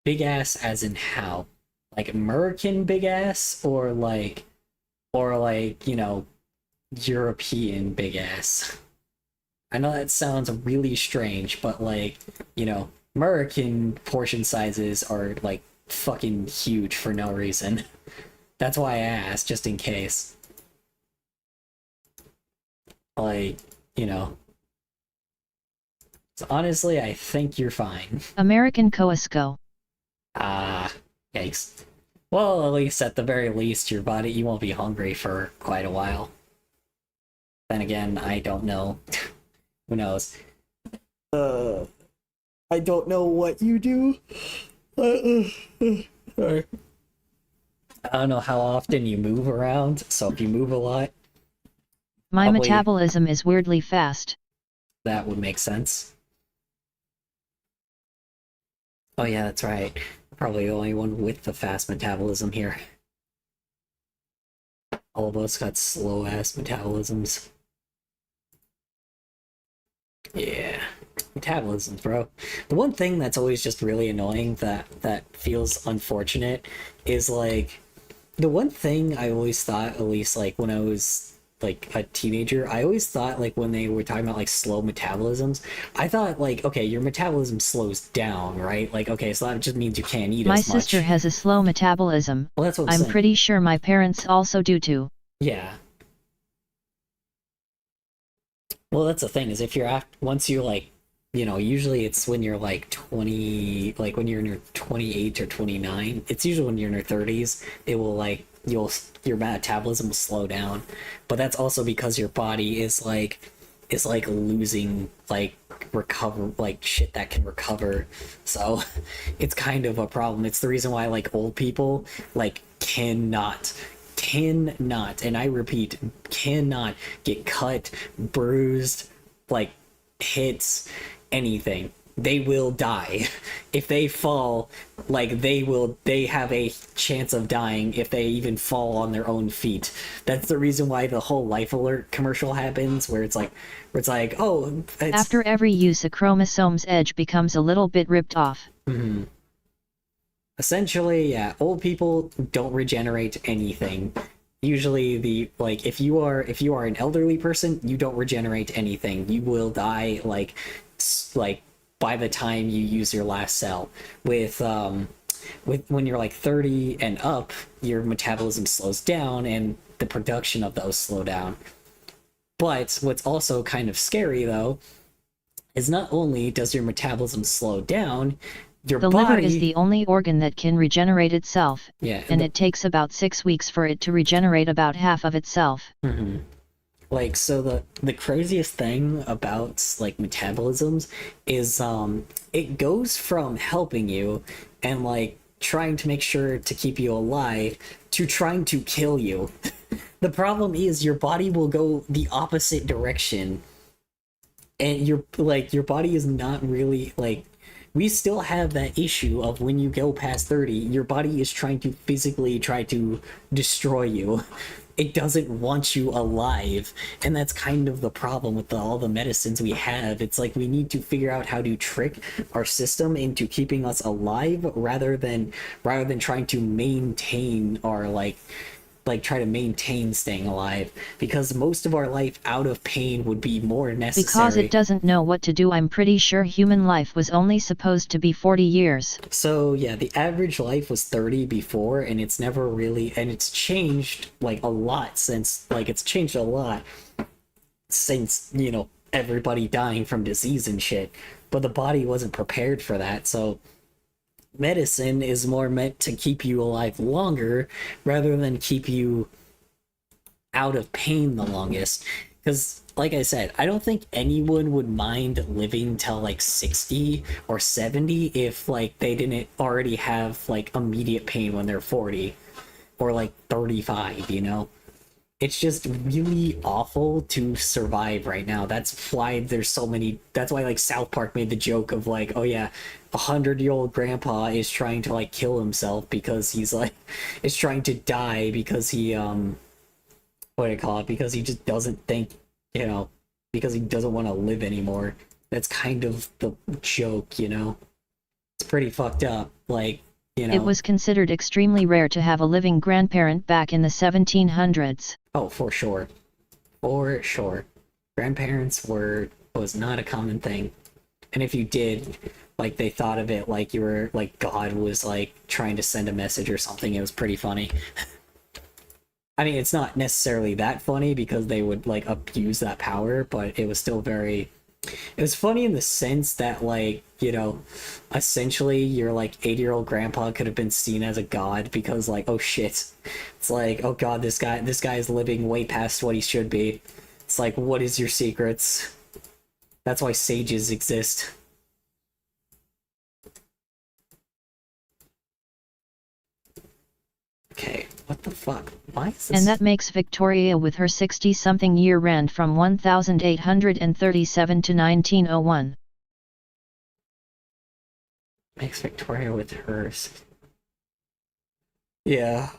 Big ass as in how? Like American big ass? Or like, you know, European big ass? I know that sounds really strange, but like, you know, American portion sizes are like fucking huge for no reason. That's why I asked, just in case. Like, you know. So honestly, I think you're fine. American Coasco. Yikes. Well, at least at the very least, you won't be hungry for quite a while. Then again, I don't know. Who knows? I don't know what you do. Sorry. I don't know how often you move around, so if you move a lot... My metabolism is weirdly fast. That would make sense. Oh yeah, that's right. Probably the only one with the fast metabolism here. All of us got slow-ass metabolisms. Yeah. Metabolism, bro. The one thing that's always just really annoying that feels unfortunate is like the one thing I always thought, at least like when I was like a teenager, I always thought like when they were talking about like slow metabolisms, I thought like, okay, your metabolism slows down, right? Like, okay, so that just means you can't eat My as much. sister has a slow metabolism. Well, that's what I'm I'm saying. pretty sure my parents also do too. Yeah. Well, that's the thing is if you're once you're like, you know, usually it's when you're like 20, like when you're in your 28 or 29. It's usually when you're in your 30s, it will like your metabolism will slow down. But that's also because your body is like losing like recover like shit that can recover. So it's kind of a problem. It's the reason why like old people like cannot, and I repeat, cannot get cut, bruised, like hits, anything. They will die. If they fall, like they have a chance of dying if they even fall on their own feet. That's the reason why the whole Life Alert commercial happens, where it's like, oh, it's... After every use a chromosome's edge becomes a little bit ripped off. Mm-hmm. Essentially, yeah, old people don't regenerate anything. Usually if you are an elderly person, you don't regenerate anything. You will die like by the time you use your last cell. With when you're like 30 and up, your metabolism slows down and the production of those slow down. But what's also kind of scary though is not only does your metabolism slow down, the liver is the only organ that can regenerate itself, and it takes about 6 weeks for it to regenerate about half of itself. Mm-hmm. Like, so the craziest thing about like metabolisms is it goes from helping you and like trying to make sure to keep you alive to trying to kill you. The problem is your body will go the opposite direction, and your body is not really like, we still have that issue of when you go past 30, your body is trying to physically try to destroy you. It doesn't want you alive, and that's kind of the problem with all the medicines we have. It's like we need to figure out how to trick our system into keeping us alive rather than trying to maintain our try to maintain staying alive, because most of our life out of pain would be more necessary. Because it doesn't know what to do. I'm pretty sure human life was only supposed to be 40 years. So yeah, the average life was 30 before, and it's never really, and it's changed like a lot since, you know, everybody dying from disease and shit, but the body wasn't prepared for that. So medicine is more meant to keep you alive longer rather than keep you out of pain the longest. Because like I said, I don't think anyone would mind living till like 60 or 70 if like they didn't already have like immediate pain when they're 40 or like 35, you know? It's just really awful to survive right now. That's why there's so many. That's why like South Park made the joke of like, oh yeah, 100-year-old grandpa is trying to like kill himself because he's like, is trying to die because he what do you call it? Because he just doesn't think, you know, because he doesn't want to live anymore. That's kind of the joke, you know. It's pretty fucked up. Like, you know. It was considered extremely rare to have a living grandparent back in the 1700s. Oh, for sure. For sure. Grandparents was not a common thing. And if you did, like, they thought of it like you were, like, God was, like, trying to send a message or something. It was pretty funny. I mean, it's not necessarily that funny because they would, like, abuse that power, but it was still very... It was funny in the sense that, like, you know, essentially your, like, 80-year-old grandpa could have been seen as a god because, like, oh shit. It's like, oh god, this guy is living way past what he should be. It's like, what is your secrets? That's why sages exist. Okay, what the fuck? Why is this? And that makes Victoria with her 60-something year reigned from 1837 to 1901. Makes Victoria with hers. Yeah.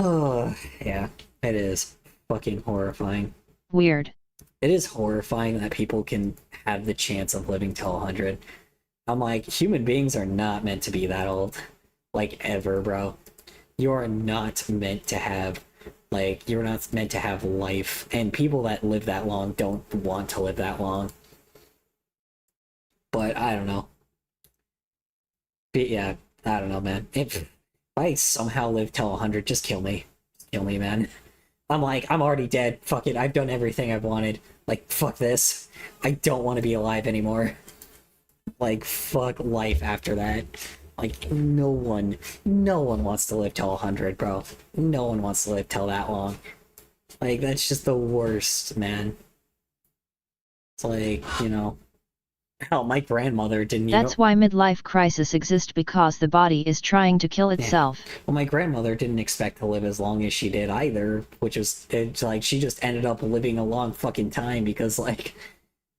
Oh, yeah, it is fucking horrifying. Weird. It is horrifying that people can have the chance of living till 100. I'm like, human beings are not meant to be that old. Like, ever, bro. You are not meant to have, like, you're not meant to have life. And people that live that long don't want to live that long. But, I don't know. But, yeah, I don't know, man. If I somehow live till 100, just kill me. Kill me, man. I'm like, I'm already dead. Fuck it, I've done everything I've wanted. Like, fuck this. I don't want to be alive anymore. Like, fuck life after that. Like, no one wants to live till 100, bro. No one wants to live till that long. Like, that's just the worst, man. It's like, you know... Hell, my grandmother didn't That's why midlife crisis exists, because the body is trying to kill itself. Yeah. Well, my grandmother didn't expect to live as long as she did either, which was, it's like, she just ended up living a long fucking time because, like,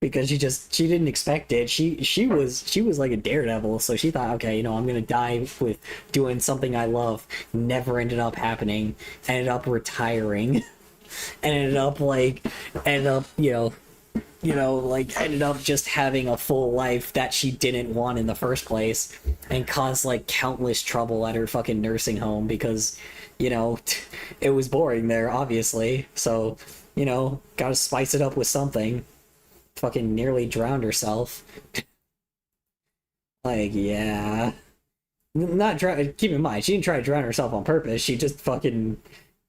because she didn't expect it. She was like a daredevil, so she thought, okay, you know, I'm gonna die with doing something I love. Never ended up happening. Ended up retiring. Ended up, you know, like, ended up just having a full life that she didn't want in the first place, and caused, like, countless trouble at her fucking nursing home because, you know, it was boring there, obviously. So, you know, gotta spice it up with something. Fucking nearly drowned herself. Like, yeah. Keep in mind, she didn't try to drown herself on purpose. She just fucking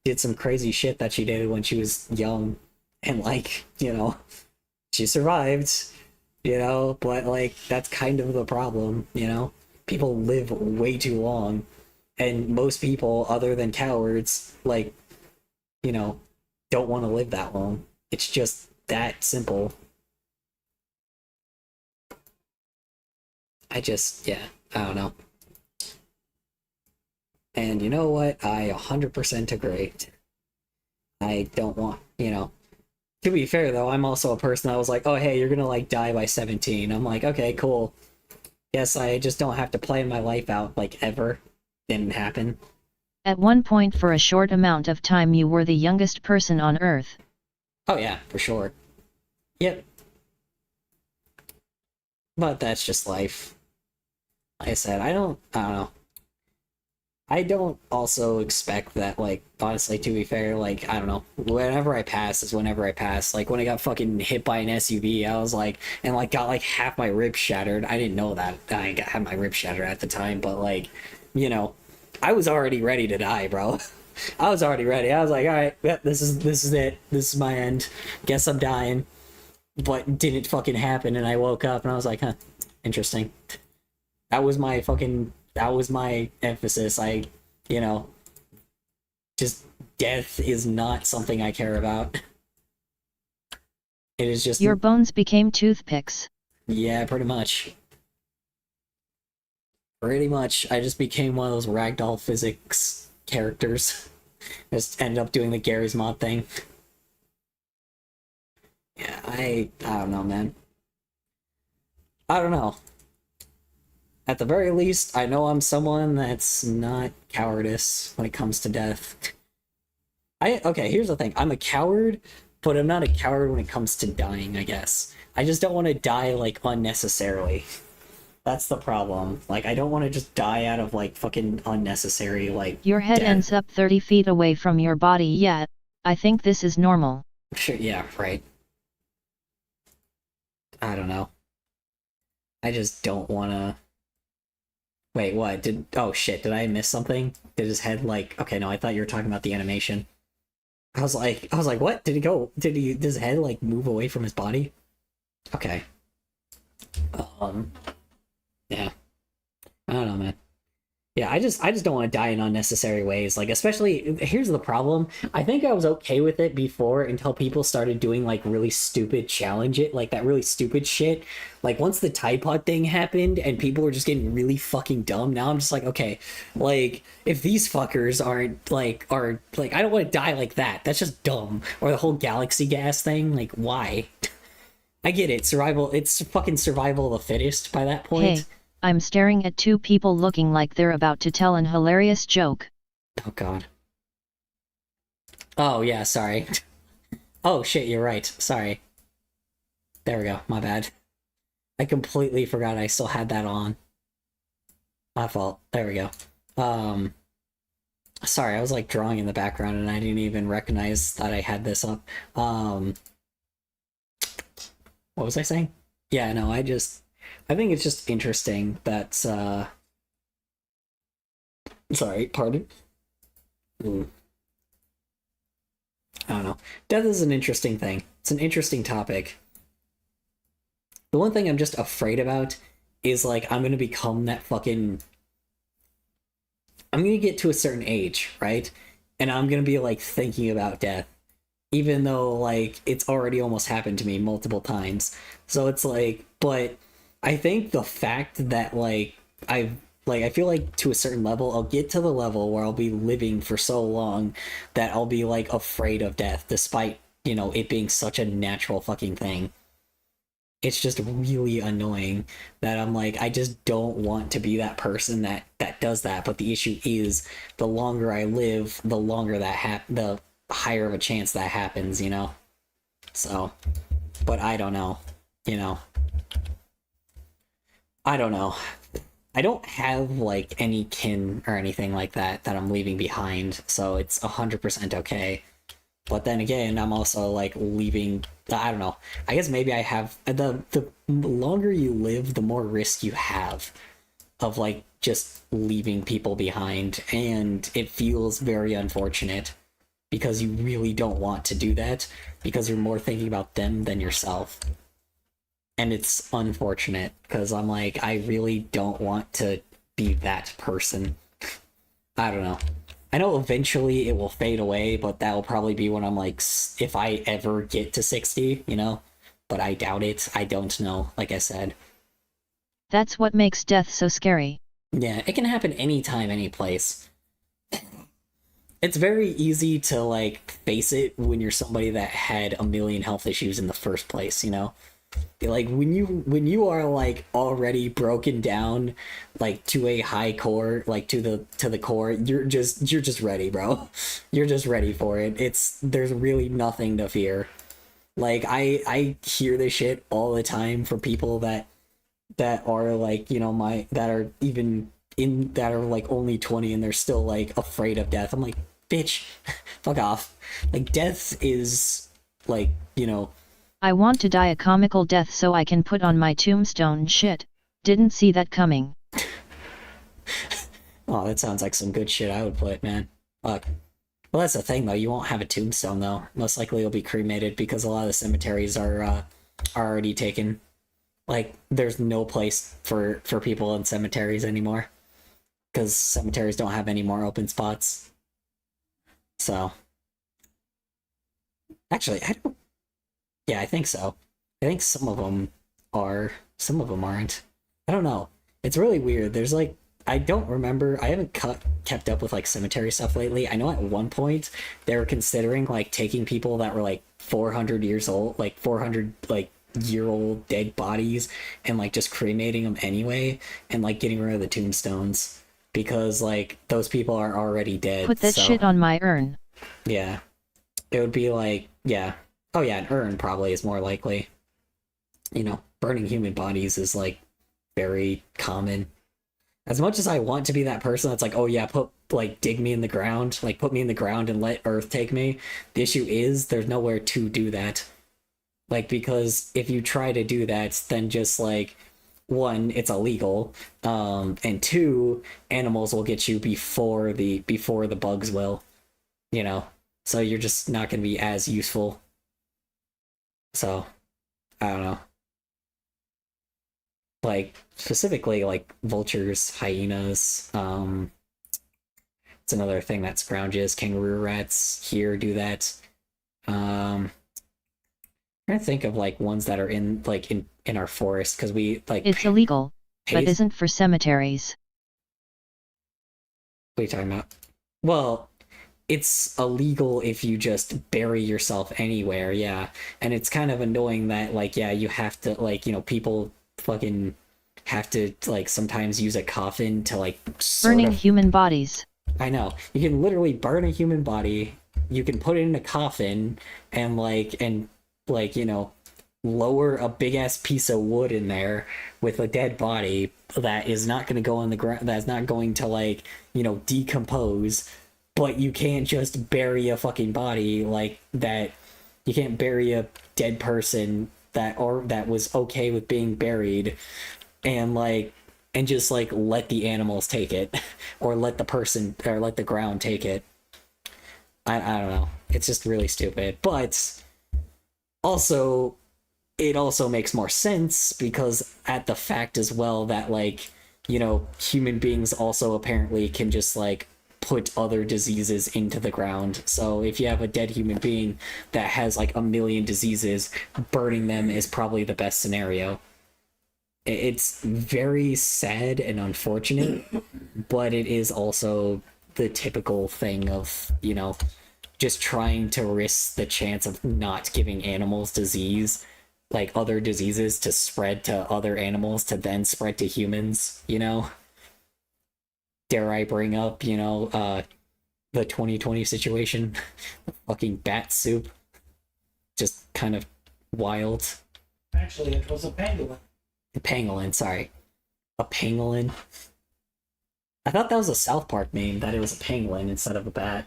did some crazy shit that she did when she was young. And, like, you know... She survived, you know, but, like, that's kind of the problem, you know? People live way too long, and most people, other than cowards, like, you know, don't want to live that long. It's just that simple. I don't know. And you know what? I 100% agree. I don't want, you know... To be fair, though, I'm also a person that was like, oh, hey, you're gonna, like, die by 17. I'm like, okay, cool. Guess I just don't have to plan my life out, like, ever. Didn't happen. At one point for a short amount of time you were the youngest person on Earth. Oh, yeah, for sure. Yep. But that's just life. Like I said, I don't know. I don't also expect that, like, honestly, to be fair, like, I don't know, whenever I pass is whenever I pass. Like, when I got fucking hit by an SUV, I was like, and, like, got, like, half my ribs shattered. I didn't know that I had my ribs shattered at the time, but, like, you know, I was already ready to die, bro. I was already ready. I was like, alright, yep, this is it. This is my end. Guess I'm dying. But didn't fucking happen, and I woke up, and I was like, huh, interesting. That was my emphasis. You know, just death is not something I care about. It is just... Your bones became toothpicks. Yeah, pretty much. Pretty much. I just became one of those ragdoll physics characters. Just ended up doing the Garry's Mod thing. Yeah, I don't know, man. I don't know. At the very least, I know I'm someone that's not cowardice when it comes to death. Okay, here's the thing. I'm a coward, but I'm not a coward when it comes to dying, I guess. I just don't want to die, like, unnecessarily. That's the problem. Like, I don't want to just die out of, like, fucking unnecessary, like, Your head death. ends up 30 feet away from your body yet. I think this is normal. Sure, yeah, right. I don't know. I just don't want to... Wait, what? Oh shit, did I miss something? Did his head, like... Okay, no, I thought you were talking about the animation. I was like, what? Did his head, like, move away from his body? Okay. Yeah. I don't know, man. Yeah, I just don't want to die in unnecessary ways. Like, especially, here's the problem. I think I was okay with it before until people started doing, like, really stupid like, that really stupid shit. Like, once the Tide Pod thing happened and people were just getting really fucking dumb, now I'm just like, okay, like, if these fuckers are, I don't want to die like that. That's just dumb. Or the whole galaxy gas thing, like, why? I get it, it's fucking survival of the fittest by that point. Hey, I'm staring at two people looking like they're about to tell an hilarious joke. Oh god. Oh yeah, sorry. Oh shit, you're right. Sorry. There we go. My bad. I completely forgot I still had that on. My fault. There we go. Sorry, I was like drawing in the background and I didn't even recognize that I had this up. What was I saying? Yeah, no, I think it's just interesting that, sorry, pardon? I don't know. Death is an interesting thing. It's an interesting topic. The one thing I'm just afraid about is, like, I'm gonna become that fucking... I'm gonna get to a certain age, right? And I'm gonna be, like, thinking about death. Even though, like, it's already almost happened to me multiple times. So it's like, but I think the fact that, like, I feel like to a certain level, I'll get to the level where I'll be living for so long that I'll be, like, afraid of death, despite, you know, it being such a natural fucking thing. It's just really annoying that I'm like, I just don't want to be that person that does that. But the issue is, the longer I live, the longer that the higher of a chance that happens, you know? So, but I don't know, you know? I don't know. I don't have, like, any kin or anything like that I'm leaving behind, so it's 100% okay. But then again, I'm also, like, leaving... I don't know. I guess maybe I have... The longer you live, the more risk you have of, like, just leaving people behind. And it feels very unfortunate because you really don't want to do that because you're more thinking about them than yourself. And it's unfortunate because I'm like, I really don't want to be that person. I don't know. I know eventually it will fade away, but that will probably be when I'm like, if I ever get to 60, you know? But I doubt it. I don't know, like I said. That's what makes death so scary. Yeah, it can happen anytime, any place. It's very easy to, like, face it when you're somebody that had a million health issues in the first place, you know? Like, when you are, like, already broken down, like, to a high core, like, to the core, you're just ready, bro. You're just ready for it. There's really nothing to fear. Like, I hear this shit all the time from people that are, like, you know, that are like only 20 and they're still, like, afraid of death. I'm like, bitch, fuck off. Like, death is, like, you know... I want to die a comical death so I can put on my tombstone. Shit. Didn't see that coming. Oh, that sounds like some good shit I would put, man. Fuck. Well, that's the thing, though. You won't have a tombstone, though. Most likely you'll be cremated because a lot of the cemeteries are already taken. Like, there's no place for people in cemeteries anymore. Because cemeteries don't have any more open spots. So. Actually, I don't... Yeah, I think so. I think some of them are, some of them aren't. I don't know. It's really weird. There's like, I don't remember, I haven't kept up with like cemetery stuff lately. I know at one point they were considering like taking people that were like 400 years old, like 400 like year-old dead bodies and like just cremating them anyway and like getting rid of the tombstones because like those people are already dead. Put that shit on my urn. Yeah. It would be like, yeah. Oh yeah, an urn probably is more likely. You know, burning human bodies is, like, very common. As much as I want to be that person that's like, oh yeah, dig me in the ground, like, put me in the ground and let Earth take me, the issue is, there's nowhere to do that. Like, because if you try to do that, then just, like, one, it's illegal, and two, animals will get you before the bugs will, you know? So you're just not going to be as useful. So, I don't know. Like, specifically, like, vultures, hyenas, it's another thing that scrounges. Kangaroo rats here do that. I'm trying to think of, like, ones that are in our forest, because we, like... It's illegal, but isn't for cemeteries. What are you talking about? Well... It's illegal if you just bury yourself anywhere, yeah. And it's kind of annoying that, like, yeah, you have to, like, you know, people fucking have to, like, sometimes use a coffin to, like, burning human bodies. I know. You can literally burn a human body you can put it in a coffin and you know, lower a big ass piece of wood in there with a dead body that is not going to go on the ground, that's not going to, like, you know, decompose, but you can't just bury a fucking body like that. You can't bury a dead person that was okay with being buried and just like let the animals take it or let the person or let the ground take it. I don't know. It's just really stupid. But also, it also makes more sense because at the fact as well that, like, you know, human beings also apparently can just like put other diseases into the ground. So if you have a dead human being that has like a million diseases, burning them is probably the best scenario. It's very sad and unfortunate, but it is also the typical thing of, you know, just trying to risk the chance of not giving animals disease, like other diseases, to spread to other animals to then spread to humans, you know? Dare I bring up, you know, the 2020 situation? Fucking bat soup. Just kind of wild. Actually, it was a pangolin. A pangolin, sorry. A pangolin? I thought that was a South Park meme, that it was a pangolin instead of a bat.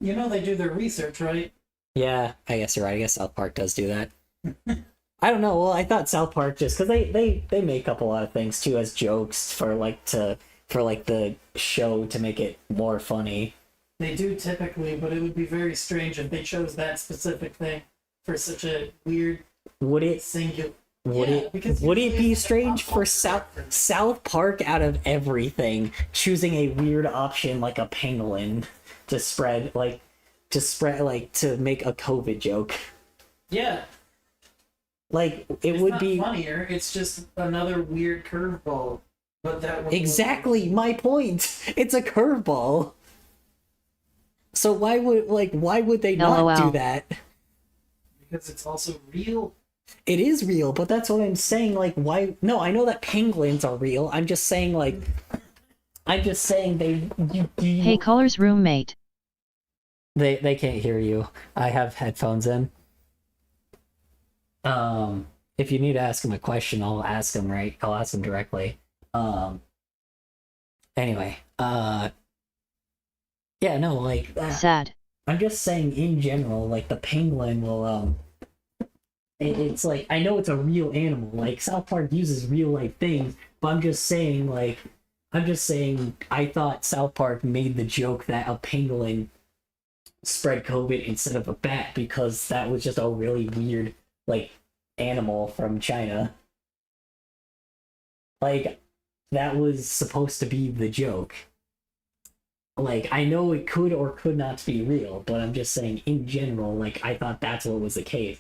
You know they do their research, right? Yeah, I guess you're right. I guess South Park does do that. I don't know. Well, I thought South Park just because they make up a lot of things too as jokes for the show to make it more funny. They do typically, but it would be very strange if they chose that specific thing for such a weird. Would it singular? Would it be strange for South Park out of everything choosing a weird option like a pangolin to make a COVID joke? Yeah. Like, it would be funnier. It's just another weird curveball. But that one exactly my point. It's a curveball. So why would they not do that? Because it's also real. It is real, but that's what I'm saying. Like, why? No, I know that penguins are real. I'm just saying Hey, Color's roommate. They can't hear you. I have headphones in. If you need to ask him a question, I'll ask him directly. Anyway, yeah, no, like sad. I'm just saying in general, like the penguin will it's like, I know it's a real animal, like South Park uses real life things, but I'm just saying I thought South Park made the joke that a pangolin spread COVID instead of a bat because that was just a really weird, like, animal from China. Like, that was supposed to be the joke. Like, I know it could or could not be real, but I'm just saying in general, like, I thought that's what was the case.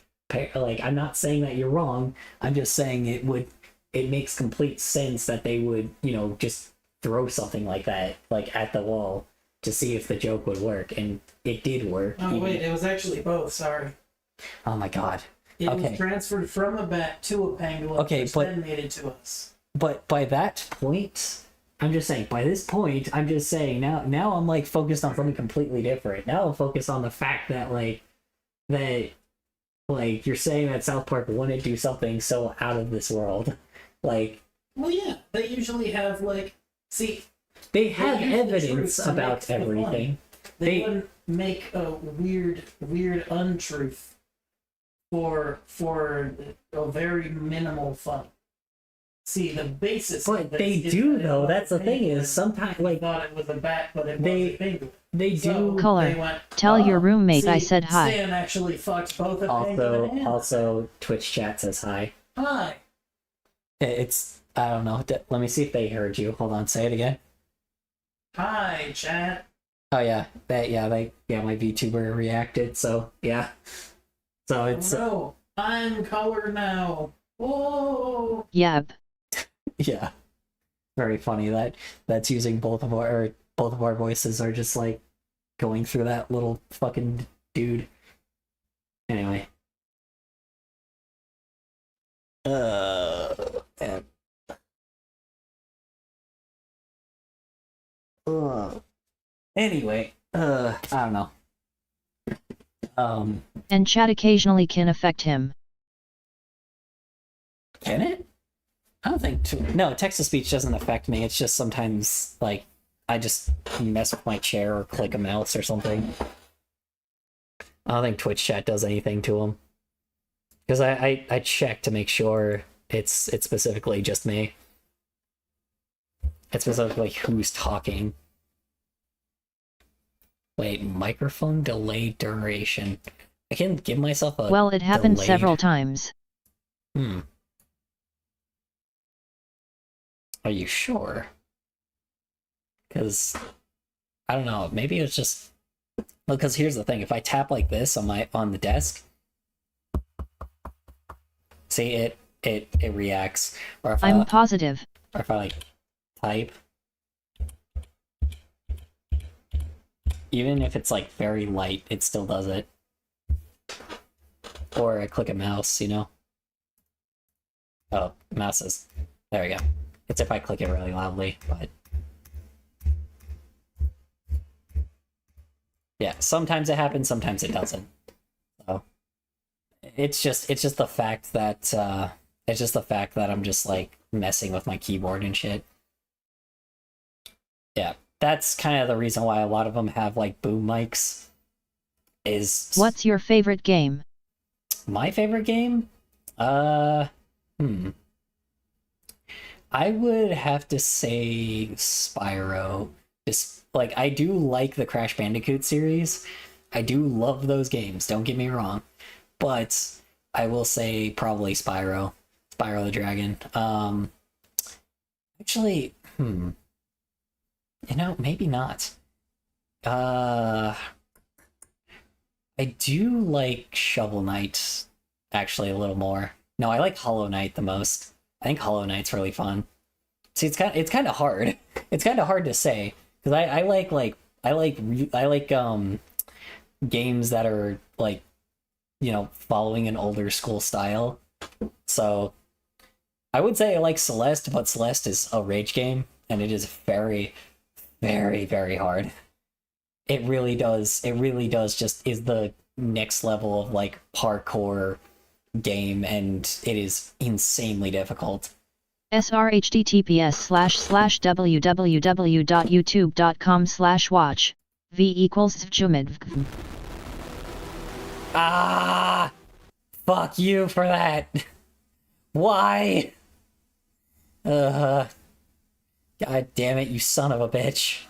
Like, I'm not saying that you're wrong, I'm just saying it makes complete sense that they would, you know, just throw something like that, like, at the wall to see if the joke would work, and it did work. Oh, wait, it was actually both, sorry. Oh my god. It was transferred from a bat to a pangolin, which then made it to us. But by that point, I'm just saying, by this point, I'm just saying, now I'm, like, focused on something completely different. Now I'm focused on the fact that, you're saying that South Park wouldn't do something so out of this world. Like... Well, yeah, they usually have, they have evidence about everything. They wouldn't make a weird untruth for a very minimal fun. See, the basis. But they do, though. That's the thing is, sometimes, like, thought it was a bat, but it was a penguin. They do. Color. Tell your roommate I said hi. Stan actually fucked both a penguin and... Also, Twitch chat says hi. Hi. It's, I don't know. Let me see if they heard you. Hold on, say it again. Hi, chat. Oh yeah, my VTuber reacted. So yeah, so it's. Oh, no, I'm Color now. Whoa. Yep. Yeah, very funny that's using both of our voices are just like going through that little fucking dude. Anyway. Anyway, I don't know. And chat occasionally can affect him. Can it? I don't think. No, text to speech doesn't affect me. It's just sometimes like I just mess with my chair or click a mouse or something. I don't think Twitch chat does anything to him. Because I check to make sure it's specifically just me. It's specifically who's talking. Wait, microphone delay duration. I can give myself a Well, it happened delayed- several times. Are you sure? Because I don't know. Maybe it's just because here's the thing: if I tap like this on the desk, see it reacts. Or if I'm positive. Or if I like type, even if it's like very light, it still does it. Or I click a mouse, you know. Oh, mouse is there. We go. It's if I click it really loudly, but yeah, sometimes it happens, sometimes it doesn't. So it's just the fact that I'm just like messing with my keyboard and shit. Yeah, that's kind of the reason why a lot of them have like boom mics. What's your favorite game? My favorite game? I would have to say Spyro. Just like I do like the Crash Bandicoot series. I do love those games, don't get me wrong. But I will say probably Spyro. Spyro the Dragon. Actually, you know, maybe not. I do like Shovel Knight actually a little more. No, I like Hollow Knight the most. I think Hollow Knight's really fun. See, it's kind of hard. It's kind of hard to say because I like games that are like, you know, following an older school style. So I would say I like Celeste, but Celeste is a rage game and it is very, very, very hard. It really does just is the next level of like parkour game, and it is insanely difficult. srhttps://www.youtube.com/watch v=jumid. Ah! Fuck you for that. Why? God damn it, you son of a bitch.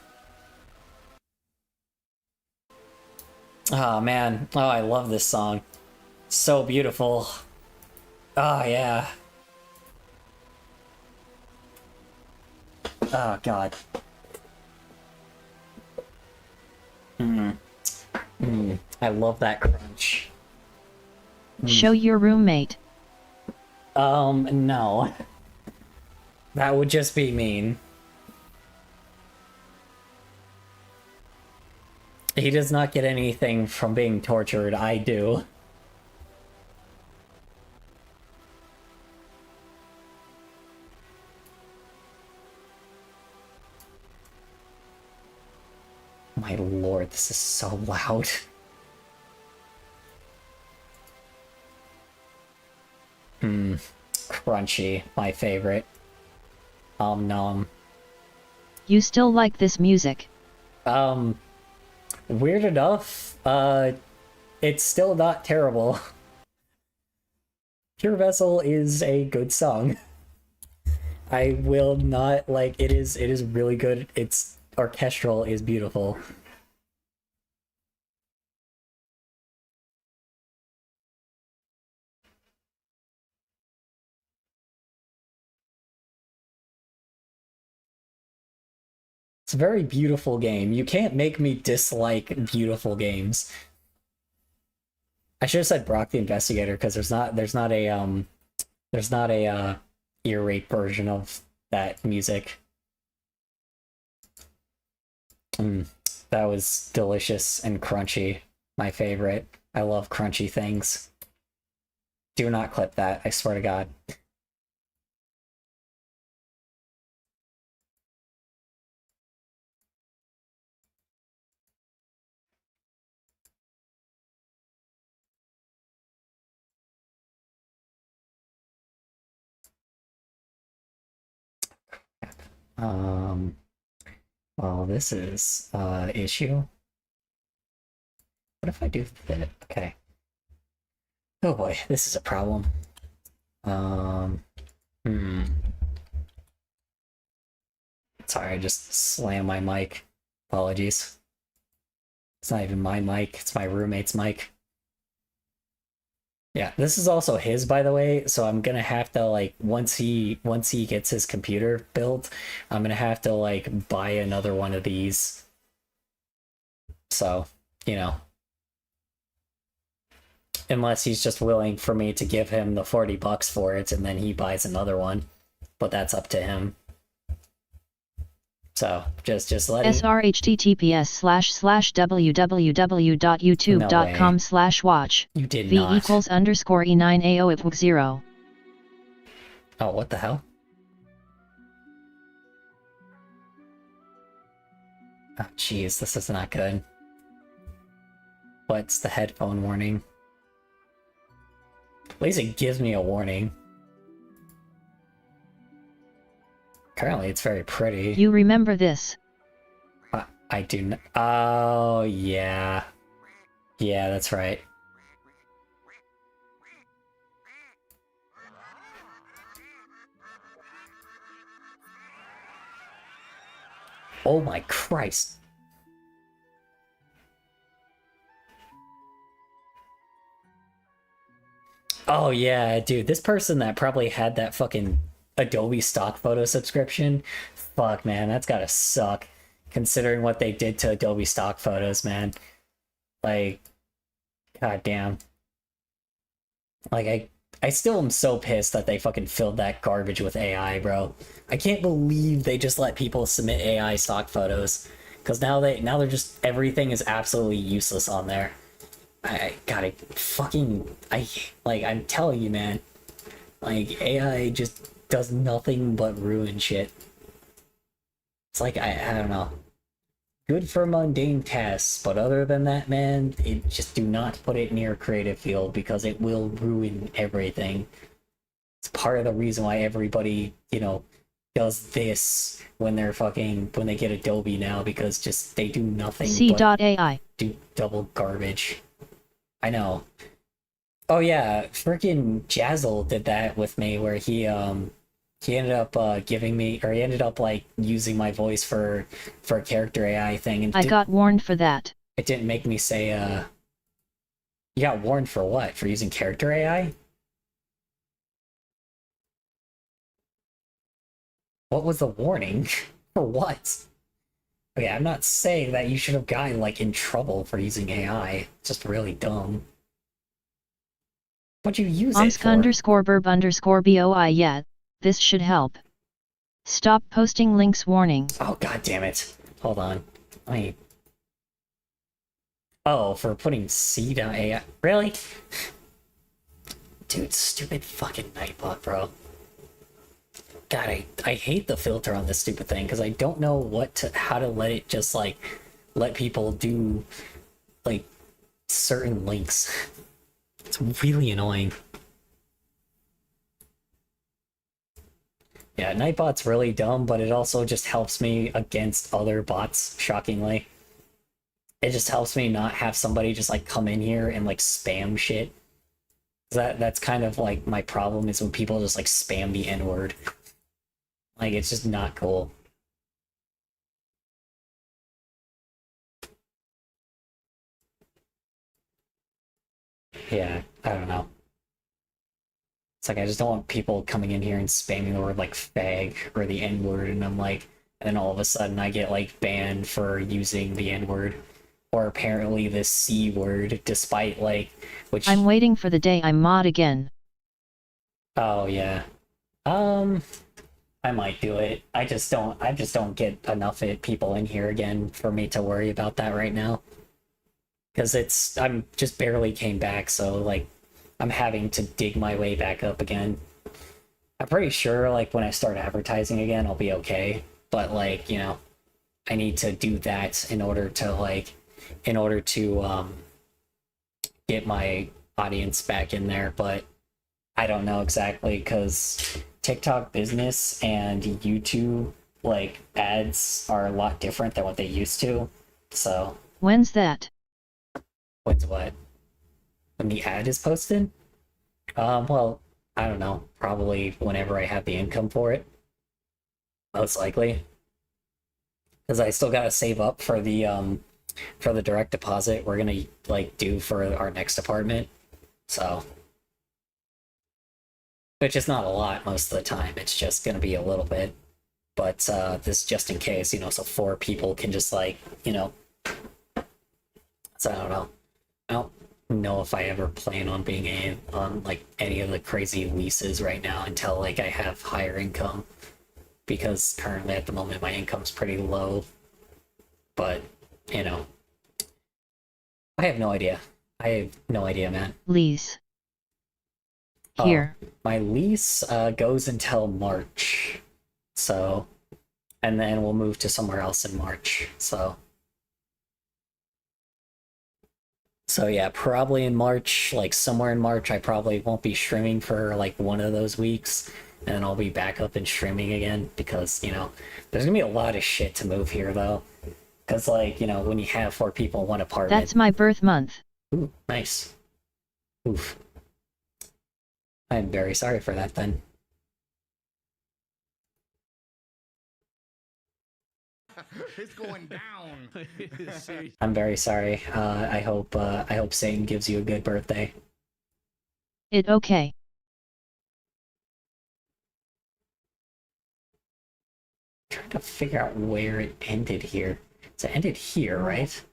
Oh man. Oh, I love this song. So beautiful. Oh yeah. Oh god. I love that crunch. Show your roommate. No. That would just be mean. He does not get anything from being tortured. I do. My lord, this is so loud. Crunchy, my favorite. Nom. You still like this music? Weird enough, it's still not terrible. Pure Vessel is a good song. I will not, like, it is really good. Its orchestral is beautiful. It's a very beautiful game. You can't make me dislike beautiful games. I should have said Brock the Investigator because there's not a ear rape version of that music. That was delicious and crunchy. My favorite. I love crunchy things. Do not clip that, I swear to God. Well, this is issue. What if I do fit? Okay. Oh boy, this is a problem. Sorry, I just slammed my mic. Apologies. It's not even my mic, it's my roommate's mic. Yeah, this is also his, by the way, so I'm gonna have to, like, once he gets his computer built, I'm gonna have to, like, buy another one of these. So, you know. Unless he's just willing for me to give him the $40 for it, and then he buys another one. But that's up to him. So, just let him... srhttps://www.youtube.com/watch. You did V not. equals underscore E9AO equals 0. Oh, what the hell? Oh, jeez, this is not good. What's the headphone warning? At least it gives me a warning. Currently, it's very pretty. You remember this? I do not. Oh, yeah. Yeah, that's right. Oh my Christ. Oh yeah, dude, this person that probably had that fucking Adobe stock photo subscription, fuck man, that's gotta suck. Considering what they did to Adobe stock photos, man. Like, goddamn. Like, I still am so pissed that they fucking filled that garbage with AI, bro. I can't believe they just let people submit AI stock photos. Cause now they're just, everything is absolutely useless on there. I'm telling you, man. Like, AI just does nothing but ruin shit. It's like, I don't know. Good for mundane tasks, but other than that, man, just do not put it near creative field because it will ruin everything. It's part of the reason why everybody, you know, does this when when they get Adobe now, because just they do nothing C.AI. do double garbage. I know. Oh yeah, freaking Jazzle did that with me where he ended up he ended up like using my voice for a character AI thing, and I got warned for that. it didn't make me say you got warned for what? For using character AI? What was the warning? For what? Okay, I'm not saying that you should have gotten like in trouble for using AI. It's just really dumb. What'd you use it Omsk for? underscore burb underscore BOI yet. This should help. Stop posting links warning. Oh god damn it. Hold on. Oh, for putting C.AI. Really? Dude, stupid fucking Nightbot, bro. God, I hate the filter on this stupid thing because I don't know how to let it just like let people do like certain links. It's really annoying. Yeah, Nightbot's really dumb, but it also just helps me against other bots, shockingly. It just helps me not have somebody just like come in here and like spam shit. That's kind of like my problem is when people just like spam the N-word. Like, it's just not cool. Yeah, I don't know. It's like, I just don't want people coming in here and spamming the word like fag or the N-word, and I'm like, and then all of a sudden I get like banned for using the N-word. Or apparently the C word, despite like, which... I'm waiting for the day I'm mod again. Oh, yeah. I might do it. I just don't get enough people in here again for me to worry about that right now. Because I'm just barely came back, so like, I'm having to dig my way back up again. I'm pretty sure like when I start advertising again, I'll be okay. But like, you know, I need to do that in order to get my audience back in there, but I don't know exactly because TikTok business and YouTube like ads are a lot different than what they used to. So When's that? when's what? When the ad is posted? Well, I don't know. Probably whenever I have the income for it. Most likely. Because I still gotta save up for the direct deposit we're gonna like do for our next apartment. So which is not a lot most of the time, it's just gonna be a little bit. But this just in case, you know, so 4 people can just like, you know. So I don't know. I don't know if I ever plan on being on like any of the crazy leases right now until like I have higher income. Because currently at the moment my income's pretty low. But, you know. I have no idea. I have no idea, man. Lease. Here. My lease goes until March. So, and then we'll move to somewhere else in March. So yeah, probably in March, like somewhere in March, I probably won't be streaming for like one of those weeks. And then I'll be back up and streaming again because, you know, there's gonna be a lot of shit to move here though. Because, like, you know, when you have 4 people in one apartment. That's my birth month. Ooh, nice. Oof. I'm very sorry for that then. It's going down. I'm very sorry. I hope Satan gives you a good birthday. It okay. I'm trying to figure out where it ended here. So it ended here, right?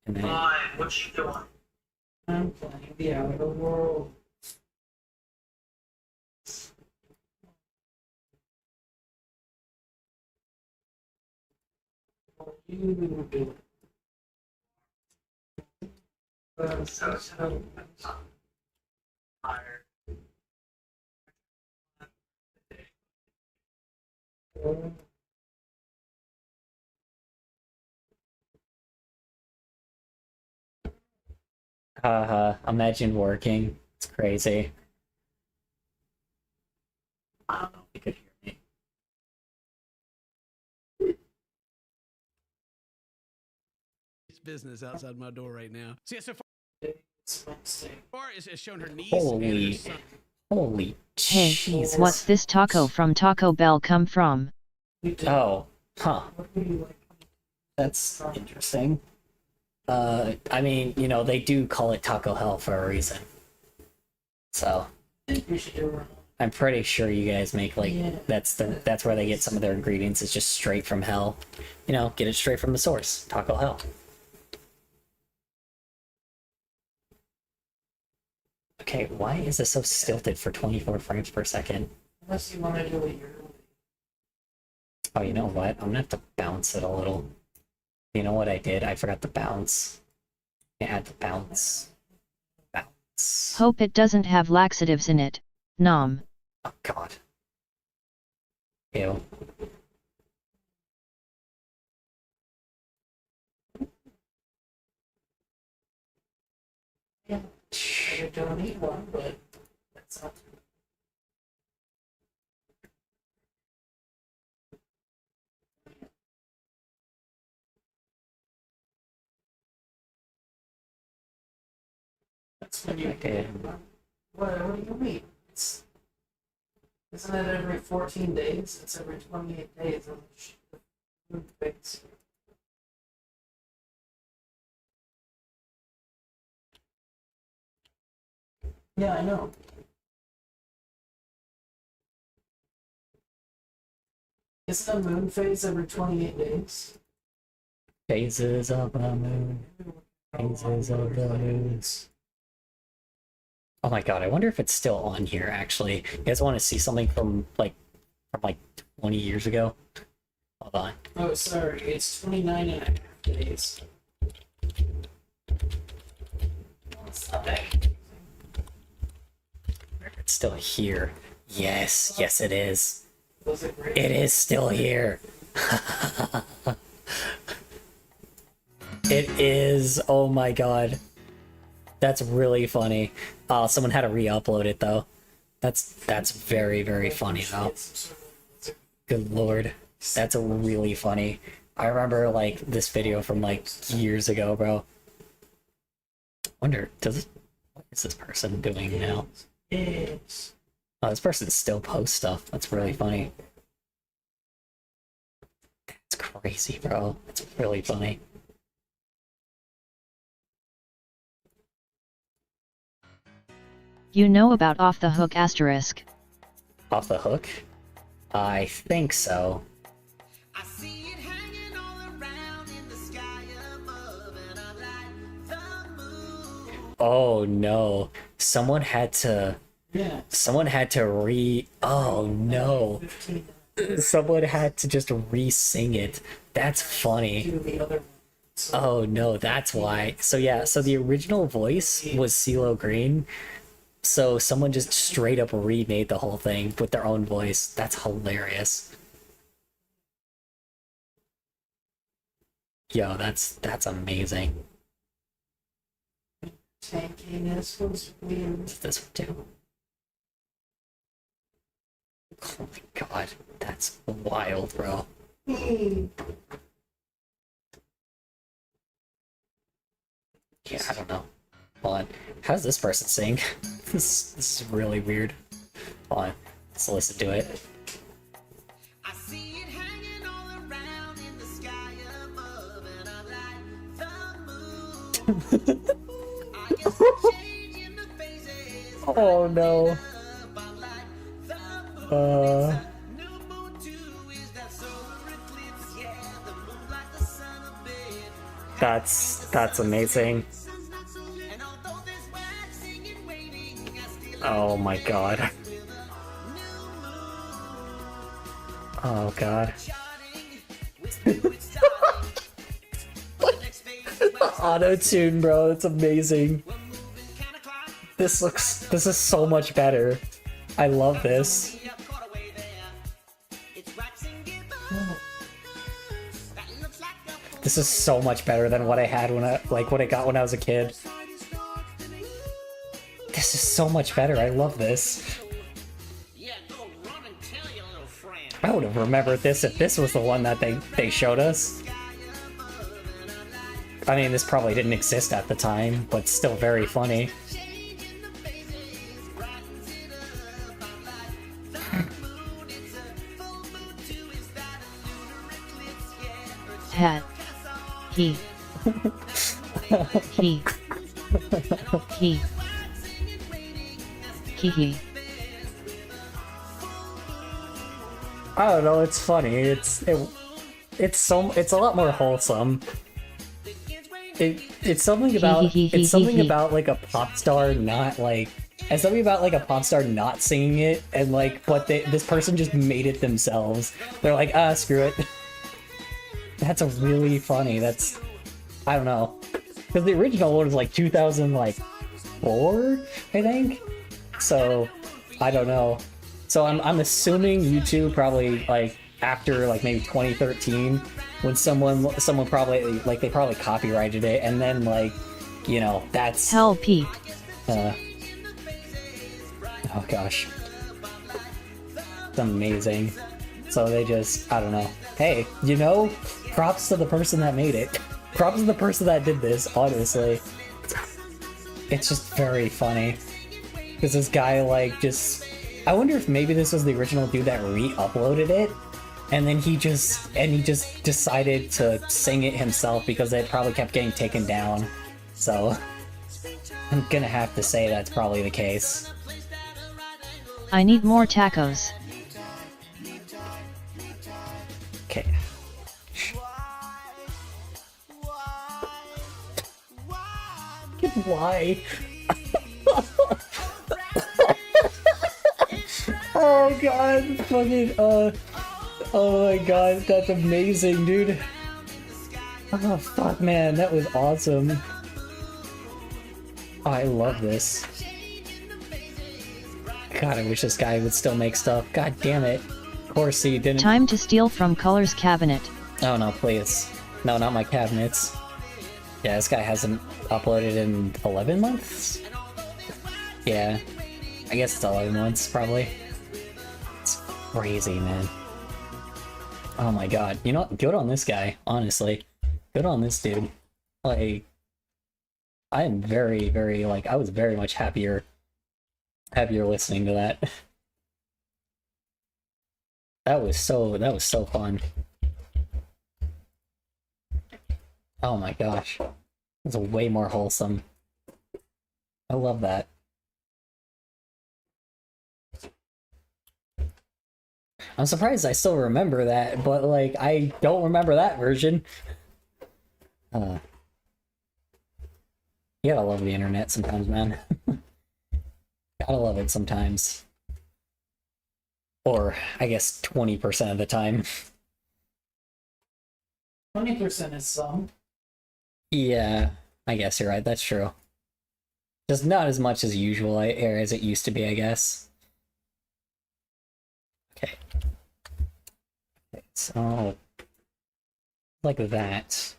And then what you doing? I'm playing the outer world. Imagine working. It's crazy. I don't know if you could hear me. It's business outside my door right now. So yeah, so far it's shown her niece and her son. Holy Hey, Jesus. what's this taco from Taco Bell come from? Oh, huh. That's interesting. I mean, you know, they do call it Taco Hell for a reason. So, I'm pretty sure you guys make like that's where they get some of their ingredients. It's just straight from hell. You know, get it straight from the source. Taco Hell. Okay, why is this so stilted for 24 frames per second? Unless you want to do it your way. Oh, you know what? I'm gonna have to bounce it a little. You know what I did? I forgot to bounce. I had to bounce. Bounce. Hope it doesn't have laxatives in it. Nom. Oh, God. Ew. Yeah, I don't eat one, but that's not. That's when you did. What do you mean? Isn't it every 14 days? It's every 28 days of the food phase. Yeah, I know. Isn't the moon phase every 28 days? Phases of the moon. Phases of the moons. Oh my god, I wonder if it's still on here, actually. You guys want to see something from like 20 years ago? Hold on. Oh, sorry, it's 29 and a half days. It's not bad. It's still here. Yes, yes it is. Was it great? It is still here. It is. Oh my god. That's really funny. Someone had to re-upload it though. That's very, very funny though. Good lord. That's really funny. I remember like this video from like years ago, bro. Wonder, what is this person doing now? Oh, this person still posts stuff. That's really funny. That's crazy, bro. That's really funny. You know about Off the Hook asterisk? Off the Hook? I think so. Oh no. Someone had to oh no. Someone had to just re-sing it. That's funny. Oh no, that's why. So yeah, so the original voice was CeeLo Green. So someone just straight up remade the whole thing with their own voice. That's hilarious. Yo, that's amazing. What's this one do? Oh my god, that's wild, bro. Yeah, I don't know. Hold on. How does this person sing? This is really weird. Hold on. Let's listen to it. Oh no. That's amazing. Oh my god. Oh god. Auto-tune, bro, that's amazing. This is so much better. I love this. This is so much better than what I had when I got when I was a kid. This is so much better. I love this. I would have remembered this if this was the one that they showed us. I mean, this probably didn't exist at the time, but still very funny. Hat. He. He. He. He. I don't know, it's funny. It's a lot more wholesome. It's something about like a pop star not like it's something about like a pop star not singing it and like but this person just made it themselves. They're like, screw it. That's a really funny. That's, I don't know, because the original one was like 2004, I think. So I don't know. So I'm assuming YouTube probably like after like maybe 2013 when someone probably like they probably copyrighted it and then like, you know, that's Hell P. Oh gosh, it's amazing. So they just, I don't know. Hey, you know, props to the person that made it. Props to the person that did this, honestly. It's just very funny. Because this guy, like, just... I wonder if maybe this was the original dude that re-uploaded it, and then he just decided to sing it himself because it probably kept getting taken down. So, I'm gonna have to say that's probably the case. I need more tacos. Okay. Why? Oh god, fucking, oh my god, that's amazing, dude. Oh fuck, man, that was awesome. Oh, I love this. God, I wish this guy would still make stuff. God damn it. Of course he didn't. Time to steal from Color's cabinet. Oh no, please. No, not my cabinets. Yeah, this guy hasn't uploaded in 11 months? Yeah. I guess it's 11 months, probably. It's crazy, man. Oh my god. You know what? Good on this guy, honestly. Good on this dude. Like, I am very, very, like, I was very much happier listening to that. That was so fun. Oh my gosh. It was way more wholesome. I love that. I'm surprised I still remember that, but like I don't remember that version. You gotta love the internet sometimes, man. Gotta love it sometimes. Or I guess 20% of the time. 20% is some. Yeah, I guess you're right, that's true. Just not as much as usual, or as it used to be, I guess. Okay. So, like that.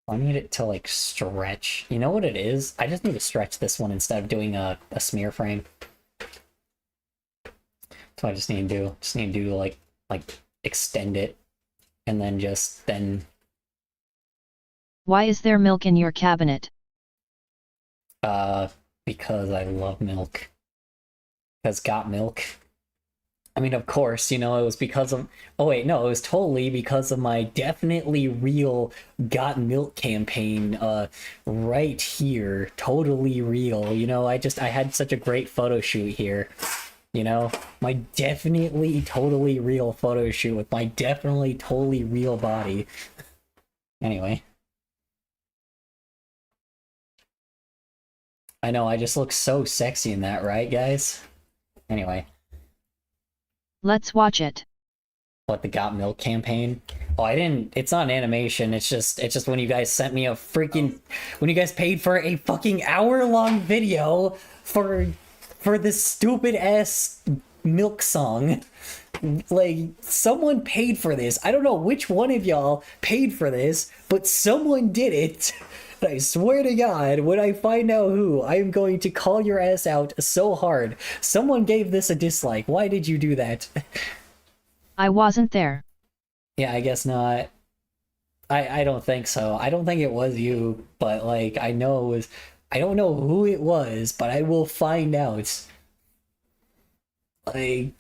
I need it to, like, stretch. You know what it is? I just need to stretch this one instead of doing a smear frame. So I just need to do, like, extend it. And then Why is there milk in your cabinet? Because I love milk. Because got milk. I mean, of course, you know, it was because of... Oh, wait, no, it was totally because of my definitely real Got Milk campaign, right here. Totally real, you know, I had such a great photo shoot here, you know? My definitely totally real photo shoot with my definitely totally real body. Anyway. I know, I just look so sexy in that, right, guys? Anyway. Let's watch it. What, the Got Milk campaign? Oh, I didn't... It's not an animation, it's just when you guys sent me a freaking... When you guys paid for a fucking hour-long video for this stupid-ass milk song. Like, someone paid for this. I don't know which one of y'all paid for this, but someone did it. I swear to God, when I find out who, I am going to call your ass out so hard. Someone gave this a dislike. Why did you do that? I wasn't there. Yeah, I guess not. I don't think so. I don't think it was you, but like, I know it was... I don't know who it was, but I will find out. Like,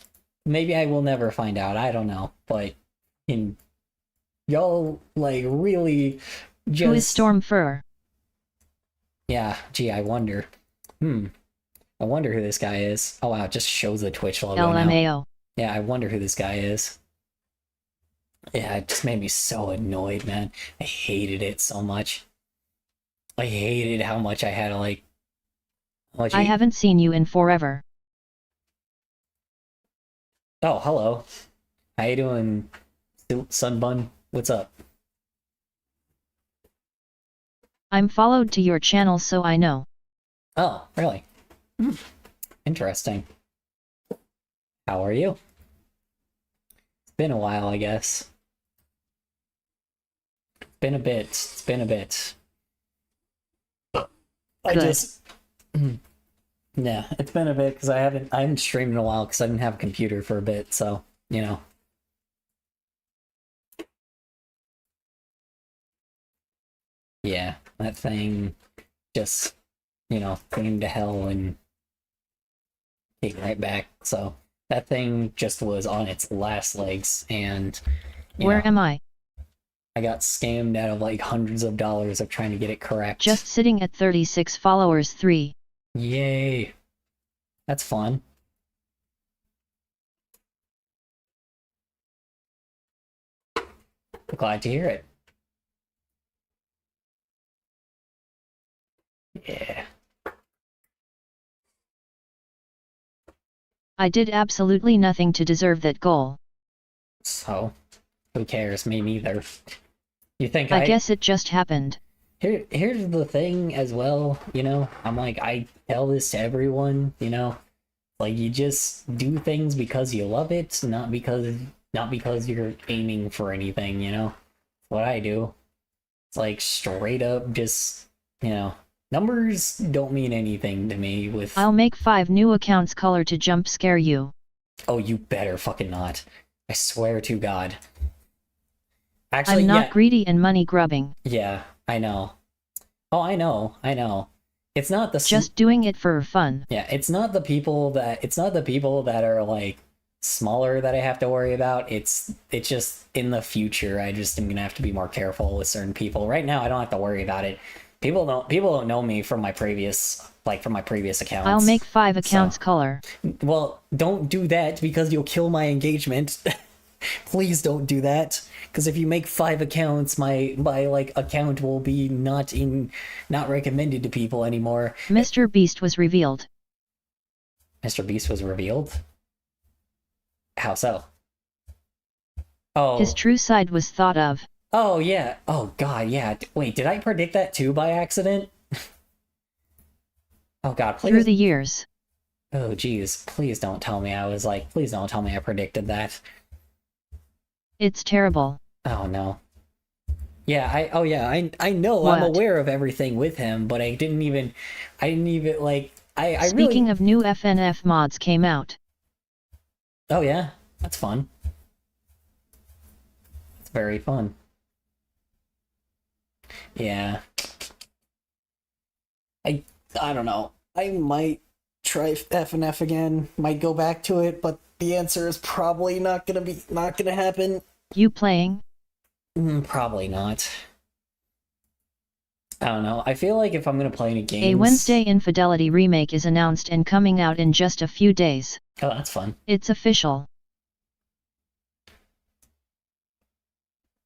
maybe I will never find out. I don't know, but... Y'all, like, really just... Who is Stormfur? Yeah, gee, I wonder. I wonder who this guy is. Oh wow, it just shows the Twitch logo now. LMAO. Yeah, I wonder who this guy is. Yeah, it just made me so annoyed, man. I hated it so much. I hated how much I had to, like... I haven't seen you in forever. Oh, hello. How you doing, Sunbun? What's up? I'm followed to your channel so I know. Oh, really? Interesting. How are you? It's been a while, I guess. It's been a bit. I just... Yeah, it's been a bit because I haven't streamed in a while because I didn't have a computer for a bit, so, you know. Yeah, that thing just, you know, came to hell and came right back. So that thing just was on its last legs, and where am I? I got scammed out of like hundreds of dollars of trying to get it correct. Just sitting at 36 followers 3. Yay. That's fun. Glad to hear it. Yeah. I did absolutely nothing to deserve that goal. So, who cares? Me neither. You think I guess it just happened. Here's the thing as well, you know, I'm like, I tell this to everyone, you know, like, you just do things because you love it, not because you're aiming for anything, you know. That's what I do. It's like straight up just, you know, numbers don't mean anything to me with... I'll make 5 new accounts color to jump scare you. Oh, you better fucking not. I swear to God. Actually, I'm not yeah. greedy and money grubbing. Yeah, I know. Oh, I know. It's not the Just doing it for fun. yeah, it's not the people that are like smaller that I have to worry about. It's just in the future I just am gonna have to be more careful with certain people. Right now I don't have to worry about it. People don't know me from my previous accounts. I'll make 5 accounts color. Well, don't do that because you'll kill my engagement. Please don't do that. Because if you make 5 accounts, my like account will be not recommended to people anymore. Mr. Beast was revealed. Mr. Beast was revealed? How so? Oh. His true side was thought of. Oh yeah. Oh god, yeah. Wait, did I predict that too by accident? Oh god, please. Through the years. Oh geez, please don't tell me please don't tell me I predicted that. It's terrible. Oh no. Yeah, I know. What? I'm aware of everything with him, but I didn't even like I Speaking really... of new FNF mods came out. Oh yeah, that's fun. It's very fun. Yeah. I don't know. I might try FNF again. Might go back to it, but the answer is probably not gonna happen. You playing? Probably not. I don't know. I feel like if I'm gonna play any games... A Wednesday Infidelity remake is announced and coming out in just a few days. Oh, that's fun. It's official.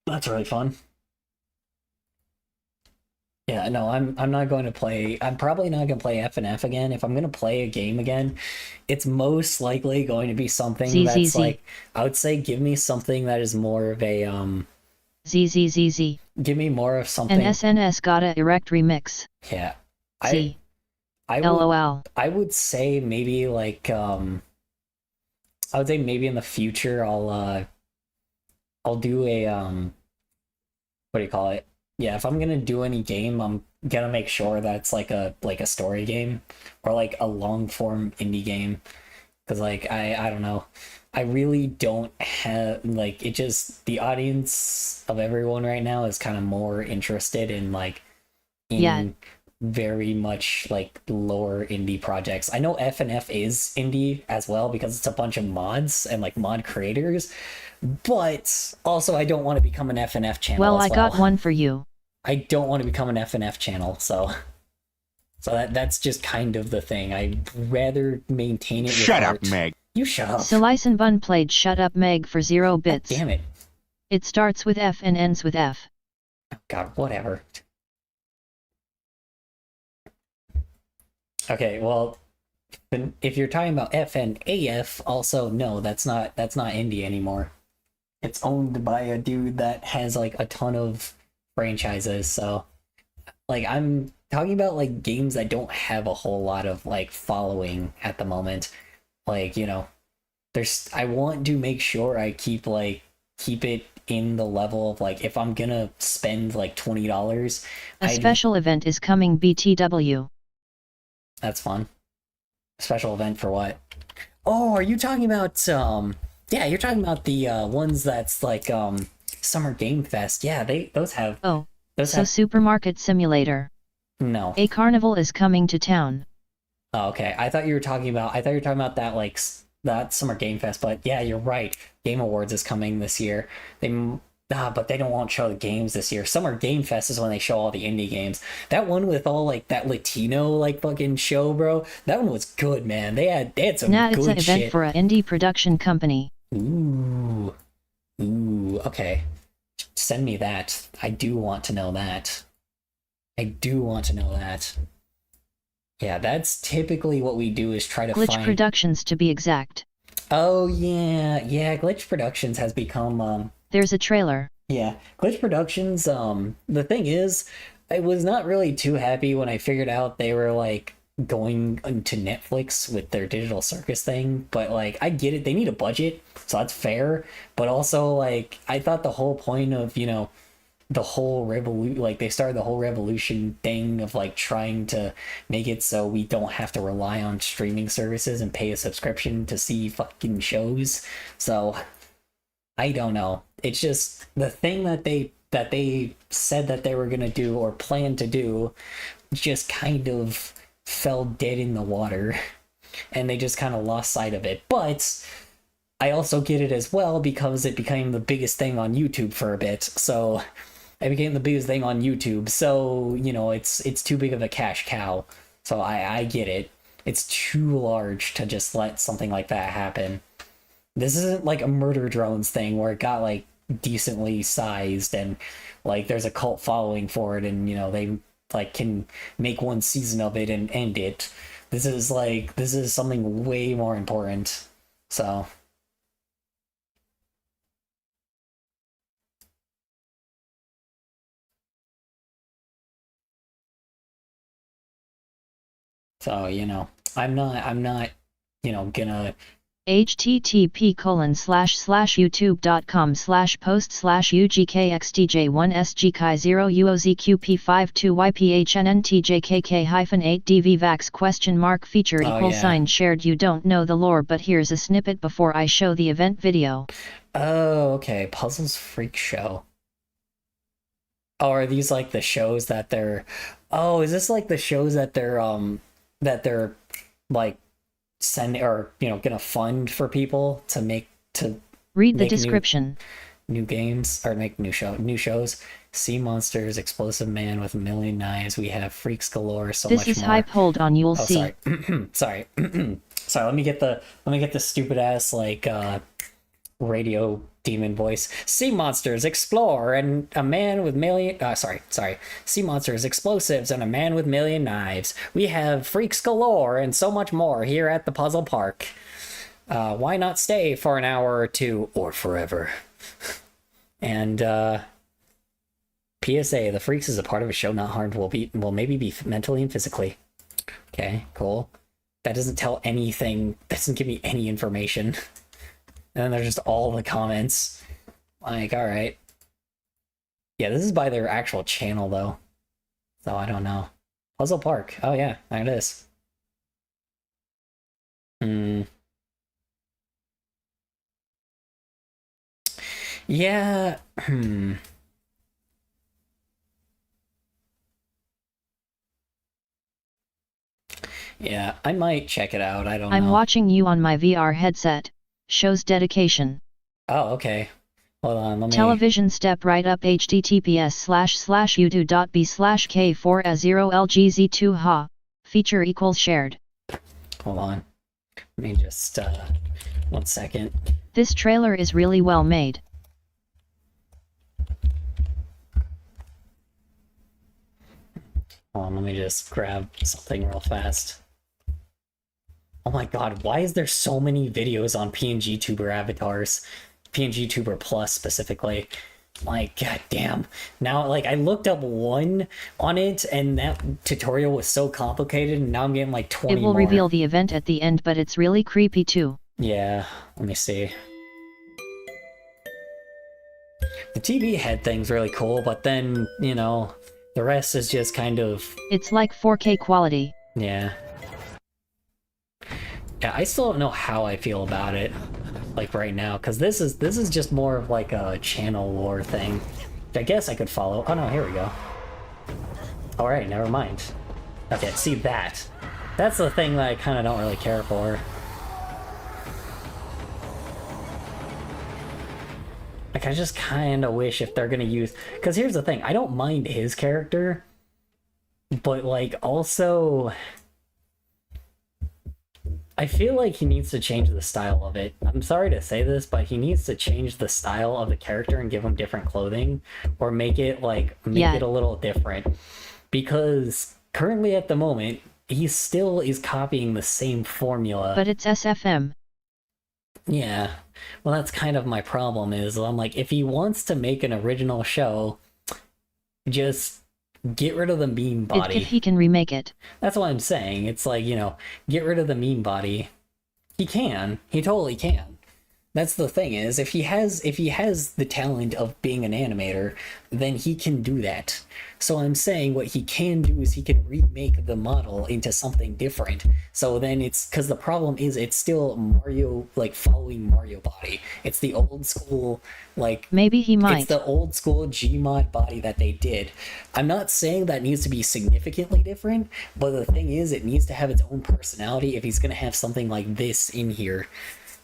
That's really fun. Yeah, no, I'm not going to play... I'm probably not going to play FNF again. If I'm going to play a game again, it's most likely going to be something that's like... I would say give me something that is more of a... ZZZZ. Give me more of something... An SNS Gotta Erect remix. Yeah. LOL. I would say maybe like... I would say maybe in the future I'll do a... what do you call it? Yeah, if I'm gonna do any game, I'm gonna make sure that it's like a story game or like a long form indie game, because like I don't know, I really don't have like it. Just the audience of everyone right now is kind of more interested in very much like lower indie projects. I know FNF is indie as well because it's a bunch of mods and like mod creators. But also, I don't want to become an FNF channel. Well, I got one for you. I don't want to become an FNF channel, so that's just kind of the thing. I'd rather maintain it. Shut up, Meg. You shut up. Slice and Bun played Shut Up Meg for 0 bits. God damn it. It starts with F and ends with F. Oh, God, whatever. Okay, well, if you're talking about FNAF, also no, that's not indie anymore. It's owned by a dude that has like a ton of franchises, so like I'm talking about like games that don't have a whole lot of like following at the moment. Like, you know, I want to make sure I keep it in the level of like if I'm gonna spend like $20. A special event is coming BTW. That's fun. Special event for what? Oh, are you talking about yeah, you're talking about the ones that's like Summer Game Fest. Yeah, those have Supermarket Simulator. No. A carnival is coming to town. Oh, okay. I thought you were talking about that like that Summer Game Fest, but yeah, you're right. Game Awards is coming this year. But they don't want to show the games this year. Summer Game Fest is when they show all the indie games. That one with all like that Latino like fucking show, bro. That one was good, man. They had some good shit. It's an event for an indie production company. Ooh, okay. Send me that. I do want to know that. Yeah, that's typically what we do is try to find... Glitch Productions to be exact. Oh, yeah, Glitch Productions has become, There's a trailer. Yeah, Glitch Productions, the thing is, I was not really too happy when I figured out they were, like, going into Netflix with their Digital Circus thing, but, like, I get it, they need a budget, so that's fair, but also, like, I thought the whole point of, you know, the whole they started the whole revolution thing of like trying to make it so we don't have to rely on streaming services and pay a subscription to see fucking shows. So I don't know. It's just the thing that they said that they were gonna do or planned to do just kind of fell dead in the water, and they just kind of lost sight of it. But I also get it as well because it became the biggest thing on YouTube for a bit. So it became the biggest thing on YouTube. So, you know, it's too big of a cash cow. So I get it. It's too large to just let something like that happen. This isn't like a Murder Drones thing where it got like decently sized and like there's a cult following for it, and you know they like can make one season of it and end it. This is something way more important. So you know, I'm not, you know, gonna http://youtube.com/post/ugkxtj1sjki0uzq521stj8dvvax ? Feature =sign shared. You don't know the lore, but here's a snippet before I show the event video. Oh, okay. Puzzles Freak Show. Oh, are these like the shows that they're... Oh, is this like the shows that they're like send or, you know, gonna fund for people to read the description. New games or make new shows. Sea Monsters, Explosive Man with a Million Knives. We have Freaks Galore. So this much is more. hype. Hold on, you'll see. Sorry. Sorry. Let me get the stupid ass like radio demon voice. Sea monsters, explore, and a man with sea monsters, explosives, and a man with million knives. We have freaks galore and so much more here at the Puzzle Park. Why not stay for an hour or two or forever? And PSA: the Freaks is a part of a show not harmed will maybe be mentally and physically. Okay, cool. That doesn't tell anything. That doesn't give me any information. And then there's just all the comments. Like, alright. Yeah, this is by their actual channel, though. So I don't know. Puzzle Park. Oh, yeah, there it is. Yeah. Yeah, I might check it out. I don't know. I'm watching you on my VR headset. Shows dedication. Oh, okay. Hold on, let me... Television step right up https://youtube.b/k4a0lgz2 ha. Feature = shared. Hold on. Let me just, 1 second. This trailer is really well made. Hold on, let me just grab something real fast. Oh my god, why is there so many videos on PNGTuber avatars? PNGTuber Plus specifically. Like, god damn. Now, like, I looked up one on it, and that tutorial was so complicated, and now I'm getting like 20 It will more. reveal the event at the end, but it's really creepy too. Yeah, let me see. The TV head thing's really cool, but then, you know, the rest is just kind of... It's like 4K quality. Yeah. Yeah, I still don't know how I feel about it, like right now, because this is just more of like a channel lore thing. I guess I could follow. Oh no, here we go. Alright, never mind. Okay, see that. That's the thing that I kind of don't really care for. Like, I just kind of wish if they're gonna use... Because here's the thing, I don't mind his character, but like, also... I feel like he needs to change the style of it. I'm sorry to say this, but he needs to change the style of the character and give him different clothing, or make it like it a little different. Because currently at the moment, he still is copying the same formula. But it's SFM. Yeah. Well, that's kind of my problem is I'm like, if he wants to make an original show, just get rid of the meme body. If he can remake it. That's what I'm saying. It's like, you know, get rid of the meme body. He can. He totally can. That's the thing is, if he has the talent of being an animator, then he can do that. So I'm saying what he can do is he can remake the model into something different. So then it's because the problem is it's still Mario, like following Mario body. It's the old school, like maybe he might. It's the old school Gmod body that they did. I'm not saying that needs to be significantly different, but the thing is, it needs to have its own personality if he's gonna have something like this in here.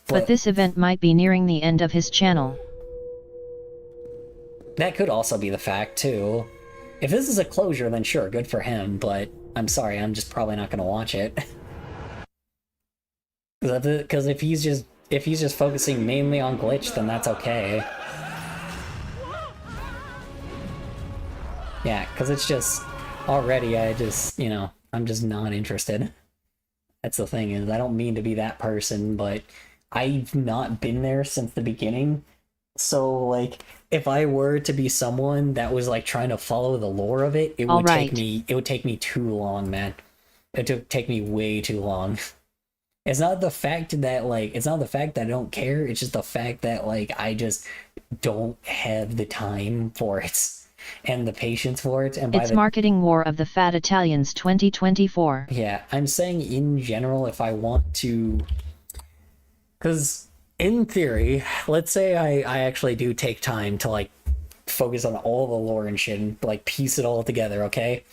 But this event might be nearing the end of his channel. That could also be the fact, too. If this is a closure, then sure, good for him, but I'm sorry, I'm just probably not gonna watch it. Because if he's just focusing mainly on Glitch, then that's okay. Yeah, because it's just, already I just, I'm just not interested. That's the thing, is I don't mean to be that person, but I've not been there since the beginning. So, like, if I were to be someone that was, like, trying to follow the lore of it, it would take me too long, man. It would take me way too long. It's not the fact that, like, I don't care, it's just the fact that, like, I just don't have the time for it. And the patience for it. And It's Marketing War of the Fat Italians 2024. Yeah, I'm saying in general, if I want to... Because, in theory, let's say I actually do take time to, like, focus on all the lore and shit and, like, piece it all together, okay?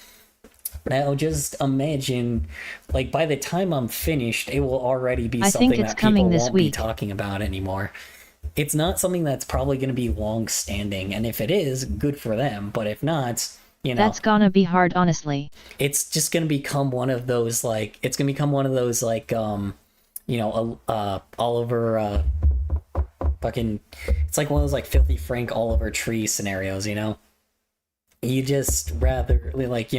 Now, just imagine, like, by the time I'm finished, it will already be something that people won't be talking about anymore. It's not something that's probably going to be long-standing, and if it is, good for them, but if not, That's gonna be hard, honestly. It's just going to become one of those, like, Oliver, fucking, it's like one of those, like, Filthy Frank Oliver Tree scenarios, You just rather, like,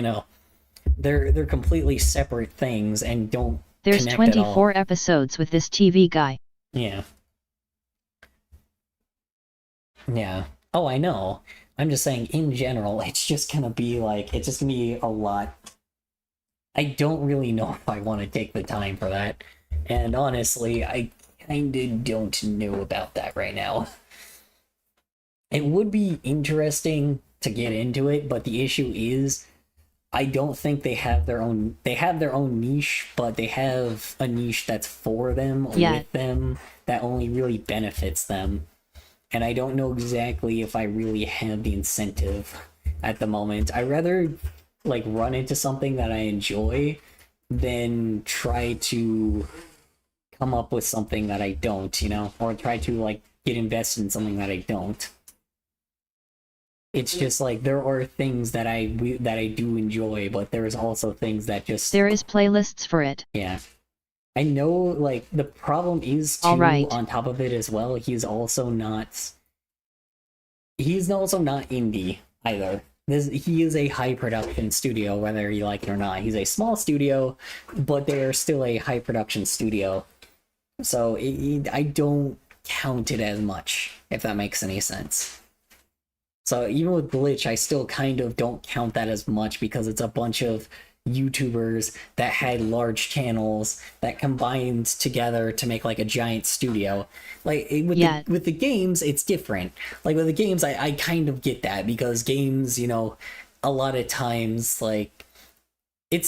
they're completely separate things and don't There's connect 24 at all. episodes with this TV guy. Yeah. Yeah. Oh, I know. I'm just saying, in general, it's just gonna be, like, it's just gonna be a lot. I don't really know if I want to take the time for that. And honestly, I kinda don't know about that right now. It would be interesting to get into it, but the issue is, I don't think they have their own niche, but they have a niche that's for them, or with them, that only really benefits them. And I don't know exactly if I really have the incentive at the moment. I'd rather, like, run into something that I enjoy than try to come up with something that I don't, or try to, like, get invested in something that I don't. It's just like there are things that I do enjoy, but there's also things that just... There is playlists for it. Yeah. I know, like, the problem is, too, on top of it as well, he's also not indie, either. He is a high-production studio, whether you like it or not. He's a small studio, but they are still a high-production studio. So, I don't count it as much, if that makes any sense. So, even with Glitch, I still kind of don't count that as much, because it's a bunch of YouTubers that had large channels that combined together to make, like, a giant studio. Like, with the games, it's different. Like, with the games, I kind of get that, because games, a lot of times, like, they're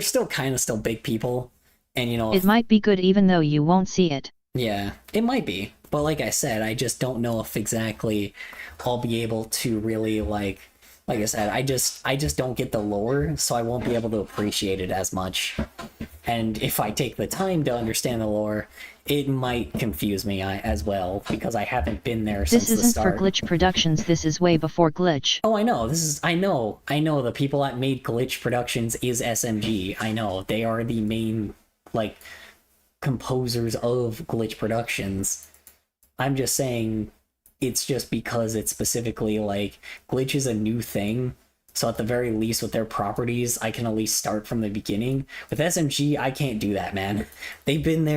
still kind of still big people, and, It might be good even though you won't see it. Yeah, it might be. But like I said, I just don't know if exactly I'll be able to really, like I said, I just don't get the lore, so I won't be able to appreciate it as much. And if I take the time to understand the lore, it might confuse me as well, because I haven't been there since the start. This isn't for Glitch Productions, this is way before Glitch. Oh, I know, I know, the people that made Glitch Productions is SMG, I know, they are the main, like, composers of Glitch Productions. I'm just saying, it's just because it's specifically, like, Glitch is a new thing, so at the very least with their properties, I can at least start from the beginning. With SMG, I can't do that, man. They've been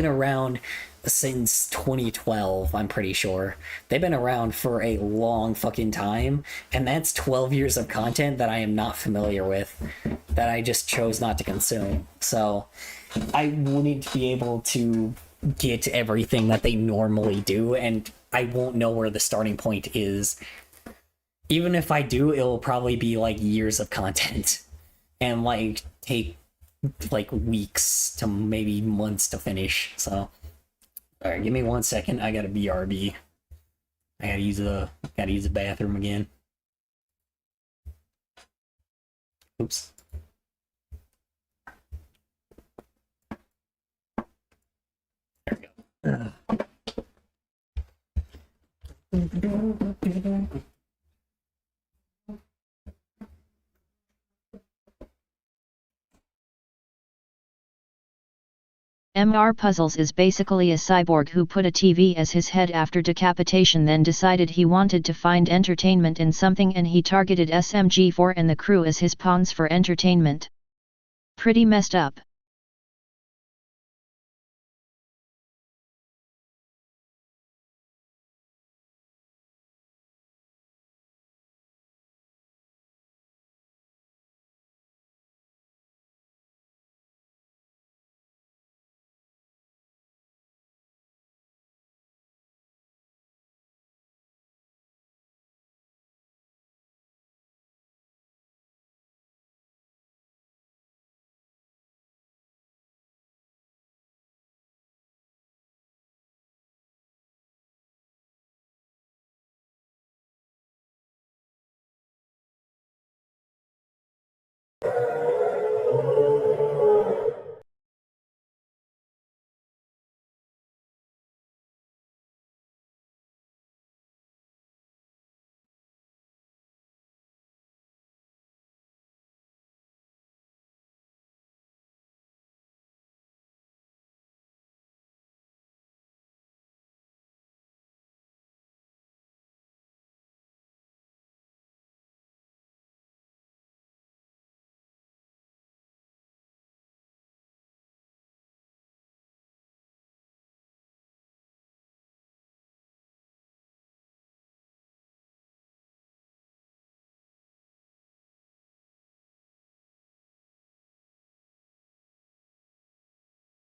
around since 2012, I'm pretty sure. They've been around for a long fucking time, and that's 12 years of content that I am not familiar with, that I just chose not to consume. So, I wanted to be able to get everything that they normally do, and I won't know where the starting point is. Even if I do, it'll probably be like years of content and like take like weeks to maybe months to finish. So, all right, give me 1 second. I gotta BRB. I gotta use the bathroom again. Oops. There we go. MR Puzzles is basically a cyborg who put a TV as his head after decapitation, then decided he wanted to find entertainment in something, and he targeted SMG4 and the crew as his pawns for entertainment. Pretty messed up.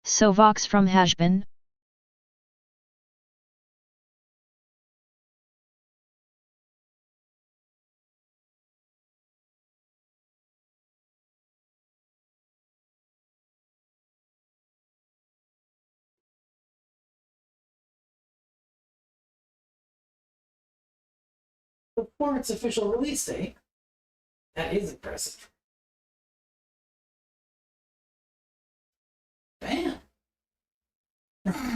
So Vox from Hashbin? Before its official release date. That is impressive. Bam!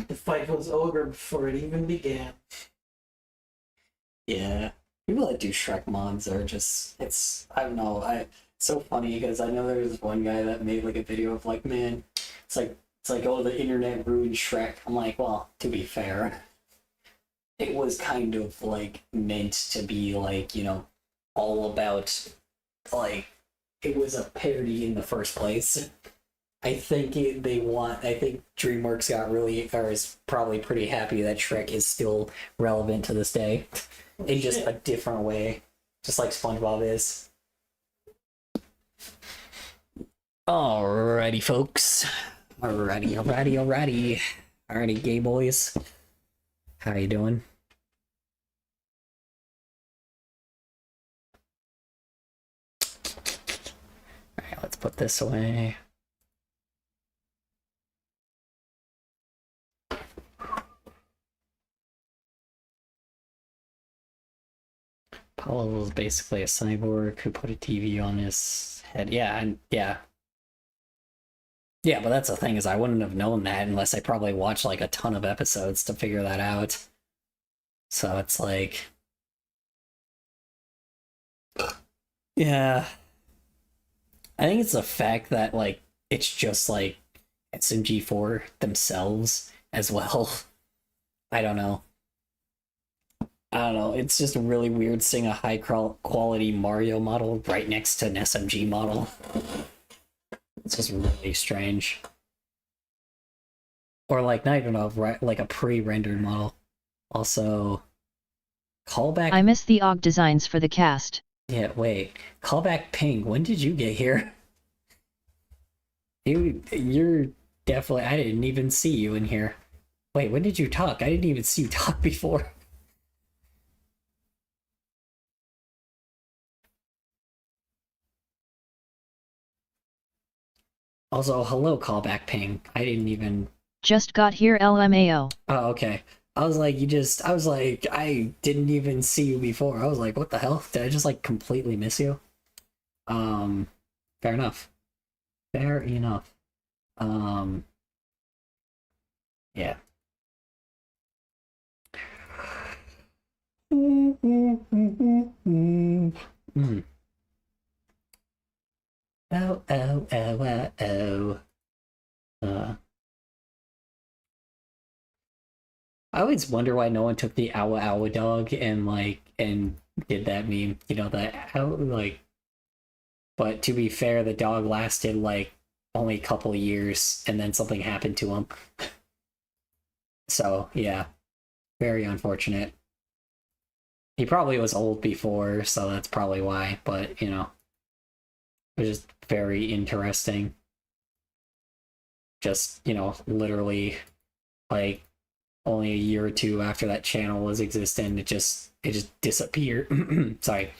The fight was over before it even began. Yeah, people that do Shrek mods are just, I don't know, it's so funny because I know there's one guy that made like a video of like, man, it's like, oh, the internet ruined Shrek. I'm like, well, to be fair, it was kind of like meant to be like, you know, all about, like, it was a parody in the first place. I think DreamWorks got really, or is probably pretty happy that Shrek is still relevant to this day. In just a different way. Just like SpongeBob is. Alrighty, folks. Alrighty. Alrighty, gay boys. How you doing? Alright, let's put this away. Paul was basically a cyborg who put a TV on his head. Yeah, but that's the thing, is I wouldn't have known that unless I probably watched like a ton of episodes to figure that out. So it's like, yeah. I think it's the fact that like it's just like SMG4 themselves as well. I don't know. It's just really weird seeing a high quality Mario model right next to an SMG model. It's just really strange. Or like, not even like a pre-rendered model. Also, callback... I miss the AUG designs for the cast. Yeah, wait. Callback Ping, when did you get here? You're definitely... I didn't even see you in here. Wait, when did you talk? I didn't even see you talk before. Also, hello, callback ping. I didn't even... Just got here LMAO. Oh, okay. I was like, I didn't even see you before. I was like, what the hell? Did I just, like, completely miss you? Fair enough. Fair enough. Yeah. Oh, oh, oh, oh, oh. I always wonder why no one took the Awa Awa dog and did that meme. You know, but to be fair, the dog lasted only a couple of years and then something happened to him. So, yeah. Very unfortunate. He probably was old before, so that's probably why, but, you know. It was just very interesting. Just, you know, literally, only a year or two after that channel was existent, it just disappeared. Sorry.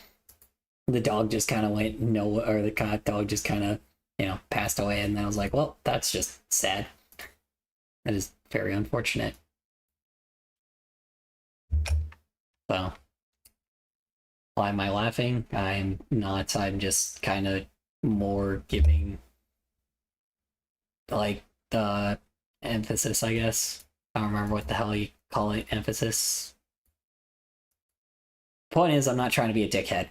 The dog just kind of went or the dog just kind of, you know, passed away, and then I was like, well, that's just sad. That is very unfortunate. So, why am I laughing? I'm not. I'm just kind of more giving, the emphasis, I guess. I don't remember what the hell you call it, emphasis. Point is, I'm not trying to be a dickhead.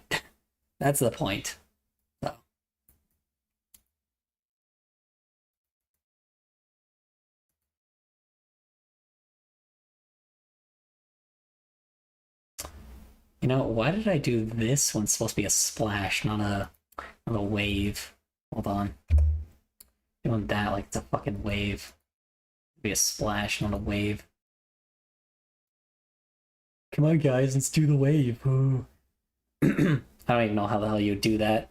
That's the point. So. You know, why did I do this when it's supposed to be a splash, not a wave? Hold on. Doing that like it's a fucking wave. Be a splash, not a wave. Come on, guys, let's do the wave. I don't even know how the hell you do that.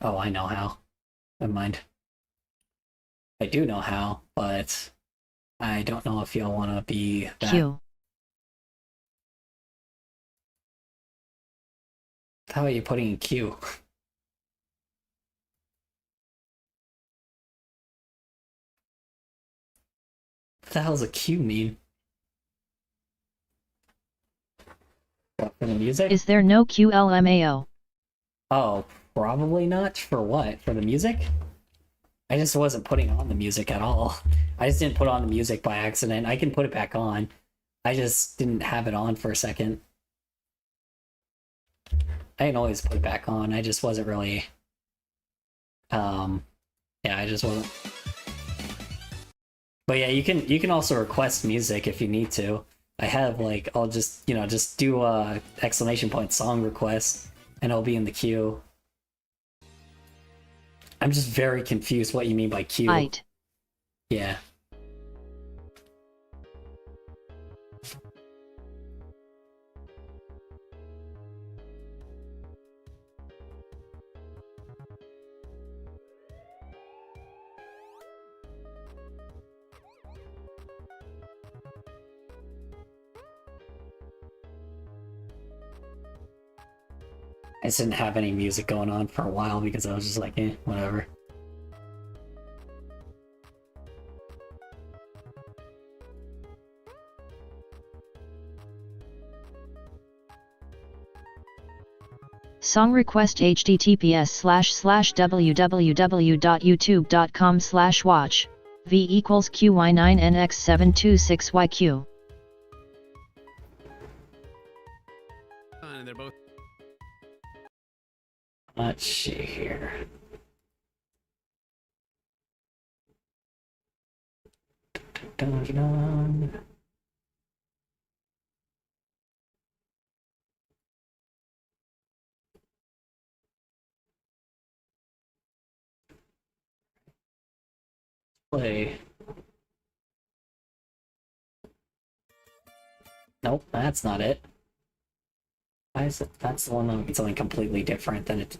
Oh, I know how. Never mind. I do know how, but I don't know if y'all want to be that. Q. How are you putting in Q? What the hell's a Q mean? What, for the music? Is there no QLMAO? Oh, probably not. For what? For the music? I just wasn't putting on the music at all. I just didn't put on the music by accident. I can put it back on. I just didn't have it on for a second. I can always put it back on. I just wasn't really... Yeah, I just wasn't... But yeah, you can also request music if you need to. I have I'll just, you know, just do a exclamation point song request and it'll be in the queue. I'm just very confused what you mean by queue. Right. Yeah. I just didn't have any music going on for a while because I was just like, whatever. Song request https://www.youtube.com/watch v equals QY9NX726YQ. And they're both. Let's see here. Dun, dun, dun. Play. Nope, that's not it. Why is it? That's the one that looks something completely different than it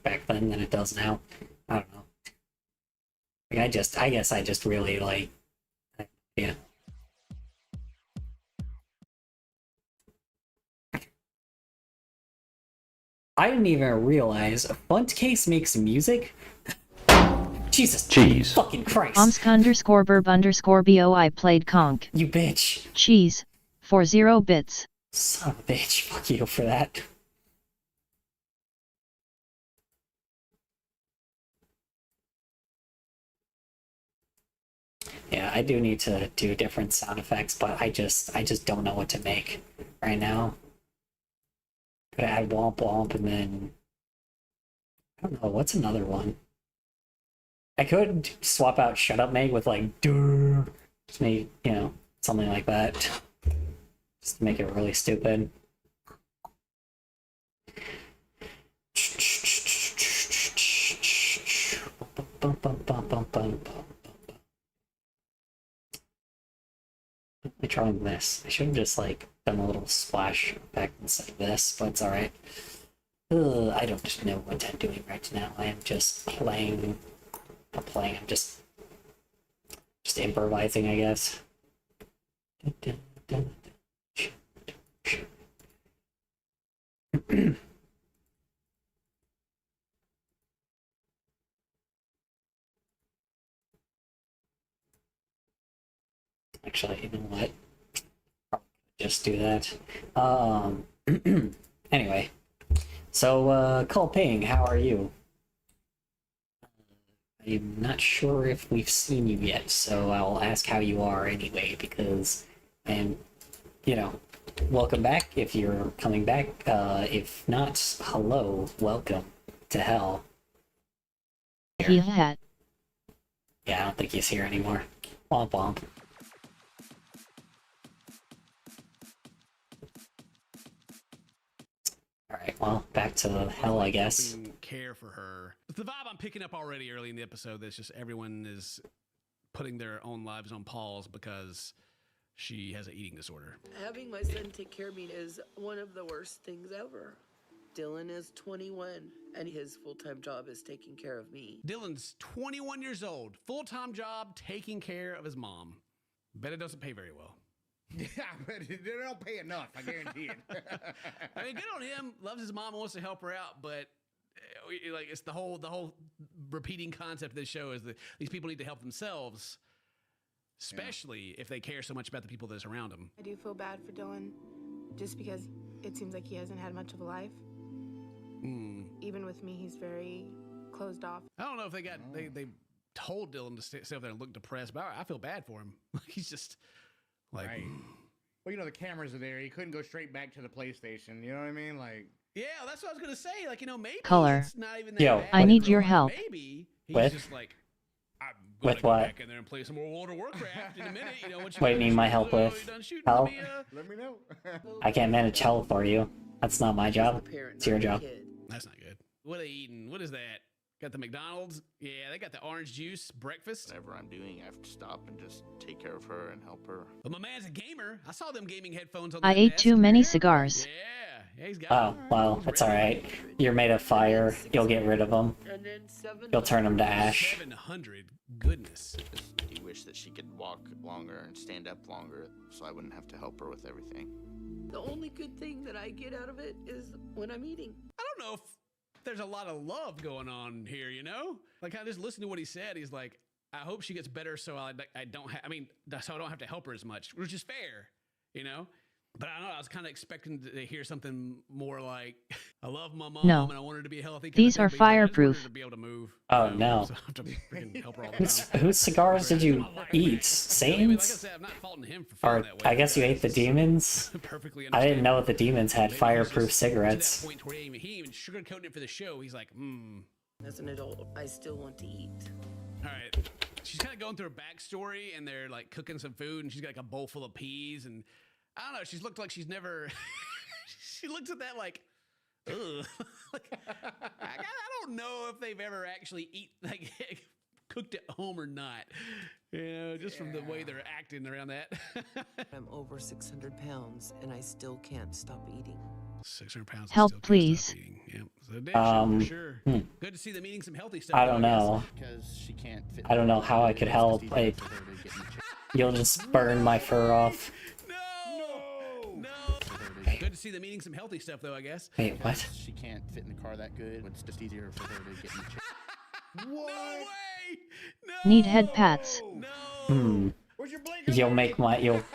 back then than it does now. I don't know. Like, I guess I just really like, yeah. I didn't even realize Funtcase makes music. Jesus, Cheese. Fucking Christ! Omsk_burb_boi played conk. You bitch. Cheese. For 0 bits. Son of a bitch! Fuck you for that. Yeah, I do need to do different sound effects, but I just don't know what to make right now. Could add womp womp and then I don't know, what's another one? I could swap out Shut Up Meg with like durr. Just make, you know, something like that. Just to make it really stupid. Let me try this. I should have just like done a little splash effect instead of this, but it's alright. I don't know what I'm doing right now. I am just playing. Not playing, I'm just improvising, I guess. Actually, you know what? Just do that. Anyway. So, Cole Ping, how are you? I'm not sure if we've seen you yet, so I'll ask how you are anyway, because, and, you know, welcome back if you're coming back. If not, hello, welcome to hell. He had. Yeah, I don't think he's here anymore. Womp womp. Alright, well, back to hell, I guess. Care for her. It's the vibe I'm picking up already early in the episode. That's just everyone is putting their own lives on pause because she has an eating disorder. Having my son take care of me is one of the worst things ever. Dylan is 21, and his full-time job is taking care of me. Dylan's 21 years old, full-time job, taking care of his mom. Bet it doesn't pay very well. Yeah, but they don't pay enough, I guarantee it. I mean, good on him. Loves his mom, wants to help her out, but like it's the whole repeating concept of this show is that these people need to help themselves, especially if they care so much about the people that's around them. I do feel bad for Dylan, just because it seems like he hasn't had much of a life. Even with me, he's very closed off. I don't know if they told Dylan to stay up there and look depressed, but I feel bad for him. He's just like, right. Well, you know, the cameras are there. He couldn't go straight back to the PlayStation. You know what I mean? Like, yeah, that's what I was gonna say. Like, you know, maybe Color. it's not even that Yo, bad. I need your help. Maybe he's With? just like, I'm gonna With go what? back in there and play some more World of Warcraft in a minute. You know what you What do you gonna need do? my help Oh, with? you done shooting? Help? let me know. I can't manage hell for you. That's not my job. It's your job. That's not good. What are they eating? What is that? Got the McDonald's? Yeah, they got the orange juice breakfast. Whatever I'm doing, I have to stop and just take care of her and help her. But my man's a gamer. I saw them gaming headphones on I that ate desk. too many cigars. Yeah, he's got Oh, well, it's alright. You're made of fire. You'll get rid of them. And then 700. You'll turn them to ash. 700. Goodness. He wished that she could walk longer and stand up longer so I wouldn't have to help her with everything. The only good thing that I get out of it is when I'm eating. I don't know if there's a lot of love going on here, you know? Like, I just listened to what he said. He's like, I hope she gets better so I don't so I don't have to help her as much, which is fair, you know? But I don't know, I was kind of expecting to hear something more like, I love my mom No. and I want her to be healthy. These are fireproof. To be able to move. Oh, you no. know, so I have to freaking help her all the time. Whose cigars did you eat? Like I Satan's? said, I'm not faulting him for Or, feeling that way. I guess you ate the demons? Perfectly I didn't know the demons had Maybe he's fireproof just to that cigarettes. point where he ain't even sugarcoating it for the show. He's like, As an adult, I still want to eat. All right. She's kind of going through her backstory, and they're like cooking some food, and she's got like a bowl full of peas, and I don't know. She's looked like she's never. She looks at that like, ugh. Like, I don't know if they've ever actually cooked at home or not. You know, just from the way they're acting around that. I'm over 600 pounds and I still can't stop eating. 600 pounds. and Help, still can't please. stop eating. Yep. So addiction, for sure. hmm. Good to see them eating some healthy stuff. I though, don't guess. know. Because she can't fit. I don't know how I could help. Like, you'll just burn my fur off. No. Good to see them eating some healthy stuff, though, I guess. Wait, what? Because she can't fit in the car that good. It's just easier for her to get in the chair. No way! Need head pats. Hmm. Where's your blanket?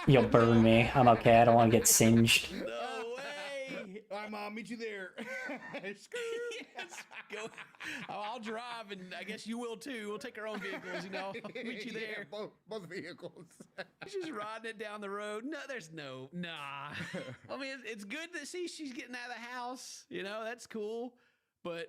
You'll burn me. I'm okay. I don't want to get singed. No way! All right, Mom, meet you there. Yes, go. I'll drive, and I guess you will too. We'll take our own vehicles, you know. I'll meet you there. Yeah, both vehicles. She's just riding it down the road. No, there's no. Nah. I mean, it's good to see she's getting out of the house. You know, that's cool. But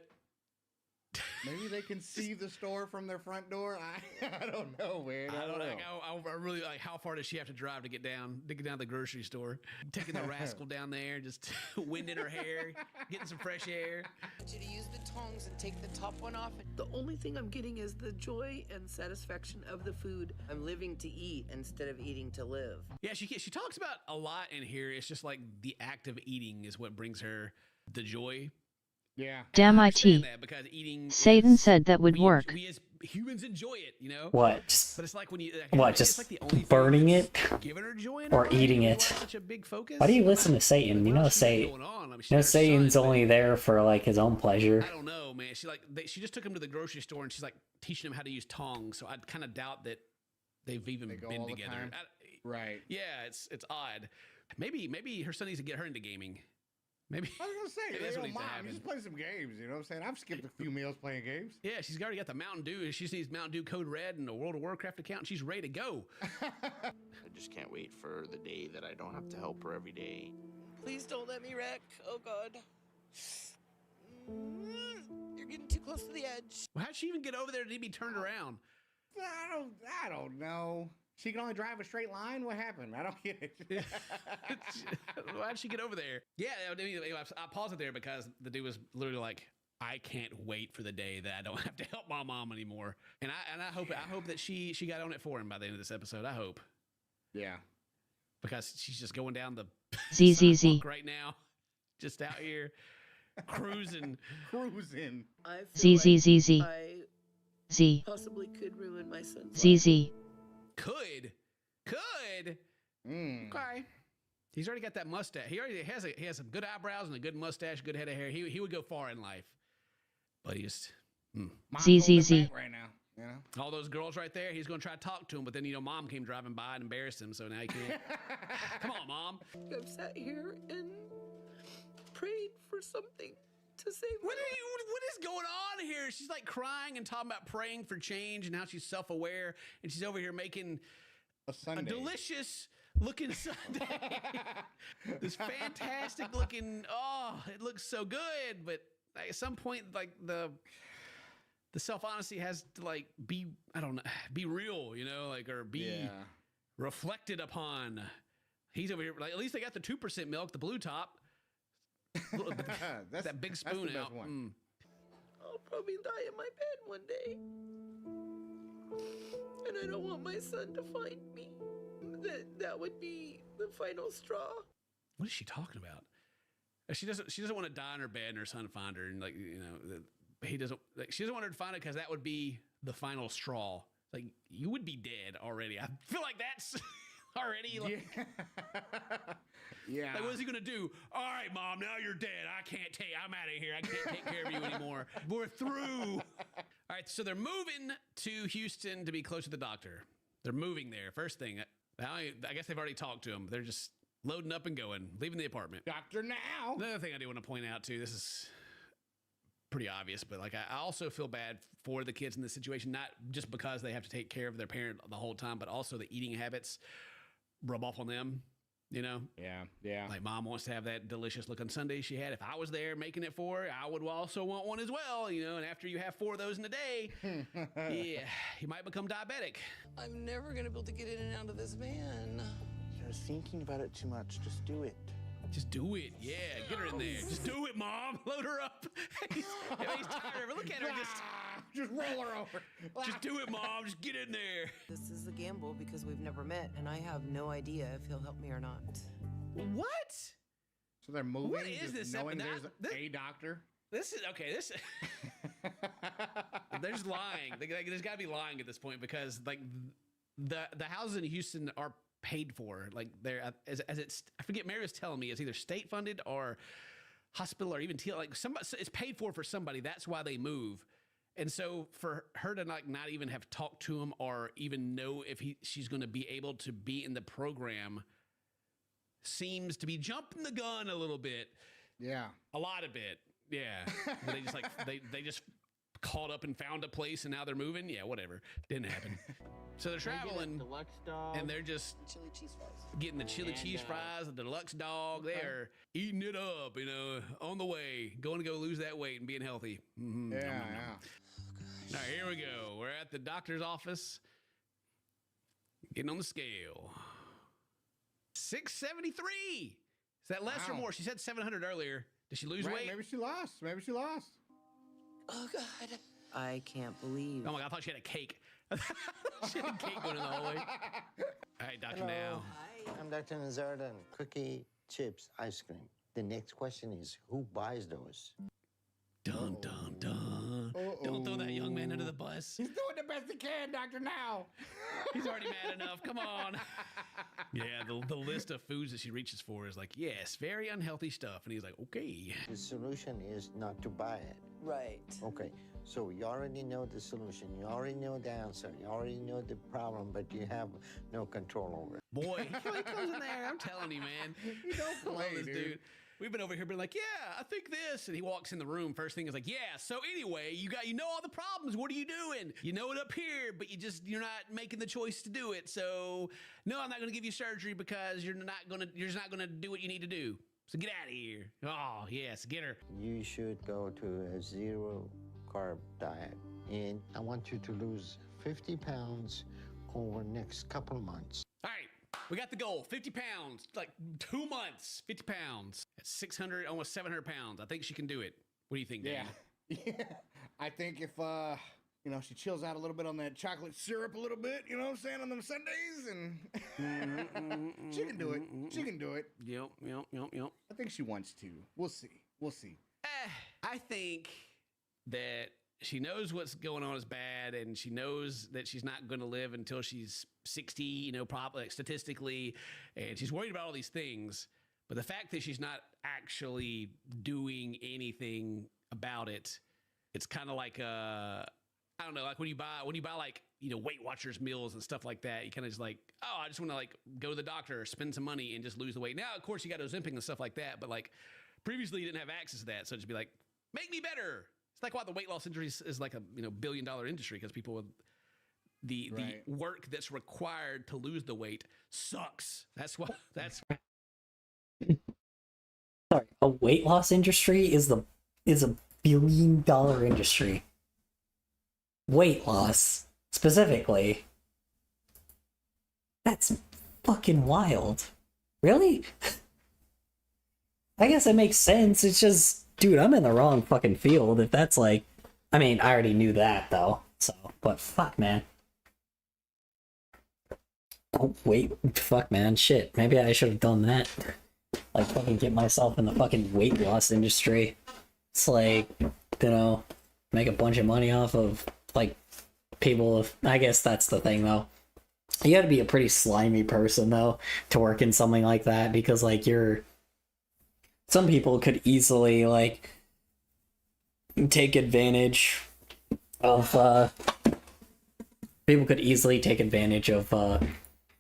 Maybe they can see the store from their front door. I don't know, man. I don't know. I really like. How far does she have to drive to get down to the grocery store? Taking the rascal down there, just wind in her hair, getting some fresh air. I want you to use the tongs and take the top one off. The only thing I'm getting is the joy and satisfaction of the food. I'm living to eat instead of eating to live. Yeah, she talks about a lot in here. It's just like the act of eating is what brings her the joy. Yeah. Damn I IT. understand that because eating Satan is- said that would work. We as humans enjoy it, you know. What? But it's like when you What? it's Just like the only thing burning that's it? giving her joy in Or her life. eating Why it? such a big focus? Why do you listen to Satan? You know, going on? I mean, she you know, got her son, Satan's but- only there for like his own pleasure. I don't know, man. She just took him to the grocery store and she's like teaching him how to use tongs. So I kind of doubt that they've even go been all the together. time? Right. Yeah, it's odd. Maybe her son needs to get her into gaming. Maybe I was gonna say, maybe that's what needs to Mom, happen. you just play some games. You know what I'm saying? I've skipped a few meals playing games. Yeah, she's already got the Mountain Dew. She just needs Mountain Dew Code Red and a World of Warcraft account, and she's ready to go. I just can't wait for the day that I don't have to help her every day. Please don't let me wreck. Oh, God. You're getting too close to the edge. Well, how'd she even get over there to be turned around? I don't know. She can only drive a straight line? What happened? I don't get it. How'd she get over there? Yeah, I mean, I paused it there because the dude was literally like, I can't wait for the day that I don't have to help my mom anymore. And I hope that she got on it for him by the end of this episode. I hope. Yeah. Because she's just going down the ZZZ. sidewalk right now, just out here cruising. Cruising. I feel ZZZZ. like I Z. possibly could ruin my son's ZZ. Could. Okay. He's already got that mustache. He has some good eyebrows and a good mustache, good head of hair. He would go far in life. But he just Mom's ZZZ. holding back right now. You know? all those girls right there, he's gonna try to talk to them, but then mom came driving by and embarrassed him, so now he can't. Come on, Mom. I've sat here and prayed for something to save my What is going on here? She's like crying and talking about praying for change and how she's self-aware, and she's over here making a delicious looking Sunday. This fantastic looking, it looks so good, but at some point, like the self-honesty has to like be, I don't know, be real, like, or be reflected upon. He's over here, like, at least they got the 2% milk, the blue top. That big spoon the best out. one. I'll probably die in my bed one day. And I don't want my son to find me. That would be the final straw. What is she talking about? She doesn't want to die in her bed and her son find her, and she doesn't want her to find it because that would be the final straw. Like, you would be dead already. I feel like that's already like, yeah. Like, what is he gonna do? All right, Mom, now you're dead. I'm out of here. I can't take care of you anymore. We're through. All right, so they're moving to Houston to be close to the doctor. They're moving there. First thing, I guess they've already talked to him. They're just loading up and going, leaving the apartment. Doctor now. Another thing I do want to point out too, this is pretty obvious, but like I also feel bad for the kids in this situation, not just because they have to take care of their parent the whole time, but also the eating habits rub off on them. Yeah. Like, Mom wants to have that delicious looking sundae she had. If I was there making it for her, I would also want one as well, and after you have 4 of those in a day, yeah, you might become diabetic. I'm never going to be able to get in and out of this van. You're thinking about it too much. Just do it. Just do it. Yeah, get her in there. Just do it, Mom. Load her up. He's tired of her. Look at her. Just roll her over. Just do it, Mom. Just get in there. This is a gamble because we've never met, and I have no idea if he'll help me or not. What? So they're moving. What is just this? Knowing Now- there's a doctor. This is okay. This there's lying. There's got to be lying at this point because like the houses in Houston are paid for. Like they're as it's. I forget. Mary was telling me it's either state funded or hospital or even like somebody. It's paid for somebody. That's why they move. And so for her to like not even have talked to him or even know if she's going to be able to be in the program seems to be jumping the gun a little bit. Yeah, a lot of it. Yeah, they just like they just called up and found a place and now they're moving. Yeah, whatever, didn't happen. So they're traveling and they're just Chili cheese fries. getting the chili cheese fries, the deluxe dog. They're eating it up, you know, on the way, going to go lose that weight and being healthy. Mm-hmm. Yeah, Nom, nom, nom. yeah. All right, here we go. We're at the doctor's office, getting on the scale. 673. Is that less or Wow. more? She said 700 earlier. Did she lose Right, weight? maybe she lost. Maybe she lost. Oh God. I can't believe. Oh my God, I thought she had a cake. She had a cake going in the hallway. All right, Dr. Now. I'm Dr. Nazardan. Cookie, chips, ice cream. The next question is, who buys those? Dun, dun, dun. Don't throw that young man under the bus. He's doing the best he can, Doctor. Now. He's already mad enough. Come on. Yeah, the list of foods that she reaches for is like, yes, very unhealthy stuff. And he's like, okay. The solution is not to buy it. Right. Okay, so you already know the solution. You already know the answer. You already know the problem, but you have no control over it. Boy, he comes in there. I'm telling you, man. You don't I love play, this dude. We've been over here being like, yeah, I think this. And he walks in the room. First thing is like, yeah, so anyway, you know all the problems. What are you doing? You know it up here, but you're not making the choice to do it. So no, I'm not going to give you surgery because you're just not going to do what you need to do. So get out of here. Oh, yes, get her. You should go to a zero-carb diet. And I want you to lose 50 pounds over the next couple of months. All right. We got the goal, 50 pounds, like 2 months, 50 pounds. That's 600, almost 700 pounds. I think she can do it. What do you think, Dan? Yeah. I think if, she chills out a little bit on that chocolate syrup a little bit, you know what I'm saying, on them Sundays, and she can do it. She can do it. Yep. I think she wants to. We'll see. I think that she knows what's going on is bad, and she knows that she's not going to live until she's 60, probably statistically, and she's worried about all these things. But the fact that she's not actually doing anything about it, it's kind of like I don't know, like when you buy like Weight Watchers meals and stuff like that, you kind of just like, oh, I just want to like go to the doctor, spend some money, and just lose the weight. Now, of course, you got Ozempic and stuff like that, but like previously, you didn't have access to that, so just be like, make me better. It's like why the weight loss industry is like a $1 billion industry, because people with the work that's required to lose the weight sucks. That's why. That's Sorry, a weight loss industry is a $1 billion industry. Weight loss, specifically. That's fucking wild. Really? I guess it makes sense. It's just, dude, I'm in the wrong fucking field if that's like... I mean, I already knew that, though. So, but fuck, man. Oh, wait. Fuck, man. Shit. Maybe I should have done that. Like, fucking get myself in the fucking weight loss industry. It's like, make a bunch of money off of, like, people. I guess that's the thing, though. You gotta be a pretty slimy person, though, to work in something like that, because, like, some people could easily, like, take advantage of,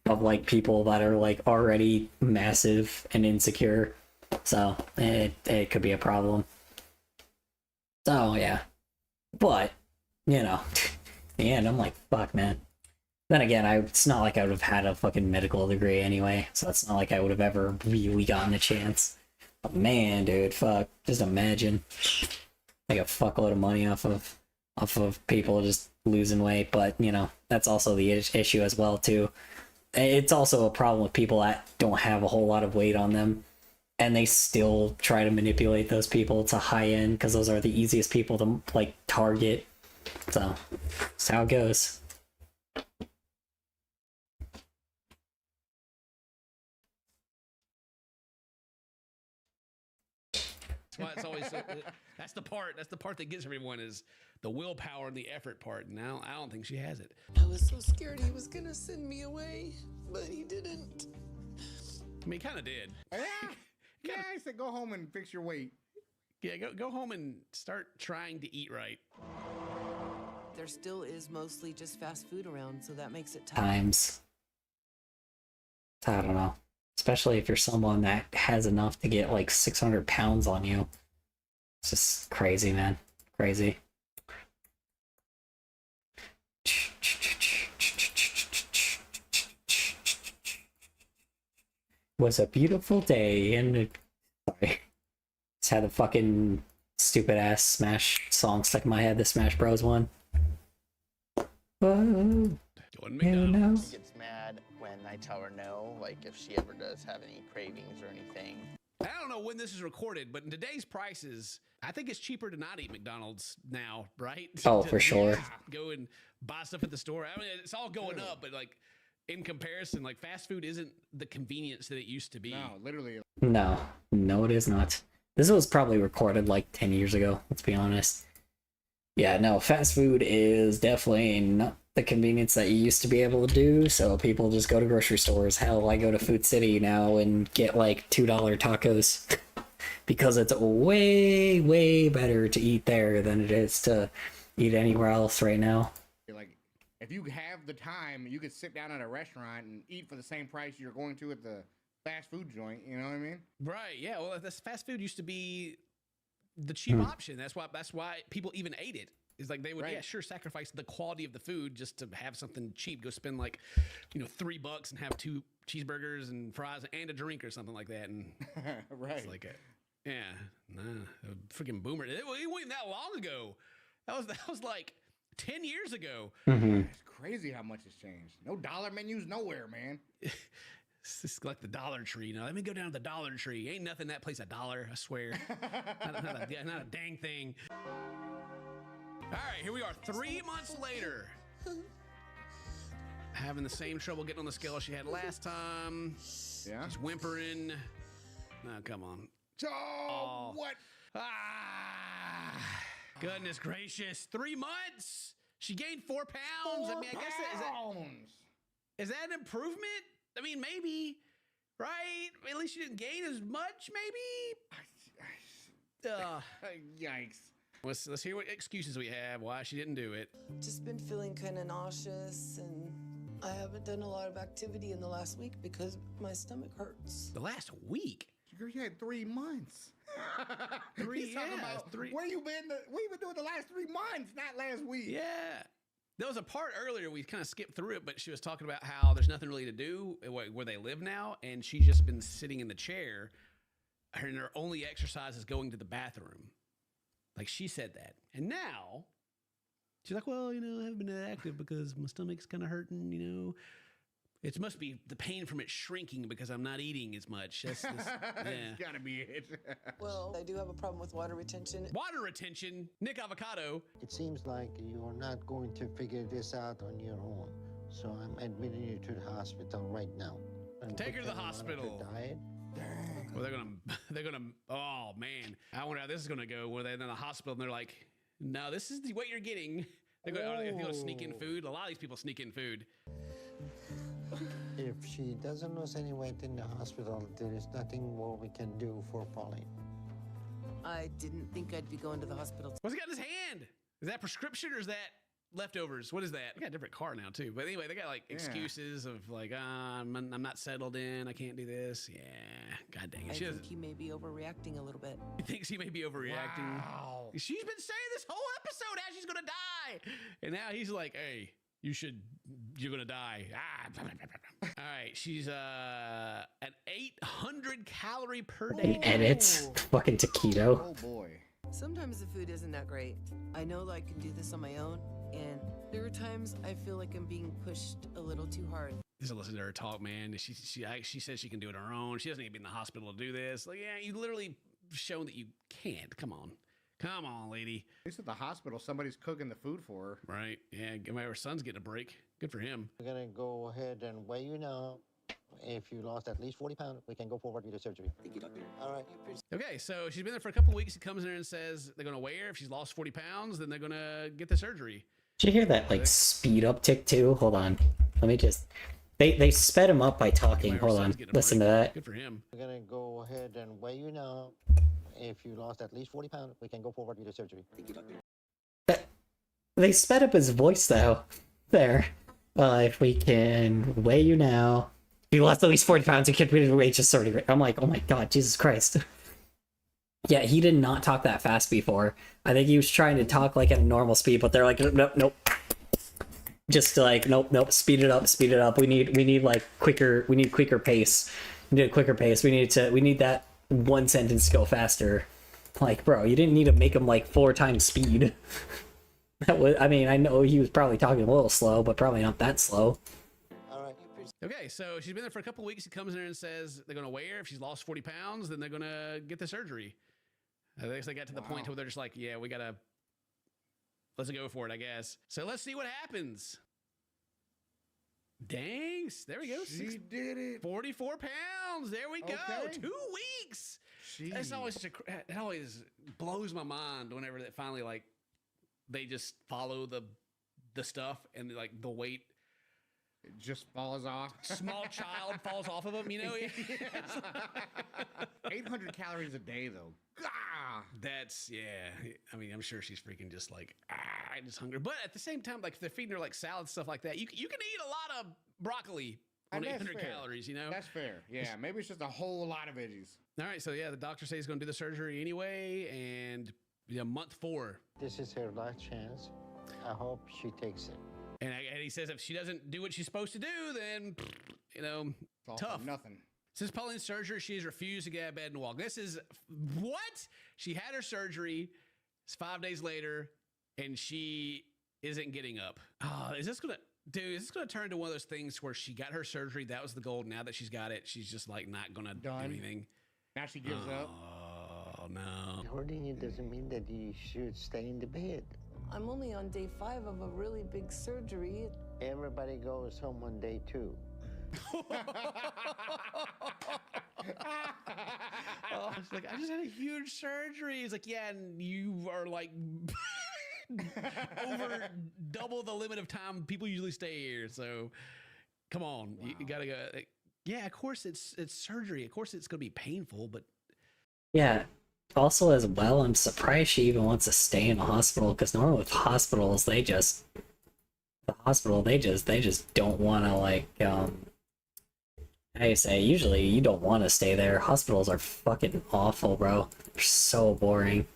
like, people that are, like, already massive and insecure. So, it could be a problem. So, yeah. But, in the end, I'm like, fuck, man. Then again, it's not like I would have had a fucking medical degree anyway, so it's not like I would have ever really gotten a chance. But man, dude, fuck. Just imagine. Like a fuckload of money off of people just losing weight, but, that's also the issue as well, too. It's also a problem with people that don't have a whole lot of weight on them, and they still try to manipulate those people to high end, because those are the easiest people to, like, target So that's how it goes. That's why it's always so, that's the part that gets everyone is the willpower and the effort part. Now I don't think she has it. I was so scared he was gonna send me away, but he didn't. I mean, he kind of did. Yeah, I said go home and fix your weight. Yeah, go home and start trying to eat right. There still is mostly just fast food around, so that makes it tough. Times. I don't know. Especially if you're someone that has enough to get like 600 pounds on you. It's just crazy, man. Crazy. Was a beautiful day and sorry. Just had a fucking stupid ass Smash song stuck in my head, the Smash Bros one. Whoa. She gets mad when I tell her no, like if she ever does have any cravings or anything. I don't know when this is recorded, but in today's prices, I think it's cheaper to not eat McDonald's now, right? Oh, To for sure. just go and buy stuff at the store. I mean, it's all going up, but like in comparison, like fast food isn't the convenience that it used to be. No, literally. No, it is not. This was probably recorded like 10 years ago, let's be honest. Yeah, no, fast food is definitely not the convenience that you used to be able to do, so people just go to grocery stores. Hell, I go to Food City now and get like $2 tacos because it's way, way better to eat there than it is to eat anywhere else right now. Like, if you have the time, you could sit down at a restaurant and eat for the same price you're going to at the fast food joint. You know what I mean? Right. Yeah. Well, this fast food used to be the cheap option. That's why people even ate it. Is like they would sacrifice the quality of the food just to have something cheap. Go spend like, $3 and have 2 cheeseburgers and fries and a drink or something like that. And right. It's like a freaking boomer. It wasn't even that long ago. That was like 10 years ago. It's crazy how much has changed. No dollar menus nowhere, man. It's just like the Dollar Tree. Let me go down to the Dollar Tree. Ain't nothing that place $1, I swear. not a dang thing. All right, here we are, 3 months later. Having the same trouble getting on the scale she had last time. Yeah. She's whimpering. No, come on. Oh, what? Goodness gracious. 3 months? She gained 4 pounds. I guess is that an improvement? I mean, maybe, right? At least she didn't gain as much, maybe? Yikes. Let's hear what excuses we have why she didn't do it. Just been feeling kind of nauseous, and I haven't done a lot of activity in the last week because my stomach hurts. The last week? Girl, you had 3 months. He's talking about where you been? What you been doing the last 3 months, not last week? Yeah. There was a part earlier we kind of skipped through it, but she was talking about how there's nothing really to do where they live now, and she's just been sitting in the chair, and her only exercise is going to the bathroom. Like, she said that. And now, she's like, well, I haven't been active because my stomach's kind of hurting, It must be the pain from it shrinking because I'm not eating as much. That's It's gotta be it. Well, I do have a problem with water retention. Water retention? Nick Avocado. It seems like you're not going to figure this out on your own. So I'm admitting you to the hospital right now. And Take her put to the you on a hospital. diet. Well, they're gonna, oh man. I wonder how this is gonna go. Where they're in the hospital and they're like, no, this is what you're getting. They're gonna sneak in food. A lot of these people sneak in food. If she doesn't lose any weight in the hospital, there is nothing more we can do for Pauline. I didn't think I'd be going to the hospital. What's he got in his hand? Is that prescription or is that leftovers? What is that? They got a different car now too. But anyway, they got like excuses of like, I'm not settled in. I can't do this. Yeah. God dang it. I think he may be overreacting a little bit. He thinks he may be overreacting. Wow. She's been saying this whole episode how she's gonna die, and now he's like, "Hey, you're gonna die." All right, she's an 800 calorie per day. And it's fucking taquito. Oh boy. Sometimes the food isn't that great. I know that I can do this on my own, and there are times I feel like I'm being pushed a little too hard. Just listen to her talk, man. She says she can do it on her own. She doesn't need to be in the hospital to do this. Like, yeah, you literally shown that you can't. Come on. Come on, lady. At least at the hospital, somebody's cooking the food for her. Right. Yeah. Her son's getting a break. Good for him. We're gonna go ahead and weigh you now. If you lost at least 40 pounds, we can go forward with the surgery. Thank you, doctor. All right. Okay, so she's been there for a couple weeks. He comes in there and says they're going to weigh her. If she's lost 40 pounds, then they're going to get the surgery. Did you hear that like speed uptick too? Hold on. Let me just. They sped him up by talking. Hold on. Listen to that. Good for him. We're gonna go ahead and weigh you now. If you lost at least 40 pounds, we can go forward with the surgery. Thank you, doctor. They sped up his voice though. There. If we can weigh you now. If you lost at least 40 pounds, you can't be weight just surgery. I'm like, oh my god, Jesus Christ. Yeah, he did not talk that fast before. I think he was trying to talk like at normal speed, but they're like, nope. Just like, nope, speed it up. We need like quicker pace. We need a quicker pace. We need that one sentence to go faster. Like, bro, you didn't need to make him like 4 times speed. That was, I mean, I know he was probably talking a little slow, but probably not that slow. Okay, so she's been there for a couple weeks. He comes in there and says they're going to weigh her. If she's lost 40 pounds, then they're going to get the surgery. I guess they got to the point where they're just like, yeah, let's go for it, I guess. So let's see what happens. Dang, there we go. She did it. 44 pounds. There we go. 2 weeks. That's always it always blows my mind whenever that finally like they just follow the stuff and like the weight. It just falls off. Small child falls off of them, you know? 800 calories a day, though. That's, yeah. I mean, I'm sure she's freaking just like, just hungry. But at the same time, like, if they're feeding her like salad stuff like that, you can eat a lot of broccoli on 800 calories, you know? That's fair. Yeah, maybe it's just a whole lot of veggies. All right, so yeah, the doctor says he's going to do the surgery anyway, and month 4. This is her last chance. I hope she takes it. And he says if she doesn't do what she's supposed to do, then, you know, tough. Nothing. Since Pauline's surgery, she has refused to get out of bed and walk. This is what? She had her surgery. It's 5 days later, and she isn't getting up. Is this going to turn into one of those things where she got her surgery? That was the goal. Now that she's got it, she's just like not going to do anything. Now she gives up. Oh, no. Holding it doesn't mean that you should stay in the bed. I'm only on day 5 of a really big surgery. Everybody goes home on day 2. It's like, I just had a huge surgery. It's like, yeah, and you are like over double the limit of time people usually stay here. So come on, you gotta go. Yeah, of course it's surgery. Of course it's gonna be painful, but Yeah. Also, as well, I'm surprised she even wants to stay in the hospital, because normally with hospitals, they just don't want to, like, how you say, usually you don't want to stay there. Hospitals are fucking awful, bro. They're so boring.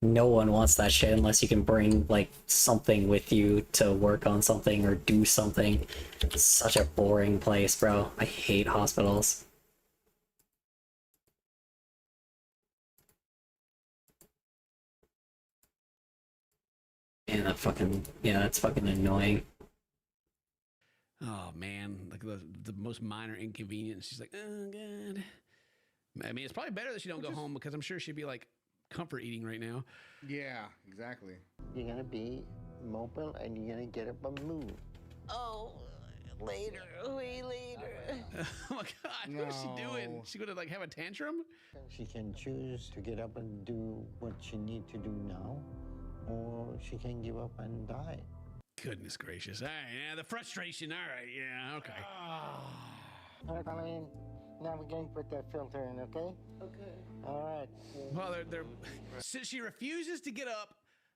No one wants that shit unless you can bring, like, something with you to work on something or do something. It's such a boring place, bro. I hate hospitals. Yeah, that's fucking annoying. oh man, like the most minor inconvenience. She's like, oh god. I mean, it's probably better that she don't go home, because I'm sure she'd be like comfort eating right now. Yeah, exactly. You're gonna be mobile and you're gonna get up and move. Oh, later, way later. Oh my god, what is she doing? She gonna like have a tantrum? She can choose to get up and do what she need to do now, or she can give up and die. Goodness gracious. All right, yeah, the frustration. All right, yeah, okay. All right, Pauline. Now we're going to put that filter in, okay? Okay. All right. Well, they're since she refuses to get up,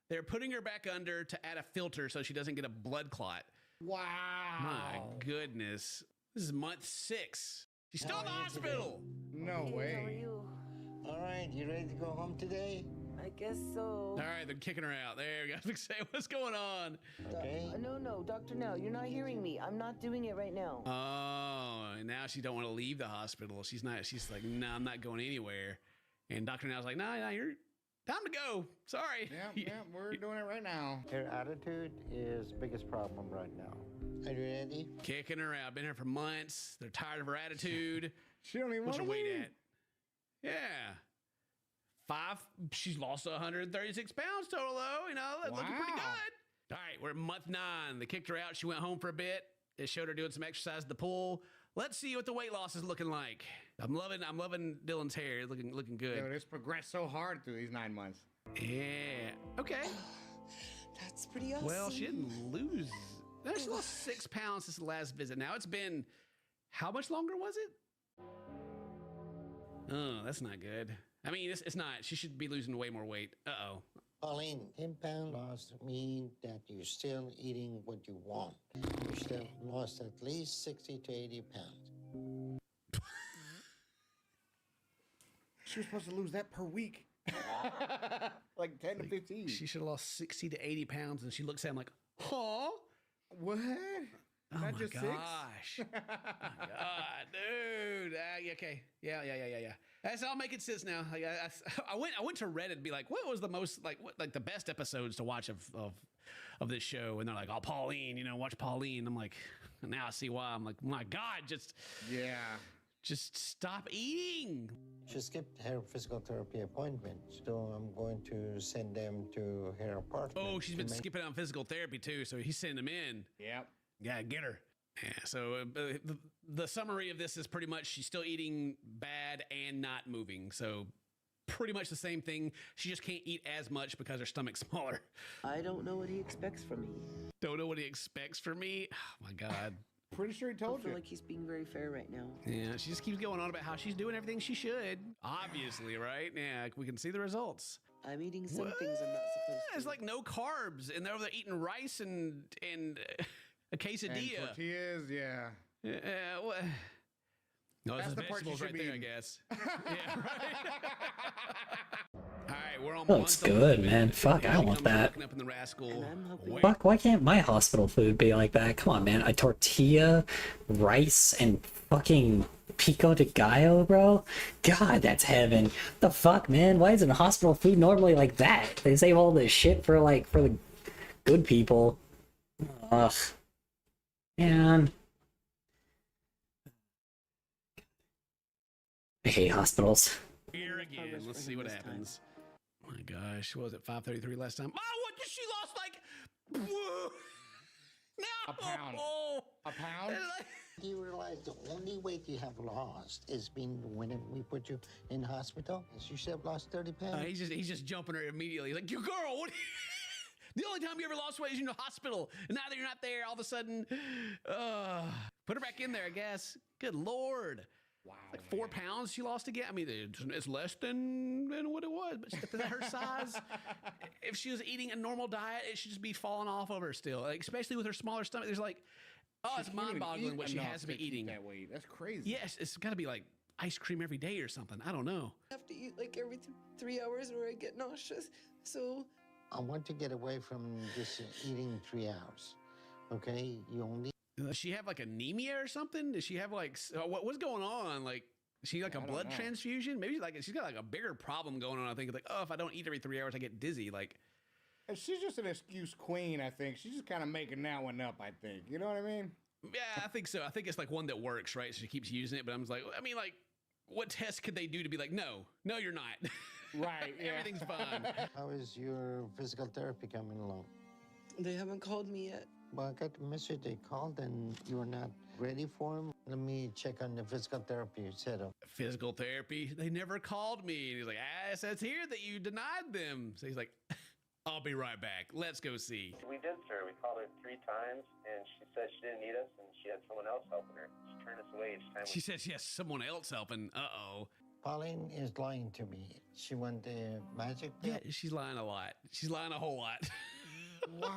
they're putting her back under to add a filter so she doesn't get a blood clot. Wow. My goodness. This is month 6. She's still in the hospital. No way. How are you? All right, you ready to go home today? I guess so. All right, they're kicking her out. There you go. Say, what's going on? Okay. No, Dr. Nell, you're not hearing me. I'm not doing it right now. Oh, and now she don't want to leave the hospital. She's like, no, I'm not going anywhere. And Dr. Nell's like, no, you're time to go. Sorry. Yeah, we're doing it right now. Her attitude is biggest problem right now. Are you ready? Kicking her out. Been here for months. They're tired of her attitude. She don't even What's want her to weight leave. at? Yeah. She's lost 136 pounds total, though. You know, that's looking pretty good. All right, we're at month 9. They kicked her out. She went home for a bit. They showed her doing some exercise at the pool. Let's see what the weight loss is looking like. I'm loving Dylan's hair. It's looking good. Dude, it's progressed so hard through these 9 months. Yeah. Okay. That's pretty awesome. Well, she didn't lose. No, she lost 6 pounds since the last visit. Now it's been, how much longer was it? Oh, that's not good. I mean, it's not. She should be losing way more weight. Uh-oh. Pauline, 10 pound loss mean that you're still eating what you want. You still lost at least 60 to 80 pounds. She was supposed to lose that per week. Like 10 to 15. She should have lost 60 to 80 pounds, and she looks at him like, huh? What? Oh Not my just gosh. Oh my God, dude. Okay. Yeah. That's all making sense now. Like, I went to Reddit and be like, what was the most the best episodes to watch of this show? And they're like, oh, Pauline, watch Pauline. I'm like, now I see why. I'm like, my God, just stop eating. She skipped her physical therapy appointment, so I'm going to send them to her apartment. Oh, she's been skipping on physical therapy too, so he's sending them in. Yep. Yeah, get her. Yeah, so the summary of this is pretty much she's still eating bad and not moving. So pretty much the same thing. She just can't eat as much because her stomach's smaller. I don't know what he expects from me. Don't know what he expects from me? Oh, my God. Pretty sure he told I feel like he's being very fair right now. Yeah, she just keeps going on about how she's doing everything she should. Obviously, right? Yeah, we can see the results. I'm eating some things I'm not supposed to. It's like no carbs, and they're eating rice and a quesadilla. And tortillas, yeah. Yeah, what? No, That's it's the the part you vegetables should right be there, I eating. guess. Yeah, right. All right, we're on. Looks good, man. Fuck, I want that. Up in the rascal. Fuck, why can't my hospital food be like that? Come on, man. A tortilla, rice, and fucking pico de gallo, bro? God, that's heaven. The fuck, man? Why isn't hospital food normally like that? They save all this shit for the good people. Ugh. Man. I hate hospitals. Here again. Let's see what happens. Oh my gosh, what was it 5:33 last time? Oh, what did she lost like? Whoa. No. A pound. A pound? Do you realize the only weight you have lost is being when we put you in the hospital? You should have lost 30 pounds. He's just jumping her immediately. Like, you girl, what? The only time you ever lost weight is in the hospital. And now that you're not there, all of a sudden, put her back in there, I guess. Good Lord. Wow. Like 4 pounds she lost again. I mean, it's less than what it was, but is that her size? If she was eating a normal diet, it should just be falling off of her still. Like, especially with her smaller stomach. There's like, it's mind-boggling what she has to be eating. That weight. That's crazy. Yes, it's got to be like ice cream every day or something. I don't know. I have to eat like every 3 hours or I get nauseous. So I want to get away from just eating 3 hours. Okay? You only. Does she have like anemia or something? Does she have like what's going on? Like, is she like a blood transfusion? Maybe she's got like a bigger problem going on. I think like, if I don't eat every 3 hours, I get dizzy. Like, and she's just an excuse queen. I think she's just kind of making that one up. I think you know what I mean. Yeah, I think so. I think it's like one that works, right? So she keeps using it. But I'm just like, I mean, like, what test could they do to be like, no, you're not. Right. Yeah. Everything's fine. How is your physical therapy coming along? They haven't called me yet. Well, I got the message they called and you were not ready for them. Let me check on the physical therapy setup. Physical therapy? They never called me. And he's like, it says here that you denied them. So he's like, I'll be right back. Let's go see. We did, sir. We called her 3 times, and she said she didn't need us, and she had someone else helping her. She turned us away each time. She said she has someone else helping. Uh-oh. Pauline is lying to me. She went the magic pill. Yeah, she's lying a lot. She's lying a whole lot. Wow.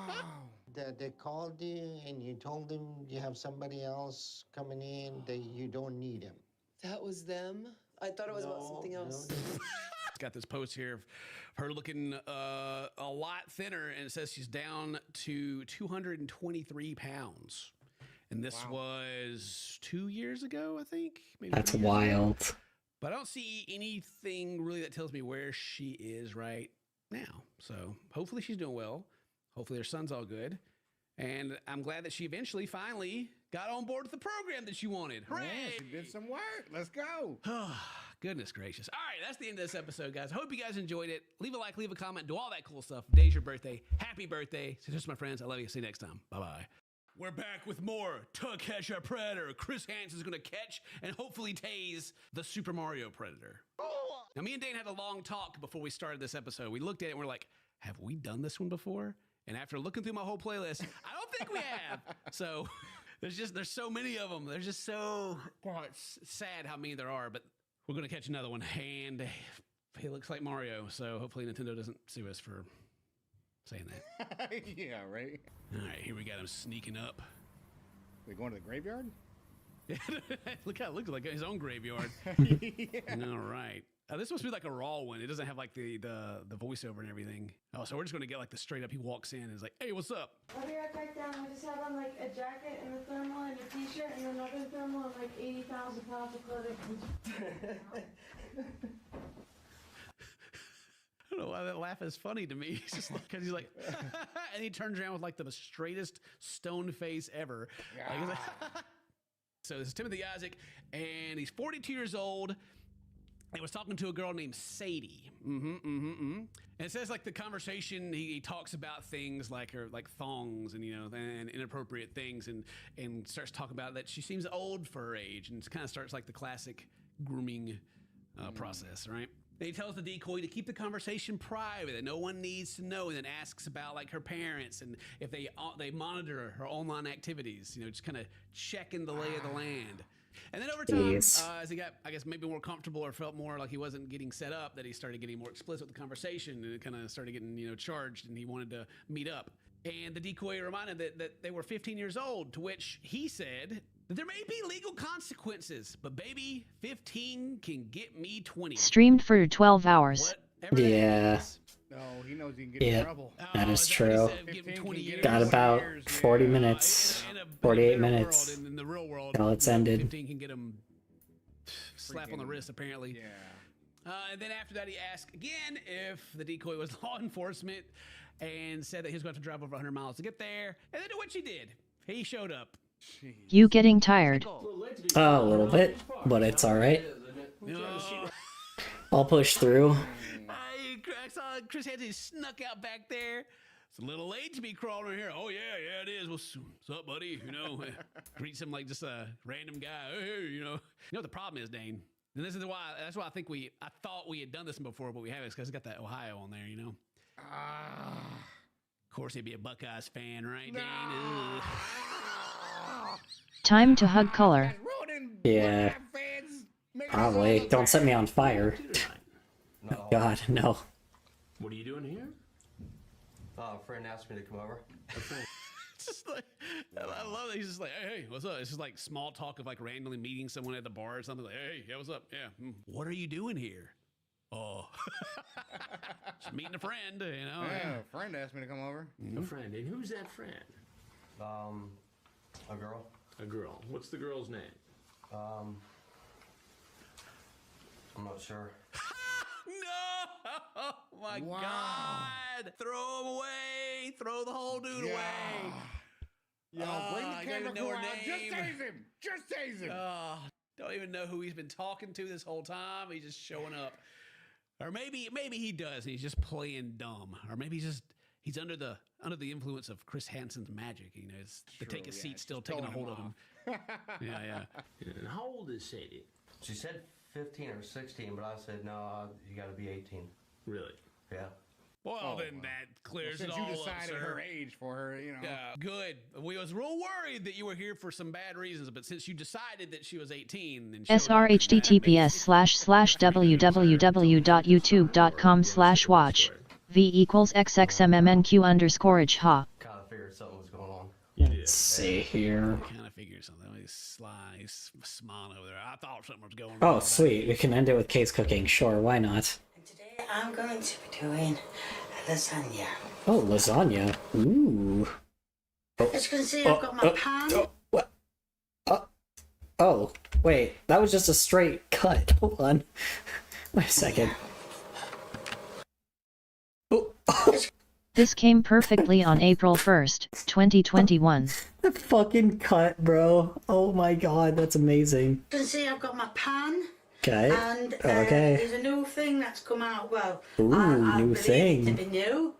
They called you and you told them you have somebody else coming in, that you don't need him. That was them? I thought it was about something else. It's got this post here of her looking a lot thinner, and it says she's down to 223 pounds. And this was 2 years ago, I think. Maybe That's 3 years ago. wild. But I don't see anything really that tells me where she is right now. So hopefully she's doing well. Hopefully her son's all good. And I'm glad that she eventually, finally got on board with the program that she wanted. Hooray! Yeah, she did some work. Let's go. goodness gracious. All right, that's the end of this episode, guys. I hope you guys enjoyed it. Leave a like, leave a comment, do all that cool stuff. Today's your birthday. Happy birthday. So just my friends, I love you. See you next time. Bye-bye. We're back with more To Catch a Predator. Chris Hansen's going to catch and hopefully tase the Super Mario Predator. Now, me and Dane had a long talk before we started this episode. We looked at it and we're like, have we done this one before? And after looking through my whole playlist, I don't think we have. So there's so many of them. They're just so it's sad how many there are, but we're going to catch another one. And he looks like Mario, so hopefully Nintendo doesn't sue us for saying that. Yeah, right. All right, here we got him sneaking up. We going to the graveyard? Look how it looks like his own graveyard. All right. This must be like a raw one. It doesn't have like the voiceover and everything. Oh, so we're just going to get like the straight up. He walks in and is like, hey, what's up? I'll be right back down. I just have on like a jacket and a thermal and a t-shirt and another thermal and like 80,000 pounds of clothing. I don't know why that laugh is funny to me. It's just because he's like, and he turns around with like the straightest stone face ever. Like, he's like, so this is Timothy Isaac, and he's 42 years old. And was talking to a girl named Sadie. And it says like the conversation, he talks about things like her, like thongs and, and inappropriate things and starts talking about that she seems old for her age. And it kind of starts like the classic grooming process, right? And he tells the decoy to keep the conversation private, that no one needs to know, and then asks about like her parents and if they monitor her online activities, just kind of checking the lay of the land. And then over time, as he got, I guess, maybe more comfortable or felt more like he wasn't getting set up, that he started getting more explicit with the conversation, and it kind of started getting, charged, and he wanted to meet up. And the decoy reminded that they were 15 years old, to which he said that there may be legal consequences, but baby, 15 can get me 20. Streamed for 12 hours. Yeah. No, he knows he can get in trouble. That is true. Got about 40 minutes, 48 minutes. In the real world, till it's ended. 15 can get him slap on the wrist, apparently. Yeah. And then after that, he asked again if the decoy was law enforcement and said that he was going to have to drive over 100 miles to get there. And then to which he did. He showed up. You getting tired? A little bit, but it's all right. I'll push through. I saw Chris Hansen snuck out back there. It's a little late to be crawling in here. Oh yeah, it is. What's up, buddy? Greet some like just a random guy. Hey, You know what the problem is, Dane? And this is why. That's why I thought we had done this before, but we haven't, because it's got that Ohio on there. Of course, he'd be a Buckeyes fan, right, Dane? Time to hug color. Yeah. Probably. Don't set me on fire. Oh, God, no. What are you doing here? A friend asked me to come over. Just like, I love that he's just like, hey, what's up? It's just like small talk of like randomly meeting someone at the bar or something. Like, hey, yeah, what's up? Yeah. What are you doing here? Oh, just meeting a friend, Yeah, a friend asked me to come over. A friend. And who's that friend? A girl. A girl. What's the girl's name? I'm not sure. No! Oh my God! Throw him away! Throw the whole dude away! Yo, bring the camera crew out. Just tase him! Just tase him! Don't even know who he's been talking to this whole time. He's just showing up. Or maybe he does, and he's just playing dumb. Or maybe he's under the influence of Chris Hansen's magic. The take a seat still taking a hold of him. Yeah. And how old is Sadie? She said 15 or 16, but I said, no, you got to be 18. Really? Yeah. Well, then that clears it all up, Since you decided sir. her age for her, Yeah, good. We was real worried that you were here for some bad reasons, but since you decided that she was 18, then srhttps://www.youtube.com/watch v=xxmmnq_age ha. Kind of figured something was going on. Let's see here. Kind of figured something. He's sly. He's smiling over there. I thought something was going on. Oh, sweet. We can end it with Kate's cooking. Sure, why not? Today I'm going to be doing lasagna. Oh, lasagna. Ooh. As you can see, I've got my pan. What? Oh, wait. That was just a straight cut. Hold on. Wait a second. This came perfectly on April 1st, 2021. The fucking cut, bro. Oh my God, that's amazing. You can see I've got my pan. Okay. And Okay. there's a new thing that's come out. Well, Ooh, I new believe thing. it to be new.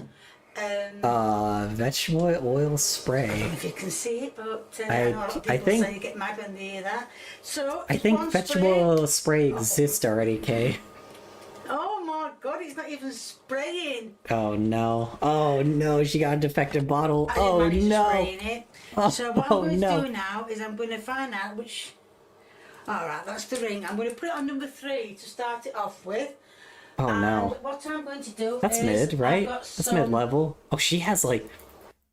Vegetable oil spray. If you can see it, but I know a lot of people think- say you get mad when they hear that. So I it's think one vegetable spray. oil spray exists already, Kay. Oh my god, he's not even spraying. Oh no. Oh no, she got a defective bottle. I didn't Oh manage to no. spray in it. Oh, So what oh, I'm going no. to do now is I'm going to find out which. Alright, that's the ring. I'm going to put it on number 3 to start it off with. Oh no. And what I'm going to do That's is mid, I've right? got That's some- mid level. Oh, she has like.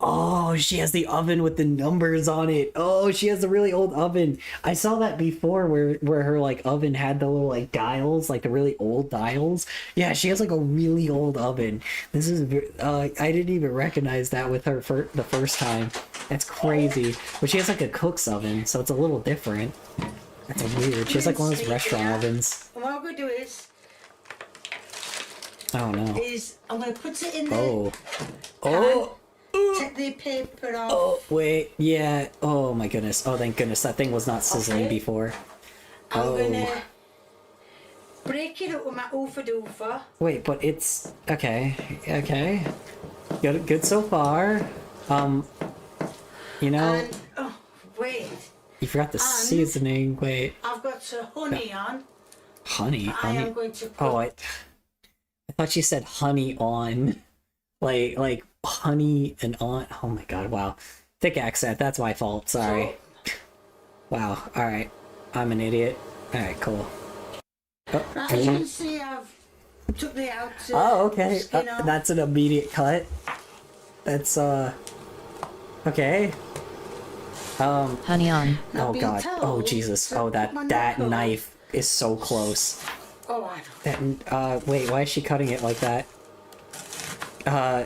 Oh, she has the oven with the numbers on it. Oh, she has the really old oven. I saw that before where her like oven had the little like dials, like the really old dials. Yeah, she has like a really old oven. This is I didn't even recognize that with her for the first time. That's crazy. But she has like a cook's oven, so it's a little different. That's weird. She has like one of those restaurant ovens. And what I'm going to do Oh no. is I'm going to put it in the Oh. Oh. take the paper off. Oh, wait, yeah. Oh my goodness. Oh, thank goodness. That thing was not sizzling Okay. before. I'm Oh. going to break it up with my oofa doofa. Wait, but it's... Okay. Okay. Good so far. You know, And, oh, wait. you forgot the seasoning. Wait. I've got honey on. Honey? I am Honey? going to put... Oh, I thought you said honey on. Like honey and on. Oh my god, wow. Thick accent. That's my fault. Sorry. Wow. Alright. I'm an idiot. Alright, cool. Oh, As you can see, I've took the outer oh, okay. skin off. That's an immediate cut. That's, okay. Honey on. Oh god. Oh Jesus. Oh, that knife is so close. Oh, I don't. That, wait, why is she cutting it like that? Oh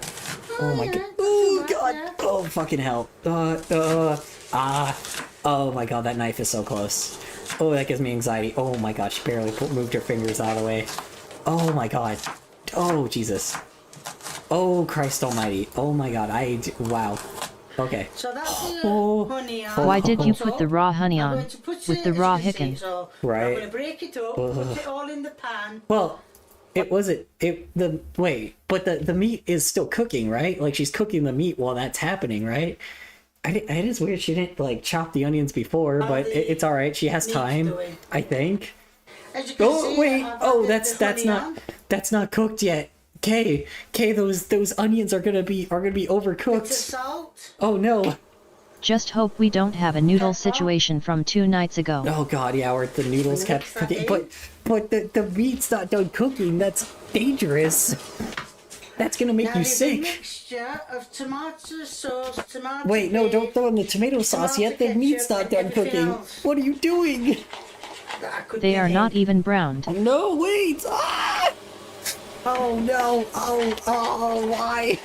my god. Oh god. Oh fucking hell. Oh my god, that knife is so close. Oh, that gives me anxiety. Oh my god, she barely moved her fingers out of the way. Oh my god. Oh Jesus. Oh Christ almighty. Oh my god, wow. Okay. So that's the Oh. honey on. Why did you put the raw honey I'm on going to put with it, the as raw you can see, hicken? So Right. I'm going to break it up, Ugh. put it all in the pan. Well, but the meat is still cooking, right? Like she's cooking the meat while that's happening, right? It is weird she didn't like chop the onions before, but it's all right. She has meat's time, doing. I think. As you can Oh see, wait! I've Oh, got that's the honey not on. that's not cooked yet. Kay, those onions are gonna be Bits of overcooked. salt. Oh no! Just hope we don't have a noodle situation from 2 nights ago. Oh god, yeah, where the noodles kept Mix that cooking, but the meat's not done cooking. That's dangerous. That's gonna make Now you there's a sick. mixture of tomato sauce, tomato Wait, no, don't paste, throw in the tomato sauce tomato yet. The meat's ketchup, not and done everything cooking. else. What are you doing? that could They be are in. not even browned. No, wait! Ah! Oh no! Oh, why?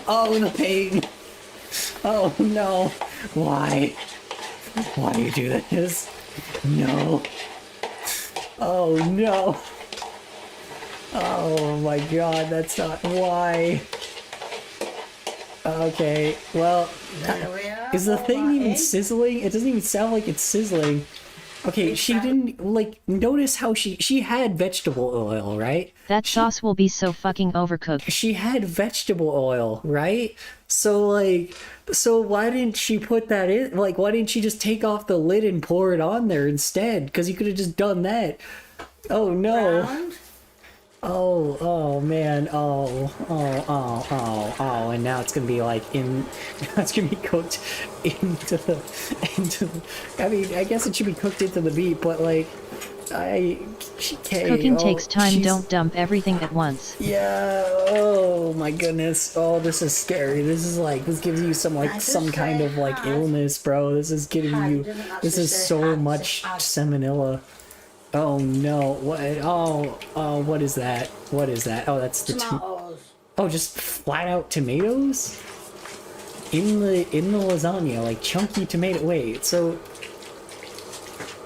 Oh, the pain! Oh no! Why? Why do you do this? No! Oh no! Oh my god, that's not why. Okay, well, There we are. is the all thing my even eggs. sizzling? It doesn't even sound like it's sizzling. Okay, she didn't, like, notice how she had vegetable oil, right? That sauce will be so fucking overcooked. She had vegetable oil, right? So why didn't she put that in? Like, why didn't she just take off the lid and pour it on there instead? Because you could have just done that. Oh no. Browned. Oh man. Oh, and now it's gonna be like it's gonna be cooked into the, I mean, I guess it should be cooked into the meat, but like, Cooking takes time, don't dump everything at once. Yeah, oh my goodness. Oh, this is scary. This gives you some kind of like illness, bro. This is giving you, this is so much salmonella. Oh no, what, oh, what is that? What is that? Oh, that's the Tomatoes. oh, just flat out tomatoes? In the lasagna, like chunky tomato, wait, so,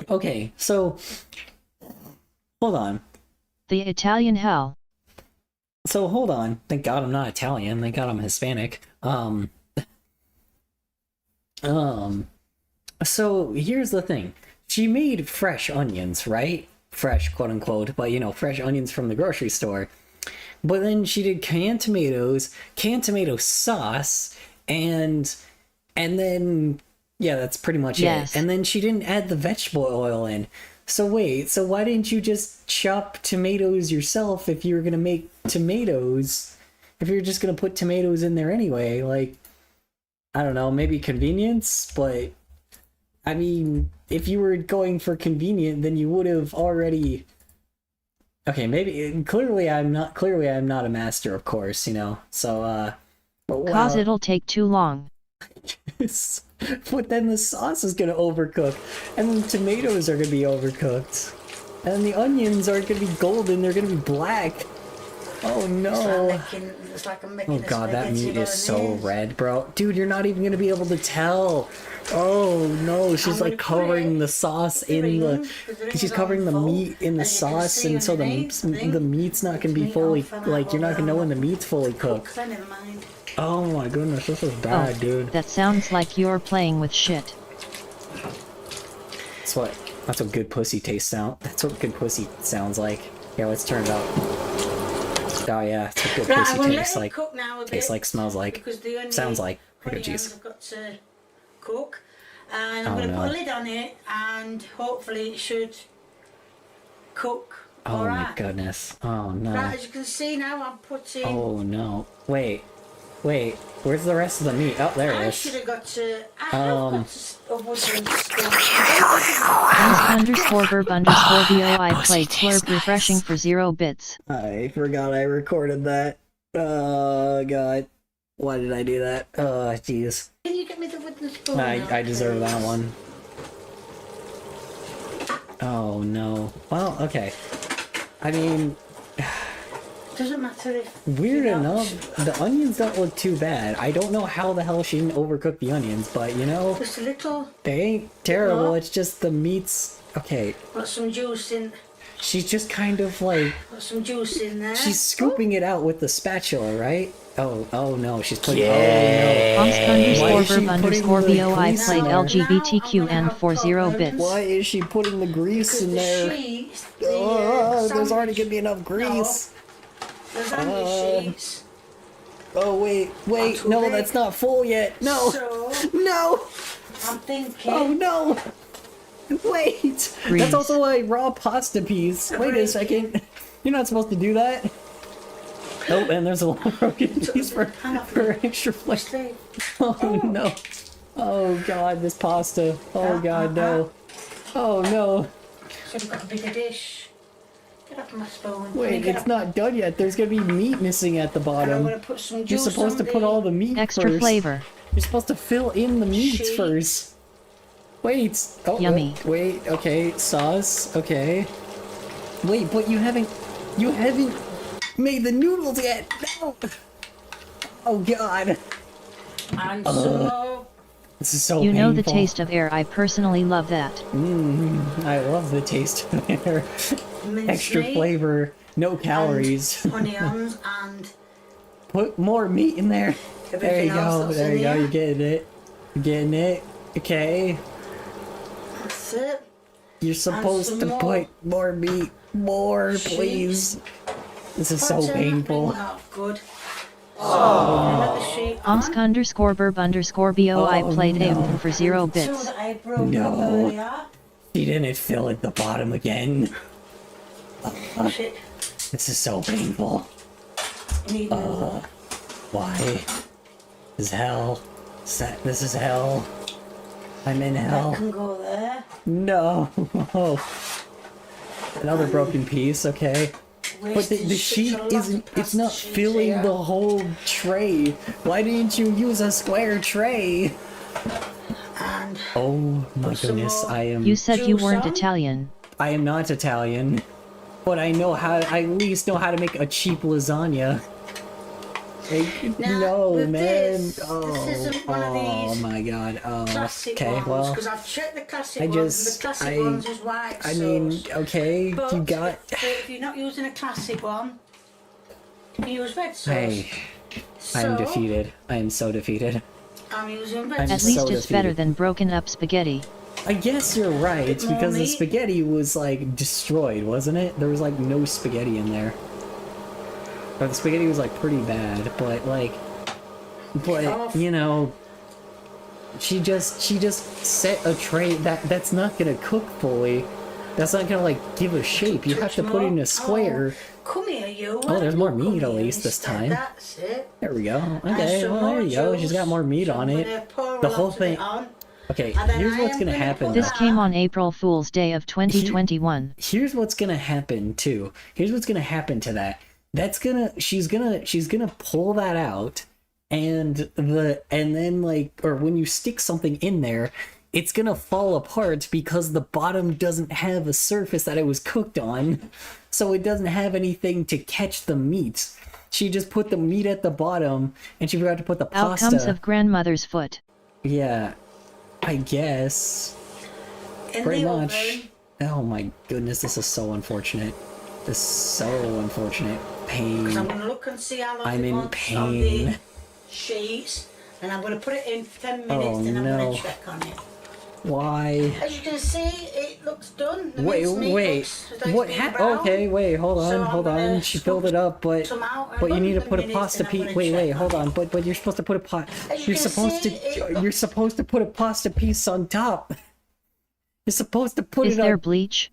okay, so, hold on. The Italian hell. So hold on. Thank God I'm not Italian. Thank God I'm Hispanic. So here's the thing. She made fresh onions, right? fresh, quote unquote, but you know, fresh onions from the grocery store. But then she did canned tomatoes, canned tomato sauce, and then yeah, that's pretty much Yes. it. And then she didn't add the vegetable oil in. So wait, so why didn't you just chop tomatoes yourself if you were gonna make tomatoes? If you're just gonna put tomatoes in there anyway, like, I don't know, maybe convenience, but I mean, if you were going for convenient, then you would have already. Okay, maybe clearly I'm not a master, of course, you know. So but Cause it'll take too long. But then the sauce is gonna overcook, and then the tomatoes are gonna be overcooked, and the onions aren't gonna be golden; they're gonna be black. Oh no! It's like I'm making Oh god, that meat is so red, bro. Dude, you're not even gonna be able to tell. Oh no, she's like covering the sauce in the. She's covering the meat in the sauce, and so the meat's not gonna be fully like you're not gonna know when the meat's fully cooked. Never mind. Oh my goodness, this is bad, dude. That sounds like you're playing with shit. That's what good pussy That's what good pussy sounds like. Yeah, let's turn it up. Oh yeah, that's what good Right, pussy I'm gonna tastes let it like. cook now a Tastes bit, like, smells like, because the onion- sounds like. Oh onions jeez. have got to cook, and I'm Oh, going to no. put a lid on it, and hopefully it should cook. Oh all my right. goodness. Oh no. Right, as you can see now, I'm putting. Oh no. Wait. Where's the rest of the meat? Oh, there I it should is. have got to. I have got to. _verb_VOI play slurp refreshing for 0 bits. I forgot I recorded that. Oh god. Why did I do that? Oh jeez. Can you get me the wooden spoon? now, I deserve please? that one. Oh no. Well, okay. I mean, Doesn't matter if. weird enough, the onions don't look too bad. I don't know how the hell she didn't overcook the onions, but you know, Just a little. they ain't terrible. What? It's just the meat's okay. Got some juice in. She's just kind of like Got some juice in there. she's scooping it out with the spatula, right? Oh no, she's putting. _verb_VOI played LGBTQ and for 0 bits. Why is she putting the grease in there? There's already gonna be enough grease. Lasagna sheets. Oh wait, too no, big. that's not full yet. No, So, no. I'm thinking. Oh no. Wait, Grease. that's also a raw pasta piece. Wait a second. You're not supposed to do that. Oh, and there's a little broken piece for extra flavor. Oh no. Oh god, this pasta. Oh god, no. Oh no. Should have got a bigger dish. Get off my spoon. Wait, it's not done yet. There's gonna be meat missing at the And I'm bottom. gonna put some You're juice supposed to on put all the meat Extra first. flavor. You're supposed to fill in the meats Sheet. first. Wait. Oh, Yummy. Wait. Okay. Sauce. Okay. Wait, but you haven't made the noodles yet. No. Oh God. And some more. This is so You know the painful. taste of air. I personally love that. I love the taste of air. Minced Extra meat, flavor, no calories. onions, and Put more meat in there. There everything you else go. that's There in you go. here. You're getting it. You're getting it. Okay. That's it. You're supposed some to more. put more meat. More, Sheet. please. This is so Put everything painful. out good. Let the sheet on. _verb_VOI Oh, played no. A for 0 So bits. that I broke No. up earlier. She didn't fill at the bottom again. Shit. This is so painful. Need more. Why? This is hell. This is hell. I'm in That hell. can go there. No. Another broken piece, okay. But the Wasted sheet such a lot isn't, of it's plastic not sheets filling here. the whole tray. Why didn't you use a square tray? And Oh my some goodness, more. I am. You said you Juice weren't on? Italian. I am not Italian, but I know how. I at least know how to make a cheap lasagna. Like, Now, no, with man. this Oh, isn't one of oh these my god. Oh, classic okay. ones, Well, because I've checked the classic I ones, and just, the classic ones is white I mean, sauce. okay. But You got. if you're not using a classic one, you can use red sauce. Hey, I am So, defeated. I am so defeated. I'm using red I'm At sauce. least so it's better defeated. than broken up spaghetti. I guess you're right, Bit more because the meat. spaghetti was like destroyed, wasn't it? There was like no spaghetti in there. Or the spaghetti was like pretty bad, but like, you know, she just set a tray that's not gonna cook fully. That's not gonna like give a shape. You have to put it in a square. Come here, you. Oh, there's more Come meat at here least this instead, time. That's it. There we go. And Okay, some well more there you go. She's got juice. more meat So on I'm it. gonna pour a The lot whole of it thing. on. Okay, And then here's I what's am gonna gonna happen. put This came on April Fool's Day of 2021. Here's what's gonna happen too. Here's what's gonna happen to that. She's gonna pull that out, and then like, or when you stick something in there, it's gonna fall apart because the bottom doesn't have a surface that it was cooked on, so it doesn't have anything to catch the meat. She just put the meat at the bottom, and she forgot to put the pasta. Outcomes of grandmother's foot. Yeah, I guess. In Pretty the much. oven. Oh my goodness, this is so unfortunate. This is so unfortunate. Pain. 'Cause I'm gonna look and see how long I'm it in wants on the pain. sheets, and I'm gonna put it in for 10 minutes, Oh, and I'm no. gonna check on it. Why? As you can see, it looks done. The Wait, mincemeat wait. looks like What it's been happened? browned. Okay, wait, hold on, So I'm hold on. gonna She filled it up, but some out and but you need to run put a the minutes, pasta and I'm piece. gonna Wait, check wait, on hold it. on. But you're supposed to put a pot. As you You're can supposed see, to. You're supposed to put a pasta piece on top. You're supposed to put Is it on. there bleach?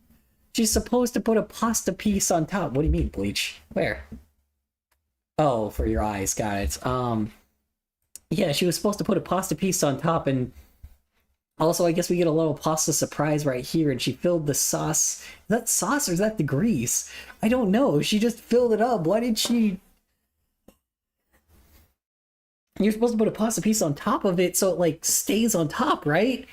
She's supposed to put a pasta piece on top. What do you mean bleach? Where? Oh, for your eyes. Got it. Yeah, she was supposed to put a pasta piece on top, and also I guess we get a little pasta surprise right here, and she filled the sauce. Is that sauce or is that the grease? I don't know. She just filled it up. Why did she? You're supposed to put a pasta piece on top of it so it like stays on top, right?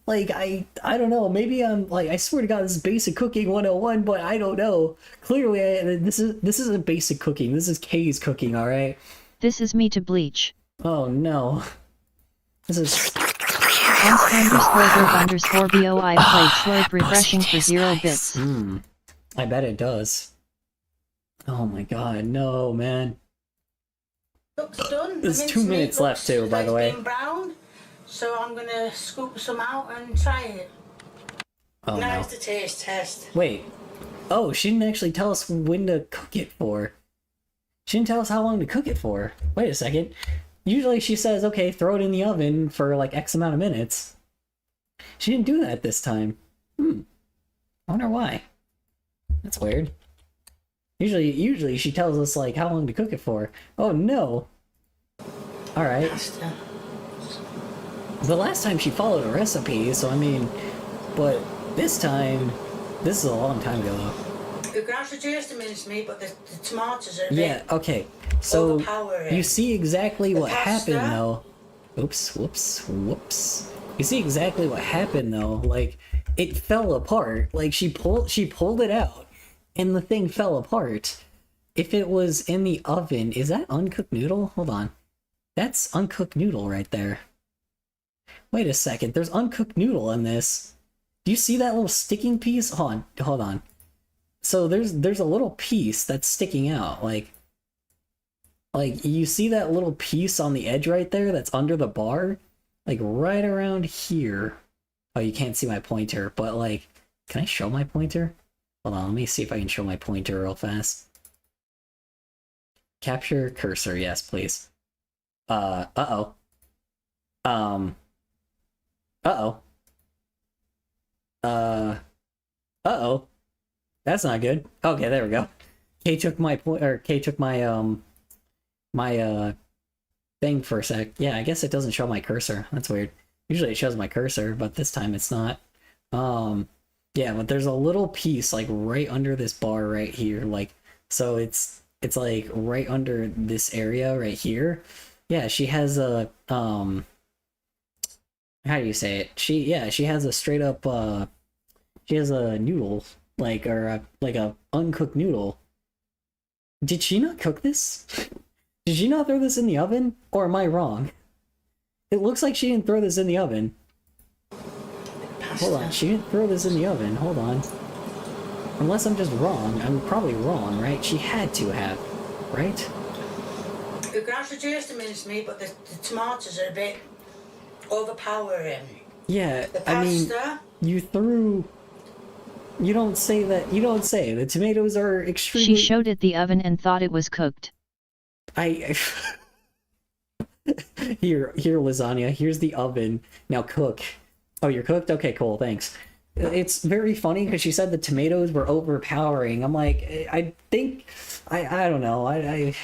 Like I don't know. Maybe I'm like, I swear to God, this is basic cooking 101, but I don't know. Clearly, this isn't basic cooking. This is Kay's cooking. All right. This is me to bleach. Oh no. This is. ____ BOI played slurp refreshing for 0 bits. I bet it does. Oh my God, no, man. Looks done. There's The 2 mincemeat minutes left looks too, by like the way. it's been browned, so I'm gonna scoop some out and try it. Oh now no. it's the taste test. Wait. Oh, she didn't actually tell us when to cook it for. She didn't tell us how long to cook it for. Wait a second. Usually she says, okay, throw it in the oven for like X amount of minutes. She didn't do that this time. I wonder why. That's weird. Usually she tells us like how long to cook it for. Oh no. Alright. The last time she followed a recipe, so I mean, but this time, this is a long time ago though. The grass are just the mincemeat, but the tomatoes are a Yeah, bit okay. So overpowering. you see exactly what pasta? happened though. Oops, whoops. You see exactly what happened though. Like it fell apart. Like she pulled it out and the thing fell apart. If it was in the oven, is that uncooked noodle? Hold on. That's uncooked noodle right there. Wait a second. There's uncooked noodle in this. Do you see that little sticking piece? Hold on. So there's a little piece that's sticking out, like you see that little piece on the edge right there that's under the bar, like right around here. Oh, you can't see my pointer, but like, can I show my pointer? Hold on, let me see if I can show my pointer real fast. Capture cursor, yes, please. Uh-oh. That's not good. Okay, there we go. Kay took my my thing for a sec. Yeah, I guess it doesn't show my cursor. That's weird. Usually it shows my cursor, but this time it's not. Yeah, but there's a little piece like right under this bar right here, like, so it's like right under this area right here. Yeah, she has a how do you say it? She has a straight up she has a noodle, like, or like a uncooked noodle. Did she not cook this? Did she not throw this in the oven? Or am I wrong? It looks like she didn't throw this in the oven. Hold on, she didn't throw this in the oven. Hold on. Unless I'm just wrong. I'm probably wrong, right? She had to have, right? The grass are just the mincemeat, but the tomatoes are a bit overpowering. Yeah, The I mean, pasta. you threw. You don't say that. You don't say the tomatoes are She extremely. showed it the oven and thought it was cooked. I here lasagna. Here's the oven. Now cook. Oh, you're cooked. Okay, cool. Thanks. It's very funny because she said the tomatoes were overpowering. I'm like, I think, I don't know.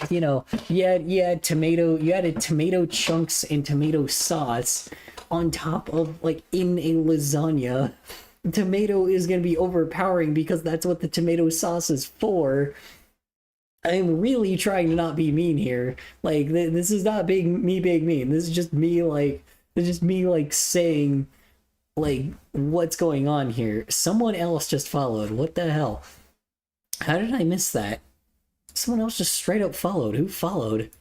You know, you had tomato. You added tomato chunks and tomato sauce on top of like in a lasagna. Tomato is gonna be overpowering because that's what the tomato sauce is for. I'm really trying to not be mean here. Like this is not being mean. This is just me like saying like what's going on here. Someone else just followed. What the hell? How did I miss that? Someone else just straight up followed. Who followed?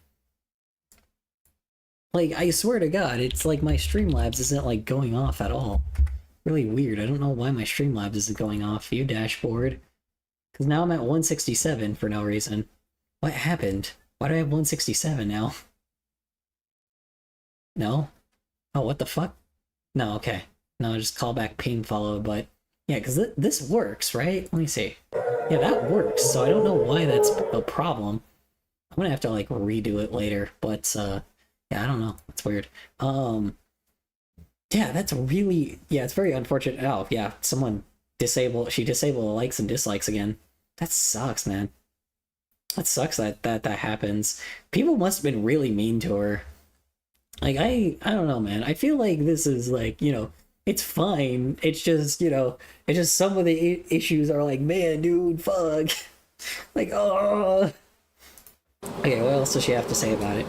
Like I swear to God, it's like my Streamlabs isn't like going off at all. Really weird. I don't know why my Streamlabs isn't going off. View dashboard. Because now I'm at 167 for no reason. What happened? Why do I have 167 now? No? Oh, what the fuck? No, okay. No, just call back ping follow, but... Yeah, because this works, right? Let me see. Yeah, that works, so I don't know why that's a problem. I'm gonna have to, like, redo it later, but, yeah, I don't know. That's weird. Yeah, that's really... Yeah, it's very unfortunate. Oh, yeah, someone disabled... She disabled the likes and dislikes again. That sucks, man. That sucks that happens. People must have been really mean to her. Like, I don't know, man. I feel like this is, like, you know, it's fine. It's just, you know, it's just some of the issues are like, man, dude, fuck. Like, oh. Okay, what else does she have to say about it?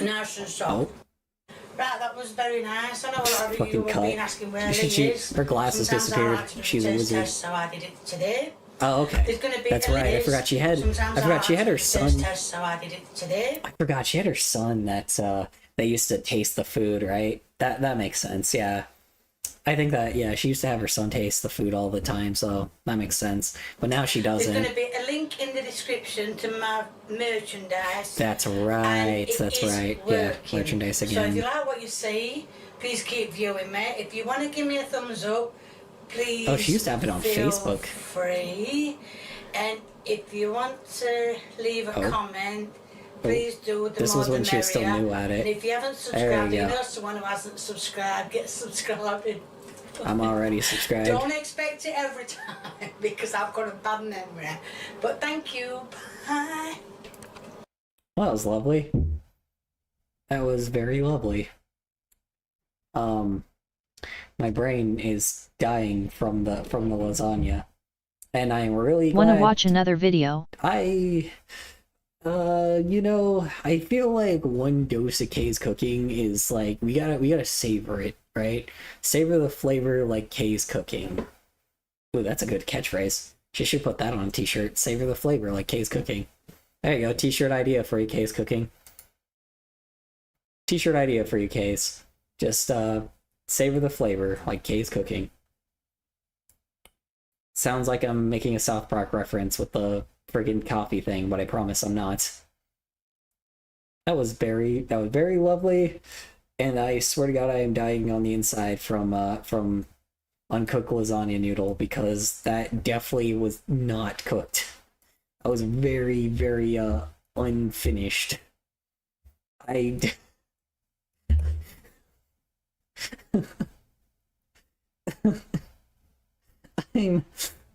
Nice and soft. Right, that was very nice. I know a lot of you Fucking have cut. been asking where Lee is. Her glasses Sometimes I disappeared. like to do She's a taste wizard. tests, so I did it today. Oh, okay. There's gonna be That's right. I Ellies. forgot she had. Sometimes I forgot she like had to her do son. taste tests, so I did it today. I forgot she had her son. That they used to taste the food, right? That makes sense. Yeah, I think that. Yeah, she used to have her son taste the food all the time, so that makes sense. But now she There's doesn't. going to be a link in the description to my merchandise. That's and right. it That's is right. Yeah, working. merchandise So if again. you like what you see, please keep viewing me. If you want to give me a thumbs up, please. Oh, she used to have it on feel Facebook. Free. And if you want to leave a Oh. comment, please do. The This more was when the she was still merrier. new at it. And if you haven't There you subscribed, you go. know someone who hasn't subscribed, get subscribed. I'm already subscribed. Don't expect it every time because I've got a bad memory. But thank you. Bye. Well, that was lovely. That was very lovely. My brain is dying from the lasagna, and I'm really glad. Wanna watch another video? You know, I feel like one dose of Kay's cooking is like we gotta savor it, right? Savor the flavor like Kay's cooking. Ooh, that's a good catchphrase. She should put that on a t-shirt. Savor the flavor like Kay's cooking. There you go, t-shirt idea for you, Kay's cooking. T-shirt idea for you, Kay's. Just savor the flavor like Kay's cooking. Sounds like I'm making a South Park reference with the friggin' coffee thing, but I promise I'm not. That was very lovely, and I swear to God I am dying on the inside from uncooked lasagna noodle because that definitely was not cooked. I was very unfinished.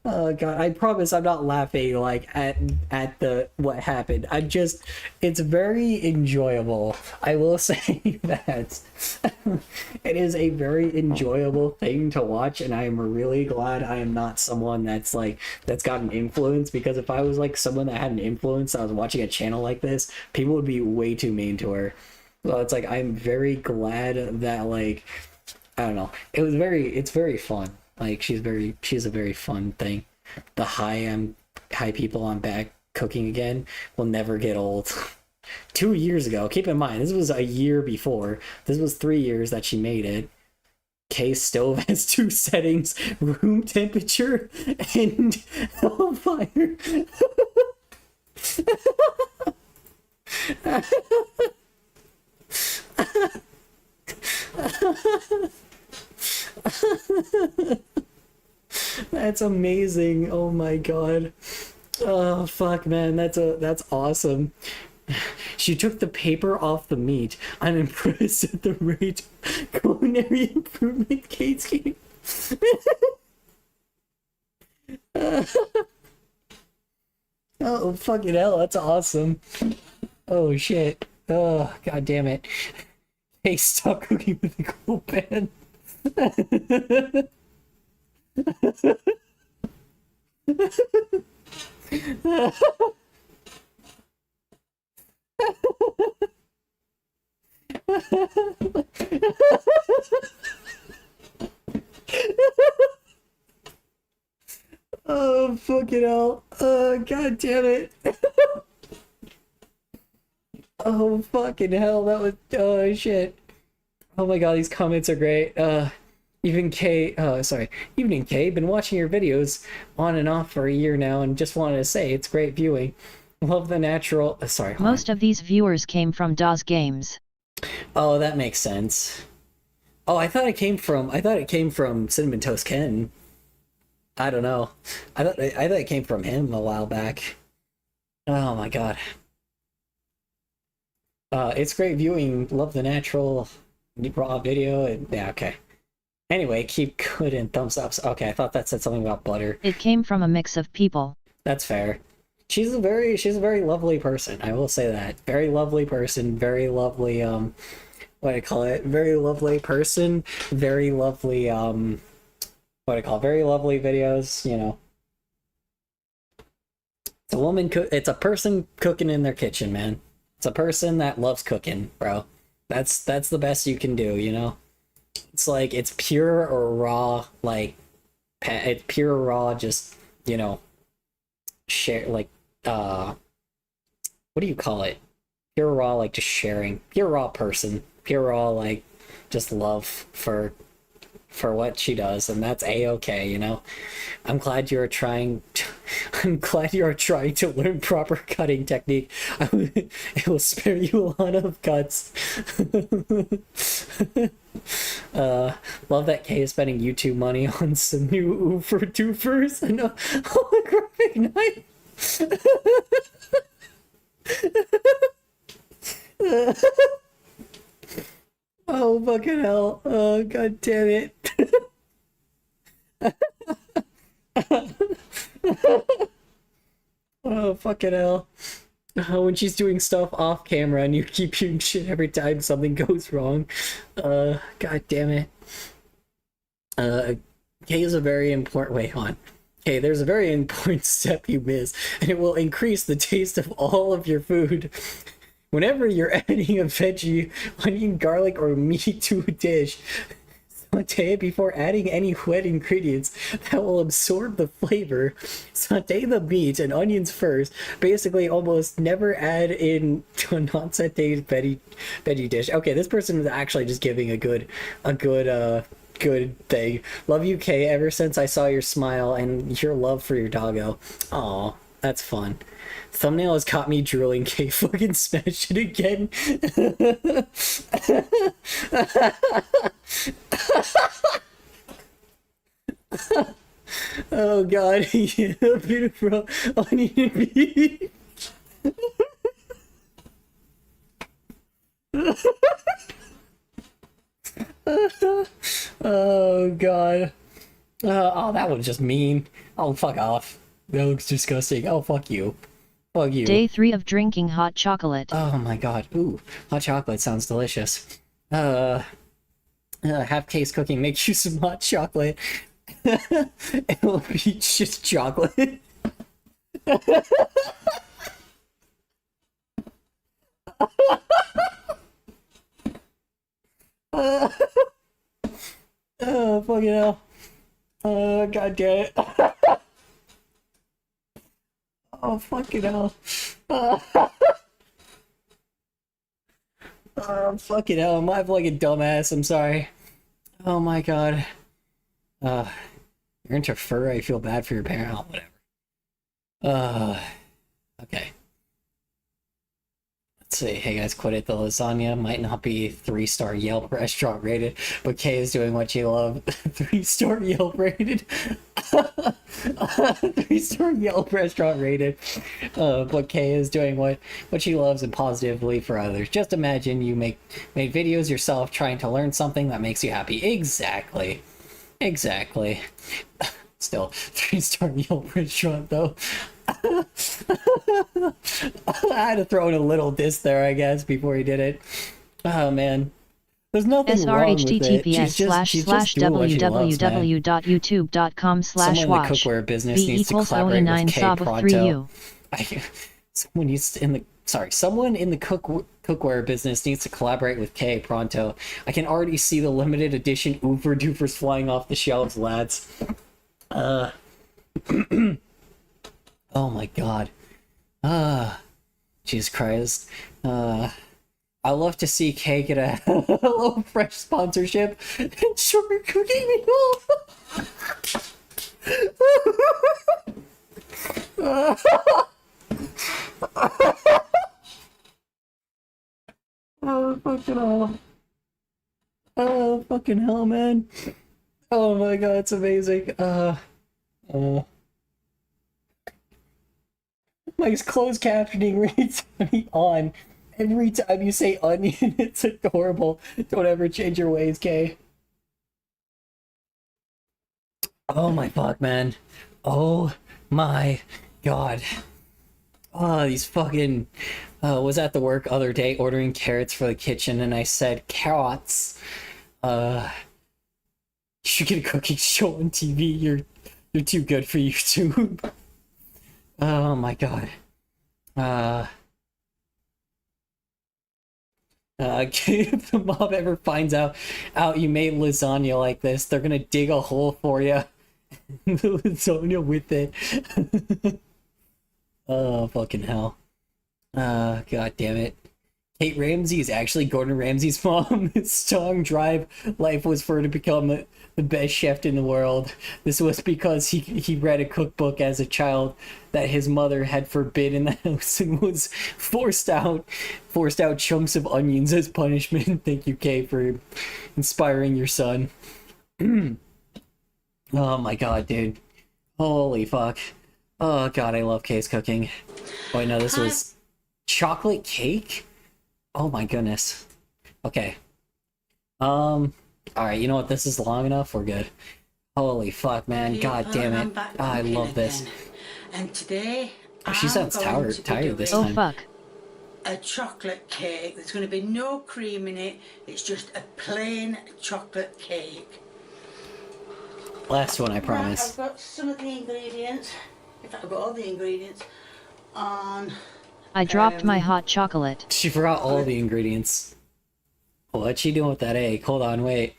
Oh God, I promise I'm not laughing like at the what happened. It's very enjoyable. I will say that it is a very enjoyable thing to watch, and I am really glad I am not someone that's got an influence, because if I was like someone that had an influence, I was watching a channel like this, people would be way too mean to her. So it's like I'm very glad that like I don't know. It's very fun. Like she's a very fun thing. The high people I'm back cooking again will never get old. 2 years ago, keep in mind, this was a year before. This was 3 years that she made it. Kay's stove has 2 settings, room temperature and fire. That's amazing. Oh my god. Oh fuck, man, that's awesome. She took the paper off the meat. I'm impressed at the rate culinary improvement Kate's game. Oh fucking hell, that's awesome. Oh shit. Oh god damn it. Hey, stop cooking with a cool pan. Oh fucking hell. Oh god damn it. Oh fucking hell, that was oh shit. Oh my god, these comments are great. Even Kay, Evening Kay, been watching your videos on and off for a year now and just wanted to say it's great viewing. Love the natural, sorry. Most of these viewers came from DOS Games. Oh, that makes sense. Oh, I thought it came from Cinnamon Toast Ken. I don't know. I thought it came from him a while back. Oh my god. It's great viewing. Love the natural raw video. Yeah, okay. Anyway, keep good and thumbs ups. Okay, I thought that said something about butter. It came from a mix of people. That's fair. She's a very lovely person. I will say that. Very lovely person. Very lovely. What do I call it? Very lovely person. Very lovely. What do I call it? Very lovely videos. You know. It's a woman. It's a person cooking in their kitchen, man. It's a person that loves cooking, bro. That's the best you can do, you know? It's like, it's pure or raw, like, it's pure raw, just, you know, share, like, what do you call it? Pure raw, like, just sharing. Pure raw person. Pure raw, like, just love for what she does, and that's a-okay, you know? I'm glad you're trying to learn proper cutting technique. It will spare you a lot of cuts. Love that Kay is spending YouTube money on some new Oofer Doofers and a holographic knife. Oh fucking hell. Oh god damn it. Oh fucking hell. When she's doing stuff off camera and you keep hearing shit every time something goes wrong. God damn it. Kay is a very important wait on. Okay, there's a very important step you miss, and it will increase the taste of all of your food. Whenever you're adding a veggie, onion, garlic, or meat to a dish, saute it before adding any wet ingredients that will absorb the flavor. Saute the meat and onions first. Basically, almost never add in to a non-sauteed veggie dish. Okay, this person is actually just giving a good thing. Love you, Kay, ever since I saw your smile and your love for your doggo. Aw, that's fun. Thumbnail has caught me drooling. Kay, fucking smash it again. Oh god, yeah, beautiful onion beef. Oh god. Oh, that was just mean. Oh, fuck off. That looks disgusting. Oh, fuck you. Fuck you. Day 3 of drinking hot chocolate. Oh my god. Ooh, hot chocolate sounds delicious. Have Case cooking, make you some hot chocolate. It'll be just chocolate. Oh, fucking hell. Oh, god damn it. Oh, fucking hell. Oh, fucking hell. I'm live like a dumbass. I'm sorry. Oh, my god. You're into fur. I feel bad for your parent. Oh, whatever. Okay. Let's see. Hey guys, quit it. The lasagna might not be 3-star Yelp restaurant rated, but Kay is doing what she loves. 3-star Yelp rated. 3-star Yelp restaurant rated. But Kay is doing what she loves and positively for others. Just imagine you made videos yourself trying to learn something that makes you happy. Exactly. Still, 3-star Yelp restaurant though. I had to throw in a little diss there, I guess, before he did it. Oh man, there's nothing wrong with it. She's just doing what she loves, man. www.youtube.com/watch. Someone in the cookware business needs to collaborate with Kay pronto. Someone in the cookware business needs to collaborate with Kay pronto. I can already see the limited edition Oofer Doofers flying off the shelves, lads. Oh my god. Jesus Christ. I love to see Kay get a Hello Fresh sponsorship and sugar cooking meal. Oh fucking hell. Oh fucking hell, man. Oh my god, it's amazing. Mike's closed captioning reads on. Every time you say onion, it's adorable. Don't ever change your ways, Kay. Oh my fuck, man. Oh my god. Oh, these fucking... was at the work other day ordering carrots for the kitchen, and I said, carrots. You should get a cooking show on TV. You're too good for YouTube. Oh my god. If the mob ever finds out you made lasagna like this, they're gonna dig a hole for you. The lasagna with it. Oh fucking hell. God damn it. Kate Ramsey is actually Gordon Ramsay's mom. His strong drive life was for her to become the best chef in the world. This was because he read a cookbook as a child that his mother had forbidden the house and was forced out chunks of onions as punishment. Thank you, Kay, for inspiring your son. Oh my god, dude. Holy fuck. Oh god, I love Kay's cooking. Oh no, this was chocolate cake? Oh my goodness. Okay. Alright, you know what? This is long enough. We're good. Holy fuck, man. God damn it. I love this. And today, Oh, she sounds tired this Oh time. fuck. a chocolate cake. There's going to be no cream in it. It's just a plain chocolate cake. Last one, I Right, promise. I've got some of the ingredients. In fact, I've got all the ingredients on. I dropped my hot chocolate. She forgot all the ingredients. What's she doing with that egg? Hold on, wait.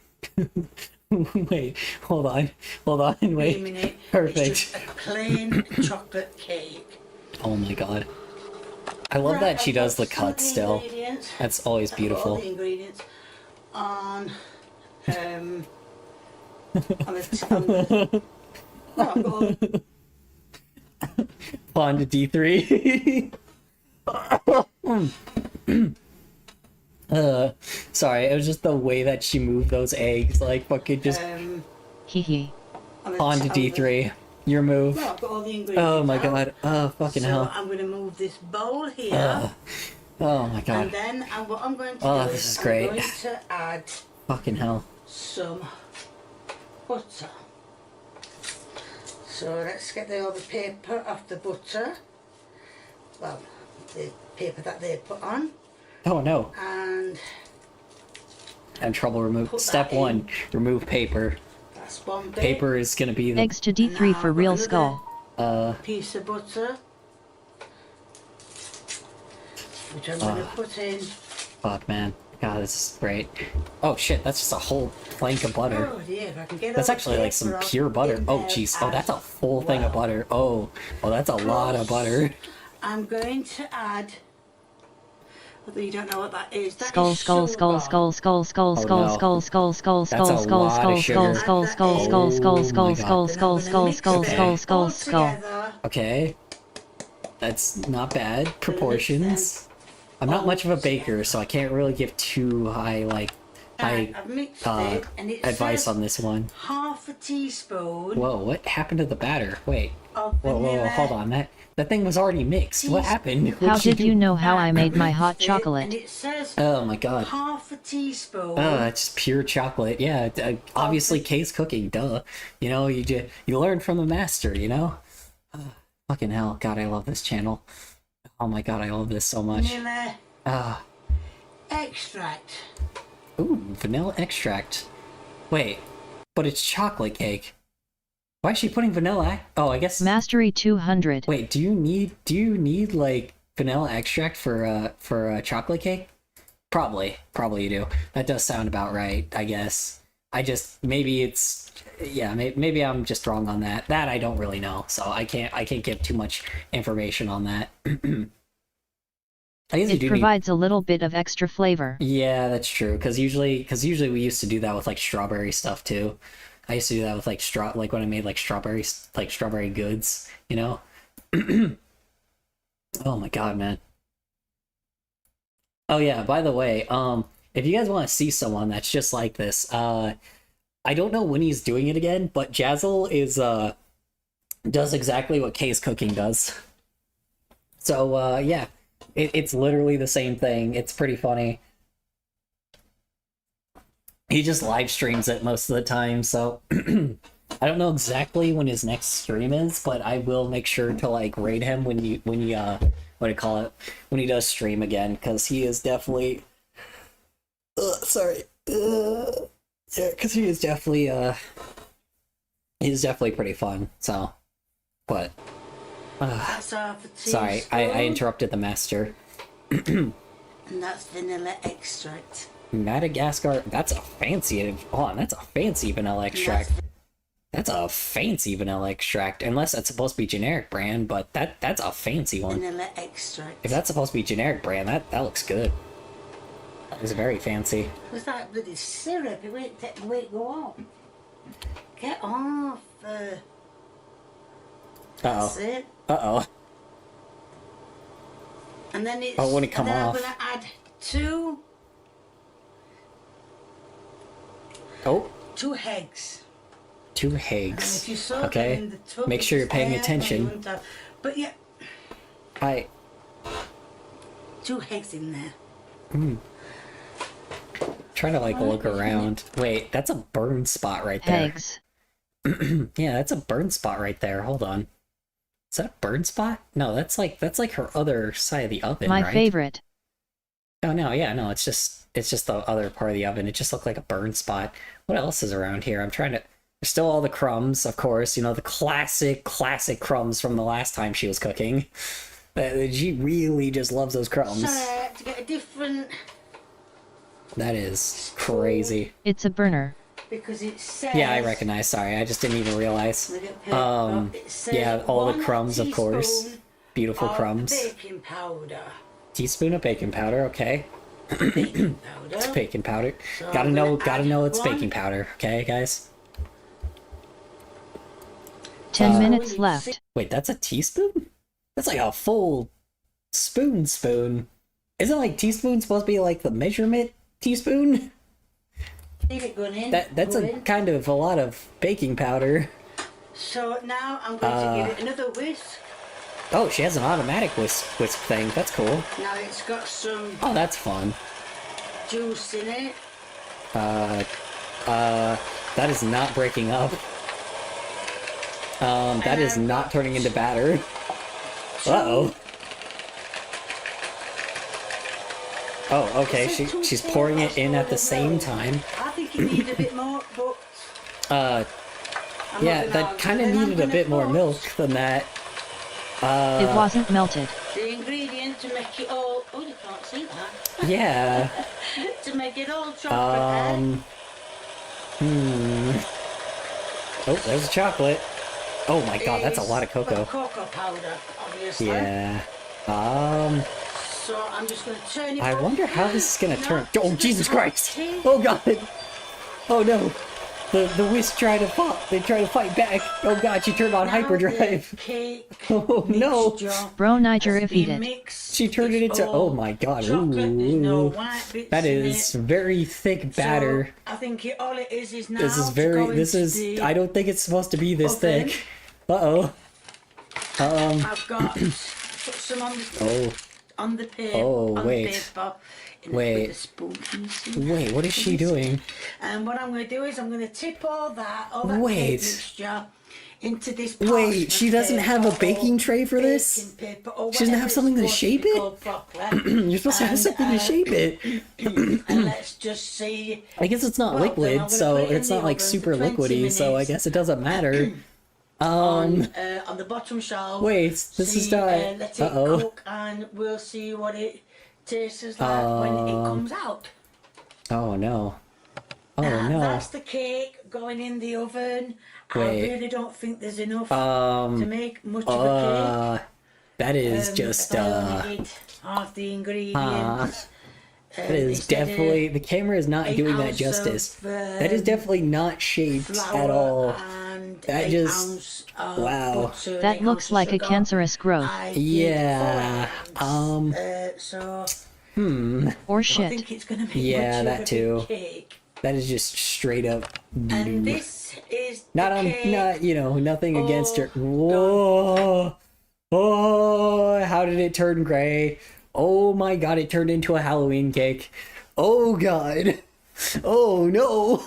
Wait, hold on, cream in wait. it. Perfect. It's just a plain chocolate cake. Oh my god. I love Right, that she I've does the got some of cut still. ingredients. That's always I've got all beautiful. the ingredients on. On the no, I've got all the On to D3. Sorry, it was just the way that she moved those eggs, like fucking just Hee hee. on to D3. Your move. No, I've got all the ingredients. Oh my out. god. Oh fucking So hell. I'm going to move this bowl here. Oh my And god. then what I'm going to Oh, do this is I'm great. going to add Fucking hell. some butter. So let's get all the paper off the butter. Well, the paper that they put on. Oh no. And And trouble removed. Put Step that in. 1. Remove paper. that's one bit. Paper is gonna be the Eggs to D3 for real skull. Piece of butter. Which I'm going to put in. fuck man. God, this is great. Oh shit, that's just a whole plank of butter. Oh dear, if I can get That's all the actually like some paper off pure butter. in Oh there jeez. Oh, that's a as full thing of well. butter. Oh, that's a lot of butter. I'm going to add. Although you don't know what that is. That Skull, is skull, skull, sugar. skull, skull, skull, Oh, skull, no. skull, skull, skull, That's skull, a skull, lot skull, of skull, sugar. skull, skull, skull, skull, Oh skull, my skull, God. skull, skull, Mix skull, it skull, all skull, skull. together. Okay. That's not bad. Proportions. I'm not much of a baker, so I can't really give too high I've mixed it, and it advice says on this one. half a teaspoon Whoa, what happened to the batter? Wait. of Whoa, vanilla. hold on. That thing was already mixed. What happened? How What'd she did do? you know how I made my hot And chocolate? it says Oh my god. half a teaspoon. It's pure chocolate. Yeah, obviously Kay's cooking. Duh. You know, you learn from the master. You know. Fucking hell, God, I love this channel. Oh my god, I love this so much. Vanilla extract. Ooh, vanilla extract. Wait, but it's chocolate cake. Why is she putting vanilla? Oh, I guess. Mastery 200. Wait, do you need like vanilla extract for chocolate cake? Probably you do. That does sound about right, I guess. Maybe it's, yeah, maybe I'm just wrong on that. That I don't really know, so I can't give too much information on that. I guess you It do provides a little bit of extra flavor. Yeah, that's true. Because usually we used to do that with like strawberry stuff too. I used to do that with like when I made like strawberry goods, you know. Oh my god, man. Oh yeah, by the way, if you guys want to see someone that's just like this, I don't know when he's doing it again, but Jazzle does exactly what Kay's cooking does. So yeah. It's literally the same thing. It's pretty funny. He just live streams it most of the time, so I don't know exactly when his next stream is, but I will make sure to like raid him when he does stream again, because he is definitely yeah, because he is definitely pretty fun. So, but. That's half a teaspoon. Sorry, I interrupted the master. And that's vanilla extract. Madagascar, that's a fancy, that's a fancy vanilla extract. That's a fancy vanilla extract, unless that's supposed to be generic brand, but that's a fancy one. Vanilla extract. If that's supposed to be generic brand, that looks good. That was very fancy. It was like bloody syrup, it won't go on. Get off. That's it. Uh-oh. And then it's. Oh, when it come and then off. I'm gonna add two eggs. 2 And eggs. if you soak them Okay. in the tub, Make sure you're it's paying air, attention. you won't have- But yeah, 2 eggs in there. Trying to like look around. Wait, that's a burn spot right there. Eggs. Yeah, that's a burn spot right there. Hold on. Is that a burn spot? No, that's like her other side of the oven, My right? favorite. Oh no, yeah, no, it's just the other part of the oven. It just looked like a burn spot. What else is around here? I'm trying to. There's still all the crumbs, of course. You know, the classic crumbs from the last time she was cooking. She really just loves those crumbs. Sorry, I had to get a different. That is crazy. It's a burner. Because it says. Yeah, I recognize. Sorry, I just didn't even realize. Look at paper. It says Yeah, all the 1 crumbs, of course. teaspoon Beautiful of crumbs. Baking powder. Teaspoon of baking powder, okay. Baking It's powder. baking powder. So Gotta I'm know gonna add it's one. baking powder, okay, guys? 10 Uh, minutes left. Wait, that's a teaspoon? That's like a full spoon. Isn't like teaspoon supposed to be like the measurement teaspoon? Leave it going in. That's go a in. kind of a lot of baking powder. So now I'm going to give it another whisk. Oh, she has an automatic whisk thing. That's cool. Now it's got some Oh, that's fun. juice in it. That is not breaking up. That is not turning into batter. Uh-oh. Oh, okay, she's pouring it in at the same time. I think it needs a bit more, but I'm Yeah, not gonna that argue. kind of Then I'm needed a gonna bit more put milk than that. It wasn't melted. The ingredient to make it all. Oh, you can't see that. Yeah. To make it all chocolate. Oh, there's a chocolate. Oh my god, that's a lot of cocoa. Cocoa powder, obviously. Yeah. So I'm just going to turn it I off. wonder how this is gonna No, turn. Oh, just Jesus like Christ! tea. Oh god! Oh no! The Wisp try to fight. They try to fight back. Oh god, she turned on hyperdrive. Oh no. Bro Niger if eat it. She turned it into. Oh my god. Ooh. That is very thick batter. I think all it is now. This is very. This is. I don't think it's supposed to be this thick. Uh oh. I've got put some on the paper. Oh wait. Paper, wait. Wait. What is she doing? And what I'm going to do is I'm going to tip all that cake mixture into this. Wait. She doesn't have a baking tray for this. She doesn't have something to shape it. You're supposed to have something to shape it. And let's just see. I guess it's not liquid, so it's not like super liquidy. So I guess it doesn't matter. On the bottom shelf. Wait, this is not. Let it cook, and we'll see what it tastes like when it comes out. Oh no! Oh no! That's the cake going in the oven. Wait. I really don't think there's enough to make much of a cake. That is just half the ingredients. That is definitely the camera is not doing that justice. That is definitely not shaped at all. That just wow. That looks like a cancerous growth. Yeah. Or shit. I think it's gonna make Yeah, much that of a too. cake. That is just straight up. And this is not nothing against her. Whoa. Oh, how did it turn gray? Oh my god, it turned into a Halloween cake. Oh god. Oh no.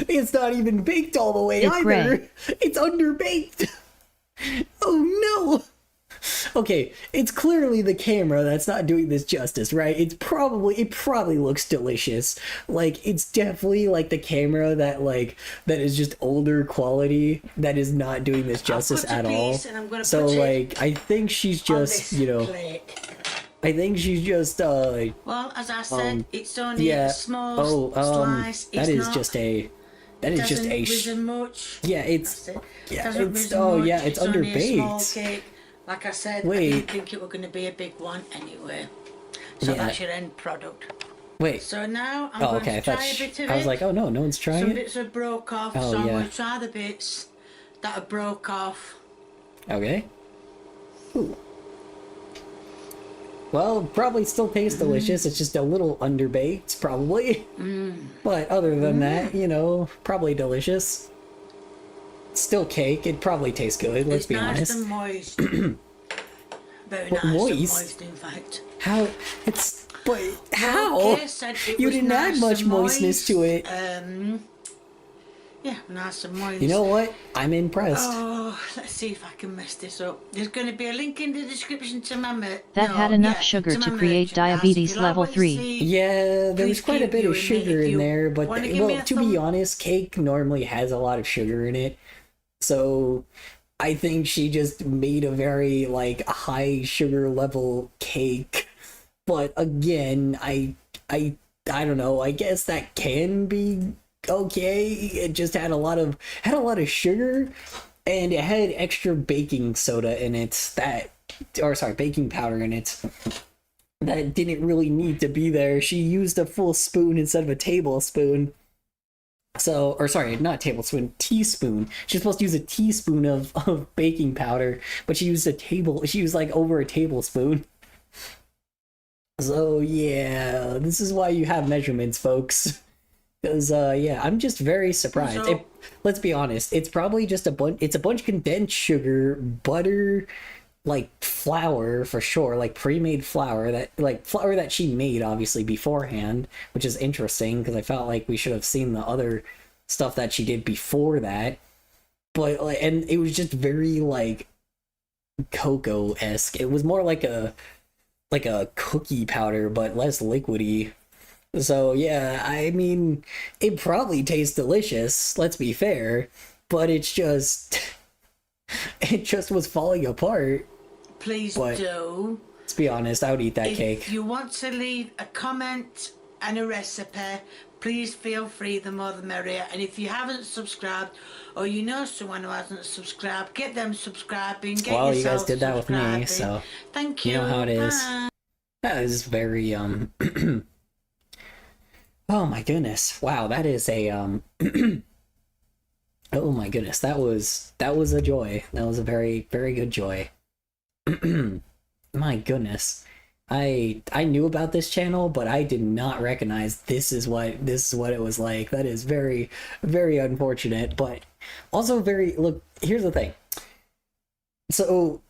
It's not even baked all the way either. Gray. It's underbaked. Oh no. Okay, it's clearly the camera that's not doing this justice, right? It probably looks delicious. Like, it's definitely like the camera that is just older quality that is not doing this justice at all. So like, I think she's just, I think she's just well, as I said, it's only a small slice. That is just a much. Yeah, it's it's only a small underbaked. cake. Like I said, Wait. I didn't think it was going to be a big one anyway. So Yeah. that's your end product. Wait. So now I'm Oh, going okay. I to try thought a bit of I was it. like, oh no, no one's trying Some it. bits have broke off, Oh, so I'm yeah. going to try the bits that have broke off. Okay. Ooh. Well, probably still tastes delicious. It's just a little underbaked, probably. But other than that, probably delicious. Still cake. It probably tastes good. Let's be Nice honest. and moist. Very What, nice moist? and moist, in fact. How? But how? Okay, said it You was didn't add nice much and moistness to it. Yeah, nice and moist. You know what? I'm impressed. Oh, let's see if I can mess this up. There's going to be a link in the description to my That had enough sugar to create diabetes level 3. Yeah, there's quite a bit of sugar in there, but wanna give me a to be honest, cake normally has a lot of sugar in it. So I think she just made a very high sugar level cake. But again, I don't know. I guess that can be okay. It just had a lot of sugar, and it had extra baking soda in it baking powder in it that didn't really need to be there. She used a full spoon instead of a tablespoon. Not tablespoon, teaspoon. She's supposed to use a teaspoon of baking powder, but she used over a tablespoon. So yeah, this is why you have measurements, folks. Because I'm just very surprised. So- Let's be honest, it's probably just a bunch of condensed sugar, butter, flour for sure, pre-made flour that she made obviously beforehand, which is interesting because I felt like we should have seen the other stuff that she did before that. But and it was just very cocoa-esque. It was more like a cookie powder but less liquidy. So yeah, I mean, it probably tastes delicious, let's be fair, but it just was falling apart. Please But do. let's be honest, I would eat that If cake. you want to leave a comment and a recipe, please feel free, the more the merrier. And if you haven't subscribed, or you know someone who hasn't subscribed, get them subscribing. Well, you guys did that with me, so thank you. you know how it is. Bye. That is very oh my goodness. Wow, that is a Oh my goodness, that was a joy. That was a very, very good joy. My goodness. I knew about this channel, but I did not recognize this is what it was like. That is very, very unfortunate, but also very, look, here's the thing. So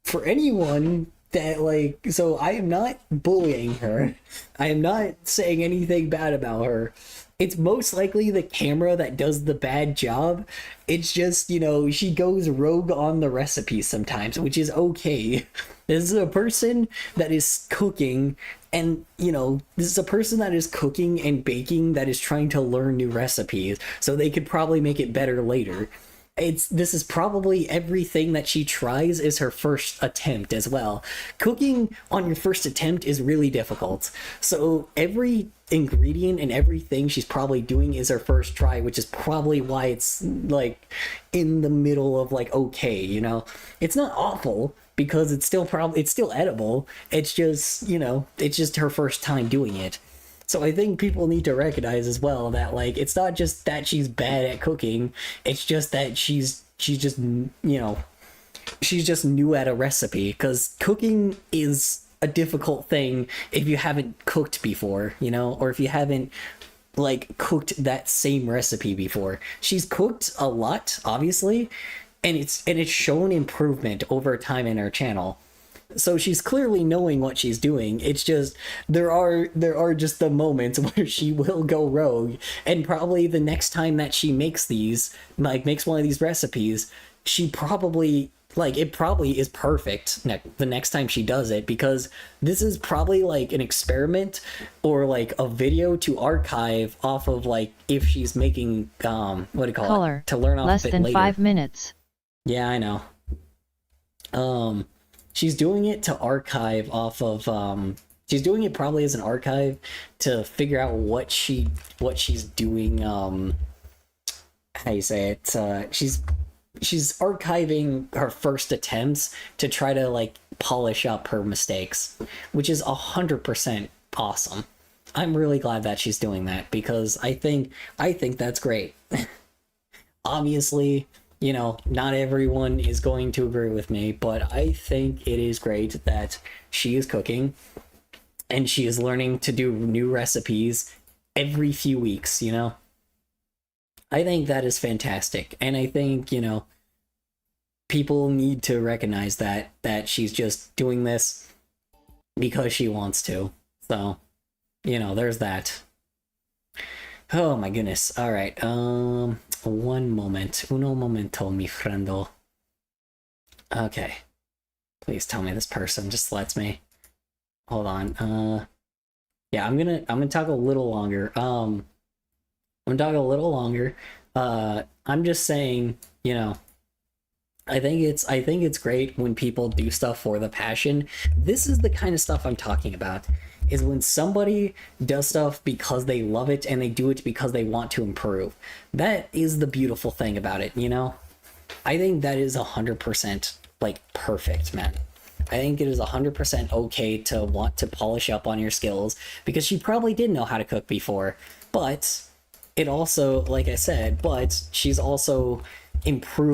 for anyone that like, so I am not bullying her. I am not saying anything bad about her. It's most likely the camera that does the bad job. It's just, you know, she goes rogue on the recipes sometimes, which is okay. This is a person that is cooking, and, you know, this is a person that is cooking and baking that is trying to learn new recipes, so they could probably make it better later. This is probably everything that she tries is her first attempt as well. Cooking on your first attempt is really difficult. So every ingredient and everything she's probably doing is her first try, which is probably why it's like in the middle of like okay, you know. It's not awful because it's still edible. It's just, you know, it's just her first time doing it. So I think people need to recognize as well that, like, it's not just that she's bad at cooking, it's just that she's just, you know, she's just new at a recipe, because cooking is a difficult thing if you haven't cooked before, you know, or if you haven't, like, cooked that same recipe before. She's cooked a lot, obviously, and it's shown improvement over time in her channel. So she's clearly knowing what she's doing. It's just there are just the moments where she will go rogue, and probably the next time that she makes makes one of these recipes, she probably, like, it probably is perfect the next time she does it, because this is probably like an experiment or like a video to archive off of, like, if she's making what do you call Color. it, to learn off Less of it than later. 5 minutes. Yeah, I know. She's doing it to archive off of, she's doing it probably as an archive to figure out what she's doing, how do you say it, she's archiving her first attempts to try to, like, polish up her mistakes, which is 100% awesome. I'm really glad that she's doing that, because I think that's great. Obviously, you know, not everyone is going to agree with me, but I think it is great that she is cooking and she is learning to do new recipes every few weeks, you know? I think that is fantastic. And I think, you know, people need to recognize that she's just doing this because she wants to. So, you know, there's that. Oh my goodness. All right. One moment. Uno momento, mi friendo. Okay. Please tell me this person just lets me. Hold on. Yeah, I'm gonna talk a little longer. I'm gonna talk a little longer. I'm just saying, you know, I think it's great when people do stuff for the passion. This is the kind of stuff I'm talking about. Is when somebody does stuff because they love it and they do it because they want to improve. That is the beautiful thing about it, you know? I think that is 100% like perfect, man. I think it is 100% okay to want to polish up on your skills, because she probably did know how to cook before, but it also, like I said, but she's also improved